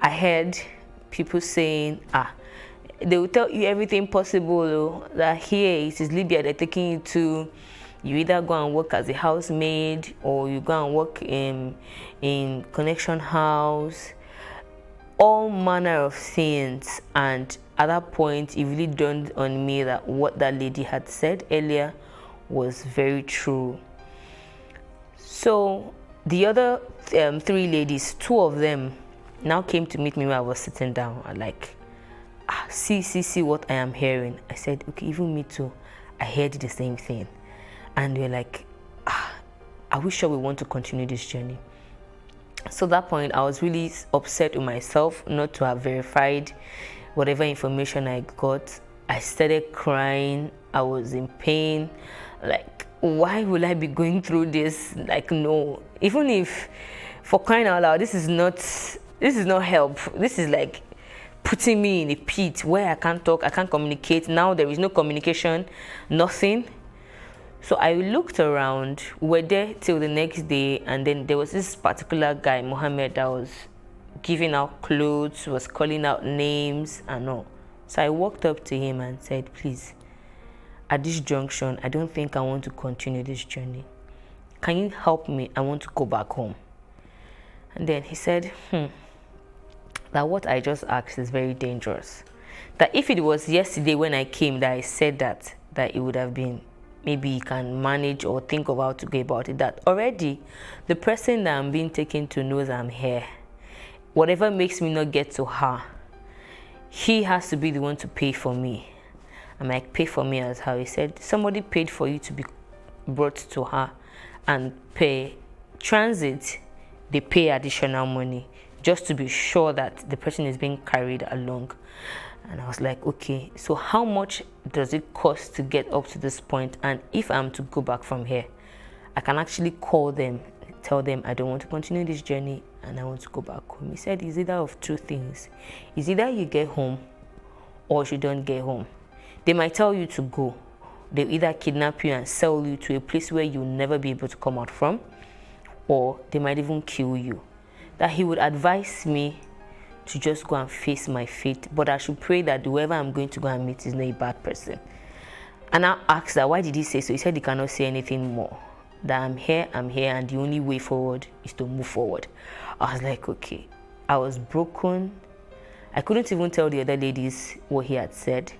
I heard people saying, they will tell you everything possible, that here it is Libya they're taking you to. You either go and work as a housemaid, or you go and work in connection house, all manner of things. And at that point, it really dawned on me that what that lady had said earlier was very true. So the other 3 ladies, 2 of them now came to meet me when I was sitting down. I like, see what I am hearing. I said, okay, even me too. I heard the same thing. And they're like, are we sure we want to continue this journey? So at that point, I was really upset with myself not to have verified whatever information I got. I started crying. I was in pain. Like, why will I be going through this? Like, no. Even if, for crying out loud, this is not help. This is like putting me in a pit where I can't talk, I can't communicate. Now there is no communication, nothing. So I looked around. We were there till the next day, and then there was this particular guy, Mohammed, that was giving out clothes, was calling out names and all. So I walked up to him and said, please, at this junction, I don't think I want to continue this journey. Can you help me? I want to go back home. And then he said, that what I just asked is very dangerous. That if it was yesterday when I came that I said that it would have been, maybe you can manage or think of how to go about it. That already the person that I'm being taken to knows I'm here. Whatever makes me not get to her, he has to be the one to pay for me. I'm like, pay for me as how? He said, somebody paid for you to be brought to her, and pay transit, they pay additional money just to be sure that the person is being carried along. And I was like, okay, so how much does it cost to get up to this point? And if I'm to go back from here, I can actually call them, tell them I don't want to continue this journey and I want to go back home. He said it's either of 2 things. It's either you get home or you don't get home. They might tell you to go. They'll either kidnap you and sell you to a place where you'll never be able to come out from, or they might even kill you. That he would advise me to just go and face my fate, but I should pray that whoever I'm going to go and meet is not a bad person. And I asked that, why did he say so? He said he cannot say anything more. That I'm here, and the only way forward is to move forward. I was like, okay. I was broken. I couldn't even tell the other ladies what he had said.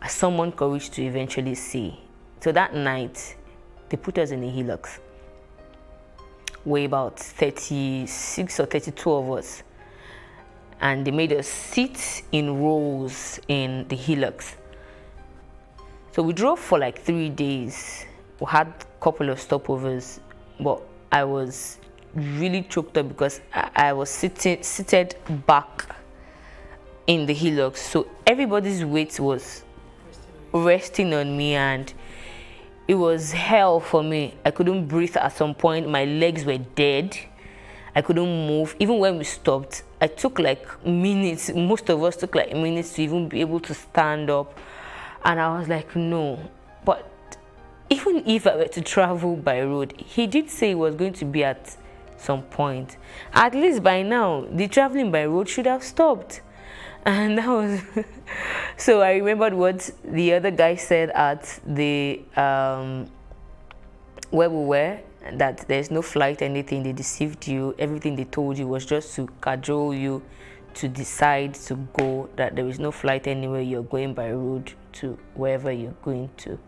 I summoned courage to eventually see. So that night, they put us in a hilux. We're about 36 or 32 of us. And they made us sit in rows in the hilux. So we drove for like 3 days. We had a couple of stopovers, but I was really choked up because I was seated back in the hilux. So everybody's weight was resting on me, and it was hell for me. I couldn't breathe at some point. My legs were dead. I couldn't move. Even when we stopped, I took like minutes. Most of us took like minutes to even be able to stand up. And I was like, no. But even if I were to travel by road, he did say it was going to be at some point. At least by now, the traveling by road should have stopped. And that was So I remembered what the other guy said at the where we were, that there's no flight, anything. They deceived you. Everything they told you was just to cajole you to decide to go, that there is no flight anywhere. You're going by road to wherever you're going to.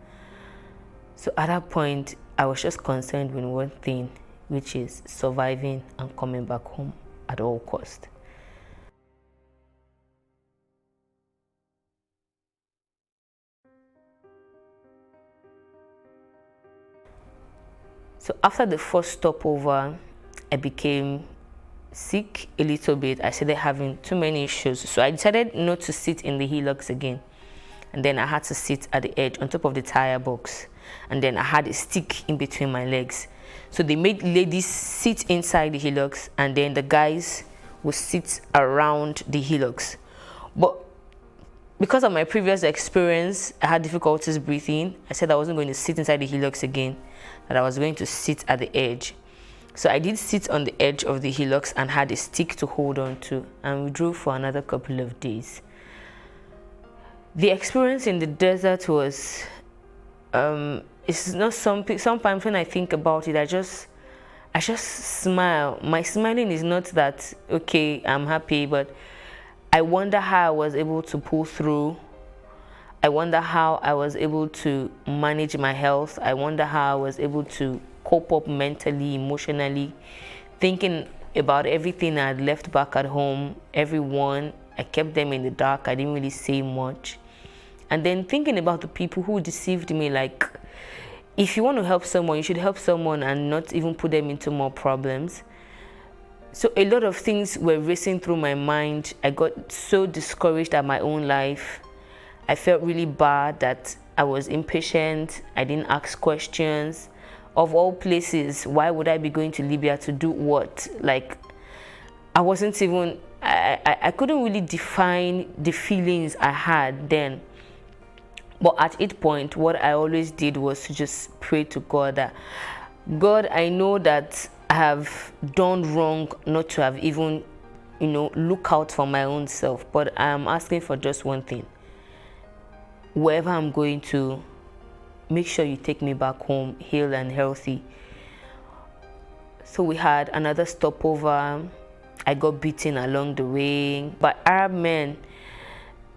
So at that point, I was just concerned with one thing, which is surviving and coming back home at all cost. So after the first stopover, I became sick a little bit. I started having too many issues. So I decided not to sit in the Hilux again. And then I had to sit at the edge on top of the tire box. And then I had a stick in between my legs. So they made ladies sit inside the Hilux, and then the guys would sit around the Hilux. But because of my previous experience, I had difficulties breathing. I said I wasn't going to sit inside the Hilux again, that I was going to sit at the edge. So I did sit on the edge of the Hilux and had a stick to hold on to, and we drove for another couple of days. The experience in the desert was, it's not something, sometimes when I think about it, I just smile. My smiling is not that, okay, I'm happy, but I wonder how I was able to pull through. I wonder how I was able to manage my health. I wonder how I was able to cope up mentally, emotionally, thinking about everything I had left back at home, everyone. I kept them in the dark. I didn't really say much. And then thinking about the people who deceived me, like, if you want to help someone, you should help someone and not even put them into more problems. So a lot of things were racing through my mind. I got so discouraged at my own life. I felt really bad that I was impatient. I didn't ask questions. Of all places, why would I be going to Libya to do what? Like, I wasn't even, I couldn't really define the feelings I had then. But at each point, what I always did was to just pray to God that, God, I know that I have done wrong not to have even, look out for my own self. But I am asking for just one thing. Wherever I'm going to, make sure you take me back home, healed and healthy. So we had another stopover. I got beaten along the way by Arab men.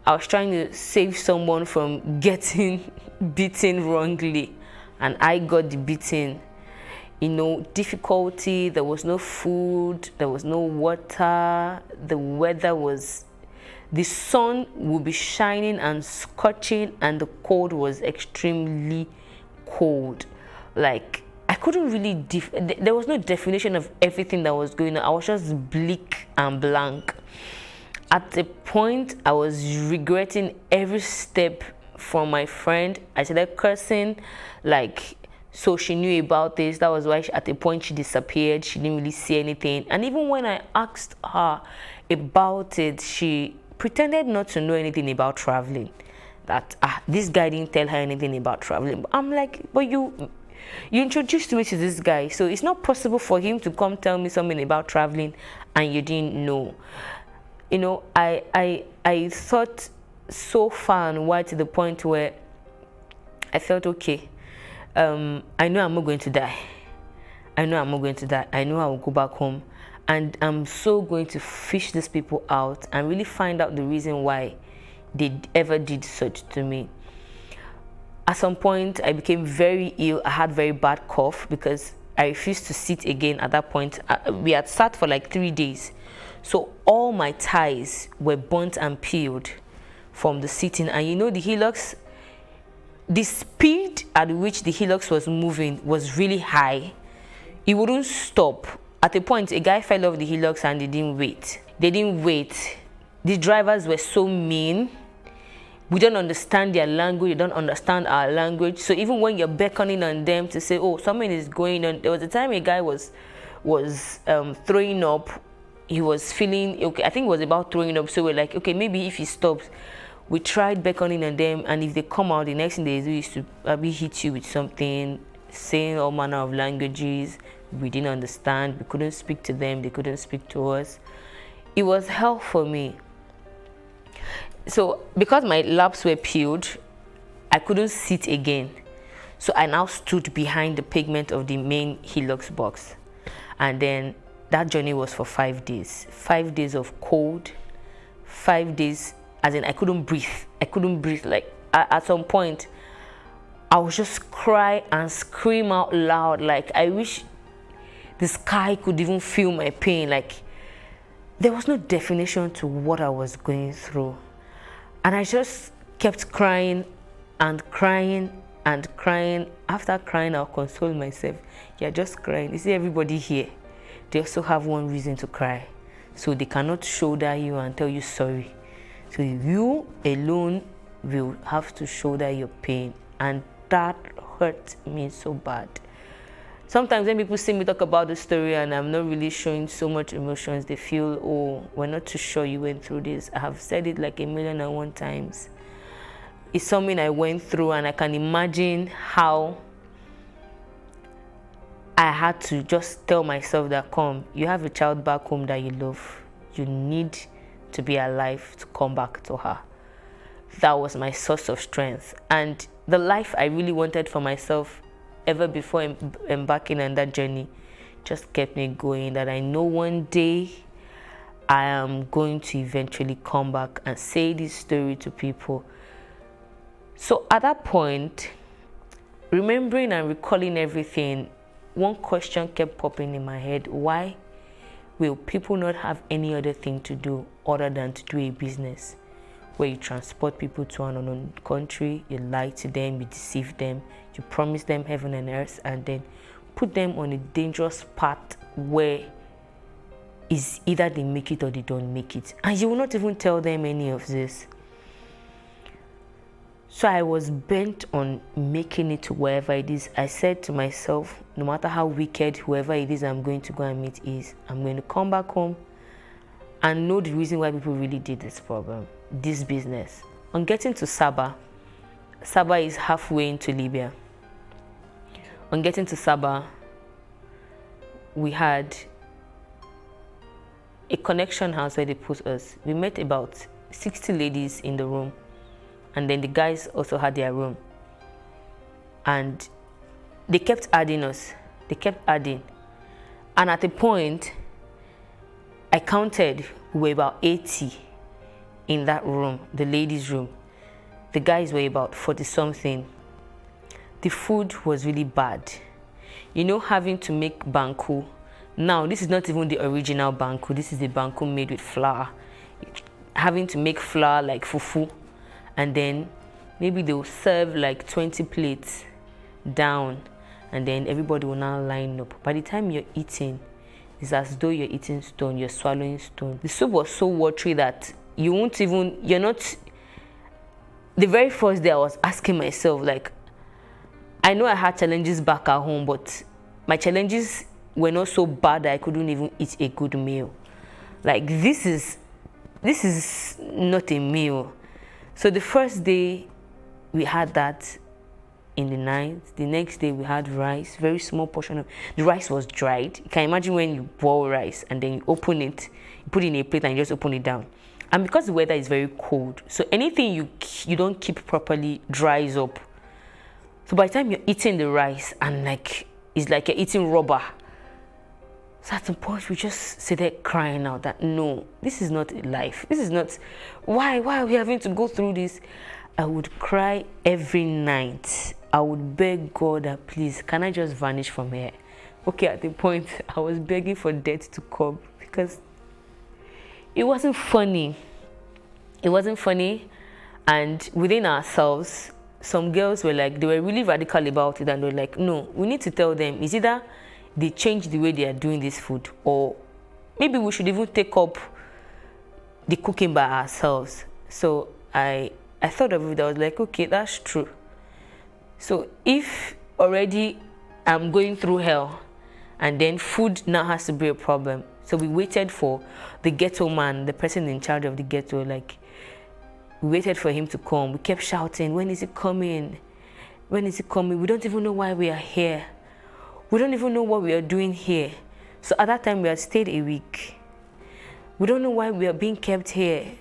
I was trying to save someone from getting beaten wrongly, and I got the beating. Difficulty, there was no food, there was no water, the weather was, the sun would be shining and scorching, and the cold was extremely cold. Like, I couldn't really, there was no definition of everything that was going on. I was just bleak and blank. At the point, I was regretting every step from my friend. I started cursing, like, so she knew about this. That was why at the point she disappeared. She didn't really see anything. And even when I asked her about it, she pretended not to know anything about traveling. That this guy didn't tell her anything about traveling. But I'm like, but you introduced me to this guy, so it's not possible for him to come tell me something about traveling and you didn't know. I thought so far and wide to the point where I felt, okay, I know I'm not going to die. I know I'm not going to die. I know I will go back home. And I'm so going to fish these people out and really find out the reason why they ever did such to me. At some point, I became very ill. I had very bad cough because I refused to sit again at that point. We had sat for like 3 days. So all my ties were burnt and peeled from the sitting. And the Hilux, the speed at which the Hilux was moving was really high. It wouldn't stop. At a point, a guy fell off the Hilux and they didn't wait. They didn't wait. The drivers were so mean. We don't understand their language. They don't understand our language. So even when you're beckoning on them to say, oh, something is going on. There was a time a guy was throwing up. He was feeling, okay, I think it was about throwing up. So we're like, okay, maybe if he stops. We tried beckoning on them. And if they come out, the next thing they do is to maybe hit you with something, saying all manner of languages. We didn't understand. We couldn't speak to them. They couldn't speak to us. It was hell for me. So because my laps were peeled, I couldn't sit again. So I now stood behind the pavement of the main Hilux box. And then that journey was for 5 days. 5 days of cold, 5 days, as in I couldn't breathe. I couldn't breathe. Like at some point, I would just cry and scream out loud. Like I wish the sky could even feel my pain. Like there was no definition to what I was going through. And I just kept crying and crying and crying. After crying, I'll console myself. You're just crying. You see, everybody here, they also have one reason to cry. So they cannot shoulder you and tell you sorry. So you alone will have to shoulder your pain. And that hurt me so bad. Sometimes when people see me talk about the story and I'm not really showing so much emotions, they feel, oh, we're not too sure you went through this. I have said it like 1,000,001 times. It's something I went through, and I can imagine how I had to just tell myself that, come, you have a child back home that you love. You need to be alive to come back to her. That was my source of strength. And the life I really wanted for myself ever before embarking on that journey just kept me going, that I know one day I am going to eventually come back and say this story to people. So at that point, remembering and recalling everything, one question kept popping in my head: why will people not have any other thing to do other than to do a business where you transport people to an unknown country, you lie to them, you deceive them, you promise them heaven and earth, and then put them on a dangerous path where is either they make it or they don't make it, and you will not even tell them any of this. So I was bent on making it to wherever it is. I said to myself, no matter how wicked whoever it is I'm going to go and meet is, I'm going to come back home and know the reason why people really did this problem, this business. On getting to Sabah, Sabah is halfway into Libya. On getting to Sabah, we had a connection house where they put us. We met about 60 ladies in the room, and then the guys also had their room. And they kept adding us. They kept adding. And at a point, I counted, we were about 80 in that room, the ladies' room. The guys were about 40-something. The food was really bad. You know, having to make banku. Now, this is not even the original banku. This is the banku made with flour. Having to make flour like fufu. And then maybe they'll serve like 20 plates down. And then everybody will now line up. By the time you're eating, it's as though you're eating stone, you're swallowing stone. The soup was so watery that you won't even, you're not. The very first day I was asking myself, like, I know I had challenges back at home, but my challenges were not so bad that I couldn't even eat a good meal. Like, this is not a meal. So the first day we had that in the night. The next day we had rice, very small portion of the rice was dried. You can imagine when you boil rice and then you open it, you put it in a plate and you just open it down. And because the weather is very cold, so anything you don't keep properly dries up. So by the time you're eating the rice and like it's like you're eating rubber. So at some point we just sit there crying out that no, this is not life. This is not, why are we having to go through this? I would cry every night. I would beg God that please, can I just vanish from here? Okay, at the point I was begging for death to come because it wasn't funny. It wasn't funny. And within ourselves, some girls were like, they were really radical about it and they were like, no, we need to tell them, it's either they change the way they are doing this food or maybe we should even take up the cooking by ourselves. So I thought of it, I was like, okay, that's true. So if already I'm going through hell and then food now has to be a problem. So we waited for the ghetto man, the person in charge of the ghetto, like we waited for him to come. We kept shouting, when is he coming? When is he coming? We don't even know why we are here. We don't even know what we are doing here. So at that time we had stayed a week. We don't know why we are being kept here.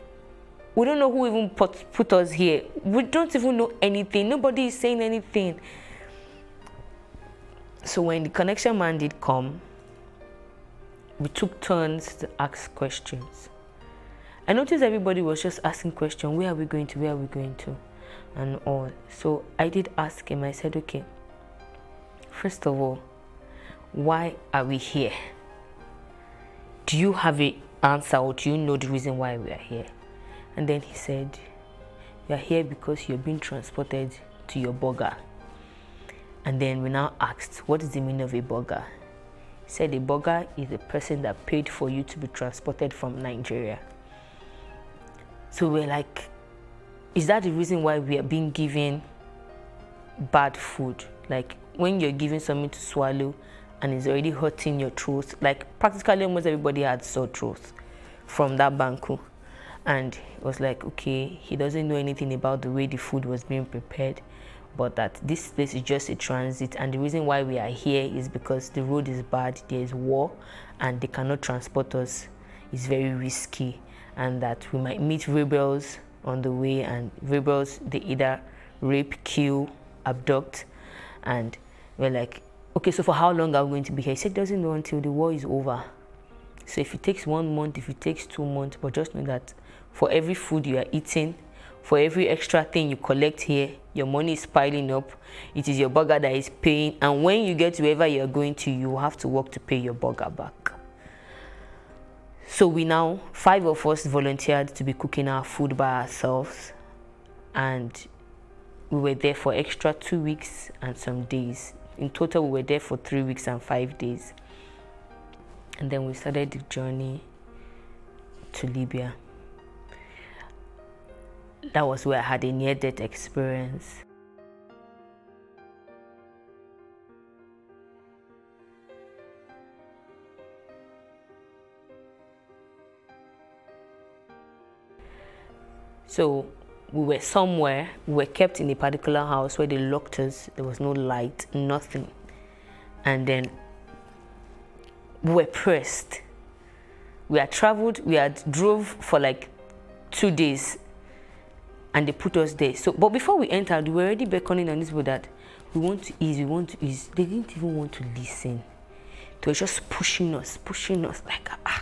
We don't know who even put us here. We don't even know anything. Nobody is saying anything. So when the connection man did come, we took turns to ask questions. I noticed everybody was just asking questions. Where are we going to? Where are we going to? And all. So I did ask him. I said, okay, first of all, why are we here? Do you have an answer, or do you know the reason why we are here? And then he said, you are here because you're being transported to your burger. And then we now asked, what is the meaning of a burger? He said a burger is a person that paid for you to be transported from Nigeria. So we're like, is that the reason why we are being given bad food? Like when you're given something to swallow and it's already hurting your throat, like practically almost everybody had sore throat from that banku. And it was like, okay, he doesn't know anything about the way the food was being prepared, but that this place is just a transit, and the reason why we are here is because the road is bad, there is war, and they cannot transport us. It's very risky, and that we might meet rebels on the way, and rebels, they either rape, kill, abduct. And we're like, okay, so for how long are we going to be here? He said he doesn't know until the war is over. So if it takes 1 month, if it takes 2 months, but just know that for every food you are eating, for every extra thing you collect here, your money is piling up. It is your burger that is paying, and when you get to wherever you're going to, you have to work to pay your burger back. So we now, 5 of us volunteered to be cooking our food by ourselves, and we were there for extra 2 weeks and some days. In total, we were there for 3 weeks and 5 days. And then we started the journey to Libya. That was where I had a near-death experience. So we were somewhere, we were kept in a particular house where they locked us. There was no light, nothing. And then we were pressed. We had traveled, we had drove for like 2 days, and they put us there. So, but before we entered, we were already beckoning on this people that we want to ease, we want to ease. They didn't even want to listen. They were just pushing us like, how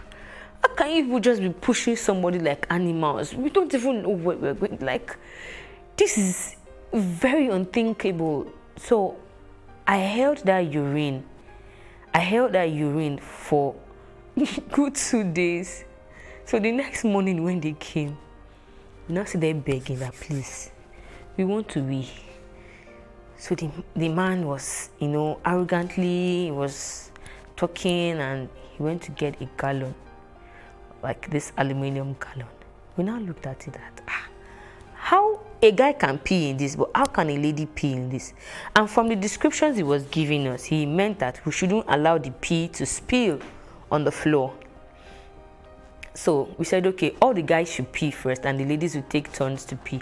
can you people just be pushing somebody like animals? We don't even know where we're going. Like, this is very unthinkable. So I held that urine for good 2 days. So the next morning when they came, you now see them begging that, please, we want to wee. So the man was, arrogantly, he was talking, and he went to get a gallon, like this aluminum gallon. We now looked at it that, how a guy can pee in this, but how can a lady pee in this? And from the descriptions he was giving us, he meant that we shouldn't allow the pee to spill on the floor. So we said, okay, all the guys should pee first and the ladies would take turns to pee,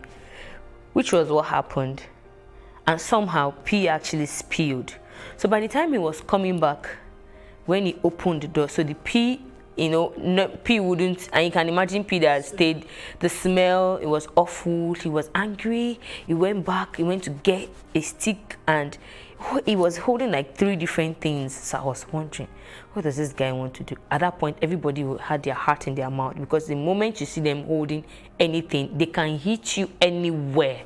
which was what happened. And somehow pee actually spilled. So by the time he was coming back, when he opened the door, so the pee, pee wouldn't, and you can imagine pee that stayed, the smell, it was awful. He was angry. He went back, he went to get a stick, and he was holding like 3 different things. So I was wondering, what does this guy want to do? At that point, everybody had their heart in their mouth, because the moment you see them holding anything, they can hit you anywhere.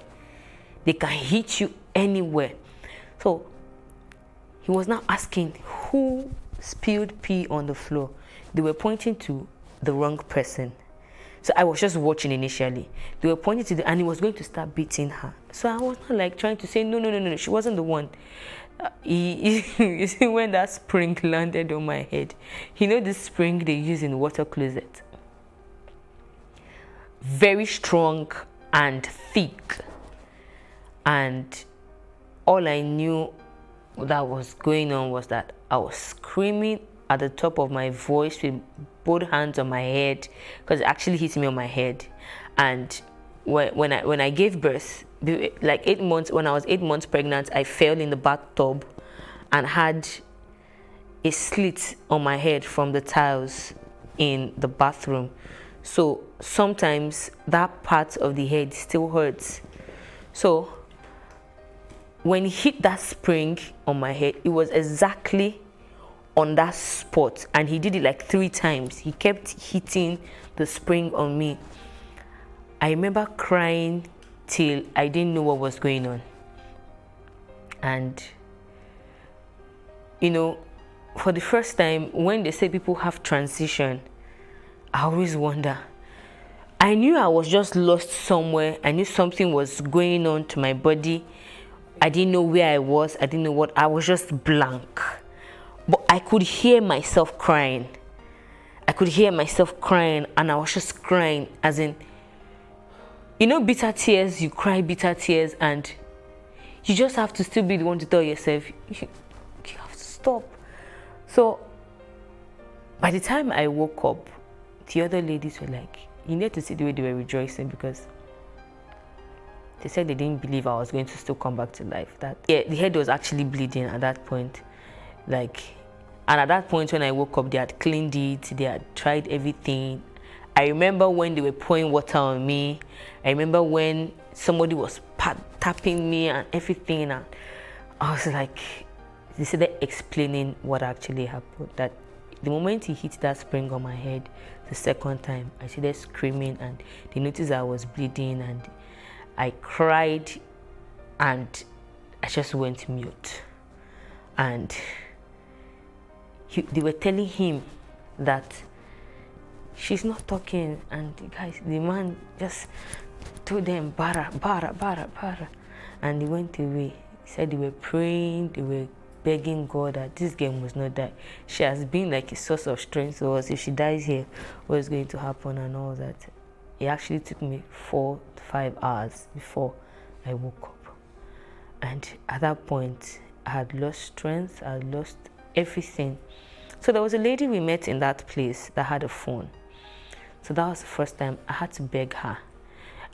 They can hit you anywhere. So he was now asking who spilled pee on the floor. They were pointing to the wrong person. So I was just watching initially. They were pointing to and he was going to start beating her. So I was not like trying to say, no, she wasn't the one. You see, when that spring landed on my head, this spring they use in water closet. Very strong and thick. And all I knew that was going on was that I was screaming at the top of my voice with both hands on my head, because it actually hit me on my head. And when I gave birth, like 8 months, when I was 8 months pregnant, I fell in the bathtub and had a slit on my head from the tiles in the bathroom. So sometimes that part of the head still hurts. So when he hit that spring on my head, it was exactly on that spot, and he did it like 3 times. He kept hitting the spring on me. I remember crying till I didn't know what was going on. And you know, for the first time, when they say people have transition, I always wonder. I knew I was just lost somewhere. I knew something was going on to my body. I didn't know where I was. I didn't know what. I was just blank. But I could hear myself crying. I could hear myself crying, and I was just crying, as in, you know, bitter tears. You cry bitter tears, and you just have to still be the one to tell yourself, you have to stop. So by the time I woke up, the other ladies were like, you need to see the way they were rejoicing, because they said they didn't believe I was going to still come back to life. That, yeah, the head was actually bleeding at that point. Like, and at that point when I woke up, they had cleaned it, they had tried everything. I remember when they were pouring water on me. I remember when somebody was tapping me and everything, and I was like, they started explaining what actually happened. That the moment he hit that spring on my head the second time, I started screaming, and they noticed I was bleeding, and I cried, and I just went mute. And they were telling him that she's not talking, and the man just told them, bara, bara, bara, bara, and he went away. He said they were praying, they were begging God that this girl must not die. She has been like a source of strength to us. If she dies here, what is going to happen and all that. It actually took me 4 to 5 hours before I woke up. And at that point, I had lost strength, I had lost everything. So there was a lady we met in that place that had a phone. So that was the first time I had to beg her.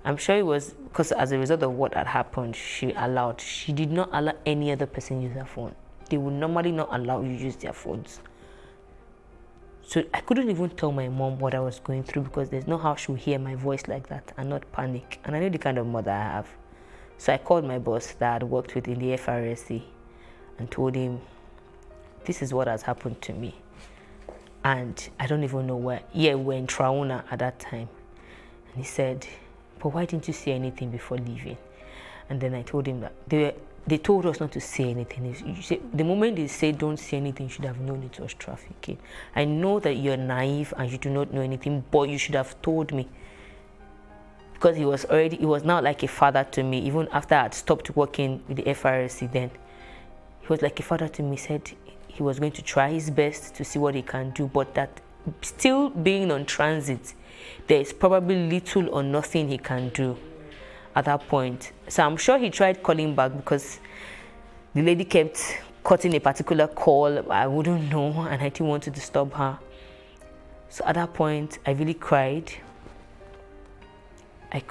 I'm sure it was because as a result of what had happened, she did not allow any other person use her phone. They would normally not allow you use their phones. So I couldn't even tell my mom what I was going through, because there's no how she would hear my voice like that and not panic. And I know the kind of mother I have. So I called my boss that I had worked with in the FRSC and told him, this is what has happened to me. And I don't even know where. Yeah, we were in Trauna at that time. And he said, but why didn't you say anything before leaving? And then I told him that they told us not to say anything. The moment they say don't say anything, you should have known it was trafficking. I know that you're naive and you do not know anything, but you should have told me. Because he was now like a father to me. Even after I had stopped working with the FRSC then, he was like a father to me. Said he was going to try his best to see what he can do, but that still being on transit, there is probably little or nothing he can do at that point. So I'm sure he tried calling back, because the lady kept cutting a particular call. I wouldn't know, and I didn't want to disturb her. So at that point, I really cried. That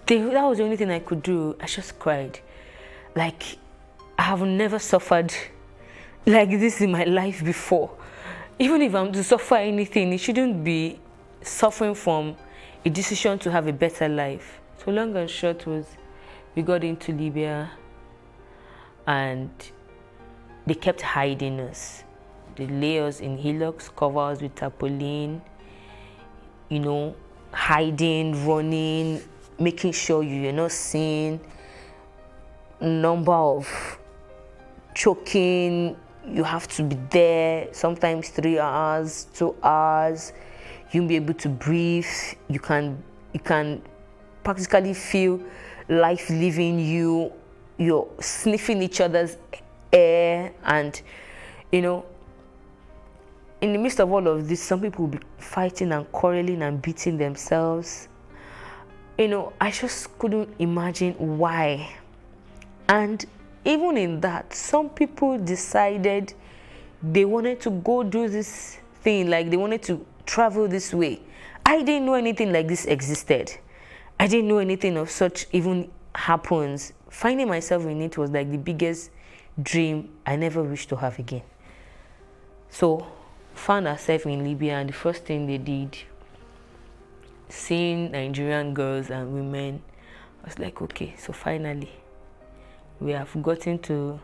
was the only thing I could do. I just cried. Like, I have never suffered like this in my life before. Even if I'm to suffer anything, it shouldn't be suffering from a decision to have a better life. So long and short was, we got into Libya, and they kept hiding us. They lay us in hillocks, cover us with tarpaulin, you know, hiding, running, making sure you're not seen, number of choking, you have to be there, sometimes 3 hours, 2 hours, you won't be able to breathe, you can practically feel life leaving you, you're sniffing each other's air, and you know, in the midst of all of this, some people will be fighting and quarreling and beating themselves. You know, I just couldn't imagine why. And even in that, some people decided they wanted to go do this thing, like they wanted to travel this way. I didn't know anything like this existed. I didn't know anything of such even happens. Finding myself in it was like the biggest dream I never wished to have again. So, found ourselves in Libya, and the first thing they did seeing Nigerian girls and women, I was like, okay, so finally, we have gotten to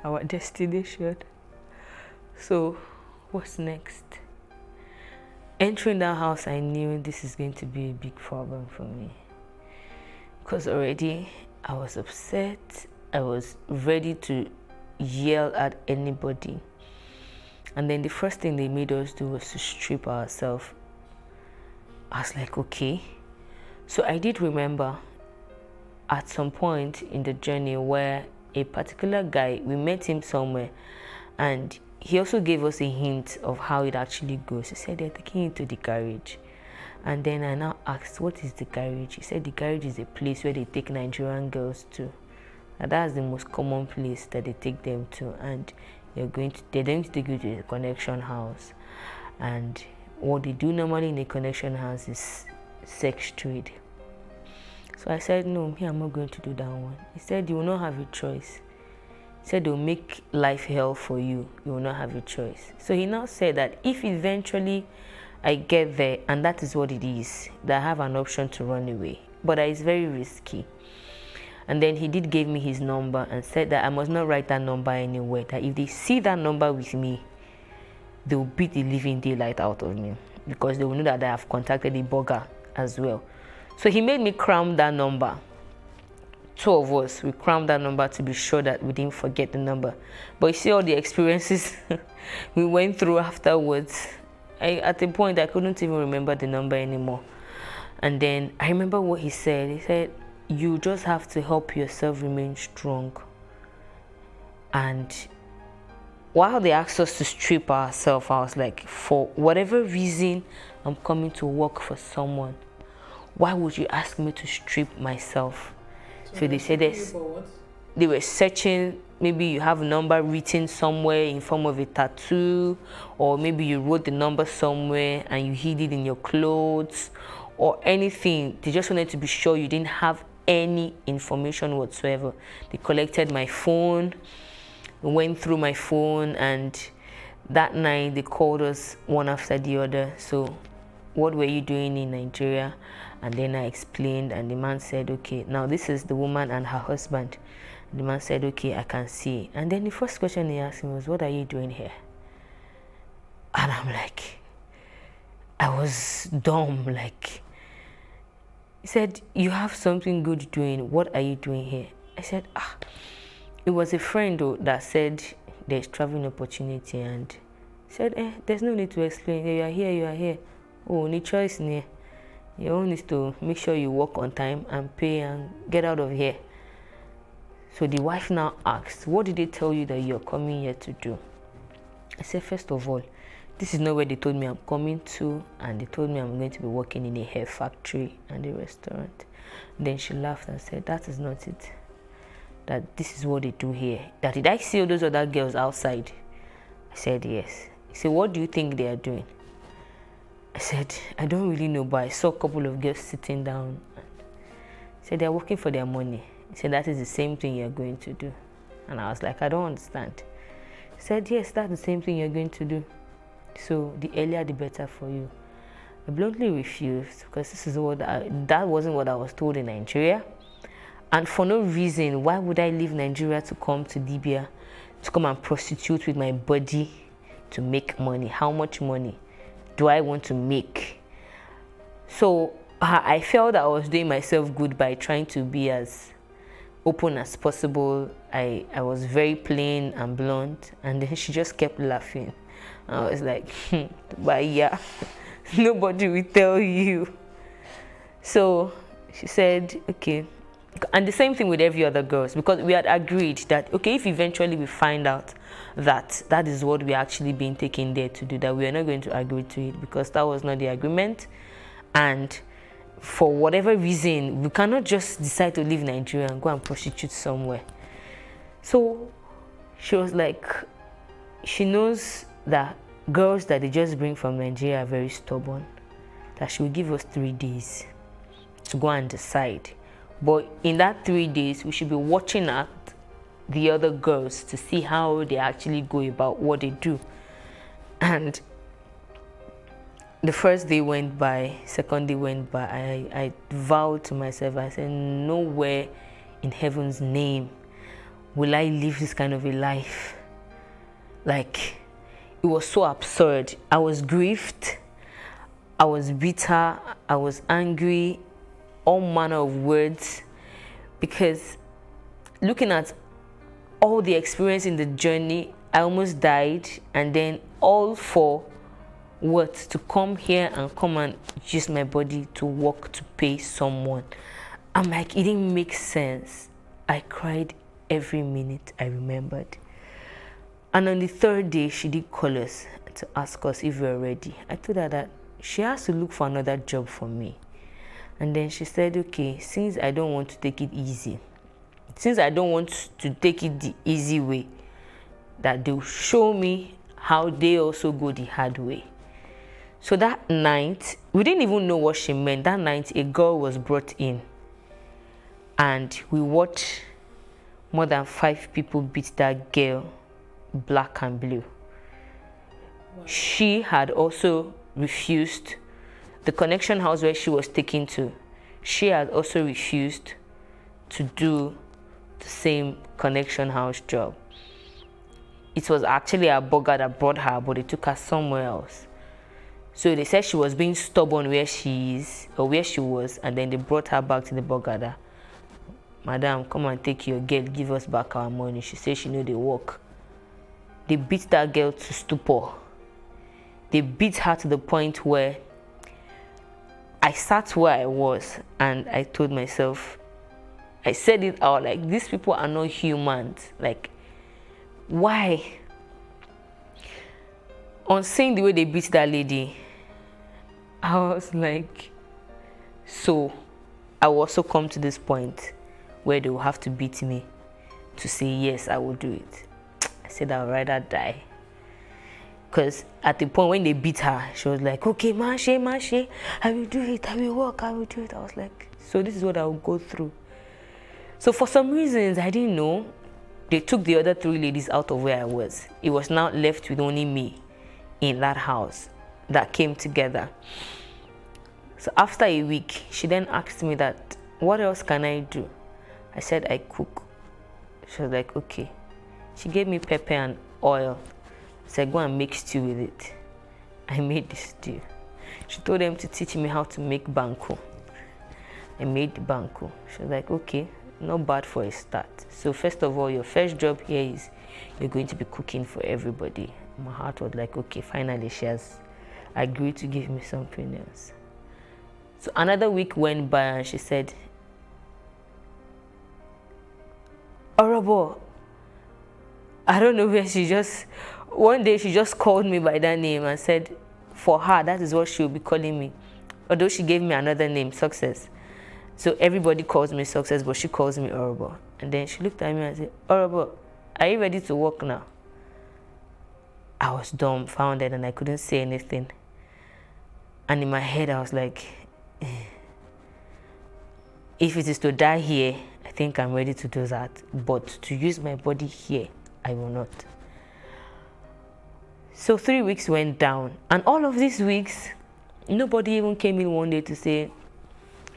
our destination. So, what's next? Entering that house, I knew this is going to be a big problem for me. Because already, I was upset. I was ready to yell at anybody. And then the first thing they made us do was to strip ourselves. I was like, okay. So I did remember at some point in the journey where a particular guy, we met him somewhere, and he also gave us a hint of how it actually goes. He said they're taking you to the garage. And then I now asked, what is the garage? He said the garage is a place where they take Nigerian girls to. And that's the most common place that they take them to. And they're going to take you to the connection house. And what they do normally in a connection house is sex trade. So I said, no, me, I'm not going to do that one. He said, you will not have a choice. He said, they'll make life hell for you. You will not have a choice. So he now said that if eventually I get there and that is what it is, that I have an option to run away. But that is very risky. And then he did give me his number and said that I must not write that number anywhere. That if they see that number with me, they will beat the living daylight out of me. Because they will know that I have contacted the burger as well. So he made me cram that number. Two of us, we crammed that number to be sure that we didn't forget the number. But you see all the experiences we went through afterwards. At a point, I couldn't even remember the number anymore. And then I remember what he said. He said, you just have to help yourself remain strong. And while they asked us to strip ourselves, I was like, for whatever reason, I'm coming to work for someone. Why would you ask me to strip myself? So they said this. They were searching, maybe you have a number written somewhere in form of a tattoo, or maybe you wrote the number somewhere and you hid it in your clothes, or anything. They just wanted to be sure you didn't have any information whatsoever. They collected my phone, went through my phone, and that night they called us one after the other. So, what were you doing in Nigeria? And then I explained, and the man said, okay, now this is the woman and her husband. The man said, okay, I can see. And then the first question he asked me was, what are you doing here? And I'm like, I was dumb, like, he said, you have something good doing. What are you doing here? I said, it was a friend though, that said there's traveling opportunity, and said, there's no need to explain. You are here, you are here. Oh, no choice near. Your own is to make sure you work on time and pay and get out of here. So the wife now asked, what did they tell you that you're coming here to do? I said, first of all, this is not where they told me I'm coming to, and they told me I'm going to be working in a hair factory and a restaurant. And then she laughed and said, that is not it. That this is what they do here. That did I see all those other girls outside? I said, yes. He said, what do you think they are doing? I said, I don't really know, but I saw a couple of girls sitting down. He said, they're working for their money. He said, that is the same thing you're going to do. And I was like, I don't understand. He said, yes, that's the same thing you're going to do. So the earlier, the better for you. I bluntly refused, because this is that wasn't what I was told in Nigeria. And for no reason, why would I leave Nigeria to come to Libya, to come and prostitute with my body to make money? How much money do I want to make? So I felt I was doing myself good by trying to be as open as possible. I was very plain and blunt, and then she just kept laughing. I was like, but yeah, nobody will tell you. So she said, okay. And the same thing with every other girls, because we had agreed that, okay, if eventually we find out that that is what we're actually being taken there to do, that we are not going to agree to it, because that was not the agreement. And for whatever reason, we cannot just decide to leave Nigeria and go and prostitute somewhere. So she was like, she knows that girls that they just bring from Nigeria are very stubborn, that she will give us 3 days to go and decide. But in that 3 days, we should be watching at the other girls to see how they actually go about what they do. And the first day went by, second day went by. I vowed to myself, I said, nowhere in heaven's name will I live this kind of a life. Like, it was so absurd. I was grieved, I was bitter, I was angry, all manner of words, because looking at all the experience in the journey, I almost died, and then all for what? To come here and come and use my body to work to pay someone. I'm like, it didn't make sense. I cried every minute I remembered. And on the third day, she did call us to ask us if we were ready. I told her that she has to look for another job for me. And then she said, okay, since I don't want to take it easy, since I don't want to take it the easy way, that they'll show me how they also go the hard way. So that night, we didn't even know what she meant. That night, a girl was brought in, and we watched more than 5 people beat that girl black and blue. Wow. She had also refused the connection house where she was taken to. She had also refused to do the same connection house job. It was actually a burger that brought her, but they took her somewhere else. So they said she was being stubborn where she is, or where she was, and then they brought her back to the burger. Madam, come and take your girl, give us back our money. She said she knew the work. They beat that girl to stupor. They beat her to the point where I sat where I was and I told myself, I said it out, like, these people are not humans. Like, why? On seeing the way they beat that lady, I was like, so I will also come to this point where they will have to beat me to say, yes, I will do it. I said, I would rather die. Because at the point when they beat her, she was like, okay, Mashe, I will do it, I will work, I will do it. I was like, so this is what I will go through. So for some reasons, I didn't know, they took the other 3 ladies out of where I was. It was now left with only me in that house that came together. So after a week, she then asked me that, what else can I do? I said, I cook. She was like, okay. She gave me pepper and oil. I said, go and make stew with it. I made the stew. She told them to teach me how to make banku. I made the banku. She was like, okay, not bad for a start. So first of all, your first job here is you're going to be cooking for everybody. My heart was like, okay, finally she has agreed to give me something else. So another week went by and she said, Orobo, I don't know where one day she just called me by that name and said, for her, that is what she'll be calling me. Although she gave me another name, Success. So everybody calls me Success, but she calls me Orobo. And then she looked at me and said, Orobo, are you ready to work now? I was dumbfounded and I couldn't say anything. And in my head, I was like, if it is to die here, I think I'm ready to do that. But to use my body here, I will not. So 3 weeks went down. And all of these weeks, nobody even came in one day to say,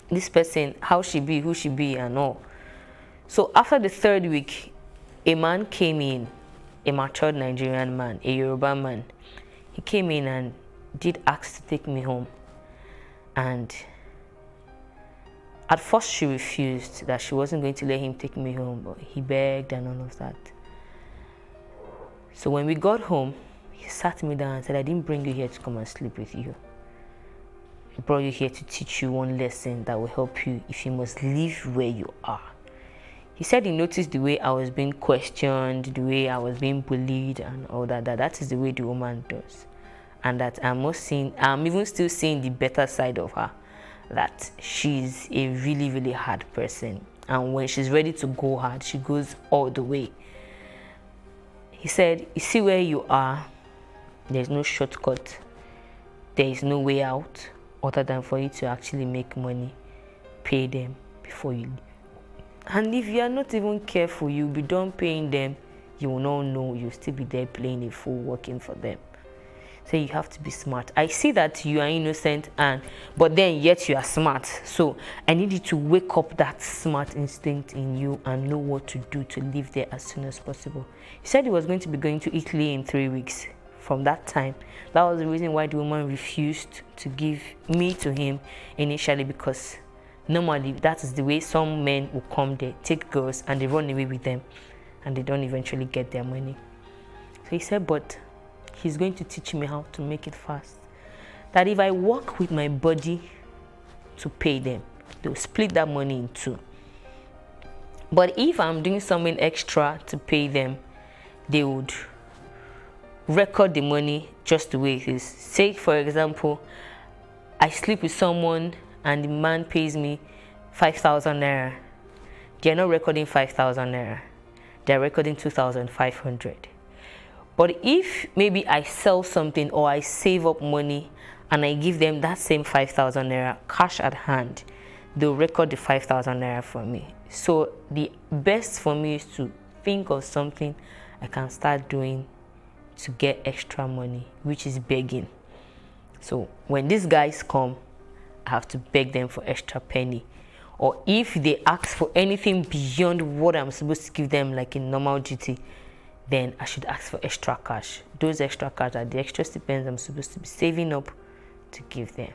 this person, how she be, who she be, and all. So after the 3rd week, a man came in, a matured Nigerian man, a Yoruba man. He came in and did ask to take me home. And at first she refused, that she wasn't going to let him take me home, but he begged and all of that. So when we got home, he sat me down and said, I didn't bring you here to come and sleep with you. I brought you here to teach you one lesson that will help you if you must live where you are. He said he noticed the way I was being questioned, the way I was being bullied and all that, that is the way the woman does. And that I'm even still seeing the better side of her, that she's a really, really hard person. And when she's ready to go hard, she goes all the way. He said, you see where you are, there's no shortcut. There is no way out other than for you to actually make money, pay them before you leave. And if you are not even careful, you'll be done paying them, you will not know, you'll still be there playing a fool, working for them. Say you have to be smart. I see that you are innocent, but then yet you are smart. So I need you to wake up that smart instinct in you and know what to do to leave there as soon as possible. He said he was going to be going to Italy in 3 weeks. From that time, that was the reason why the woman refused to give me to him initially, because normally that is the way some men will come there, take girls, and they run away with them, and they don't eventually get their money. So he said, but he's going to teach me how to make it fast. That if I work with my body to pay them, they'll split that money in two. But if I'm doing something extra to pay them, they would record the money just the way it is. Say, for example, I sleep with someone and the man pays me 5,000 naira. They're not recording 5,000 naira. They're recording 2,500. But if maybe I sell something or I save up money and I give them that same 5,000 naira cash at hand, they'll record the 5,000 naira for me. So the best for me is to think of something I can start doing to get extra money, which is begging. So when these guys come, I have to beg them for extra penny. Or if they ask for anything beyond what I'm supposed to give them, like in normal duty, then I should ask for extra cash. Those extra cash are the extra stipends I'm supposed to be saving up to give them.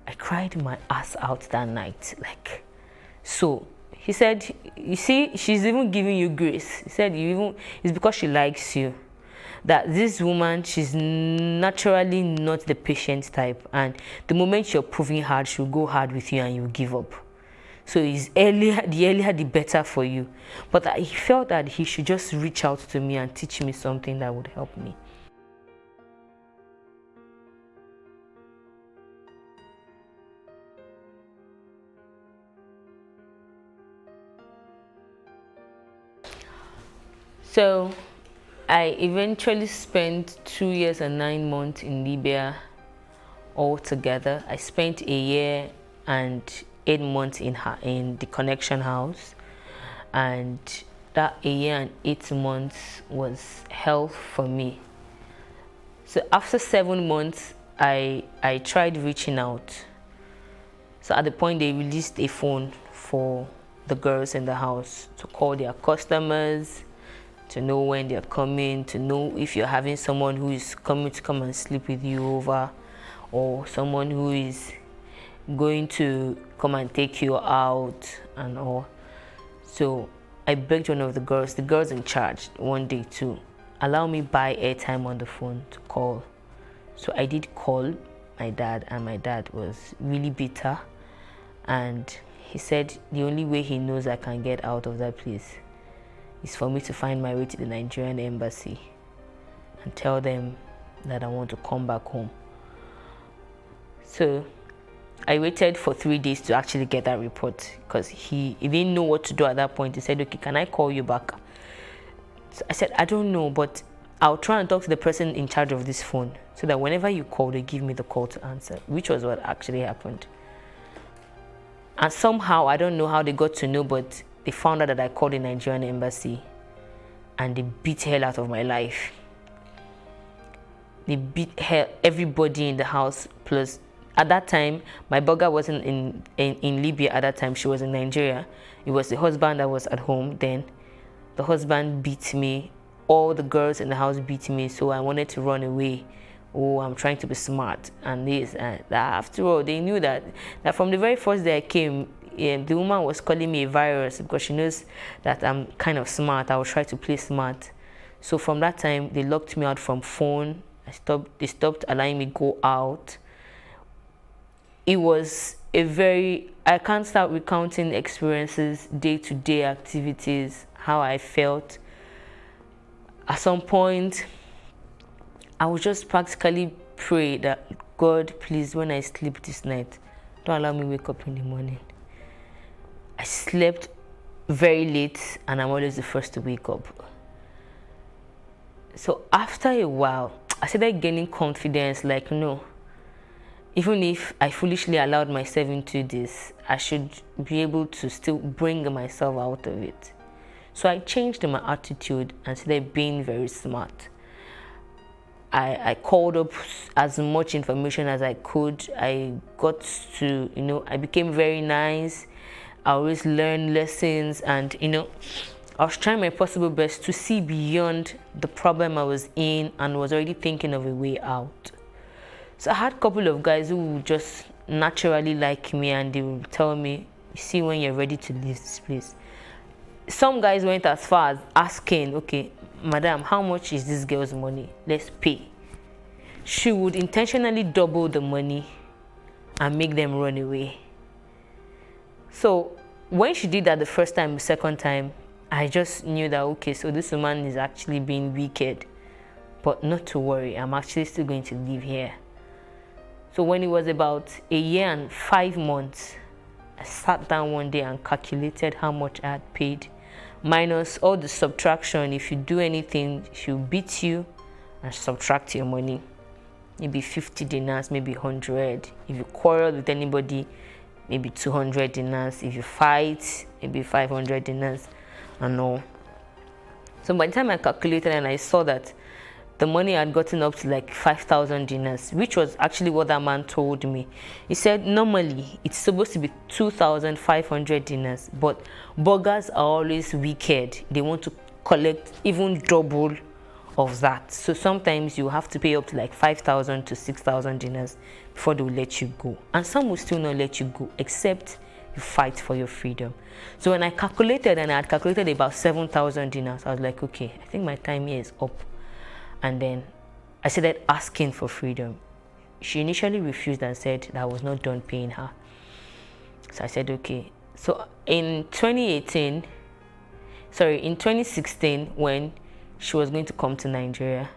I cried my ass out that night. So he said, you see, she's even giving you grace. He said, it's because she likes you. That this woman, she's naturally not the patient type, and the moment you're proving hard, she'll go hard with you and you'll give up. So the earlier the better for you. But he felt that he should just reach out to me and teach me something that would help me. So I eventually spent 2 years and 9 months in Libya altogether. I spent a year and 8 months in the Connection House, and that a year and 8 months was hell for me. So after 7 months, I tried reaching out. So at the point they released a phone for the girls in the house to call their customers, to know when they're coming, to know if you're having someone who is coming to come and sleep with you over, or someone who is going to come and take you out and all. So I begged one of the girls in charge one day to allow me buy airtime on the phone to call. So I did call my dad, and my dad was really bitter, and he said the only way he knows I can get out of that place is for me to find my way to the Nigerian embassy and tell them that I want to come back home. So I waited for 3 days to actually get that report, because he didn't know what to do at that point. He said, okay, can I call you back? So I said, I don't know, but I'll try and talk to the person in charge of this phone so that whenever you call, they give me the call to answer, which was what actually happened. And somehow, I don't know how they got to know, but they found out that I called the Nigerian embassy, and they beat hell out of my life. They beat hell, everybody in the house. Plus, at that time, my burger wasn't in Libya at that time. She was in Nigeria. It was the husband that was at home then. The husband beat me. All the girls in the house beat me, so I wanted to run away. Oh, I'm trying to be smart and this and that. After all, they knew that from the very first day I came, the woman was calling me a virus because she knows that I'm kind of smart. I will try to play smart. So from that time, they locked me out from phone. They stopped allowing me go out. It was I can't start recounting experiences, day-to-day activities, how I felt. At some point, I would just practically pray that, God, please, when I sleep this night, don't allow me to wake up in the morning. I slept very late, and I'm always the first to wake up. So after a while, I started gaining confidence, like, no, even if I foolishly allowed myself into this, I should be able to still bring myself out of it. So I changed my attitude and started being very smart. I called up as much information as I could. I got to, I became very nice. I always learned lessons, and, I was trying my possible best to see beyond the problem I was in and was already thinking of a way out. So I had a couple of guys who would just naturally like me, and they would tell me, you see, when you're ready to leave this place. Some guys went as far as asking, okay, madam, how much is this girl's money? Let's pay. She would intentionally double the money and make them run away. So when she did that the first time, the second time, I just knew that, okay, so this woman is actually being wicked. But not to worry, I'm actually still going to live here. So when it was about 1 year and 5 months, I sat down one day and calculated how much I had paid, minus all the subtraction. If you do anything, she'll beat you and subtract your money. Maybe 50 dinars, maybe 100. If you quarrel with anybody, maybe 200 dinars. If you fight, maybe 500 dinars and all. So by the time I calculated and I saw that the money had gotten up to like 5,000 dinars, which was actually what that man told me. He said normally it's supposed to be 2,500 dinars, but burgers are always wicked. They want to collect even double of that. So sometimes you have to pay up to like 5,000 to 6,000 dinars before they will let you go. And some will still not let you go, except you fight for your freedom. So when I calculated, and I had calculated about 7,000 dinars, I was like, okay, I think my time here is up. And then I started asking for freedom. She initially refused and said that I was not done paying her. So I said, okay. So in 2016, when she was going to come to Nigeria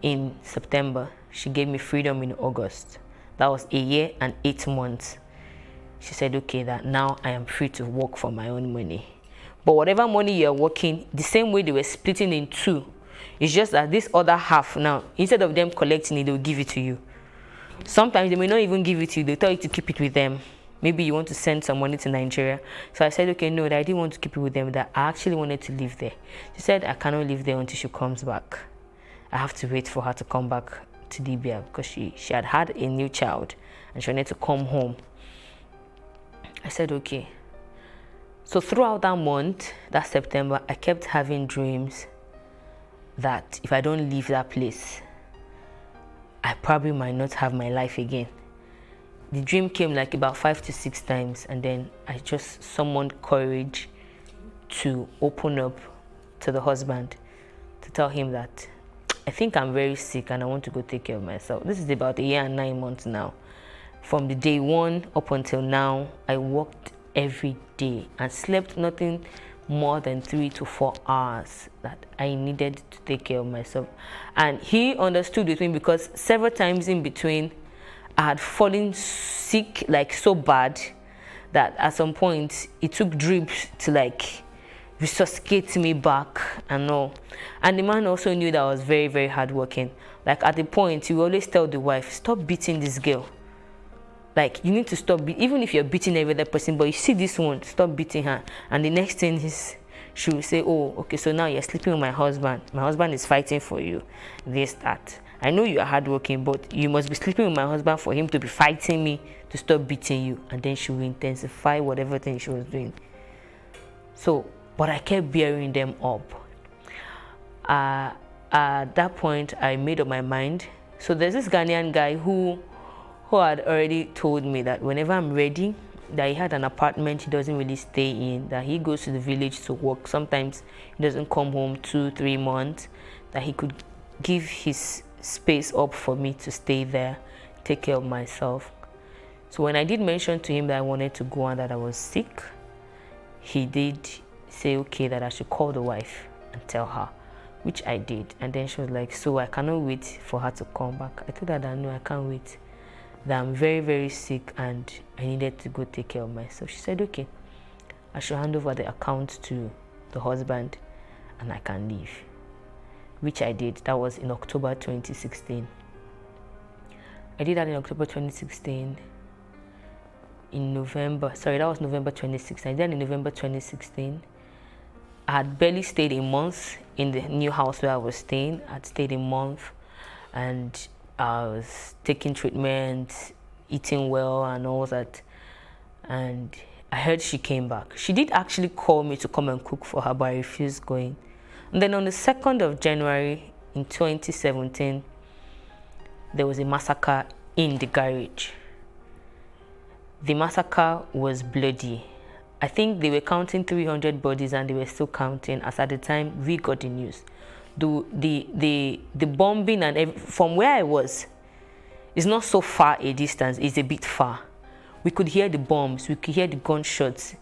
in September, she gave me freedom in August. That was 1 year and 8 months. She said, okay, that now I am free to work for my own money. But whatever money you're working, the same way they were splitting in two, it's just that this other half now, instead of them collecting it, they'll give it to you. Sometimes they may not even give it to you. They'll tell you to keep it with them. Maybe you want to send some money to Nigeria. So I said, okay, no, that I didn't want to keep it with them, that I actually wanted to live there. She said, I cannot live there until she comes back. I have to wait for her to come back to Libya because she had a new child and she wanted to come home. I said, okay. So throughout that month, that September, I kept having dreams that if I don't leave that place, I probably might not have my life again. The dream came like about 5 to 6 times, and then I just summoned courage to open up to the husband, to tell him that I think I'm very sick and I want to go take care of myself. This is about 1 year and 9 months now. From the day one up until now, I worked every day and slept nothing more than 3 to 4 hours that I needed to take care of myself. And he understood with me because several times in between, I had fallen sick, like so bad that at some point it took drips to like resuscitate me back and all. And the man also knew that I was very, very hardworking. Like at the point, he would always tell the wife, stop beating this girl. Like, you need to stop, even if you're beating every other person, but you see this one, stop beating her. And the next thing is, she will say, oh, okay, so now you're sleeping with my husband. My husband is fighting for you. This, that. I know you are hardworking, but you must be sleeping with my husband for him to be fighting me to stop beating you. And then she will intensify whatever thing she was doing. So, but I kept bearing them up. At that point, I made up my mind. So there's this Ghanaian guy who had already told me that whenever I'm ready, that he had an apartment he doesn't really stay in, that he goes to the village to work. Sometimes he doesn't come home 2-3 months, that he could give his space up for me to stay there, take care of myself. So when I did mention to him that I wanted to go and that I was sick, he did say, okay, that I should call the wife and tell her, which I did. And then she was like, so I cannot wait for her to come back. I told her that no, I can't wait, that I'm very, very sick and I needed to go take care of myself. She said, okay, I should hand over the account to the husband and I can leave, which I did. That was in October 2016. I did that in October 2016. In November, sorry, that was November 2016. I did that in November 2016. I had barely stayed a month in the new house where I was staying. I'd stayed a month and I was taking treatment, eating well and all that. And I heard she came back. She did actually call me to come and cook for her, but I refused going. And then on the 2nd of January in 2017, there was a massacre in the garage. The massacre was bloody. I think they were counting 300 bodies and they were still counting as at the time we got the news. The bombing and from where I was, it's not so far a distance, it's a bit far. We could hear the bombs, we could hear the gunshots.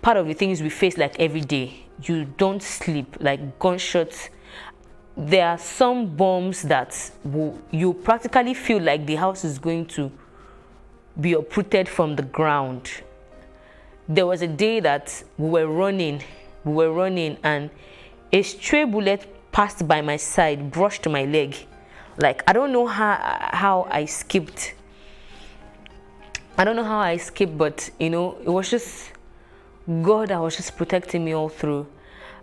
Part of the things we face like every day, you don't sleep, like gunshots. There are some bombs that you practically feel like the house is going to be uprooted from the ground. There was a day that we were running and a stray bullet passed by my side, brushed my leg. Like, I don't know how I escaped. I don't know how I escaped, but you know, it was just God that was just protecting me all through.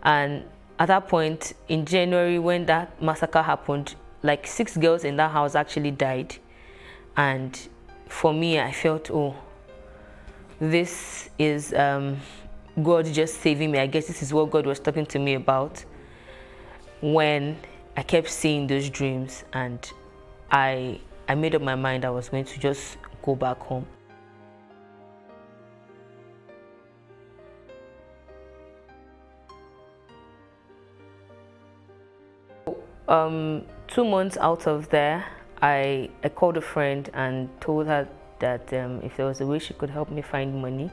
And at that point in January, when that massacre happened, like 6 girls in that house actually died. And for me, I felt, oh, this is God just saving me. I guess this is what God was talking to me about when I kept seeing those dreams, and I made up my mind I was going to just go back home. Two months out of there, I called a friend and told her that if there was a way she could help me find money,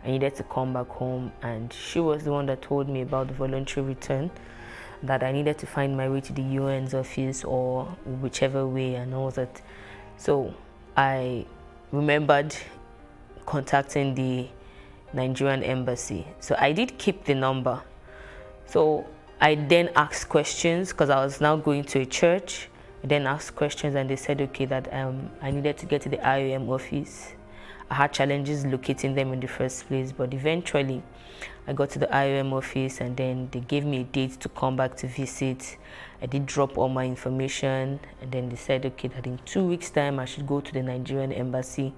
I needed to come back home. And she was the one that told me about the voluntary return, that I needed to find my way to the UN's office or whichever way and all that. So I remembered contacting the Nigerian embassy. So I did keep the number. So I then asked questions because I was now going to a church. I then asked questions and they said, okay, that I needed to get to the IOM office. I had challenges locating them in the first place, but eventually I got to the IOM office and then they gave me a date to come back to visit. I did drop all my information and then they said, okay, that in 2 weeks' time I should go to the Nigerian embassy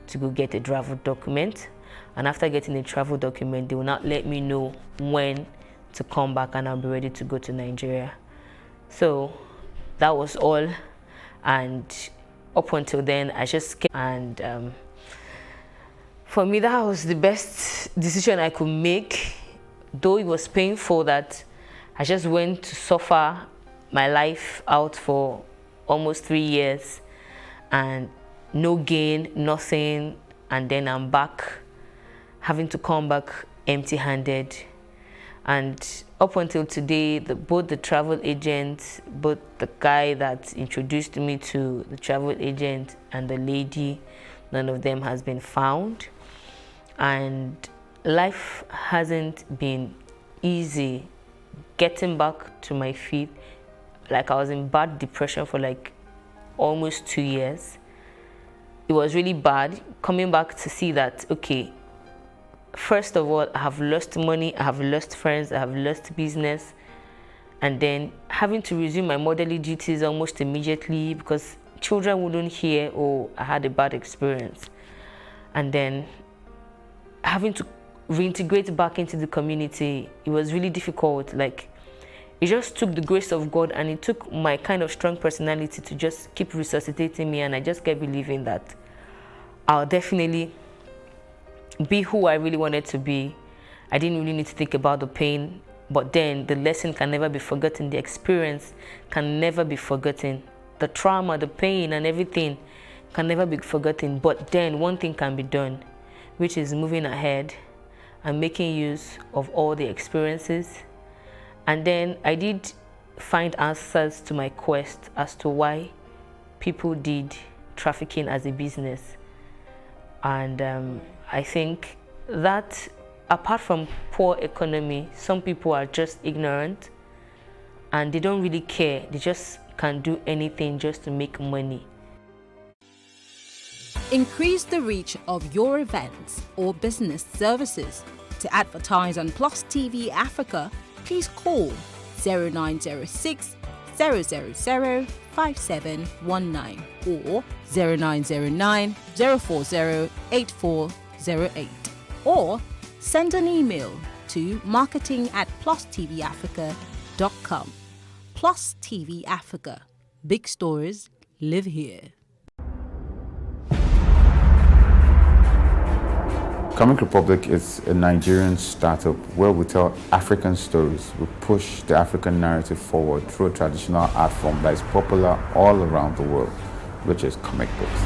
to go get a travel document. And after getting a travel document, they will not let me know when to come back and I'll be ready to go to Nigeria. So that was all. And up until then, I just came, and for me, that was the best decision I could make. Though it was painful that I just went to suffer my life out for almost 3 years and no gain, nothing, and then I'm back, having to come back empty-handed. And up until today, both the travel agent, both the guy that introduced me to the travel agent and the lady, none of them has been found. And life hasn't been easy getting back to my feet. Like, I was in bad depression for like almost 2 years. It was really bad coming back to see that, okay, first of all, I have lost money, I have lost friends, I have lost business, and then having to resume my motherly duties almost immediately because children wouldn't hear, oh, I had a bad experience. And then having to reintegrate back into the community, it was really difficult. Like, it just took the grace of God and it took my kind of strong personality to just keep resuscitating me, and I just kept believing that I'll definitely be who I really wanted to be. I didn't really need to think about the pain, but then the lesson can never be forgotten. The experience can never be forgotten. The trauma, the pain and everything can never be forgotten. But then one thing can be done, which is moving ahead and making use of all the experiences. And then I did find answers to my quest as to why people did trafficking as a business. And I think that apart from poor economy, some people are just ignorant and they don't really care. They just can do anything just to make money. Increase the reach of your events or business services. To advertise on Plus TV Africa, please call 0906 0005719 or 0909 040 8408, or send an email to marketing@plustvafrica.com. Plus TV Africa. Big stories live here. Comic Republic is a Nigerian startup where we tell African stories. We push the African narrative forward through a traditional art form that is popular all around the world, which is comic books.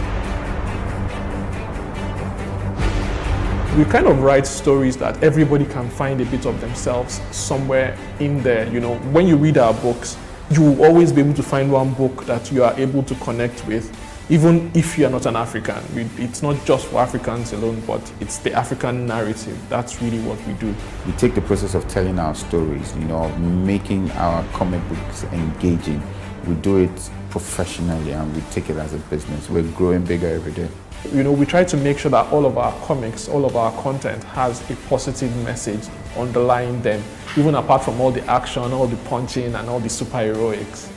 We kind of write stories that everybody can find a bit of themselves somewhere in there. You know, when you read our books, you will always be able to find one book that you are able to connect with, even if you are not an African. It's not just for Africans alone, but it's the African narrative. That's really what we do. We take the process of telling our stories, you know, making our comic books engaging. We do it professionally and we take it as a business. We're growing bigger every day. You know, we try to make sure that all of our comics, all of our content has a positive message underlying them, even apart from all the action, all the punching, and all the superheroics.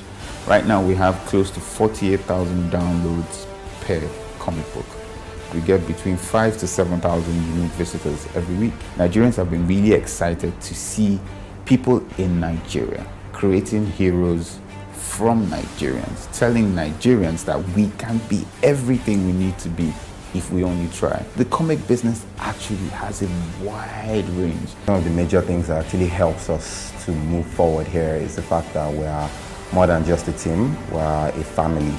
Right now we have close to 48,000 downloads per comic book. We get between 5,000 to 7,000 unique visitors every week. Nigerians have been really excited to see people in Nigeria creating heroes from Nigerians, telling Nigerians that we can be everything we need to be if we only try. The comic business actually has a wide range. One of the major things that actually helps us to move forward here is the fact that we are more than just a team, we are a family.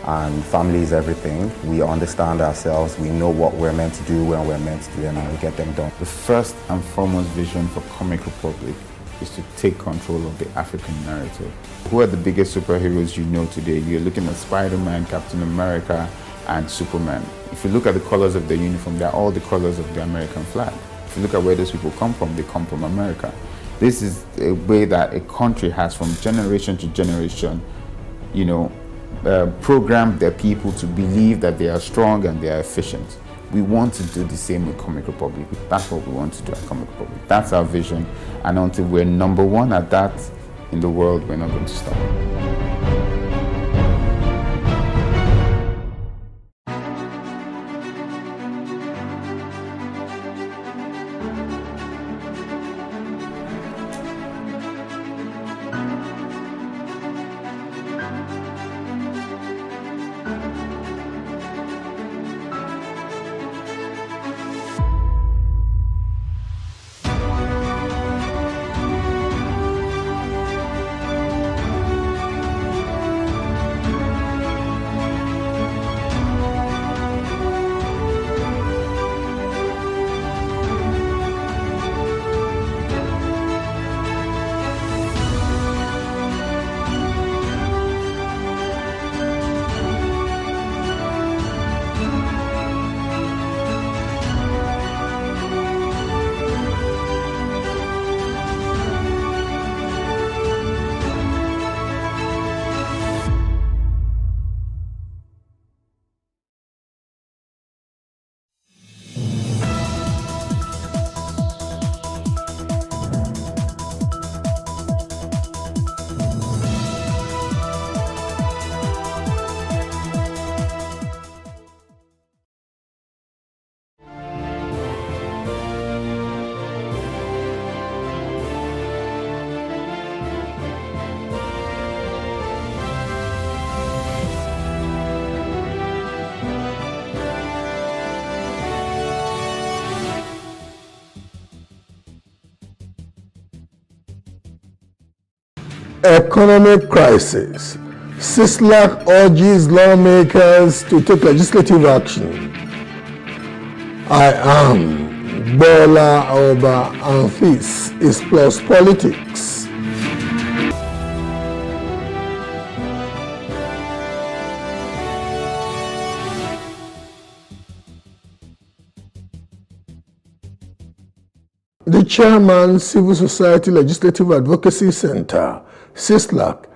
And family is everything. We understand ourselves, we know what we're meant to do when we're meant to do, and we get them done. The first and foremost vision for Comic Republic is to take control of the African narrative. Who are the biggest superheroes you know today? You're looking at Spider-Man, Captain America, and Superman. If you look at the colors of their uniform, they're all the colors of the American flag. If you look at where those people come from, they come from America. This is a way that a country has from generation to generation, you know, programmed their people to believe that they are strong and they are efficient. We want to do the same with Comic Republic. That's what we want to do at Comic Republic. That's our vision. And until we're number one at that in the world, we're not going to stop. Economic crisis. CISLAC urges lawmakers to take legislative action. I am Bola Oba, and this is Plus Politics. The chairman, Civil Society Legislative Advocacy Center, CISLAC,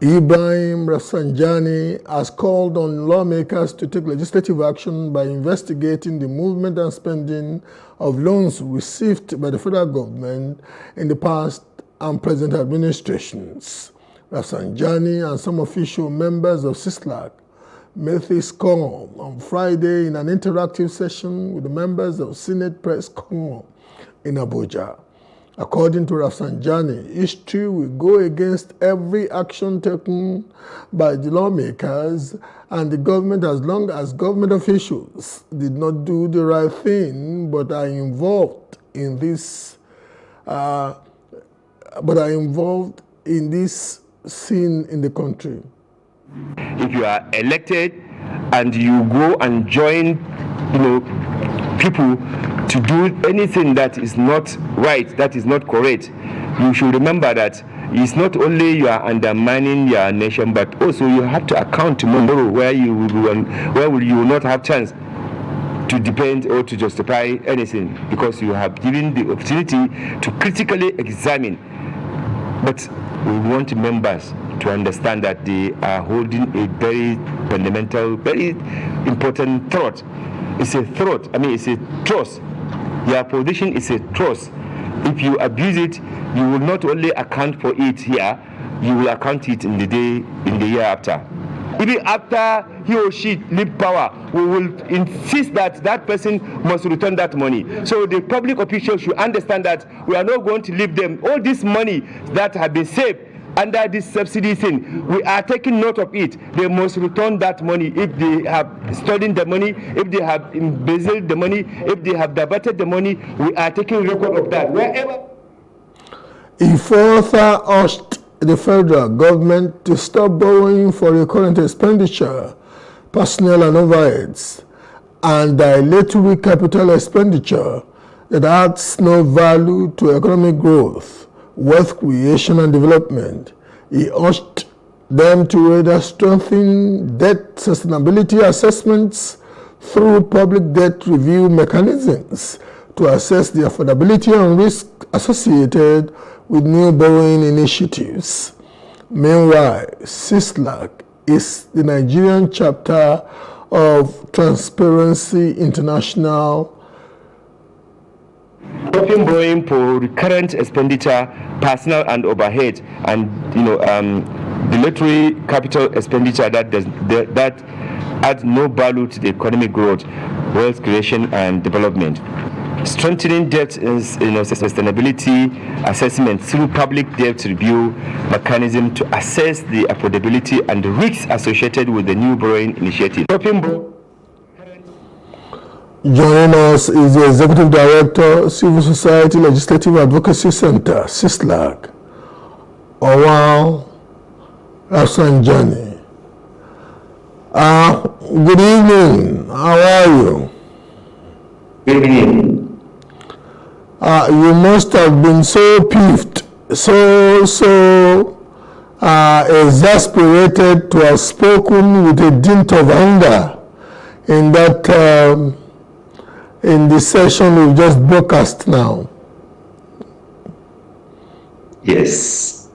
Ibrahim Rafsanjani, has called on lawmakers to take legislative action by investigating the movement and spending of loans received by the federal government in the past and present administrations. Rafsanjani and some official members of CISLAC made this call on Friday in an interactive session with the members of Senate Press Corps in Abuja. According to Rafsanjani, history will go against every action taken by the lawmakers and the government as long as government officials did not do the right thing but are involved in this scene in the country. If you are elected and you go and join, people to do anything that is not right, that is not correct, you should remember that it's not only you are undermining your nation, but also you have to account tomorrow where you will not have chance to depend or to justify anything, because you have given the opportunity to critically examine. But we want members to understand that they are holding a very fundamental, very important thought. It's a thought, it's a trust. Your position is a trust. If you abuse it, you will not only account for it here, you will account it in the year after. Even after he or she leave power, we will insist that that person must return that money. So the public officials should understand that we are not going to leave them. All this money that have been saved under this subsidy thing, we are taking note of it. They must return that money if they have stolen the money, if they have embezzled the money, if they have diverted the money. We are taking record of that. Wherever. He further urged the federal government to stop borrowing for recurrent expenditure, personnel and overheads, and dilatory capital expenditure that adds no value to economic growth, wealth creation and development. He urged them to either strengthen debt sustainability assessments through public debt review mechanisms to assess the affordability and risk associated with new borrowing initiatives. Meanwhile, CISLAC is the Nigerian chapter of Transparency International. Stopping borrowing for recurrent expenditure, personal and overhead, and dilatory capital expenditure that adds no value to the economic growth, wealth creation and development. Strengthening debt sustainability assessment through public debt review mechanism to assess the affordability and the risks associated with the new borrowing initiative. Joining us is the Executive Director, Civil Society Legislative Advocacy Center, CISLAC, Owal Rafsanjani. Good evening. How are you? Good evening. You must have been so peeved, so exasperated to have spoken with a dint of anger in that in the session we've just broadcast now. Yes.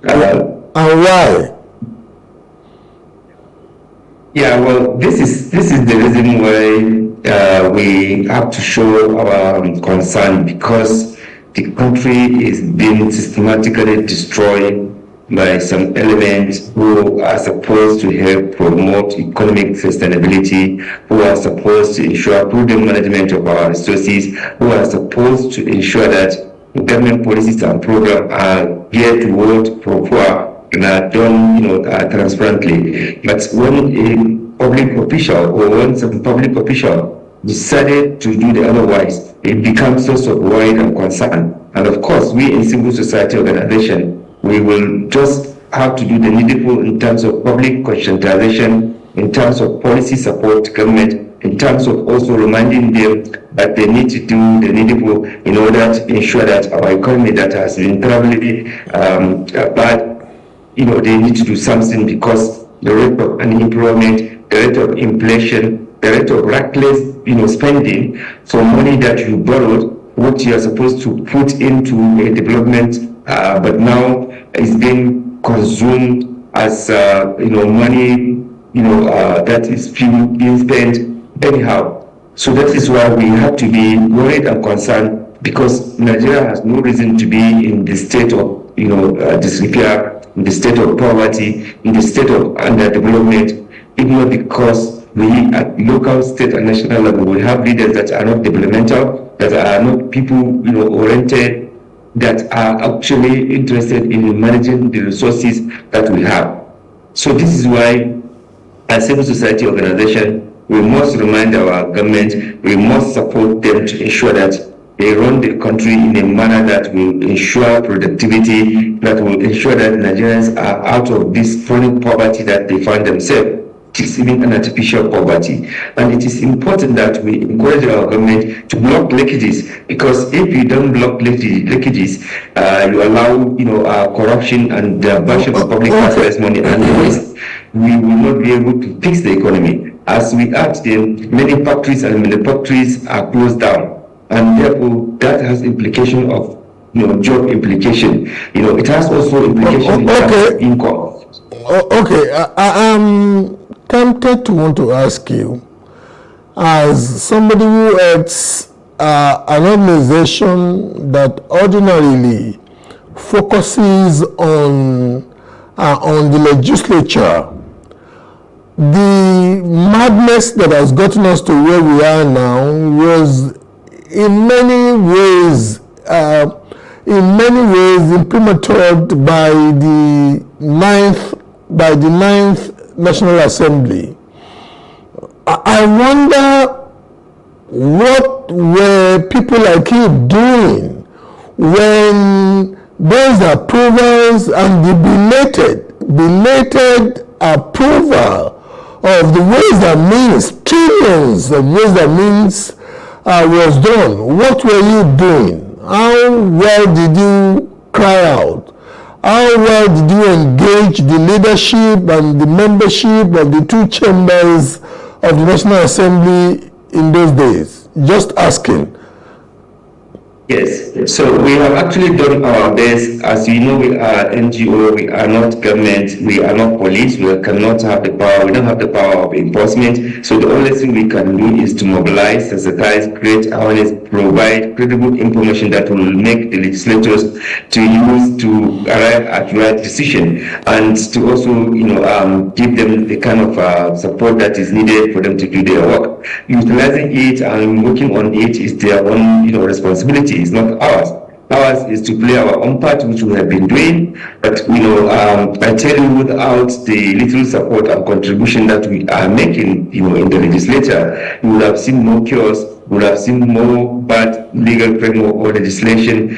And why? Yeah, well, this is the reason why we have to show our concern, because the country is being systematically destroyed by some elements who are supposed to help promote economic sustainability, who are supposed to ensure prudent management of our resources, who are supposed to ensure that government policies and programs are geared towards poor and are done, transparently. But when a public official or when some public official decided to do the otherwise, it becomes a source of worry and concern. And of course, we in civil society organization, we will just have to do the needful in terms of public conscientization, in terms of policy support to government, in terms of also reminding them that they need to do the needful in order to ensure that our economy that has been terribly bad, they need to do something, because the rate of unemployment, the rate of inflation, the rate of reckless, spending for money that you borrowed, what you are supposed to put into a development, but now is being consumed as money, that is being spent anyhow. So that is why we have to be worried and concerned, because Nigeria has no reason to be in the state of disrepair in the state of poverty, in the state of underdevelopment, if not because we at local, state, and national level, we have leaders that are not developmental, that are not people, oriented, that are actually interested in managing the resources that we have. So this is why, as civil society organization, we must remind our government, we must support them to ensure that they run the country in a manner that will ensure productivity, that will ensure that Nigerians are out of this chronic poverty that they find themselves. It is even an artificial poverty. And it is important that we encourage our government to block leakages, because if you don't block leakages, you allow corruption and the version of public access money and the waste, we will not be able to fix the economy. As we act, many factories and manufactories are closed down. And therefore, that has implication of, job implication. It has also implication in terms of income. Okay, I am tempted to want to ask you, as somebody who heads an organization that ordinarily focuses on the legislature, the madness that has gotten us to where we are now was in many ways imprimatur by the ninth National Assembly. I wonder what were people like you doing when those approvals and the belated approval of the Ways and Means, trillions of Ways and Means was done. What were you doing? How well did you cry out? How well did you engage the leadership and the membership of the two chambers of the National Assembly in those days? Just asking. Yes, so we have actually done our best. As you know, we are NGO, we are not government, we are not police, we cannot have the power, we don't have the power of enforcement. So the only thing we can do is to mobilize, sensitize, create awareness, provide credible information that will make the legislators to use to arrive at right decision, and to also, give them the kind of support that is needed for them to do their work. Utilizing it and working on it is their own, responsibility. It's not ours. Ours is to play our own part, which we have been doing. But I tell you, without the little support and contribution that we are making, in the legislature, you would have seen more chaos. You would have seen more bad legal framework or legislation,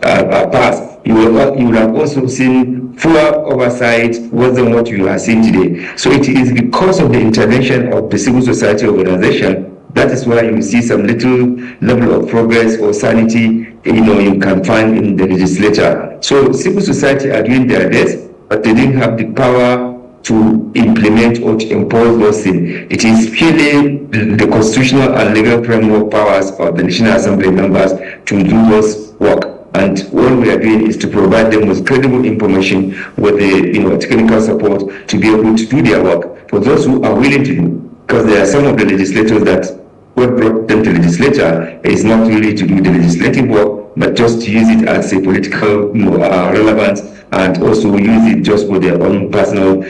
passed. You would have also seen poor oversight worse than what you are seeing today. So it is because of the intervention of the civil society organization. That is why you see some little level of progress or sanity, you can find in the legislature. So civil society are doing their best, but they didn't have the power to implement or to impose those things. It is purely the constitutional and legal framework powers of the National Assembly members to do those work. And what we are doing is to provide them with credible information, with the technical support to be able to do their work. For those who are willing to do, because there are some of the legislators that what brought them to the legislature is not really to do the legislative work, but just to use it as a political relevance, and also use it just for their own personal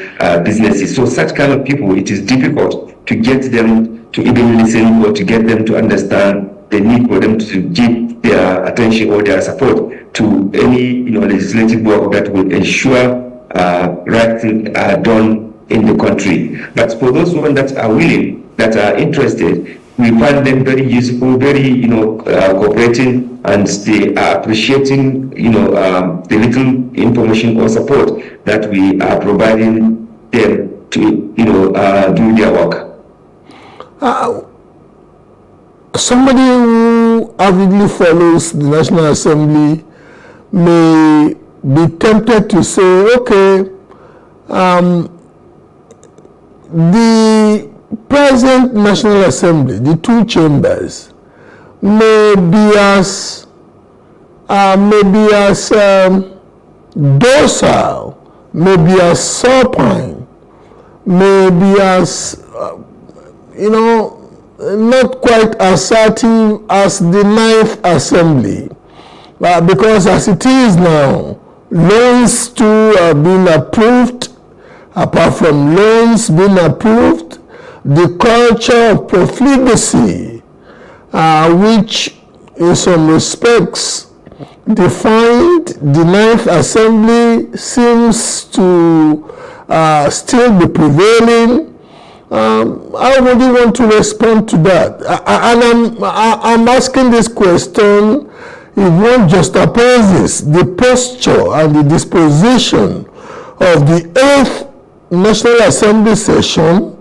businesses. So such kind of people, it is difficult to get them to even listen or to get them to understand the need for them to give their attention or their support to any legislative work that will ensure right things are done in the country. But for those women that are willing, that are interested, we find them very useful, very cooperating, and they are appreciating the little information or support that we are providing them to do their work. Somebody who avidly follows the National Assembly may be tempted to say, okay, the present National Assembly, the two chambers, may be as docile, may be as supine, may be as not quite assertive as the ninth Assembly, because as it is now, loans too are being approved. Apart from loans being approved, the culture of profligacy, which in some respects defined the Ninth Assembly, seems to still be prevailing. How would you want to respond to that? And I'm asking this question if one juxtaposes the posture and the disposition of the 8th National Assembly session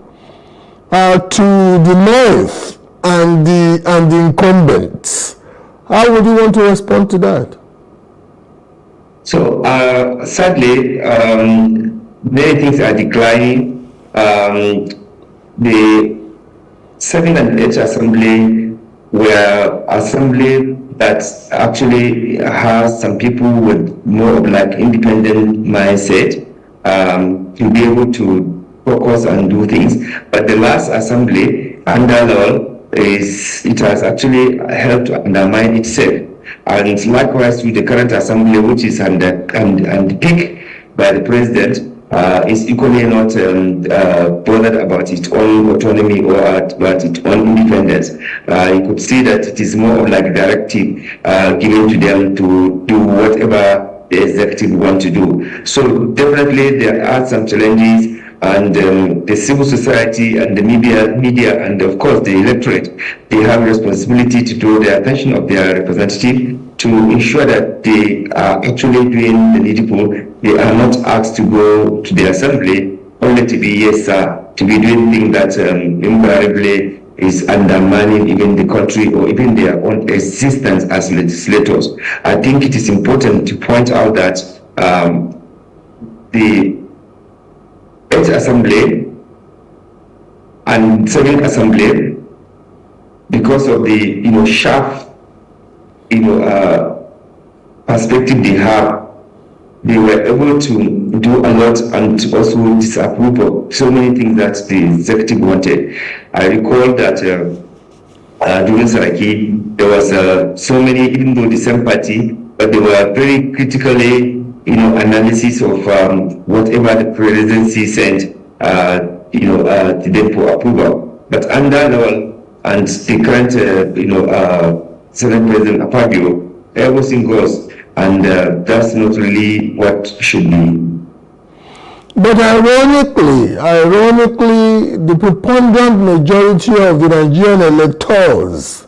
to the 9th and the incumbents. How would you want to respond to that? So sadly, many things are declining. The 7th and 8th Assembly were assembly that actually has some people with more of like independent mindset to be able to focus and do things. But the last assembly under law it has actually helped to undermine itself. And likewise with the current assembly, which is under picked by the president, is equally not bothered about its own autonomy or about its own independence. You could see that it is more of like a directive given to them to do whatever the executive want to do. So definitely there are some challenges, and the civil society and the media and of course the electorate, they have responsibility to draw the attention of their representative to ensure that they are actually doing the needful. They are not asked to go to the assembly only to be yes sir, to be doing things that invariably is undermining even the country or even their own existence as legislators. I think it is important to point out that the 8th Assembly and 7th Assembly, because of the sharp perspective they have, they were able to do a lot and to also disapprove of so many things that the executive wanted. I recall that during Saraki, there was so many, even though the same party, but they were very critically, analysis of whatever the presidency sent, to them for approval. But under law and the current, Senate President Akpabio, everything goes. And that's not really what should be. But ironically, the preponderant majority of the Nigerian electors,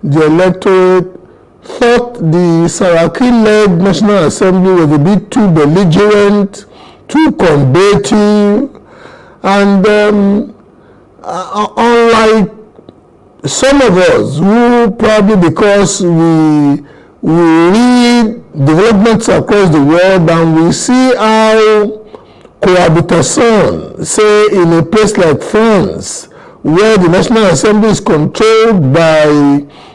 the electorate, thought the Saraki-led National Assembly was a bit too belligerent, too combative, and unlike some of us who probably because we read developments across the world and we see how cohabitation, say in a place like France, where the National Assembly is controlled by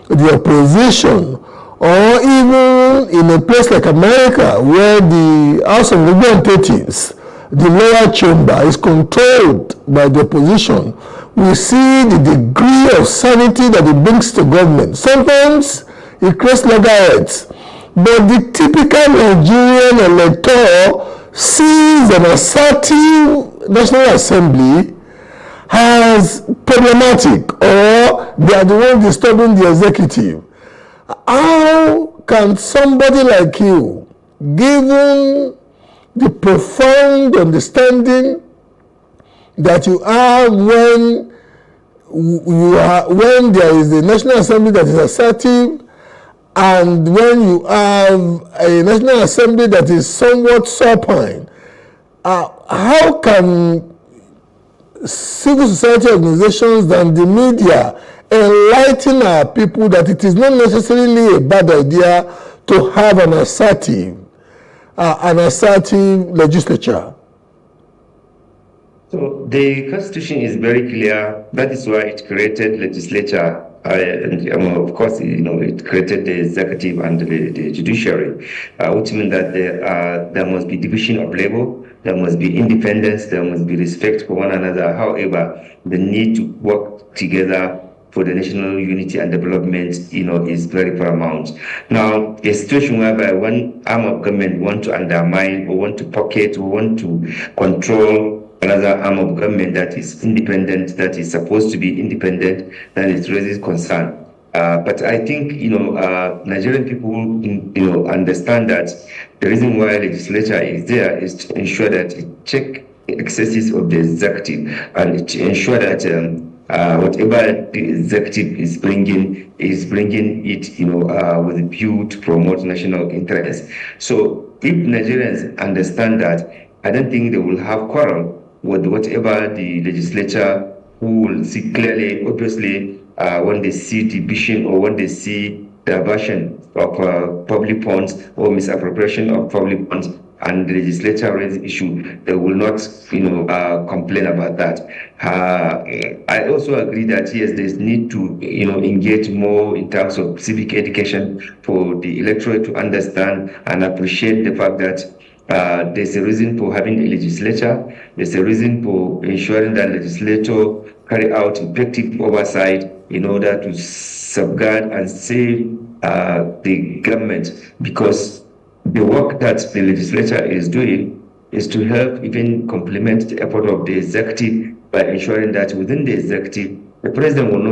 the opposition, or even in a place like America, where the House of Representatives, the lower chamber, is controlled by the opposition, we see the degree of sanity that it brings to government. Sometimes it creates loggerheads, but the typical Nigerian elector sees an assertive National Assembly as problematic, or they are the ones disturbing the executive. How can somebody like you, given the profound understanding that you have when there is a National Assembly that is assertive, and when you have a National Assembly that is somewhat supine, how can civil society organizations and the media enlighten our people that it is not necessarily a bad idea to have an assertive legislature? So the Constitution is very clear. That is why it created legislature. And of course, it created the executive and the judiciary, which means that there must be division of labor, there must be independence, there must be respect for one another. However, the need to work together for the national unity and development, is very paramount. Now, a situation whereby one arm of government want to undermine or want to pocket or want to control another arm of government that is independent, that is supposed to be independent, then it raises concern. But I think, Nigerian people, understand that the reason why legislature is there is to ensure that it check excesses of the executive and to ensure that whatever the executive is bringing it, with a view to promote national interest. So if Nigerians understand that, I don't think they will have quarrel with whatever the legislature who will see clearly, obviously, when they see division or when they see diversion of public funds or misappropriation of public funds and the legislature raises issue, they will not, complain about that. I also agree that yes, there's need to, engage more in terms of civic education for the electorate to understand and appreciate the fact that there's a reason for having a legislature. There's a reason for ensuring that legislature carry out effective oversight in order to safeguard and save the government, because the work that the legislature is doing is to help even complement the effort of the executive by ensuring that within the executive, the president will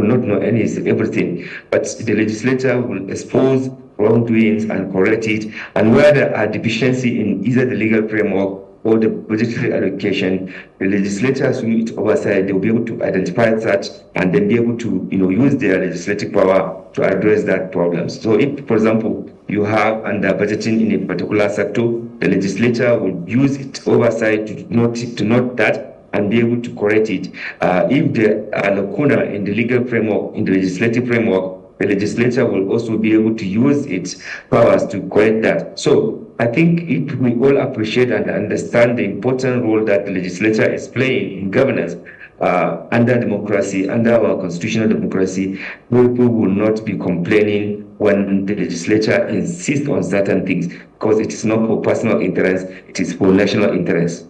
not know everything, but the legislature will expose wrongdoings and correct it, and where there are deficiency in either the legal framework or the budgetary allocation, the legislators who it oversight, they'll be able to identify that and then be able to, use their legislative power to address that problem. So if, for example, you have under budgeting in a particular sector, the legislature will use its oversight to note that and be able to correct it. If there are lacuna in the legal framework, in the legislative framework, the legislature will also be able to use its powers to correct that. So I think if we all appreciate and understand the important role that the legislature is playing in governance, under democracy, under our constitutional democracy, people will not be complaining when the legislature insists on certain things, because it is not for personal interest, it is for national interest.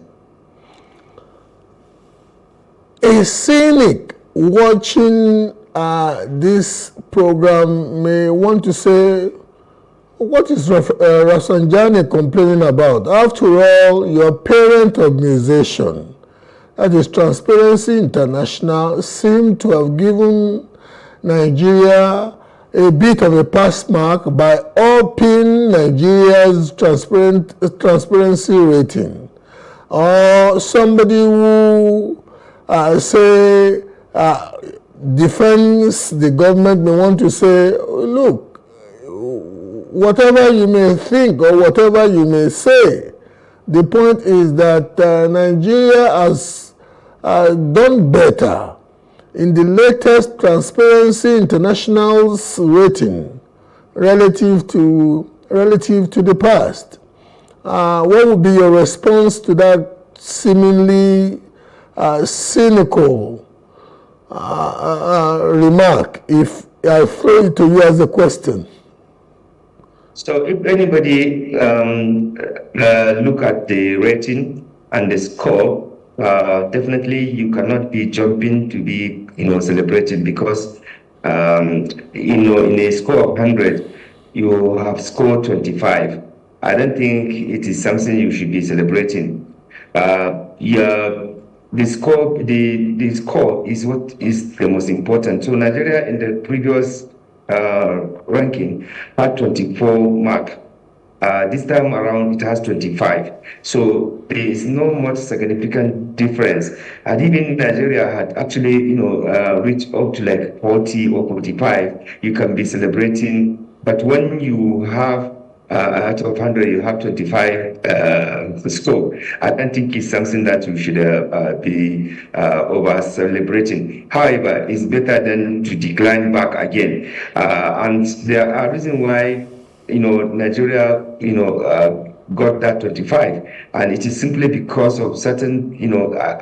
A cynic watching this program may want to say, what is Rafsanjani complaining about? After all, your parent organization, that is Transparency International, seemed to have given Nigeria a bit of a pass mark by upping Nigeria's transparency rating. Or somebody who defends the government may want to say, look, whatever you may think or whatever you may say, the point is that Nigeria has done better in the latest Transparency International's rating relative to the past. What would be your response to that seemingly cynical remark, if I throw it to you as a question? So if anybody look at the rating and the score, definitely you cannot be jumping to be celebrating, because in a score of 100 you have scored 25. I don't think it is something you should be celebrating. The score is what is the most important. So Nigeria in the previous ranking had 24 mark. This time around it has 25. So there is no much significant difference. And even Nigeria had actually reached up to like 40 or 45, you can be celebrating. But when you have out of 100, you have 25 score. I don't think it's something that you should be over celebrating. However, it's better than to decline back again. And there are reasons why Nigeria got that 25, and it is simply because of certain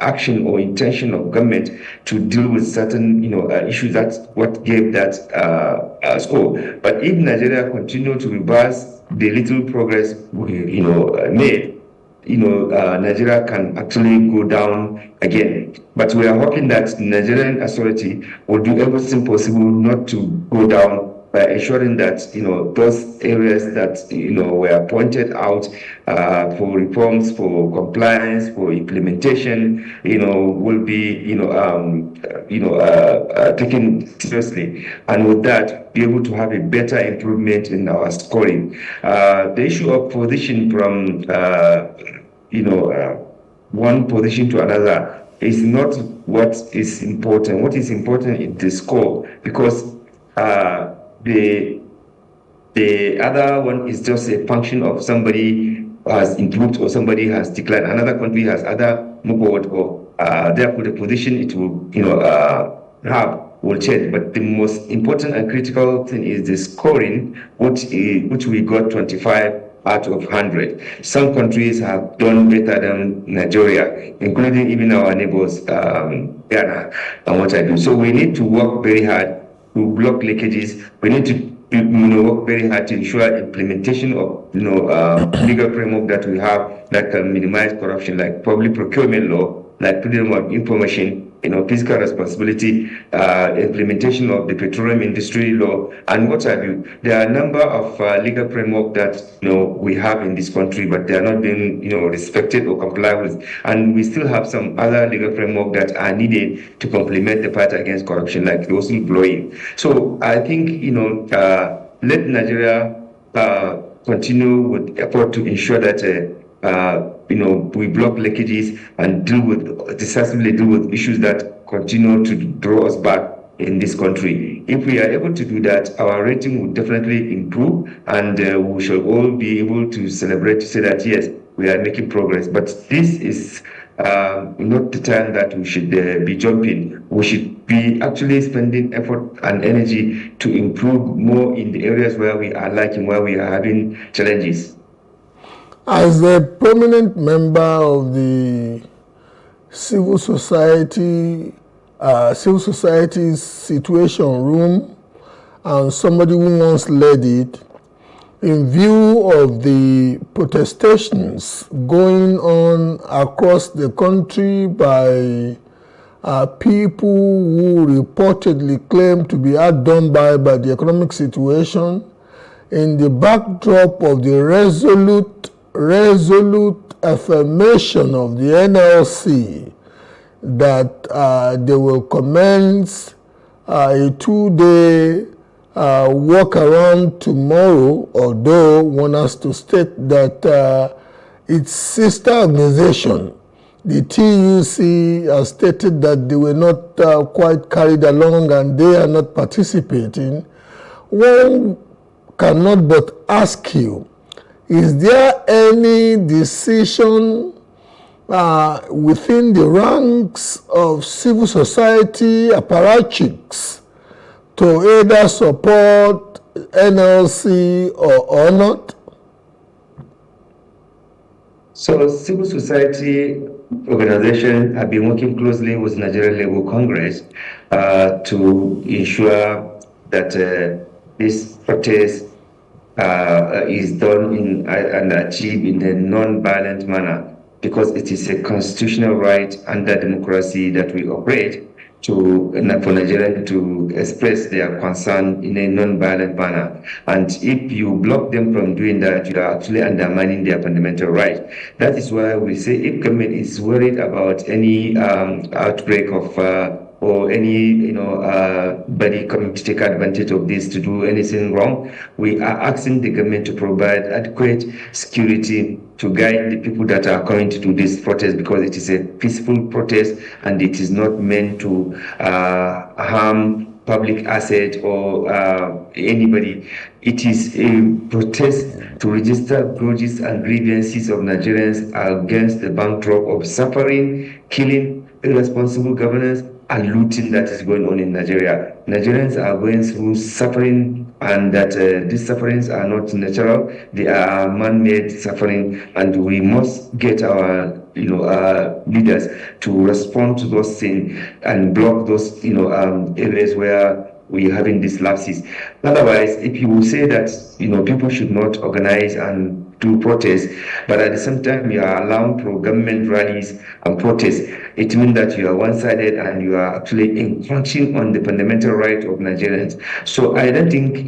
action or intention of government to deal with certain issues. That's what gave that score. But if Nigeria continue to reverse the little progress we made, Nigeria can actually go down again. But we are hoping that the Nigerian authority will do everything possible not to go down by ensuring that those areas that were pointed out for reforms, for compliance, for implementation, will be taken seriously, and with that be able to have a better improvement in our scoring. The issue of position from one position to another is not what is important. What is important is the score, because the other one is just a function of somebody has improved or somebody has declined. Another country has other move forward, or therefore the position it will have will change. But the most important and critical thing is the scoring, which we got 25 out of 100. Some countries have done better than Nigeria, including even our neighbors, Ghana, and what have you. So we need to work very hard to block leakages. We need to work very hard to ensure implementation of legal framework that we have that can minimize corruption, like public procurement law, like freedom of information, fiscal responsibility, implementation of the petroleum industry law, and what have you. There are a number of legal framework that we have in this country, but they are not being respected or complied with. And we still have some other legal framework that are needed to complement the fight against corruption, like whistleblowing. So I think let Nigeria continue with effort to ensure that we block leakages and decisively deal with issues that continue to draw us back in this country. If we are able to do that, our rating will definitely improve, and we shall all be able to celebrate, to say that yes, we are making progress. But this is not the time that we should be jumping. We should be actually spending effort and energy to improve more in the areas where we are lacking, where we are having challenges. As a prominent member of the civil society's situation room, and somebody who once led it, in view of the protestations going on across the country by people who reportedly claim to be outdone by the economic situation, in the backdrop of the resolute affirmation of the NLC that they will commence a 2-day walk around tomorrow, although one has to state that its sister organization, the TUC, has stated that they were not quite carried along and they are not participating. One cannot but ask you, is there any decision within the ranks of civil society apparatchiks to either support NLC or not? So civil society organizations have been working closely with Nigerian Labour Congress to ensure that this protest is done and achieved in a non-violent manner, because it is a constitutional right under democracy that we operate for Nigerians to express their concern in a non-violent manner. And if you block them from doing that, you are actually undermining their fundamental right. That is why we say if government is worried about any outbreak of or any body coming to take advantage of this to do anything wrong, we are asking the government to provide adequate security to guide the people that are coming to do this protest, because it is a peaceful protest and it is not meant to harm public asset or anybody. It is a protest to register grudges and grievances of Nigerians against the backdrop of suffering, killing, irresponsible governance, and looting that is going on in Nigeria. Nigerians are going through suffering, and that these sufferings are not natural, they are man-made suffering, and we must get our leaders to respond to those things and block those areas where we are having these lapses. Otherwise, if you say that people should not organize and do protests, but at the same time you are allowing pro-government rallies and protests. It means that you are one-sided and you are actually encroaching on the fundamental right of Nigerians. So I don't think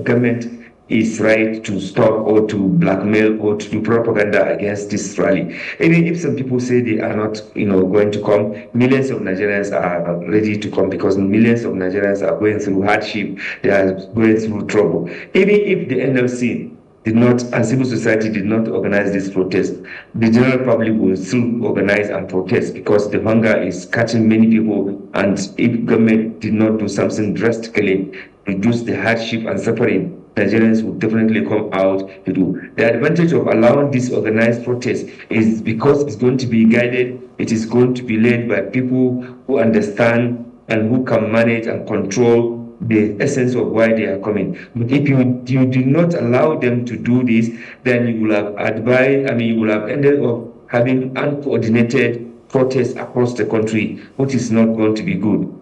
government is right to stop or to blackmail or to do propaganda against this rally. Even if some people say they are not, going to come, millions of Nigerians are ready to come because millions of Nigerians are going through hardship, they are going through trouble. Even if the NLC did not, and civil society did not organize this protest, the general public will still organize and protest because the hunger is catching many people, and if government did not do something drastically, reduce the hardship and suffering, Nigerians will definitely come out to do. The advantage of allowing this organized protest is because it's going to be guided, it is going to be led by people who understand and who can manage and control the essence of why they are coming. But if you do not allow them to do this, then you will have you will have ended up having uncoordinated protests across the country, which is not going to be good.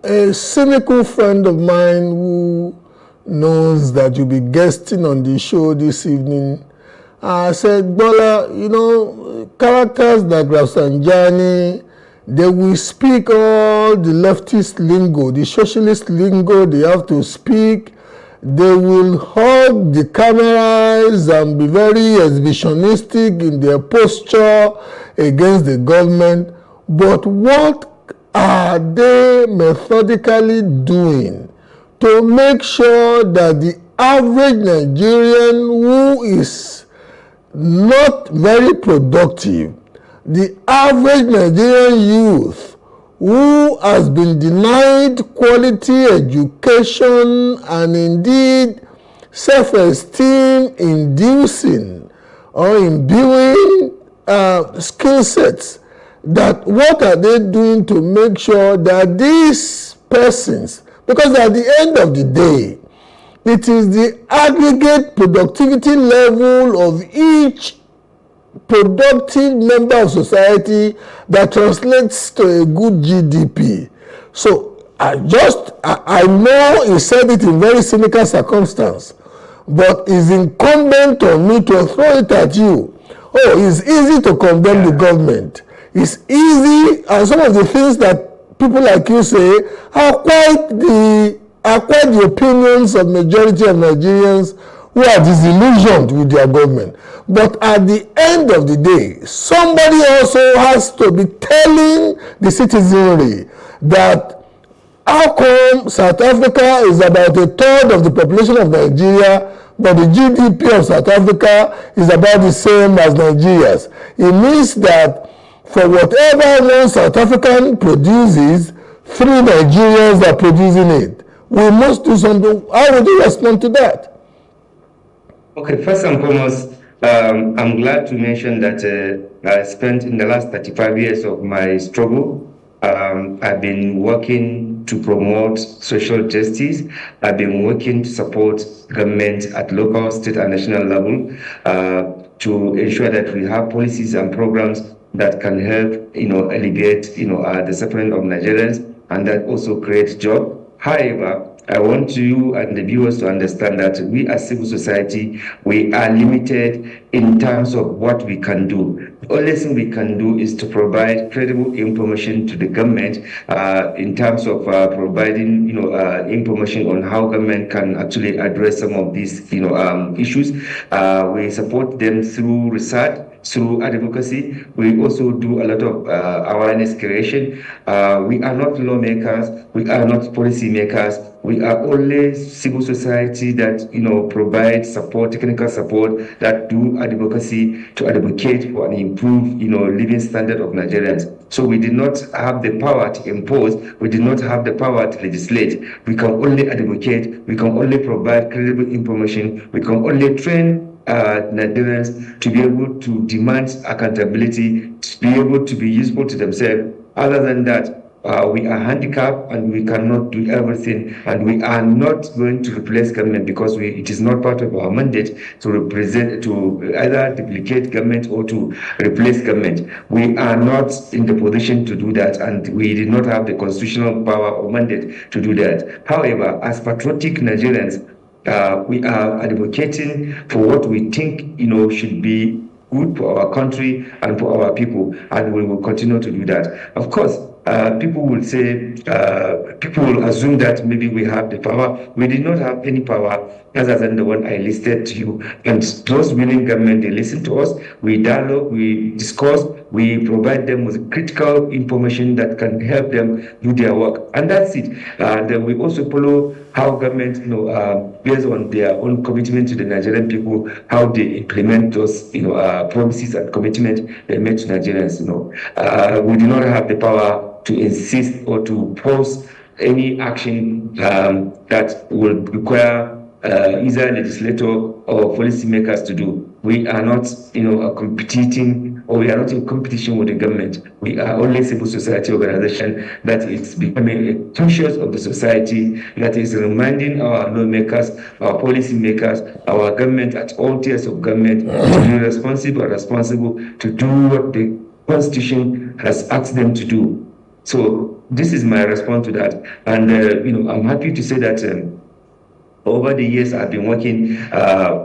A cynical friend of mine who knows that you'll be guesting on the show this evening said, Bola, characters like Rafsanjani, they will speak all the leftist lingo, the socialist lingo they have to speak. They will hug the cameras and be very exhibitionistic in their posture against the government. But what are they methodically doing to make sure that the average Nigerian who is not very productive, the average Nigerian youth who has been denied quality education and indeed self-esteem inducing or imbuing skill sets, that what are they doing to make sure that these persons, because at the end of the day, it is the aggregate productivity level of each productive member of society that translates to a good GDP. So I know he said it in very cynical circumstance, but it's incumbent on me to throw it at you. Oh, it's easy to condemn the government. It's easy, and some of the things that people like you say are quite the opinions of majority of Nigerians who are disillusioned with their government. But at the end of the day, somebody also has to be telling the citizenry that how come South Africa is about a third of the population of Nigeria, but the GDP of South Africa is about the same as Nigeria's. It means that for whatever one South African produces, 3 Nigerians are producing it. We must do something. How would you respond to that? Okay, first and foremost, I'm glad to mention that I spent in the last 35 years of my struggle, I've been working to promote social justice. I've been working to support government at local, state, and national level to ensure that we have policies and programs that can help, alleviate, the suffering of Nigerians, and that also create jobs. However, I want you and the viewers to understand that we as civil society, we are limited in terms of what we can do. The only thing we can do is to provide credible information to the government in terms of providing, information on how government can actually address some of these, issues. We support them through research, through advocacy. We also do a lot of awareness creation. We are not lawmakers, we are not policy makers. We are only civil society that provide support, technical support, that do advocacy to advocate for an improved living standard of Nigerians. So we did not have the power to impose, we did not have the power to legislate. We can only advocate, we can only provide credible information, we can only train Nigerians to be able to demand accountability, to be able to be useful to themselves. Other than that, we are handicapped and we cannot do everything, and we are not going to replace government because it is not part of our mandate to either duplicate government or to replace government. We are not in the position to do that, and we did not have the constitutional power or mandate to do that. However, as patriotic Nigerians, we are advocating for what we think, should be good for our country and for our people, and we will continue to do that. Of course, people will say, people will assume that maybe we have the power. We did not have any power other than the one I listed to you. And those willing government, they listen to us, we dialogue, we discuss, we provide them with critical information that can help them do their work. And that's it. Then we also follow how government, based on their own commitment to the Nigerian people, how they implement those, promises and commitments they made to Nigerians. We do not have the power to insist or to pose any action that will require either legislator or policymakers to do. We are not, competing, or we are not in competition with the government. We are only a civil society organization that is becoming a conscious of the society, that is reminding our lawmakers, our policymakers, our government at all tiers of government to be responsible to do what the Constitution has asked them to do. So this is my response to that. And, I'm happy to say that over the years I've been working,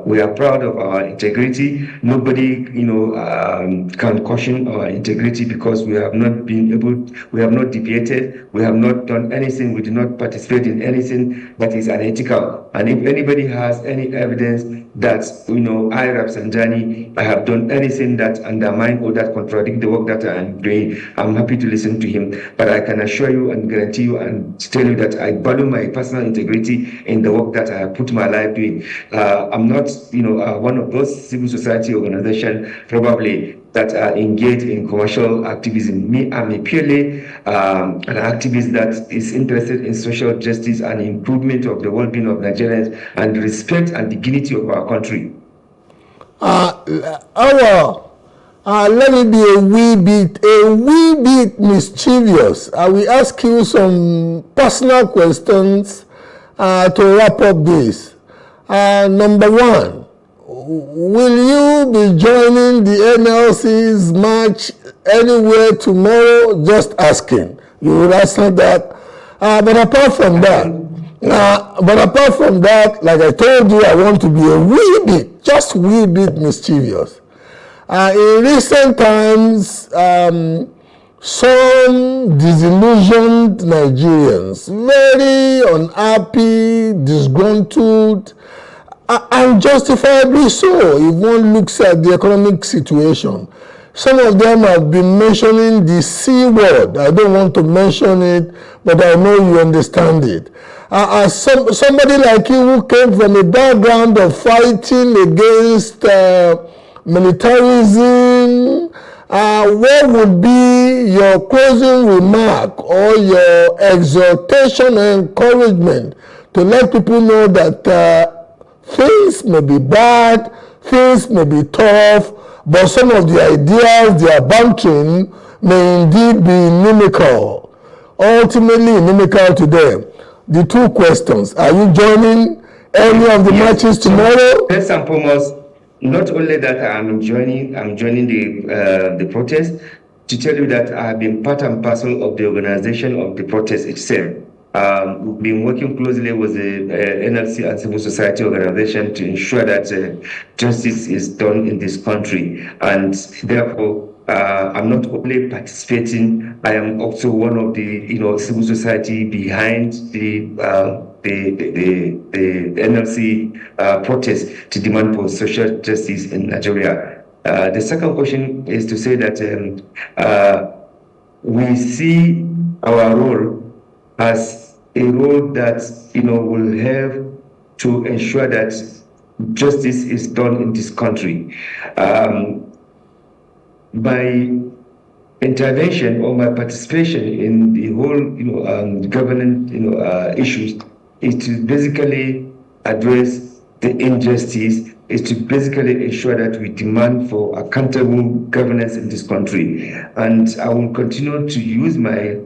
we are proud of our integrity. Nobody, can caution our integrity because we have not deviated, we have not done anything, we do not participate in anything that is unethical. And if anybody has any evidence that, I, Rafsanjani, I have done anything that undermine or that contradict the work that I am doing, I'm happy to listen to him. But I can assure you and guarantee you and tell you that I value my personal integrity in the work that I have put my life doing. I'm not, one of those civil society organizations probably that are engaged in commercial activism. Me, I'm a purely an activist that is interested in social justice and improvement of the well-being of Nigerians and respect and dignity of our country. Let me be a wee bit mischievous. I will ask you some personal questions to wrap up this. Number one, will you be joining the NLC's march anywhere tomorrow? Just asking. You will answer that. But apart from that, like I told you, I want to be a wee bit mischievous. In recent times, some disillusioned Nigerians, very unhappy, disgruntled, and justifiably so if one looks at the economic situation. Some of them have been mentioning the C word. I don't want to mention it, but I know you understand it. Somebody like you who came from a background of fighting against militarism, what would be your closing remark or your exhortation and encouragement to let people know that things may be bad, things may be tough, but some of the ideas they are bantering may indeed be inimical, ultimately inimical to them? The two questions: are you joining any of the marches tomorrow? First and foremost, not only that I'm joining the protest, to tell you that I have been part and parcel of the organization of the protest itself. We've been working closely with the NLC and civil society organization to ensure that justice is done in this country. And therefore, I'm not only participating, I am also one of the civil society behind the NLC protest to demand for social justice in Nigeria. The second question is to say that we see our role as a role that will have to ensure that justice is done in this country. My intervention or my participation in the whole governance issues is to basically address the injustice, is to basically ensure that we demand for accountable governance in this country. And I will continue to use my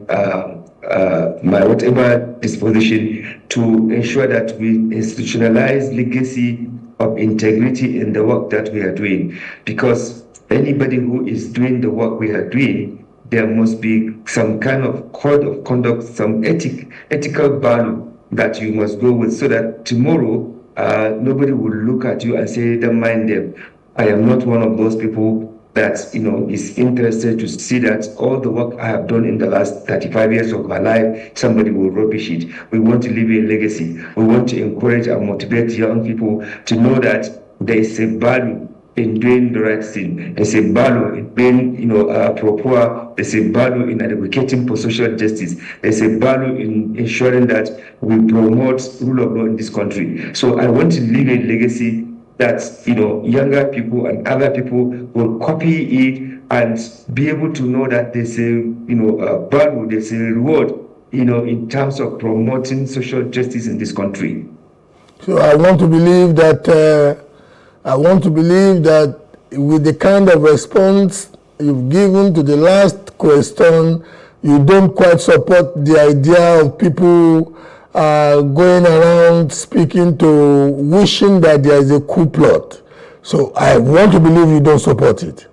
whatever disposition to ensure that we institutionalize legacy of integrity in the work that we are doing. Because anybody who is doing the work we are doing, there must be some kind of code of conduct, some ethical value that you must go with, so that tomorrow nobody will look at you and say, don't mind them. I am not one of those people that, you know, is interested to see that all the work I have done in the last 35 years of my life, somebody will rubbish it. We want to leave a legacy. We want to encourage and motivate young people to know that there is a value in doing the right thing. There's a value in being, you know, pro-poor. There's a value in advocating for social justice. There's a value in ensuring that we promote rule of law in this country. So I want to leave a legacy that, you know, younger people and other people will copy it and be able to know that there's a, you know, a value, there's a reward, you know, in terms of promoting social justice in this country. So I want to believe that with the kind of response you've given to the last question, you don't quite support the idea of people going around speaking to wishing that there is a coup plot. So I want to believe you don't support it.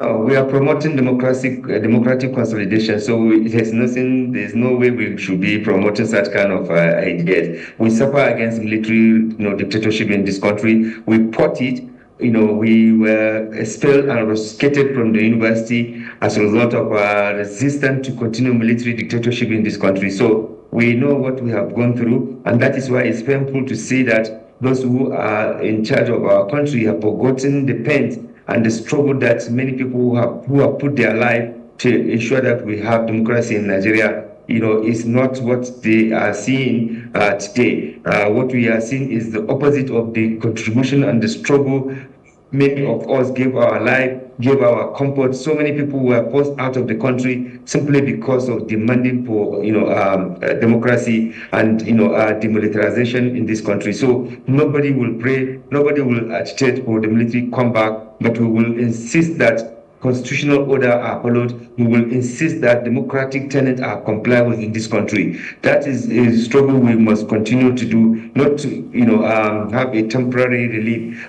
We are promoting democratic consolidation. So there's no way we should be promoting such kind of ideas. We suffer against military, you know, dictatorship in this country. We fought it. You know, we were expelled and rusticated from the university as a result of resistance to continue military dictatorship in this country. So we know what we have gone through, and that is why it's painful to see that those who are in charge of our country have forgotten the pain and the struggle that many people who have put their life to ensure that we have democracy in Nigeria. You know, is not what they are seeing today. What we are seeing is the opposite of the contribution and the struggle many of us gave our life, gave our comfort. So many people were forced out of the country simply because of demanding for, you know, democracy and, you know, demilitarization in this country. So nobody will pray, nobody will agitate for the military comeback, but we will insist that constitutional order are followed. We will insist that democratic tenets are complied with in this country. That is a struggle we must continue to do, not to, you know, have a temporary relief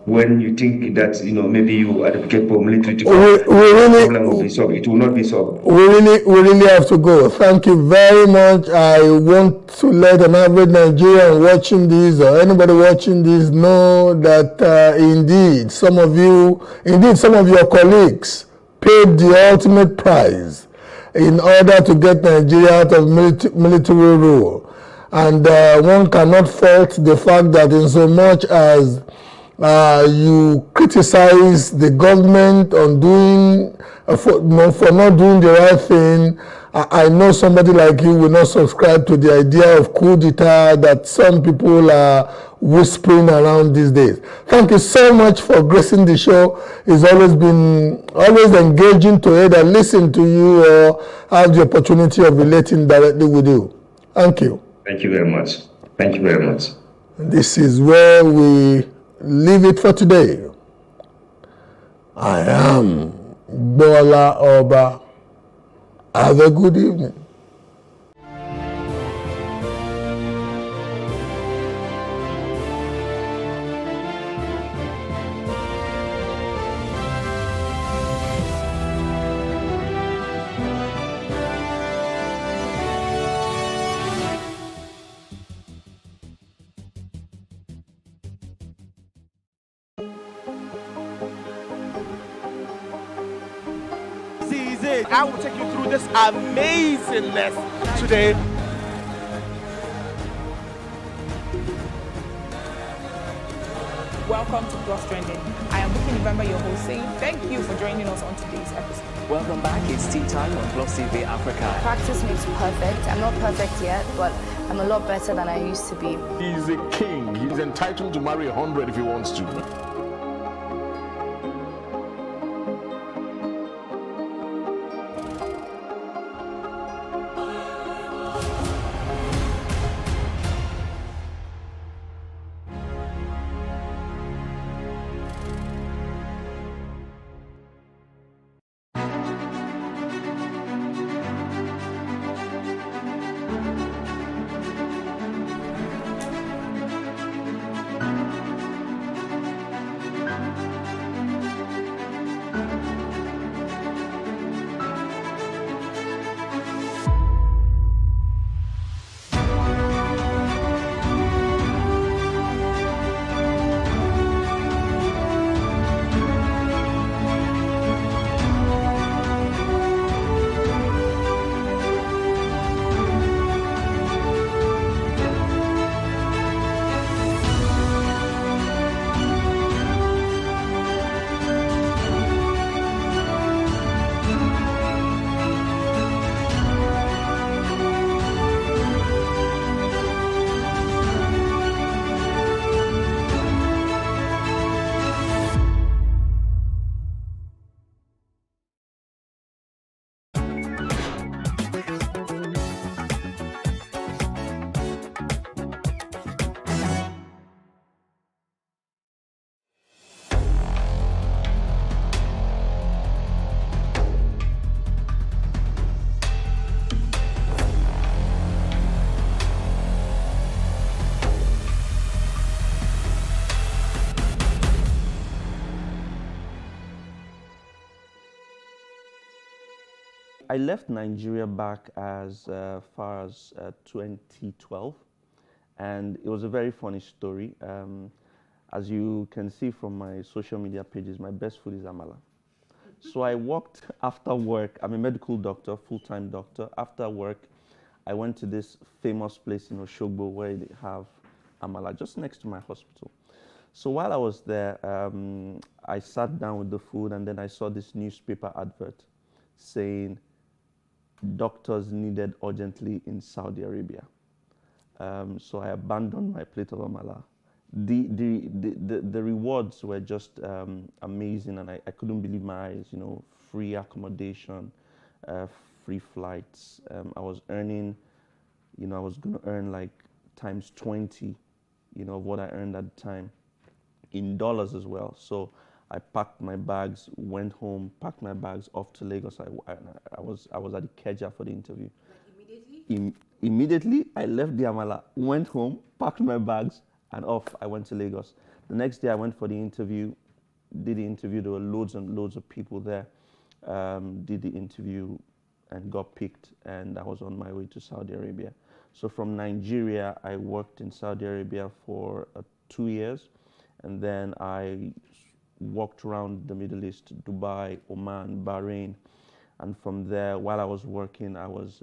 when you think that, you know, maybe you advocate for military to problem will be solved. It will not be solved. We really have to go. Thank you very much. I want to let an average Nigerian watching this or anybody watching this know that indeed some of your colleagues paid the ultimate price in order to get Nigeria out of military rule. And one cannot fault the fact that in so much as you criticize the government on for not doing the right thing, I know somebody like you will not subscribe to the idea of coup d'etat that some people are whispering around these days. Thank you so much for gracing the show. It's always engaging to either listen to you or have the opportunity of relating directly with you. Thank you. Thank you very much. Thank you very much. This is where we leave it for today. I am Bola Oba. Have a good evening. I will take you through this amazing lesson today. Welcome to Plus Trending. I am Buki November, your host, saying thank you for joining us on today's episode. Welcome back. It's tea time on Plus TV Africa. Practice makes perfect. I'm not perfect yet, but I'm a lot better than I used to be. He's a king. He's entitled to marry 100 if he wants to. I left Nigeria back as far as 2012, and it was a very funny story. As you can see from my social media pages, my best food is amala. So I worked after work. I'm a medical doctor, full-time doctor. After work, I went to this famous place in Oshogbo where they have amala, just next to my hospital. So while I was there, I sat down with the food, and then I saw this newspaper advert saying doctors needed urgently in Saudi Arabia. So I abandoned my plate of amala. The rewards were just amazing, and I couldn't believe my eyes. You know, free accommodation, free flights. I was earning, you know, I was going to earn like times 20, you know, of what I earned at the time, in dollars as well. So I packed my bags, went home, packed my bags off to Lagos. I was at the Ikeja for the interview. Like immediately? Immediately, I left the amala, went home, packed my bags, and off I went to Lagos. The next day I went for the interview, did the interview. There were loads and loads of people there. Did the interview and got picked, and I was on my way to Saudi Arabia. So from Nigeria, I worked in Saudi Arabia for 2 years, and then I walked around the Middle East, Dubai, Oman, Bahrain, and from there, while I was working, I was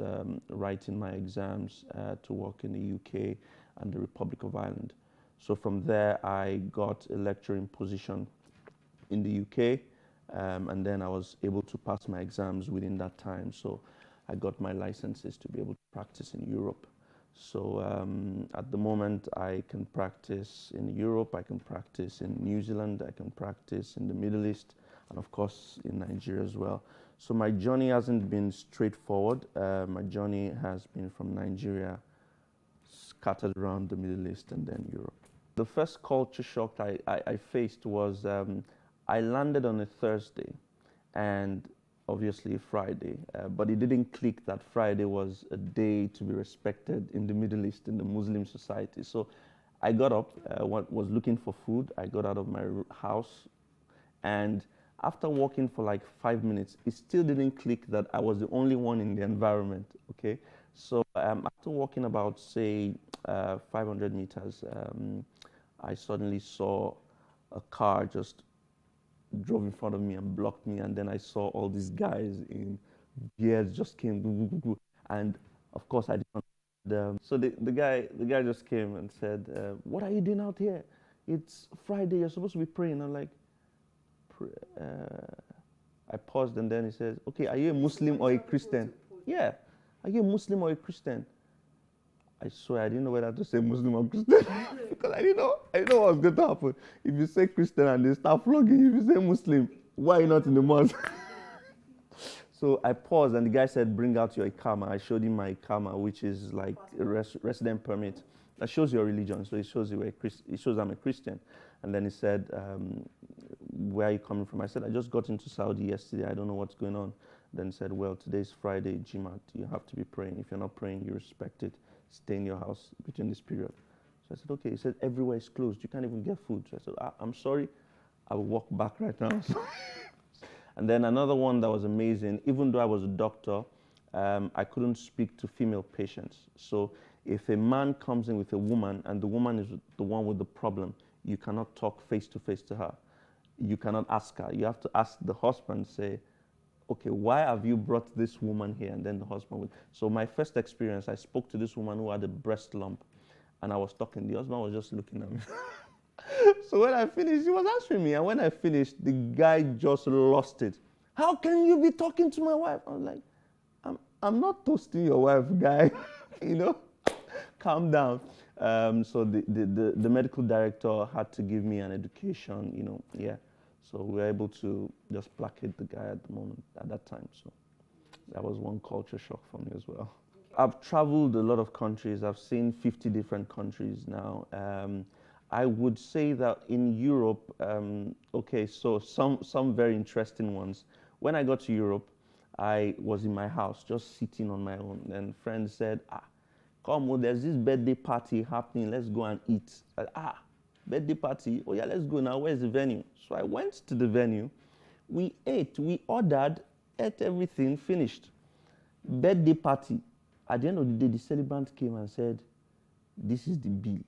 writing my exams to work in the UK and the Republic of Ireland. So from there, I got a lecturing position in the UK, and then I was able to pass my exams within that time. So I got my licenses to be able to practice in Europe. So at the moment, I can practice in Europe, I can practice in New Zealand, I can practice in the Middle East, and of course in Nigeria as well. So my journey hasn't been straightforward. My journey has been from Nigeria, scattered around the Middle East, and then Europe. The first culture shock I faced was I landed on a Thursday and obviously Friday, but it didn't click that Friday was a day to be respected in the Middle East, in the Muslim society. So I got up, was looking for food. I got out of my house, and after walking for like 5 minutes, it still didn't click that I was the only one in the environment, okay? So after walking about, say, 500 meters, I suddenly saw a car just drove in front of me and blocked me, and then I saw all these guys in beards just came, and of course I didn't. So the guy just came and said, "What are you doing out here? It's Friday. You're supposed to be praying." I'm like, I paused, and then he says, "Okay, are you a Muslim or a Christian?" "Yeah, are you a Muslim or a Christian?" I swear I didn't know whether to say Muslim or Christian because I didn't know what was going to happen. If you say Christian and they start flogging you, if you say Muslim, why are you not in the mosque? So I paused, and the guy said, "Bring out your Ikama." I showed him my Ikama, which is like a resident permit that shows your religion. So it shows it shows I'm a Christian. And then he said, "Where are you coming from?" I said, "I just got into Saudi yesterday. I don't know what's going on." Then he said, "Well, today's Friday, Jumat. You have to be praying. If you're not praying, you respect it. Stay in your house between this period." So I said, "Okay." He said, "Everywhere is closed. You can't even get food." So I said, "I'm sorry. I will walk back right now." And then another one that was amazing, even though I was a doctor, I couldn't speak to female patients. So if a man comes in with a woman and the woman is the one with the problem, you cannot talk face to face to her. You cannot ask her. You have to ask the husband, say, "Okay, why have you brought this woman here?" And then the husband would. So my first experience, I spoke to this woman who had a breast lump, and I was talking. The husband was just looking at me. So when I finished, he was answering me. And when I finished, the guy just lost it. "How can you be talking to my wife?" I was like, I'm not toasting your wife, guy. You know, calm down. So the medical director had to give me an education, you know, yeah. So we were able to just placate the guy at that time. So that was one culture shock for me as well. I've traveled a lot of countries. I've seen 50 different countries now. I would say that in Europe, okay, so some very interesting ones. When I got to Europe, I was in my house just sitting on my own, and friends said, "Come on, there's this birthday party happening, let's go and eat." Birthday party? Oh yeah, let's go now. Where's the venue? So I went to the venue. We ate, we ordered, ate everything, finished. Birthday party. At the end of the day, the celebrant came and said, this is the bill.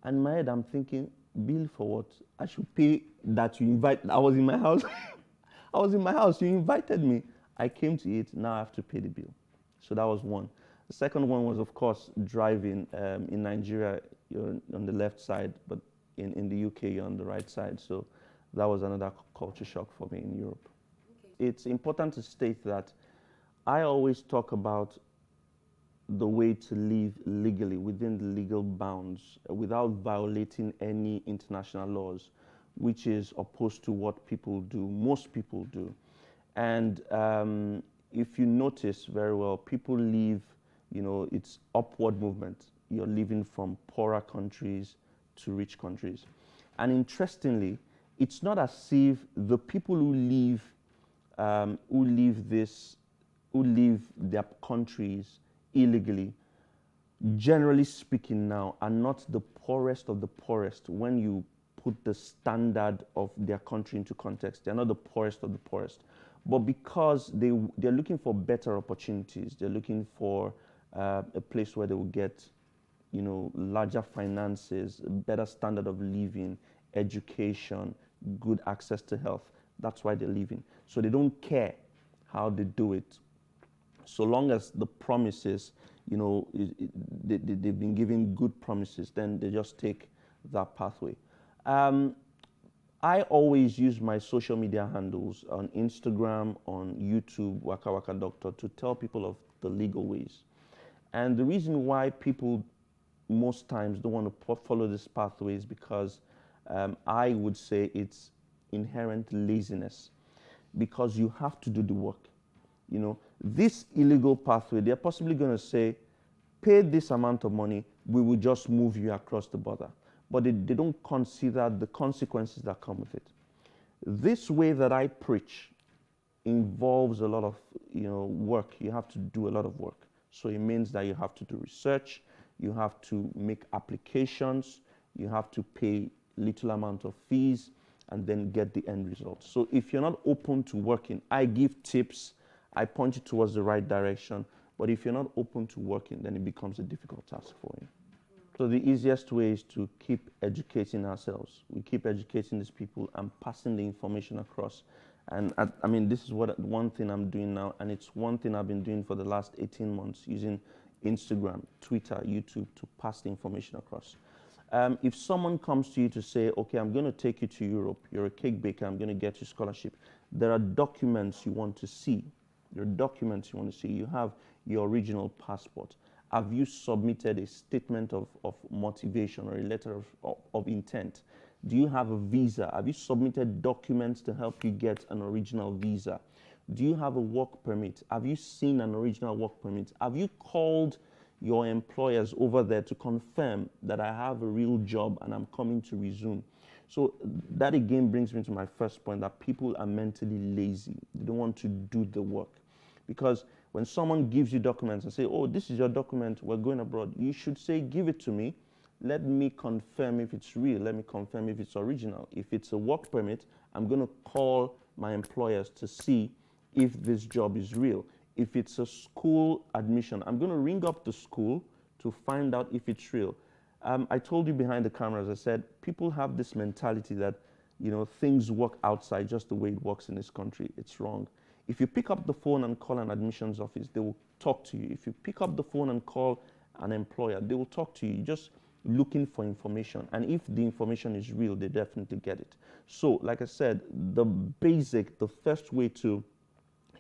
And in my head, I'm thinking, bill for what? I should pay that you invite. I was in my house. I was in my house. You invited me. I came to eat. Now I have to pay the bill. So that was one. The second one was, of course, driving. In Nigeria, you're on the left side, but in the UK, you're on the right side. So that was another culture shock for me in Europe. Okay. It's important to state that I always talk about the way to live legally within the legal bounds without violating any international laws, which is opposed to what people do, most people do. And if you notice very well, people live, you know, it's upward movement. You're living from poorer countries to rich countries. And interestingly, it's not as if the people who leave their countries illegally, generally speaking now, are not the poorest of the poorest when you put the standard of their country into context. They're not the poorest of the poorest. But because they're looking for better opportunities, they're looking for a place where they will get, you know, larger finances, a better standard of living, education, good access to health. That's why they're leaving. So they don't care how they do it. So long as the promises, you know, they've been given good promises, then they just take that pathway. I always use my social media handles on Instagram, on YouTube, Waka Waka Doctor, to tell people of the legal ways. And the reason why people most times don't want to follow this pathway is because I would say it's inherent laziness, because you have to do the work. You know, this illegal pathway, they're possibly going to say, pay this amount of money, we will just move you across the border. But they don't consider the consequences that come with it. This way that I preach involves a lot of, you know, work. You have to do a lot of work. So it means that you have to do research, you have to make applications, you have to pay little amount of fees, and then get the end result. So if you're not open to working, I give tips, I point you towards the right direction, but if you're not open to working, then it becomes a difficult task for you. So the easiest way is to keep educating ourselves. We keep educating these people and passing the information across. And I mean, this is one thing I'm doing now, and it's one thing I've been doing for the last 18 months, using Instagram, Twitter, YouTube to pass the information across. If someone comes to you to say, okay, I'm going to take you to Europe, you're a cake baker, I'm going to get you scholarship, there are documents you want to see. There are documents you want to see. You have your original passport. Have you submitted a statement of motivation or a letter of intent? Do you have a visa? Have you submitted documents to help you get an original visa? Do you have a work permit? Have you seen an original work permit? Have you called your employers over there to confirm that I have a real job and I'm coming to resume? So that again brings me to my first point, that people are mentally lazy. They don't want to do the work. Because when someone gives you documents and say, oh, this is your document, we're going abroad, you should say, give it to me. Let me confirm if it's real. Let me confirm if it's original. If it's a work permit, I'm going to call my employers to see if this job is real. If it's a school admission, I'm going to ring up the school to find out if it's real. I told you behind the cameras, I said, people have this mentality that, you know, things work outside just the way it works in this country. It's wrong. If you pick up the phone and call an admissions office, they will talk to you. If you pick up the phone and call an employer, they will talk to you. You're just looking for information. And if the information is real, they definitely get it. So, like I said, the first way to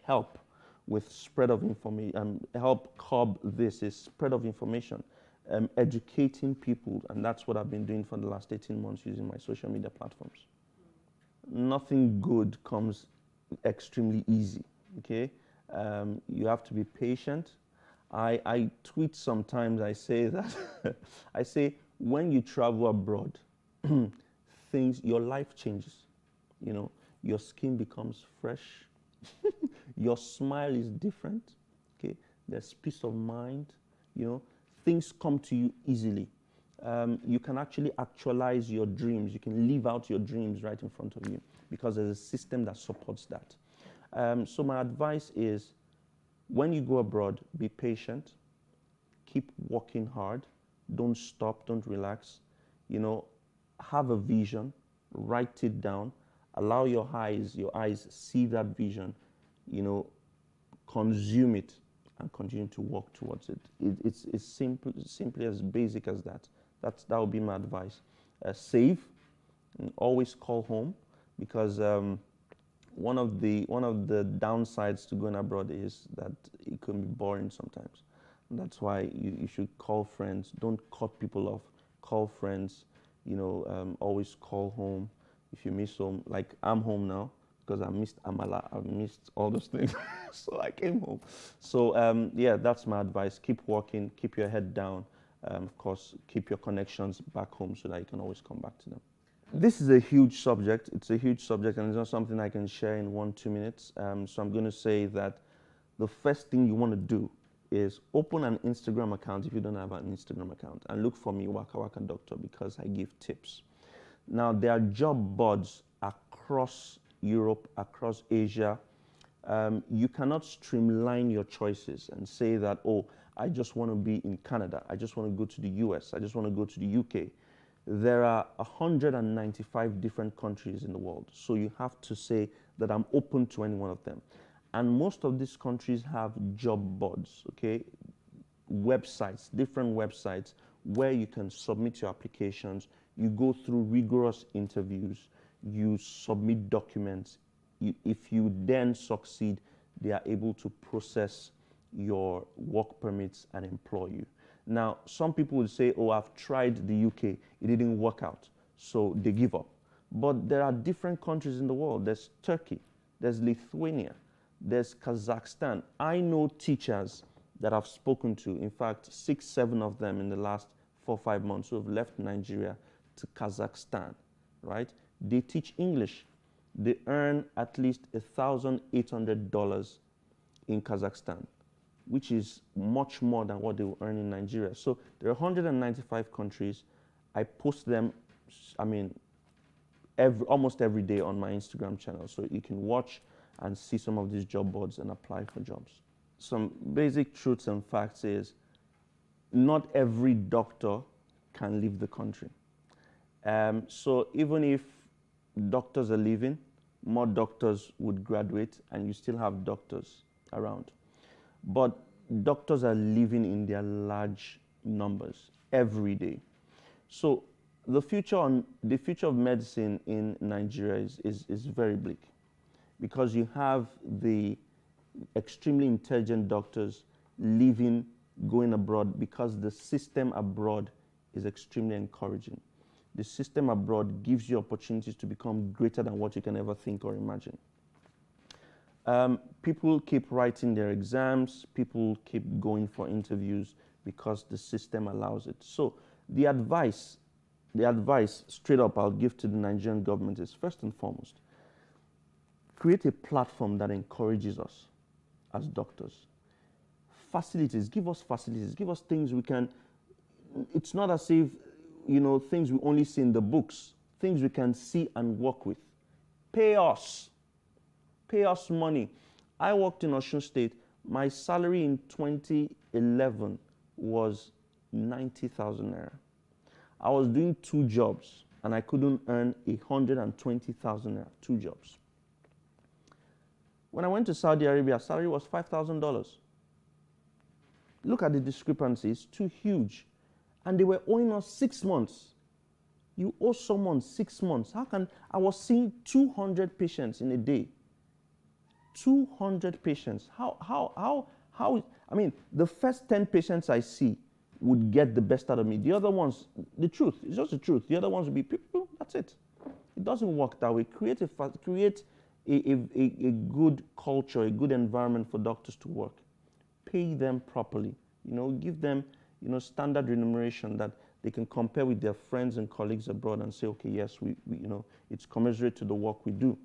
help with spread of information, help curb this is spread of information, educating people. And that's what I've been doing for the last 18 months using my social media platforms. Nothing good comes extremely easy, okay? You have to be patient. I tweet sometimes, I say that, I say, when you travel abroad, your life changes, you know, your skin becomes fresh, your smile is different, okay? There's peace of mind, you know, things come to you easily. You can actually actualize your dreams. You can live out your dreams right in front of you because there's a system that supports that. So my advice is When you go abroad, be patient, keep working hard, don't stop, don't relax, you know, have a vision, write it down, allow your eyes see that vision, you know, consume it and continue to work towards it. It's simply as basic as that. That would be my advice. Save, and always call home, because one of the downsides to going abroad is that it can be boring sometimes. And that's why you should call friends. Don't cut people off. Call friends. You know, always call home if you miss home. Like, I'm home now because I missed Amala. I missed all those things, so I came home. So yeah, that's my advice. Keep working. Keep your head down. Of course, keep your connections back home so that you can always come back to them. This is a huge subject. It's a huge subject, and it's not something I can share in 1-2 minutes. So I'm going to say that the first thing you want to do is open an Instagram account if you don't have an Instagram account, and look for me, Waka Waka Doctor, because I give tips. Now, there are job boards across Europe, across Asia. You cannot streamline your choices and say that, oh, I just want to be in Canada. I just want to go to the US. I just want to go to the UK. There are 195 different countries in the world. So you have to say that I'm open to any one of them. And most of these countries have job boards, okay? Websites, different websites where you can submit your applications. You go through rigorous interviews. You submit documents. If you then succeed, they are able to process your work permits and employ you. Now, some people will say, oh, I've tried the UK, it didn't work out, so they give up. But there are different countries in the world. There's Turkey, there's Lithuania, there's Kazakhstan. I know teachers that I've spoken to, in fact, 6-7 of them in the last 4-5 months who have left Nigeria to Kazakhstan, right? They teach English. They earn at least $1,800 in Kazakhstan, which is much more than what they will earn in Nigeria. So there are 195 countries. I post them, I mean, almost every day on my Instagram channel. So you can watch and see some of these job boards and apply for jobs. Some basic truths and facts is not every doctor can leave the country. So even if doctors are leaving, more doctors would graduate and you still have doctors around. But doctors are leaving in their large numbers every day. So the future of medicine in Nigeria is very bleak, because you have the extremely intelligent doctors leaving, going abroad, because the system abroad is extremely encouraging. The system abroad gives you opportunities to become greater than what you can ever think or imagine. People keep writing their exams, people keep going for interviews because the system allows it. So the advice straight up I'll give to the Nigerian government is, first and foremost, create a platform that encourages us as doctors. Facilities, give us things we can, it's not as if, you know, things we only see in the books, things we can see and work with. Pay us money. I worked in Osun State. My salary in 2011 was 90,000 naira. I was doing 2 jobs and I couldn't earn 120,000 naira, 2 jobs. When I went to Saudi Arabia, salary was $5,000. Look at the discrepancy, it's too huge. And they were owing us 6 months. You owe someone 6 months. How can, I was seeing 200 patients in a day. 200 patients. How, I mean, the first 10 patients I see would get the best out of me. The other ones, the truth, it's just the truth. The other ones would be people, that's it. It doesn't work that way. Create a good culture, a good environment for doctors to work. Pay them properly. You know, give them, you know, standard remuneration that they can compare with their friends and colleagues abroad and say, okay, yes, we you know, it's commensurate to the work we do.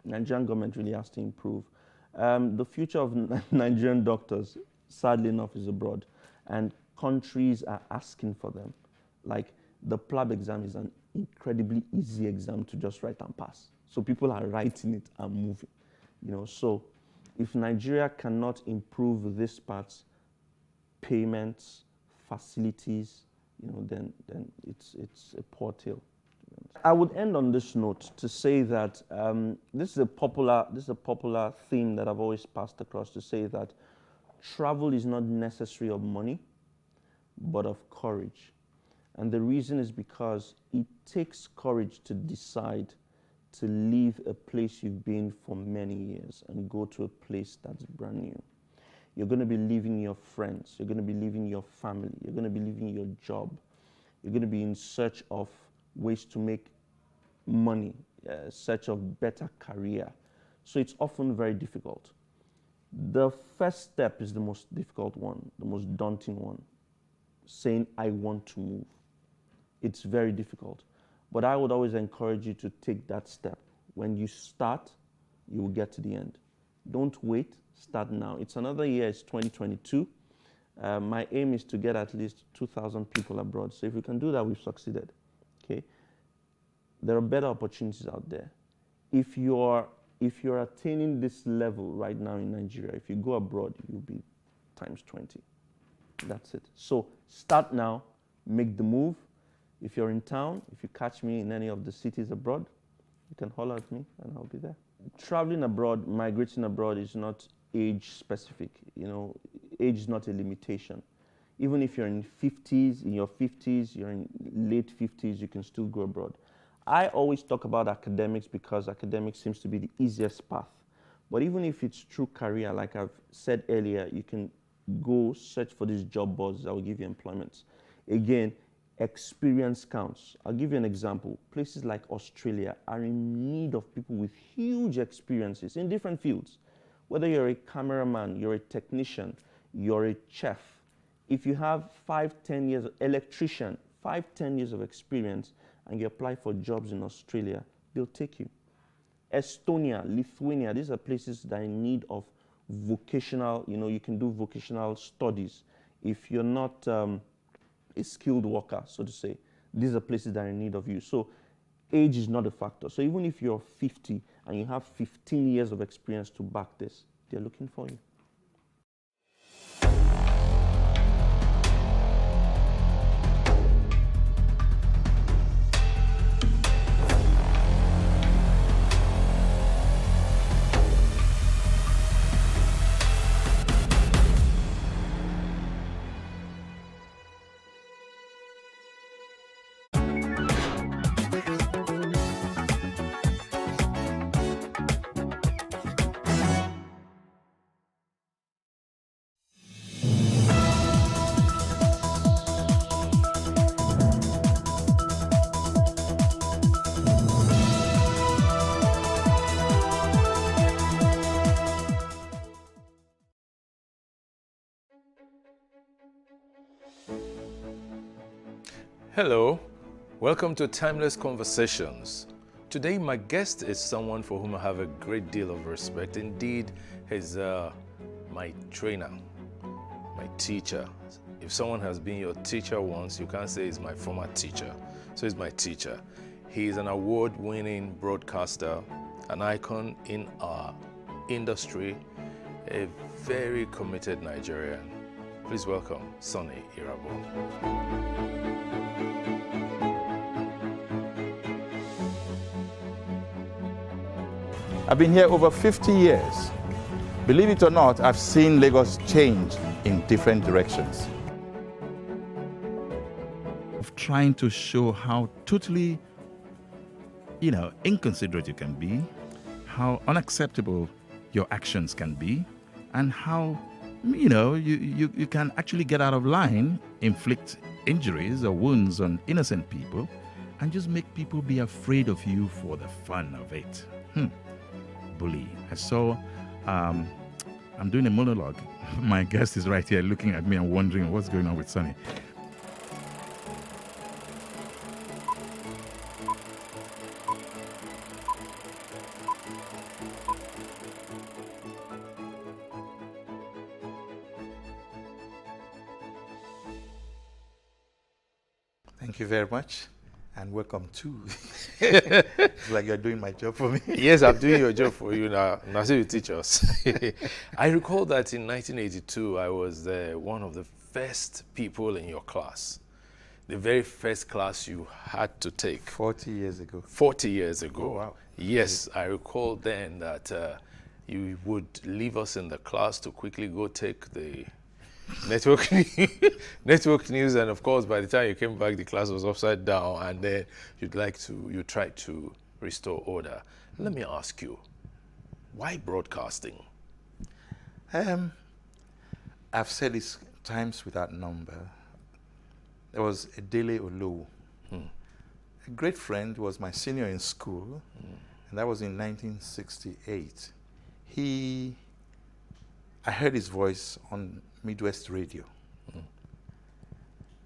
Nigerian government really has to improve. The future of Nigerian doctors, sadly enough, is abroad, and countries are asking for them. Like, the PLAB exam is an incredibly easy exam to just write and pass. So people are writing it and moving, you know. So If Nigeria cannot improve these parts, payments, facilities, then it's a poor tale. I would end on this note to say that this is a popular theme that I've always passed across, to say that travel is not necessary of money, but of courage. And the reason is because it takes courage to decide to leave a place you've been for many years and go to a place that's brand new. You're going to be leaving your friends, you're going to be leaving your family, you're going to be leaving your job, you're going to be in search of ways to make money, search of better career. So it's often very difficult. The first step is the most difficult one, the most daunting one, saying, I want to move. It's very difficult. But I would always encourage you to take that step. When you start, you will get to the end. Don't wait, start now. It's another year, it's 2022. My aim is to get at least 2,000 people abroad. So if we can do that, we've succeeded. Okay? There are better opportunities out there. If you're attaining this level right now in Nigeria, if you go abroad, you'll be times 20. That's it. So start now, make the move. If you're in town, if you catch me in any of the cities abroad, you can holler at me and I'll be there. Traveling abroad, migrating abroad is not age specific. Age is not a limitation. Even if you're in your 50s, you're in late 50s, you can still go abroad. I always talk about academics because academics seems to be the easiest path. But even if it's true career, like I've said earlier, you can go search for these job boards that will give you employment. Again, experience counts. I'll give you an example. Places like Australia are in need of people with huge experiences in different fields. Whether you're a cameraman, you're a technician, you're a chef, if you have 5-10 years, electrician, 5-10 years of experience, and you apply for jobs in Australia, they'll take you. Estonia, Lithuania, these are places that are in need of vocational, you can do vocational studies. If you're not a skilled worker, so to say, these are places that are in need of you. So age is not a factor. So even if you're 50 and you have 15 years of experience to back this, they're looking for you. Hello, welcome to Timeless Conversations. Today my guest is someone for whom I have a great deal of respect. Indeed, he's my trainer, my teacher. If someone has been your teacher once, you can't say he's my former teacher. So he's my teacher. He is an award-winning broadcaster, an icon in our industry, a very committed Nigerian. Please welcome Sonny Irabor. I've been here over 50 years. Believe it or not, I've seen Lagos change in different directions. Of trying to show how totally, inconsiderate you can be, how unacceptable your actions can be, and how, you can actually get out of line, inflict injuries or wounds on innocent people, and just make people be afraid of you for the fun of it. Bully. So I'm doing a monologue. My guest is right here looking at me and wondering what's going on with Sonny. Thank you very much. And welcome too. It's like you're doing my job for me. Yes, I'm doing your job for you now. Now, so you teach us. I recall that in 1982, I was one of the first people in your class. The very first class you had to take. 40 years ago. 40 years ago. Oh, wow. Yes, I recall then that you would leave us in the class to quickly go take the network news, and of course by the time you came back the class was upside down, and then you tried to restore order. Let me ask you, why broadcasting? I've said this times without number. There was Edele Olowu, a great friend, was my senior in school, and that was in 1968. I heard his voice on Midwest Radio.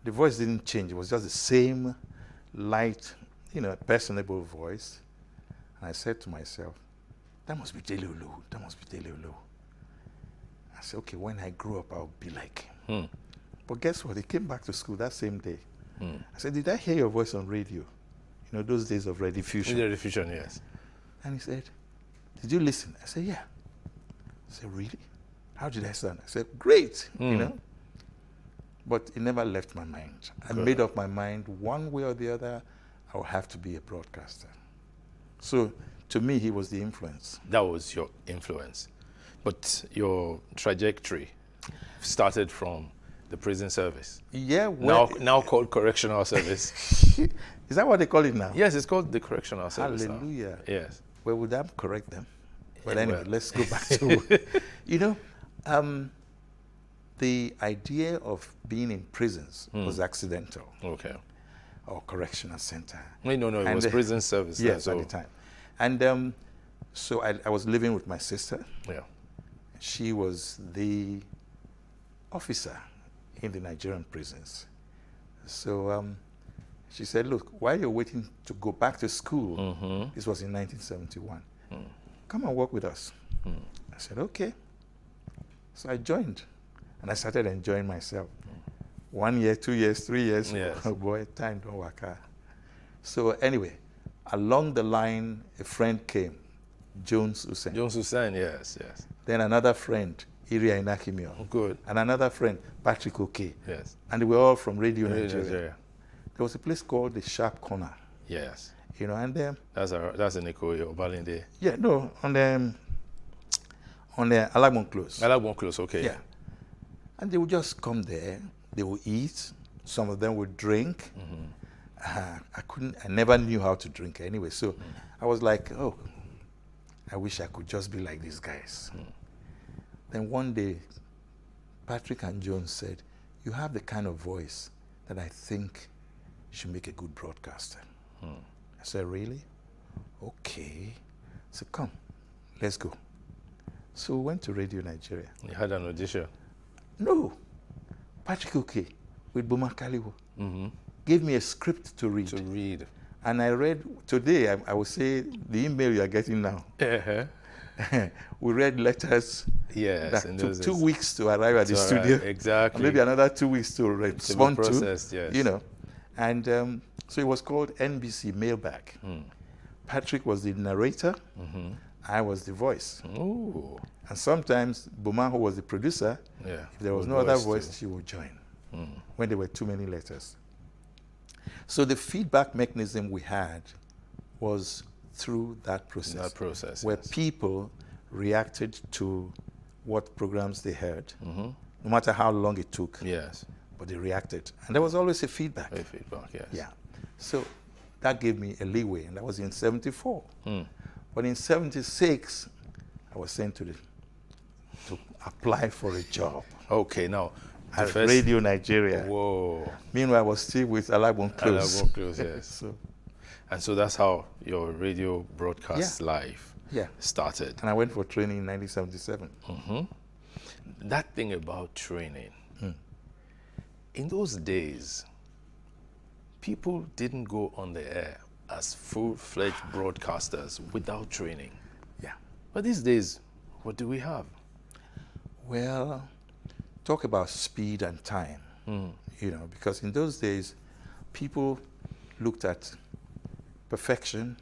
The voice didn't change. It was just the same light, personable voice. And I said to myself, that must be Dele Olowu. That must be Dele Olowu. I said, okay, when I grow up, I'll be like him. But guess what? He came back to school that same day. I said, did I hear your voice on radio? Those days of rediffusion. Rediffusion, yes. And he said, did you listen? I said, yeah. I said, really? How did I sound? I said, great, But it never left my mind. I made up my mind, one way or the other, I will have to be a broadcaster. So, to me, he was the influence. That was your influence. But your trajectory started from the prison service. Yeah. Now called correctional service. Is that what they call it now? Yes, it's called the correctional service. Hallelujah. Now. Yes. Well, would that correct them? But anyway, let's go back to, the idea of being in prisons was accidental. Okay. Or correctional center. No, it was prison service. Yes, at the time. And so I was living with my sister. Yeah. She was the officer in the Nigerian prisons. So she said, look, while you're waiting to go back to school, this was in 1971, come and work with us. I said, okay. So I joined, and I started enjoying myself. 1 year, 2 years, 3 years. Yes. Oh boy, time don't work out. So anyway, along the line, a friend came, Jones Hussein. Jones Hussein, yes. Then another friend, Iria Inakimio. Oh, good. And another friend, Patrick Oke. Yes. And they were all from Radio Nigeria. There was a place called the Sharp Corner. Yes. And that's in Ikoyi, Obalinde. Yeah, no, on the Alagbon Close. Alagbon Close, okay. Yeah. And they would just come there, they would eat, some of them would drink. I never knew how to drink anyway, so I was like, oh, I wish I could just be like these guys. Then one day, Patrick and Jones said, you have the kind of voice that I think should make a good broadcaster. I said, really? Okay. So come, let's go. So we went to Radio Nigeria. You had an audition? No. Patrick Oke with Boma Kaliwo gave me a script to read. And I read, today I would say the email you are getting now. We read letters that took 2 weeks to arrive at the studio. Exactly. And maybe another 2 weeks to respond to. Yes. And so it was called NBC Mailbag. Patrick was the narrator. I was the voice. Ooh. And sometimes Boma, who was the producer, if there was no other voice, she would join when there were too many letters. So the feedback mechanism we had was through that process. Where people reacted to what programs they heard, no matter how long it took. Yes. But they reacted. And there was always a feedback. A feedback, yes. Yeah. So that gave me a leeway, and that was in 74. But in 76, I was sent to apply for a job. Okay, now. At Radio Nigeria. Whoa. Meanwhile, I was still with Alagbon Close. Alagbon Close, yes. And so that's how your radio broadcast life started. And I went for training in 1977. That thing about training, in those days, people didn't go on the air as full-fledged broadcasters without training. Yeah. But these days, what do we have? Well, talk about speed and time, because in those days, people looked at perfection,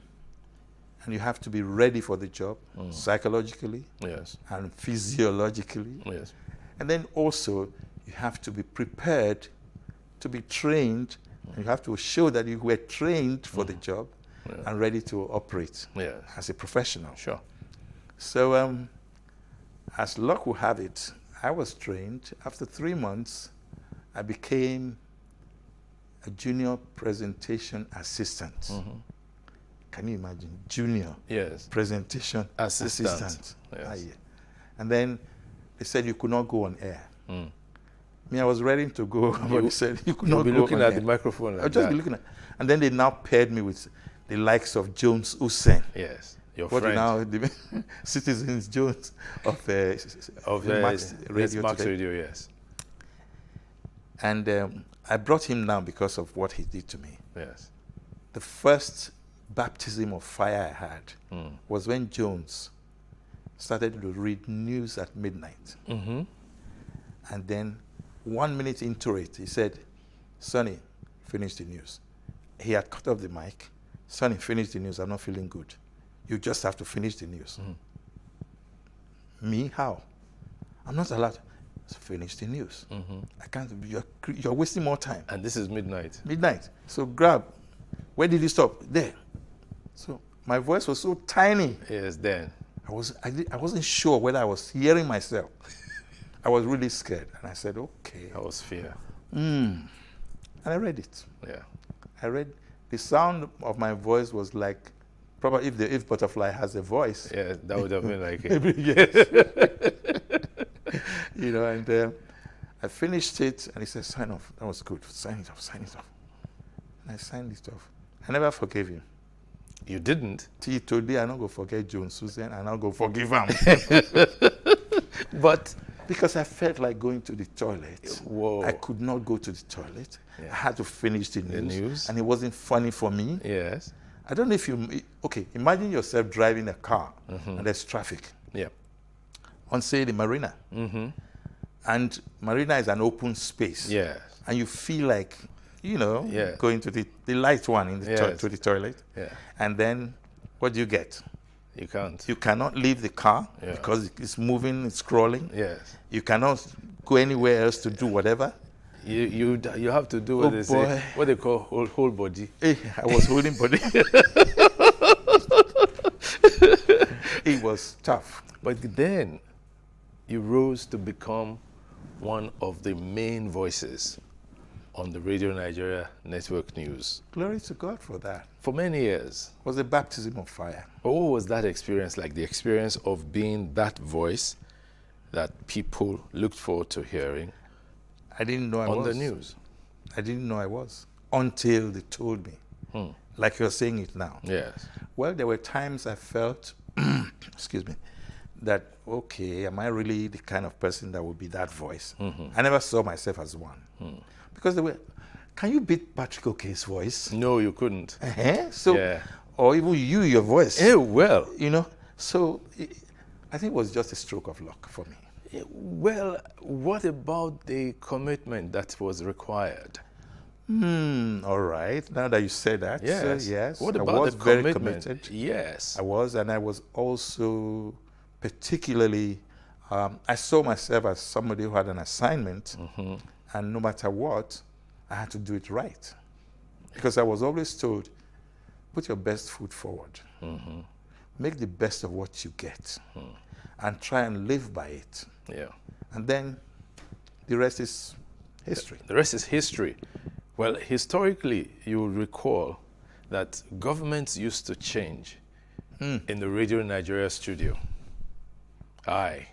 and you have to be ready for the job psychologically and physiologically. Yes. And then also you have to be prepared to be trained, and you have to show that you were trained for the job and ready to operate as a professional. Sure. So as luck will have it, I was trained. After 3 months, I became a junior presentation assistant. Can you imagine? Junior presentation assistant. Yes. Ah, yeah. And then they said you could not go on air. Me, I was ready to go, but they said you could not go on air. You'll be looking at the microphone like I'll just that. be looking at. And then they now paired me with the likes of Jones Hussein. Yes, your what friend. Now the Citizens Jones of Max Radio. Max today. Radio, yes. And I brought him down because of what he did to me. Yes. The first baptism of fire I had was when Jones started to read news at midnight. And then 1 minute into it, he said, "Sonny, finish the news." He had cut off the mic. "Sonny, finish the news. I'm not feeling good. You just have to finish the news." Me? How? I'm not allowed to finish the news. I can't. You're wasting more time. And this is midnight. Midnight. So grab. Where did you stop? There. So my voice was so tiny. Yes, then. I wasn't sure whether I was hearing myself. I was really scared. And I said, okay. That was fear. And I read it. Yeah. I read. The sound of my voice was like, probably if Butterfly has a voice. Yeah, that would have been like it. You know, and I finished it, and he said, "Sign off." That was good. Sign it off. Sign it off. And I signed it off. I never forgave him. You didn't? Till today, I don't go forget Jones Susan, and I'll go forgive him. But because I felt like going to the toilet. Whoa. I could not go to the toilet. I had to finish the news. news. And it wasn't funny for me. Yes. I don't know if you, okay, imagine yourself driving a car and there's traffic. Yeah. On, say, the marina. And marina is an open space. Yes. And you feel like, you know, going to the light one in the to the toilet. Yeah. And then what do you get? You can't. You cannot leave the car because it's moving, it's crawling. Yes. You cannot go anywhere else to do whatever. You have to do what they say, what they call whole body. I was holding body. It was tough. But then you rose to become one of the main voices on the Radio Nigeria Network News. Glory to God for that. For many years. It was a baptism of fire. But what was that experience like? The experience of being that voice that people looked forward to hearing. I didn't know I was. On the news. I didn't know I was until they told me. Like you're saying it now. Yes. Well, there were times I felt, excuse me, that, okay, am I really the kind of person that would be that voice? I never saw myself as one. Because they were, can you beat Patrick Okey's voice? No, you couldn't. So, or even your voice. Well. You know, so I think it was just a stroke of luck for me. Well, what about the commitment that was required? All right. Now that you say that, yes. What about I was the very commitment? committed. Yes. I was, and I was also particularly, I saw myself as somebody who had an assignment, and no matter what, I had to do it right. Because I was always told, put your best foot forward. Make the best of what you get, and try and live by it. Yeah. And then the rest is history. The rest is history. Well, historically, you will recall that governments used to change in the Radio Nigeria studio. I,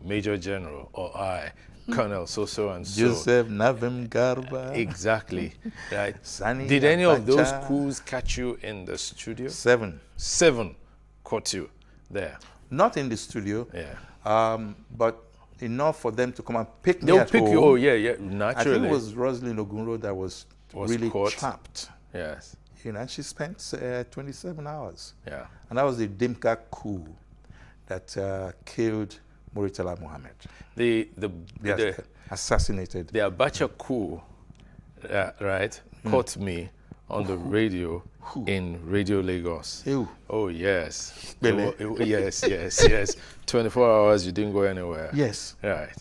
Major General, or I, Colonel so and so. Joseph Navem Garba. Exactly. Right. Sani Did any of those Abacha. coups catch you in the studio? 7. 7 caught you there. Not in the studio. But enough for them to come and pick me They'll at pick home. you. Oh, yeah, naturally. I think it was Rosalind Ogunro that was really caught. trapped. Yes. You know, and she spent 27 hours. Yeah. And that was the Dimka coup that killed Muritala Mohammed. The assassinated. The Abacha coup, right, caught me on the radio in Radio Lagos. Who? Oh, yes. Bele. Yes. 24 hours, you didn't go anywhere. Yes. Right.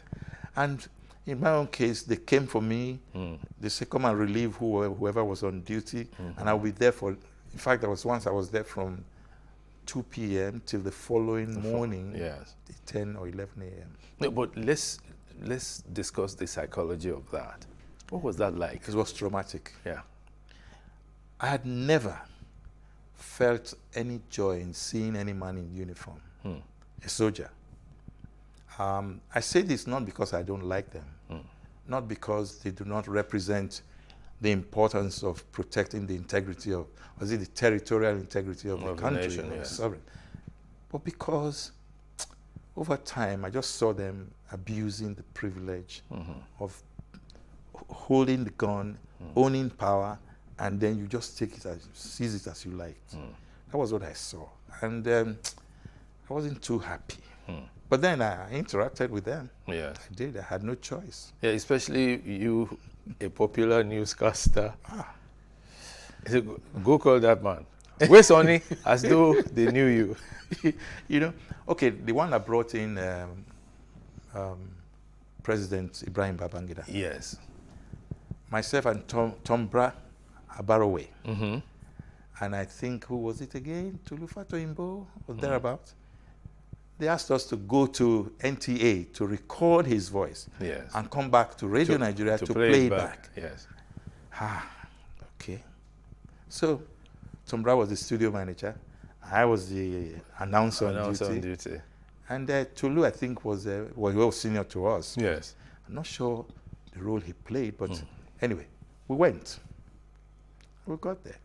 And in my own case, they came for me. They said, come and relieve whoever was on duty. And I'll be there for, in fact, there was once I was there from 2 p.m. till the following morning, 10 or 11 a.m. No, but let's discuss the psychology of that. What was that like? It was traumatic. Yeah. I had never felt any joy in seeing any man in uniform, a soldier. I say this not because I don't like them, not because they do not represent the importance of protecting the integrity of, was it the territorial integrity of the country, nation, or yes. sovereign, but because over time I just saw them abusing the privilege of holding the gun, owning power, and then you just take it as, seize it as you liked. That was what I saw, and I wasn't too happy. But then I interacted with them. Yes. I did. I had no choice. Yeah, especially you, a popular newscaster. I said, go call that man. Where's Sonny? As though they knew you. You know, okay, the one that brought in President Ibrahim Babangida. Yes. Myself and Tombra Abarowe. And I think, who was it again? Tulufa Toimbo, or thereabout. They asked us to go to NTA to record his voice and come back to Radio Nigeria to play it back. Yes. Okay. So, Tombra was the studio manager. I was the announcer on duty. And Tulu, I think, was well senior to us. Yes. I'm not sure the role he played, but anyway, we went. We got there.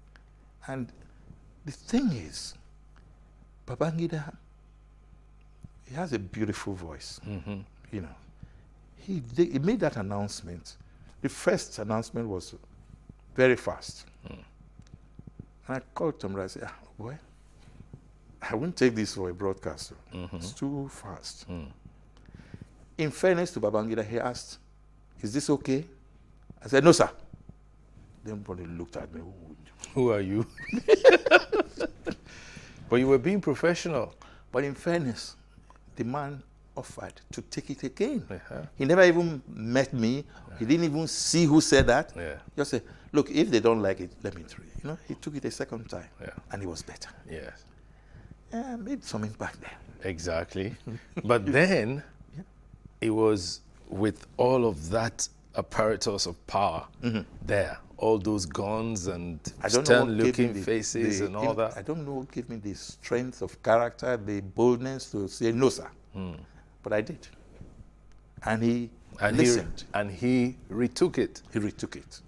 And the thing is, Babangida, he has a beautiful voice. You know, he made that announcement. The first announcement was very fast. And I called Tombra and said, boy, I wouldn't take this for a broadcaster. It's too fast. In fairness to Babangida, he asked, is this okay? I said, no, sir. Then everybody looked at me. Who are you? But you were being professional. But in fairness, the man offered to take it again. He never even met me. He didn't even see who said that. Just said, look, if they don't like it, let me try. You know, he took it a second time, and it was better. Yes. Yeah, made some impact there. Exactly. But then, it was with all of that apparatus of power there, all those guns and stern-looking faces and all that. I don't know what gave me the strength of character, the boldness to say, no, sir. But I did. And he listened. And he retook it. He retook it.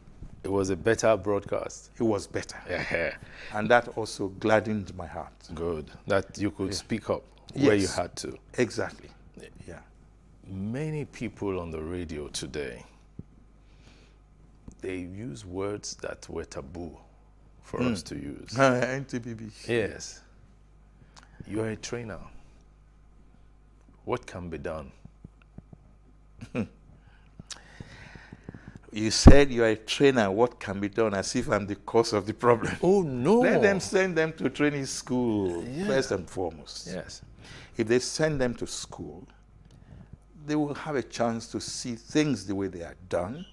It was a better broadcast. It was better. Yeah. And that also gladdened my heart. Good. That you could speak up where you had to. Exactly. Yeah. Many people on the radio today, they use words that were taboo for us to use. NTBB. Yes. You are a trainer. What can be done? You said you are a trainer. What can be done? As if I'm the cause of the problem. Oh, no. Let them send them to training school, first and foremost. Yes. If they send them to school, they will have a chance to see things the way they are done.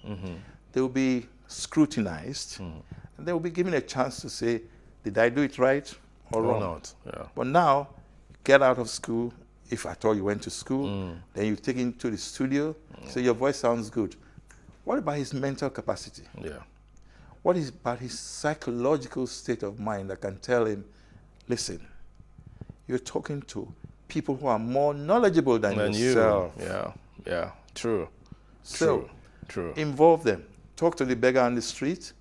They will be scrutinized. And they will be given a chance to say, did I do it right or wrong? Not. Yeah. But now, get out of school, if at all you went to school, then you take him to the studio, say your voice sounds good. What about his mental capacity? Yeah. What is about his psychological state of mind that can tell him, listen, you're talking to people who are more knowledgeable than yourself. Yeah. True. So, True. Involve them. Talk to the beggar on the street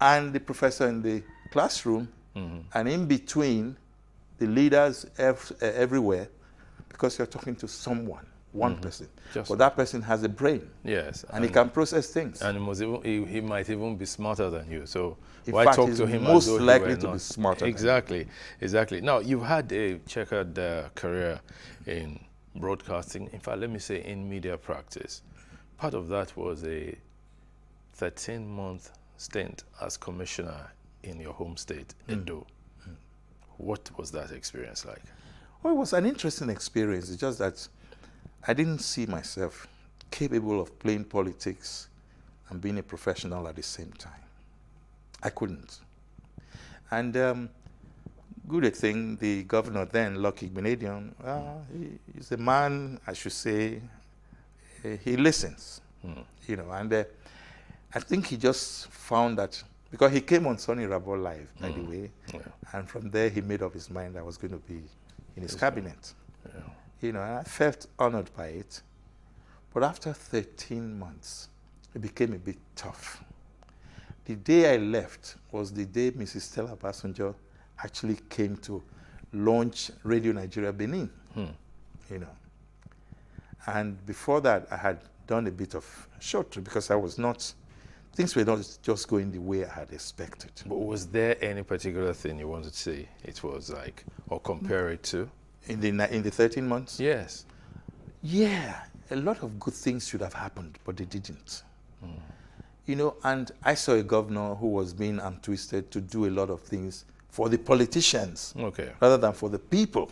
and the professor in the classroom, and in between, the leaders everywhere, because you're talking to someone. One person. But that person has a brain. Yes. And he can process things. And he might even be smarter than you. So in why fact, talk he's to him most as though likely he were to not? be smarter Exactly. Now, you've had a checkered career in broadcasting. In fact, let me say in media practice. Part of that was a 13-month stint as commissioner in your home state, Edo. What was that experience like? Well, it was an interesting experience. It's just that I didn't see myself capable of playing politics and being a professional at the same time. I couldn't. And good thing, the governor then, Lucky Benedion, he's a man, I should say, he listens, you know, and I think he just found that, because he came on Sonny Rabo Live, by the way, and from there he made up his mind I was going to be in his cabinet. You know, and I felt honored by it. But after 13 months, it became a bit tough. The day I left was the day Mrs. Stella Obasanjo actually came to launch Radio Nigeria Benin, you know. And before that, I had done a bit of short trip because I was not, things were not just going the way I had expected. But was there any particular thing you wanted to say it was like, or compare it to? In the 13 months? Yes. Yeah, a lot of good things should have happened, but they didn't. You know, and I saw a governor who was being untwisted to do a lot of things for the politicians rather than for the people.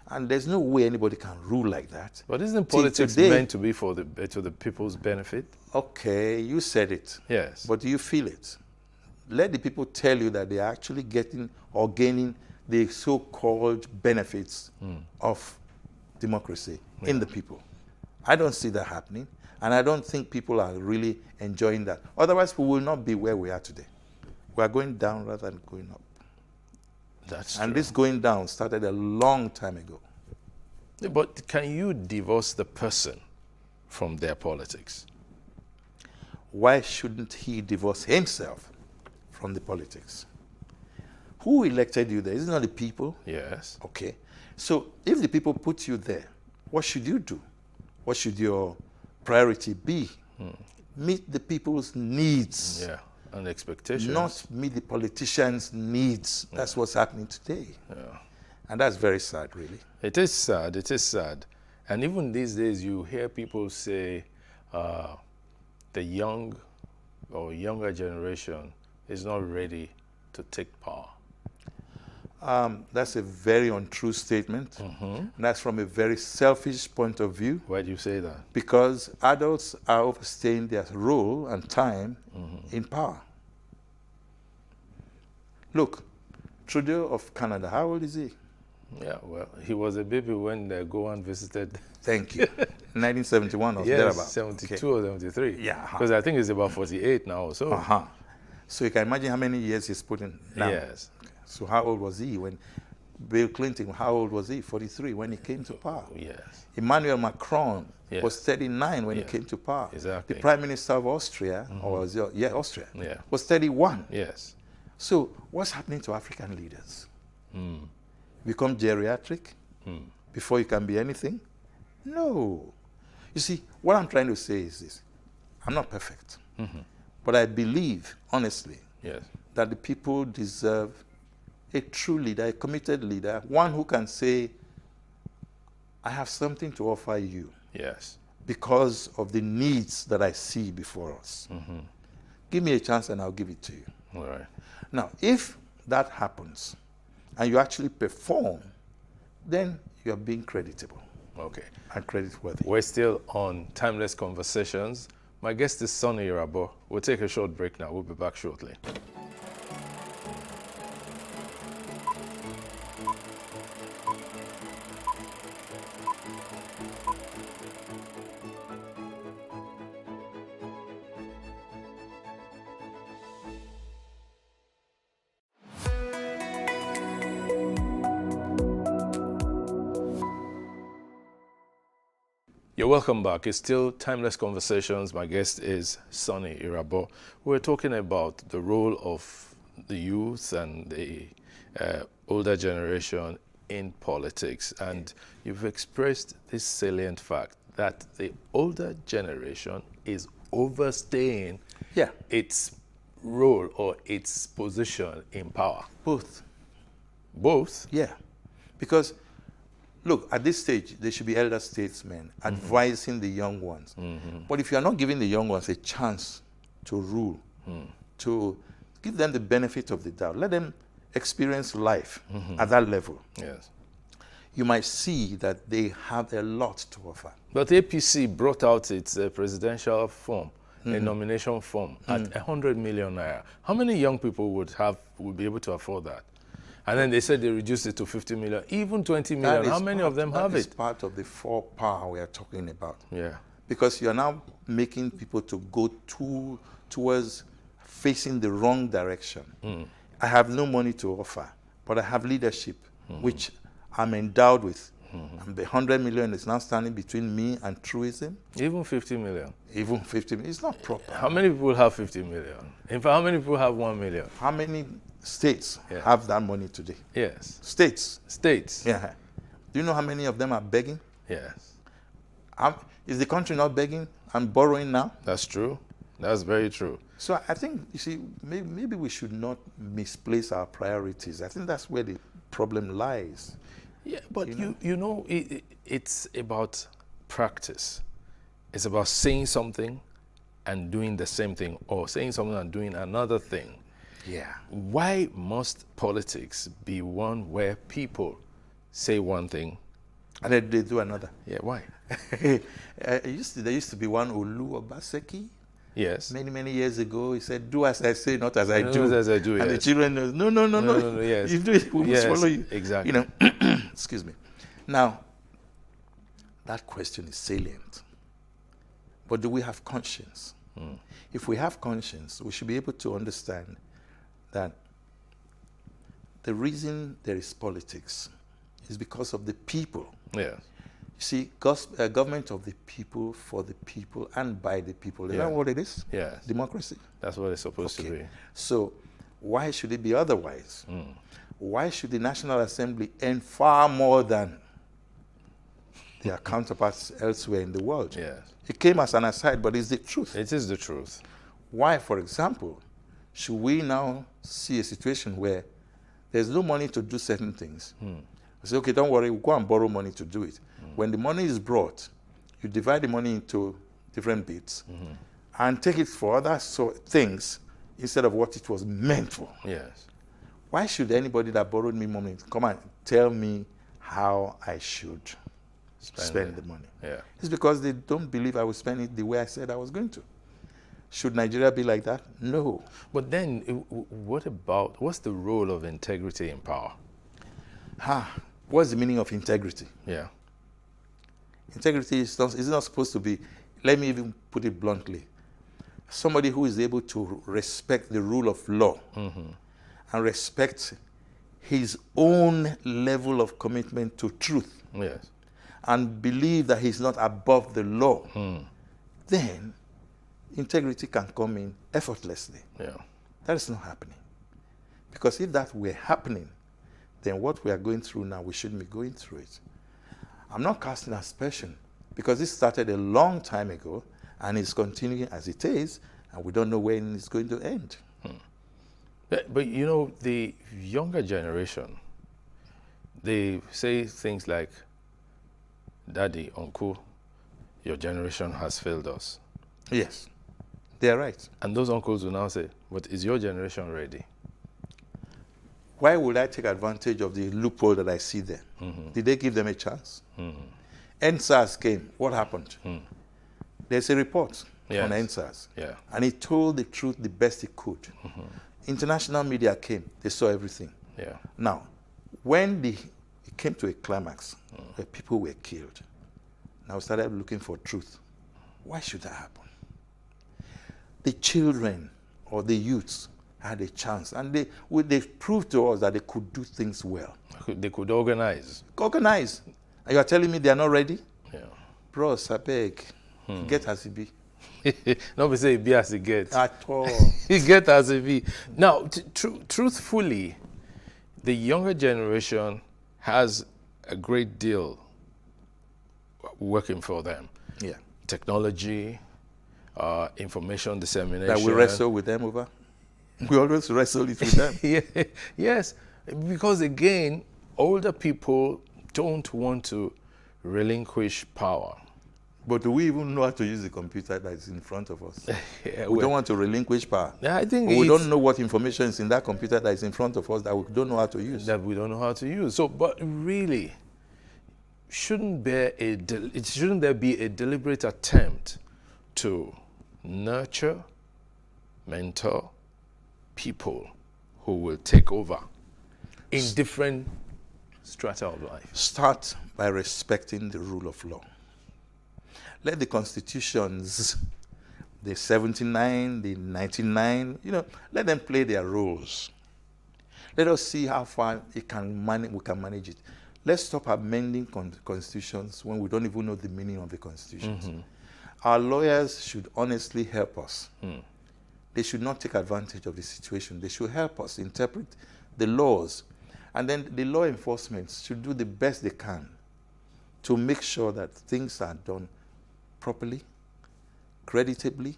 And there's no way anybody can rule like that. But isn't politics meant to be for to the people's benefit? Okay, you said it. Yes. But do you feel it? Let the people tell you that they are actually getting or gaining the so-called benefits of democracy in the people. I don't see that happening, and I don't think people are really enjoying that. Otherwise, we will not be where we are today. We are going down rather than going up. That's and true. this going down started a long time ago. But can you divorce the person from their politics? Why shouldn't he divorce himself from the politics? Who elected you there? Isn't it the people? Yes. Okay. So if the people put you there, what should you do? What should your priority be? Meet the people's needs. Yeah, and expectations. Not meet the politicians' needs. That's what's happening today. Yeah. And that's very sad, really. It is sad. It is sad. And even these days, you hear people say the young or younger generation is not ready to take power. That's a very untrue statement. And that's from a very selfish point of view. Why do you say that? Because adults are overstaying their role and time in power. Look, Trudeau of Canada, how old is he? Yeah, well, he was a baby when Gowan visited. Thank you. 1971 or yes, thereabouts. 72 or 73. Yeah. Because I think he's about 48 now or so. So you can imagine how many years he's put in now. Yes. So how old was he when Bill Clinton, how old was he? 43 when he came to power. Yes. Emmanuel Macron was 39 when he came to power. Exactly. The Prime Minister of Austria, Austria, was 31. Yes. So what's happening to African leaders? Become geriatric before you can be anything? No. You see, what I'm trying to say is this. I'm not perfect. But I believe, honestly, that the people deserve a true leader, a committed leader, one who can say, I have something to offer you. Yes. Because of the needs that I see before us. Give me a chance and I'll give it to you. All right. Now, if that happens and you actually perform, then you're being creditable. Okay. And creditworthy. We're still on Timeless Conversations. My guest is Sonny Irabo. We'll take a short break now. We'll be back shortly. You're welcome back. It's still Timeless Conversations. My guest is Sonny Irabo. We're talking about the role of the youth and the older generation in politics. And you've expressed this salient fact that the older generation is overstaying its role or its position in power. Both. Both? Yeah. Because look, at this stage, there should be elder statesmen advising the young ones. But if you are not giving the young ones a chance to rule, to give them the benefit of the doubt. Let them experience life at that level. Yes. You might see that they have a lot to offer. But APC brought out its presidential form, a nomination form, at 100 million naira. How many young people would be able to afford that? And then they said they reduced it to 50 million, even 20 million. How many of them have it? That is part of the 4 power we are talking about. Yeah. Because you are now making people to go towards facing the wrong direction. I have no money to offer, but I have leadership, which I'm endowed with. And the 100 million is now standing between me and truism. Even 50 million? Even 50 million. It's not proper. How many people have 50 million? In fact, how many people have 1 million? How many states have that money today? Yes. States. States. Yeah. Do you know how many of them are begging? Yes. Is the country not begging and borrowing now? That's true. That's very true. So I think, you see, maybe we should not misplace our priorities. I think that's where the problem lies. Yeah, but you know, it's about practice. It's about saying something and doing the same thing, or saying something and doing another thing. Yeah. Why must politics be one where people say one thing and then they do another? Yeah, why? There used to be one Olu Obaseki. Yes. Many years ago, he said, "Do as I say, not as I do." Not as I do. And yes. the children know, no. Yes. You do it, we must follow you. Exactly. You know. Excuse me. Now, that question is salient. But do we have conscience? If we have conscience, we should be able to understand that the reason there is politics is because of the people. Yeah. You see, government of the people, for the people, and by the people. Is that what it is? Yes. Democracy? That's what it's supposed to be. So why should it be otherwise? Why should the National Assembly earn far more than their counterparts elsewhere in the world? Yes. It came as an aside, but it's the truth. It is the truth. Why, for example, should we now see a situation where there's no money to do certain things? I say, okay, don't worry, we'll go and borrow money to do it. When the money is brought, you divide the money into different bits and take it for other things instead of what it was meant for. Yes. Why should anybody that borrowed me money come and tell me how I should spend the money? Yeah. It's because they don't believe I will spend it the way I said I was going to. Should Nigeria be like that? No. But then, what's the role of integrity in power? What's the meaning of integrity? Yeah. Integrity is not supposed to be, let me even put it bluntly, somebody who is able to respect the rule of law and respect his own level of commitment to truth. Yes. And believe that he's not above the law. Then integrity can come in effortlessly. Yeah. That is not happening. Because if that were happening, then what we are going through now, we shouldn't be going through it. I'm not casting aspersion, because this started a long time ago, and it's continuing as it is, and we don't know when it's going to end. But you know, the younger generation, they say things like, "Daddy, uncle, your generation has failed us." Yes, they are right. And those uncles will now say, "But is your generation ready?" Why would I take advantage of the loophole that I see there? Did they give them a chance? NSAS came. What happened? There's a report on NSAS. Yeah. And it told the truth the best it could. International media came. They saw everything. Yeah. Now, when it came to a climax where people were killed, now we started looking for truth. Why should that happen? The children or the youths had a chance, and they proved to us that they could do things well. They could organize. Organize. And you are telling me they are not ready? Yeah. Bros, I beg. Get as it be. Nobody say it be as it gets. At all. It get as it be. Now, truthfully, the younger generation has a great deal working for them. Yeah. Technology, information dissemination. That we wrestle with them over? We always wrestle it with them. Yeah. Yes, because again, older people don't want to relinquish power But do we even know how to use the computer that is in front of us? Yeah, we don't want to relinquish power. Yeah, I think we don't know what information is in that computer that is in front of us that we don't know how to use. That we don't know how to use. So, but really, shouldn't there be a deliberate attempt to nurture, mentor people who will take over in different strata of life? Start by respecting the rule of law. Let the constitutions, the 79, the 99, let them play their roles. Let us see how far we can manage it. Let's stop amending constitutions when we don't even know the meaning of the constitutions. Mm-hmm. Our lawyers should honestly help us. They should not take advantage of the situation. They should help us interpret the laws. And then the law enforcement should do the best they can to make sure that things are done properly, creditably,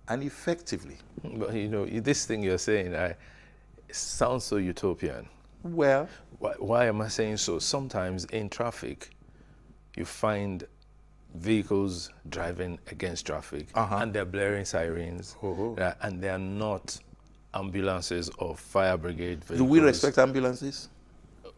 and effectively. But this thing you're saying, it sounds so utopian. Well, why am I saying so? Sometimes in traffic, you find vehicles driving against traffic, and they're blaring sirens, and they're not ambulances or fire brigade vehicles. Do we respect ambulances?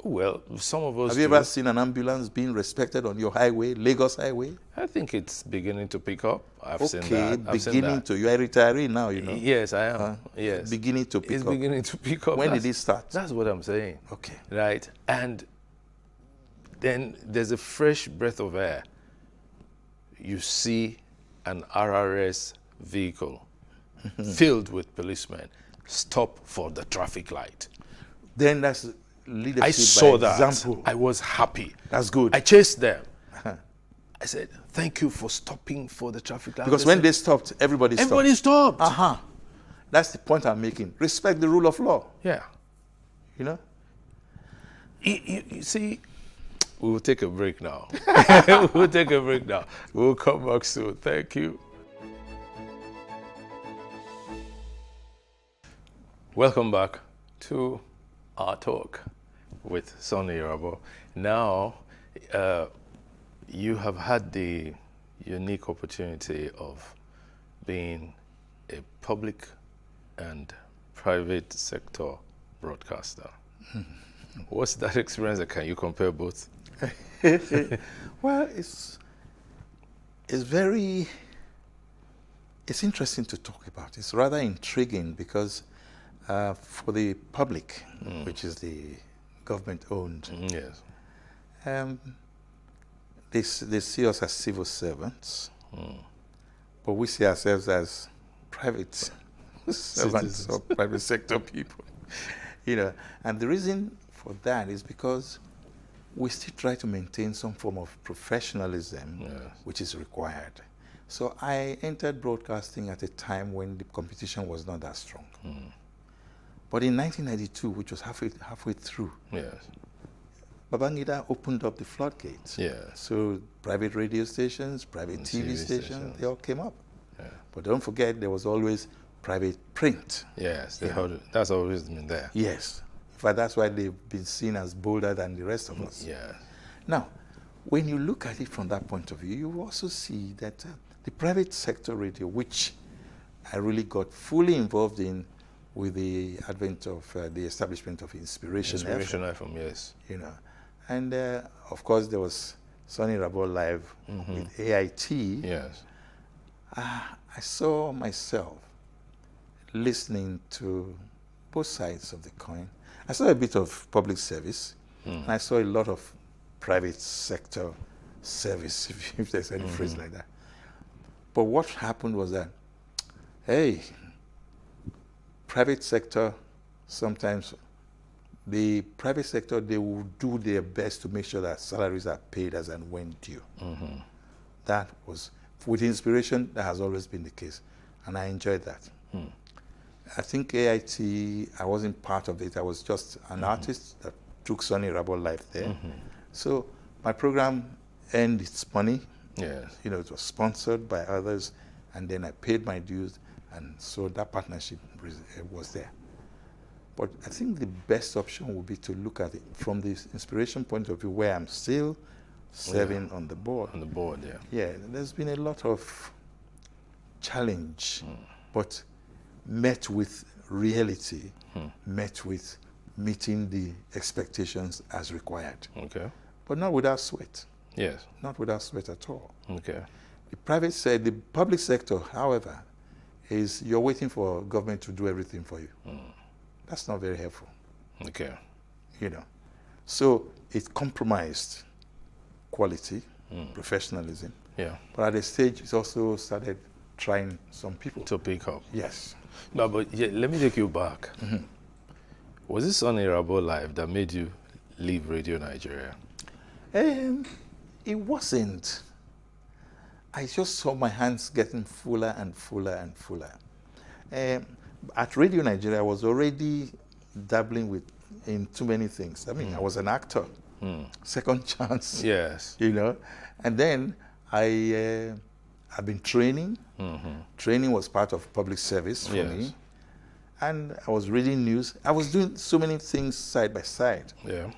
Well, some of us Have you ever seen an ambulance being respected on your highway, Lagos Highway? I think it's beginning to pick up. I've seen beginning to. You are a retiree now, Yes, I am. Yes. Beginning to pick up. It's beginning to pick up. When did it start? That's what I'm saying. Okay. Right. And then there's a fresh breath of air. You see an RRS vehicle filled with policemen stop for the traffic light. Then that's leadership. I saw by that. Example. I was happy. That's good. I chased them. I said, thank you for stopping for the traffic light. Because when they stopped, everybody stopped. Everybody stopped. That's the point I'm making. Respect the rule of law. Yeah. You see, we will take a break now. We'll take a break now. We'll come back soon. Thank you. Welcome back to our talk with Sonny Rabo. Now, you have had the unique opportunity of being a public and private sector broadcaster. What's that experience? Can you compare both? Well, it's interesting to talk about. It's rather intriguing because for the public, which is the government-owned, they see us as civil servants, but we see ourselves as private servants or private sector people. And the reason for that is because we still try to maintain some form of professionalism, which is required. So I entered broadcasting at a time when the competition was not that strong. But in 1992, which was halfway through, Babangida opened up the floodgates. So private radio stations, private TV stations, they all came up. But don't forget, there was always private print. Yes, that's always been there. Yes. In fact, that's why they've been seen as bolder than the rest of us. Now, when you look at it from that point of view, you also see that the private sector radio, which I really got fully involved in with the advent of the establishment of Inspiration FM, yes. And of course, there was Sonny Rabo Live with AIT. Yes. I saw myself listening to both sides of the coin. I saw a bit of public service, and I saw a lot of private sector service, if there's any phrase like that. But what happened was that, hey, private sector, sometimes the private sector, they will do their best to make sure that salaries are paid as and when due. That was, with Inspiration, that has always been the case, and I enjoyed that. I think AIT, I wasn't part of it. I was just an artist that took Sonny Rabo Live there. So my program earned its money. Yes. It was sponsored by others, and then I paid my dues, and so that partnership was there. But I think the best option would be to look at it from the Inspiration point of view, where I'm still serving on the board. On the board, yeah. Yeah, there's been a lot of challenge, but met with reality, met with meeting the expectations as required. Okay. But not without sweat. Yes. Not without sweat at all. Okay. The public sector, however, is you're waiting for government to do everything for you. That's not very helpful. Okay. You know. So it compromised quality, professionalism. Yeah. But at a stage, it's also started trying some people to pick up. Yes. No, but yeah, let me take you back. Was this unbearable life that made you leave Radio Nigeria? It wasn't. I just saw my hands getting fuller and fuller and fuller. At Radio Nigeria, I was already dabbling in too many things. I mean, I was an actor, second chance. Yes. You know, and then I've been training. Training was part of public service for me. And I was reading news. I was doing so many things side by side. Yeah.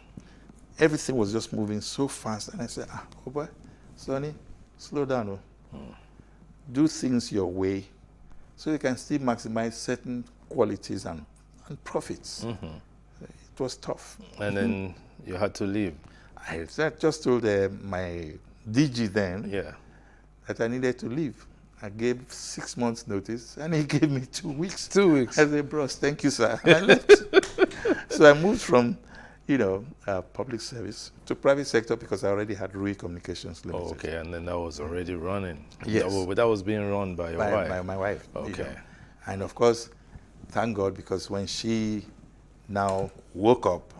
Everything was just moving so fast. And I said, oh boy, Sonny, slow down. Do things your way so you can still maximize certain qualities and profits. It was tough. And then you had to leave. I just told my DG then that I needed to leave. I gave 6 months notice and he gave me 2 weeks. 2 weeks. I said, bros, thank you, sir. And I left. So I moved from, public service to private sector because I already had Rui Communications Limited. Oh, okay, and then that was already running. Yes. That was being run by your wife. By my wife. Okay. And of course, thank God, because when she now woke up,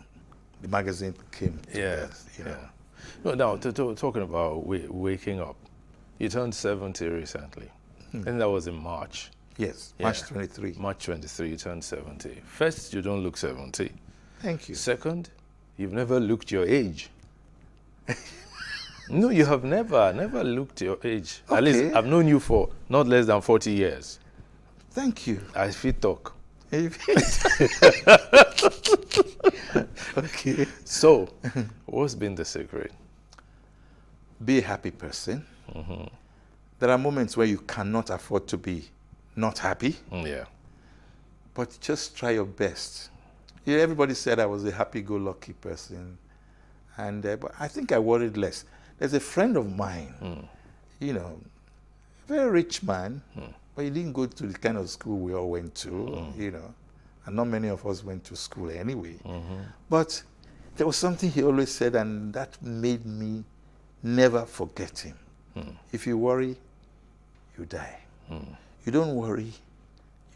the magazine came to birth, No, now, talking about waking up, you turned 70 recently. And that was in March. Yes, March 23. March 23, you turned 70. First, you don't look 70. Thank you. Second, you've never looked your age. No, you have never looked your age. Okay. At least I've known you for not less than 40 years. Thank you. I fit talk. Okay. So, what's been the secret? Be a happy person. There are moments where you cannot afford to be not happy. Yeah. But just try your best. Everybody said I was a happy-go-lucky person, and but I think I worried less. There's a friend of mine, very rich man, but he didn't go to the kind of school we all went to, and not many of us went to school anyway. But there was something he always said, and that made me never forget him. If you worry, you die. You don't worry,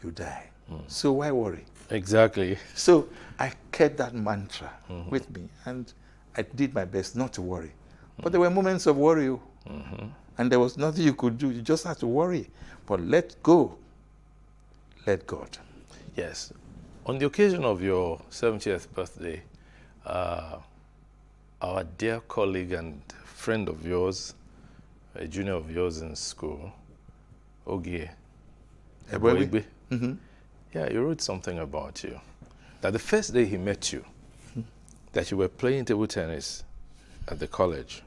you die. So why worry? Exactly. So I kept that mantra with me, and I did my best not to worry. But there were moments of worry, and there was nothing you could do. You just had to worry. But let go. Let God. Yes. On the occasion of your 70th birthday, our dear colleague and friend of yours, a junior of yours in school, Ogie Eboigbe, yeah, he wrote something about you. That the first day he met you, that you were playing table tennis at the college,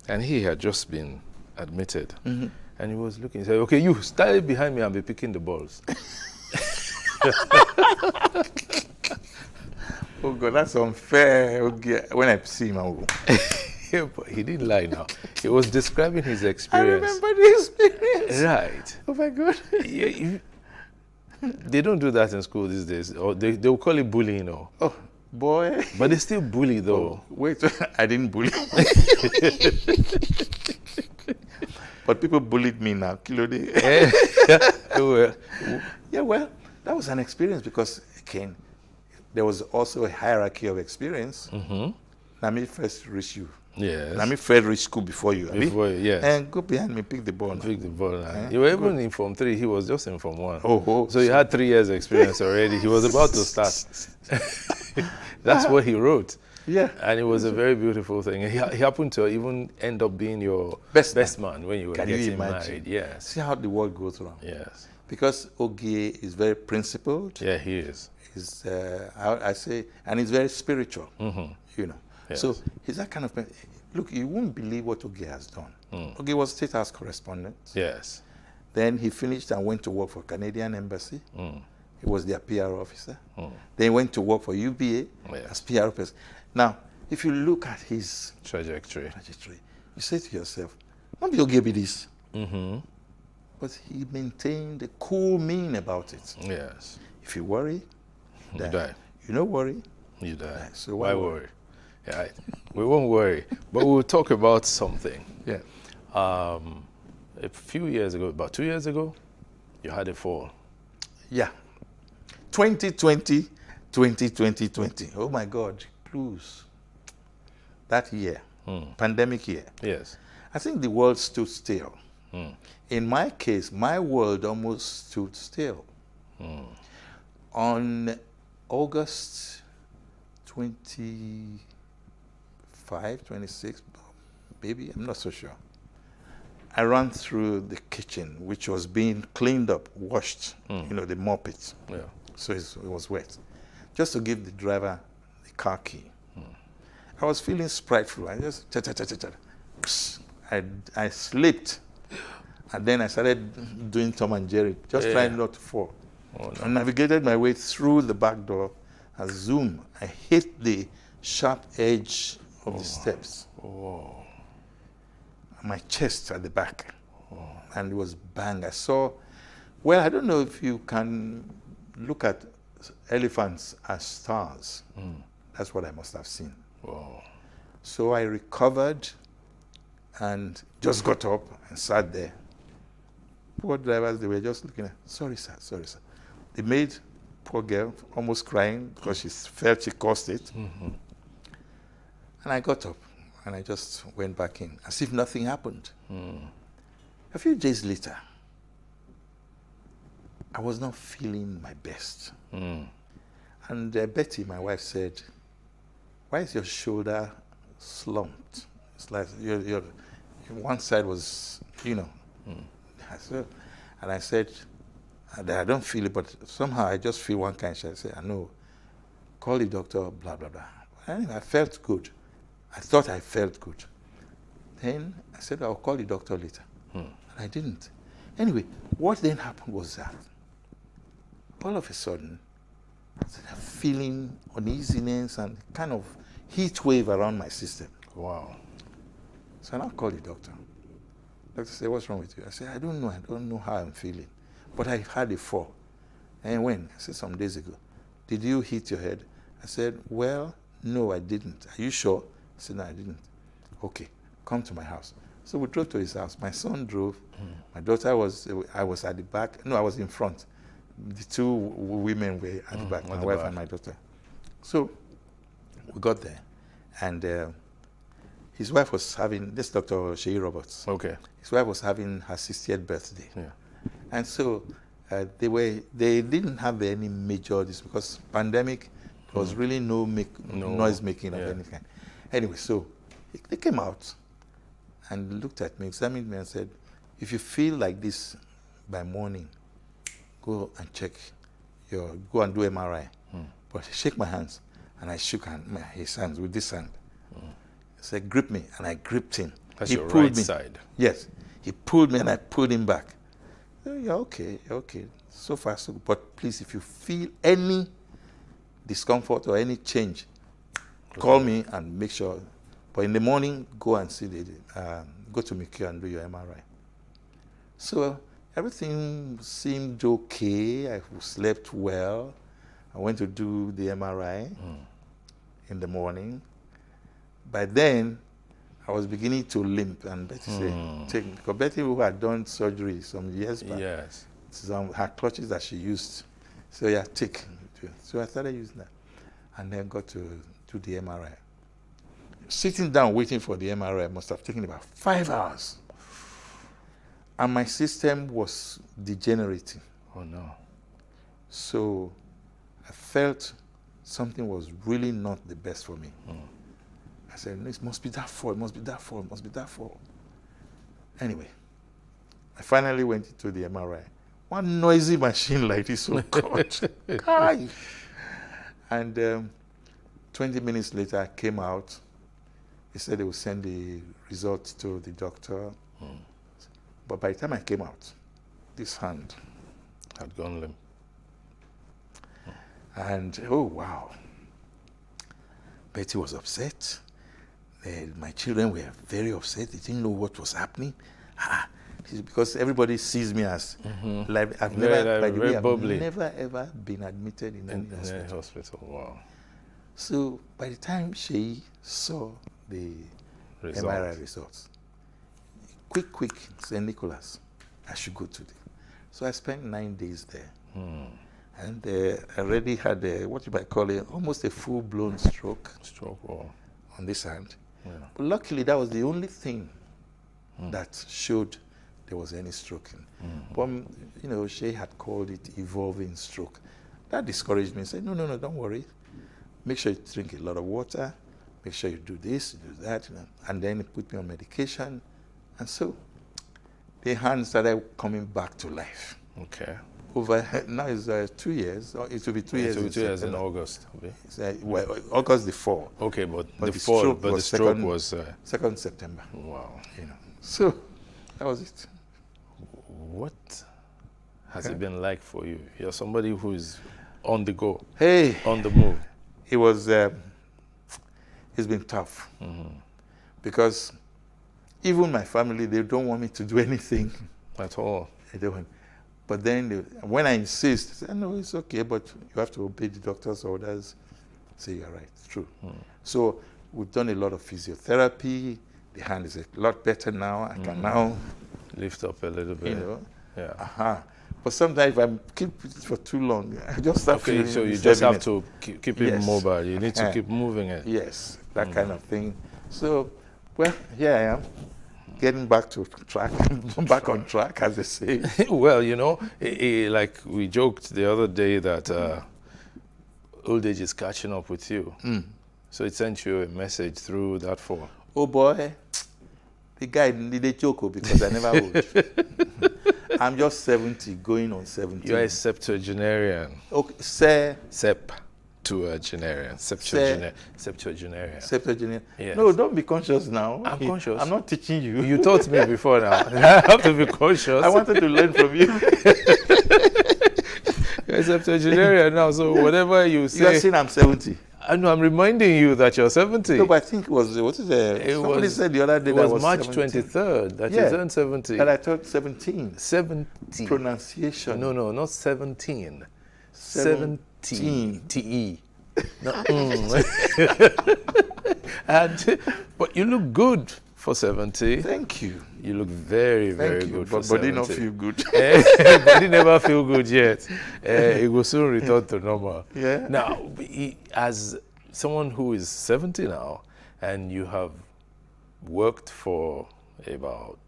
and he had just been admitted, and he was looking, he said, okay, you stand behind me and be picking the balls. Oh God, that's unfair. Okay. When I see him, I will. Yeah, but he didn't lie now. He was describing his experience. I remember the experience. Right. Oh my God. Yeah, they don't do that in school these days. Or they will call it bullying. Oh, boy. But they still bully though. Oh, wait, I didn't bully. But people bullied me now. Yeah, well, that was an experience because, again, there was also a hierarchy of experience. Nami first reached you. Yes. Nami first reached school before you. Before, yes. And go behind me, pick the ball. Pick the ball. You were even in Form 3. He was just in Form 1. Oh. So he had 3 years experience already. He was about to start. That's what he wrote. Yeah. And it was a very beautiful thing. He happened to even end up being your best man when you were getting married. Yes. See how the world goes around. Yes. Because Ogie is very principled. Yeah, he is. He's, I say, and he's very spiritual. Yes. So he's that kind of person. look, you won't believe what Oge has done. Oge was State House correspondent. Yes. Then he finished and went to work for Canadian Embassy. He was their PR officer. Then he went to work for UBA as PR officer. Now, if you look at his trajectory, you say to yourself, maybe Oge be this. But he maintained a cool mien about it. Yes. If you worry, you die. You don't worry, you die. So why worry? Yeah, we won't worry, but we'll talk about something. Yeah. A few years ago, about 2 years ago, you had a fall. Yeah. 2020. Oh my God, blues. That year, pandemic year. Yes. I think the world stood still. In my case, my world almost stood still. On August 25, 26, maybe, I'm not so sure. I ran through the kitchen, which was being cleaned up, washed, you know, they mop it. Yeah. So it was wet. Just to give the driver the car key. I was feeling spriteful. I just, I slipped. And then I started doing Tom and Jerry, just trying not to fall. I navigated my way through the back door. I zoom. I hit the sharp edge of the steps. My chest at the back. And it was bang. I saw, well, I don't know if you can look at elephants as stars. That's what I must have seen. So I recovered and just got up and sat there. Poor drivers, they were just looking at, sorry, sir, sorry, sir. They made poor girl almost crying because she felt she caused it. And I got up and I just went back in as if nothing happened. A few days later, I was not feeling my best. And Betty, my wife, said, why is your shoulder slumped? It's like your one side was, you know. And I said, I don't feel it, but somehow I just feel one kind. I said, I know, call the doctor, blah, blah, blah. Anyway, I felt good. I thought I felt good. Then I said, I'll call the doctor later. And I didn't. Anyway, what then happened was that all of a sudden, I started feeling uneasiness and kind of heat wave around my system. Wow. So I now called the doctor. Doctor said, what's wrong with you? I said, I don't know how I'm feeling. But I had a fall. And when? I said, some days ago. Did you hit your head? I said, well, no, I didn't. Are you sure? I said, no, I didn't. Okay, come to my house. So we drove to his house. My son drove. My daughter I was at the back. No, I was in front. The two women were at the back, my wife and my daughter. So we got there. And his wife was having, this Dr. Sheyi Roberts. Okay. His wife was having her 60th birthday. Yeah. And so they didn't have any major, because pandemic, there was really no noise making of any kind. Anyway, so they came out and looked at me, examined me and said, if you feel like this by morning, go and check go and do MRI. But shake my hands. And I shook his hands with this hand. He said, grip me. And I gripped him. That's he your pulled right me. side. Yes. He pulled me and I pulled him back. You're okay, you're okay. So far, so good. But please, if you feel any discomfort or any change, call me and make sure. But in the morning, go and see go to Mikio and do your MRI. So everything seemed okay. I slept well. I went to do the MRI in the morning. By then, I was beginning to limp, and Betty said, take me. Because Betty, who had done surgery some years back, her clutches that she used. So yeah, take. So I started using that. And then got to do the MRI. Sitting down waiting for the MRI must have taken about 5 hours. And my system was degenerating. Oh no. So I felt something was really not the best for me. I said, no, it must be that fall, it must be that fall, it must be that fall. Anyway, I finally went into the MRI. One noisy machine like this, oh God. And 20 minutes later, I came out. They said they would send the results to the doctor. But by the time I came out, this hand had gone limp. And oh wow, Betty was upset. My children were very upset. They didn't know what was happening. Because everybody sees me as like I've never, by the way, I've never ever been admitted in any hospital. Wow. So by the time she saw the MRI results, quick, St. Nicholas, I should go to the. So I spent 9 days there. And I already had what you might call it, almost a full-blown stroke. On this hand. Yeah. But luckily, that was the only thing that showed there was any stroke. But, you know, she had called it evolving stroke. That discouraged me. I said, no, don't worry. Make sure you drink a lot of water. Make sure you do this, do that. You know, and then put me on medication. And so the hand started coming back to life. Okay. Over now is 2 years. Or it will be 2 years. It will be 2 years in August. Well, August the 4th. Okay, but the stroke was 2nd September. Wow. You know, so that was it. What has it been like for you? You're somebody who is on the go. Hey, on the move. It was. It's been tough because even my family, they don't want me to do anything at all. They don't. But then when I insist, they say, no, it's okay, but you have to obey the doctor's orders. I say, you're right, it's true. So we've done a lot of physiotherapy. The hand is a lot better now. I can now lift up a little bit. You know? Yeah. But sometimes if I keep it for too long, I just start feeling. So you just have to keep it mobile. You need to keep moving it. Yes, that kind of thing. So, well, here I am. Getting back to track, back on track, as they say. Well, you know, like we joked the other day that old age is catching up with you. So it sent you a message through that phone. Oh boy, the guy needed joke because I never would. I'm just 70, going on 70. You're a septuagenarian. Okay, Septuagenarian. Septuagenarian. Yes. No, don't be conscious now. I'm conscious. I'm not teaching you. You taught me before now. I have to be conscious. I wanted to learn from you. You're a septuagenarian now, so whatever you say. You are saying I'm 70. I know, I'm reminding you that you're 70. No, but I think it was, what is it? Somebody said the other day that was March 17. 23rd that you turned 70. And I thought 17. 70. Pronunciation. No, not 17. 17. T-E. No. But you look good for 70. Thank you. You look very, very good for 70. Body not feel good. Body never feel good yet. It will soon return to normal. Yeah. Now, as someone who is 70 now, and you have worked for about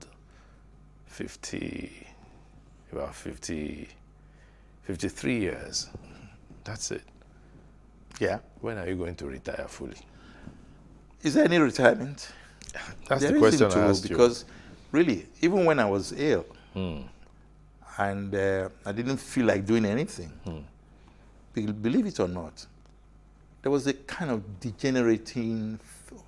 53 years. That's it. Yeah. When are you going to retire fully? Is there any retirement? That's the question I asked you. Because really, even when I was ill and I didn't feel like doing anything, believe it or not, there was a kind of degenerating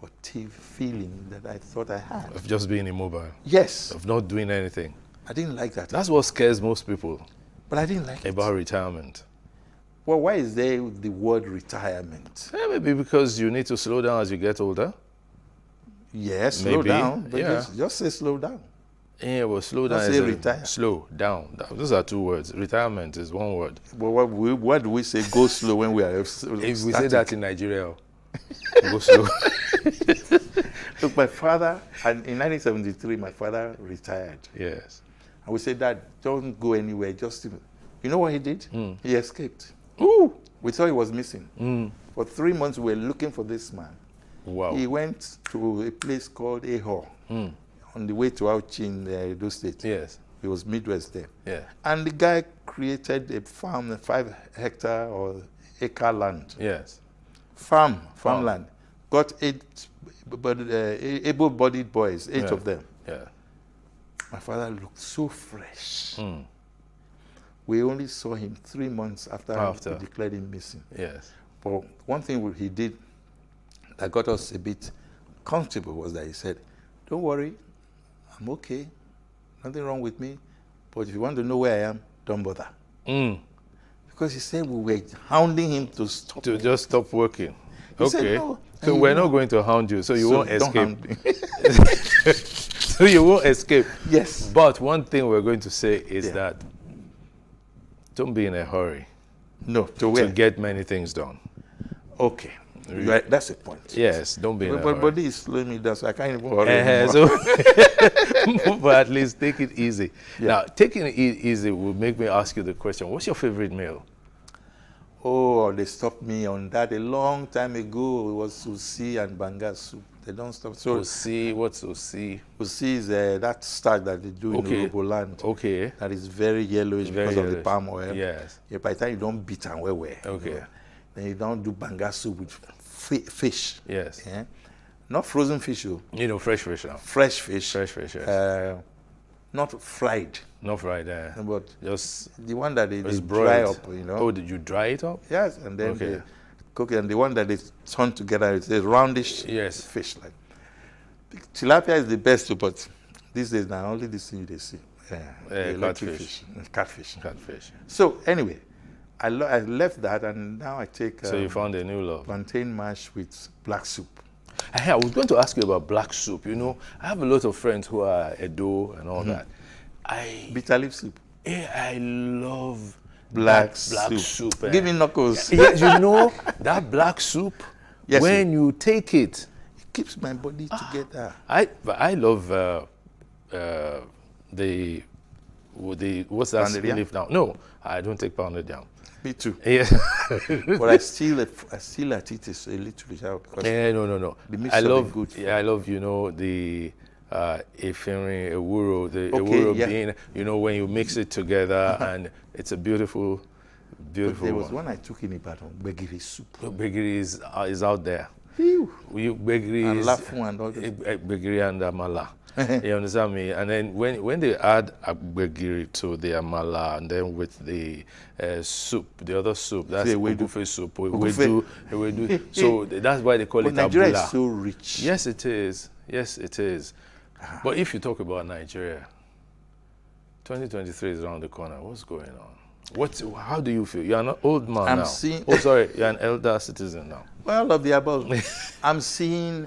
or feeling that I thought I had. Of just being immobile? Yes. Of not doing anything? I didn't like that. That's what scares most people. But I didn't like it. About retirement. Well, why is there the word retirement? Maybe because you need to slow down as you get older. Yes, slow down. But just say slow down. Yeah, well, slow down. Say retire. Slow down. Those are two words. Retirement is one word. Well, what do we say? Go slow when we are if we say that in Nigeria, go slow. Look, my father, and in 1973, my father retired. Yes. And we said, Dad, don't go anywhere. Just, you know what he did? He escaped. Ooh. We thought he was missing. For 3 months, we were looking for this man. Wow. He went to a place called Eho on the way to Auchi in Edo State. Yes. He was Midwest there. Yeah. And the guy created a farm, a 5-hectare or acre land. Yes. Farmland. Got 8 able-bodied boys, 8 of them. Yeah. My father looked so fresh. We only saw him 3 months after we declared him missing. Yes. But one thing he did that got us a bit constable was that he said, don't worry, I'm okay, nothing wrong with me, but if you want to know where I am, don't bother. Because he said we were hounding him to stop. To just stop working. He said, Okay. no. So And we're you not know- going to hound you, so you So won't don't escape. hound me. So you won't escape. Yes. But one thing we're going to say is Yeah. that don't be in a hurry. No, to where? To get many things done. Okay. Right, that's the point. Yes, don't be in a hurry. Everybody is slowing me down, so I can't even hurry anymore. But at least take it easy. Now, taking it easy will make me ask you the question, what's your favorite meal? Oh, they stopped me on that a long time ago. It was sushi and banga soup. They don't stop. So Sushi, what's sushi? Sushi is that starch that they do in Urhobo land. Okay. That is very yellowish Very because of the yellowish. palm oil. Yes. Yeah, by the time you don't beat and well. Okay. Then you don't do banga soup with fish. Yes. Yeah. Not frozen fish, oh. You know, fresh fish now. Fresh fish. Fresh fish, yes. Not fried. Not fried, But just the one that they it's dry broiled. up, you know. Oh, did you dry it up? Yes, and then Okay. they cook it, and the one that they turn together is a roundish fish. Like tilapia is the best, but these days now only this thing they see. The electric Catfish. Catfish. Catfish. So anyway, I left that, and now I take. So you found a new love. Plantain mash with black soup. Hey, I was going to ask you about black soup. You know, I have a lot of friends who are Edo and all that. Bitter leaf soup. Yeah, I love Black soup. Give me knuckles. Yes, you know that black soup. Yes, when you take it, it keeps my body together. I love the what's that Pounded yam? leaf now? No, I don't take pounded yam. Me too. Yeah. But I still at it is a little bit out because No. the I mixture love is good. I love, you know, the efirin, ewuro, the Okay, ewuro yeah. bean, you know, when you mix it together and it's a beautiful But there was one I took in Ibadan, Gbegiri soup. Gbegiri is out there. Phew. Gbegiri And is lafun and all that. Gbegiri and amala. You understand me? And then when they add gbegiri to the amala and then with the soup, the other soup, that's The ewedu. ogufe soup. Ogufe. Ewedu. So that's why they call But it Nigeria abula. is so rich. Yes, it is. Yes, it is. But if you talk about Nigeria, 2023 is around the corner. What's going on? How do you feel? You're an old man I'm now. seeing- Oh, sorry, you're an elder citizen now. Well, of the above. I'm seeing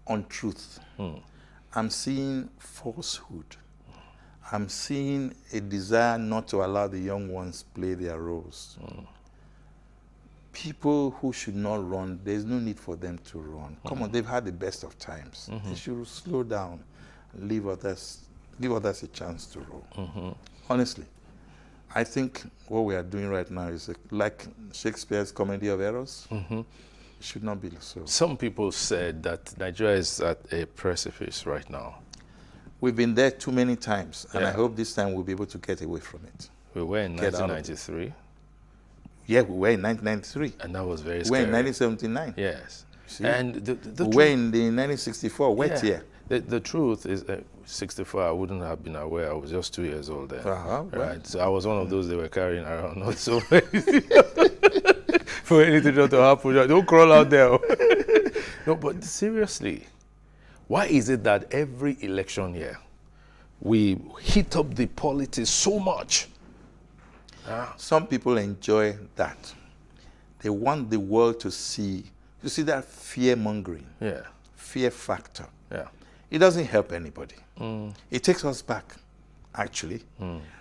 untruth. I'm seeing falsehood. I'm seeing a desire not to allow the young ones play their roles. People who should not run, there's no need for them to run. Come on, they've had the best of times. They should slow down, give others a chance to roll. Honestly, I think what we are doing right now is like Shakespeare's Comedy of Errors. It should not be so. Some people said that Nigeria is at a precipice right now. We've been there too many times, and I Yeah. hope this time we'll be able to get away from it. We were in Get out of it. 1993. Yeah, we were in 1993. And that was very We were scary. in 1979. Yes. See? And the we were in the 1964 wet year. The truth is, 64, I wouldn't have been aware. I was just 2 years old then. Well. Right. So I was one of those they were carrying around. Not so for anything not to happen. Don't crawl out there. No, but seriously, why is it that every election year we heat up the politics so much? Some people enjoy that. They want the world to see. You see that fear-mongering? Yeah. Fear factor. Yeah. It doesn't help anybody. It takes us back, actually.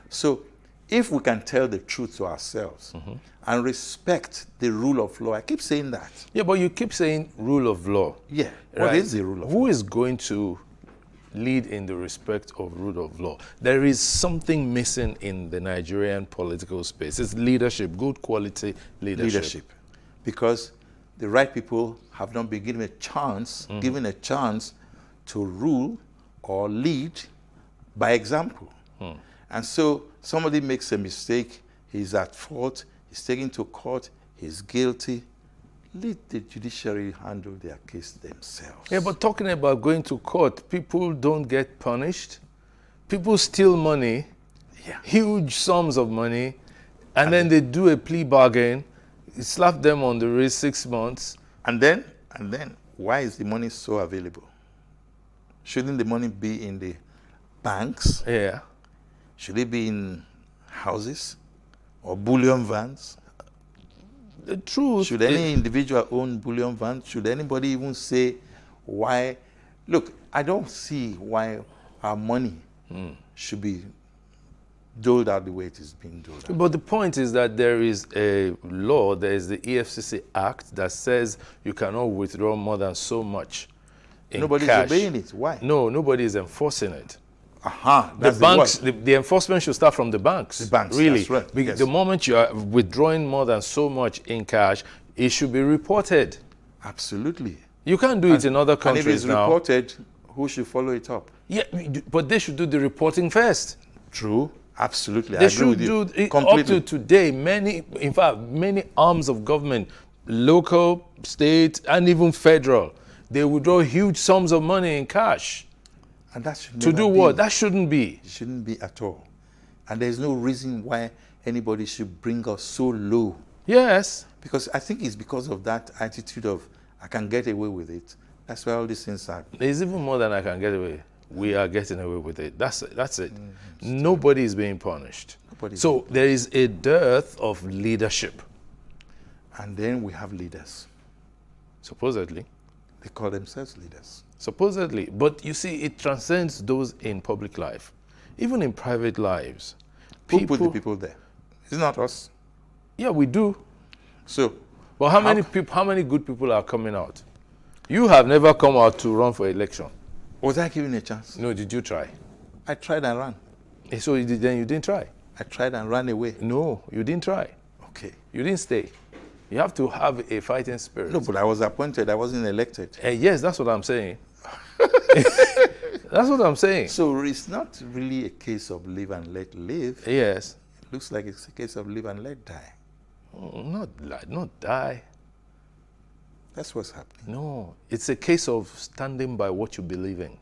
So if we can tell the truth to ourselves and respect the rule of law, I keep saying that. Yeah, but you keep saying rule of law. Yeah. What is the rule of law? Who is going to lead in the respect of rule of law? There is something missing in the Nigerian political space. It's leadership, good quality leadership. Because the right people have not been given a chance, to rule or lead by example. And so somebody makes a mistake, he's at fault, he's taken to court, he's guilty. Let the judiciary handle their case themselves. Yeah, but talking about going to court, people don't get punished. People steal money, huge sums of money, and then they do a plea bargain, slap them on the wrist 6 months. And then why is the money so available? Shouldn't the money be in the banks? Yeah. Should it be in houses or bullion vans? The truth. Should any individual own bullion vans? Should anybody even say why? Look, I don't see why our money should be doled out the way it is being doled out. But the point is that there is a law, there is the EFCC Act that says you cannot withdraw more than so much in Nobody's cash. obeying it. Why? No, nobody is enforcing it. Aha, The that's banks, the word. the enforcement should start from the banks. The banks, really. that's right, yes. The moment you are withdrawing more than so much in cash, it should be reported. Absolutely. You can't do it in other And countries if it's now. reported, who should follow it up? Yeah, but they should do the reporting first. True. Absolutely. I They agree should with you. do it. Completely. Up to today, in fact, many arms of government, local, state, and even federal, they withdraw huge sums of money in cash. And that should To never do be. what? That shouldn't be. It shouldn't be at all. And there's no reason why anybody should bring us so low. Yes. Because I think it's because of that attitude of, I can get away with it. That's why all these things are. There's even more than I can get away. We are getting away with it. That's it. Nobody is being punished. So there is a dearth of leadership. And then we have leaders. Supposedly. They call themselves leaders. Supposedly. But you see, it transcends those in public life. Even in private lives. Who put the people there? It's not us. Yeah, we do. So, but how many good people are coming out? You have never come out to run for election. Was I given a chance? No, did you try? I tried and ran. So then you didn't try? I tried and ran away. No, you didn't try. Okay. You didn't stay. You have to have a fighting spirit. No, but I was appointed. I wasn't elected. Yes, that's what I'm saying. That's what I'm saying. So it's not really a case of live and let live. Yes. It looks like it's a case of live and let die. Oh, not die. That's what's happening. No, it's a case of standing by what you believe in.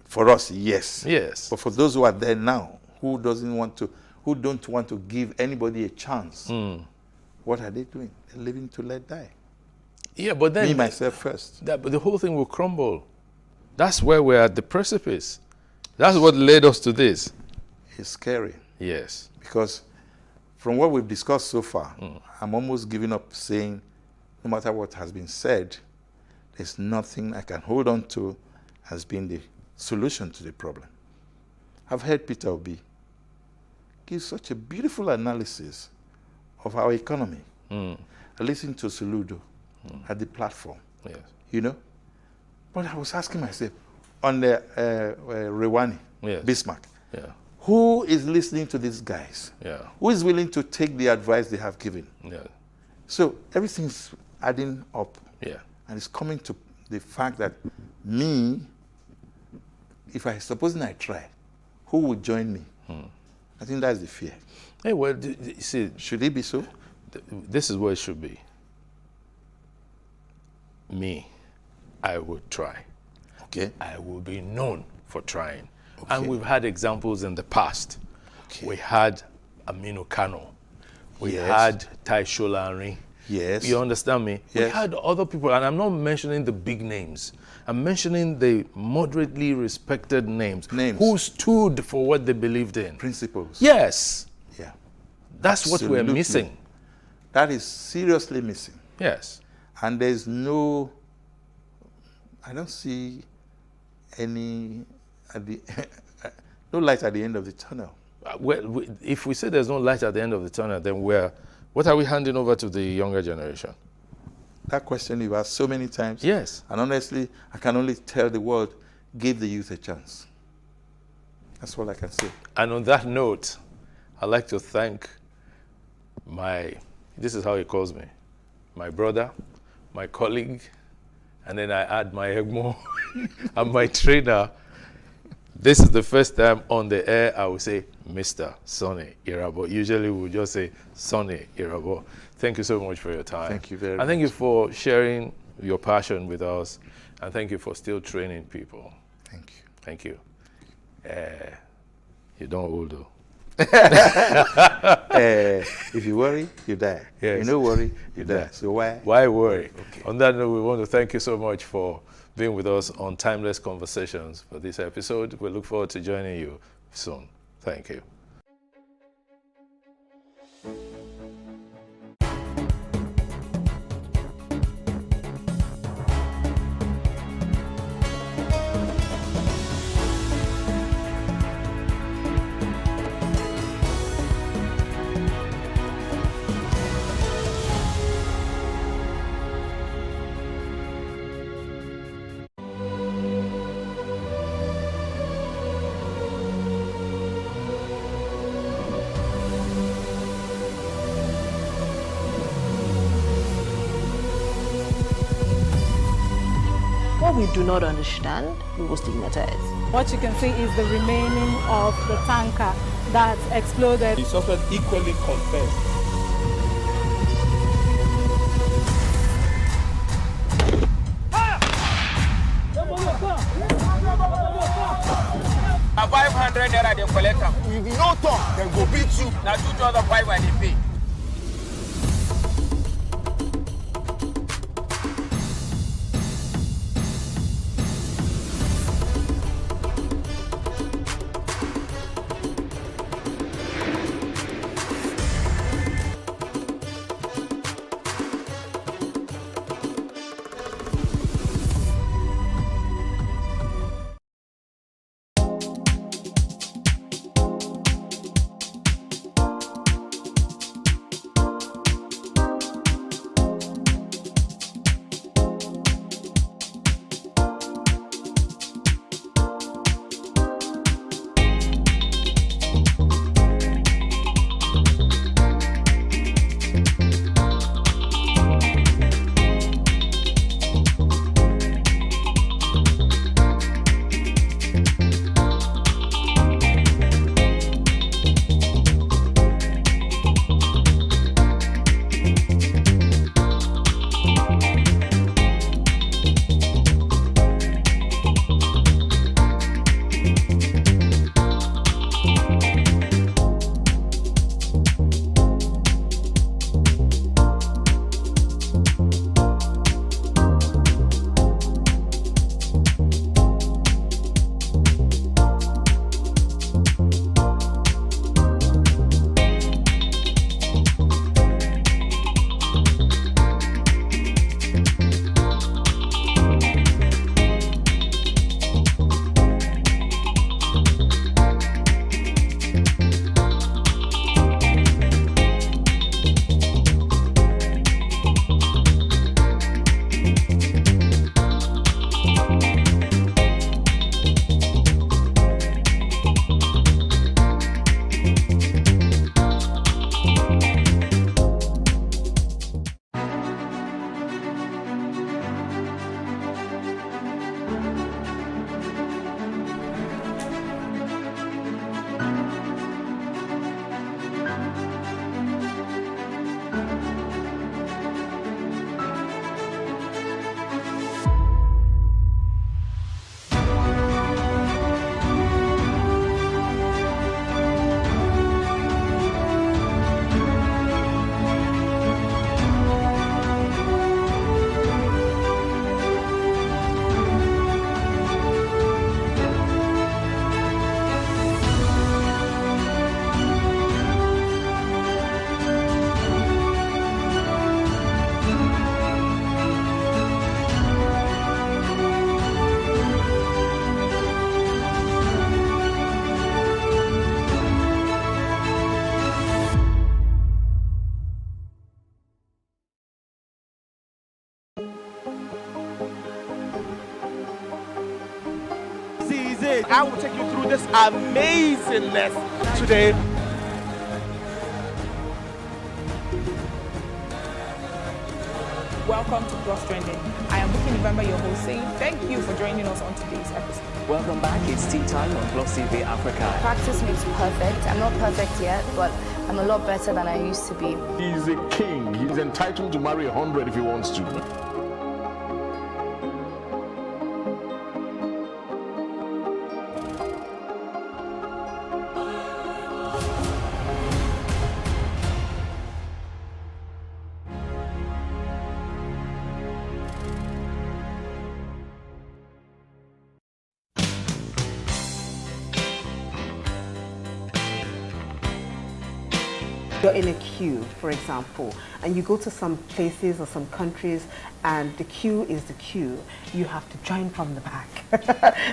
For us, yes. Yes. But for those who are there now, who don't want to give anybody a chance, what are they doing? They're living to let die. Yeah, but then me myself first. But the whole thing will crumble. That's where we're at the precipice. That's what led us to this. It's scary. Yes. Because from what we've discussed so far, I'm almost giving up saying, no matter what has been said, there's nothing I can hold on to as being the solution to the problem. I've heard Peter Obi give such a beautiful analysis of our economy. I listened to Soludo at the platform, yes. You know? But I was asking myself, on the Rewani, yes. Bismarck, yeah. Who is listening to these guys? Yeah. Who is willing to take the advice they have given? Yeah. So everything's adding up. Yeah. And it's coming to the fact that me, supposing I try, who would join me? I think that's the fear. Hey, well, you see, should it be so? This is what it should be. Me, I would try. Okay. I will be known for trying. Okay. And we've had examples in the past. Okay. We had Aminu Kano. We had Tai Sholari. Yes. You understand me? Yes. We had other people, and I'm not mentioning the big names. I'm mentioning the moderately respected names. Who stood for what they believed in. Principles. Yes. Yeah. That's what we're missing. That is seriously missing. Yes. And there's I don't see any, no light at the end of the tunnel. Well, if we say there's no light at the end of the tunnel, then what are we handing over to the younger generation? That question you've asked so many times. Yes. And honestly, I can only tell the world, give the youth a chance. That's all I can say. And on that note, I'd like to thank this is how he calls me, my brother, my colleague, and then I add my Egmo and my trainer. This is the first time on the air I will say Mr. Sonny Irabo. Usually we'll just say Sonny Irabo. Thank you so much for your time. Thank you very much. And thank you for sharing your passion with us. And thank you for still training people. Thank you. Thank you. You don't old though. If you worry, you die. Yes. You no worry, you die. So why? Why worry? Okay. On that note, we want to thank you so much for being with us on Timeless Conversations for this episode. We look forward to joining you soon. Thank you. What we do not understand, we will stigmatize. What you can see is the remaining of the tanker that exploded. He suffered equally confessed. A 500 naira they collect am. If you no talk, dem go beat you. Na 2,500 I dey pay. I will take you through this amazing lesson today. Welcome to Plus Trending. I am Bookie November, your host, saying thank you for joining us on today's episode. Welcome back. It's tea time on Plus TV Africa. Practice makes perfect. I'm not perfect yet, but I'm a lot better than I used to be. He's a king. He's entitled to marry 100 if he wants to. You're in a queue, for example, and you go to some places or some countries and the queue is the queue. You have to join from the back,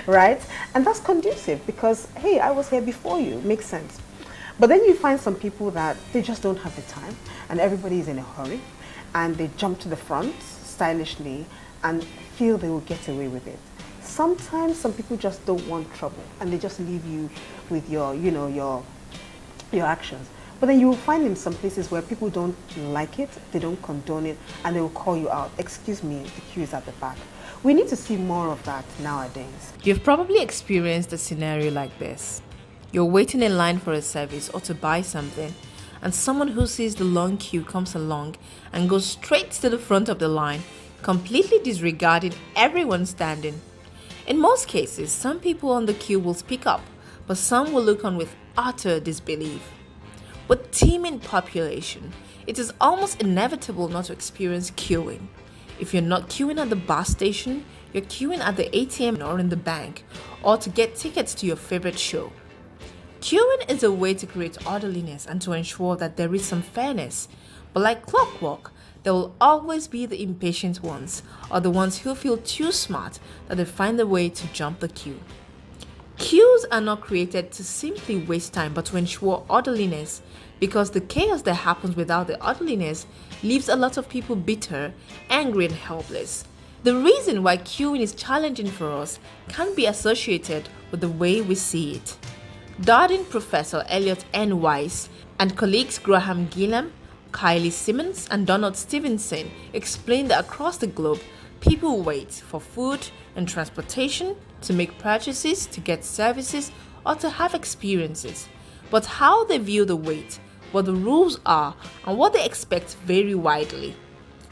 right? And that's conducive because, hey, I was here before you, makes sense. But then you find some people that they just don't have the time and everybody is in a hurry and they jump to the front stylishly and feel they will get away with it. Sometimes some people just don't want trouble and they just leave you with your, you know, your actions. But then you will find in some places where people don't like it, they don't condone it, and they will call you out. Excuse me, the queue is at the back. We need to see more of that nowadays. You've probably experienced a scenario like this. You're waiting in line for a service or to buy something, and someone who sees the long queue comes along and goes straight to the front of the line, completely disregarding everyone standing. In most cases, some people on the queue will speak up, but some will look on with utter disbelief. With teeming population, it is almost inevitable not to experience queuing. If you're not queuing at the bus station, you're queuing at the ATM or in the bank, or to get tickets to your favorite show. Queuing is a way to create orderliness and to ensure that there is some fairness. But like clockwork, there will always be the impatient ones, or the ones who feel too smart that they find a way to jump the queue. Queues are not created to simply waste time but to ensure orderliness, because the chaos that happens without the orderliness leaves a lot of people bitter, angry and helpless. The reason why queuing is challenging for us can be associated with the way we see it. Darden Professor Elliot N. Weiss and colleagues Graham Gillam, Kylie Simmons and Donald Stevenson explain that across the globe, people wait for food and transportation, to make purchases, to get services, or to have experiences. But how they view the wait, what the rules are, and what they expect vary widely.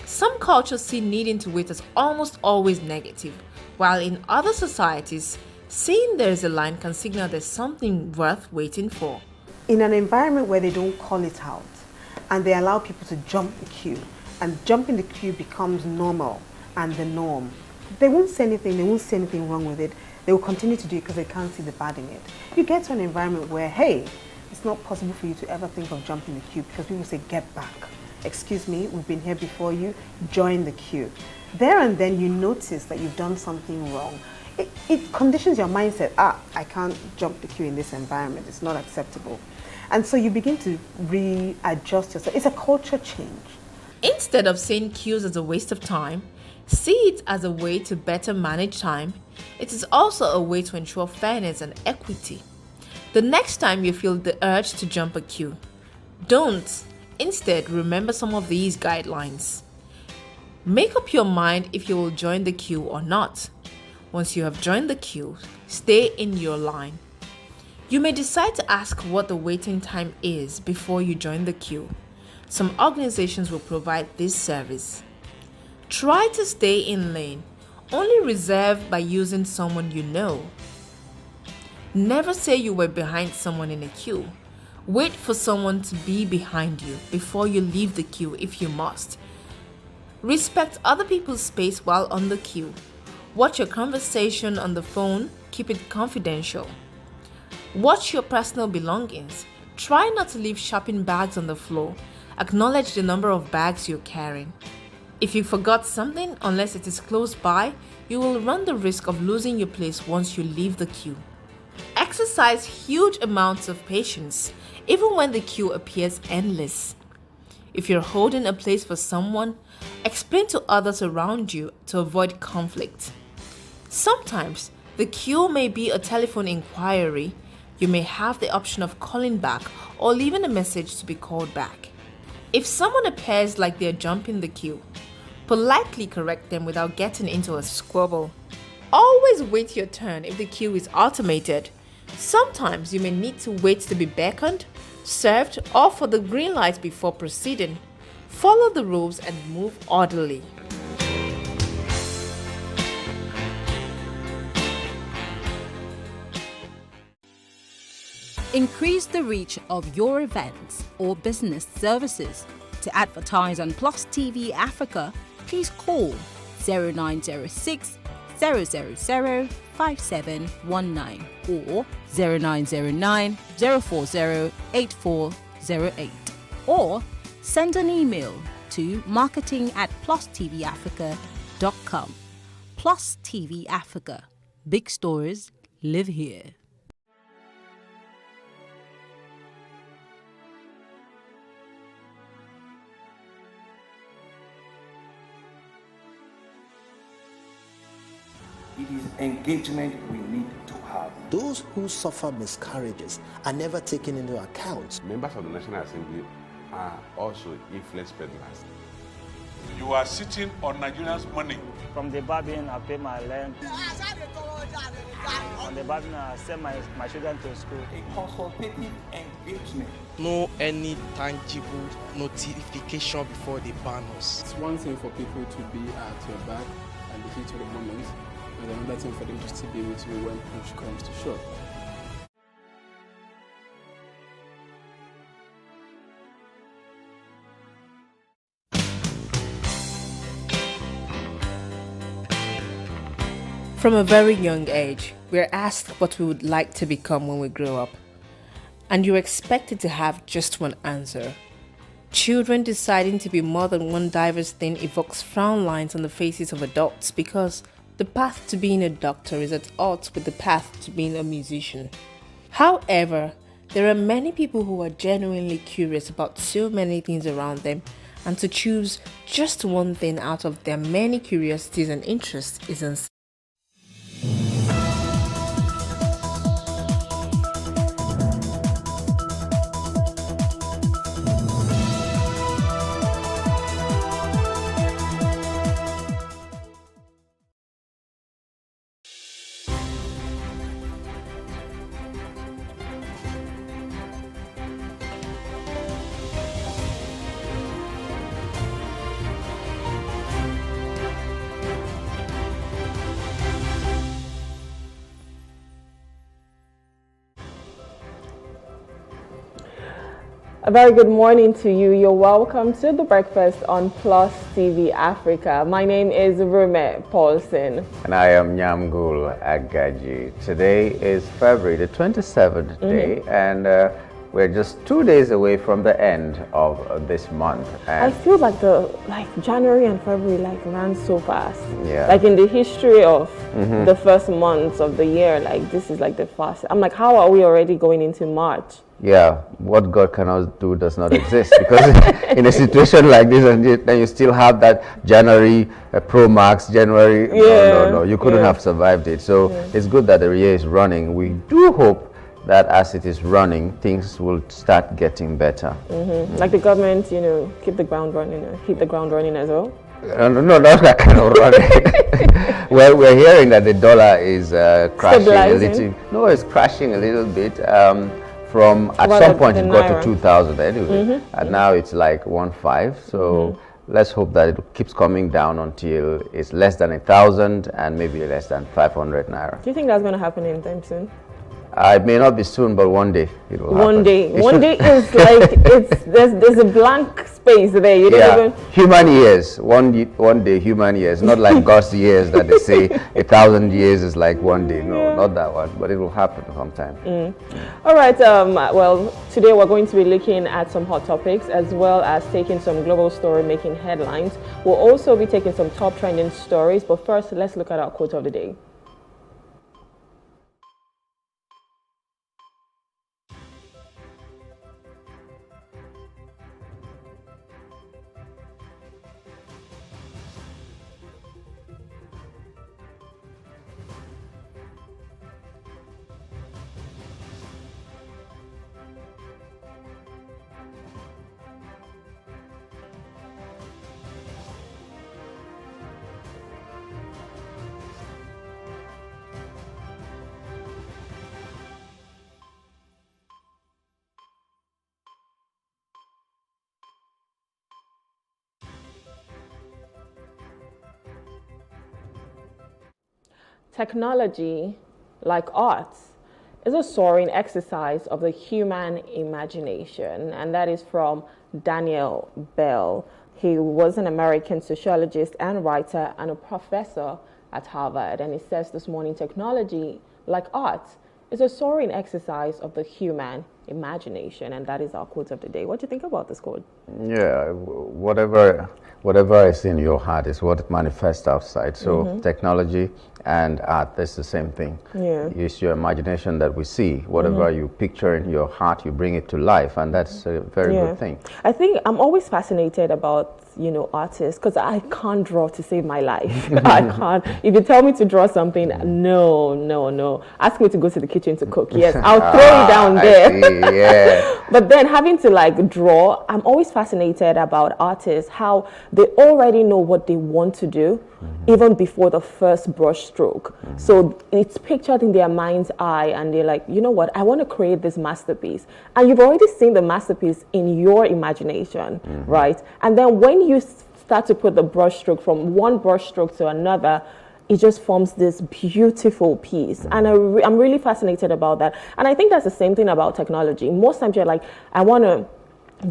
Some cultures see needing to wait as almost always negative, while in other societies, seeing there is a line can signal there's something worth waiting for. In an environment where they don't call it out and they allow people to jump the queue, and jumping the queue becomes normal and the norm, they won't say anything wrong with it. They will continue to do it because they can't see the bad in it. You get to an environment where, hey, it's not possible for you to ever think of jumping the queue because people say, get back. Excuse me, we've been here before you, join the queue. There and then you notice that you've done something wrong. It conditions your mindset, I can't jump the queue in this environment, it's not acceptable. And so you begin to readjust yourself. It's a culture change. Instead of seeing queues as a waste of time, see it as a way to better manage time. It is also a way to ensure fairness and equity. The next time you feel the urge to jump a queue, don't. Instead, remember some of these guidelines. Make up your mind if you will join the queue or not. Once you have joined the queue, stay in your line. You may decide to ask what the waiting time is before you join the queue. Some organizations will provide this service. Try to stay in lane, only reserve by using someone you know. Never say you were behind someone in a queue. Wait for someone to be behind you before you leave the queue if you must. Respect other people's space while on the queue. Watch your conversation on the phone, keep it confidential. Watch your personal belongings. Try not to leave shopping bags on the floor. Acknowledge the number of bags you're carrying. If you forgot something, unless it is close by, you will run the risk of losing your place once you leave the queue. Exercise huge amounts of patience, even when the queue appears endless. If you're holding a place for someone, explain to others around you to avoid conflict. Sometimes, the queue may be a telephone inquiry. You may have the option of calling back or leaving a message to be called back. If someone appears like they're jumping the queue, politely correct them without getting into a squabble. Always wait your turn if the queue is automated. Sometimes you may need to wait to be beckoned, served, or for the green light before proceeding. Follow the rules and move orderly. Increase the reach of your events or business services. To advertise on Plus TV Africa, please call 0906 000 5719 or 0909 040 8408, or send an email to marketing@plustvafrica.com. Plus TV Africa. Big stories live here. It is engagement we need to have. Those who suffer miscarriages are never taken into account. Members of the National Assembly are also influence peddlers. You are sitting on Nigerians' money. From the Babin, I pay my rent. On the Babin, I send my children to school. A consultative engagement. No any tangible notification before they ban us. It's one thing for people to be at your back and the heat of the moment, and another thing for them to still be with you when push comes to shove. From a very young age, we are asked what we would like to become when we grow up. And you're expected to have just one answer. Children deciding to be more than one diverse thing evokes frown lines on the faces of adults because the path to being a doctor is at odds with the path to being a musician. However, there are many people who are genuinely curious about so many things around them, and to choose just one thing out of their many curiosities and interests is insane. A very good morning to you. You're welcome to the breakfast on Plus TV Africa. My name is Rume Paulson. And I am Nyamgul Agaji. Today is February the 27th day, and we're just 2 days away from the end of this month. And I feel like January and February ran so fast. Yeah. Like in the history of the first months of the year, this is the fastest. I'm like, how are we already going into March? yeah, what God cannot do does not exist, because in a situation like this, and then you still have that January Pro Max, January, no, you couldn't have survived it. So it's good that the year is running. We do hope that as it is running, things will start getting better. Like the government, keep the ground running, hit the ground running as well. No, not that kind of running. Well, we're hearing that the dollar is crashing a little. No, it's crashing a little bit. From at some point it got to 2,000 anyway, and now it's like 1.5. So let's hope that it keeps coming down until it's less than 1,000 and maybe less than 500 naira. Do you think that's going to happen anytime soon? It may not be soon, but one day it will happen. One day is like there's a blank space there. You don't even. Human years, one day human years, not like God's years that they say 1,000 years is like one day. No, not that one, but it will happen sometime. All right. Well, today we're going to be looking at some hot topics as well as taking some global story making headlines. We'll also be taking some top trending stories. But first, let's look at our quote of the day. Technology, like arts, is a soaring exercise of the human imagination, and that is from Daniel Bell. He was an American sociologist and writer and a professor at Harvard, and he says this morning, technology, like arts, is a soaring exercise of the human imagination. And that is our quote of the day. What do you think about this quote? Yeah, whatever is in your heart is what manifests outside. So technology and art, that's the same thing. Yeah. It's your imagination that we see. Whatever you picture in your heart, you bring it to life, and that's a very good thing. I think I'm always fascinated about, you know, artists, because I can't draw to save my life. I can't. If you tell me to draw something, no. Ask me to go to the kitchen to cook. Yes, I'll throw it down there. Yeah. But then having to like draw, I'm always fascinated about artists, how they already know what they want to do even before the first brush stroke. So it's pictured in their mind's eye, and they're like, you know what, I want to create this masterpiece. And you've already seen the masterpiece in your imagination, right? And then when you start to put the brush stroke from one brush stroke to another, it just forms this beautiful piece. And I'm really fascinated about that. And I think that's the same thing about technology. Most times you're like, I want to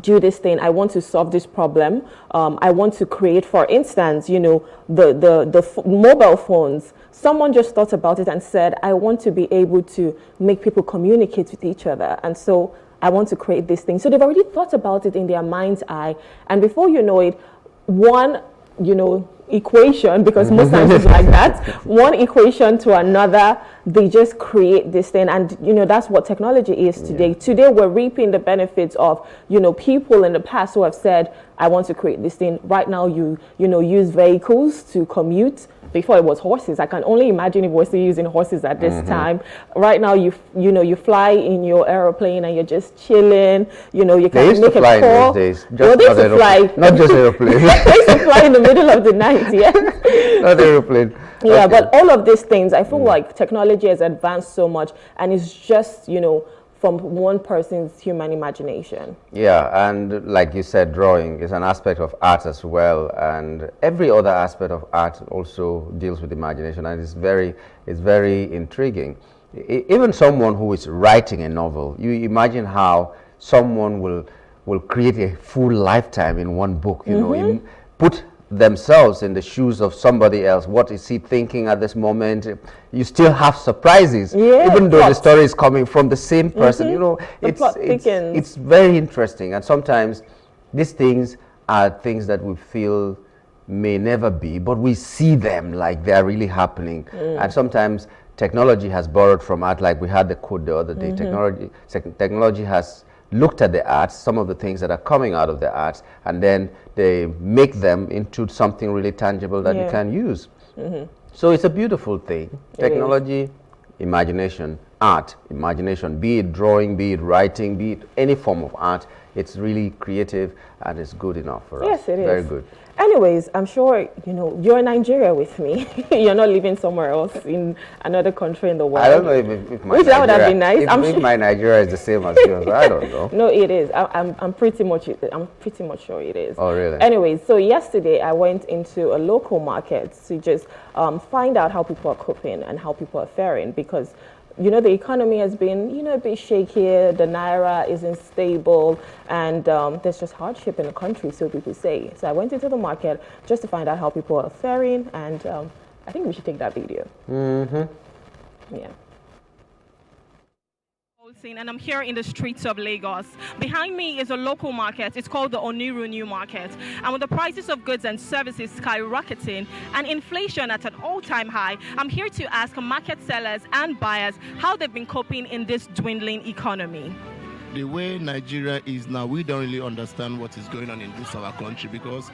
do this thing, I want to solve this problem, I want to create, for instance, you know, the mobile phones. Someone just thought about it and said, I want to be able to make people communicate with each other, and so I want to create this thing. So they've already thought about it in their mind's eye, and before you know it, one, you know, equation, because most times it's like that, one equation to another, they just create this thing. And you know, that's what technology is today. Today we're reaping the benefits of, you know, people in the past who have said, I want to create this thing. Right now you know, use vehicles to commute. Before it was horses. I can only imagine if we're still using horses at this time. Right now, you know, you fly in your aeroplane and you're just chilling. You know, you can make a call. They used to fly in those days. Well, they used to fly. Not just aeroplane. They used to fly in the middle of the night, yeah. Not aeroplane. Yeah, but all of these things, I feel like technology has advanced so much, and it's just, you know, from one person's human imagination. Yeah, and like you said, drawing is an aspect of art as well, and every other aspect of art also deals with imagination, and it's very intriguing. Even someone who is writing a novel, you imagine how someone will create a full lifetime in one book, you know, put themselves in the shoes of somebody else. What is he thinking at this moment? You still have surprises, even though the story is coming from the same person. You know, it's very interesting. And sometimes these things are things that we feel may never be, but we see them like they're really happening. And sometimes technology has borrowed from art, like we had the quote the other day. Technology has looked at the arts, some of the things that are coming out of the arts, and then they make them into something really tangible that you can use. So it's a beautiful thing. Technology, imagination, art, imagination, be it drawing, be it writing, be it any form of art, it's really creative and it's good enough for us. Yes, it is. Very good. Anyways, I'm sure, you know, you're in Nigeria with me. You're not living somewhere else in another country in the world. I don't know if my Which that would have been nice. If my Nigeria is the same as yours, I don't know. No, it is. I'm pretty much sure it is. Oh, really? Anyways, so yesterday I went into a local market to just find out how people are coping and how people are faring, because you know, the economy has been, you know, a bit shaky. The Naira isn't stable, and there's just hardship in the country, so people say. So I went into the market just to find out how people are faring, and I think we should take that video. Yeah. And I'm here in the streets of Lagos. Behind me is a local market. It's called the Oniru New Market. And with the prices of goods and services skyrocketing and inflation at an all-time high, I'm here to ask market sellers and buyers how they've been coping in this dwindling economy. The way Nigeria is now, we don't really understand what is going on in this our country, because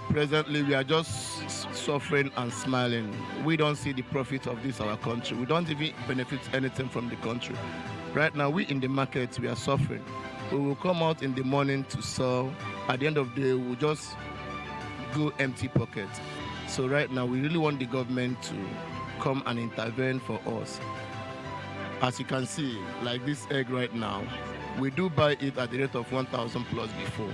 presently we are just suffering and smiling. We don't see the profit of this our country. We don't even benefit anything from the country. Right now, we in the market, we are suffering. We will come out in the morning to sell. At the end of the day, we'll just go empty pocket. So right now, we really want the government to come and intervene for us. As you can see, like this egg right now, we do buy it at the rate of 1,000 plus before.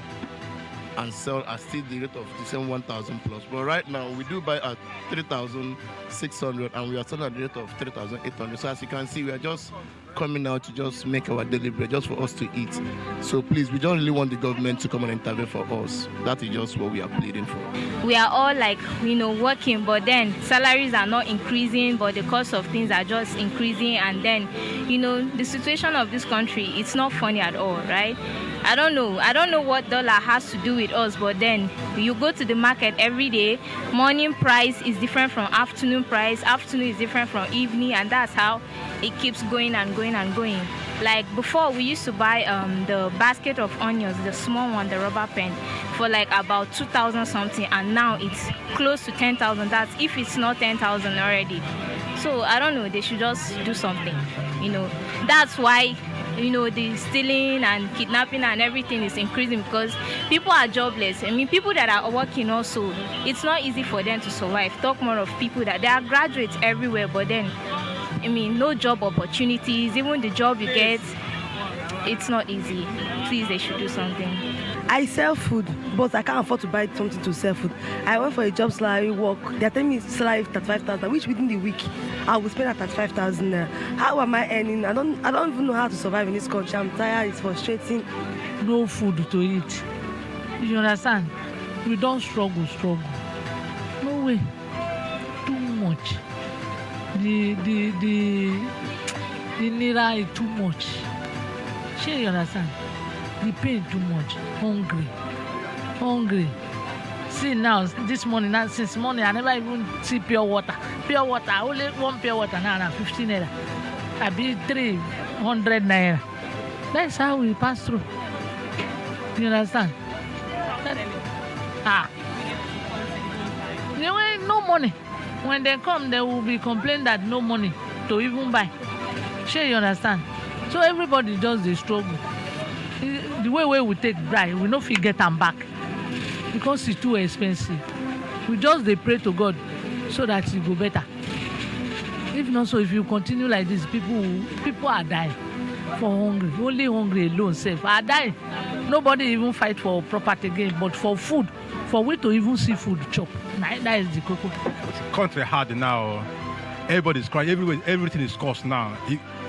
and sell at still the rate of the same 1,000 plus. But right now, we do buy at 3,600 and we are selling at the rate of 3,800. So as you can see, we are just coming out to just make our daily bread, just for us to eat. So please, we don't really want the government to come and intervene for us. That is just what we are pleading for. We are all like, working, but then salaries are not increasing, but the cost of things are just increasing. And then, the situation of this country, it's not funny at all, right? I don't know what dollar has to do with us, but then you go to the market every day, morning price is different from afternoon price, afternoon is different from evening, and that's how it keeps going and going and going. Like before, we used to buy the basket of onions, the small one, the rubber pen, for like about 2,000 something, and now it's close to 10,000. That's if it's not 10,000 already. So I don't know, they should just do something. That's why the stealing and kidnapping and everything is increasing, because people are jobless. People that are working also, it's not easy for them to survive. Talk more of people that there are graduates everywhere, but then no job opportunities. Even the job you get, it's not easy. Please, they should do something. I sell food, but I can't afford to buy something to sell food. I went for a job salary work. They're telling me salary 35,000, which within the week I will spend at 35,000. How am I earning? I don't even know how to survive in this country. I'm tired. It's frustrating. No food to eat. You understand? We don't struggle. No way. Too much. The naira is too much. Sure, you understand? The pain too much. Hungry. See now, this morning, since morning, I never even see pure water. Pure water, only one pure water now, 15 naira. I be 300 naira. That's how we pass through. You understand? No money. When they come, they will be complaining that no money to even buy. Sure, you understand? So everybody does the struggle. The way we take bribe, we no fit get them back because it's too expensive. We just pray to God so that it go better. If not so, if you continue like this, people are dying for hungry. Only hungry alone safe are dying. Nobody even fight for property again, but for food, for we to even see food chop. That is the cocoa. Country hard now. Everybody's crying. Everything is cost now.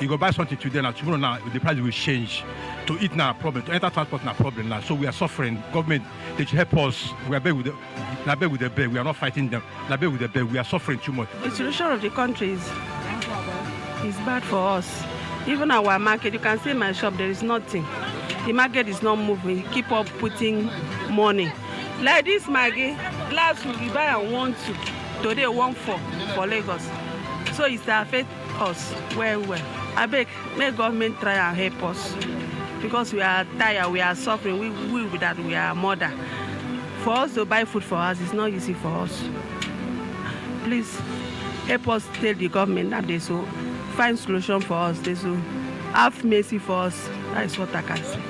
You go buy something today now. Tomorrow now the price will change. To eat now a problem. To enter transport now a problem now. So we are suffering. Government, they should help us. We are beg with the beg. We are not fighting them. Beg with the beg. We are suffering too much. The situation of the country is bad for us. Even our market, you can see in my shop, there is nothing. The market is not moving. Keep up putting money. Like this Maggie, last week we buy and 1 2. Today 1 4 for Lagos. So it's affect us well. I beg, may government try and help us. Because we are tired, we are suffering, we are mother. For us to buy food for us, it's not easy for us. Please help us tell the government that they should find solution for us. They should have mercy for us. That is what I can say.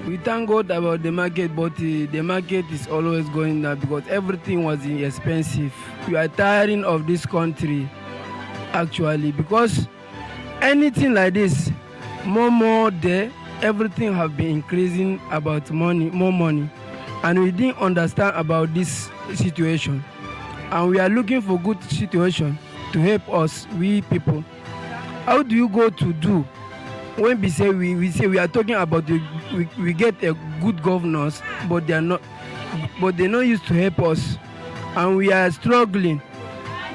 We thank God about the market, but the market is always going down because everything was expensive. We are tiring of this country, actually, because anything like this, more there, everything have been increasing about money, more money, and we didn't understand about this situation, and we are looking for good situation to help us, we people. How do you go to do when we say we are talking about we get a good governors, but they're not used to help us, and we are struggling.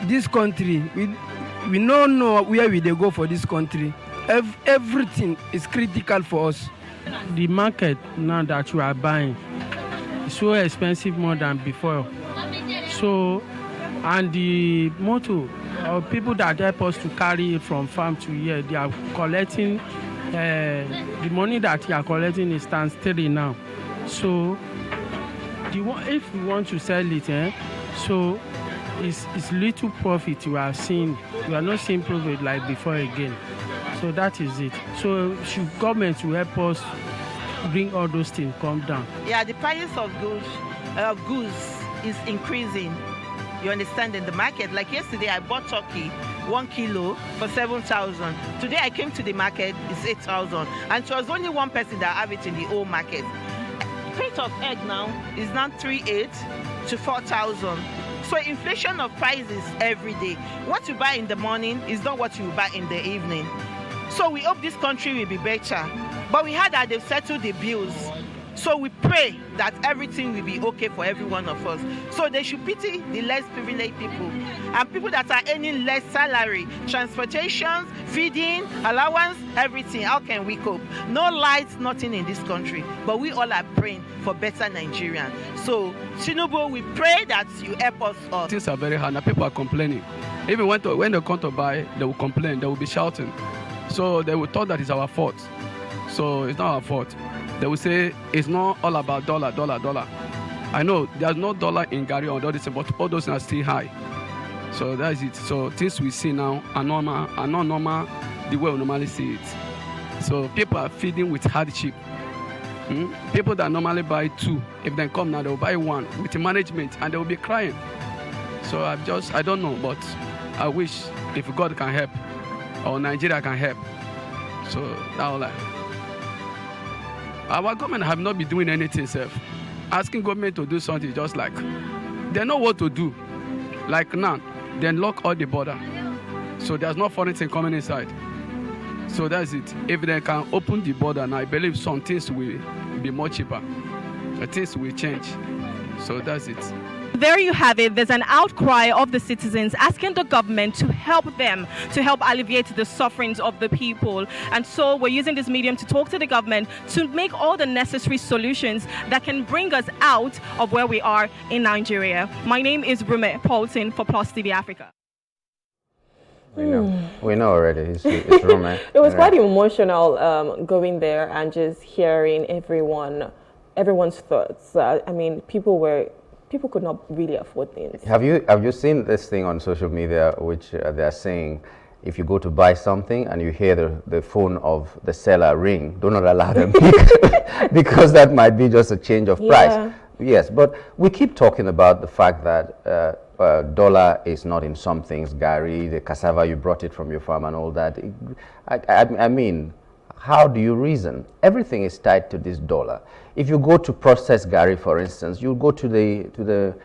This country, we don't know where we go for this country. Everything is critical for us. The market now that we are buying is so expensive more than before. So, and the motor, people that help us to carry it from farm to here, they are collecting, the money that they are collecting is times 3 now. So, if we want to sell it, so it's little profit we are seeing. We are not seeing profit like before again. So that is it. So should government will help us bring all those things come down. Yeah, the price of goods is increasing. You understand, in the market. Like yesterday, I bought turkey 1 kilo for 7,000. Today I came to the market, it's 8,000, and it was only one person that have it in the whole market. crate of egg now is now 3,800 to 4,000. So inflation of prices every day. What you buy in the morning is not what you buy in the evening. So we hope this country will be better. But we heard that they've settled the bills. So we pray that everything will be okay for every one of us. So they should pity the less privileged people and people that are earning less salary, transportation, feeding, allowance, everything. How can we cope? No lights, nothing in this country. But we all are praying for better Nigeria. So Tinubu, we pray that you help us all. Things are very hard. Now people are complaining. Even when they come to buy, they will complain. They will be shouting. So they will thought that it's our fault. So it's not our fault. They will say it's not all about dollar. I know there's no dollar in Gary or all this, but all those are still high. So that is it. So things we see now are normal, are not normal the way we normally see it. So people are feeding with hardship. People that normally buy 2, if they come now, they will buy 1 with the management and they will be crying. So I don't know, but I wish if God can help or Nigeria can help. So that's all our government have not been doing anything, self. Asking government to do something just like they know what to do. Like now, then lock all the border. So there's no foreign thing coming inside. So that's it. If they can open the border now, I believe some things will be more cheaper. The things will change. So that's it. There you have it. There's an outcry of the citizens asking the government to help them, to help alleviate the sufferings of the people. And so we're using this medium to talk to the government to make all the necessary solutions that can bring us out of where we are in Nigeria. My name is Rume Paulson for Plus TV Africa. We know already. It's Rume. It was quite emotional going there and just hearing everyone's thoughts. I mean, people could not really afford things. Have you seen this thing on social media, which they are saying, if you go to buy something and you hear the phone of the seller ring, do not allow them pick because that might be just a change of price. Yes, but we keep talking about the fact that dollar is not in some things, Gary, the cassava, you brought it from your farm and all that. I mean, how do you reason? Everything is tied to this dollar. If you go to process Gary, for instance, you go to the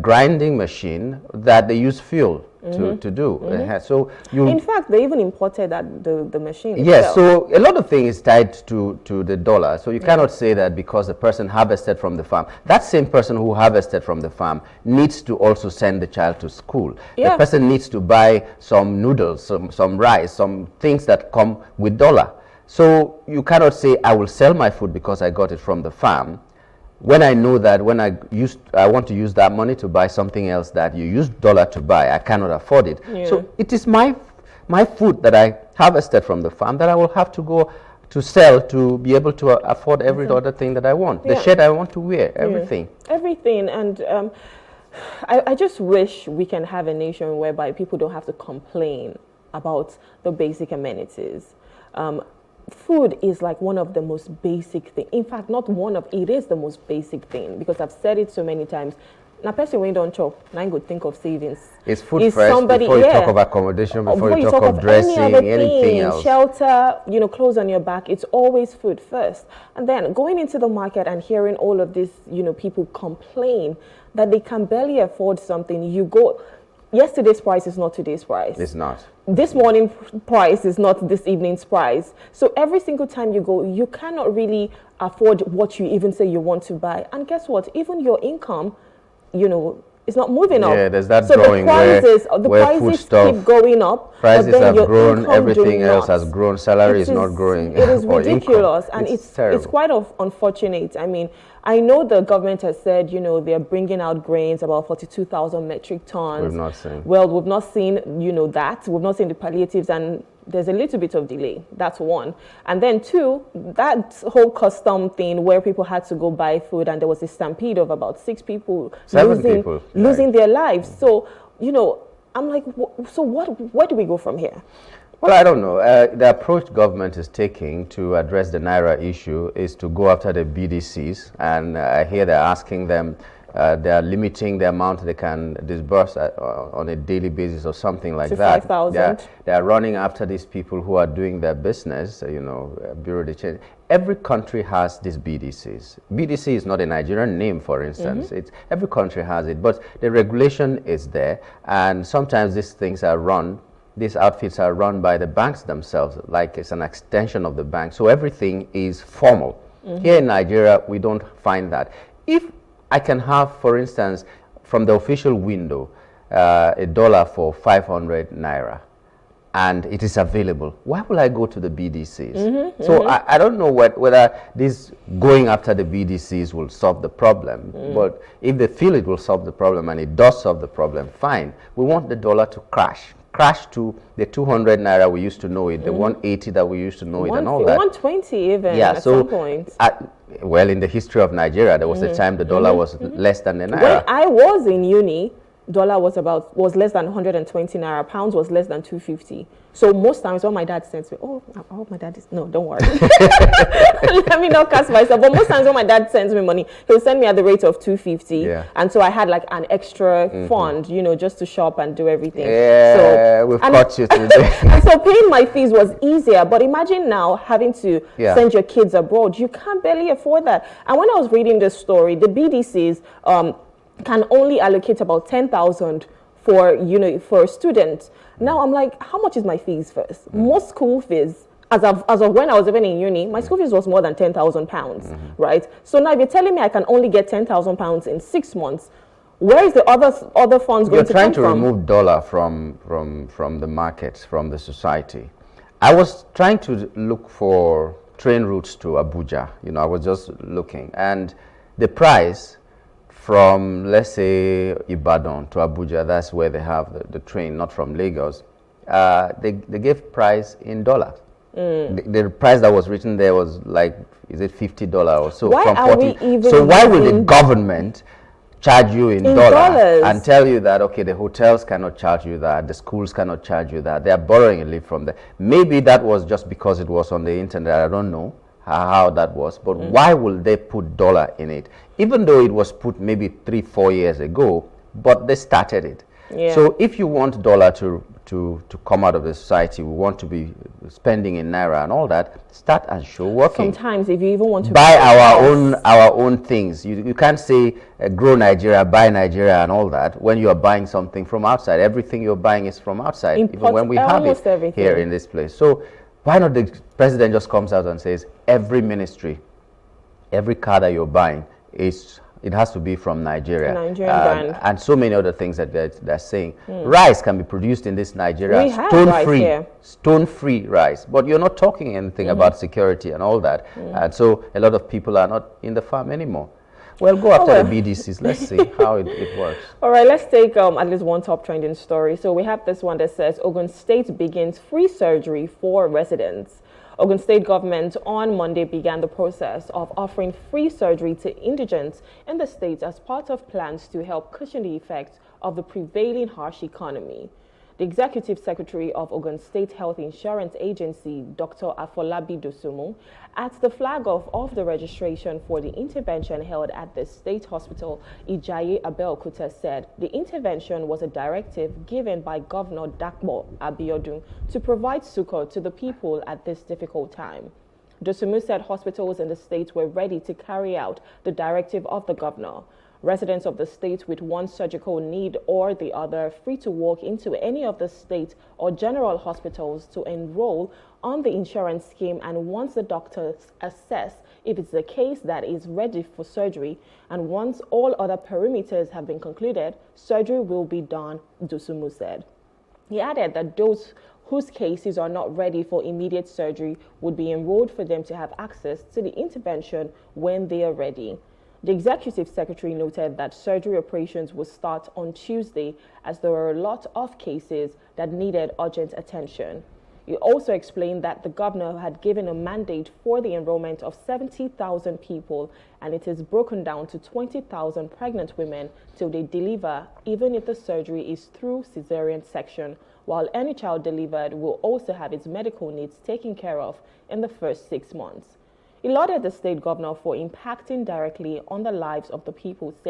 grinding machine that they use fuel to do. So in fact, they even imported the machine. Yes, so a lot of things is tied to the dollar. So you cannot say that because the person harvested from the farm. That same person who harvested from the farm needs to also send the child to school. The person needs to buy some noodles, some rice, some things that come with dollar. So you cannot say, I will sell my food because I got it from the farm, when I know that when I want to use that money to buy something else that you use dollar to buy, I cannot afford it. So it is my food that I harvested from the farm that I will have to go to sell to be able to afford every other thing that I want. The shirt I want to wear, everything. Everything. And I just wish we can have a nation whereby people don't have to complain about the basic amenities. Food is like one of the most basic things. In fact, it is the most basic thing, because I've said it so many times. Now, person when you don't chop, now you think of savings. It's food first before you talk of accommodation, before you talk of dressing, anything else. Shelter, clothes on your back. It's always food first. And then going into the market and hearing all of this, people complain that they can barely afford something. You go. Yesterday's price is not today's price. It's not. This morning price is not this evening's price. So every single time you go, you cannot really afford what you even say you want to buy. And guess what? Even your income, it's not moving up. Yeah, there's that drawing where prices keep going up. Prices have grown, everything else has grown, salary is not growing. It is ridiculous, and it's quite unfortunate. I mean, I know the government has said, they're bringing out grains, about 42,000 metric tons. We've not seen. Well, we've not seen, that. We've not seen the palliatives, and there's a little bit of delay. That's one. And then two, that whole custom thing where people had to go buy food, and there was a stampede of about 6 people losing their lives. So, I'm like, so where do we go from here? Well, I don't know. The approach government is taking to address the Naira issue is to go after the BDCs, and I hear they're asking them, they are limiting the amount they can disburse on a daily basis or something like to that. 5,000. They are running after these people who are doing their business, Bureau de Change. Every country has these BDCs. BDC is not a Nigerian name, for instance. Every country has it, but the regulation is there, and sometimes these things are run, these outfits are run by the banks themselves, like it's an extension of the bank. So everything is formal. Here in Nigeria, we don't find that. If I can have, for instance, from the official window, $1 for 500 naira, and it is available, why will I go to the BDCs? So I don't know whether this going after the BDCs will solve the problem, but if they feel it will solve the problem, and it does solve the problem, fine. We want the dollar to crash to the 200 naira we used to know it, the 180 that we used to know it, and all that. 120 even at some point. Well, in the history of Nigeria, there was a time the dollar was less than the naira. When I was in uni, dollar was less than 120 naira. Pounds was less than 250. So most times when my dad sends me, my dad is, no, don't worry. Let me not cast myself. But most times when my dad sends me money, he'll send me at the rate of 250. Yeah. And so I had like an extra fund, just to shop and do everything. Yeah, we've caught you today. And so paying my fees was easier. But imagine now having to send your kids abroad. You can't barely afford that. And when I was reading this story, the BDCs can only allocate about 10,000 for students. Now I'm like, how much is my fees first? Most school fees, as of when I was even in uni, my school fees was more than 10,000 pounds, right? So now if you're telling me I can only get 10,000 pounds in 6 months, where is the other funds going to come from? You're trying to remove dollar from the markets, from the society. I was trying to look for train routes to Abuja. I was just looking, and the price from, let's say, Ibadan to Abuja, that's where they have the train, not from Lagos. They gave price in dollars. The price that was written there was like, is it $50 or so? Why from are 40. we even So why will the government charge you in dollars and tell you that, okay, the hotels cannot charge you that, the schools cannot charge you that? They are borrowing a little from there. Maybe that was just because it was on the internet. I don't know how that was, but why will they put dollar in it? Even though it was put maybe 3-4 years ago, but they started it. So if you want dollar to come out of the society, we want to be spending in naira and all that, start and show working. Sometimes if you even want to buy our own things, you can't say grow Nigeria, buy Nigeria and all that when you are buying something from outside. Everything you're buying is from outside, even when we have it here in this place. So why not the president just comes out and says every ministry, every car that you're buying, it has to be from Nigeria. Brand. And so many other things that they're saying. Rice can be produced in this Nigeria, stone-free rice. But you're not talking anything about security and all that. And so a lot of people are not in the farm anymore. Well, go after the BDCs. Let's see how it works. All right, let's take at least one top trending story. So we have this one that says Ogun State begins free surgery for residents. Ogun State government on Monday began the process of offering free surgery to indigents in the state as part of plans to help cushion the effects of the prevailing harsh economy. The Executive Secretary of Ogun State Health Insurance Agency, Dr. Afolabi Dosumu, at the flag off of the registration for the intervention held at the State Hospital Ijaye Abeokuta said the intervention was a directive given by Governor Dakmo Abiodun to provide succor to the people at this difficult time. Dosumu said hospitals in the state were ready to carry out the directive of the governor. Residents of the state with one surgical need or the other free to walk into any of the state or general hospitals to enroll on the insurance scheme, and once the doctors assess if it's the case that is ready for surgery, and once all other perimeters have been concluded, surgery will be done, Dosumu said. He added that those whose cases are not ready for immediate surgery would be enrolled for them to have access to the intervention when they are ready. The Executive Secretary noted that surgery operations will start on Tuesday as there were a lot of cases that needed urgent attention. He also explained that the governor had given a mandate for the enrollment of 70,000 people, and it is broken down to 20,000 pregnant women till they deliver, even if the surgery is through cesarean section, while any child delivered will also have its medical needs taken care of in the first 6 months. He lauded the state governor for impacting directly on the lives of the people,